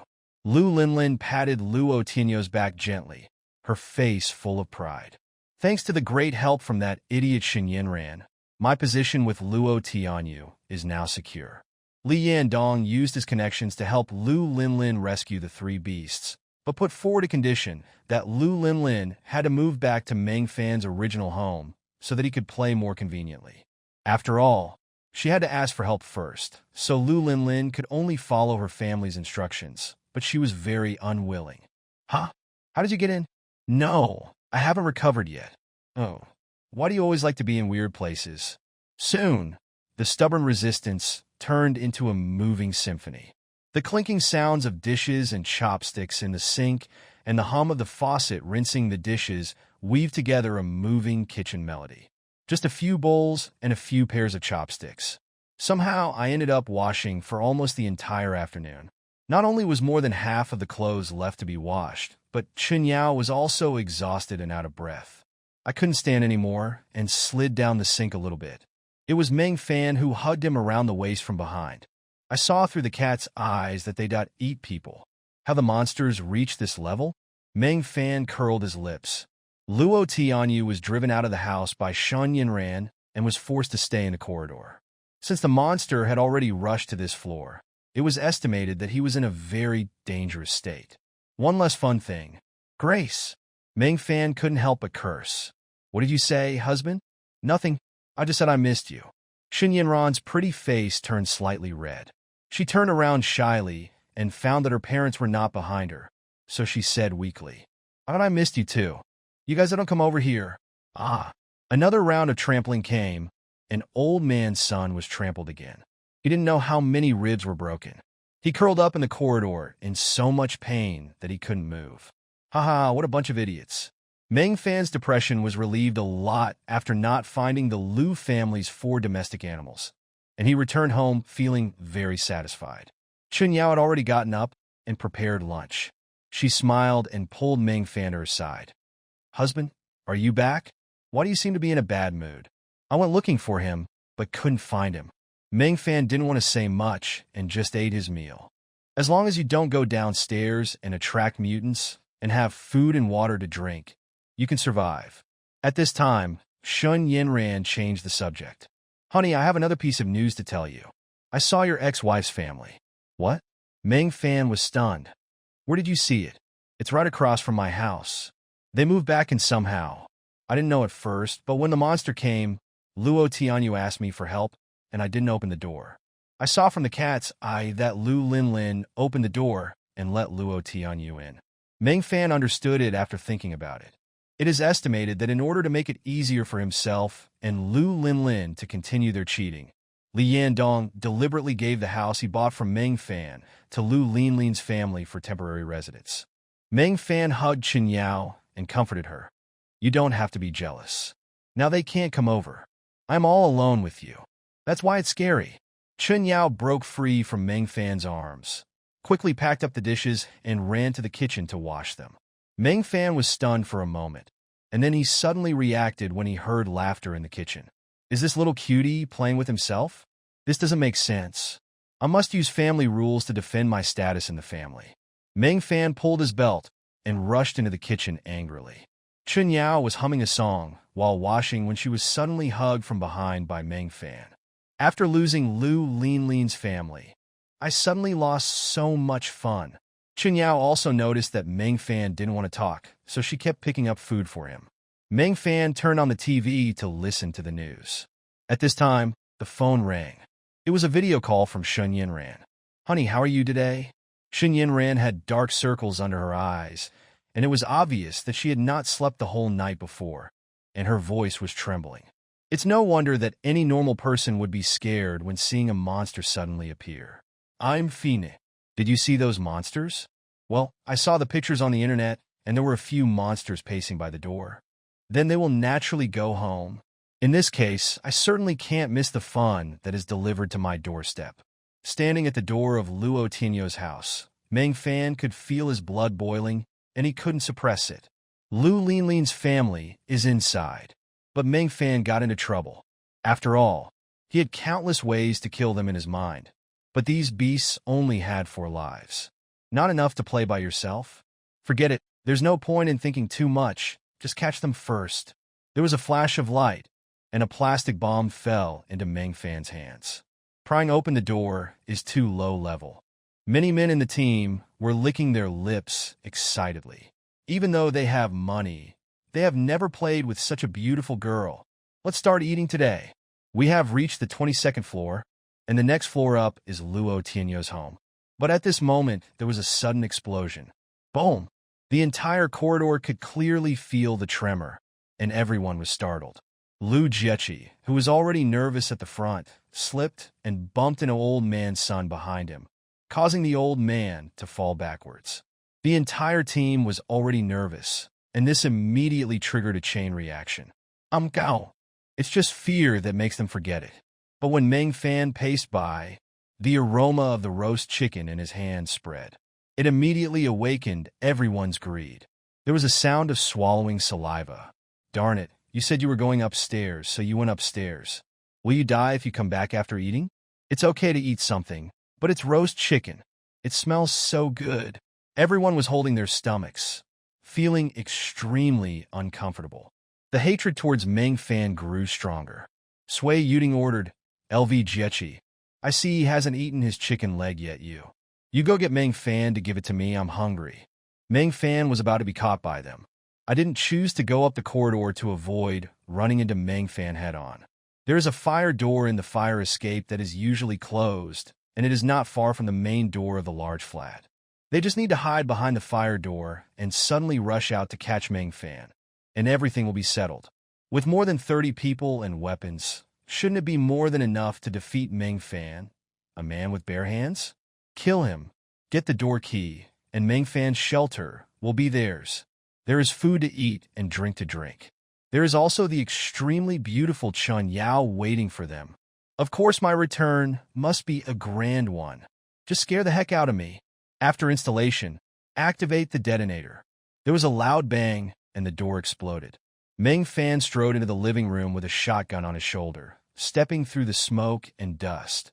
Lu Linlin patted Lu Otinho's back gently, her face full of pride. Thanks to the great help from that idiot Shen Yinran, my position with Luo Tianyu is now secure. Li Yandong used his connections to help Lu Linlin rescue the three beasts, but put forward a condition that Lu Linlin had to move back to Meng Fan's original home so that he could play more conveniently. After all, she had to ask for help first, so Lu Linlin could only follow her family's instructions, but she was very unwilling. Huh? How did you get in? No, I haven't recovered yet. Oh, why do you always like to be in weird places? Soon, the stubborn resistance turned into a moving symphony. The clinking sounds of dishes and chopsticks in the sink and the hum of the faucet rinsing the dishes weaved together a moving kitchen melody. Just a few bowls and a few pairs of chopsticks. Somehow, I ended up washing for almost the entire afternoon. Not only was more than half of the clothes left to be washed, but Chen Yao was also exhausted and out of breath. I couldn't stand anymore and slid down the sink a little bit. It was Meng Fan who hugged him around the waist from behind. I saw through the cat's eyes that they eat people. How the monsters reached this level? Meng Fan curled his lips. Luo Tianyu was driven out of the house by Shen Yinran and was forced to stay in the corridor. Since the monster had already rushed to this floor, it was estimated that he was in a very dangerous state. One less fun thing. Grace. Meng Fan couldn't help but curse. What did you say, husband? Nothing. I just said I missed you. Shen Yinran's pretty face turned slightly red. She turned around shyly and found that her parents were not behind her, so she said weakly, I thought I missed you too. You guys don't come over here. Ah. Another round of trampling came. An old man's son was trampled again. He didn't know how many ribs were broken. He curled up in the corridor in so much pain that he couldn't move. Haha, what a bunch of idiots. Meng Fan's depression was relieved a lot after not finding the Lu family's 4 domestic animals, and he returned home feeling very satisfied. Chen Yao had already gotten up and prepared lunch. She smiled and pulled Meng Fan to her side. Husband, are you back? Why do you seem to be in a bad mood? I went looking for him, but couldn't find him. Meng Fan didn't want to say much and just ate his meal. As long as you don't go downstairs and attract mutants and have food and water to drink, you can survive. At this time, Shen Yinran changed the subject. Honey, I have another piece of news to tell you. I saw your ex-wife's family. What? Meng Fan was stunned. Where did you see it? It's right across from my house. They moved back in somehow. I didn't know at first, but when the monster came, Luo Tianyu asked me for help, and I didn't open the door. I saw from the cat's eye that Lu Linlin opened the door and let Luo Tianyu in. Meng Fan understood it after thinking about it. It is estimated that in order to make it easier for himself and Lu Linlin to continue their cheating, Li Yandong deliberately gave the house he bought from Meng Fan to Lu Linlin's family for temporary residence. Meng Fan hugged Chen Yao and comforted her. You don't have to be jealous. Now they can't come over. I'm all alone with you. That's why it's scary. Chen Yao broke free from Meng Fan's arms, quickly packed up the dishes, and ran to the kitchen to wash them. Meng Fan was stunned for a moment, and then he suddenly reacted when he heard laughter in the kitchen. Is this little cutie playing with himself? This doesn't make sense. I must use family rules to defend my status in the family. Meng Fan pulled his belt and rushed into the kitchen angrily. Chen Yao was humming a song while washing when she was suddenly hugged from behind by Meng Fan. After losing Lu Linlin's family, I suddenly lost so much fun. Chen Yao also noticed that Meng Fan didn't want to talk, so she kept picking up food for him. Meng Fan turned on the TV to listen to the news. At this time, the phone rang. It was a video call from Shen Yinran. Honey, how are you today? Shen Yinran had dark circles under her eyes, and it was obvious that she had not slept the whole night before, and her voice was trembling. It's no wonder that any normal person would be scared when seeing a monster suddenly appear. I'm Fine. Did you see those monsters? Well, I saw the pictures on the internet, and there were a few monsters pacing by the door. Then they will naturally go home. In this case, I certainly can't miss the fun that is delivered to my doorstep. Standing at the door of Luo Tinyo's house, Meng Fan could feel his blood boiling, and he couldn't suppress it. Lu Linlin's family is inside, but Meng Fan got into trouble. After all, he had countless ways to kill them in his mind, but these beasts only had 4 lives. Not enough to play by yourself? Forget it. There's no point in thinking too much. Just catch them first. There was a flash of light, and a plastic bomb fell into Meng Fan's hands. Prying open the door is too low level. Many men in the team were licking their lips excitedly. Even though they have money, they have never played with such a beautiful girl. Let's start eating today. We have reached the 22nd floor, and the next floor up is Luo Tianyo's home. But at this moment, there was a sudden explosion. Boom! The entire corridor could clearly feel the tremor, and everyone was startled. Lu Jiechi, who was already nervous at the front, slipped and bumped an old man's son behind him, causing the old man to fall backwards. The entire team was already nervous, and this immediately triggered a chain reaction. Gao. It's just fear that makes them forget it. But when Meng Fan paced by, the aroma of the roast chicken in his hand spread. It immediately awakened everyone's greed. There was a sound of swallowing saliva. Darn it, you said you were going upstairs, so you went upstairs. Will you die if you come back after eating? It's okay to eat something, but it's roast chicken. It smells so good. Everyone was holding their stomachs, feeling extremely uncomfortable. The hatred towards Meng Fan grew stronger. Sui Yuding ordered, LV Jiechi, I see he hasn't eaten his chicken leg yet. You go get Meng Fan to give it to me, I'm hungry. Meng Fan was about to be caught by them. I didn't choose to go up the corridor to avoid running into Meng Fan head-on. There is a fire door in the fire escape that is usually closed, and it is not far from the main door of the large flat. They just need to hide behind the fire door and suddenly rush out to catch Meng Fan, and everything will be settled. With more than 30 people and weapons, shouldn't it be more than enough to defeat Meng Fan, a man with bare hands? Kill him, get the door key, and Meng Fan's shelter will be theirs. There is food to eat and drink to drink. There is also the extremely beautiful Chun Yao waiting for them. Of course, my return must be a grand one. Just scare the heck out of me. After installation, activate the detonator. There was a loud bang, and the door exploded. Meng Fan strode into the living room with a shotgun on his shoulder, stepping through the smoke and dust.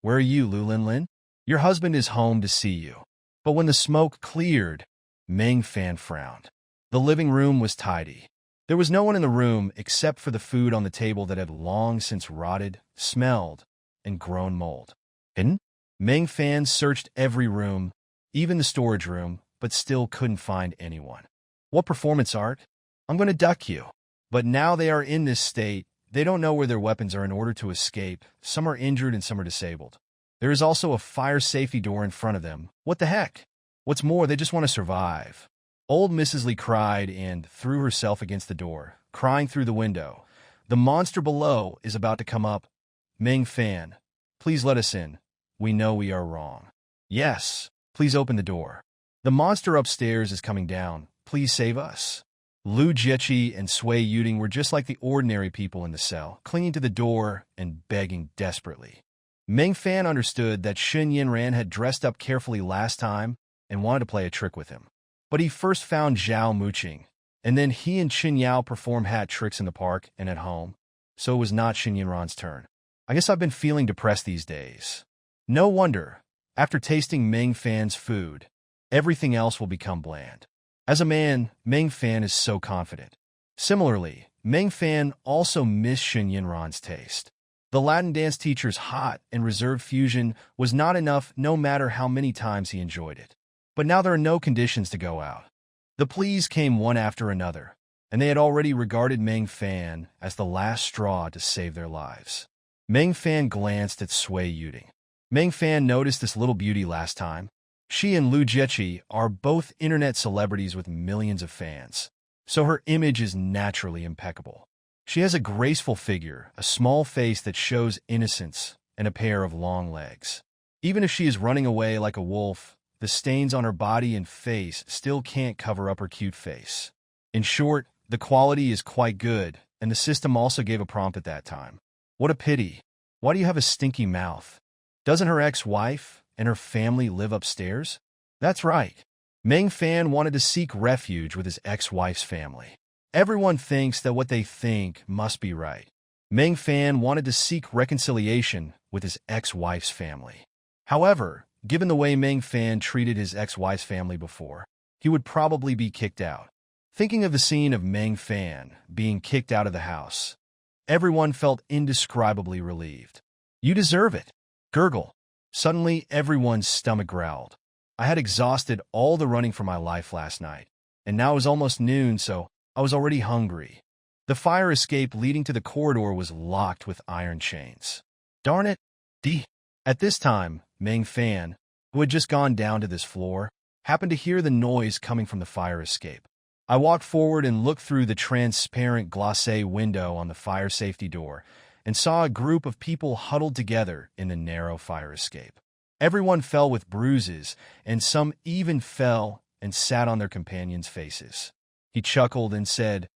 Where are you, Lu Linlin? Your husband is home to see you. But when the smoke cleared, Meng Fan frowned. The living room was tidy. There was no one in the room except for the food on the table that had long since rotted, smelled, and grown mold. Hidden? Meng Fan searched every room, even the storage room, but still couldn't find anyone. What performance art? I'm going to duck you. But now they are in this state, they don't know where their weapons are in order to escape. Some are injured and some are disabled. There is also a fire safety door in front of them. What the heck? What's more, they just want to survive. Old Mrs. Lee cried and threw herself against the door, crying through the window. The monster below is about to come up. Meng Fan, please let us in. We know we are wrong. Yes, please open the door. The monster upstairs is coming down. Please save us. Lu Jiechi and Sui Yuding were just like the ordinary people in the cell, clinging to the door and begging desperately. Meng Fan understood that Xun Yinran had dressed up carefully last time and wanted to play a trick with him. But he first found Zhao Muqing, and then he and Qin Yao performed hat tricks in the park and at home, so it was not Xun Yinran's turn. I guess I've been feeling depressed these days. No wonder, after tasting Meng Fan's food, everything else will become bland. As a man, Meng Fan is so confident. Similarly, Meng Fan also missed Xun Yinran's taste. The Latin dance teacher's hot and reserved fusion was not enough no matter how many times he enjoyed it. But now there are no conditions to go out. The pleas came one after another, and they had already regarded Meng Fan as the last straw to save their lives. Meng Fan glanced at Sui Yuding. Meng Fan noticed this little beauty last time. She and Lu Jiechi are both internet celebrities with millions of fans, so her image is naturally impeccable. She has a graceful figure, a small face that shows innocence, and a pair of long legs. Even if she is running away like a wolf, the stains on her body and face still can't cover up her cute face. In short, the quality is quite good, and the system also gave a prompt at that time. What a pity. Why do you have a stinky mouth? Doesn't her ex-wife and her family live upstairs? That's right. Meng Fan wanted to seek refuge with his ex-wife's family. Everyone thinks that what they think must be right. Meng Fan wanted to seek reconciliation with his ex-wife's family. However, Given the way Meng Fan treated his ex-wife's family before, he would probably be kicked out. Thinking of the scene of Meng Fan being kicked out of the house, everyone felt indescribably relieved. You deserve it. Gurgle. Suddenly, everyone's stomach growled. I had exhausted all the running for my life last night, and now it was almost noon, so I was already hungry. The fire escape leading to the corridor was locked with iron chains. Darn it! At this time, Meng Fan, who had just gone down to this floor, happened to hear the noise coming from the fire escape. I walked forward and looked through the transparent glacé window on the fire safety door and saw a group of people huddled together in the narrow fire escape. Everyone fell with bruises, and some even fell and sat on their companions' faces. He chuckled and said,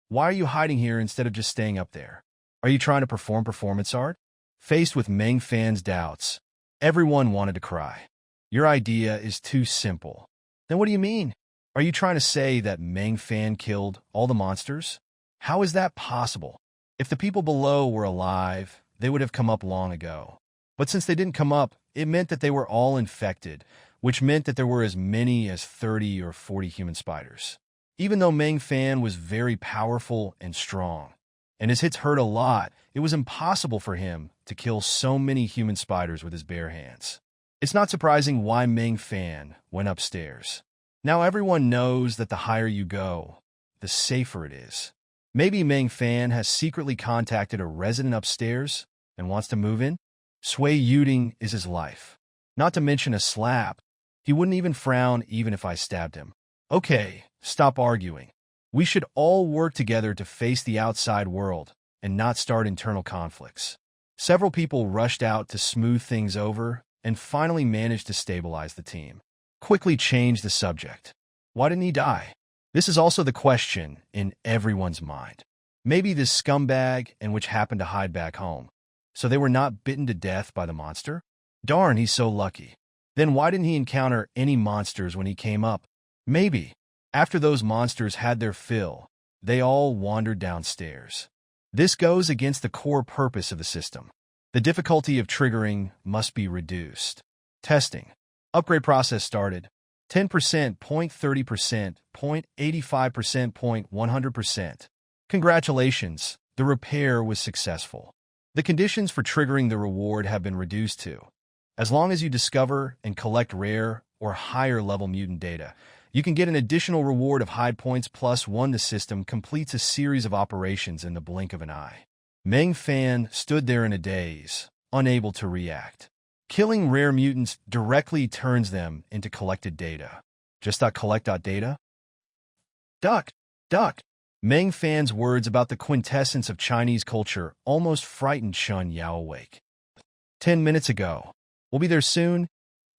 "Why are you hiding here instead of just staying up there? Are you trying to perform performance art?" Faced with Meng Fan's doubts, everyone wanted to cry. Your idea is too simple. Then what do you mean? Are you trying to say that Meng Fan killed all the monsters? How is that possible? If the people below were alive, they would have come up long ago. But since they didn't come up, it meant that they were all infected, which meant that there were as many as 30 or 40 human spiders. Even though Meng Fan was very powerful and strong, and his hits hurt a lot, it was impossible for him to kill so many human spiders with his bare hands. It's not surprising why Meng Fan went upstairs. Now everyone knows that the higher you go, the safer it is. Maybe Meng Fan has secretly contacted a resident upstairs and wants to move in. Sui Yuding is his life. Not to mention a slap. He wouldn't even frown even if I stabbed him. Okay, stop arguing. We should all work together to face the outside world and not start internal conflicts. Several people rushed out to smooth things over and finally managed to stabilize the team. Quickly change the subject. Why didn't he die? This is also the question in everyone's mind. Maybe this scumbag and which happened to hide back home, so they were not bitten to death by the monster? Darn, he's so lucky. Then why didn't he encounter any monsters when he came up? Maybe, after those monsters had their fill, they all wandered downstairs. This goes against the core purpose of the system. The difficulty of triggering must be reduced. Testing. Upgrade process started. 10%, 0.30%, 0.85%, 0.100%. Congratulations, the repair was successful. The conditions for triggering the reward have been reduced to, as long as you discover and collect rare or higher level mutant data, you can get an additional reward of high points +1. The system completes a series of operations in the blink of an eye. Meng Fan stood there in a daze, unable to react. Killing rare mutants directly turns them into collected data. Just.collect.data? Duck. Meng Fan's words about the quintessence of Chinese culture almost frightened Chun Yao awake. 10 minutes ago. We'll be there soon.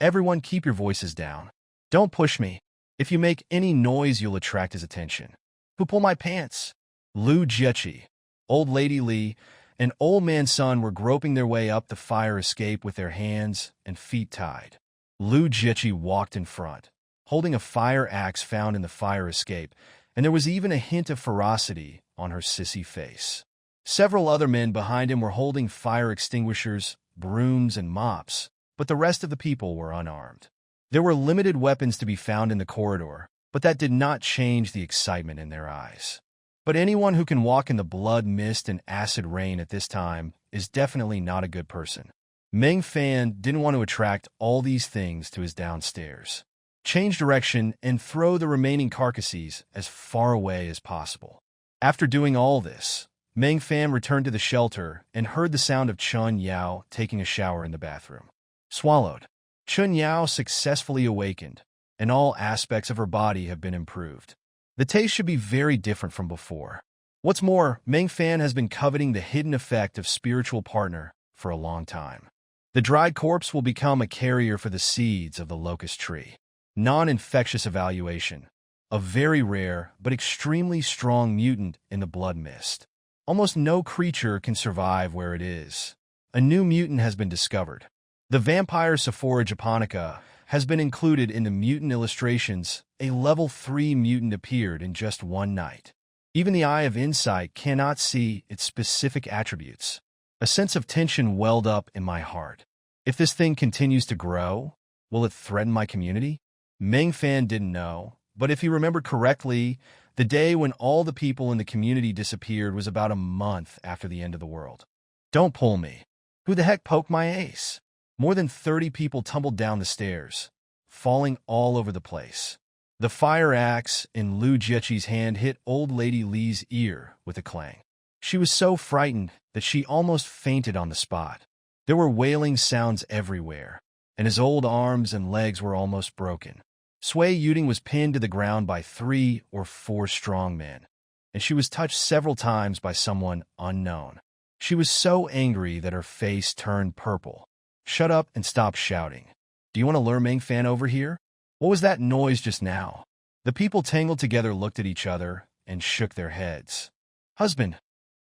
Everyone keep your voices down. Don't push me. If you make any noise, you'll attract his attention. Who pulled my pants? Lu Jiechi, Old Lady Li, and Old Man Sun were groping their way up the fire escape with their hands and feet tied. Lu Jiechi walked in front, holding a fire axe found in the fire escape, and there was even a hint of ferocity on her sissy face. Several other men behind him were holding fire extinguishers, brooms, and mops, but the rest of the people were unarmed. There were limited weapons to be found in the corridor, but that did not change the excitement in their eyes. But anyone who can walk in the blood mist and acid rain at this time is definitely not a good person. Meng Fan didn't want to attract all these things to his downstairs. Change direction and throw the remaining carcasses as far away as possible. After doing all this, Meng Fan returned to the shelter and heard the sound of Chun Yao taking a shower in the bathroom. Swallowed. Chun Yao successfully awakened, and all aspects of her body have been improved. The taste should be very different from before. What's more, Meng Fan has been coveting the hidden effect of spiritual partner for a long time. The dried corpse will become a carrier for the seeds of the locust tree. Non-infectious evaluation. A very rare but extremely strong mutant in the blood mist. Almost no creature can survive where it is. A new mutant has been discovered. The vampire Sephora japonica has been included in the mutant illustrations. A level 3 mutant appeared in just one night. Even the Eye of Insight cannot see its specific attributes. A sense of tension welled up in my heart. If this thing continues to grow, Will it threaten my community? Meng Fan didn't know, but if he remembered correctly, the day when all the people in the community disappeared was about a month after the end of the world. Don't pull me. Who the heck poked my ace? More than 30 people tumbled down the stairs, falling all over the place. The fire axe in Lu Jiechi's hand hit old lady Li's ear with a clang. She was so frightened that she almost fainted on the spot. There were wailing sounds everywhere, and his old arms and legs were almost broken. Sui Yuding was pinned to the ground by 3 or 4 strong men, and she was touched several times by someone unknown. She was so angry that her face turned purple. Shut up and stop shouting. Do you want to lure Meng Fan over here? What was that noise just now? The people tangled together looked at each other and shook their heads. Husband,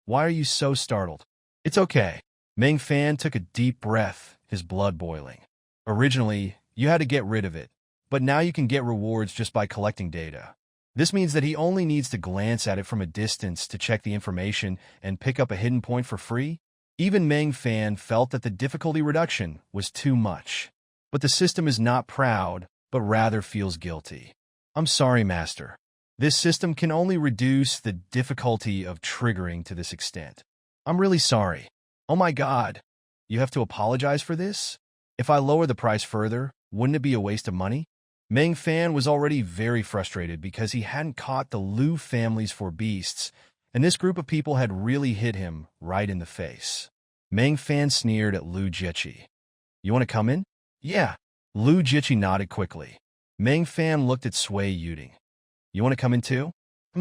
why are you so startled? It's okay. Meng Fan took a deep breath, his blood boiling. Originally, you had to get rid of it, but now you can get rewards just by collecting data. This means that he only needs to glance at it from a distance to check the information and pick up a hidden point for free. Even Meng Fan felt that the difficulty reduction was too much. But the system is not proud, but rather feels guilty. I'm sorry, Master. This system can only reduce the difficulty of triggering to this extent. I'm really sorry. Oh my God. You have to apologize for this? If I lower the price further, wouldn't it be a waste of money? Meng Fan was already very frustrated because he hadn't caught the Lu families for beasts, and this group of people had really hit him right in the face. Meng Fan sneered at Lu Jiechi. You want to come in? Yeah. Lu Jiechi nodded quickly. Meng Fan looked at Sui Yuding. You want to come in too?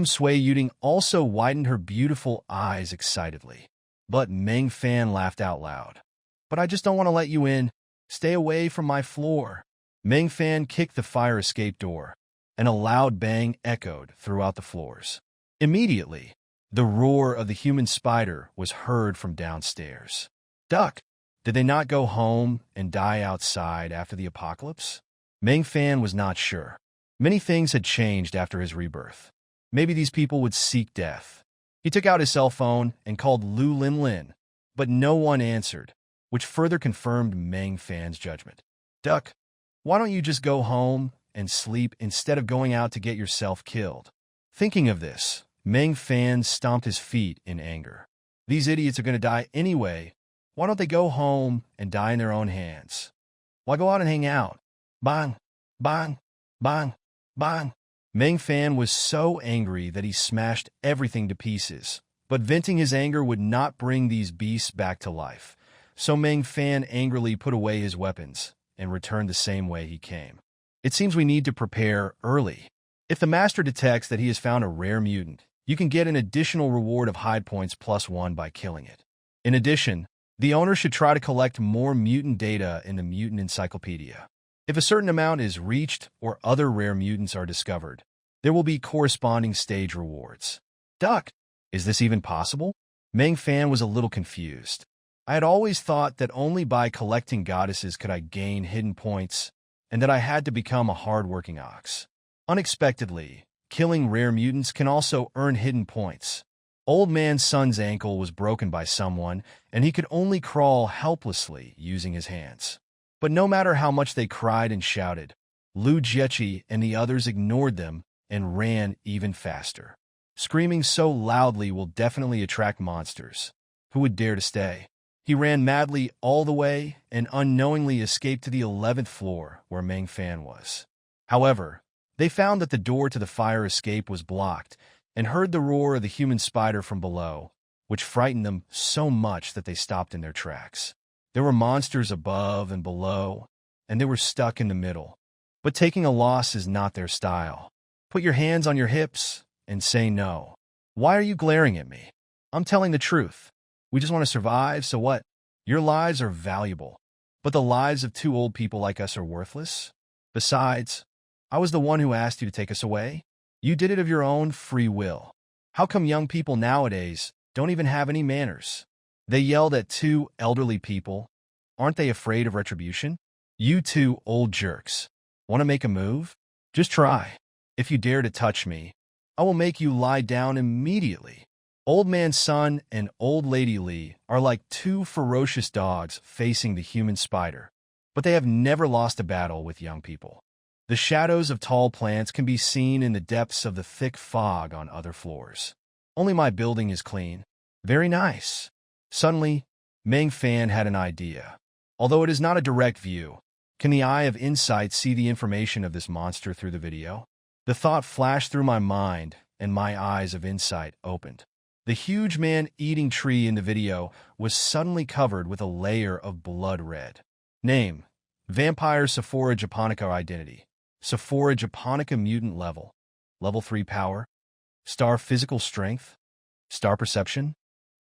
Sui Yuding also widened her beautiful eyes excitedly. But Meng Fan laughed out loud. But I just don't want to let you in. Stay away from my floor. Meng Fan kicked the fire escape door, and a loud bang echoed throughout the floors. Immediately, the roar of the human spider was heard from downstairs. Duck! Did they not go home and die outside after the apocalypse? Meng Fan was not sure. Many things had changed after his rebirth. Maybe these people would seek death. He took out his cell phone and called Lu Linlin, but no one answered, which further confirmed Meng Fan's judgment. Duck, why don't you just go home and sleep instead of going out to get yourself killed? Thinking of this, Meng Fan stomped his feet in anger. These idiots are going to die anyway. Why don't they go home and die in their own hands? Why go out and hang out? Bang, bang, bang, bang. Meng Fan was so angry that he smashed everything to pieces. But venting his anger would not bring these beasts back to life. So Meng Fan angrily put away his weapons and returned the same way he came. It seems we need to prepare early. If the Master detects that he has found a rare mutant, you can get an additional reward of hide points +1 by killing it. In addition, the owner should try to collect more mutant data in the Mutant Encyclopedia. If a certain amount is reached or other rare mutants are discovered, there will be corresponding stage rewards. Duck, is this even possible? Meng Fan was a little confused. I had always thought that only by collecting goddesses could I gain hidden points, and that I had to become a hard-working ox. Unexpectedly, killing rare mutants can also earn hidden points. Old Man Sun's ankle was broken by someone, and he could only crawl helplessly using his hands. But no matter how much they cried and shouted, Lu Jiechi and the others ignored them and ran even faster. Screaming so loudly will definitely attract monsters. Who would dare to stay? He ran madly all the way and unknowingly escaped to the 11th floor where Meng Fan was. However, they found that the door to the fire escape was blocked and heard the roar of the human spider from below, which frightened them so much that they stopped in their tracks. There were monsters above and below, and they were stuck in the middle. But taking a loss is not their style. Put your hands on your hips and say no. Why are you glaring at me? I'm telling the truth. We just want to survive, so what? Your lives are valuable, but the lives of 2 old people like us are worthless. Besides, I was the one who asked you to take us away. You did it of your own free will. How come young people nowadays don't even have any manners? They yelled at 2 elderly people. Aren't they afraid of retribution? You 2 old jerks. Want to make a move? Just try. If you dare to touch me, I will make you lie down immediately. Old Man Sun and Old Lady Li are like 2 ferocious dogs facing the human spider. but they have never lost a battle with young people. The shadows of tall plants can be seen in the depths of the thick fog on other floors. Only my building is clean. Very nice. Suddenly, Meng Fan had an idea. Although it is not a direct view, can the eye of insight see the information of this monster through the video? The thought flashed through my mind, and my eyes of insight opened. The huge man-eating tree in the video was suddenly covered with a layer of blood red. Name: Vampire Sephora Japonica. Identity: Sephora Japonica. Mutant level: Level 3 power. Star physical strength. Star perception.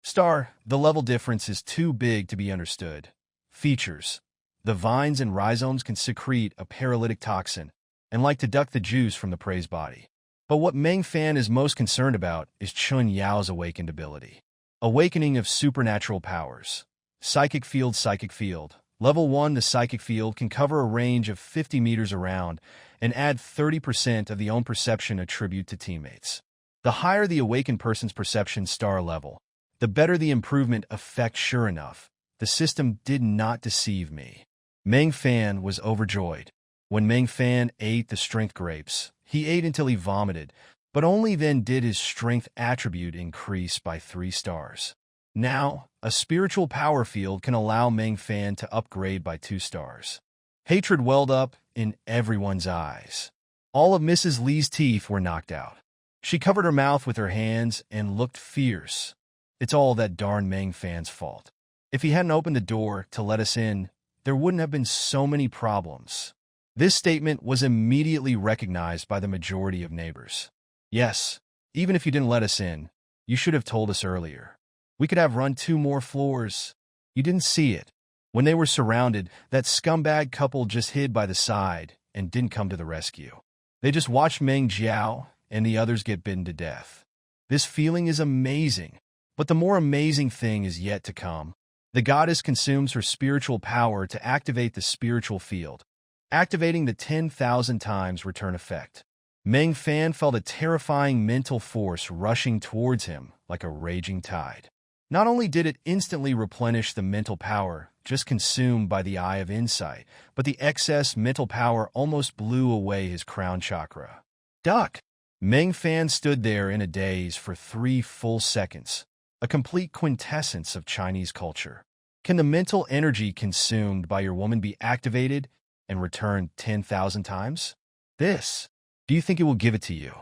Star: the level difference is too big to be understood. Features: the vines and rhizomes can secrete a paralytic toxin and like to duck the juice from the prey's body. But what Meng Fan is most concerned about is Chun Yao's awakened ability. Awakening of supernatural powers. Psychic field. Psychic field. Level 1. The psychic field can cover a range of 50 meters around and add 30% of the own perception attribute to teammates. The higher the awakened person's perception star level, the better the improvement effect. Sure enough, the system did not deceive me. Meng Fan was overjoyed. When Meng Fan ate the strength grapes, he ate until he vomited, but only then did his strength attribute increase by 3 stars. Now, a spiritual power field can allow Meng Fan to upgrade by 2 stars. Hatred welled up in everyone's eyes. All of Mrs. Lee's teeth were knocked out. She covered her mouth with her hands and looked fierce. It's all that darn Meng Fan's fault. If he hadn't opened the door to let us in, there wouldn't have been so many problems. This statement was immediately recognized by the majority of neighbors. Yes, even if you didn't let us in, you should have told us earlier. We could have run 2 more floors. You didn't see it. When they were surrounded, that scumbag couple just hid by the side and didn't come to the rescue. They just watched Meng Jiao and the others get bitten to death. This feeling is amazing, but the more amazing thing is yet to come. The goddess consumes her spiritual power to activate the spiritual field, activating the 10,000 times return effect. Meng Fan felt a terrifying mental force rushing towards him like a raging tide. Not only did it instantly replenish the mental power just consumed by the eye of insight, but the excess mental power almost blew away his crown chakra. Duck! Meng Fan stood there in a daze for 3 full seconds, a complete quintessence of Chinese culture. Can the mental energy consumed by your woman be activated and returned 10,000 times? Do you think it will give it to you?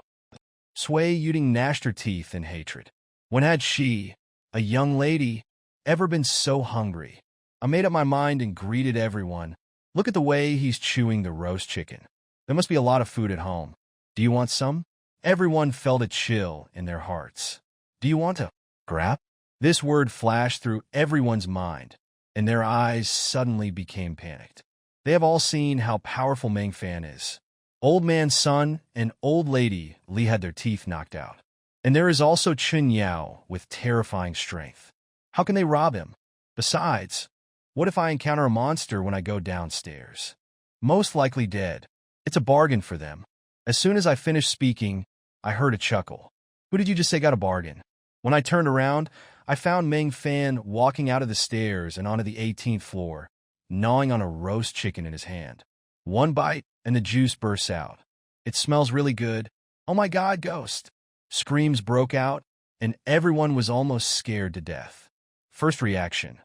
Sui Yuding gnashed her teeth in hatred. When had she, a young lady, ever been so hungry? I made up my mind and greeted everyone. Look at the way he's chewing the roast chicken. There must be a lot of food at home. Do you want some? Everyone felt a chill in their hearts. Do you want to grab? This word flashed through everyone's mind, and their eyes suddenly became panicked. They have all seen how powerful Meng Fan is. Old man Sun and old lady Li had their teeth knocked out. And there is also Chun Yao with terrifying strength. How can they rob him? Besides, what if I encounter a monster when I go downstairs? Most likely dead. It's a bargain for them. As soon as I finished speaking, I heard a chuckle. Who did you just say got a bargain? When I turned around, I found Meng Fan walking out of the stairs and onto the 18th floor, gnawing on a roast chicken in his hand. One bite, and the juice bursts out. It smells really good. Oh my God, ghost! Screams broke out, and everyone was almost scared to death. First reaction: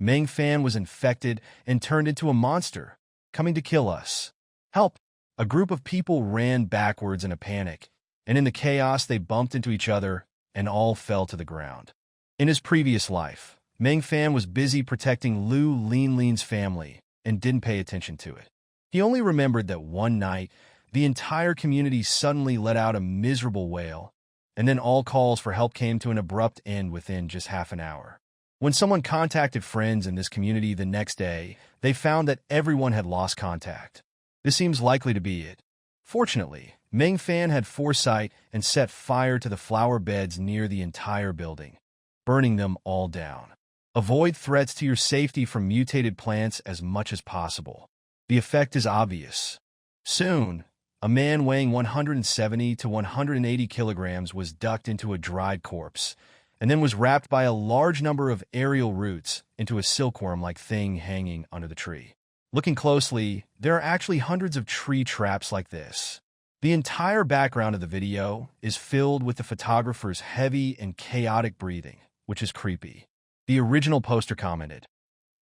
Meng Fan was infected and turned into a monster, coming to kill us. Help! A group of people ran backwards in a panic, and in the chaos they bumped into each other and all fell to the ground. In his previous life, Meng Fan was busy protecting Lu Linlin's family and didn't pay attention to it. He only remembered that one night, the entire community suddenly let out a miserable wail, and then all calls for help came to an abrupt end within just half an hour. When someone contacted friends in this community the next day, they found that everyone had lost contact. This seems likely to be it. Fortunately, Meng Fan had foresight and set fire to the flower beds near the entire building, burning them all down. Avoid threats to your safety from mutated plants as much as possible. The effect is obvious. Soon, a man weighing 170 to 180 kilograms was ducked into a dried corpse, and then was wrapped by a large number of aerial roots into a silkworm-like thing hanging under the tree. Looking closely, there are actually hundreds of tree traps like this. The entire background of the video is filled with the photographer's heavy and chaotic breathing, which is creepy. The original poster commented,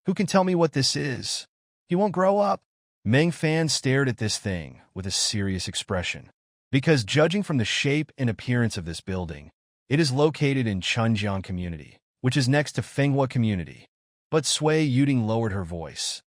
"Who can tell me what this is? He won't grow up." Meng Fan stared at this thing with a serious expression. Because judging from the shape and appearance of this building, it is located in Chunjiang Community, which is next to Fenghua Community. But Sui Yuding lowered her voice.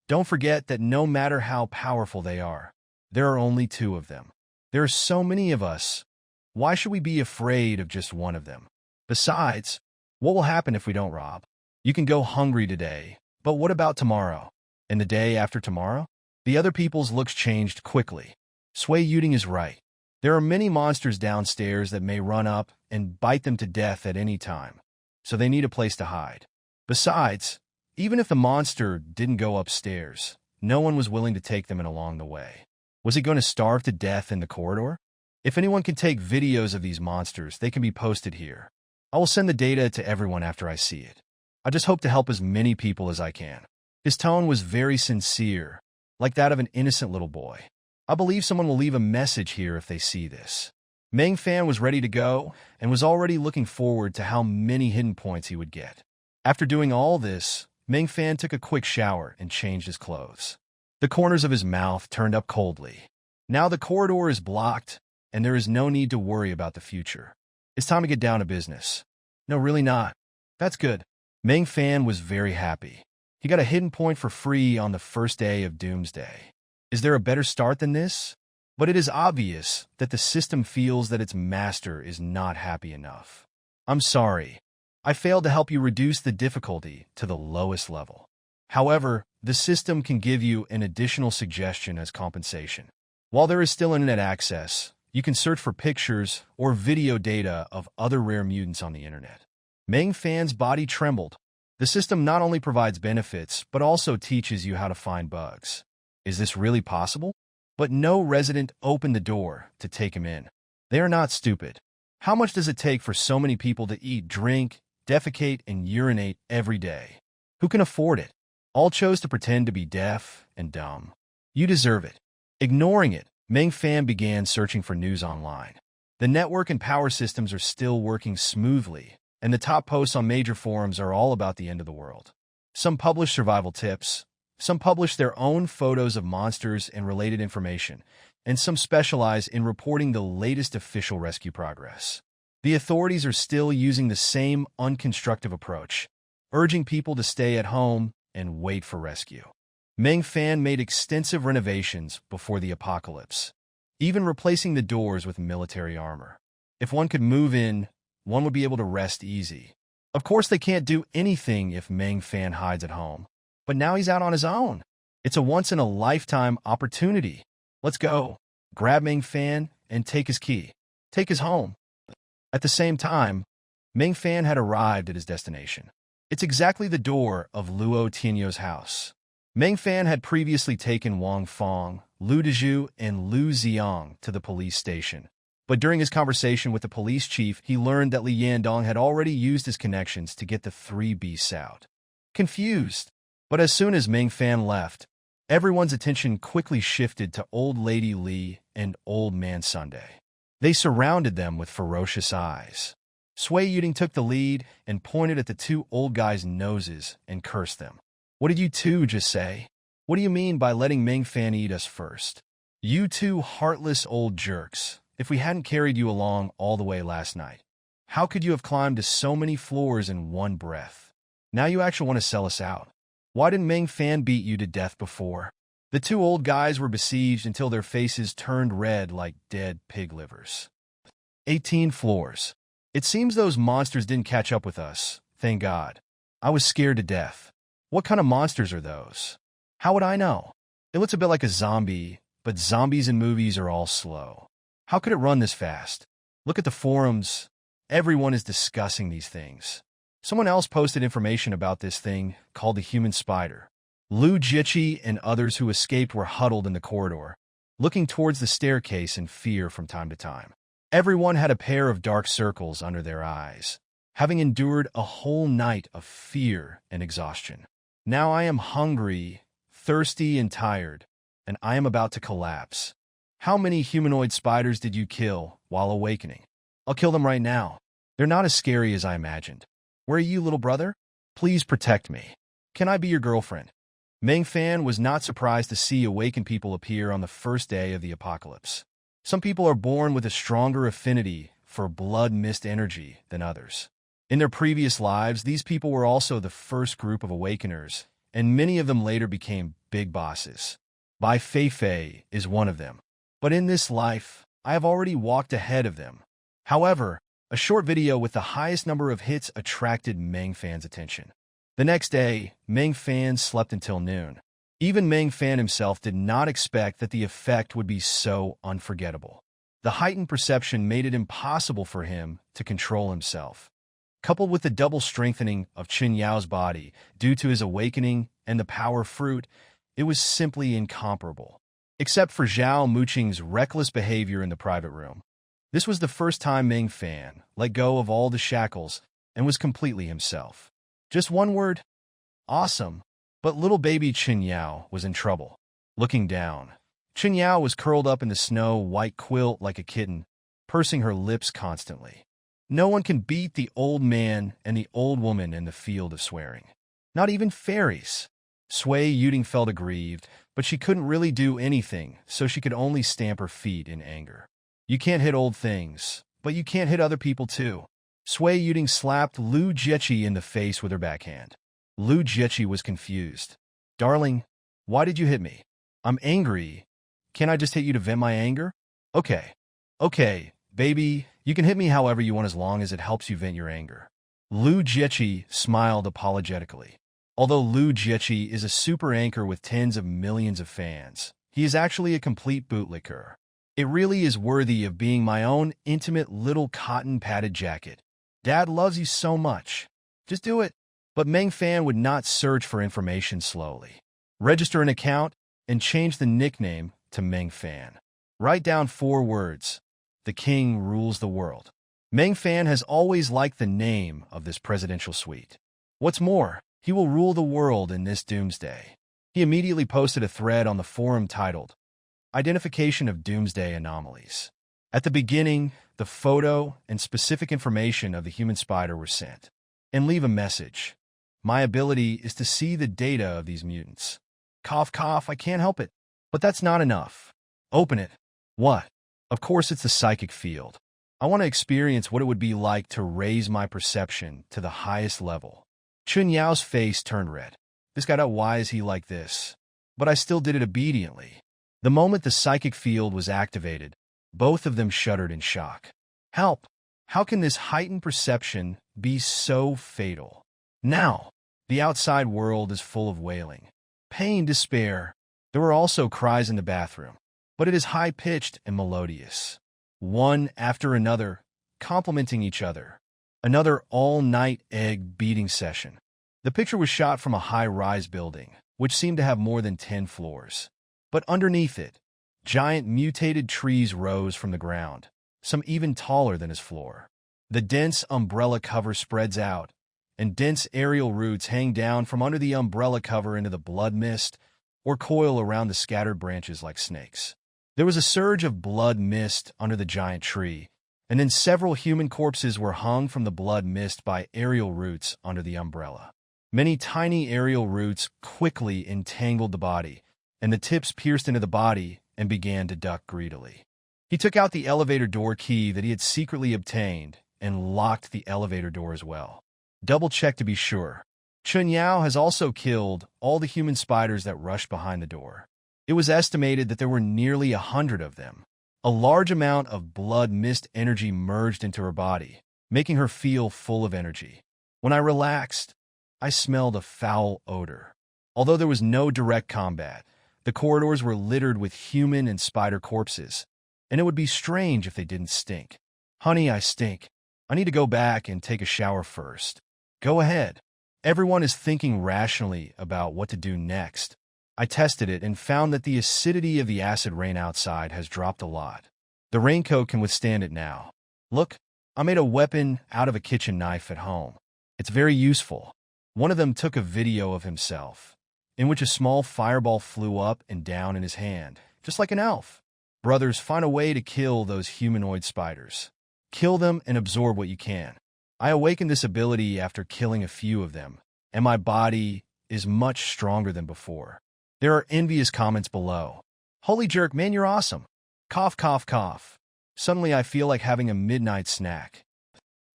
"Don't forget that no matter how powerful they are, there are only two of them. There are so many of us. Why should we be afraid of just one of them? Besides, what will happen if we don't rob? You can go hungry today, but what about tomorrow? And the day after tomorrow?" The other people's looks changed quickly. Sui Yuding is right. There are many monsters downstairs that may run up and bite them to death at any time, so they need a place to hide. Besides, even if the monster didn't go upstairs, no one was willing to take them in along the way. Was he going to starve to death in the corridor? If anyone can take videos of these monsters, they can be posted here. I will send the data to everyone after I see it. I just hope to help as many people as I can. His tone was very sincere, like that of an innocent little boy. I believe someone will leave a message here if they see this. Meng Fan was ready to go and was already looking forward to how many hidden points he would get. After doing all this, Meng Fan took a quick shower and changed his clothes. The corners of his mouth turned up coldly. Now the corridor is blocked, and there is no need to worry about the future. It's time to get down to business. No, really not. That's good. Meng Fan was very happy. He got a hidden point for free on the first day of Doomsday. Is there a better start than this? But it is obvious that the system feels that its master is not happy enough. I'm sorry. I failed to help you reduce the difficulty to the lowest level. However, the system can give you an additional suggestion as compensation. While there is still internet access, you can search for pictures or video data of other rare mutants on the internet. Meng Fan's body trembled. The system not only provides benefits, but also teaches you how to find bugs. Is this really possible? But no resident opened the door to take him in. They are not stupid. How much does it take for so many people to eat, drink, defecate, and urinate every day? Who can afford it? All chose to pretend to be deaf and dumb. You deserve it. Ignoring it, Meng Fan began searching for news online. The network and power systems are still working smoothly, and the top posts on major forums are all about the end of the world. Some publish survival tips, some publish their own photos of monsters and related information, and some specialize in reporting the latest official rescue progress. The authorities are still using the same unconstructive approach, urging people to stay at home and wait for rescue. Meng Fan made extensive renovations before the apocalypse, even replacing the doors with military armor. If one could move in, one would be able to rest easy. Of course, they can't do anything if Meng Fan hides at home. But now he's out on his own. It's a once-in-a-lifetime opportunity. Let's go. Grab Meng Fan and take his key. Take his home. At the same time, Meng Fan had arrived at his destination. It's exactly the door of Luo Tianyo's house. Meng Fan had previously taken Wang Fong, Lu Dezhu, and Lu Xiang to the police station. But during his conversation with the police chief, he learned that Li Yandong had already used his connections to get the three beasts out. Confused. But as soon as Meng Fan left, everyone's attention quickly shifted to Old Lady Li and Old Man Sunday. They surrounded them with ferocious eyes. Sui Yuding took the lead and pointed at the two old guys' noses and cursed them. "What did you two just say? What do you mean by letting Meng Fan eat us first? You two heartless old jerks. If we hadn't carried you along all the way last night, how could you have climbed to so many floors in one breath? Now you actually want to sell us out. Why didn't Meng Fan beat you to death before?" The two old guys were besieged until their faces turned red like dead pig livers. 18 floors. It seems those monsters didn't catch up with us. Thank God. I was scared to death. What kind of monsters are those? How would I know? It looks a bit like a zombie, but zombies in movies are all slow. How could it run this fast? Look at the forums. Everyone is discussing these things. Someone else posted information about this thing called the human spider. Lu Jiqi and others who escaped were huddled in the corridor, looking towards the staircase in fear from time to time. Everyone had a pair of dark circles under their eyes, having endured a whole night of fear and exhaustion. Now I am hungry, thirsty and tired, and I am about to collapse. How many humanoid spiders did you kill while awakening? I'll kill them right now. They're not as scary as I imagined. Where are you, little brother? Please protect me. Can I be your girlfriend? Meng Fan was not surprised to see awakened people appear on the first day of the apocalypse. Some people are born with a stronger affinity for blood mist energy than others. In their previous lives, these people were also the first group of awakeners, and many of them later became big bosses. Bai Fei is one of them. But in this life, I have already walked ahead of them. However, a short video with the highest number of hits attracted Meng Fan's attention. The next day, Meng Fan slept until noon. Even Meng Fan himself did not expect that the effect would be so unforgettable. The heightened perception made it impossible for him to control himself. Coupled with the double strengthening of Qin Yao's body due to his awakening and the power fruit, it was simply incomparable. Except for Zhao Muqing's reckless behavior in the private room. This was the first time Meng Fan let go of all the shackles and was completely himself. Just one word, awesome. But little baby Qin Yao was in trouble. Looking down, Qin Yao was curled up in the snow-white quilt like a kitten, pursing her lips constantly. No one can beat the old man and the old woman in the field of swearing. Not even fairies. Sui Yuding felt aggrieved, but she couldn't really do anything, so she could only stamp her feet in anger. You can't hit old things, but you can't hit other people too. Sui Yuding slapped Lu Jiechi in the face with her backhand. Lu Jiechi was confused. Darling, why did you hit me? I'm angry. Can't I just hit you to vent my anger? Okay, baby, you can hit me however you want as long as it helps you vent your anger. Lu Jiechi smiled apologetically. Although Lu Jiechi is a super anchor with tens of millions of fans, he is actually a complete bootlicker. It really is worthy of being my own intimate little cotton-padded jacket. Dad loves you so much. Just do it. But Meng Fan would not search for information slowly. Register an account and change the nickname to Meng Fan. Write down 4 words. The king rules the world. Meng Fan has always liked the name of this presidential suite. What's more, he will rule the world in this doomsday. He immediately posted a thread on the forum titled, Identification of Doomsday Anomalies. At the beginning, the photo and specific information of the human spider were sent. And leave a message. My ability is to see the data of these mutants. Cough, cough, I can't help it. But that's not enough. Open it. What? Of course it's the psychic field. I want to experience what it would be like to raise my perception to the highest level. Qin Yao's face turned red. This guy, why is he like this? But I still did it obediently. The moment the psychic field was activated, both of them shuddered in shock. Help! How can this heightened perception be so fatal? Now, the outside world is full of wailing. Pain, despair. There were also cries in the bathroom, but it is high-pitched and melodious. One after another, complementing each other. Another all-night egg-beating session. The picture was shot from a high-rise building, which seemed to have more than 10 floors. But underneath it, giant mutated trees rose from the ground, some even taller than his floor. The dense umbrella cover spreads out, and dense aerial roots hang down from under the umbrella cover into the blood mist or coil around the scattered branches like snakes. There was a surge of blood mist under the giant tree, and then several human corpses were hung from the blood mist by aerial roots under the umbrella. Many tiny aerial roots quickly entangled the body, and the tips pierced into the body and began to duck greedily. He took out the elevator door key that he had secretly obtained and locked the elevator door as well. Double-check to be sure. Qin Yao has also killed all the human spiders that rushed behind the door. It was estimated that there were nearly 100 of them. A large amount of blood mist energy merged into her body, making her feel full of energy. When I relaxed, I smelled a foul odor. Although there was no direct combat, the corridors were littered with human and spider corpses, and it would be strange if they didn't stink. Honey, I stink. I need to go back and take a shower first. Go ahead. Everyone is thinking rationally about what to do next. I tested it and found that the acidity of the acid rain outside has dropped a lot. The raincoat can withstand it now. Look, I made a weapon out of a kitchen knife at home. It's very useful. One of them took a video of himself, in which a small fireball flew up and down in his hand, just like an elf. Brothers, find a way to kill those humanoid spiders. Kill them and absorb what you can. I awakened this ability after killing a few of them, and my body is much stronger than before. There are envious comments below. Holy jerk, man, you're awesome. Cough, cough, cough. Suddenly I feel like having a midnight snack.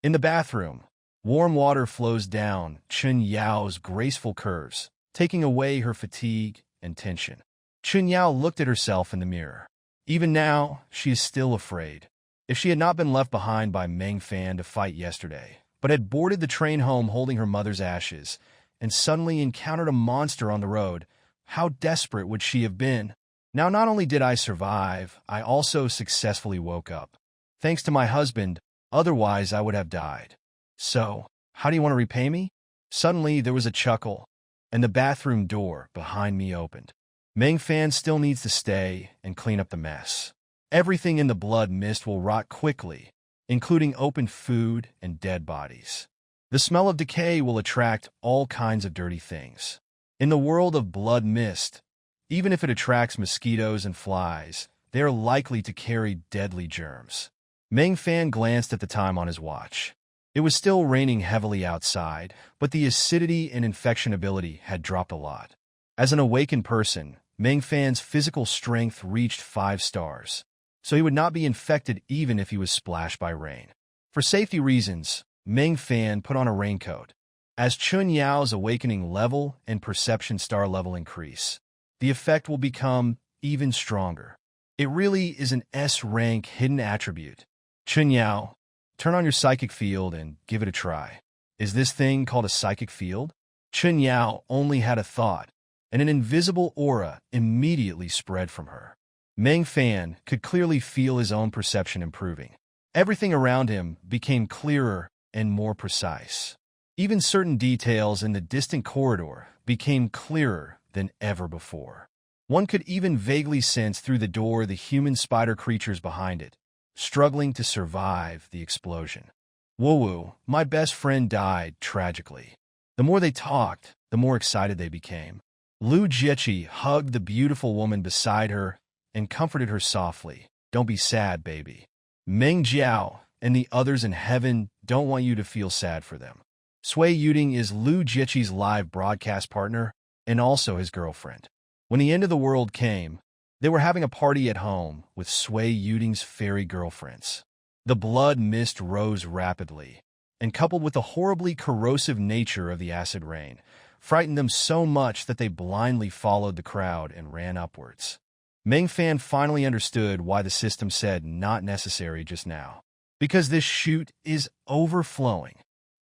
In the bathroom, warm water flows down Chun Yao's graceful curves, taking away her fatigue and tension. Chun Yao looked at herself in the mirror. Even now, she is still afraid. If she had not been left behind by Meng Fan to fight yesterday, but had boarded the train home holding her mother's ashes, and suddenly encountered a monster on the road, how desperate would she have been? Now, not only did I survive, I also successfully woke up. Thanks to my husband, otherwise I would have died. So, how do you want to repay me? Suddenly, there was a chuckle, and the bathroom door behind me opened. Meng Fan still needs to stay and clean up the mess. Everything in the blood mist will rot quickly, including open food and dead bodies. The smell of decay will attract all kinds of dirty things. In the world of blood mist, even if it attracts mosquitoes and flies, they are likely to carry deadly germs. Meng Fan glanced at the time on his watch. It was still raining heavily outside, but the acidity and infection ability had dropped a lot. As an awakened person, Meng Fan's physical strength reached 5 stars, so he would not be infected even if he was splashed by rain. For safety reasons, Meng Fan put on a raincoat. As Chun Yao's awakening level and perception star level increase, the effect will become even stronger. It really is an S-rank hidden attribute. Chun Yao, turn on your psychic field and give it a try. Is this thing called a psychic field? Chun Yao only had a thought, and an invisible aura immediately spread from her. Meng Fan could clearly feel his own perception improving. Everything around him became clearer and more precise. Even certain details in the distant corridor became clearer than ever before. One could even vaguely sense through the door the human spider creatures behind it, struggling to survive the explosion. Woo-woo, my best friend died tragically. The more they talked, the more excited they became. Lu Jiechi hugged the beautiful woman beside her and comforted her softly. Don't be sad, baby. Meng Jiao and the others in heaven don't want you to feel sad for them. Sui Yuding is Lu Jiechi's live broadcast partner and also his girlfriend. When the end of the world came, they were having a party at home with Sui Yuding's fairy girlfriends. The blood mist rose rapidly, and coupled with the horribly corrosive nature of the acid rain, frightened them so much that they blindly followed the crowd and ran upwards. Meng Fan finally understood why the system said not necessary just now. Because this chute is overflowing.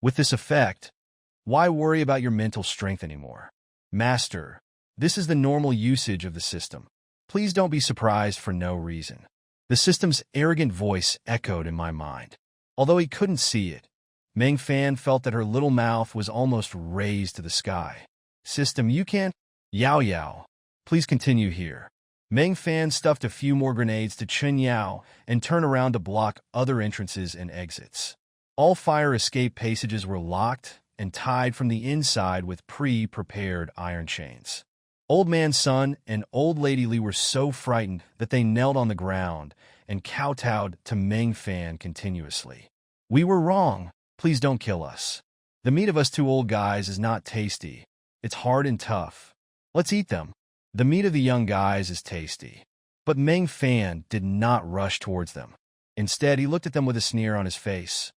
With this effect, why worry about your mental strength anymore? Master, this is the normal usage of the system. Please don't be surprised for no reason. The system's arrogant voice echoed in my mind. Although he couldn't see it, Meng Fan felt that her little mouth was almost raised to the sky. System, you can't? Yao Yao, please continue here. Meng Fan stuffed a few more grenades to Chun Yao and turned around to block other entrances and exits. All fire escape passages were locked and tied from the inside with pre-prepared iron chains. Old Man Sun and Old Lady Li were so frightened that they knelt on the ground and kowtowed to Meng Fan continuously. We were wrong. Please don't kill us. The meat of us two old guys is not tasty. It's hard and tough. Let's eat them. The meat of the young guys is tasty. But Meng Fan did not rush towards them. Instead, he looked at them with a sneer on his face.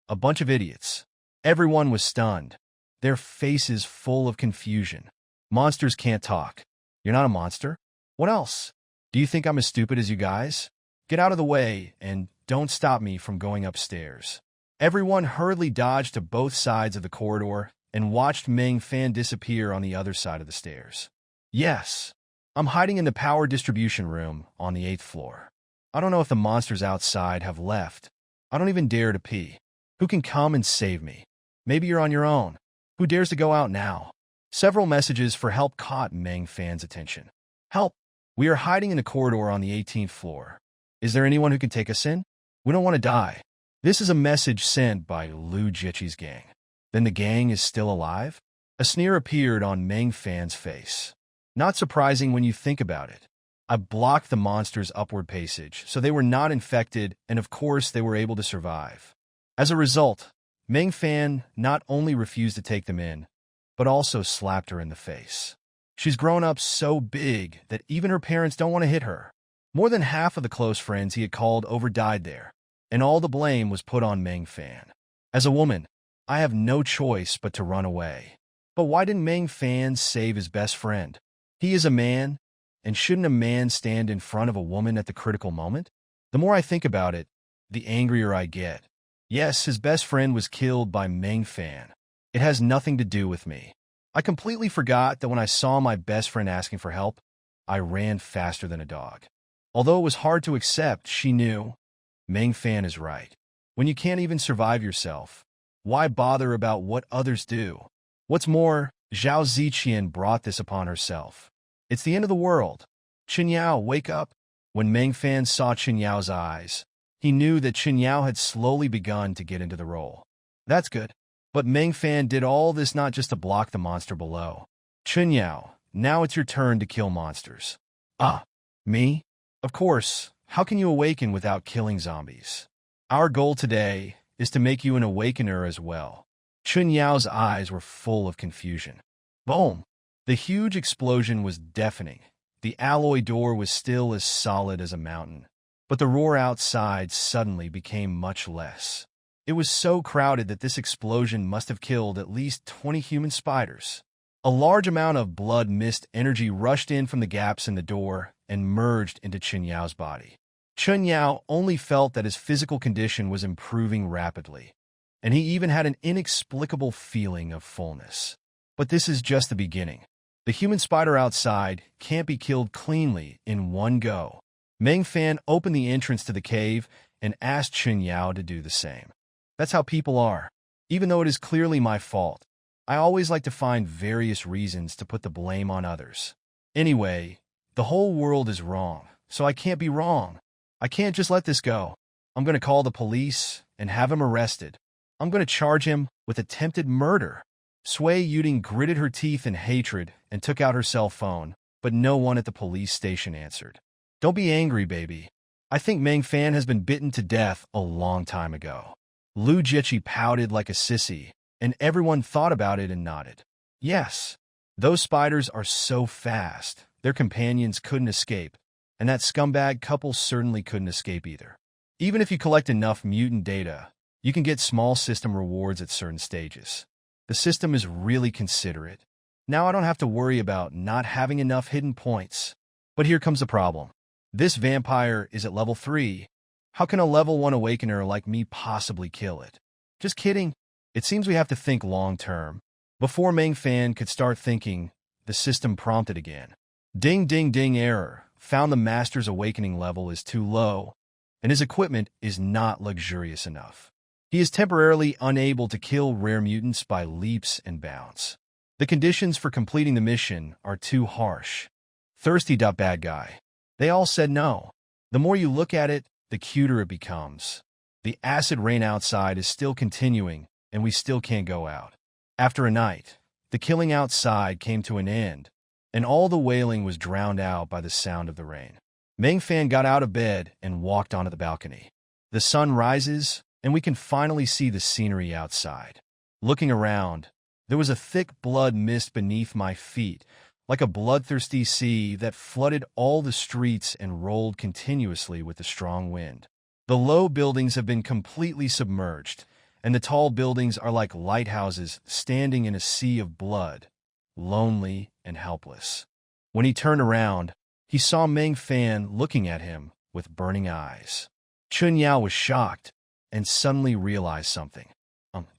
A bunch of idiots. Everyone was stunned, their faces full of confusion. Monsters can't talk. You're not a monster? What else? Do you think I'm as stupid as you guys? Get out of the way and don't stop me from going upstairs. Everyone hurriedly dodged to both sides of the corridor and watched Meng Fan disappear on the other side of the stairs. Yes, I'm hiding in the power distribution room on the 8th floor. I don't know if the monsters outside have left. I don't even dare to pee. Who can come and save me? Maybe you're on your own. Who dares to go out now? Several messages for help caught Meng Fan's attention. Help! We are hiding in the corridor on the 18th floor. Is there anyone who can take us in? We don't want to die. This is a message sent by Lu Jiechi's gang. Then the gang is still alive? A sneer appeared on Meng Fan's face. Not surprising when you think about it. I blocked the monster's upward passage, so they were not infected, and of course they were able to survive. As a result, Meng Fan not only refused to take them in, but also slapped her in the face. She's grown up so big that even her parents don't want to hit her. More than half of the close friends he had called over died there, and all the blame was put on Meng Fan. As a woman, I have no choice but to run away. But why didn't Meng Fan save his best friend? He is a man, and shouldn't a man stand in front of a woman at the critical moment? The more I think about it, the angrier I get. Yes, his best friend was killed by Meng Fan. It has nothing to do with me. I completely forgot that when I saw my best friend asking for help, I ran faster than a dog. Although it was hard to accept, she knew. Meng Fan is right. When you can't even survive yourself, why bother about what others do? What's more, Zhao Ziqian brought this upon herself. It's the end of the world. Chen Yao, wake up. When Meng Fan saw Chen Yao's eyes, he knew that Chen Yao had slowly begun to get into the role. That's good. But Meng Fan did all this not just to block the monster below. Chen Yao, now it's your turn to kill monsters. Ah, me? Of course, how can you awaken without killing zombies? Our goal today is to make you an awakener as well. Chen Yao's eyes were full of confusion. Boom! The huge explosion was deafening. The alloy door was still as solid as a mountain. But the roar outside suddenly became much less. It was so crowded that this explosion must have killed at least 20 human spiders. A large amount of blood mist energy rushed in from the gaps in the door and merged into Chen Yao's body. Chen Yao only felt that his physical condition was improving rapidly, and he even had an inexplicable feeling of fullness. But this is just the beginning. The human spider outside can't be killed cleanly in one go. Meng Fan opened the entrance to the cave and asked Chen Yao to do the same. That's how people are. Even though it is clearly my fault, I always like to find various reasons to put the blame on others. Anyway, the whole world is wrong, so I can't be wrong. I can't just let this go. I'm going to call the police and have him arrested. I'm going to charge him with attempted murder. Sui Yuding gritted her teeth in hatred and took out her cell phone, but no one at the police station answered. Don't be angry, baby. I think Meng Fan has been bitten to death a long time ago. Lu Jiechi pouted like a sissy, and everyone thought about it and nodded. Yes, those spiders are so fast, their companions couldn't escape, and that scumbag couple certainly couldn't escape either. Even if you collect enough mutant data, you can get small system rewards at certain stages. The system is really considerate. Now I don't have to worry about not having enough hidden points. But here comes the problem. This vampire is at level 3. How can a level 1 awakener like me possibly kill it? Just kidding. It seems we have to think long-term. Before Meng Fan could start thinking, the system prompted again. Ding ding ding error. Found the master's awakening level is too low, and his equipment is not luxurious enough. He is temporarily unable to kill rare mutants by leaps and bounds. The conditions for completing the mission are too harsh. Thirsty. Bad guy. They all said no. The more you look at it, the cuter it becomes. The acid rain outside is still continuing, and we still can't go out. After a night, the killing outside came to an end, and all the wailing was drowned out by the sound of the rain. Meng Fan got out of bed and walked onto the balcony. The sun rises, and we can finally see the scenery outside. Looking around, there was a thick blood mist beneath my feet, like a bloodthirsty sea that flooded all the streets and rolled continuously with the strong wind. The low buildings have been completely submerged, and the tall buildings are like lighthouses standing in a sea of blood, lonely and helpless. When he turned around, he saw Meng Fan looking at him with burning eyes. Chen Yao was shocked and suddenly realized something.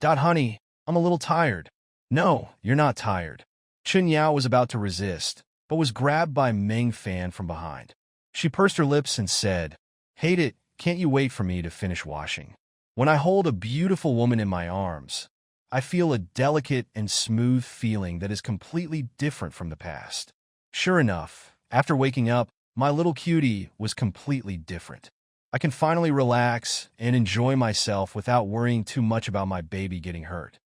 Honey, I'm a little tired. No, you're not tired. Chen Yao was about to resist, but was grabbed by Meng Fan from behind. She pursed her lips and said, "Hate it, can't you wait for me to finish washing? When I hold a beautiful woman in my arms, I feel a delicate and smooth feeling that is completely different from the past." Sure enough, after waking up, my little cutie was completely different. I can finally relax and enjoy myself without worrying too much about my baby getting hurt.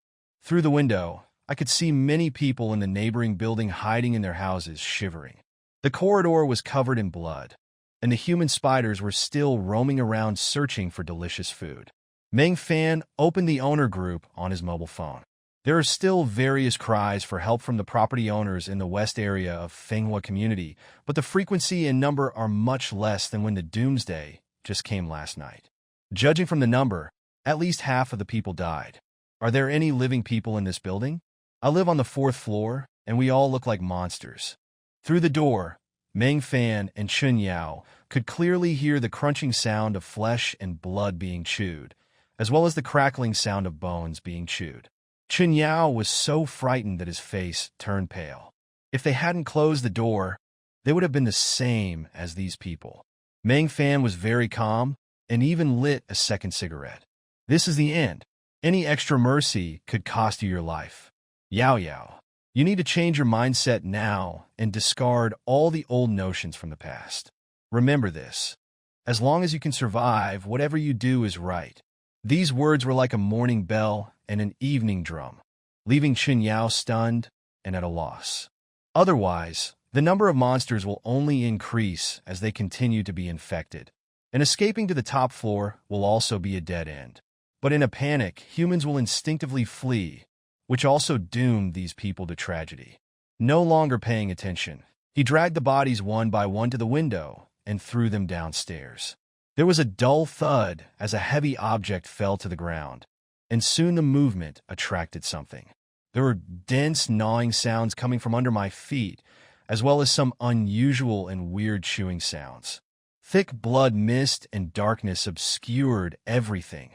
Through the window, I could see many people in the neighboring building hiding in their houses, shivering. The corridor was covered in blood, and the human spiders were still roaming around searching for delicious food. Meng Fan opened the owner group on his mobile phone. There are still various cries for help from the property owners in the west area of Fenghua community, but the frequency and number are much less than when the doomsday just came last night. Judging from the number, at least half of the people died. Are there any living people in this building? I live on the 4th floor, and we all look like monsters. Through the door, Meng Fan and Chun Yao could clearly hear the crunching sound of flesh and blood being chewed, as well as the crackling sound of bones being chewed. Chun Yao was so frightened that his face turned pale. If they hadn't closed the door, they would have been the same as these people. Meng Fan was very calm and even lit a second cigarette. This is the end. Any extra mercy could cost you your life. Yao Yao, you need to change your mindset now and discard all the old notions from the past. Remember this. As long as you can survive, whatever you do is right. These words were like a morning bell and an evening drum, leaving Chun Yao stunned and at a loss. Otherwise, the number of monsters will only increase as they continue to be infected, and escaping to the top floor will also be a dead end. But in a panic, humans will instinctively flee, which also doomed these people to tragedy. No longer paying attention, he dragged the bodies one by one to the window and threw them downstairs. There was a dull thud as a heavy object fell to the ground, and soon the movement attracted something. There were dense gnawing sounds coming from under my feet, as well as some unusual and weird chewing sounds. Thick blood mist and darkness obscured everything,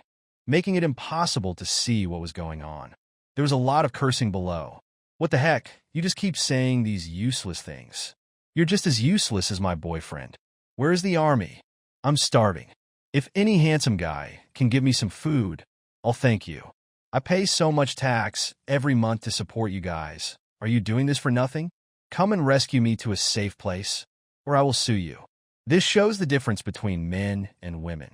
making it impossible to see what was going on. There was a lot of cursing below. What the heck? You just keep saying these useless things. You're just as useless as my boyfriend. Where's the army? I'm starving. If any handsome guy can give me some food, I'll thank you. I pay so much tax every month to support you guys. Are you doing this for nothing? Come and rescue me to a safe place, or I will sue you. This shows the difference between men and women.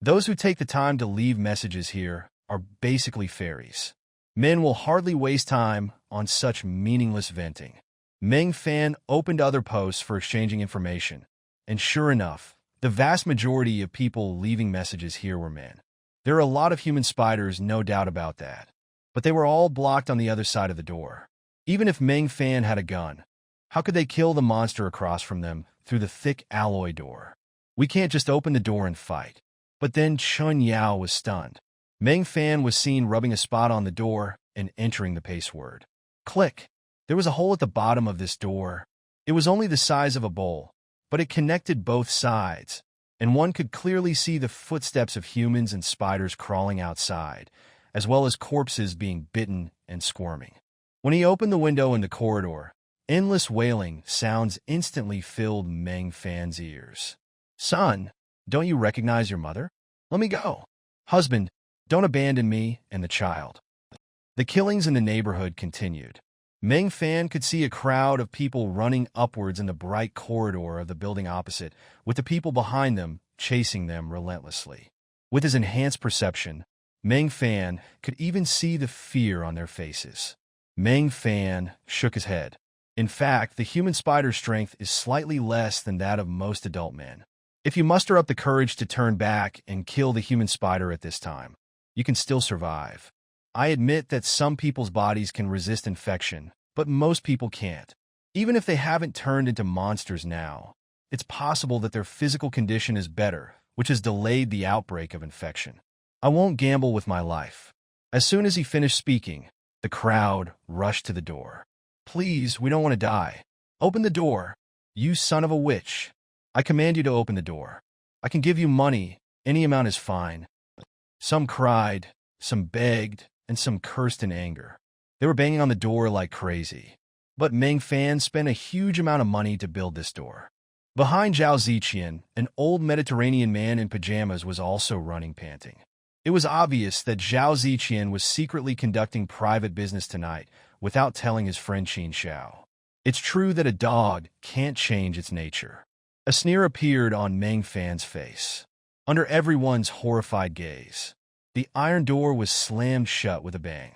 Those who take the time to leave messages here are basically fairies. Men will hardly waste time on such meaningless venting. Meng Fan opened other posts for exchanging information, and sure enough, the vast majority of people leaving messages here were men. There are a lot of human spiders, no doubt about that, but they were all blocked on the other side of the door. Even if Meng Fan had a gun, how could they kill the monster across from them through the thick alloy door? We can't just open the door and fight. But then Chun Yao was stunned. Meng Fan was seen rubbing a spot on the door and entering the password. Click. There was a hole at the bottom of this door. It was only the size of a bowl, but it connected both sides, and one could clearly see the footsteps of humans and spiders crawling outside, as well as corpses being bitten and squirming. When he opened the window in the corridor, endless wailing sounds instantly filled Meng Fan's ears. Son, don't you recognize your mother? Let me go. Husband, don't abandon me and the child. The killings in the neighborhood continued. Meng Fan could see a crowd of people running upwards in the bright corridor of the building opposite, with the people behind them chasing them relentlessly. With his enhanced perception, Meng Fan could even see the fear on their faces. Meng Fan shook his head. In fact, the human spider's strength is slightly less than that of most adult men. If you muster up the courage to turn back and kill the human spider at this time, you can still survive. I admit that some people's bodies can resist infection, but most people can't. Even if they haven't turned into monsters now, it's possible that their physical condition is better, which has delayed the outbreak of infection. I won't gamble with my life. As soon as he finished speaking, the crowd rushed to the door. Please, we don't want to die. Open the door. You son of a witch. I command you to open the door. I can give you money. Any amount is fine. Some cried, some begged, and some cursed in anger. They were banging on the door like crazy. But Meng Fan spent a huge amount of money to build this door. Behind Zhao Ziqian, an old Mediterranean man in pajamas was also running panting. It was obvious that Zhao Ziqian was secretly conducting private business tonight without telling his friend Qin Xiao. It's true that a dog can't change its nature. A sneer appeared on Meng Fan's face. Under everyone's horrified gaze, the iron door was slammed shut with a bang.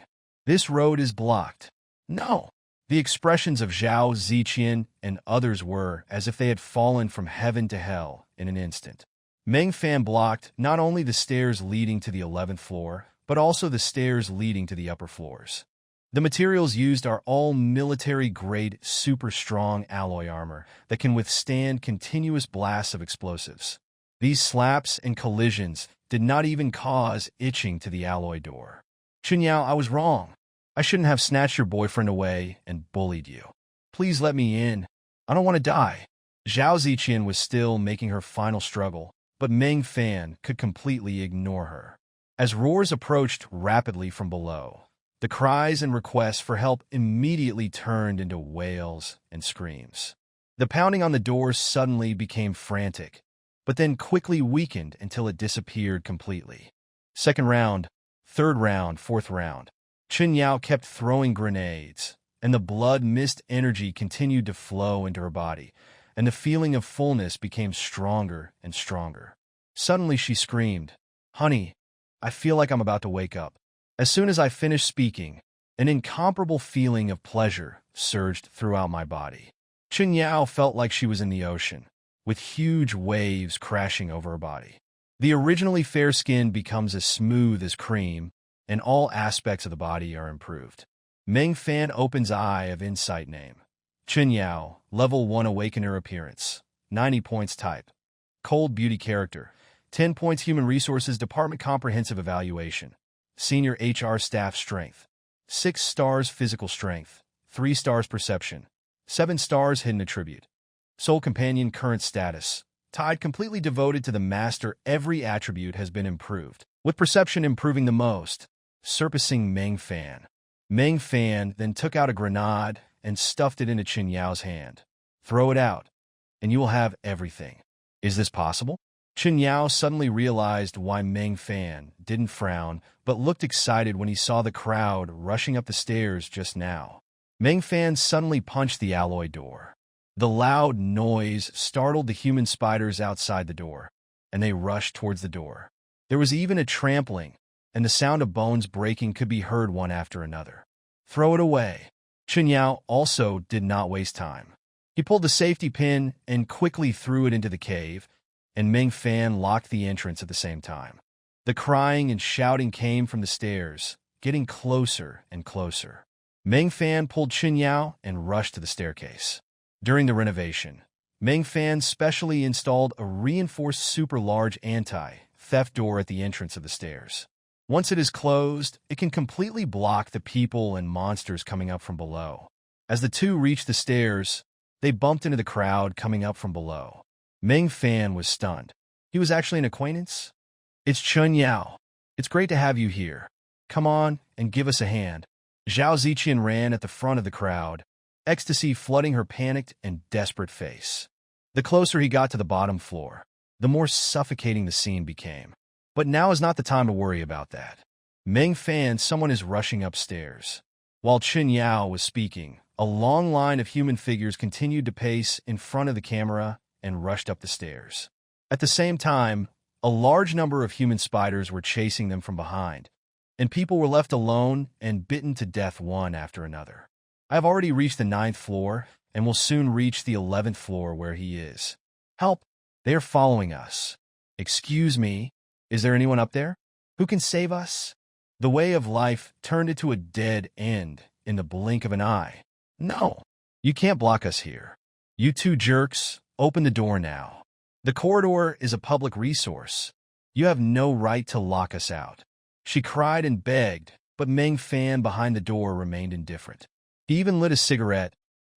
This road is blocked. No. The expressions of Zhao Ziqian and others were as if they had fallen from heaven to hell in an instant. Meng Fan blocked not only the stairs leading to the 11th floor, but also the stairs leading to the upper floors. The materials used are all military-grade, super-strong alloy armor that can withstand continuous blasts of explosives. These slaps and collisions did not even cause itching to the alloy door. Chunyao, I was wrong. I shouldn't have snatched your boyfriend away and bullied you. Please let me in. I don't want to die. Zhao Ziqian was still making her final struggle, but Meng Fan could completely ignore her. As roars approached rapidly from below, the cries and requests for help immediately turned into wails and screams. The pounding on the door suddenly became frantic, but then quickly weakened until it disappeared completely. Second round, third round, fourth round. Chen Yao kept throwing grenades, and the blood mist energy continued to flow into her body, and the feeling of fullness became stronger and stronger. Suddenly she screamed, "Honey, I feel like I'm about to wake up." As soon as I finished speaking, an incomparable feeling of pleasure surged throughout my body. Chen Yao felt like she was in the ocean, with huge waves crashing over her body. The originally fair skin becomes as smooth as cream, and all aspects of the body are improved. Meng Fan opens eye of insight name. Chen Yao, level 1 awakener appearance, 90 points type. Cold beauty character, 10 points human resources department comprehensive evaluation. Senior HR staff strength, 6 stars physical strength, 3 stars perception, 7 stars hidden attribute. Soul companion current status, tied completely devoted to the master. Every attribute has been improved, with perception improving the most, surpassing Meng Fan. Meng Fan then took out a grenade and stuffed it into Chen Yao's hand. Throw it out, and you will have everything. Is this possible? Chen Yao suddenly realized why Meng Fan didn't frown, but looked excited when he saw the crowd rushing up the stairs just now. Meng Fan suddenly punched the alloy door. The loud noise startled the human spiders outside the door, and they rushed towards the door. There was even a trampling, and the sound of bones breaking could be heard one after another. Throw it away. Chen Yao also did not waste time. He pulled the safety pin and quickly threw it into the cave, and Meng Fan locked the entrance at the same time. The crying and shouting came from the stairs, getting closer and closer. Meng Fan pulled Chen Yao and rushed to the staircase. During the renovation, Meng Fan specially installed a reinforced super-large anti-theft door at the entrance of the stairs. Once it is closed, it can completely block the people and monsters coming up from below. As the two reached the stairs, they bumped into the crowd coming up from below. Meng Fan was stunned. He was actually an acquaintance? It's Chen Yao. It's great to have you here. Come on and give us a hand. Zhao Ziqian ran at the front of the crowd, ecstasy flooding her panicked and desperate face. The closer he got to the bottom floor, the more suffocating the scene became. But now is not the time to worry about that. Meng Fan, someone is rushing upstairs. While Chen Yao was speaking, a long line of human figures continued to pace in front of the camera and rushed up the stairs. At the same time, a large number of human spiders were chasing them from behind, and people were left alone and bitten to death one after another. I have already reached the 9th floor and will soon reach the 11th floor where he is. Help! They are following us. Excuse me, is there anyone up there? Who can save us? The way of life turned into a dead end in the blink of an eye. No, you can't block us here. You two jerks, open the door now. The corridor is a public resource. You have no right to lock us out. She cried and begged, but Meng Fan behind the door remained indifferent. He even lit a cigarette,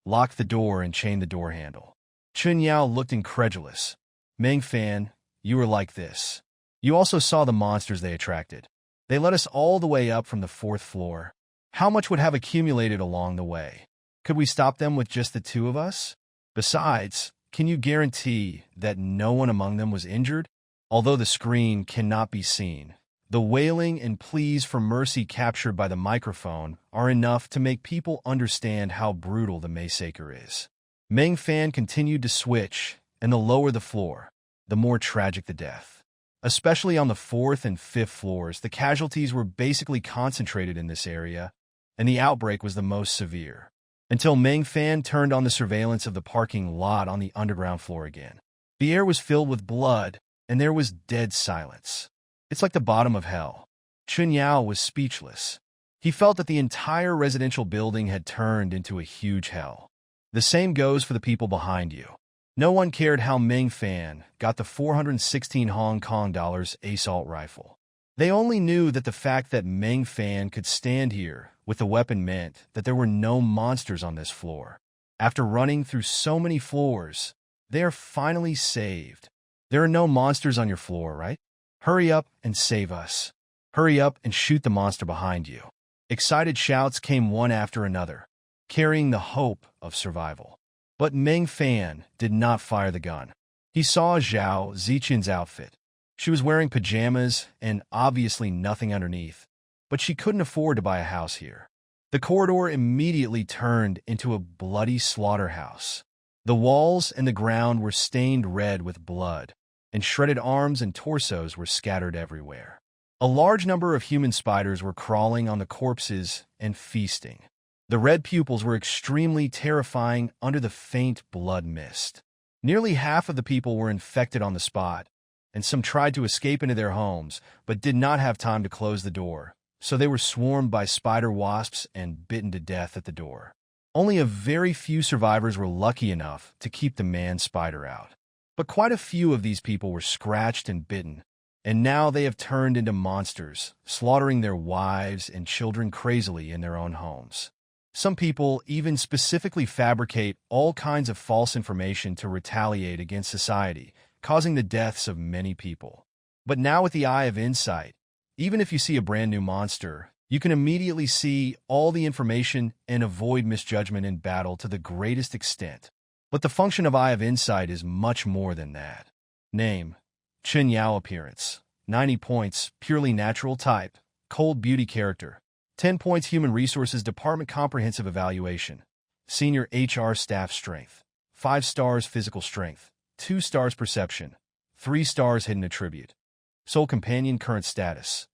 locked the door, and chained the door handle. Chen Yao looked incredulous. Meng Fan, you were like this. You also saw the monsters they attracted. They led us all the way up from the 4th floor. How much would have accumulated along the way? Could we stop them with just the two of us? Besides, can you guarantee that no one among them was injured? Although the screen cannot be seen, the wailing and pleas for mercy captured by the microphone are enough to make people understand how brutal the massacre is. Meng Fan continued to switch, and the lower the floor, the more tragic the death. Especially on the 4th and 5th floors, the casualties were basically concentrated in this area, and the outbreak was the most severe. Until Meng Fan turned on the surveillance of the parking lot on the underground floor again. The air was filled with blood, and there was dead silence. It's like the bottom of hell. Chun Yao was speechless. He felt that the entire residential building had turned into a huge hell. The same goes for the people behind you. No one cared how Meng Fan got the 416 Hong Kong dollars assault rifle. They only knew that the fact that Meng Fan could stand here with the weapon meant that there were no monsters on this floor. After running through so many floors, they are finally saved. There are no monsters on your floor, right? Hurry up and save us. Hurry up and shoot the monster behind you. Excited shouts came one after another, carrying the hope of survival. But Meng Fan did not fire the gun. He saw Zhao Zichin's outfit. She was wearing pajamas and obviously nothing underneath, but she couldn't afford to buy a house here. The corridor immediately turned into a bloody slaughterhouse. The walls and the ground were stained red with blood, and shredded arms and torsos were scattered everywhere. A large number of human spiders were crawling on the corpses and feasting. The red pupils were extremely terrifying under the faint blood mist. Nearly half of the people were infected on the spot, and some tried to escape into their homes, but did not have time to close the door, so they were swarmed by spider wasps and bitten to death at the door. Only a very few survivors were lucky enough to keep the man-spider out. But quite a few of these people were scratched and bitten, and now they have turned into monsters, slaughtering their wives and children crazily in their own homes. Some people even specifically fabricate all kinds of false information to retaliate against society, causing the deaths of many people. But now with the eye of insight, even if you see a brand new monster, you can immediately see all the information and avoid misjudgment in battle to the greatest extent. But the function of Eye of Insight is much more than that. Name: Chun Yao. Appearance: 90 points, purely natural type, cold beauty character. 10 points, Human Resources Department Comprehensive Evaluation. Senior HR Staff Strength. 5 stars Physical Strength. 2 stars Perception. 3 stars Hidden Attribute. Soul Companion. Current status: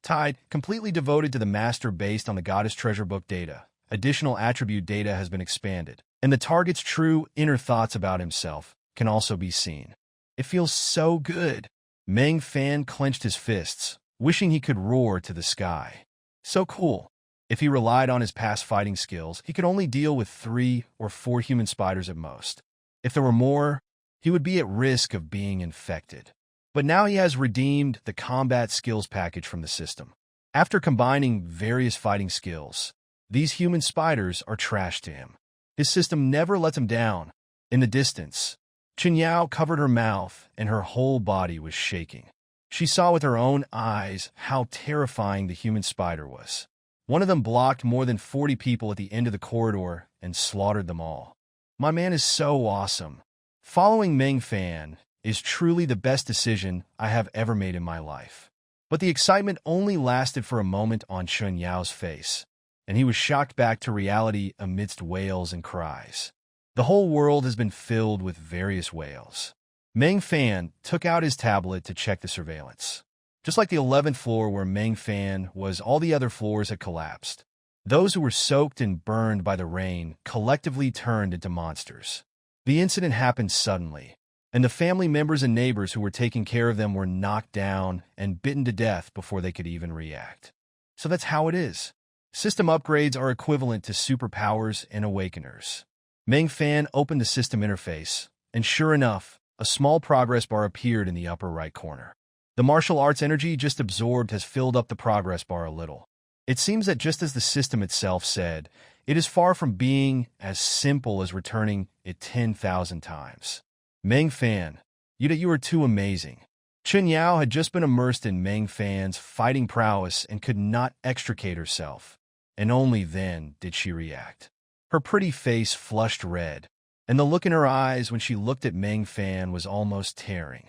Tied, completely devoted to the master based on the Goddess Treasure Book data. Additional attribute data has been expanded, and the target's true inner thoughts about himself can also be seen. It feels so good. Meng Fan clenched his fists, wishing he could roar to the sky. So cool. If he relied on his past fighting skills, he could only deal with 3 or 4 human spiders at most. If there were more, he would be at risk of being infected. But now he has redeemed the combat skills package from the system. After combining various fighting skills, these human spiders are trash to him. His system never lets him down. In the distance, Chun Yao covered her mouth and her whole body was shaking. She saw with her own eyes how terrifying the human spider was. One of them blocked more than 40 people at the end of the corridor and slaughtered them all. My man is so awesome. Following Meng Fan is truly the best decision I have ever made in my life. But the excitement only lasted for a moment on Chun Yao's face, and he was shocked back to reality amidst wails and cries. The whole world has been filled with various wails. Meng Fan took out his tablet to check the surveillance. Just like the 11th floor where Meng Fan was, all the other floors had collapsed. Those who were soaked and burned by the rain collectively turned into monsters. The incident happened suddenly, and the family members and neighbors who were taking care of them were knocked down and bitten to death before they could even react. So that's how it is. System upgrades are equivalent to superpowers and awakeners. Meng Fan opened the system interface, and sure enough, a small progress bar appeared in the upper right corner. The martial arts energy just absorbed has filled up the progress bar a little. It seems that just as the system itself said, it is far from being as simple as returning it 10,000 times. Meng Fan, you are too amazing. Chun Yao had just been immersed in Meng Fan's fighting prowess and could not extricate herself, and only then did she react. Her pretty face flushed red, and the look in her eyes when she looked at Meng Fan was almost tearing.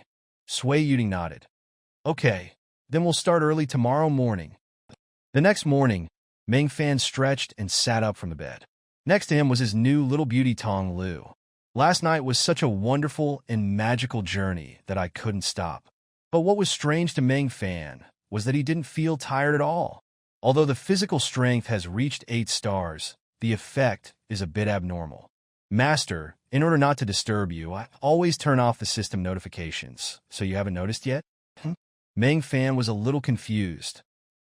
Sui Yuding nodded. Okay, then we'll start early tomorrow morning. The next morning, Meng Fan stretched and sat up from the bed. Next to him was his new little beauty Tong Lu. Last night was such a wonderful and magical journey that I couldn't stop. But what was strange to Meng Fan was that he didn't feel tired at all. Although the physical strength has reached 8 stars, the effect is a bit abnormal. Master, in order not to disturb you, I always turn off the system notifications, so you haven't noticed yet? Meng Fan was a little confused.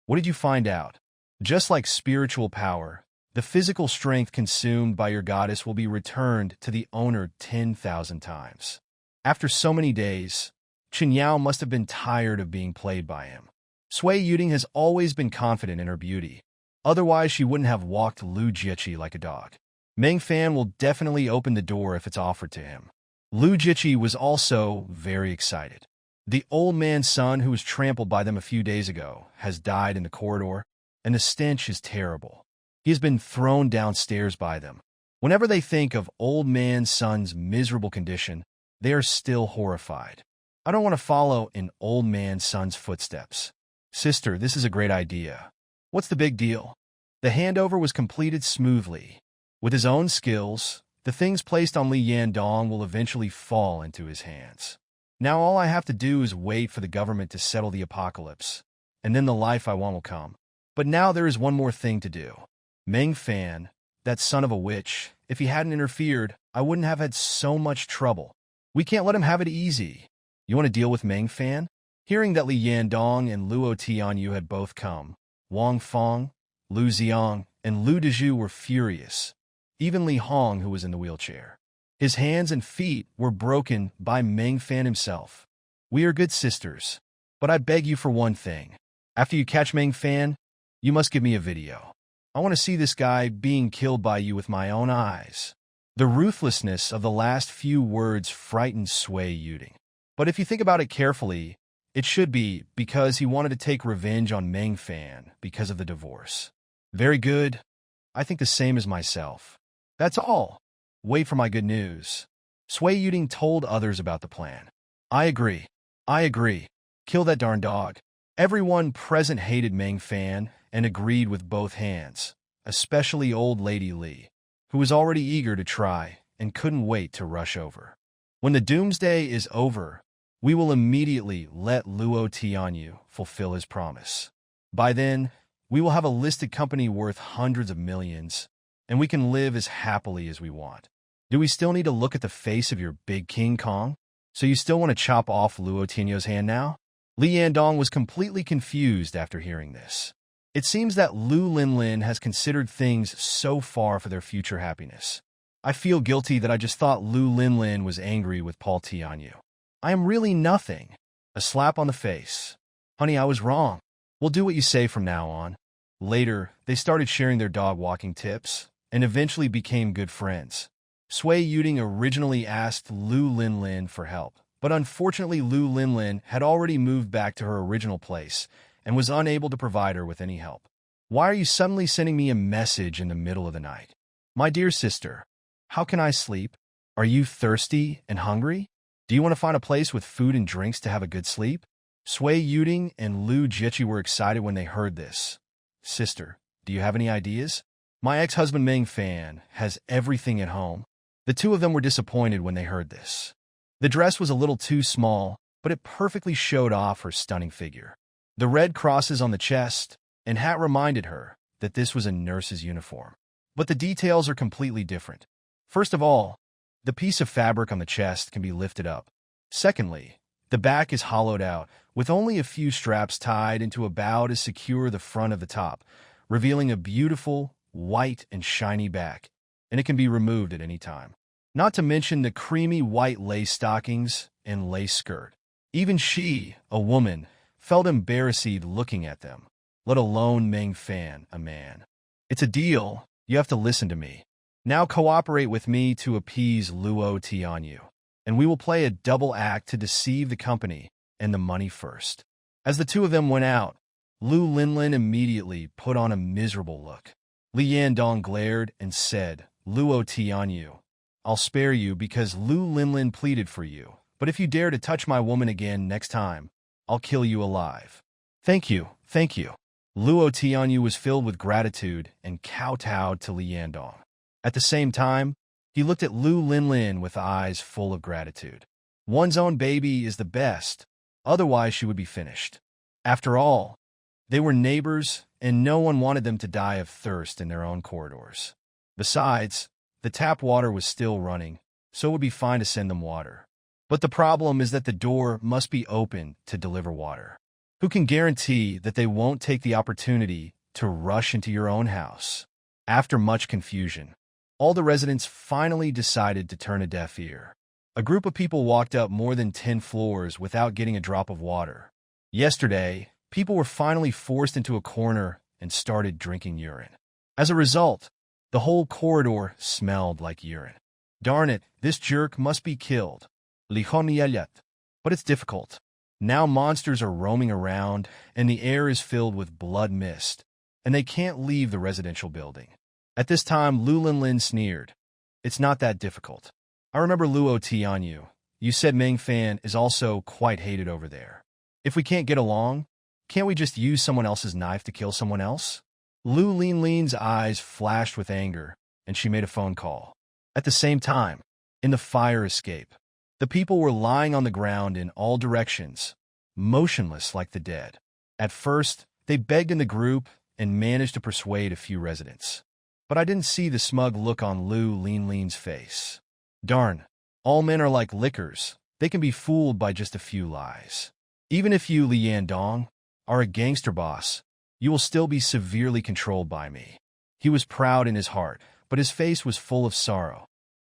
What did you find out? Just like spiritual power, the physical strength consumed by your goddess will be returned to the owner 10,000 times. After so many days, Chen Yao must have been tired of being played by him. Sui Yuding has always been confident in her beauty. Otherwise, she wouldn't have walked Lu Jiqi like a dog. Meng Fan will definitely open the door if it's offered to him. Lu Jiqi was also very excited. The old man's son who was trampled by them a few days ago has died in the corridor, and the stench is terrible. He has been thrown downstairs by them. Whenever they think of old man's son's miserable condition, they are still horrified. I don't want to follow in old man's son's footsteps. Sister, this is a great idea. What's the big deal? The handover was completed smoothly. With his own skills, the things placed on Li Yandong will eventually fall into his hands. Now all I have to do is wait for the government to settle the apocalypse, and then the life I want will come. But now there is one more thing to do. Meng Fan, that son of a witch, if he hadn't interfered, I wouldn't have had so much trouble. We can't let him have it easy. You want to deal with Meng Fan? Hearing that Li Yandong and Luo Tianyu had both come, Wang Feng, Lu Xiang, and Lu Dezhu were furious. Even Li Hong, who was in the wheelchair. His hands and feet were broken by Meng Fan himself. We are good sisters, but I beg you for one thing. After you catch Meng Fan, you must give me a video. I want to see this guy being killed by you with my own eyes. The ruthlessness of the last few words frightened Sui Yuding. But if you think about it carefully, it should be because he wanted to take revenge on Meng Fan because of the divorce. Very good. I think the same as myself. That's all. Wait for my good news. Sui Yuding told others about the plan. I agree. I agree. Kill that darn dog. Everyone present hated Meng Fan and agreed with both hands, especially old lady Li, who was already eager to try and couldn't wait to rush over. When the doomsday is over, we will immediately let Luo Tianyu fulfill his promise. By then, we will have a listed company worth hundreds of millions, and we can live as happily as we want. Do we still need to look at the face of your big King Kong? So you still want to chop off Luo Tianyu's hand now? Li Yandong was completely confused after hearing this. It seems that Lu Linlin has considered things so far for their future happiness. I feel guilty that I just thought Lu Linlin was angry with Paul Tianyu. I am really nothing. A slap on the face. Honey, I was wrong. We'll do what you say from now on. Later, they started sharing their dog walking tips, and eventually became good friends. Sui Yuding originally asked Lu Linlin for help, but unfortunately Lu Linlin had already moved back to her original place and was unable to provide her with any help. Why are you suddenly sending me a message in the middle of the night? My dear sister, how can I sleep? Are you thirsty and hungry? Do you want to find a place with food and drinks to have a good sleep? Sui Yuding and Lu Jiqi were excited when they heard this. Sister, do you have any ideas? My ex-husband Meng Fan has everything at home. The two of them were disappointed when they heard this. The dress was a little too small, but it perfectly showed off her stunning figure. The red crosses on the chest and hat reminded her that this was a nurse's uniform. But the details are completely different. First of all, the piece of fabric on the chest can be lifted up. Secondly, the back is hollowed out, with only a few straps tied into a bow to secure the front of the top, revealing a beautiful, white and shiny back, and it can be removed at any time. Not to mention the creamy white lace stockings and lace skirt. Even she, a woman, felt embarrassed looking at them, let alone Meng Fan, a man. It's a deal. You have to listen to me. Now cooperate with me to appease Luo Tianyu, and we will play a double act to deceive the company and the money first. As the two of them went out, Lu Linlin immediately put on a miserable look. Li Yandong glared and said, Luo Tianyu, I'll spare you because Lu Linlin pleaded for you, but if you dare to touch my woman again next time, I'll kill you alive. Thank you, thank you. Luo Tianyu was filled with gratitude and kowtowed to Li Yandong. At the same time, he looked at Lu Linlin with eyes full of gratitude. One's own baby is the best, otherwise she would be finished. After all, they were neighbors and no one wanted them to die of thirst in their own corridors. Besides, the tap water was still running, so it would be fine to send them water. But the problem is that the door must be open to deliver water. Who can guarantee that they won't take the opportunity to rush into your own house? After much confusion, all the residents finally decided to turn a deaf ear. A group of people walked up more than 10 floors without getting a drop of water. Yesterday, people were finally forced into a corner and started drinking urine. As a result, the whole corridor smelled like urine. Darn it, this jerk must be killed. But it's difficult. Now monsters are roaming around, and the air is filled with blood mist, and they can't leave the residential building. At this time, Lu Linlin sneered. It's not that difficult. I remember Luo Tianyu. You said Meng Fan is also quite hated over there. If we can't get along, can't we just use someone else's knife to kill someone else? Lu Linlin's eyes flashed with anger, and she made a phone call. At the same time, in the fire escape, the people were lying on the ground in all directions, motionless like the dead. At first, they begged in the group and managed to persuade a few residents. But I didn't see the smug look on Lu Linlin's face. Darn, all men are like liquors. They can be fooled by just a few lies. Even if you, Li Yandong, are a gangster boss, you will still be severely controlled by me. He was proud in his heart, but his face was full of sorrow.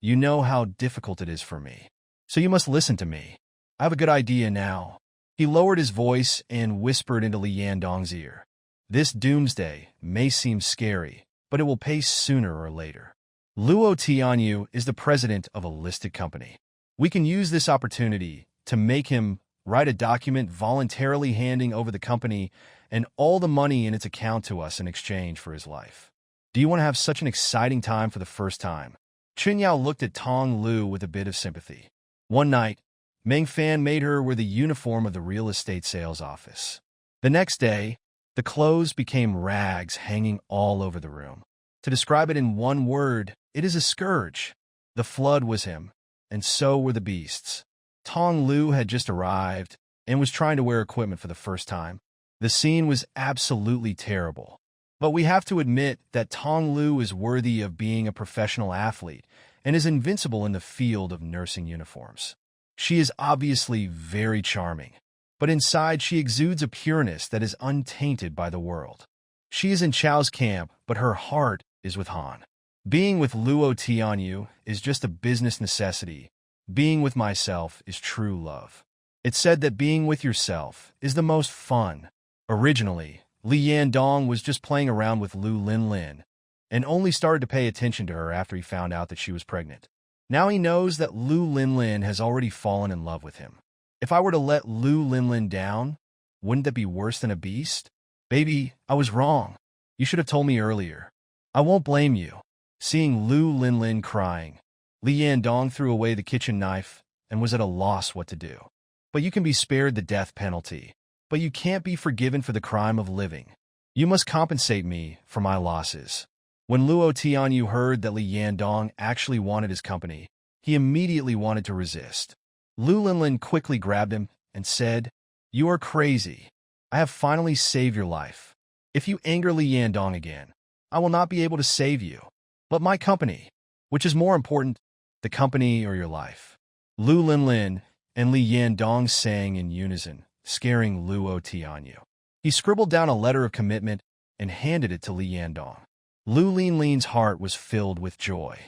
You know how difficult it is for me. So you must listen to me. I have a good idea now. He lowered his voice and whispered into Li Yandong's ear. This doomsday may seem scary, but it will pay sooner or later. Luo Tianyu is the president of a listed company. We can use this opportunity to make him write a document voluntarily handing over the company and all the money in its account to us in exchange for his life. Do you want to have such an exciting time for the first time? Chen Yao looked at Tong Lu with a bit of sympathy. One night, Meng Fan made her wear the uniform of the real estate sales office. The next day, the clothes became rags hanging all over the room. To describe it in one word, it is a scourge. The flood was him, and so were the beasts. Tong Lu had just arrived and was trying to wear equipment for the first time. The scene was absolutely terrible. But we have to admit that Tong Lu is worthy of being a professional athlete and is invincible in the field of nursing uniforms. She is obviously very charming, but inside she exudes a pureness that is untainted by the world. She is in Chao's camp, but her heart is with Han. Being with Luo Tianyu is just a business necessity. Being with myself is true love. It's said that being with yourself is the most fun. Originally, Li Yandong was just playing around with Lu Linlin and only started to pay attention to her after he found out that she was pregnant. Now he knows that Lu Linlin has already fallen in love with him. If I were to let Lu Linlin down, wouldn't that be worse than a beast? Baby, I was wrong. You should have told me earlier. I won't blame you. Seeing Lu Linlin crying, Li Yandong threw away the kitchen knife and was at a loss what to do. But you can be spared the death penalty. But you can't be forgiven for the crime of living. You must compensate me for my losses. When Luo Tianyu heard that Li Yandong actually wanted his company, he immediately wanted to resist. Lu Linlin quickly grabbed him and said, You are crazy. I have finally saved your life. If you anger Li Yandong again, I will not be able to save you. But my company, which is more important, the company or your life? Lu Linlin and Li Yandong sang in unison, scaring Luo Tianyu. He scribbled down a letter of commitment and handed it to Li Yandong. Lu Linlin's heart was filled with joy.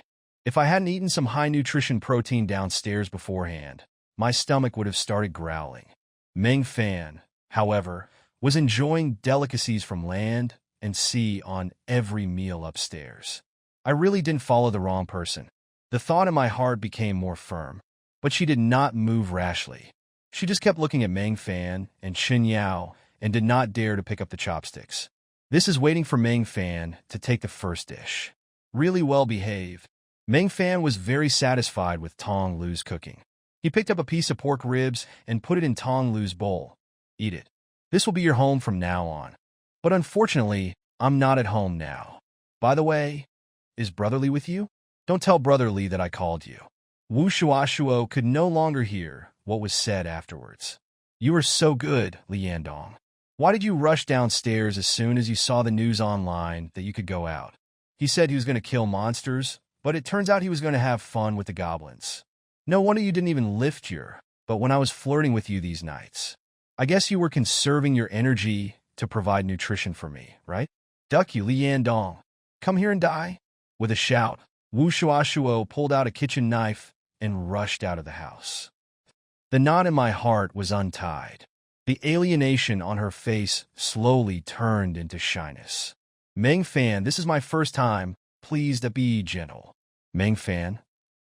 If I hadn't eaten some high-nutrition protein downstairs beforehand, my stomach would have started growling. Meng Fan, however, was enjoying delicacies from land and sea on every meal upstairs. I really didn't follow the wrong person. The thought in my heart became more firm, but she did not move rashly. She just kept looking at Meng Fan and Chen Yao and did not dare to pick up the chopsticks. This is waiting for Meng Fan to take the first dish. Really well behaved. Meng Fan was very satisfied with Tong Lu's cooking. He picked up a piece of pork ribs and put it in Tong Lu's bowl. Eat it. This will be your home from now on. But unfortunately, I'm not at home now. By the way, is Brotherly with you? Don't tell Brotherly that I called you. Wu Shuashuo could no longer hear what was said afterwards. You are so good, Li Yandong. Why did you rush downstairs as soon as you saw the news online that you could go out? He said he was going to kill monsters, but it turns out he was going to have fun with the goblins. No wonder you didn't even lift but when I was flirting with you these nights. I guess you were conserving your energy to provide nutrition for me, right? Duck you, Li Yandong. Come here and die? With a shout, Wu Shuashuo pulled out a kitchen knife and rushed out of the house. The knot in my heart was untied. The alienation on her face slowly turned into shyness. Meng Fan, this is my first time. Please be gentle. Meng Fan,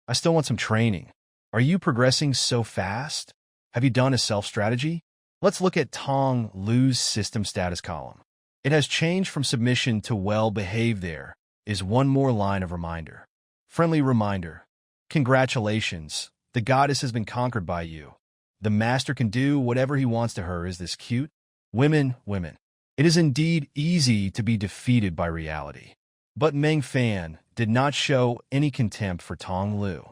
I still want some training. Are you progressing so fast? Have you done a self-strategy? Let's look at Tong Lu's system status column. It has changed from submission to well-behaved. There is one more line of reminder. Friendly reminder. Congratulations. The goddess has been conquered by you. The master can do whatever he wants to her. Is this cute? Women. It is indeed easy to be defeated by reality. But Meng Fan did not show any contempt for Tong Lu.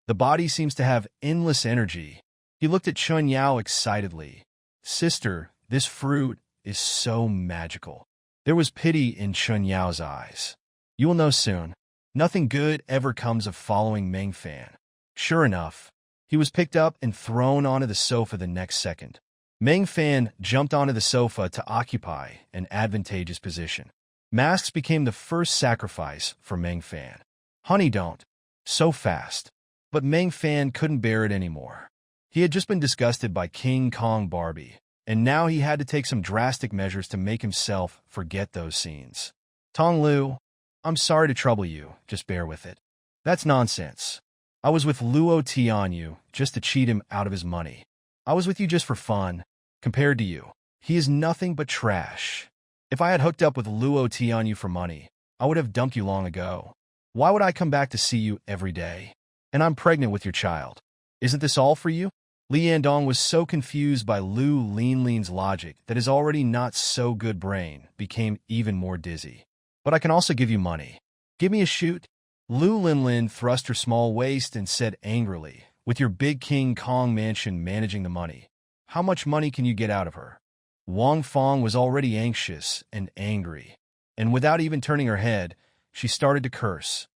The body seems to have endless energy. He looked at Chun Yao excitedly. Sister, this fruit is so magical. There was pity in Chun Yao's eyes. You will know soon. Nothing good ever comes of following Meng Fan. Sure enough, he was picked up and thrown onto the sofa the next second. Meng Fan jumped onto the sofa to occupy an advantageous position. Masks became the first sacrifice for Meng Fan. Honey, don't. So fast. But Meng Fan couldn't bear it anymore. He had just been disgusted by King Kong Barbie, and now he had to take some drastic measures to make himself forget those scenes. Tong Lu, I'm sorry to trouble you, just bear with it. That's nonsense. I was with Luo Tianyu just to cheat him out of his money. I was with you just for fun. Compared to you, he is nothing but trash. If I had hooked up with Luo Tianyu for money, I would have dumped you long ago. Why would I come back to see you every day? And I'm pregnant with your child. Isn't this all for you? Li Yandong was so confused by Lu Linlin's logic that his already not so good brain became even more dizzy. But I can also give you money. Give me a shoot. Lu Linlin thrust her small waist and said angrily, with your big King Kong mansion managing the money, how much money can you get out of her? Wang Fong was already anxious and angry, and without even turning her head, she started to curse.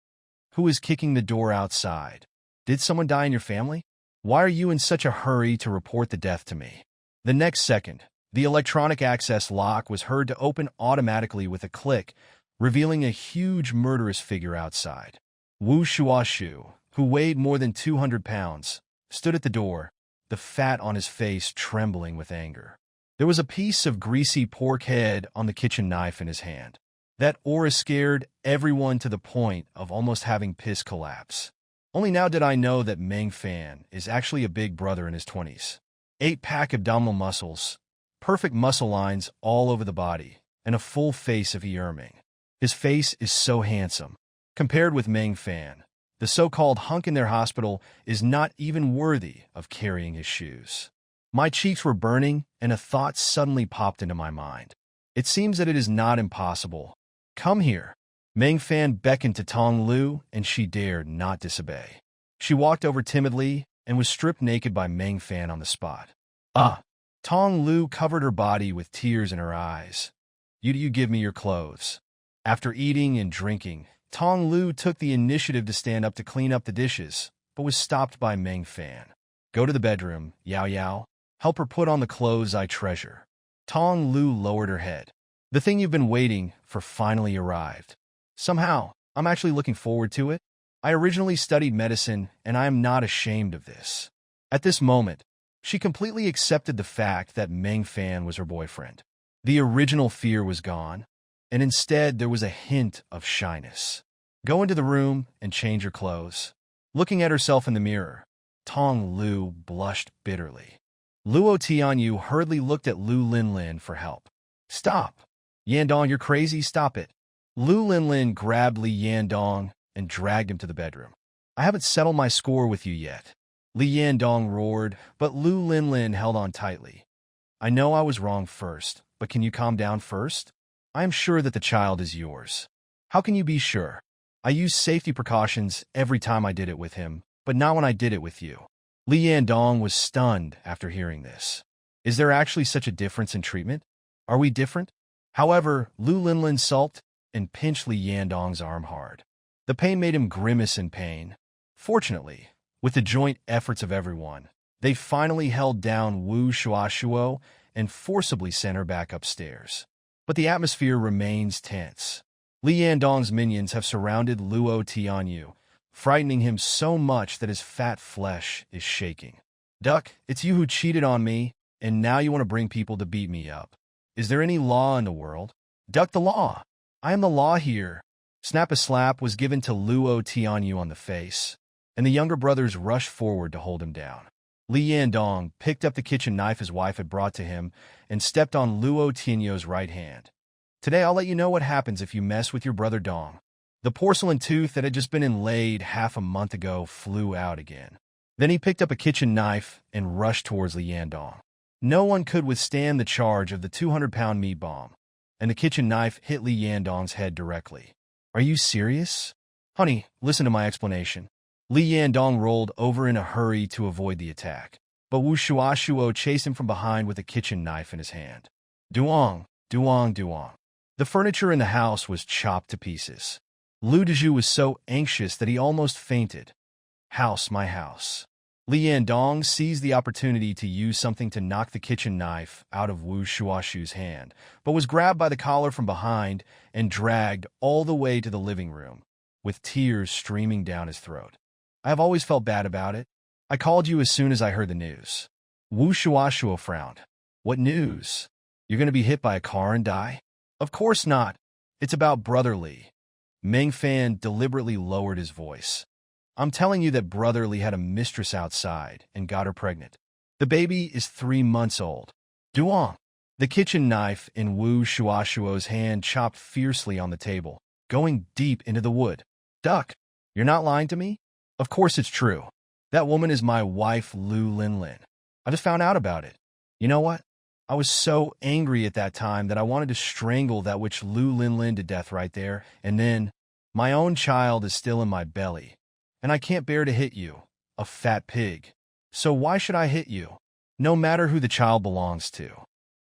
Who is kicking the door outside? Did someone die in your family? Why are you in such a hurry to report the death to me? The next second, the electronic access lock was heard to open automatically with a click, revealing a huge murderous figure outside. Wu Shuashu, who weighed more than 200 pounds, stood at the door, the fat on his face trembling with anger. There was a piece of greasy pork head on the kitchen knife in his hand. That aura scared everyone to the point of almost having piss collapse. Only now did I know that Meng Fan is actually a big brother in his 20s. 8-pack abdominal muscles, perfect muscle lines all over the body, and a full face of Yerming. His face is so handsome. Compared with Meng Fan, the so-called hunk in their hospital is not even worthy of carrying his shoes. My cheeks were burning, and a thought suddenly popped into my mind. It seems that it is not impossible. Come here. Meng Fan beckoned to Tong Lu, and she dared not disobey. She walked over timidly and was stripped naked by Meng Fan on the spot. Tong Lu covered her body with tears in her eyes. You give me your clothes. After eating and drinking, Tong Lu took the initiative to stand up to clean up the dishes, but was stopped by Meng Fan. Go to the bedroom, Yao Yao. Help her put on the clothes I treasure. Tong Lu lowered her head. The thing you've been waiting for finally arrived. Somehow, I'm actually looking forward to it. I originally studied medicine, and I am not ashamed of this. At this moment, she completely accepted the fact that Meng Fan was her boyfriend. The original fear was gone, and instead there was a hint of shyness. Go into the room and change your clothes. Looking at herself in the mirror, Tong Lu blushed bitterly. Luo Tianyu hurriedly looked at Lu Linlin for help. Stop! Yandong, you're crazy, stop it. Lu Linlin grabbed Li Yandong and dragged him to the bedroom. I haven't settled my score with you yet. Li Yandong roared, but Lu Linlin held on tightly. I know I was wrong first, but can you calm down first? I am sure that the child is yours. How can you be sure? I used safety precautions every time I did it with him, but not when I did it with you. Li Yandong was stunned after hearing this. Is there actually such a difference in treatment? Are we different? However, Lu Linlin sulked and pinched Li Yandong's arm hard. The pain made him grimace in pain. Fortunately, with the joint efforts of everyone, they finally held down Wu Shuashuo and forcibly sent her back upstairs. But the atmosphere remains tense. Li Yandong's minions have surrounded Luo Tianyu, frightening him so much that his fat flesh is shaking. Duck, it's you who cheated on me, and now you want to bring people to beat me up. Is there any law in the world? Duck the law. I am the law here. Snap a slap was given to Luo Tianyu on the face, and the younger brothers rushed forward to hold him down. Li Yandong picked up the kitchen knife his wife had brought to him and stepped on Luo Tianyu's right hand. Today I'll let you know what happens if you mess with your brother Dong. The porcelain tooth that had just been inlaid half a month ago flew out again. Then he picked up a kitchen knife and rushed towards Li Yandong. No one could withstand the charge of the 200-pound meat bomb, and the kitchen knife hit Li Yandong's head directly. Are you serious? Honey, listen to my explanation. Li Yandong rolled over in a hurry to avoid the attack, but Wu Shuashuo chased him from behind with a kitchen knife in his hand. Duong, duong, duong. The furniture in the house was chopped to pieces. Lu Dezhu was so anxious that he almost fainted. House, my house. Li Yandong seized the opportunity to use something to knock the kitchen knife out of Wu Shuashu's hand, but was grabbed by the collar from behind and dragged all the way to the living room, with tears streaming down his throat. I have always felt bad about it. I called you as soon as I heard the news. Wu Shuashuo frowned. What news? You're going to be hit by a car and die? Of course not. It's about Brother Li. Meng Fan deliberately lowered his voice. I'm telling you that Brother Li had a mistress outside and got her pregnant. The baby is 3 months old. Duong. The kitchen knife in Wu Shuashuo's hand chopped fiercely on the table, going deep into the wood. Duck, you're not lying to me? Of course it's true. That woman is my wife, Lu Linlin. I just found out about it. You know what? I was so angry at that time that I wanted to strangle that witch Lu Linlin to death right there, and then my own child is still in my belly, and I can't bear to hit you, a fat pig. So why should I hit you? No matter who the child belongs to.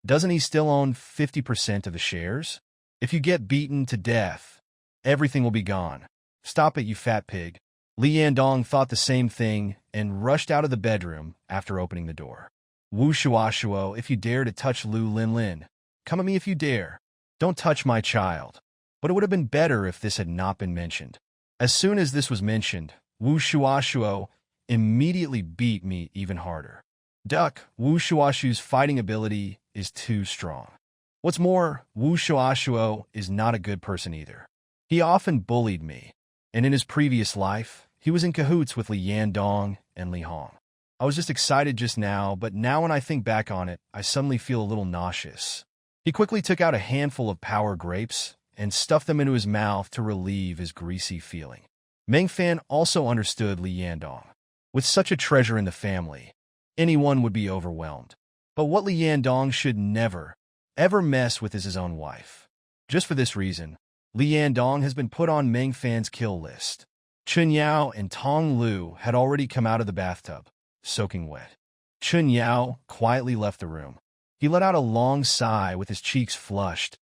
Doesn't he still own 50% of the shares? If you get beaten to death, everything will be gone. Stop it, you fat pig. Li Yandong thought the same thing and rushed out of the bedroom after opening the door. Wu Shuashuo, if you dare to touch Lu Linlin, come at me if you dare. Don't touch my child. But it would have been better if this had not been mentioned. As soon as this was mentioned, Wu Shuashuo immediately beat me even harder. Duck, Wu Shuashuo's fighting ability is too strong. What's more, Wu Shuashuo is not a good person either. He often bullied me, and in his previous life, he was in cahoots with Li Yandong and Li Hong. I was just excited just now, but now when I think back on it, I suddenly feel a little nauseous. He quickly took out a handful of power grapes and stuffed them into his mouth to relieve his greasy feeling. Meng Fan also understood Li Yandong. With such a treasure in the family, anyone would be overwhelmed. But what Li Yandong should never, ever mess with is his own wife. Just for this reason, Li Yandong has been put on Meng Fan's kill list. Chun Yao and Tong Lu had already come out of the bathtub, soaking wet. Chun Yao quietly left the room. He let out a long sigh with his cheeks flushed,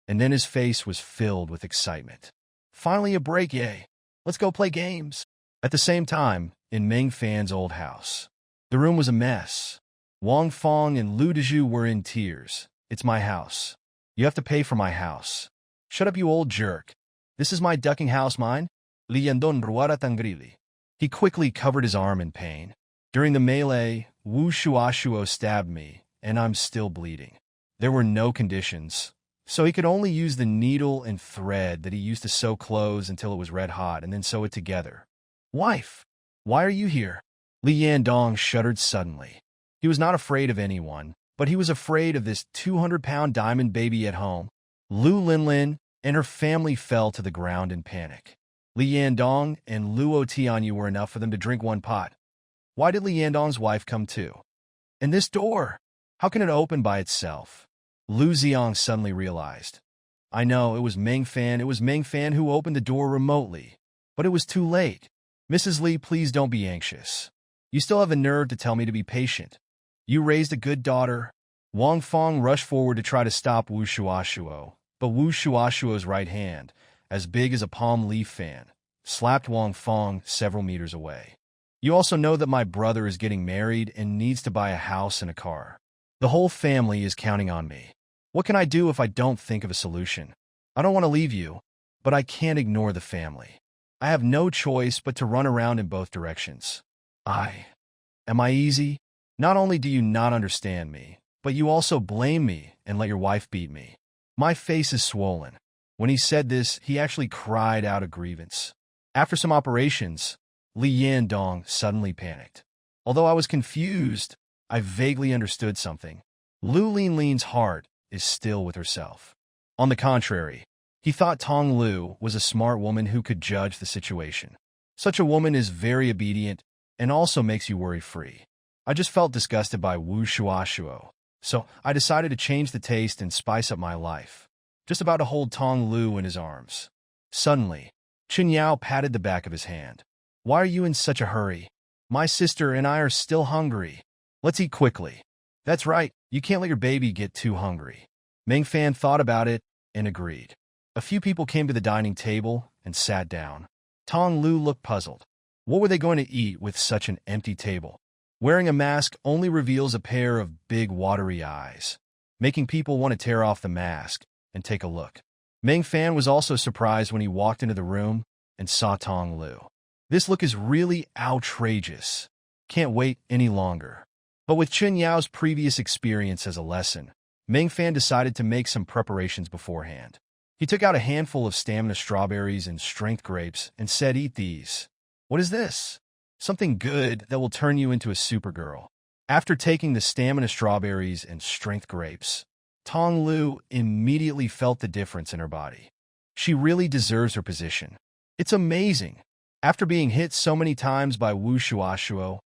and then his face was filled with excitement. Finally a break, yay. Let's go play games. At the same time, in Meng Fan's old house, the room was a mess. Wang Fong and Lu Dezhu were in tears. It's my house. You have to pay for my house. Shut up, you old jerk. This is my ducking house, mine. Li Yandong ruara tangrili. He quickly covered his arm in pain. During the melee, Wu Shuashuo stabbed me, and I'm still bleeding. There were no conditions, so he could only use the needle and thread that he used to sew clothes until it was red hot and then sew it together. Wife, why are you here? Li Yandong shuddered suddenly. He was not afraid of anyone, but he was afraid of this 200-pound diamond baby at home. Lu Linlin and her family fell to the ground in panic. Li Yandong and Luo Tianyu were enough for them to drink one pot. Why did Li Yandong's wife come too? And this door, how can it open by itself? Lu Xiang suddenly realized. I know, it was Meng Fan who opened the door remotely. But it was too late. Mrs. Li, please don't be anxious. You still have the nerve to tell me to be patient. You raised a good daughter. Wang Feng rushed forward to try to stop Wu Shuashuo, but Wu Shuashuo's right hand, as big as a palm leaf fan, slapped Wang Feng several meters away. You also know that my brother is getting married and needs to buy a house and a car. The whole family is counting on me. What can I do if I don't think of a solution? I don't want to leave you, but I can't ignore the family. I have no choice but to run around in both directions. Am I easy? Not only do you not understand me, but you also blame me and let your wife beat me. My face is swollen. When he said this, he actually cried out a grievance. After some operations, Li Yandong suddenly panicked. Although I was confused, I vaguely understood something. Lu Linlin's heart is still with herself. On the contrary, he thought Tong Lu was a smart woman who could judge the situation. Such a woman is very obedient and also makes you worry-free. I just felt disgusted by Wu Shuashuo, so I decided to change the taste and spice up my life. Just about to hold Tong Lu in his arms. Suddenly, Chen Yao patted the back of his hand. Why are you in such a hurry? My sister and I are still hungry. Let's eat quickly. That's right, you can't let your baby get too hungry. Meng Fan thought about it and agreed. A few people came to the dining table and sat down. Tong Lu looked puzzled. What were they going to eat with such an empty table? Wearing a mask only reveals a pair of big watery eyes, making people want to tear off the mask and take a look. Meng Fan was also surprised when he walked into the room and saw Tong Lu. This look is really outrageous. Can't wait any longer. But with Chen Yao's previous experience as a lesson, Meng Fan decided to make some preparations beforehand. He took out a handful of stamina strawberries and strength grapes and said, "Eat these." What is this? Something good that will turn you into a supergirl. After taking the stamina strawberries and strength grapes, Tong Lu immediately felt the difference in her body. She really deserves her position. It's amazing. After being hit so many times by Wu Shuashuo,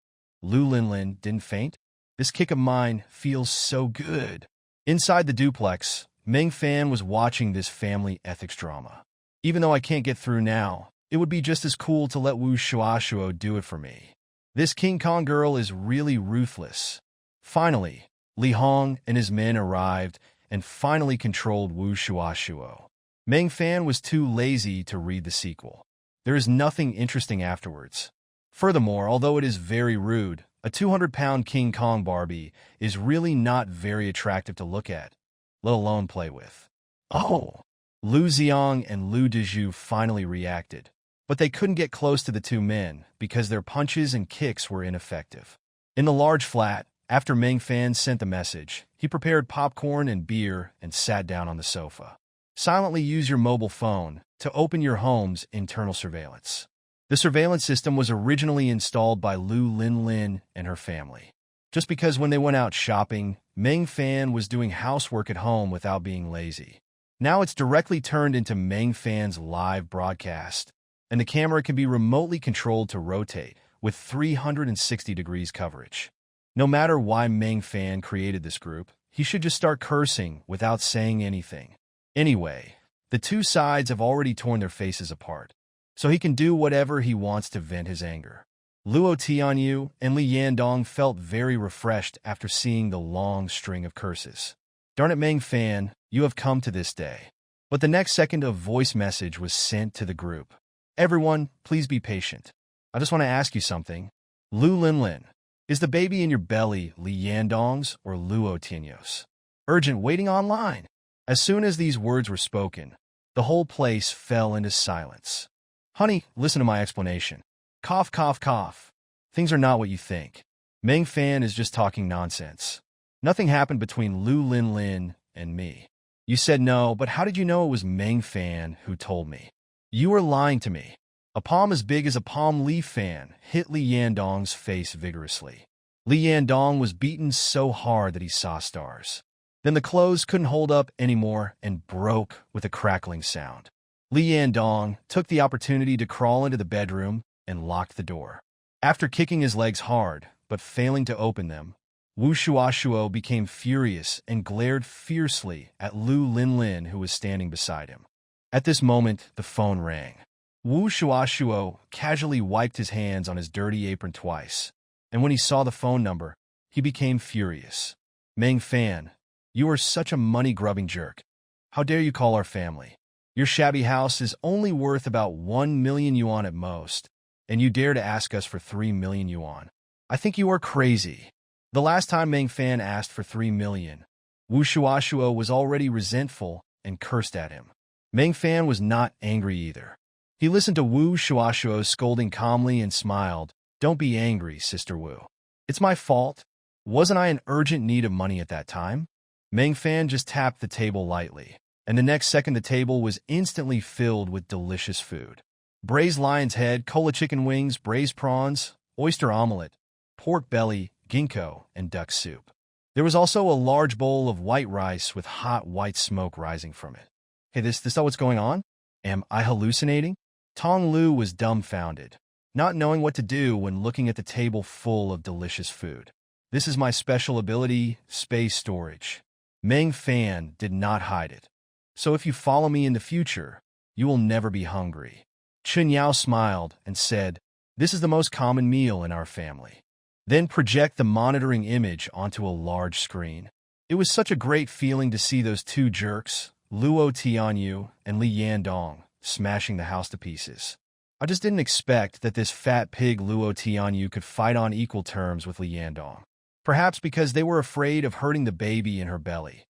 Lu Linlin didn't faint. This kick of mine feels so good. Inside the duplex, Meng Fan was watching this family ethics drama. Even though I can't get through now, it would be just as cool to let Wu Shuashuo do it for me. This King Kong girl is really ruthless. Finally, Li Hong and his men arrived and finally controlled Wu Shuashuo. Meng Fan was too lazy to read the sequel. There is nothing interesting afterwards. Furthermore, although it is very rude, a 200-pound King Kong Barbie is really not very attractive to look at, let alone play with. Oh! Lu Xiang and Lu Dezhu finally reacted, but they couldn't get close to the two men because their punches and kicks were ineffective. In the large flat, after Meng Fan sent the message, he prepared popcorn and beer and sat down on the sofa. Silently use your mobile phone to open your home's internal surveillance. The surveillance system was originally installed by Lu Linlin and her family. Just because when they went out shopping, Meng Fan was doing housework at home without being lazy. Now it's directly turned into Meng Fan's live broadcast, and the camera can be remotely controlled to rotate with 360 degrees coverage. No matter why Meng Fan created this group, he should just start cursing without saying anything. Anyway, the two sides have already torn their faces apart, so he can do whatever he wants to vent his anger. Luo Tianyu and Li Yandong felt very refreshed after seeing the long string of curses. Darn it, Meng Fan, you have come to this day. But the next second a voice message was sent to the group. Everyone, please be patient. I just want to ask you something. Lu Linlin, is the baby in your belly Li Yandong's or Luo Tianyu's? Urgent waiting online. As soon as these words were spoken, the whole place fell into silence. Honey, listen to my explanation. Cough, cough, cough. Things are not what you think. Meng Fan is just talking nonsense. Nothing happened between Lu Linlin and me. You said no, but how did you know it was Meng Fan who told me? You were lying to me. A palm as big as a palm leaf fan hit Li Yandong's face vigorously. Li Yandong was beaten so hard that he saw stars. Then the clothes couldn't hold up anymore and broke with a crackling sound. Li Yandong took the opportunity to crawl into the bedroom and locked the door. After kicking his legs hard, but failing to open them, Wu Shuashuo became furious and glared fiercely at Lu Linlin, who was standing beside him. At this moment, the phone rang. Wu Shuashuo casually wiped his hands on his dirty apron twice, and when he saw the phone number, he became furious. Meng Fan, You are such a money-grubbing jerk. How dare you call our family? Your shabby house is only worth about 1 million yuan at most, and you dare to ask us for 3 million yuan. I think you are crazy. The last time Meng Fan asked for 3 million, Wu Shuashuo was already resentful and cursed at him. Meng Fan was not angry either. He listened to Wu Shuashuo scolding calmly and smiled. Don't be angry, Sister Wu. It's my fault. Wasn't I in urgent need of money at that time? Meng Fan just tapped the table lightly, and the next second the table was instantly filled with delicious food. Braised lion's head, cola chicken wings, braised prawns, oyster omelet, pork belly, ginkgo, and duck soup. There was also a large bowl of white rice with hot white smoke rising from it. Hey, this is what's going on? Am I hallucinating? Tong Lu was dumbfounded, not knowing what to do when looking at the table full of delicious food. This is my special ability, space storage. Meng Fan did not hide it. So if you follow me in the future, you will never be hungry. Chun Yao smiled and said, this is the most common meal in our family. Then project the monitoring image onto a large screen. It was such a great feeling to see those two jerks, Luo Tianyu and Li Yandong, smashing the house to pieces. I just didn't expect that this fat pig Luo Tianyu could fight on equal terms with Li Yandong. Perhaps because they were afraid of hurting the baby in her belly.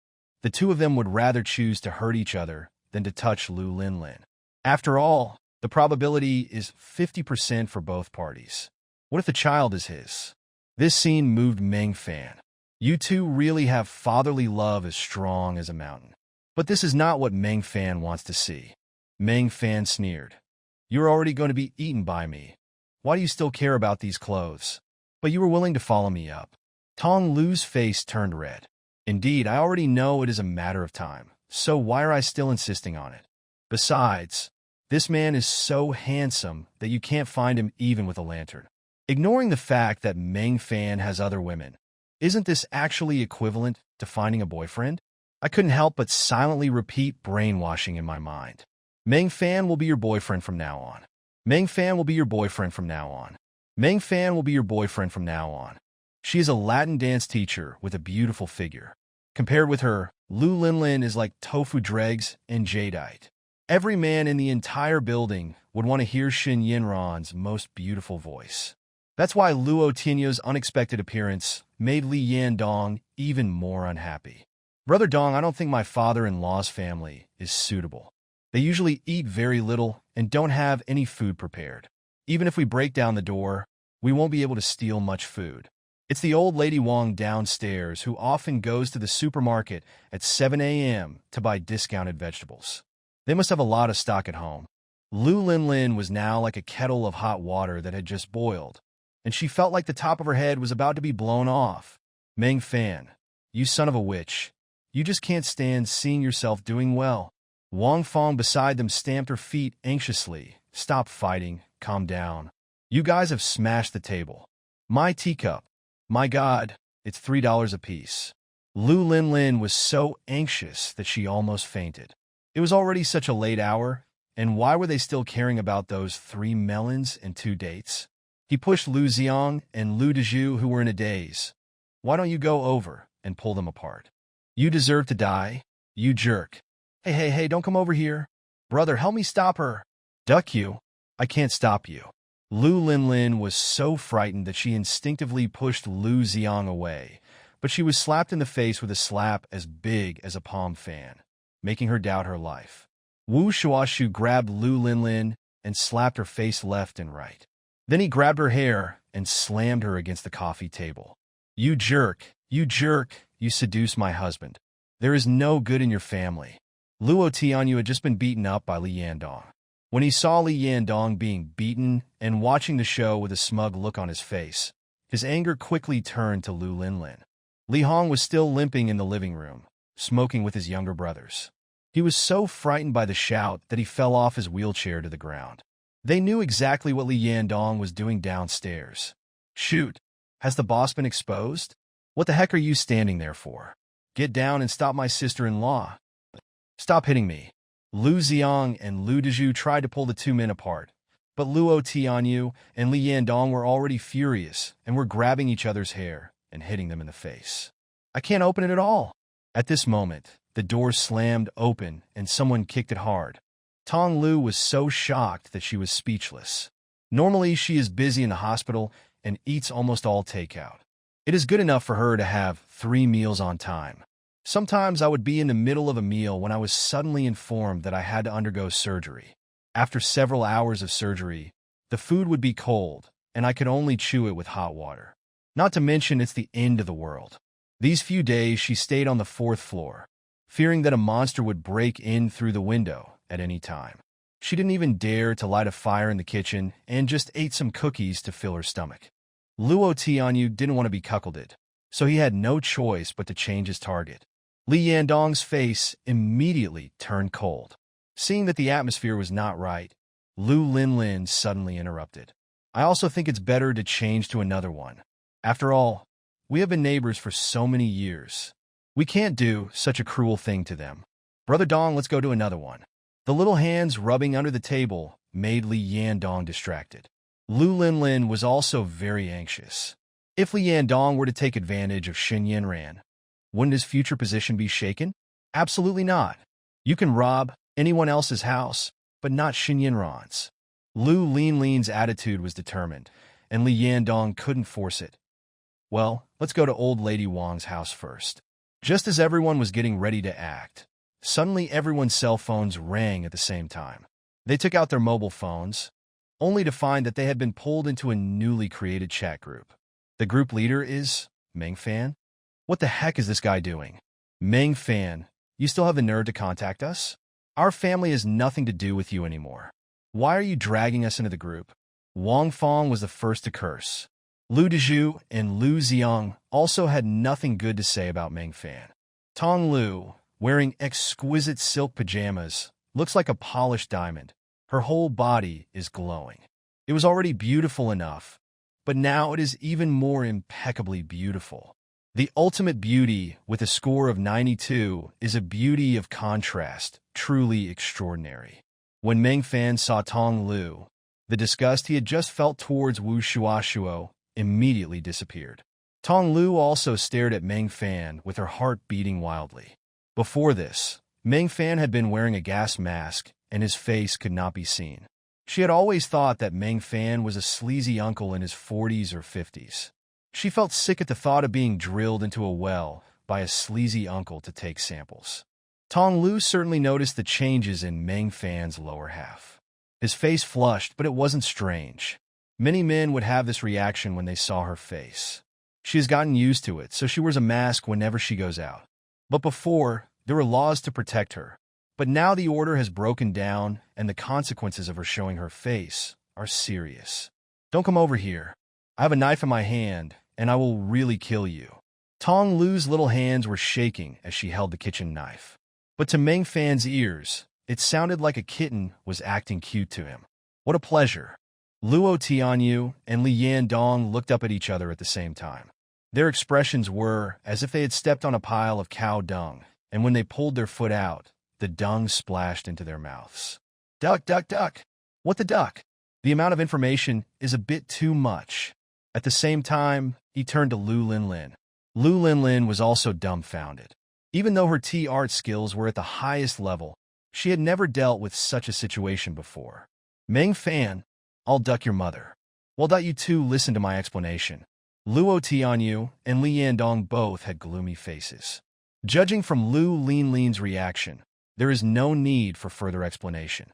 The two of them would rather choose to hurt each other than to touch Lu Linlin. After all, the probability is 50% for both parties. What if the child is his? This scene moved Meng Fan. You two really have fatherly love as strong as a mountain. But this is not what Meng Fan wants to see. Meng Fan sneered. You're already going to be eaten by me. Why do you still care about these clothes? But you were willing to follow me up. Tong Lu's face turned red. Indeed, I already know it is a matter of time, so why are I still insisting on it? Besides, this man is so handsome that you can't find him even with a lantern. Ignoring the fact that Meng Fan has other women, isn't this actually equivalent to finding a boyfriend? I couldn't help but silently repeat brainwashing in my mind. Meng Fan will be your boyfriend from now on. Meng Fan will be your boyfriend from now on. Meng Fan will be your boyfriend from now on. She is a Latin dance teacher with a beautiful figure. Compared with her, Lu Linlin is like tofu dregs and jadeite. Every man in the entire building would want to hear Xin Yinran's most beautiful voice. That's why Luo Tianyu's unexpected appearance made Li Yandong even more unhappy. Brother Dong, I don't think my father-in-law's family is suitable. They usually eat very little and don't have any food prepared. Even if we break down the door, we won't be able to steal much food. It's the old lady Wong downstairs who often goes to the supermarket at 7 a.m. to buy discounted vegetables. They must have a lot of stock at home. Lu Linlin was now like a kettle of hot water that had just boiled, and she felt like the top of her head was about to be blown off. Meng Fan, you son of a witch. You just can't stand seeing yourself doing well. Wang Fong beside them stamped her feet anxiously. Stop fighting. Calm down. You guys have smashed the table. My teacup. My God, it's $3 apiece. Lu Linlin was so anxious that she almost fainted. It was already such a late hour, and why were they still caring about those 3 melons and 2 dates? He pushed Lu Xiang and Lu Dezhu, who were in a daze. Why don't you go over and pull them apart? You deserve to die, you jerk. Hey, don't come over here. Brother, help me stop her. Duck you. I can't stop you. Lu Linlin was so frightened that she instinctively pushed Lu Xiang away, but she was slapped in the face with a slap as big as a palm fan, making her doubt her life. Wu Shuashu grabbed Lu Linlin and slapped her face left and right. Then he grabbed her hair and slammed her against the coffee table. You jerk, you seduce my husband. There is no good in your family. Luo Tianyu had just been beaten up by Li Yandong. When he saw Li Yandong being beaten and watching the show with a smug look on his face, his anger quickly turned to Lu Linlin. Li Hong was still limping in the living room, smoking with his younger brothers. He was so frightened by the shout that he fell off his wheelchair to the ground. They knew exactly what Li Yandong was doing downstairs. Shoot, has the boss been exposed? What the heck are you standing there for? Get down and stop my sister-in-law. Stop hitting me. Lu Xiang and Lu Dezhu tried to pull the two men apart, but Luo Tianyu and Li Yandong were already furious and were grabbing each other's hair and hitting them in the face. I can't open it at all. At this moment, the door slammed open and someone kicked it hard. Tong Lu was so shocked that she was speechless. Normally, she is busy in the hospital and eats almost all takeout. It is good enough for her to have 3 meals on time. Sometimes I would be in the middle of a meal when I was suddenly informed that I had to undergo surgery. After several hours of surgery, the food would be cold, and I could only chew it with hot water. Not to mention it's the end of the world. These few days she stayed on the 4th floor, fearing that a monster would break in through the window at any time. She didn't even dare to light a fire in the kitchen and just ate some cookies to fill her stomach. Luo Tianyu didn't want to be cuckolded, so he had no choice but to change his target. Li Yandong's face immediately turned cold. Seeing that the atmosphere was not right, Lu Linlin suddenly interrupted. I also think it's better to change to another one. After all, we have been neighbors for so many years. We can't do such a cruel thing to them. Brother Dong, let's go to another one. The little hands rubbing under the table made Li Yandong distracted. Lu Linlin was also very anxious. If Li Yandong were to take advantage of Xin Yanran, wouldn't his future position be shaken? Absolutely not. You can rob anyone else's house, but not Xin Yanran's. Lu Linlin's attitude was determined, and Li Yandong couldn't force it. Well, let's go to old lady Wang's house first. Just as everyone was getting ready to act, suddenly everyone's cell phones rang at the same time. They took out their mobile phones, only to find that they had been pulled into a newly created chat group. The group leader is Meng Fan? What the heck is this guy doing? Meng Fan, you still have the nerve to contact us? Our family has nothing to do with you anymore. Why are you dragging us into the group? Wang Fong was the first to curse. Lu Dezhu and Lu Xiang also had nothing good to say about Meng Fan. Tong Lu, wearing exquisite silk pajamas, looks like a polished diamond. Her whole body is glowing. It was already beautiful enough, but now it is even more impeccably beautiful. The ultimate beauty, with a score of 92, is a beauty of contrast, truly extraordinary. When Meng Fan saw Tong Lu, the disgust he had just felt towards Wu Shuashuo immediately disappeared. Tong Lu also stared at Meng Fan with her heart beating wildly. Before this, Meng Fan had been wearing a gas mask and his face could not be seen. She had always thought that Meng Fan was a sleazy uncle in his 40s or 50s. She felt sick at the thought of being drilled into a well by a sleazy uncle to take samples. Tong Lu certainly noticed the changes in Meng Fan's lower half. His face flushed, but it wasn't strange. Many men would have this reaction when they saw her face. She has gotten used to it, so she wears a mask whenever she goes out. But before, there were laws to protect her. But now the order has broken down, and the consequences of her showing her face are serious. Don't come over here. I have a knife in my hand, and I will really kill you. Tong Lu's little hands were shaking as she held the kitchen knife. But to Meng Fan's ears, it sounded like a kitten was acting cute to him. What a pleasure. Luo Tianyu and Li Yandong looked up at each other at the same time. Their expressions were as if they had stepped on a pile of cow dung, and when they pulled their foot out, the dung splashed into their mouths. Duck, duck, duck. What the duck? The amount of information is a bit too much. At the same time, he turned to Lu Linlin. Lu Linlin was also dumbfounded. Even though her tea art skills were at the highest level, she had never dealt with such a situation before. Meng Fan, I'll duck your mother. Well, that you two listen to my explanation. Luo Tianyu and Li Yandong both had gloomy faces. Judging from Lu Linlin's reaction, there is no need for further explanation.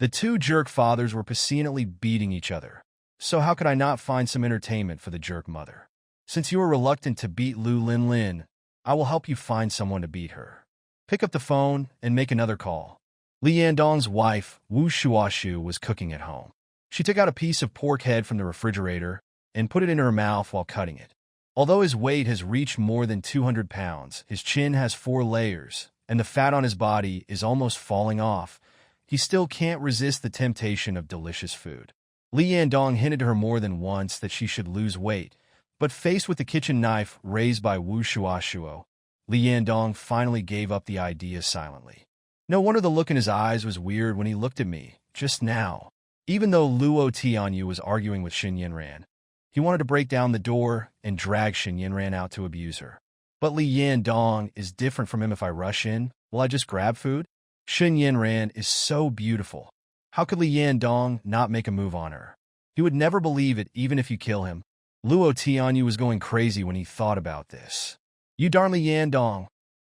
The two jerk fathers were passionately beating each other, so how could I not find some entertainment for the jerk mother? Since you are reluctant to beat Lu Linlin, I will help you find someone to beat her. Pick up the phone and make another call. Li Yandong's wife, Wu Shuashu, was cooking at home. She took out a piece of pork head from the refrigerator and put it in her mouth while cutting it. Although his weight has reached more than 200 pounds, his chin has 4 layers, and the fat on his body is almost falling off, he still can't resist the temptation of delicious food. Li Yandong hinted to her more than once that she should lose weight, but faced with the kitchen knife raised by Wu Shuashuo, Li Yandong finally gave up the idea silently. No wonder the look in his eyes was weird when he looked at me, just now. Even though Luo Tianyu was arguing with Xin Yanran, he wanted to break down the door and drag Xin Yanran out to abuse her. But Li Yandong is different from him. If I rush in, will I just grab food? Xun Yanran is so beautiful. How could Li Yandong not make a move on her? He would never believe it even if you kill him. Luo Tianyu was going crazy when he thought about this. You darn Li Yandong.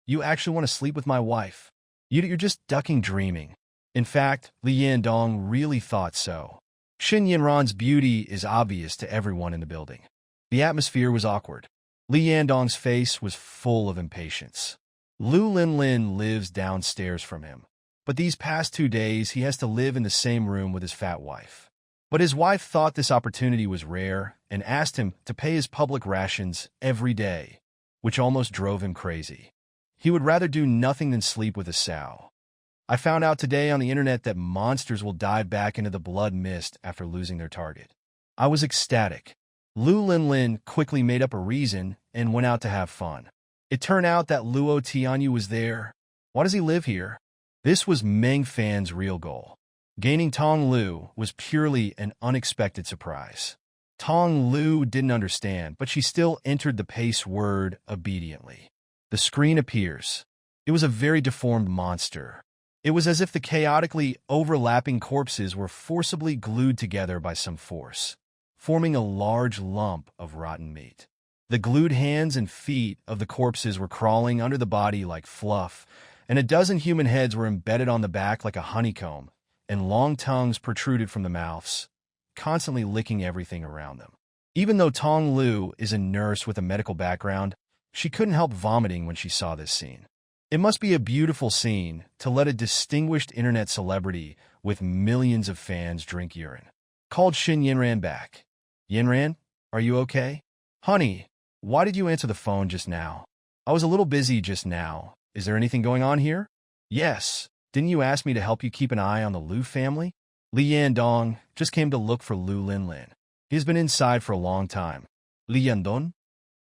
You actually want to sleep with my wife? You're just ducking dreaming. In fact, Li Yandong really thought so. Xun Yanran's beauty is obvious to everyone in the building. The atmosphere was awkward. Li Yandong's face was full of impatience. Lu Linlin lives downstairs from him. But these past 2 days, he has to live in the same room with his fat wife. But his wife thought this opportunity was rare and asked him to pay his public rations every day, which almost drove him crazy. He would rather do nothing than sleep with a sow. I found out today on the internet that monsters will dive back into the blood mist after losing their target. I was ecstatic. Lu Linlin quickly made up a reason and went out to have fun. It turned out that Luo Tianyu was there. Why does he live here? This was Meng Fan's real goal. Gaining Tong Lu was purely an unexpected surprise. Tong Lu didn't understand, but she still entered the pace word obediently. The screen appears. It was a very deformed monster. It was as if the chaotically overlapping corpses were forcibly glued together by some force, forming a large lump of rotten meat. The glued hands and feet of the corpses were crawling under the body like fluff, and a dozen human heads were embedded on the back like a honeycomb, and long tongues protruded from the mouths, constantly licking everything around them. Even though Tong Lu is a nurse with a medical background, she couldn't help vomiting when she saw this scene. It must be a beautiful scene to let a distinguished internet celebrity with millions of fans drink urine. Called Xun Yanran back. Yanran, are you okay? Honey, why did you answer the phone just now? I was a little busy just now. Is there anything going on here? Yes. Didn't you ask me to help you keep an eye on the Lu family? Li Yandong just came to look for Lu Linlin. He's been inside for a long time. Li Yandong?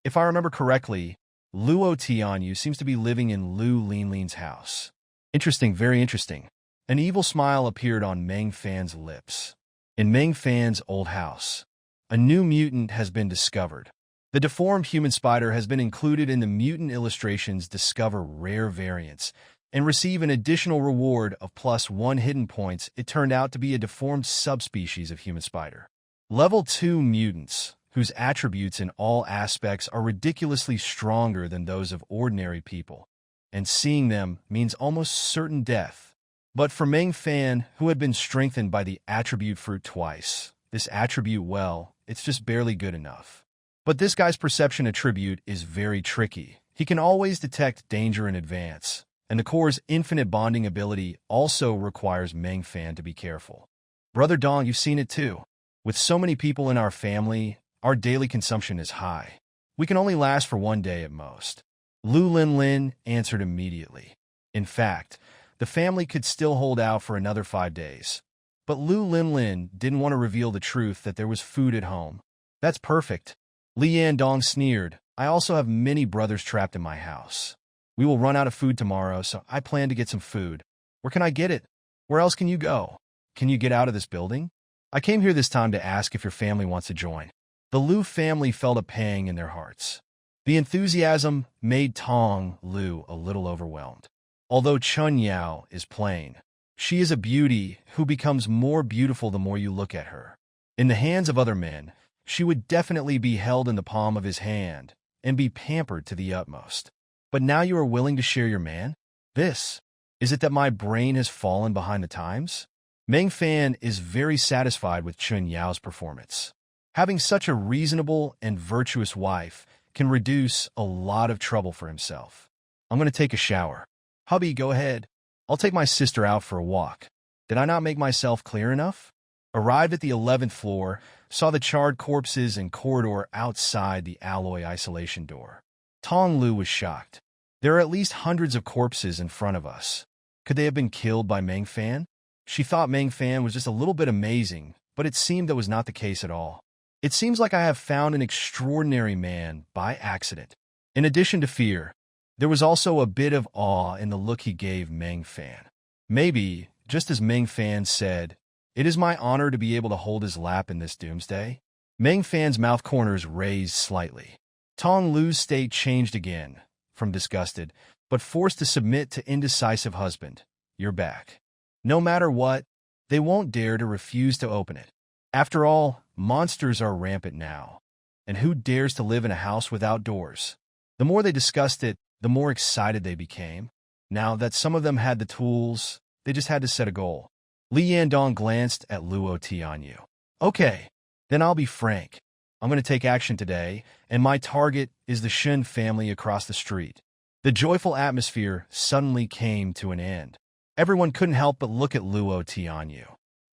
If I remember correctly, Luo Tianyu seems to be living in Lu Linlin's house. Interesting, very interesting. An evil smile appeared on Meng Fan's lips. In Meng Fan's old house, a new mutant has been discovered. The deformed human spider has been included in the mutant illustrations. Discover rare variants and receive an additional reward of +1 hidden points. It turned out to be a deformed subspecies of human spider. Level 2 mutants, whose attributes in all aspects are ridiculously stronger than those of ordinary people, and seeing them means almost certain death. But for Meng Fan, who had been strengthened by the attribute fruit twice, this attribute, well, it's just barely good enough. But this guy's perception attribute is very tricky. He can always detect danger in advance, and the core's infinite bonding ability also requires Meng Fan to be careful. Brother Dong, you've seen it too. With so many people in our family, our daily consumption is high. We can only last for 1 day at most. Lu Linlin answered immediately. In fact, the family could still hold out for another 5 days. But Lu Linlin didn't want to reveal the truth that there was food at home. That's perfect. Li Yandong sneered. I also have many brothers trapped in my house. We will run out of food tomorrow, so I plan to get some food. Where can I get it? Where else can you go? Can you get out of this building? I came here this time to ask if your family wants to join. The Lu family felt a pang in their hearts. The enthusiasm made Tong Lu a little overwhelmed. Although Chun Yao is plain, she is a beauty who becomes more beautiful the more you look at her. In the hands of other men, she would definitely be held in the palm of his hand and be pampered to the utmost. But now you are willing to share your man? Is it that my brain has fallen behind the times? Meng Fan is very satisfied with Chun Yao's performance. Having such a reasonable and virtuous wife can reduce a lot of trouble for himself. I'm going to take a shower. Hubby, go ahead. I'll take my sister out for a walk. Did I not make myself clear enough? Arrived at the 11th floor, saw the charred corpses and corridor outside the alloy isolation door. Tong Lu was shocked. There are at least hundreds of corpses in front of us. Could they have been killed by Meng Fan? She thought Meng Fan was just a little bit amazing, but it seemed that was not the case at all. It seems like I have found an extraordinary man by accident. In addition to fear, there was also a bit of awe in the look he gave Meng Fan. Maybe, just as Meng Fan said, it is my honor to be able to hold his lap in this doomsday. Meng Fan's mouth corners raised slightly. Tong Lu's state changed again, from disgusted, but forced to submit to indecisive husband. You're back. No matter what, they won't dare to refuse to open it. After all, monsters are rampant now. And who dares to live in a house without doors? The more they discussed it, the more excited they became. Now that some of them had the tools, they just had to set a goal. Li Yandong glanced at Luo Tianyu. Okay, then I'll be frank. I'm going to take action today, and my target is the Shen family across the street. The joyful atmosphere suddenly came to an end. Everyone couldn't help but look at Luo Tianyu.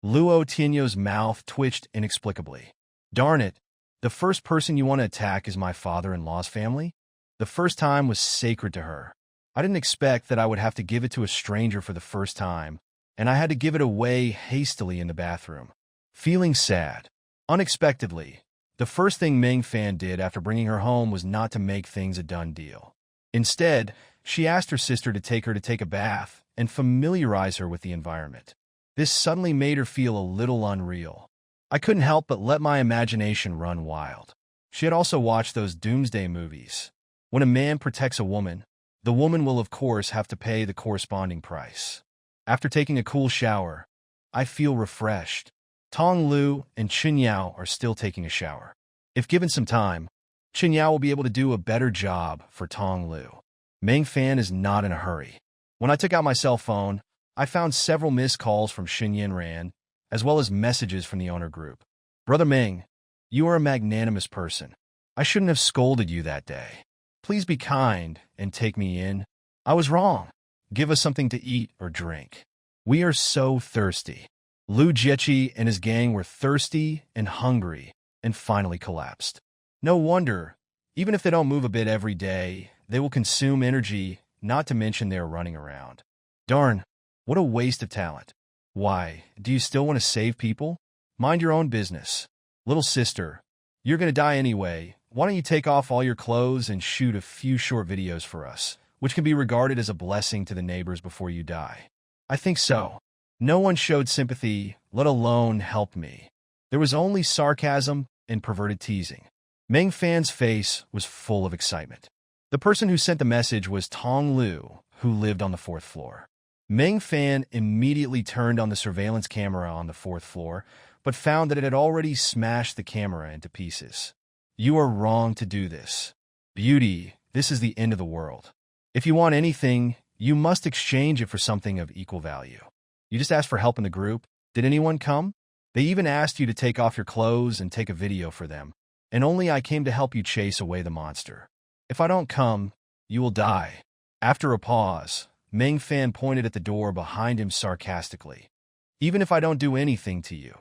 Luo Tianyu's mouth twitched inexplicably. Darn it, the first person you want to attack is my father-in-law's family? The first time was sacred to her. I didn't expect that I would have to give it to a stranger for the first time, and I had to give it away hastily in the bathroom. Feeling sad. Unexpectedly, the first thing Meng Fan did after bringing her home was not to make things a done deal. Instead, she asked her sister to take her to take a bath and familiarize her with the environment. This suddenly made her feel a little unreal. I couldn't help but let my imagination run wild. She had also watched those doomsday movies. When a man protects a woman, the woman will of course have to pay the corresponding price. After taking a cool shower, I feel refreshed. Tong Lu and Chen Yao are still taking a shower. If given some time, Chen Yao will be able to do a better job for Tong Lu. Meng Fan is not in a hurry. When I took out my cell phone, I found several missed calls from Xin Yanran, as well as messages from the owner group. Brother Meng, you are a magnanimous person. I shouldn't have scolded you that day. Please be kind and take me in. I was wrong. Give us something to eat or drink. We are so thirsty. Lu Jiechi and his gang were thirsty and hungry and finally collapsed. No wonder, even if they don't move a bit every day, they will consume energy, not to mention they are running around. Darn, what a waste of talent. Why, do you still want to save people? Mind your own business. Little sister, you're going to die anyway. Why don't you take off all your clothes and shoot a few short videos for us, which can be regarded as a blessing to the neighbors before you die? I think so. No one showed sympathy, let alone helped me. There was only sarcasm and perverted teasing. Meng Fan's face was full of excitement. The person who sent the message was Tong Lu, who lived on the 4th floor. Meng Fan immediately turned on the surveillance camera on the 4th floor, but found that it had already smashed the camera into pieces. You are wrong to do this. Beauty, this is the end of the world. If you want anything, you must exchange it for something of equal value. You just asked for help in the group. Did anyone come? They even asked you to take off your clothes and take a video for them, and only I came to help you chase away the monster. If I don't come, you will die. After a pause, Meng Fan pointed at the door behind him sarcastically. Even if I don't do anything to you,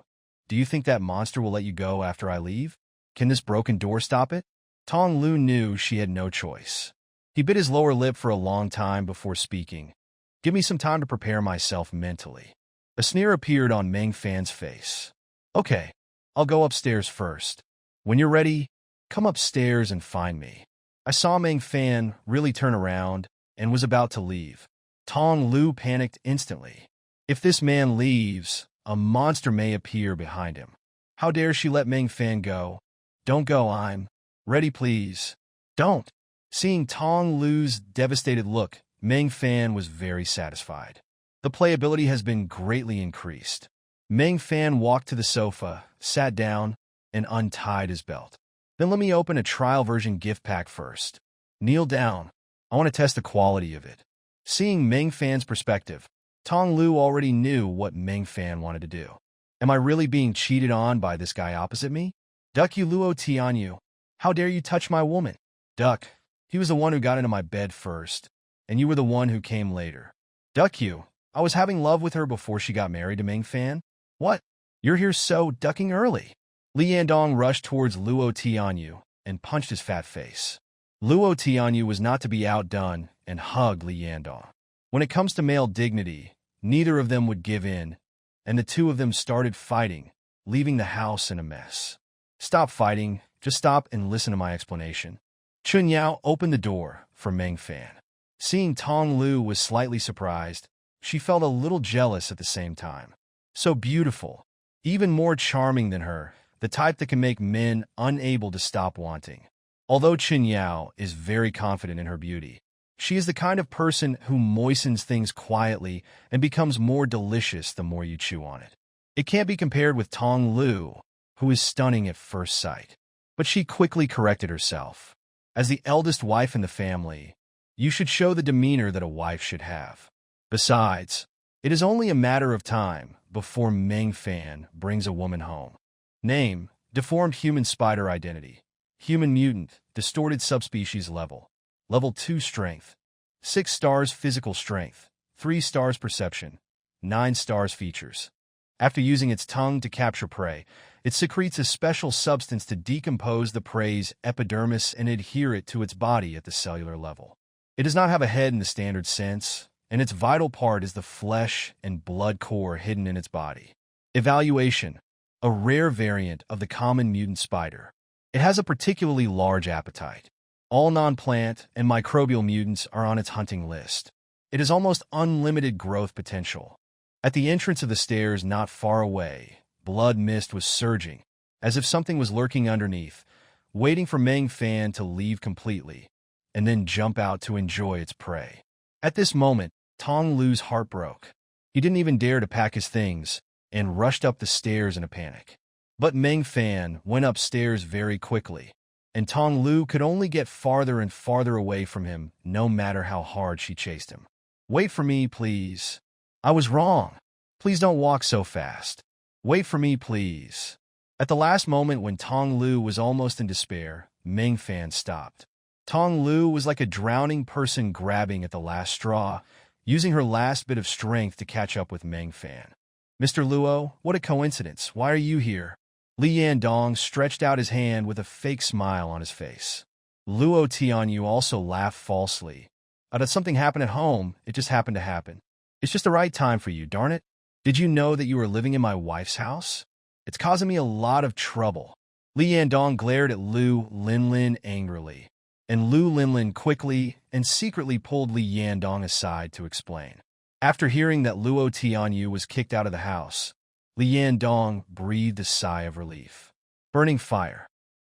do you think that monster will let you go after I leave? Can this broken door stop it? Tong Lu knew she had no choice. He bit his lower lip for a long time before speaking. Give me some time to prepare myself mentally. A sneer appeared on Meng Fan's face. Okay, I'll go upstairs first. When you're ready, come upstairs and find me. I saw Meng Fan really turn around and was about to leave. Tong Lu panicked instantly. If this man leaves, a monster may appear behind him. How dare she let Meng Fan go? Don't go, I'm ready, please. Don't. Seeing Tong Lu's devastated look, Meng Fan was very satisfied. The playability has been greatly increased. Meng Fan walked to the sofa, sat down, and untied his belt. Then let me open a trial version gift pack first. Kneel down. I want to test the quality of it. Seeing Meng Fan's perspective, Tong Lu already knew what Meng Fan wanted to do. Am I really being cheated on by this guy opposite me? Duck you Luo Tianyu. How dare you touch my woman? Duck. He was the one who got into my bed first, and you were the one who came later. Duck you. I was having love with her before she got married to Meng Fan. What? You're here so ducking early. Li Yandong rushed towards Luo Tianyu and punched his fat face. Luo Tianyu was not to be outdone and hugged Li Yandong. When it comes to male dignity, neither of them would give in, and the two of them started fighting, leaving the house in a mess. Stop fighting, just stop and listen to my explanation. Chun Yao opened the door for Meng Fan. Seeing Tong Lu was slightly surprised, she felt a little jealous at the same time. So beautiful, even more charming than her, the type that can make men unable to stop wanting. Although Chun Yao is very confident in her beauty, She is the kind of person who moistens things quietly and becomes more delicious the more you chew on it. It can't be compared with Tong Lu, who is stunning at first sight. But she quickly corrected herself. As the eldest wife in the family, you should show the demeanor that a wife should have. Besides, it is only a matter of time before Meng Fan brings a woman home. Name: Deformed Human Spider Identity. Human Mutant, Distorted Subspecies Level. Level 2 Strength. 6 stars Physical Strength. 3 stars Perception. 9 stars Features. After using its tongue to capture prey, it secretes a special substance to decompose the prey's epidermis and adhere it to its body at the cellular level. It does not have a head in the standard sense, and its vital part is the flesh and blood core hidden in its body. Evaluation: a rare variant of the common mutant spider. It has a particularly large appetite. All non-plant and microbial mutants are on its hunting list. It has almost unlimited growth potential. At the entrance of the stairs not far away, blood mist was surging, as if something was lurking underneath, waiting for Meng Fan to leave completely, and then jump out to enjoy its prey. At this moment, Tong Lu's heart broke. He didn't even dare to pack his things, and rushed up the stairs in a panic. But Meng Fan went upstairs very quickly, and Tong Lu could only get farther and farther away from him, no matter how hard she chased him. "Wait for me, please. I was wrong. Please don't walk so fast. Wait for me, please." At the last moment when Tong Lu was almost in despair, Meng Fan stopped. Tong Lu was like a drowning person grabbing at the last straw, using her last bit of strength to catch up with Meng Fan. "Mr. Luo, what a coincidence. Why are you here?" Li Yandong stretched out his hand with a fake smile on his face. Luo Tianyu also laughed falsely. "Did something happen at home? It just happened to happen. It's just the right time for you, darn it. Did you know that you were living in my wife's house? It's causing me a lot of trouble." Li Yandong glared at Lu Linlin angrily, and Lu Linlin quickly and secretly pulled Li Yandong aside to explain. After hearing that Luo Tianyu was kicked out of the house, Li Yandong breathed a sigh of relief. "Burning fire.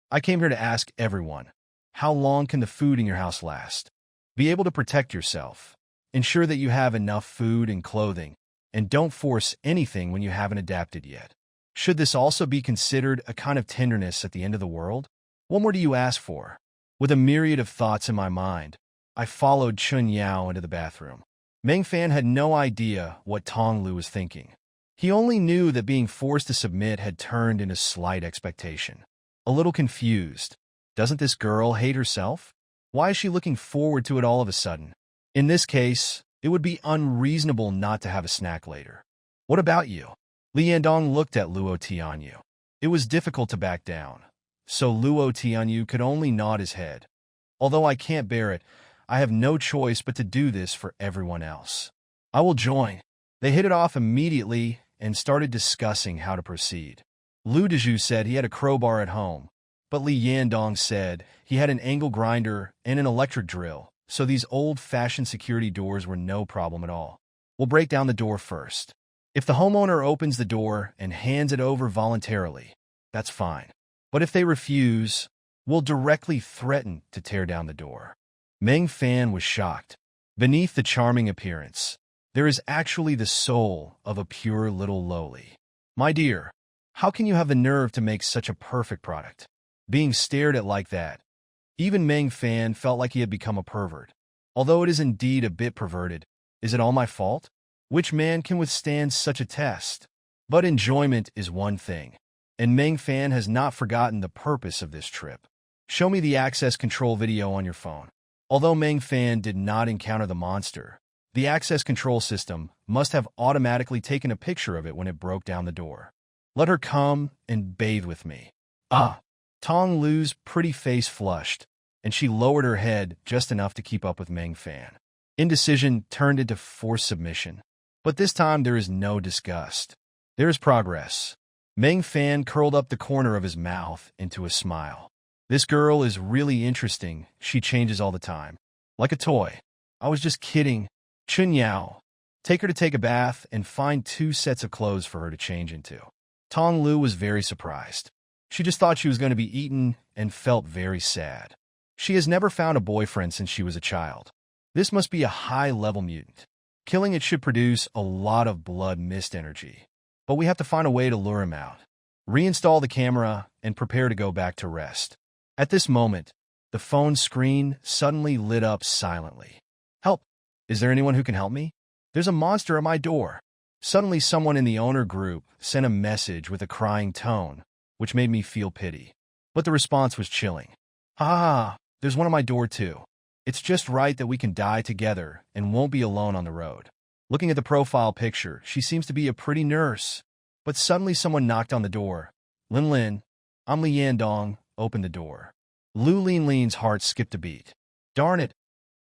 I came here to ask everyone, how long can the food in your house last? Be able to protect yourself. Ensure that you have enough food and clothing, and don't force anything when you haven't adapted yet. Should this also be considered a kind of tenderness at the end of the world? What more do you ask for?" With a myriad of thoughts in my mind, I followed Chun Yao into the bathroom. Meng Fan had no idea what Tong Lu was thinking. He only knew that being forced to submit had turned into slight expectation. A little confused. Doesn't this girl hate herself? Why is she looking forward to it all of a sudden? In this case, it would be unreasonable not to have a snack later. "What about you?" Li Yandong looked at Luo Tianyu. It was difficult to back down, so Luo Tianyu could only nod his head. "Although I can't bear it, I have no choice but to do this for everyone else. I will join." They hit it off immediately and started discussing how to proceed. Lu Dezhu said he had a crowbar at home, but Li Yandong said he had an angle grinder and an electric drill, so these old-fashioned security doors were no problem at all. "We'll break down the door first. If the homeowner opens the door and hands it over voluntarily, that's fine. But if they refuse, we'll directly threaten to tear down the door." Meng Fan was shocked. Beneath the charming appearance, there is actually the soul of a pure little lowly. "My dear, how can you have the nerve to make such a perfect product?" Being stared at like that, even Meng Fan felt like he had become a pervert. Although it is indeed a bit perverted, is it all my fault? Which man can withstand such a test? But enjoyment is one thing, and Meng Fan has not forgotten the purpose of this trip. Show me the access control video on your phone. Although Meng Fan did not encounter the monster, the access control system must have automatically taken a picture of it when it broke down the door. "Let her come and bathe with me." "Ah!" Tong Lu's pretty face flushed, and she lowered her head just enough to keep up with Meng Fan. Indecision turned into forced submission. But this time there is no disgust. There is progress. Meng Fan curled up the corner of his mouth into a smile. "This girl is really interesting. She changes all the time. Like a toy. I was just kidding. Chun Yao, take her to take a bath and find 2 sets of clothes for her to change into." Tong Lu was very surprised. She just thought she was going to be eaten and felt very sad. She has never found a boyfriend since she was a child. This must be a high-level mutant. Killing it should produce a lot of blood mist energy. But we have to find a way to lure him out. Reinstall the camera and prepare to go back to rest. At this moment, the phone screen suddenly lit up silently. Help! Is there anyone who can help me? There's a monster at my door. Suddenly someone in the owner group sent a message with a crying tone, which made me feel pity. But the response was chilling. Ha! There's one at my door too. It's just right that we can die together and won't be alone on the road. Looking at the profile picture, she seems to be a pretty nurse. But suddenly someone knocked on the door. Lin Lin, I'm Li Yandong, opened the door. Lu Lin Lin's heart skipped a beat. Darn it.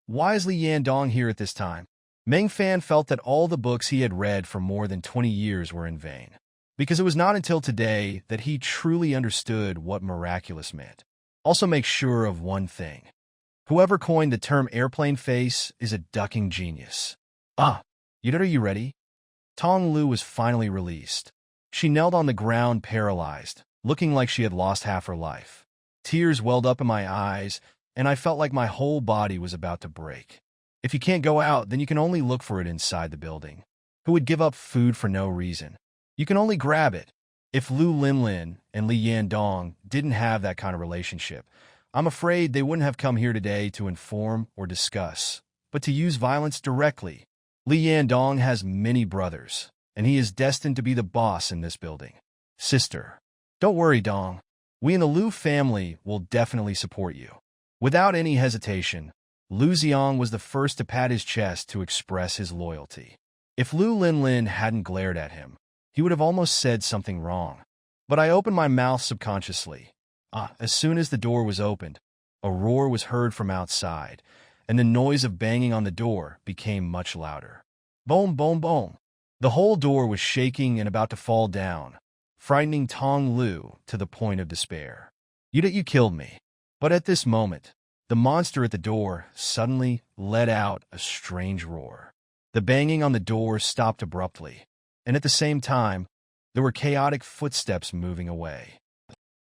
Why is Li Yandong here at this time? Meng Fan felt that all the books he had read for more than 20 years were in vain. Because it was not until today that he truly understood what miraculous meant. Also make sure of one thing. Whoever coined the term airplane face is a ducking genius. Yudit, are you ready? Tong Lu was finally released. She knelt on the ground paralyzed, looking like she had lost half her life. Tears welled up in my eyes, and I felt like my whole body was about to break. If you can't go out, then you can only look for it inside the building. Who would give up food for no reason? You can only grab it. If Lu Linlin and Li Yandong didn't have that kind of relationship, I'm afraid they wouldn't have come here today to inform or discuss, but to use violence directly. Li Yandong has many brothers, and he is destined to be the boss in this building. Sister, don't worry, Dong. We in the Lu family will definitely support you. Without any hesitation, Lu Xiang was the first to pat his chest to express his loyalty. If Lu Linlin hadn't glared at him, he would have almost said something wrong. But I opened my mouth subconsciously. As soon as the door was opened, a roar was heard from outside, and the noise of banging on the door became much louder. Boom, boom, boom. The whole door was shaking and about to fall down, frightening Tong Lu to the point of despair. You killed me. But at this moment, the monster at the door suddenly let out a strange roar. The banging on the door stopped abruptly, and at the same time, there were chaotic footsteps moving away.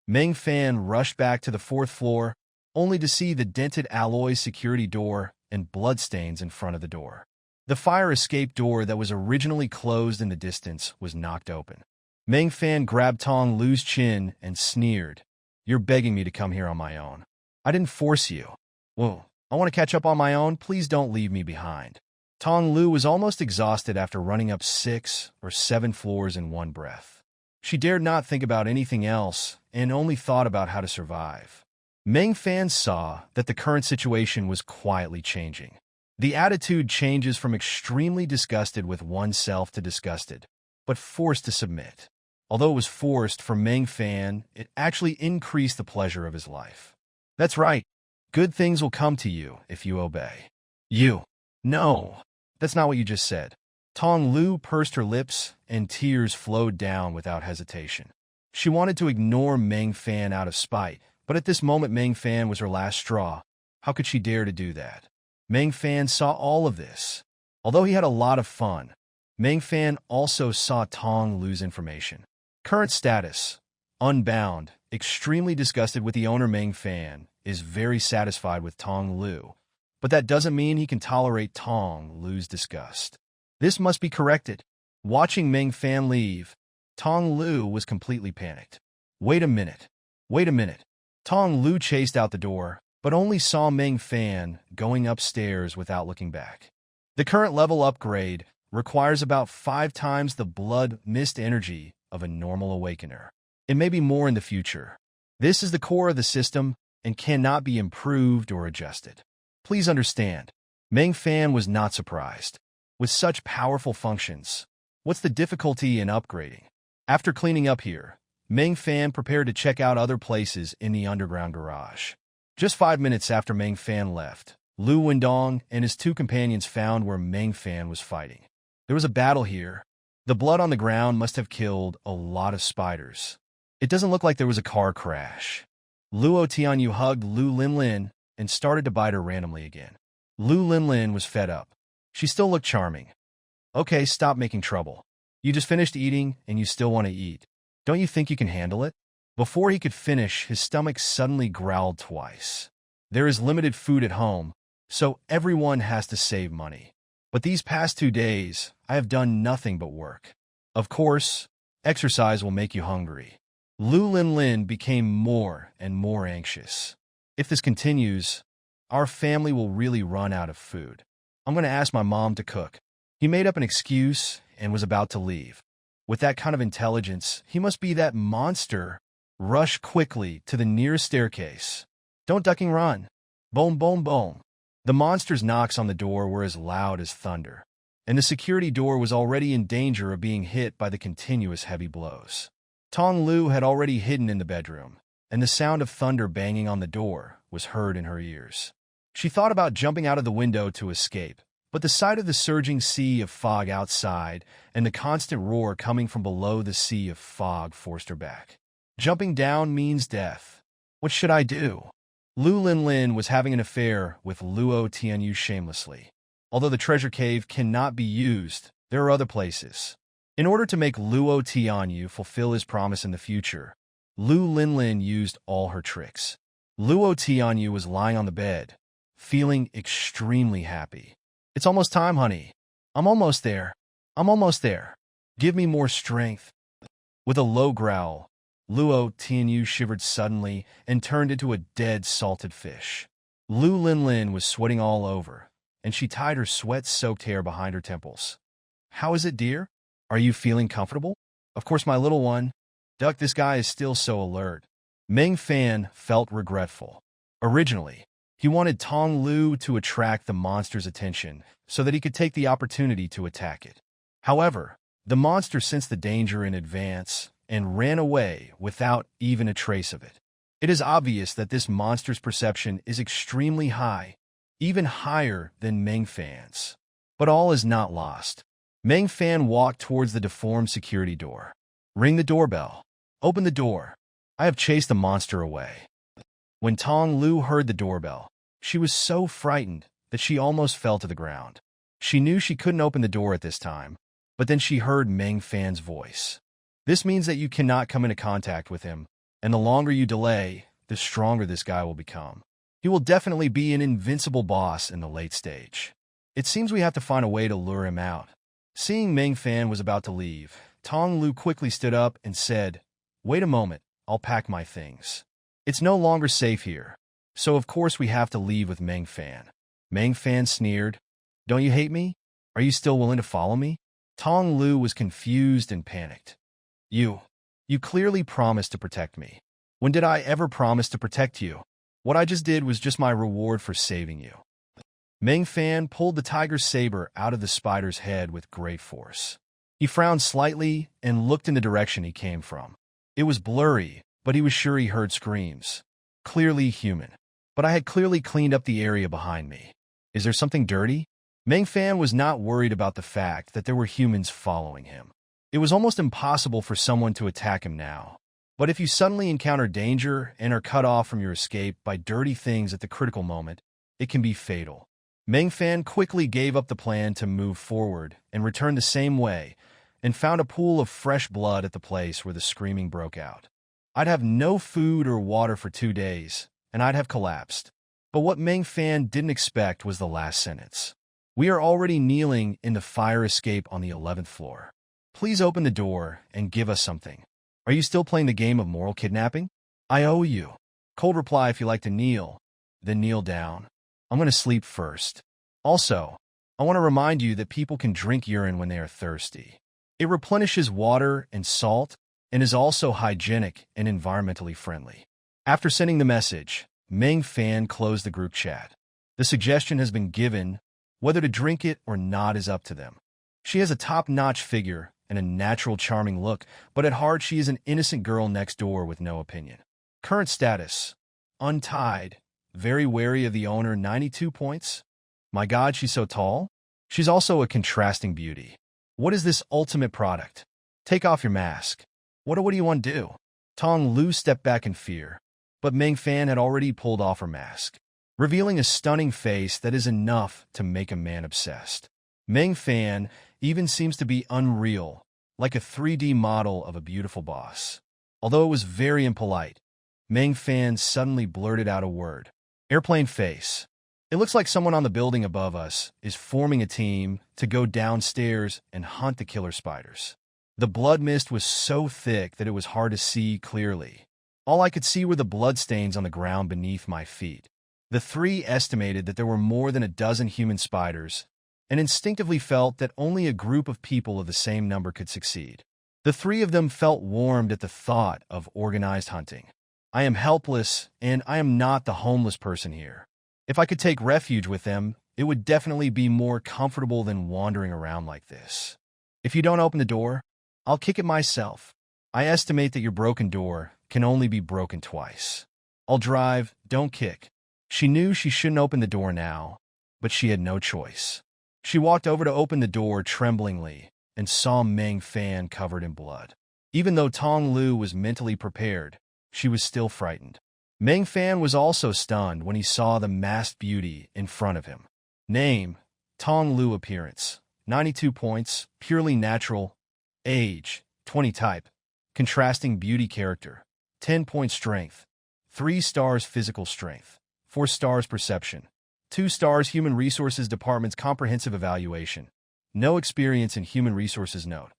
Meng Fan rushed back to the 4th floor, only to see the dented alloy security door and bloodstains in front of the door. The fire escape door that was originally closed in the distance was knocked open. Meng Fan grabbed Tong Lu's chin and sneered. You're begging me to come here on my own. I didn't force you. Well, I want to catch up on my own. Please don't leave me behind. Tong Lu was almost exhausted after running up 6 or 7 floors in one breath. She dared not think about anything else and only thought about how to survive. Meng Fan saw that the current situation was quietly changing. The attitude changes from extremely disgusted with oneself to disgusted, but forced to submit. Although it was forced for Meng Fan, it actually increased the pleasure of his life. That's right. Good things will come to you if you obey. You. No. That's not what you just said. Tong Lu pursed her lips, and tears flowed down without hesitation. She wanted to ignore Meng Fan out of spite, but at this moment Meng Fan was her last straw. How could she dare to do that? Meng Fan saw all of this. Although he had a lot of fun, Meng Fan also saw Tong Lu's information. Current status: unbound, extremely disgusted with the owner. Meng Fan is very satisfied with Tong Lu, but that doesn't mean he can tolerate Tong Lu's disgust. This must be corrected. Watching Meng Fan leave, Tong Lu was completely panicked. Wait a minute. Tong Lu chased out the door, but only saw Meng Fan going upstairs without looking back. The current level upgrade requires about 5 times the blood mist energy of a normal awakener. It may be more in the future. This is the core of the system and cannot be improved or adjusted. Please understand, Meng Fan was not surprised. With such powerful functions, what's the difficulty in upgrading? After cleaning up here, Meng Fan prepared to check out other places in the underground garage. Just 5 minutes after Meng Fan left, Lu Wendong and his 2 companions found where Meng Fan was fighting. There was a battle here. The blood on the ground must have killed a lot of spiders. It doesn't look like there was a car crash. Luo Tianyu hugged Lu Linlin and started to bite her randomly again. Lu Linlin was fed up. She still looked charming. Okay, stop making trouble. You just finished eating and you still want to eat. Don't you think you can handle it? Before he could finish, his stomach suddenly growled twice. There is limited food at home, so everyone has to save money. But these past 2 days, I have done nothing but work. Of course, exercise will make you hungry. Lu Linlin became more and more anxious. If this continues, our family will really run out of food. I'm going to ask my mom to cook. He made up an excuse and was about to leave. With that kind of intelligence, he must be that monster. Rush quickly to the nearest staircase. Don't ducking run. Boom, boom, boom. The monster's knocks on the door were as loud as thunder, and the security door was already in danger of being hit by the continuous heavy blows. Tong Lu had already hidden in the bedroom, and the sound of thunder banging on the door was heard in her ears. She thought about jumping out of the window to escape, but the sight of the surging sea of fog outside and the constant roar coming from below the sea of fog forced her back. Jumping down means death. What should I do? Lu Linlin was having an affair with Luo Tianyu shamelessly. Although the treasure cave cannot be used, there are other places. In order to make Luo Tianyu fulfill his promise in the future, Lu Linlin used all her tricks. Luo Tianyu was lying on the bed, feeling extremely happy. It's almost time, honey. I'm almost there. I'm almost there. Give me more strength. With a low growl, Luo Tianyu shivered suddenly and turned into a dead salted fish. Lu Linlin was sweating all over, and she tied her sweat-soaked hair behind her temples. How is it, dear? Are you feeling comfortable? Of course, my little one. Duck, this guy is still so alert. Meng Fan felt regretful. Originally, he wanted Tong Lu to attract the monster's attention so that he could take the opportunity to attack it. However, the monster sensed the danger in advance and ran away without even a trace of it. It is obvious that this monster's perception is extremely high, even higher than Meng Fan's. But all is not lost. Meng Fan walked towards the deformed security door. Ring the doorbell. Open the door. I have chased the monster away. When Tong Lu heard the doorbell, she was so frightened that she almost fell to the ground. She knew she couldn't open the door at this time, but then she heard Meng Fan's voice. This means that you cannot come into contact with him, and the longer you delay, the stronger this guy will become. He will definitely be an invincible boss in the late stage. It seems we have to find a way to lure him out. Seeing Meng Fan was about to leave, Tong Lu quickly stood up and said, "Wait a moment, I'll pack my things. It's no longer safe here, so of course we have to leave with Meng Fan." Meng Fan sneered, "Don't you hate me? Are you still willing to follow me?" Tong Lu was confused and panicked. You clearly promised to protect me. When did I ever promise to protect you? What I just did was just my reward for saving you." Meng Fan pulled the tiger's saber out of the spider's head with great force. He frowned slightly and looked in the direction he came from. It was blurry, but he was sure he heard screams. Clearly human. But I had clearly cleaned up the area behind me. Is there something dirty? Meng Fan was not worried about the fact that there were humans following him. It was almost impossible for someone to attack him now. But if you suddenly encounter danger and are cut off from your escape by dirty things at the critical moment, it can be fatal. Meng Fan quickly gave up the plan to move forward and returned the same way, and found a pool of fresh blood at the place where the screaming broke out. I'd have no food or water for 2 days, and I'd have collapsed. But what Meng Fan didn't expect was the last sentence. "We are already kneeling in the fire escape on the 11th floor. Please open the door and give us something. Are you still playing the game of moral kidnapping? I owe you." Cold reply, "If you like to kneel, then kneel down. I'm going to sleep first. Also, I want to remind you that people can drink urine when they are thirsty. It replenishes water and salt and is also hygienic and environmentally friendly." After sending the message, Meng Fan closed the group chat. The suggestion has been given. Whether to drink it or not is up to them. She has a top-notch figure and a natural charming look, but at heart she is an innocent girl next door with no opinion. Current status: untied, very wary of the owner, 92 points. My God, she's so tall. She's also a contrasting beauty. What is this ultimate product? Take off your mask. What do you want to do? Tong Lu stepped back in fear, but Meng Fan had already pulled off her mask, revealing a stunning face that is enough to make a man obsessed. Meng Fan even seems to be unreal, like a 3D model of a beautiful boss. Although it was very impolite, Meng Fan suddenly blurted out a word. "Airplane face." It looks like someone on the building above us is forming a team to go downstairs and hunt the killer spiders. The blood mist was so thick that it was hard to see clearly. All I could see were the bloodstains on the ground beneath my feet. The three estimated that there were more than a dozen human spiders, and instinctively felt that only a group of people of the same number could succeed. The three of them felt warmed at the thought of organized hunting. I am helpless, and I am not the homeless person here. If I could take refuge with them, it would definitely be more comfortable than wandering around like this. If you don't open the door, I'll kick it myself. I estimate that your broken door can only be broken twice. I'll drive, don't kick. She knew she shouldn't open the door now, but she had no choice. She walked over to open the door tremblingly and saw Meng Fan covered in blood. Even though Tong Lu was mentally prepared, she was still frightened. Meng Fan was also stunned when he saw the masked beauty in front of him. Name, Tong Lu. Appearance, 92 points, purely natural. Age, 20. Type, contrasting beauty. Character, 10 point strength, 3 stars physical strength, 4 stars perception, 2 stars human resources department's comprehensive evaluation. No experience in human resources. Note,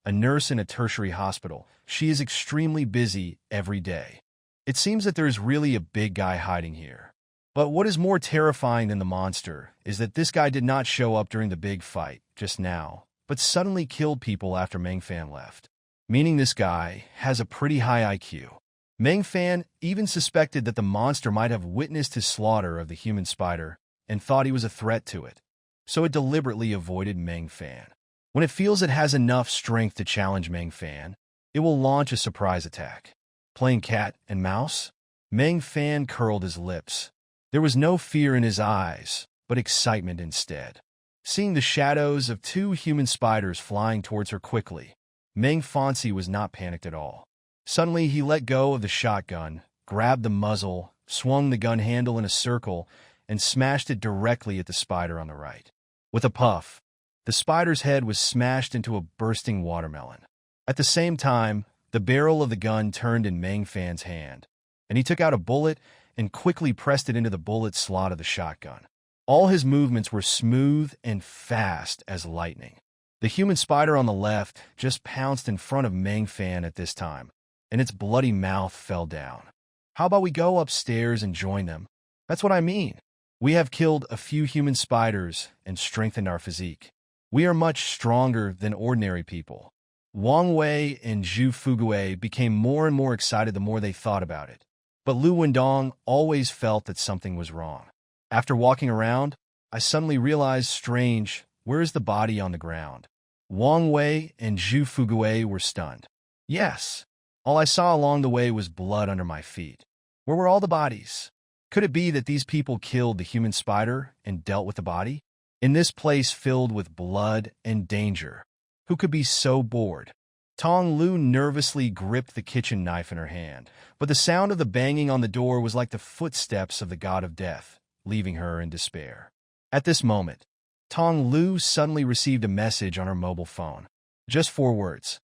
a nurse in a tertiary hospital. She is extremely busy every day. It seems that there is really a big guy hiding here. But what is more terrifying than the monster is that this guy did not show up during the big fight just now, but suddenly killed people after Meng Fan left. Meaning this guy has a pretty high IQ. Meng Fan even suspected that the monster might have witnessed his slaughter of the human spider and thought he was a threat to it, so it deliberately avoided Meng Fan. When it feels it has enough strength to challenge Meng Fan, it will launch a surprise attack. Playing cat and mouse? Meng Fan curled his lips. There was no fear in his eyes, but excitement instead. Seeing the shadows of 2 human spiders flying towards her quickly, Meng Fancy was not panicked at all. Suddenly, he let go of the shotgun, grabbed the muzzle, swung the gun handle in a circle, and smashed it directly at the spider on the right. With a puff, the spider's head was smashed into a bursting watermelon. At the same time, the barrel of the gun turned in Meng Fan's hand, and he took out a bullet and quickly pressed it into the bullet slot of the shotgun. All his movements were smooth and fast as lightning. The human spider on the left just pounced in front of Meng Fan at this time, and its bloody mouth fell down. How about we go upstairs and join them? That's what I mean. We have killed a few human spiders and strengthened our physique. We are much stronger than ordinary people. Wang Wei and Zhu Fugue became more and more excited the more they thought about it. But Lu Wendong always felt that something was wrong. After walking around, I suddenly realized, strange, where is the body on the ground? Wang Wei and Zhu Fugue were stunned. Yes. All I saw along the way was blood under my feet. Where were all the bodies? Could it be that these people killed the human spider and dealt with the body? In this place filled with blood and danger, who could be so bored? Tong Lu nervously gripped the kitchen knife in her hand, but the sound of the banging on the door was like the footsteps of the god of death, leaving her in despair. At this moment, Tong Lu suddenly received a message on her mobile phone. Just 4 words.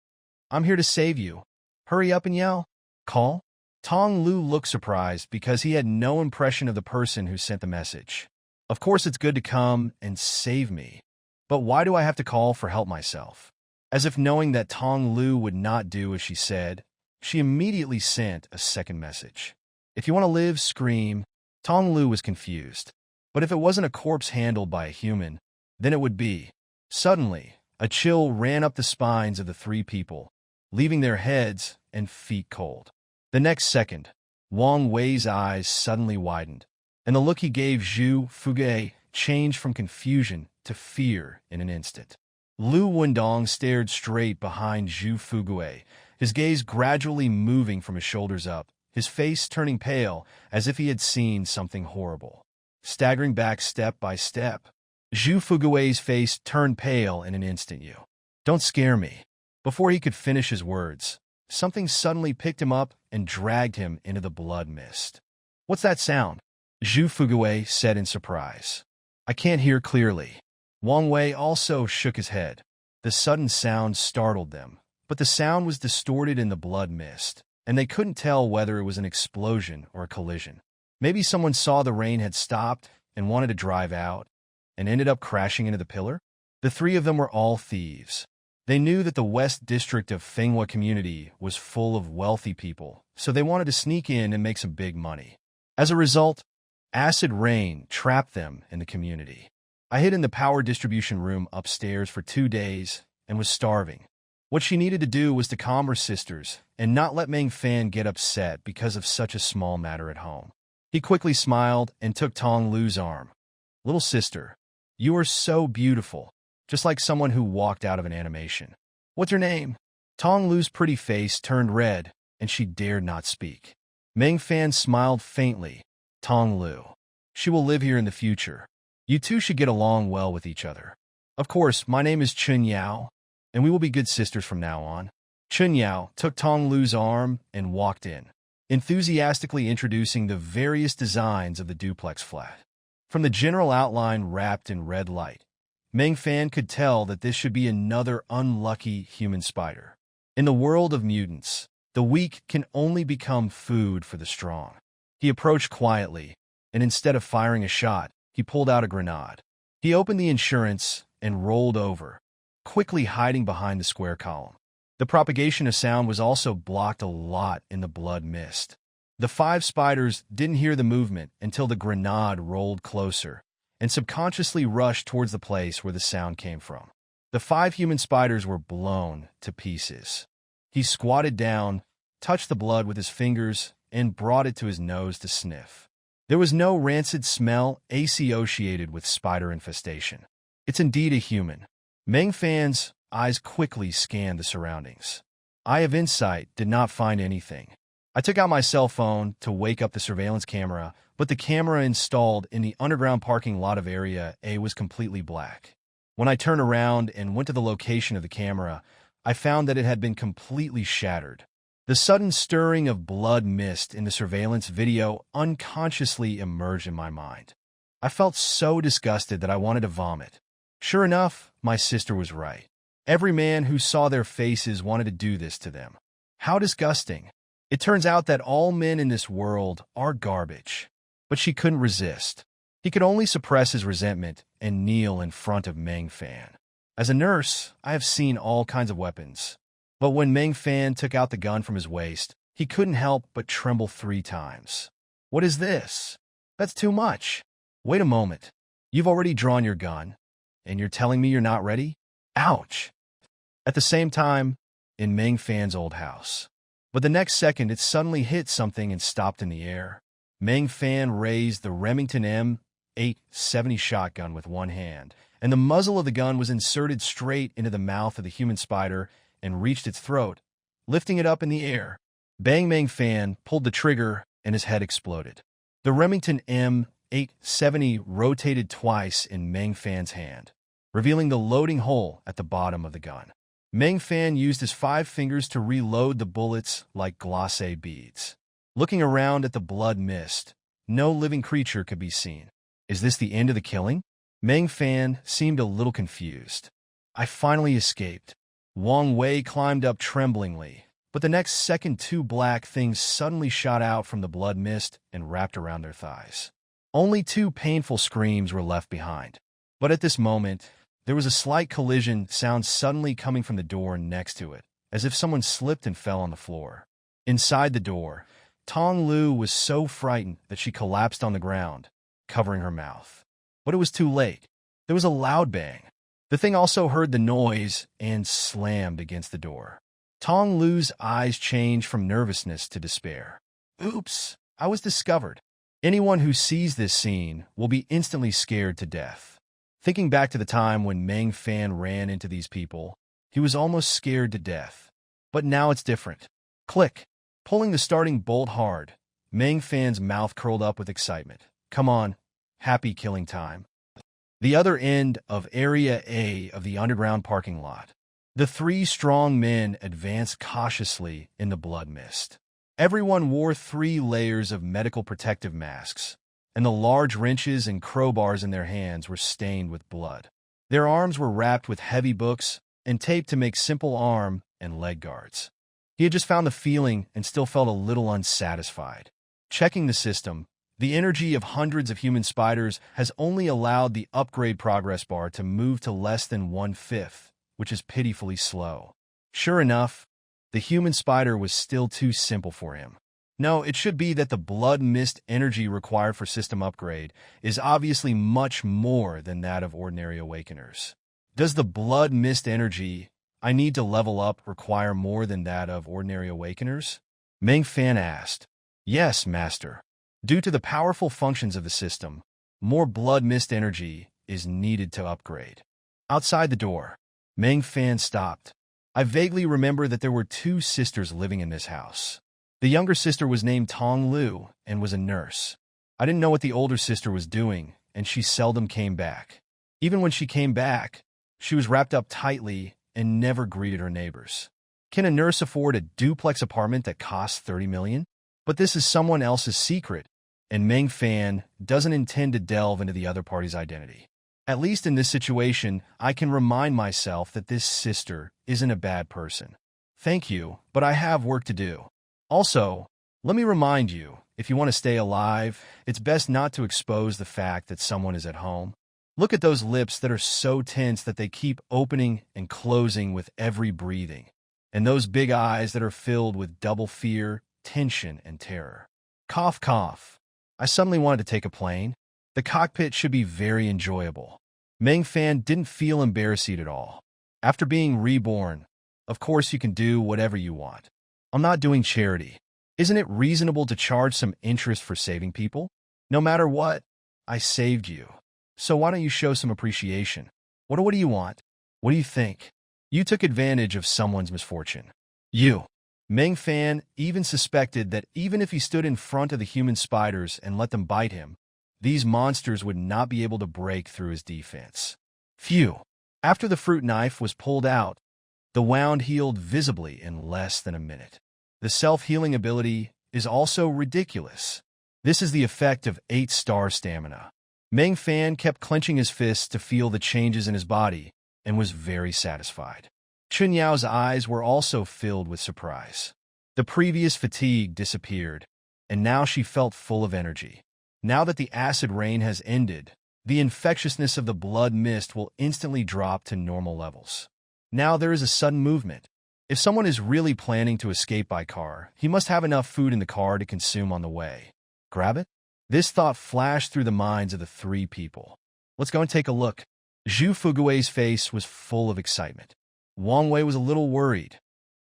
I'm here to save you. Hurry up and yell. Call? Tong Lu looked surprised because he had no impression of the person who sent the message. Of course it's good to come and save me, but why do I have to call for help myself? As if knowing that Tong Lu would not do as she said, she immediately sent a second message. If you want to live, scream. Tong Lu was confused. But if it wasn't a corpse handled by a human, then it would be. Suddenly, a chill ran up the spines of the 3 people, leaving their heads and feet cold. The next second, Wang Wei's eyes suddenly widened, and the look he gave Zhu Fugue changed from confusion to fear in an instant. Lu Wendong stared straight behind Zhu Fugue, his gaze gradually moving from his shoulders up, his face turning pale as if he had seen something horrible. Staggering back step by step, Zhu Fugue's face turned pale in an instant. You don't scare me. Before he could finish his words, something suddenly picked him up and dragged him into the blood mist. What's that sound? Zhu Fugue said in surprise. I can't hear clearly. Wang Wei also shook his head. The sudden sound startled them, but the sound was distorted in the blood mist, and they couldn't tell whether it was an explosion or a collision. Maybe someone saw the rain had stopped and wanted to drive out, and ended up crashing into the pillar? The three of them were all thieves. They knew that the West District of Fenghua community was full of wealthy people, so they wanted to sneak in and make some big money. As a result, acid rain trapped them in the community. I hid in the power distribution room upstairs for 2 days and was starving. What she needed to do was to calm her sisters and not let Meng Fan get upset because of such a small matter at home. He quickly smiled and took Tong Lu's arm. "Little sister, you are so beautiful, just like someone who walked out of an animation. What's your name?" Tong Lu's pretty face turned red, and she dared not speak. Meng Fan smiled faintly. "Tong Lu. She will live here in the future. You two should get along well with each other. Of course, my name is Chun Yao, and we will be good sisters from now on." Chun Yao took Tong Lu's arm and walked in, enthusiastically introducing the various designs of the duplex flat. From the general outline wrapped in red light, Meng Fan could tell that this should be another unlucky human spider. In the world of mutants, the weak can only become food for the strong. He approached quietly, and instead of firing a shot, he pulled out a grenade. He opened the insurance and rolled over, quickly hiding behind the square column. The propagation of sound was also blocked a lot in the blood mist. The 5 spiders didn't hear the movement until the grenade rolled closer and subconsciously rushed towards the place where the sound came from. The 5 human spiders were blown to pieces. He squatted down, touched the blood with his fingers, and brought it to his nose to sniff. There was no rancid smell associated with spider infestation. "It's indeed a human." Meng Fan's eyes quickly scanned the surroundings. Eye of Insight did not find anything. I took out my cell phone to wake up the surveillance camera, but the camera installed in the underground parking lot of Area A was completely black. When I turned around and went to the location of the camera, I found that it had been completely shattered. The sudden stirring of blood mist in the surveillance video unconsciously emerged in my mind. I felt so disgusted that I wanted to vomit. Sure enough, my sister was right. Every man who saw their faces wanted to do this to them. How disgusting. It turns out that all men in this world are garbage. But she couldn't resist. He could only suppress his resentment and kneel in front of Meng Fan. As a nurse, I have seen all kinds of weapons. But when Meng Fan took out the gun from his waist, he couldn't help but tremble 3 times. "What is this? That's too much. Wait a moment. You've already drawn your gun, and you're telling me you're not ready? Ouch!" At the same time, in Meng Fan's old house. But the next second, it suddenly hit something and stopped in the air. Meng Fan raised the Remington M870 shotgun with one hand, and the muzzle of the gun was inserted straight into the mouth of the human spider and reached its throat, lifting it up in the air. Bang! Meng Fan pulled the trigger, and his head exploded. The Remington M870 rotated twice in Meng Fan's hand, revealing the loading hole at the bottom of the gun. Meng Fan used his 5 fingers to reload the bullets like glacé beads. Looking around at the blood mist, no living creature could be seen. Is this the end of the killing? Meng Fan seemed a little confused. I finally escaped. Wang Wei climbed up tremblingly, but the next second 2 black things suddenly shot out from the blood mist and wrapped around their thighs. Only 2 painful screams were left behind. But at this moment, there was a slight collision sound suddenly coming from the door next to it, as if someone slipped and fell on the floor. Inside the door, Tong Lu was so frightened that she collapsed on the ground, covering her mouth. But it was too late. There was a loud bang. The thing also heard the noise and slammed against the door. Tong Lu's eyes changed from nervousness to despair. Oops, I was discovered. Anyone who sees this scene will be instantly scared to death. Thinking back to the time when Meng Fan ran into these people, he was almost scared to death. But now it's different. Click. Pulling the starting bolt hard, Meng Fan's mouth curled up with excitement. Come on, happy killing time. The other end of Area A of the underground parking lot. The 3 strong men advanced cautiously in the blood mist. Everyone wore 3 layers of medical protective masks, and the large wrenches and crowbars in their hands were stained with blood. Their arms were wrapped with heavy books and taped to make simple arm and leg guards. He had just found the feeling and still felt a little unsatisfied. Checking the system, The energy of hundreds of human spiders has only allowed the upgrade progress bar to move to less than 1/5, which is pitifully slow. Sure enough, the human spider was still too simple for him. No, it should be that the blood mist energy required for system upgrade is obviously much more than that of ordinary awakeners. Does the blood mist energy I need to level up require more than that of ordinary awakeners? Meng Fan asked. Yes, Master. Due to the powerful functions of the system, more blood mist energy is needed to upgrade. Outside the door, Meng Fan stopped. I vaguely remember that there were two sisters living in this house. The younger sister was named Tong Lu and was a nurse. I didn't know what the older sister was doing, and she seldom came back. Even when she came back, she was wrapped up tightly and never greeted her neighbors. Can a nurse afford a duplex apartment that costs 30 million? But this is someone else's secret, and Meng Fan doesn't intend to delve into the other party's identity. At least in this situation, I can remind myself that this sister isn't a bad person. Thank you, but I have work to do. Also, let me remind you, if you want to stay alive, it's best not to expose the fact that someone is at home. Look at those lips that are so tense that they keep opening and closing with every breathing, and those big eyes that are filled with double fear, tension, and terror. Cough, cough. I suddenly wanted to take a plane. The cockpit should be very enjoyable. Meng Fan didn't feel embarrassed at all. After being reborn, of course you can do whatever you want. I'm not doing charity. Isn't it reasonable to charge some interest for saving people? No matter what, I saved you. So why don't you show some appreciation? What do you want? What do you think? You took advantage of someone's misfortune. You. Meng Fan even suspected that even if he stood in front of the human spiders and let them bite him, these monsters would not be able to break through his defense. Phew. After the fruit knife was pulled out, the wound healed visibly in less than a minute. The self-healing ability is also ridiculous. This is the effect of 8-star stamina. Meng Fan kept clenching his fists to feel the changes in his body and was very satisfied. Chun Yao's eyes were also filled with surprise. The previous fatigue disappeared, and now she felt full of energy. Now that the acid rain has ended, the infectiousness of the blood mist will instantly drop to normal levels. Now there is a sudden movement. If someone is really planning to escape by car, he must have enough food in the car to consume on the way. Grab it? This thought flashed through the minds of the three people. Let's go and take a look. Zhu Fugui's face was full of excitement. Wang Wei was a little worried.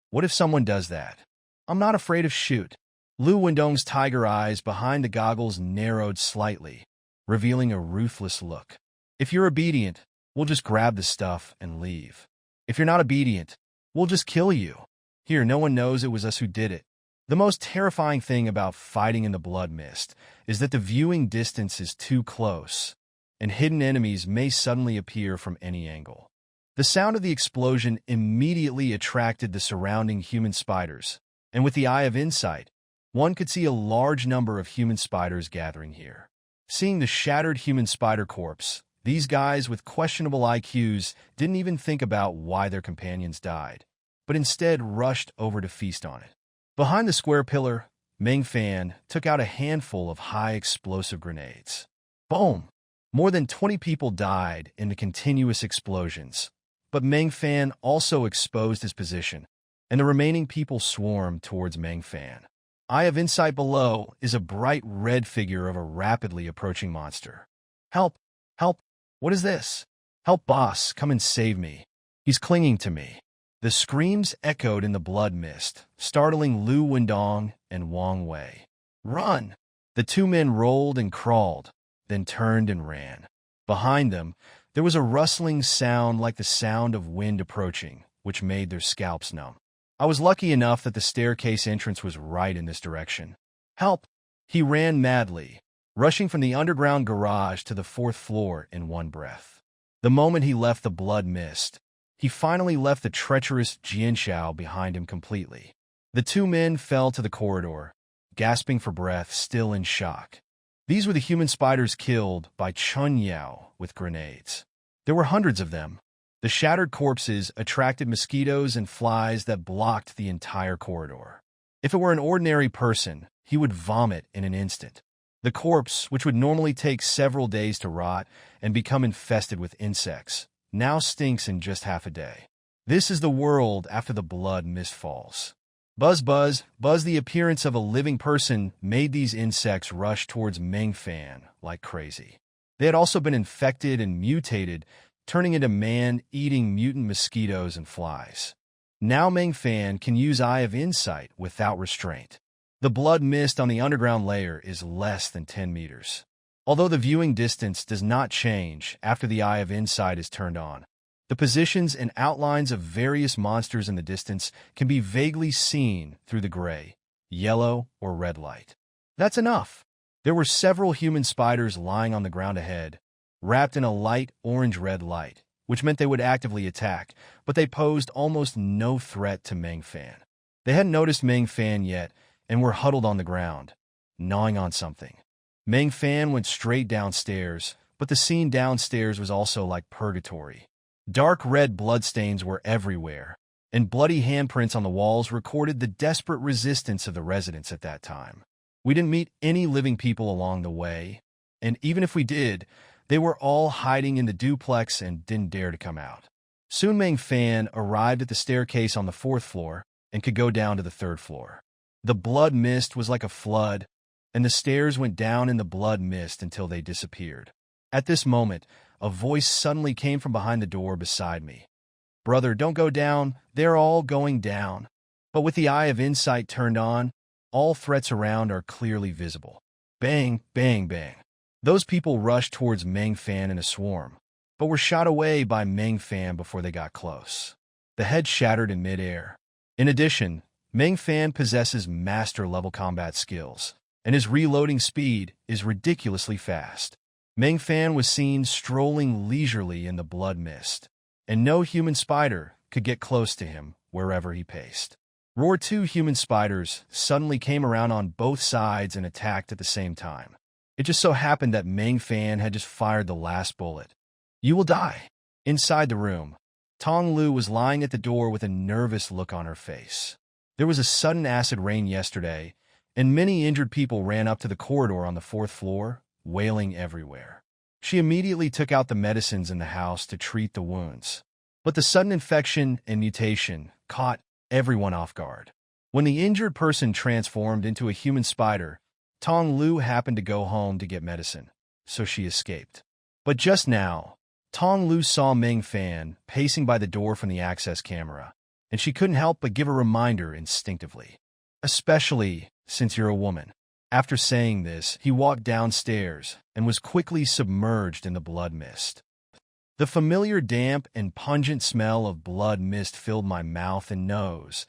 What if someone does that? I'm not afraid of shoot. Lu Wendong's tiger eyes behind the goggles narrowed slightly, revealing a ruthless look. If you're obedient, we'll just grab the stuff and leave. If you're not obedient, we'll just kill you. Here, no one knows it was us who did it. The most terrifying thing about fighting in the blood mist is that the viewing distance is too close, and hidden enemies may suddenly appear from any angle. The sound of the explosion immediately attracted the surrounding human spiders, and with the eye of insight, one could see a large number of human spiders gathering here. Seeing the shattered human spider corpse, these guys with questionable IQs didn't even think about why their companions died, but instead rushed over to feast on it. Behind the square pillar, Meng Fan took out a handful of high-explosive grenades. Boom! More than 20 people died in the continuous explosions, but Meng Fan also exposed his position, and the remaining people swarmed towards Meng Fan. Eye of Insight below is a bright red figure of a rapidly approaching monster. Help! Help! What is this? Help, boss! Come and save me. He's clinging to me. The screams echoed in the blood mist, startling Lu Wendong and Wang Wei. Run! The two men rolled and crawled, then turned and ran. Behind them, there was a rustling sound like the sound of wind approaching, which made their scalps numb. I was lucky enough that the staircase entrance was right in this direction. Help! He ran madly, rushing from the underground garage to the 4th floor in one breath. The moment he left the blood mist, he finally left the treacherous Jianxiao behind him completely. The two men fell to the corridor, gasping for breath, still in shock. These were the human spiders killed by Chun Yao with grenades. There were hundreds of them. The shattered corpses attracted mosquitoes and flies that blocked the entire corridor. If it were an ordinary person, he would vomit in an instant. The corpse, which would normally take several days to rot and become infested with insects, now stinks in just half a day. This is the world after the blood mist falls. Buzz, buzz, buzz. The appearance of a living person made these insects rush towards Meng Fan like crazy. They had also been infected and mutated, turning into man-eating mutant mosquitoes and flies. Now Meng Fan can use Eye of Insight without restraint. The blood mist on the underground layer is less than 10 meters. Although the viewing distance does not change after the Eye of Insight is turned on, the positions and outlines of various monsters in the distance can be vaguely seen through the gray, yellow, or red light. That's enough. There were several human spiders lying on the ground ahead, wrapped in a light orange-red light, which meant they would actively attack, but they posed almost no threat to Meng Fan. They hadn't noticed Meng Fan yet and were huddled on the ground, gnawing on something. Meng Fan went straight downstairs, but the scene downstairs was also like purgatory. Dark red bloodstains were everywhere, and bloody handprints on the walls recorded the desperate resistance of the residents at that time. We didn't meet any living people along the way, and even if we did, they were all hiding in the duplex and didn't dare to come out. Soon Meng Fan arrived at the staircase on the 4th floor and could go down to the 3rd floor. The blood mist was like a flood, and the stairs went down in the blood mist until they disappeared. At this moment, a voice suddenly came from behind the door beside me. "Brother, don't go down. They're all going down." But with the Eye of Insight turned on, all threats around are clearly visible. Bang, bang, bang. Those people rushed towards Meng Fan in a swarm, but were shot away by Meng Fan before they got close. The head shattered in midair. In addition, Meng Fan possesses master-level combat skills, and his reloading speed is ridiculously fast. Meng Fan was seen strolling leisurely in the blood mist, and no human spider could get close to him wherever he paced. Roar 2 human spiders suddenly came around on both sides and attacked at the same time. It just so happened that Meng Fan had just fired the last bullet. "You will die." Inside the room, Tong Lu was lying at the door with a nervous look on her face. There was a sudden acid rain yesterday, and many injured people ran up to the corridor on the 4th floor, wailing everywhere. She immediately took out the medicines in the house to treat the wounds. But the sudden infection and mutation caught everyone off guard. When the injured person transformed into a human spider, Tong Lu happened to go home to get medicine, so she escaped. But just now, Tong Lu saw Meng Fan pacing by the door from the access camera, and she couldn't help but give a reminder instinctively. "Especially since you're a woman." After saying this, he walked downstairs and was quickly submerged in the blood mist. The familiar damp and pungent smell of blood mist filled my mouth and nose,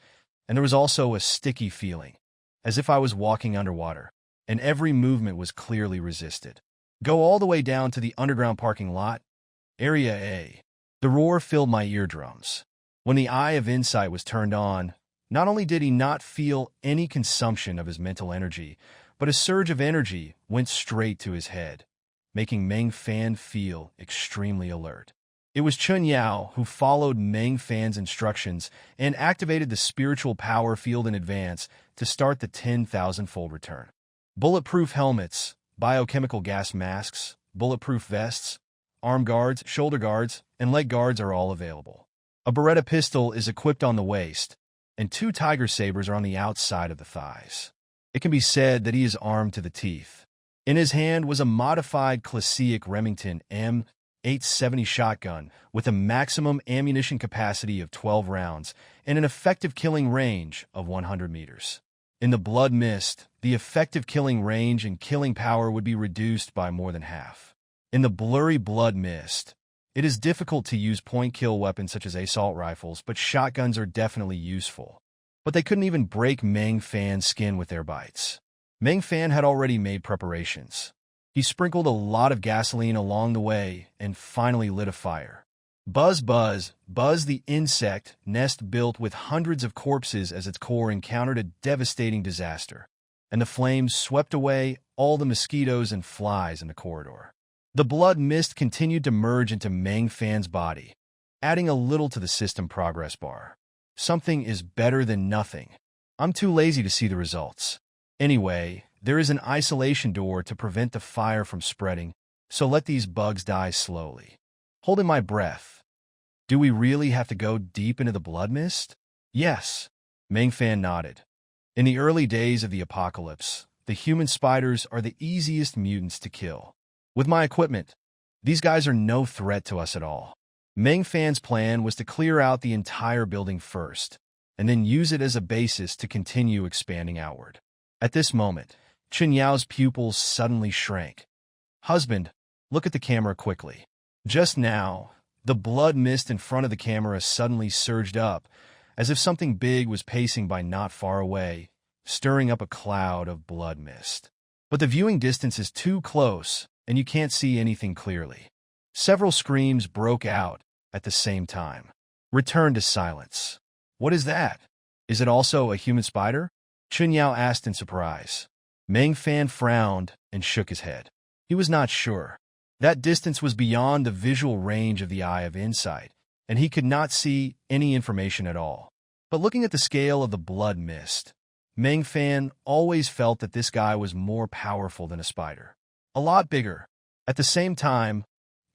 and there was also a sticky feeling, as if I was walking underwater, and every movement was clearly resisted. Go all the way down to the underground parking lot, Area A. The roar filled my eardrums. When the Eye of Insight was turned on, not only did he not feel any consumption of his mental energy, but a surge of energy went straight to his head, making Meng Fan feel extremely alert. It was Chun Yao who followed Meng Fan's instructions and activated the spiritual power field in advance to start the 10,000-fold return. Bulletproof helmets, biochemical gas masks, bulletproof vests, arm guards, shoulder guards, and leg guards are all available. A Beretta pistol is equipped on the waist, and 2 tiger sabers are on the outside of the thighs. It can be said that he is armed to the teeth. In his hand was a modified Classic Remington M870 shotgun with a maximum ammunition capacity of 12 rounds and an effective killing range of 100 meters. In the blood mist, the effective killing range and killing power would be reduced by more than half. In the blurry blood mist, it is difficult to use point-kill weapons such as assault rifles, but shotguns are definitely useful. But they couldn't even break Meng Fan's skin with their bites. Meng Fan had already made preparations. He sprinkled a lot of gasoline along the way and finally lit a fire. Buzz, buzz, buzz. The insect nest built with hundreds of corpses as its core encountered a devastating disaster, and the flames swept away all the mosquitoes and flies in the corridor. The blood mist continued to merge into Meng Fan's body, adding a little to the system progress bar. Something is better than nothing. I'm too lazy to see the results. Anyway, There is an isolation door to prevent the fire from spreading, so let these bugs die slowly. Holding my breath. Do we really have to go deep into the blood mist? Yes. Meng Fan nodded. In the early days of the apocalypse, the human spiders are the easiest mutants to kill. With my equipment, these guys are no threat to us at all. Meng Fan's plan was to clear out the entire building first, and then use it as a basis to continue expanding outward. At this moment, Chen Yao's pupils suddenly shrank. Husband, look at the camera quickly. Just now, the blood mist in front of the camera suddenly surged up, as if something big was pacing by not far away, stirring up a cloud of blood mist. But the viewing distance is too close, and you can't see anything clearly. Several screams broke out at the same time. Return to silence. What is that? Is it also a human spider? Chen Yao asked in surprise. Meng Fan frowned and shook his head. He was not sure. That distance was beyond the visual range of the eye of insight, and he could not see any information at all. But looking at the scale of the blood mist, Meng Fan always felt that this guy was more powerful than a spider. A lot bigger. At the same time,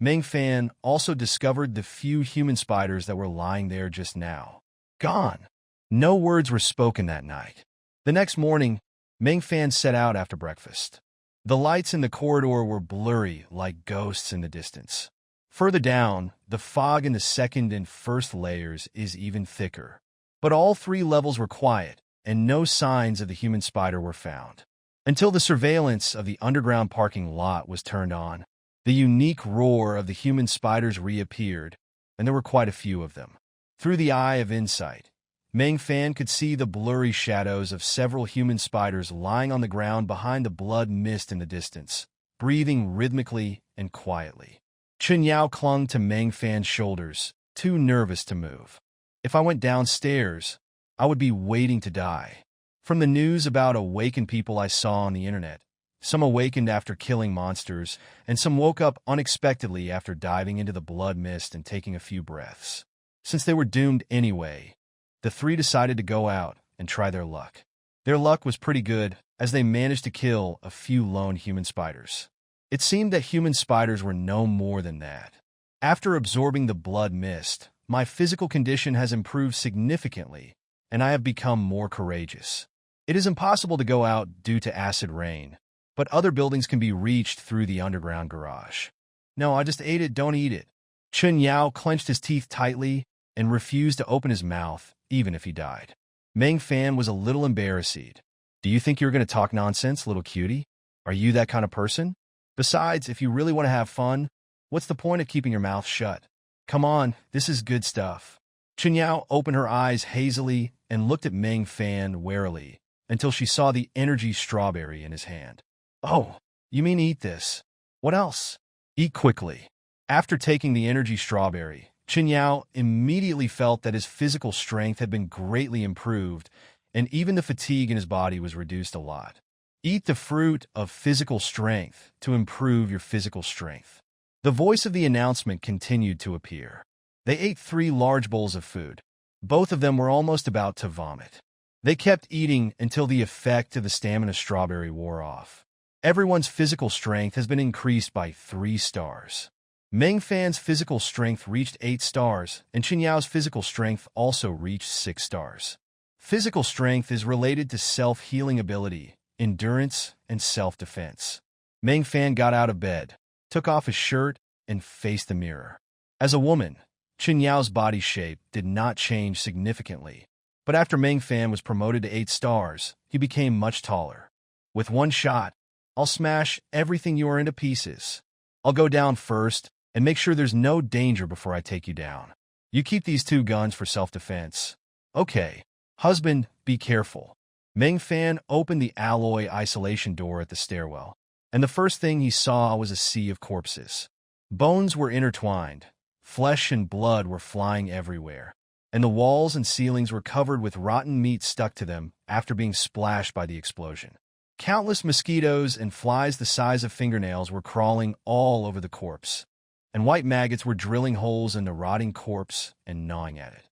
Meng Fan also discovered the few human spiders that were lying there just now. Gone. No words were spoken that night. The next morning, Meng Fan set out after breakfast. The lights in the corridor were blurry like ghosts in the distance. Further down, the fog in the second and first layers is even thicker. But all three levels were quiet, and no signs of the human spider were found. Until the surveillance of the underground parking lot was turned on, the unique roar of the human spiders reappeared, and there were quite a few of them. Through the eye of insight, Meng Fan could see the blurry shadows of several human spiders lying on the ground behind the blood mist in the distance, breathing rhythmically and quietly. Chen Yao clung to Meng Fan's shoulders, too nervous to move. If I went downstairs, I would be waiting to die. From the news about awakened people I saw on the internet, some awakened after killing monsters, and some woke up unexpectedly after diving into the blood mist and taking a few breaths. Since they were doomed anyway, the three decided to go out and try their luck. Their luck was pretty good, as they managed to kill a few lone human spiders. It seemed that human spiders were no more than that. After absorbing the blood mist, my physical condition has improved significantly, and I have become more courageous. It is impossible to go out due to acid rain, but other buildings can be reached through the underground garage. No, I just ate it, don't eat it. Chen Yao clenched his teeth tightly and refused to open his mouth, even if he died. Meng Fan was a little embarrassed. Do you think you're going to talk nonsense, little cutie? Are you that kind of person? Besides, if you really want to have fun, what's the point of keeping your mouth shut? Come on, this is good stuff. Chen Yao opened her eyes hazily and looked at Meng Fan warily until she saw the energy strawberry in his hand. Oh, you mean eat this? What else? Eat quickly. After taking the energy strawberry, Chen Yao immediately felt that his physical strength had been greatly improved, and even the fatigue in his body was reduced a lot. Eat the fruit of physical strength to improve your physical strength. The voice of the announcement continued to appear. They ate 3 large bowls of food. Both of them were almost about to vomit. They kept eating until the effect of the stamina strawberry wore off. Everyone's physical strength has been increased by 3 stars. Meng Fan's physical strength reached 8 stars, and Chen Yao's physical strength also reached 6 stars. Physical strength is related to self-healing ability, endurance, and self-defense. Meng Fan got out of bed, took off his shirt, and faced the mirror. As a woman, Chen Yao's body shape did not change significantly, but after Meng Fan was promoted to 8 stars, he became much taller. With one shot, I'll smash everything you are into pieces. I'll go down first, and make sure there's no danger before I take you down. You keep these 2 guns for self-defense. Okay. Husband, be careful. Meng Fan opened the alloy isolation door at the stairwell, and the first thing he saw was a sea of corpses. Bones were intertwined, flesh and blood were flying everywhere, and the walls and ceilings were covered with rotten meat stuck to them after being splashed by the explosion. Countless mosquitoes and flies the size of fingernails were crawling all over the corpse, and white maggots were drilling holes in the rotting corpse and gnawing at it.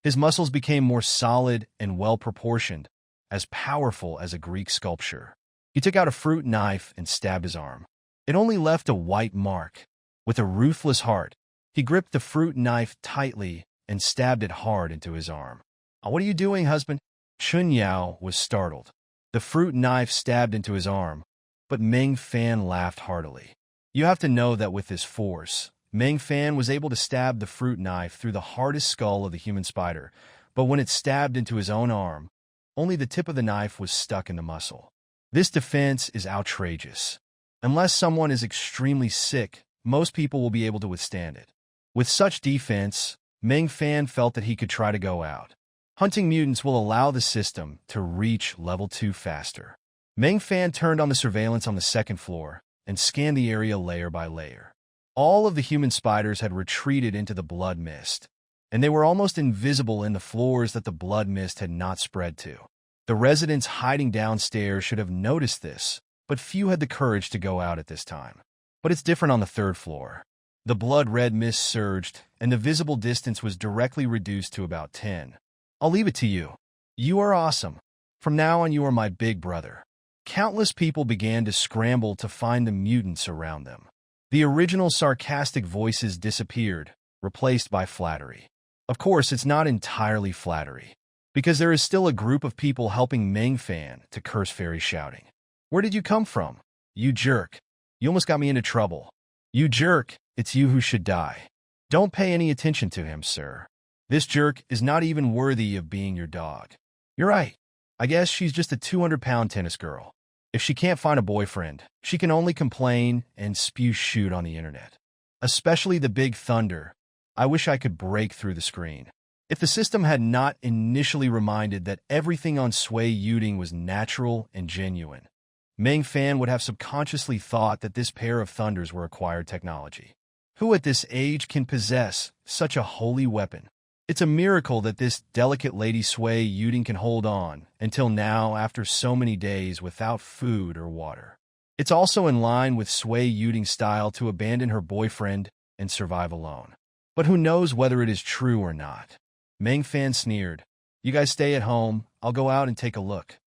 His muscles became more solid and well-proportioned, as powerful as a Greek sculpture. He took out a fruit knife and stabbed his arm. It only left a white mark. With a ruthless heart, he gripped the fruit knife tightly and stabbed it hard into his arm. What are you doing, husband? Chun Yao was startled. The fruit knife stabbed into his arm, but Meng Fan laughed heartily. You have to know that with this force, Meng Fan was able to stab the fruit knife through the hardest skull of the human spider, but when it stabbed into his own arm, only the tip of the knife was stuck in the muscle. This defense is outrageous. Unless someone is extremely sick, most people will be able to withstand it. With such defense, Meng Fan felt that he could try to go out. Hunting mutants will allow the system to reach level 2 faster. Meng Fan turned on the surveillance on the second floor and scanned the area layer by layer. All of the human spiders had retreated into the blood mist, and they were almost invisible in the floors that the blood mist had not spread to. The residents hiding downstairs should have noticed this, but few had the courage to go out at this time. But it's different on the third floor. The blood-red mist surged, and the visible distance was directly reduced to about 10. I'll leave it to you. You are awesome. From now on, you are my big brother. Countless people began to scramble to find the mutants around them. The original sarcastic voices disappeared, replaced by flattery. Of course, it's not entirely flattery, because there is still a group of people helping Meng Fan to curse Fairy, shouting, "Where did you come from? You jerk. You almost got me into trouble. You jerk, it's you who should die. Don't pay any attention to him, sir. This jerk is not even worthy of being your dog. You're right. I guess she's just a 200-pound tennis girl. If she can't find a boyfriend, she can only complain and spew shoot on the internet. Especially the Big Thunder. I wish I could break through the screen." If the system had not initially reminded that everything on Sui Yuting was natural and genuine, Meng Fan would have subconsciously thought that this pair of thunders were acquired technology. Who at this age can possess such a holy weapon? It's a miracle that this delicate Lady Sui Yuting can hold on until now after so many days without food or water. It's also in line with Sui Yuting's style to abandon her boyfriend and survive alone. But who knows whether it is true or not? Meng Fan sneered. You guys stay at home, I'll go out and take a look.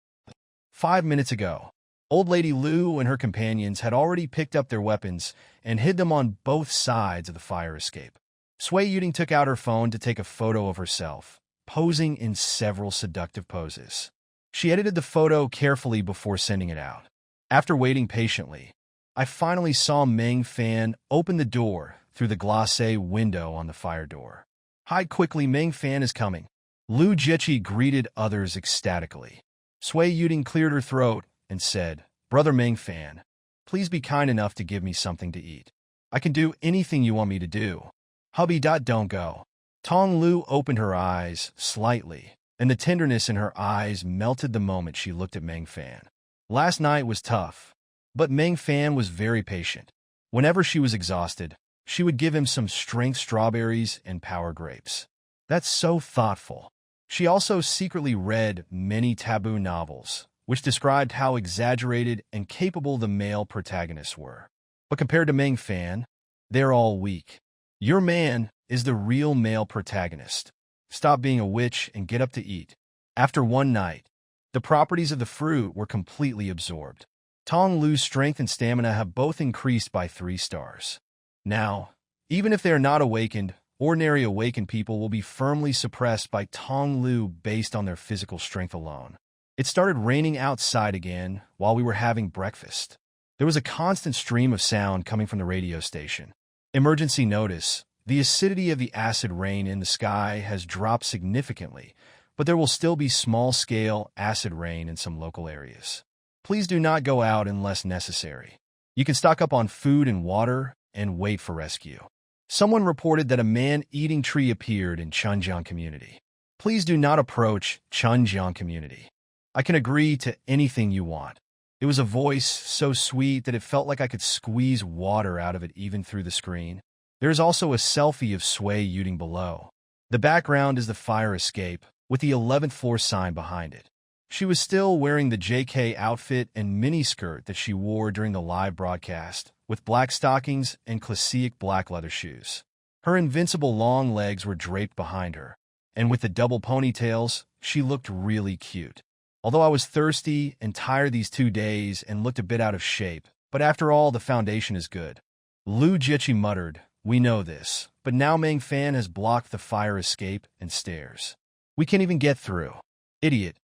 5 minutes ago, Old Lady Lu and her companions had already picked up their weapons and hid them on both sides of the fire escape. Sui Yuting took out her phone to take a photo of herself, posing in several seductive poses. She edited the photo carefully before sending it out. After waiting patiently, I finally saw Meng Fan open the door through the glacé window on the fire door. Hide quickly, Meng Fan is coming. Lu Jiechi greeted others ecstatically. Sui Yuting cleared her throat and said, Brother Meng Fan, please be kind enough to give me something to eat. I can do anything you want me to do. Hubby. Don't go. Tong Lu opened her eyes slightly, and the tenderness in her eyes melted the moment she looked at Meng Fan. Last night was tough, but Meng Fan was very patient. Whenever she was exhausted, she would give him some strength strawberries and power grapes. That's so thoughtful. She also secretly read many taboo novels, which described how exaggerated and capable the male protagonists were. But compared to Meng Fan, they're all weak. Your man is the real male protagonist. Stop being a witch and get up to eat. After one night, the properties of the fruit were completely absorbed. Tong Lu's strength and stamina have both increased by 3 stars. Now, even if they are not awakened, ordinary awakened people will be firmly suppressed by Tong Lu based on their physical strength alone. It started raining outside again while we were having breakfast. There was a constant stream of sound coming from the radio station. Emergency notice. The acidity of the acid rain in the sky has dropped significantly, but there will still be small-scale acid rain in some local areas. Please do not go out unless necessary. You can stock up on food and water and wait for rescue. Someone reported that a man-eating tree appeared in Chunjiang community. Please do not approach Chunjiang community. I can agree to anything you want. It was a voice so sweet that it felt like I could squeeze water out of it even through the screen. There is also a selfie of Sui Yuting below. The background is the fire escape, with the 11th floor sign behind it. She was still wearing the JK outfit and miniskirt that she wore during the live broadcast, with black stockings and classic black leather shoes. Her invincible long legs were draped behind her, and with the double ponytails, she looked really cute. Although I was thirsty and tired these 2 days and looked a bit out of shape, but after all, the foundation is good. Lu Jiechi muttered, "We know this, but now Meng Fan has blocked the fire escape and stairs. We can't even get through. Idiot.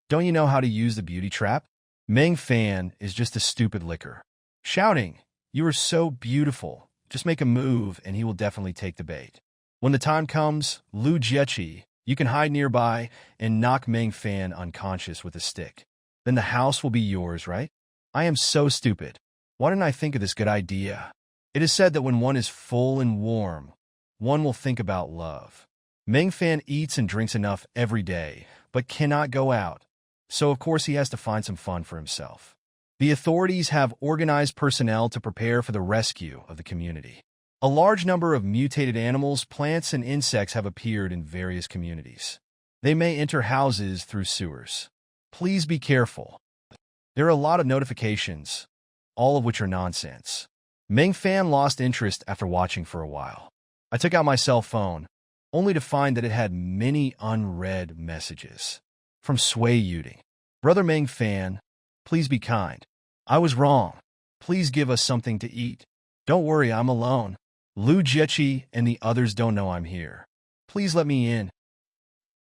Don't you know how to use the beauty trap? Meng Fan is just a stupid licker." Shouting, "You are so beautiful. Just make a move and he will definitely take the bait. When the time comes, Lu Jiechi, you can hide nearby and knock Meng Fan unconscious with a stick. Then the house will be yours, right? I am so stupid. Why didn't I think of this good idea? It is said that when one is full and warm, one will think about love. Meng Fan eats and drinks enough every day, but cannot go out. So of course he has to find some fun for himself. The authorities have organized personnel to prepare for the rescue of the community. A large number of mutated animals, plants, and insects have appeared in various communities. They may enter houses through sewers. Please be careful. There are a lot of notifications, all of which are nonsense. Meng Fan lost interest after watching for a while. I took out my cell phone, only to find that it had many unread messages. From Sui Yuding. "Brother Meng Fan, please be kind. I was wrong. Please give us something to eat. Don't worry, I'm alone. Lu Jiechi and the others don't know I'm here. Please let me in.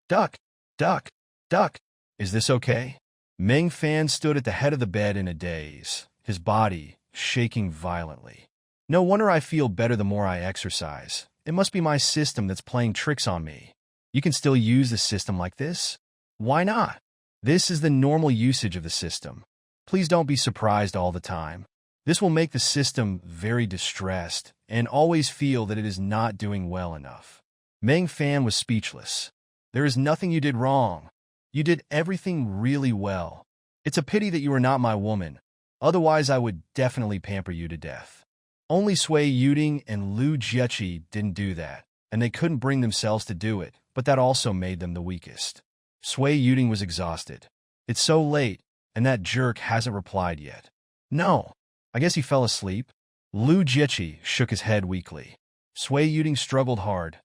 Duck, duck, duck. Is this okay?" Meng Fan stood at the head of the bed in a daze, his body shaking violently. "No wonder I feel better the more I exercise. It must be my system that's playing tricks on me. You can still use the system like this? Why not? This is the normal usage of the system. Please don't be surprised all the time. This will make the system very distressed and always feel that it is not doing well enough." Meng Fan was speechless. "There is nothing you did wrong. You did everything really well. It's a pity that you are not my woman. Otherwise, I would definitely pamper you to death." Only Sui Yuding and Lu Jiechi didn't do that, and they couldn't bring themselves to do it, but that also made them the weakest. Sui Yuding was exhausted. "It's so late, and that jerk hasn't replied yet." "No, I guess he fell asleep." Lu Jiechi shook his head weakly. Sui Yuding struggled hard.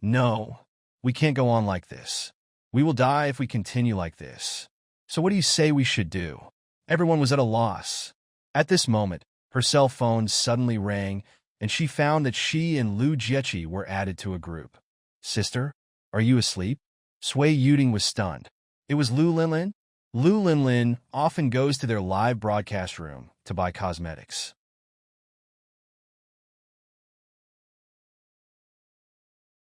"No, we can't go on like this. We will die if we continue like this. So what do you say we should do?" Everyone was at a loss. At this moment, her cell phone suddenly rang, and she found that she and Lu Jiechi were added to a group. "Sister, are you asleep?" Sui Yuding was stunned. It was Lu Linlin. Lu Linlin often goes to their live broadcast room to buy cosmetics.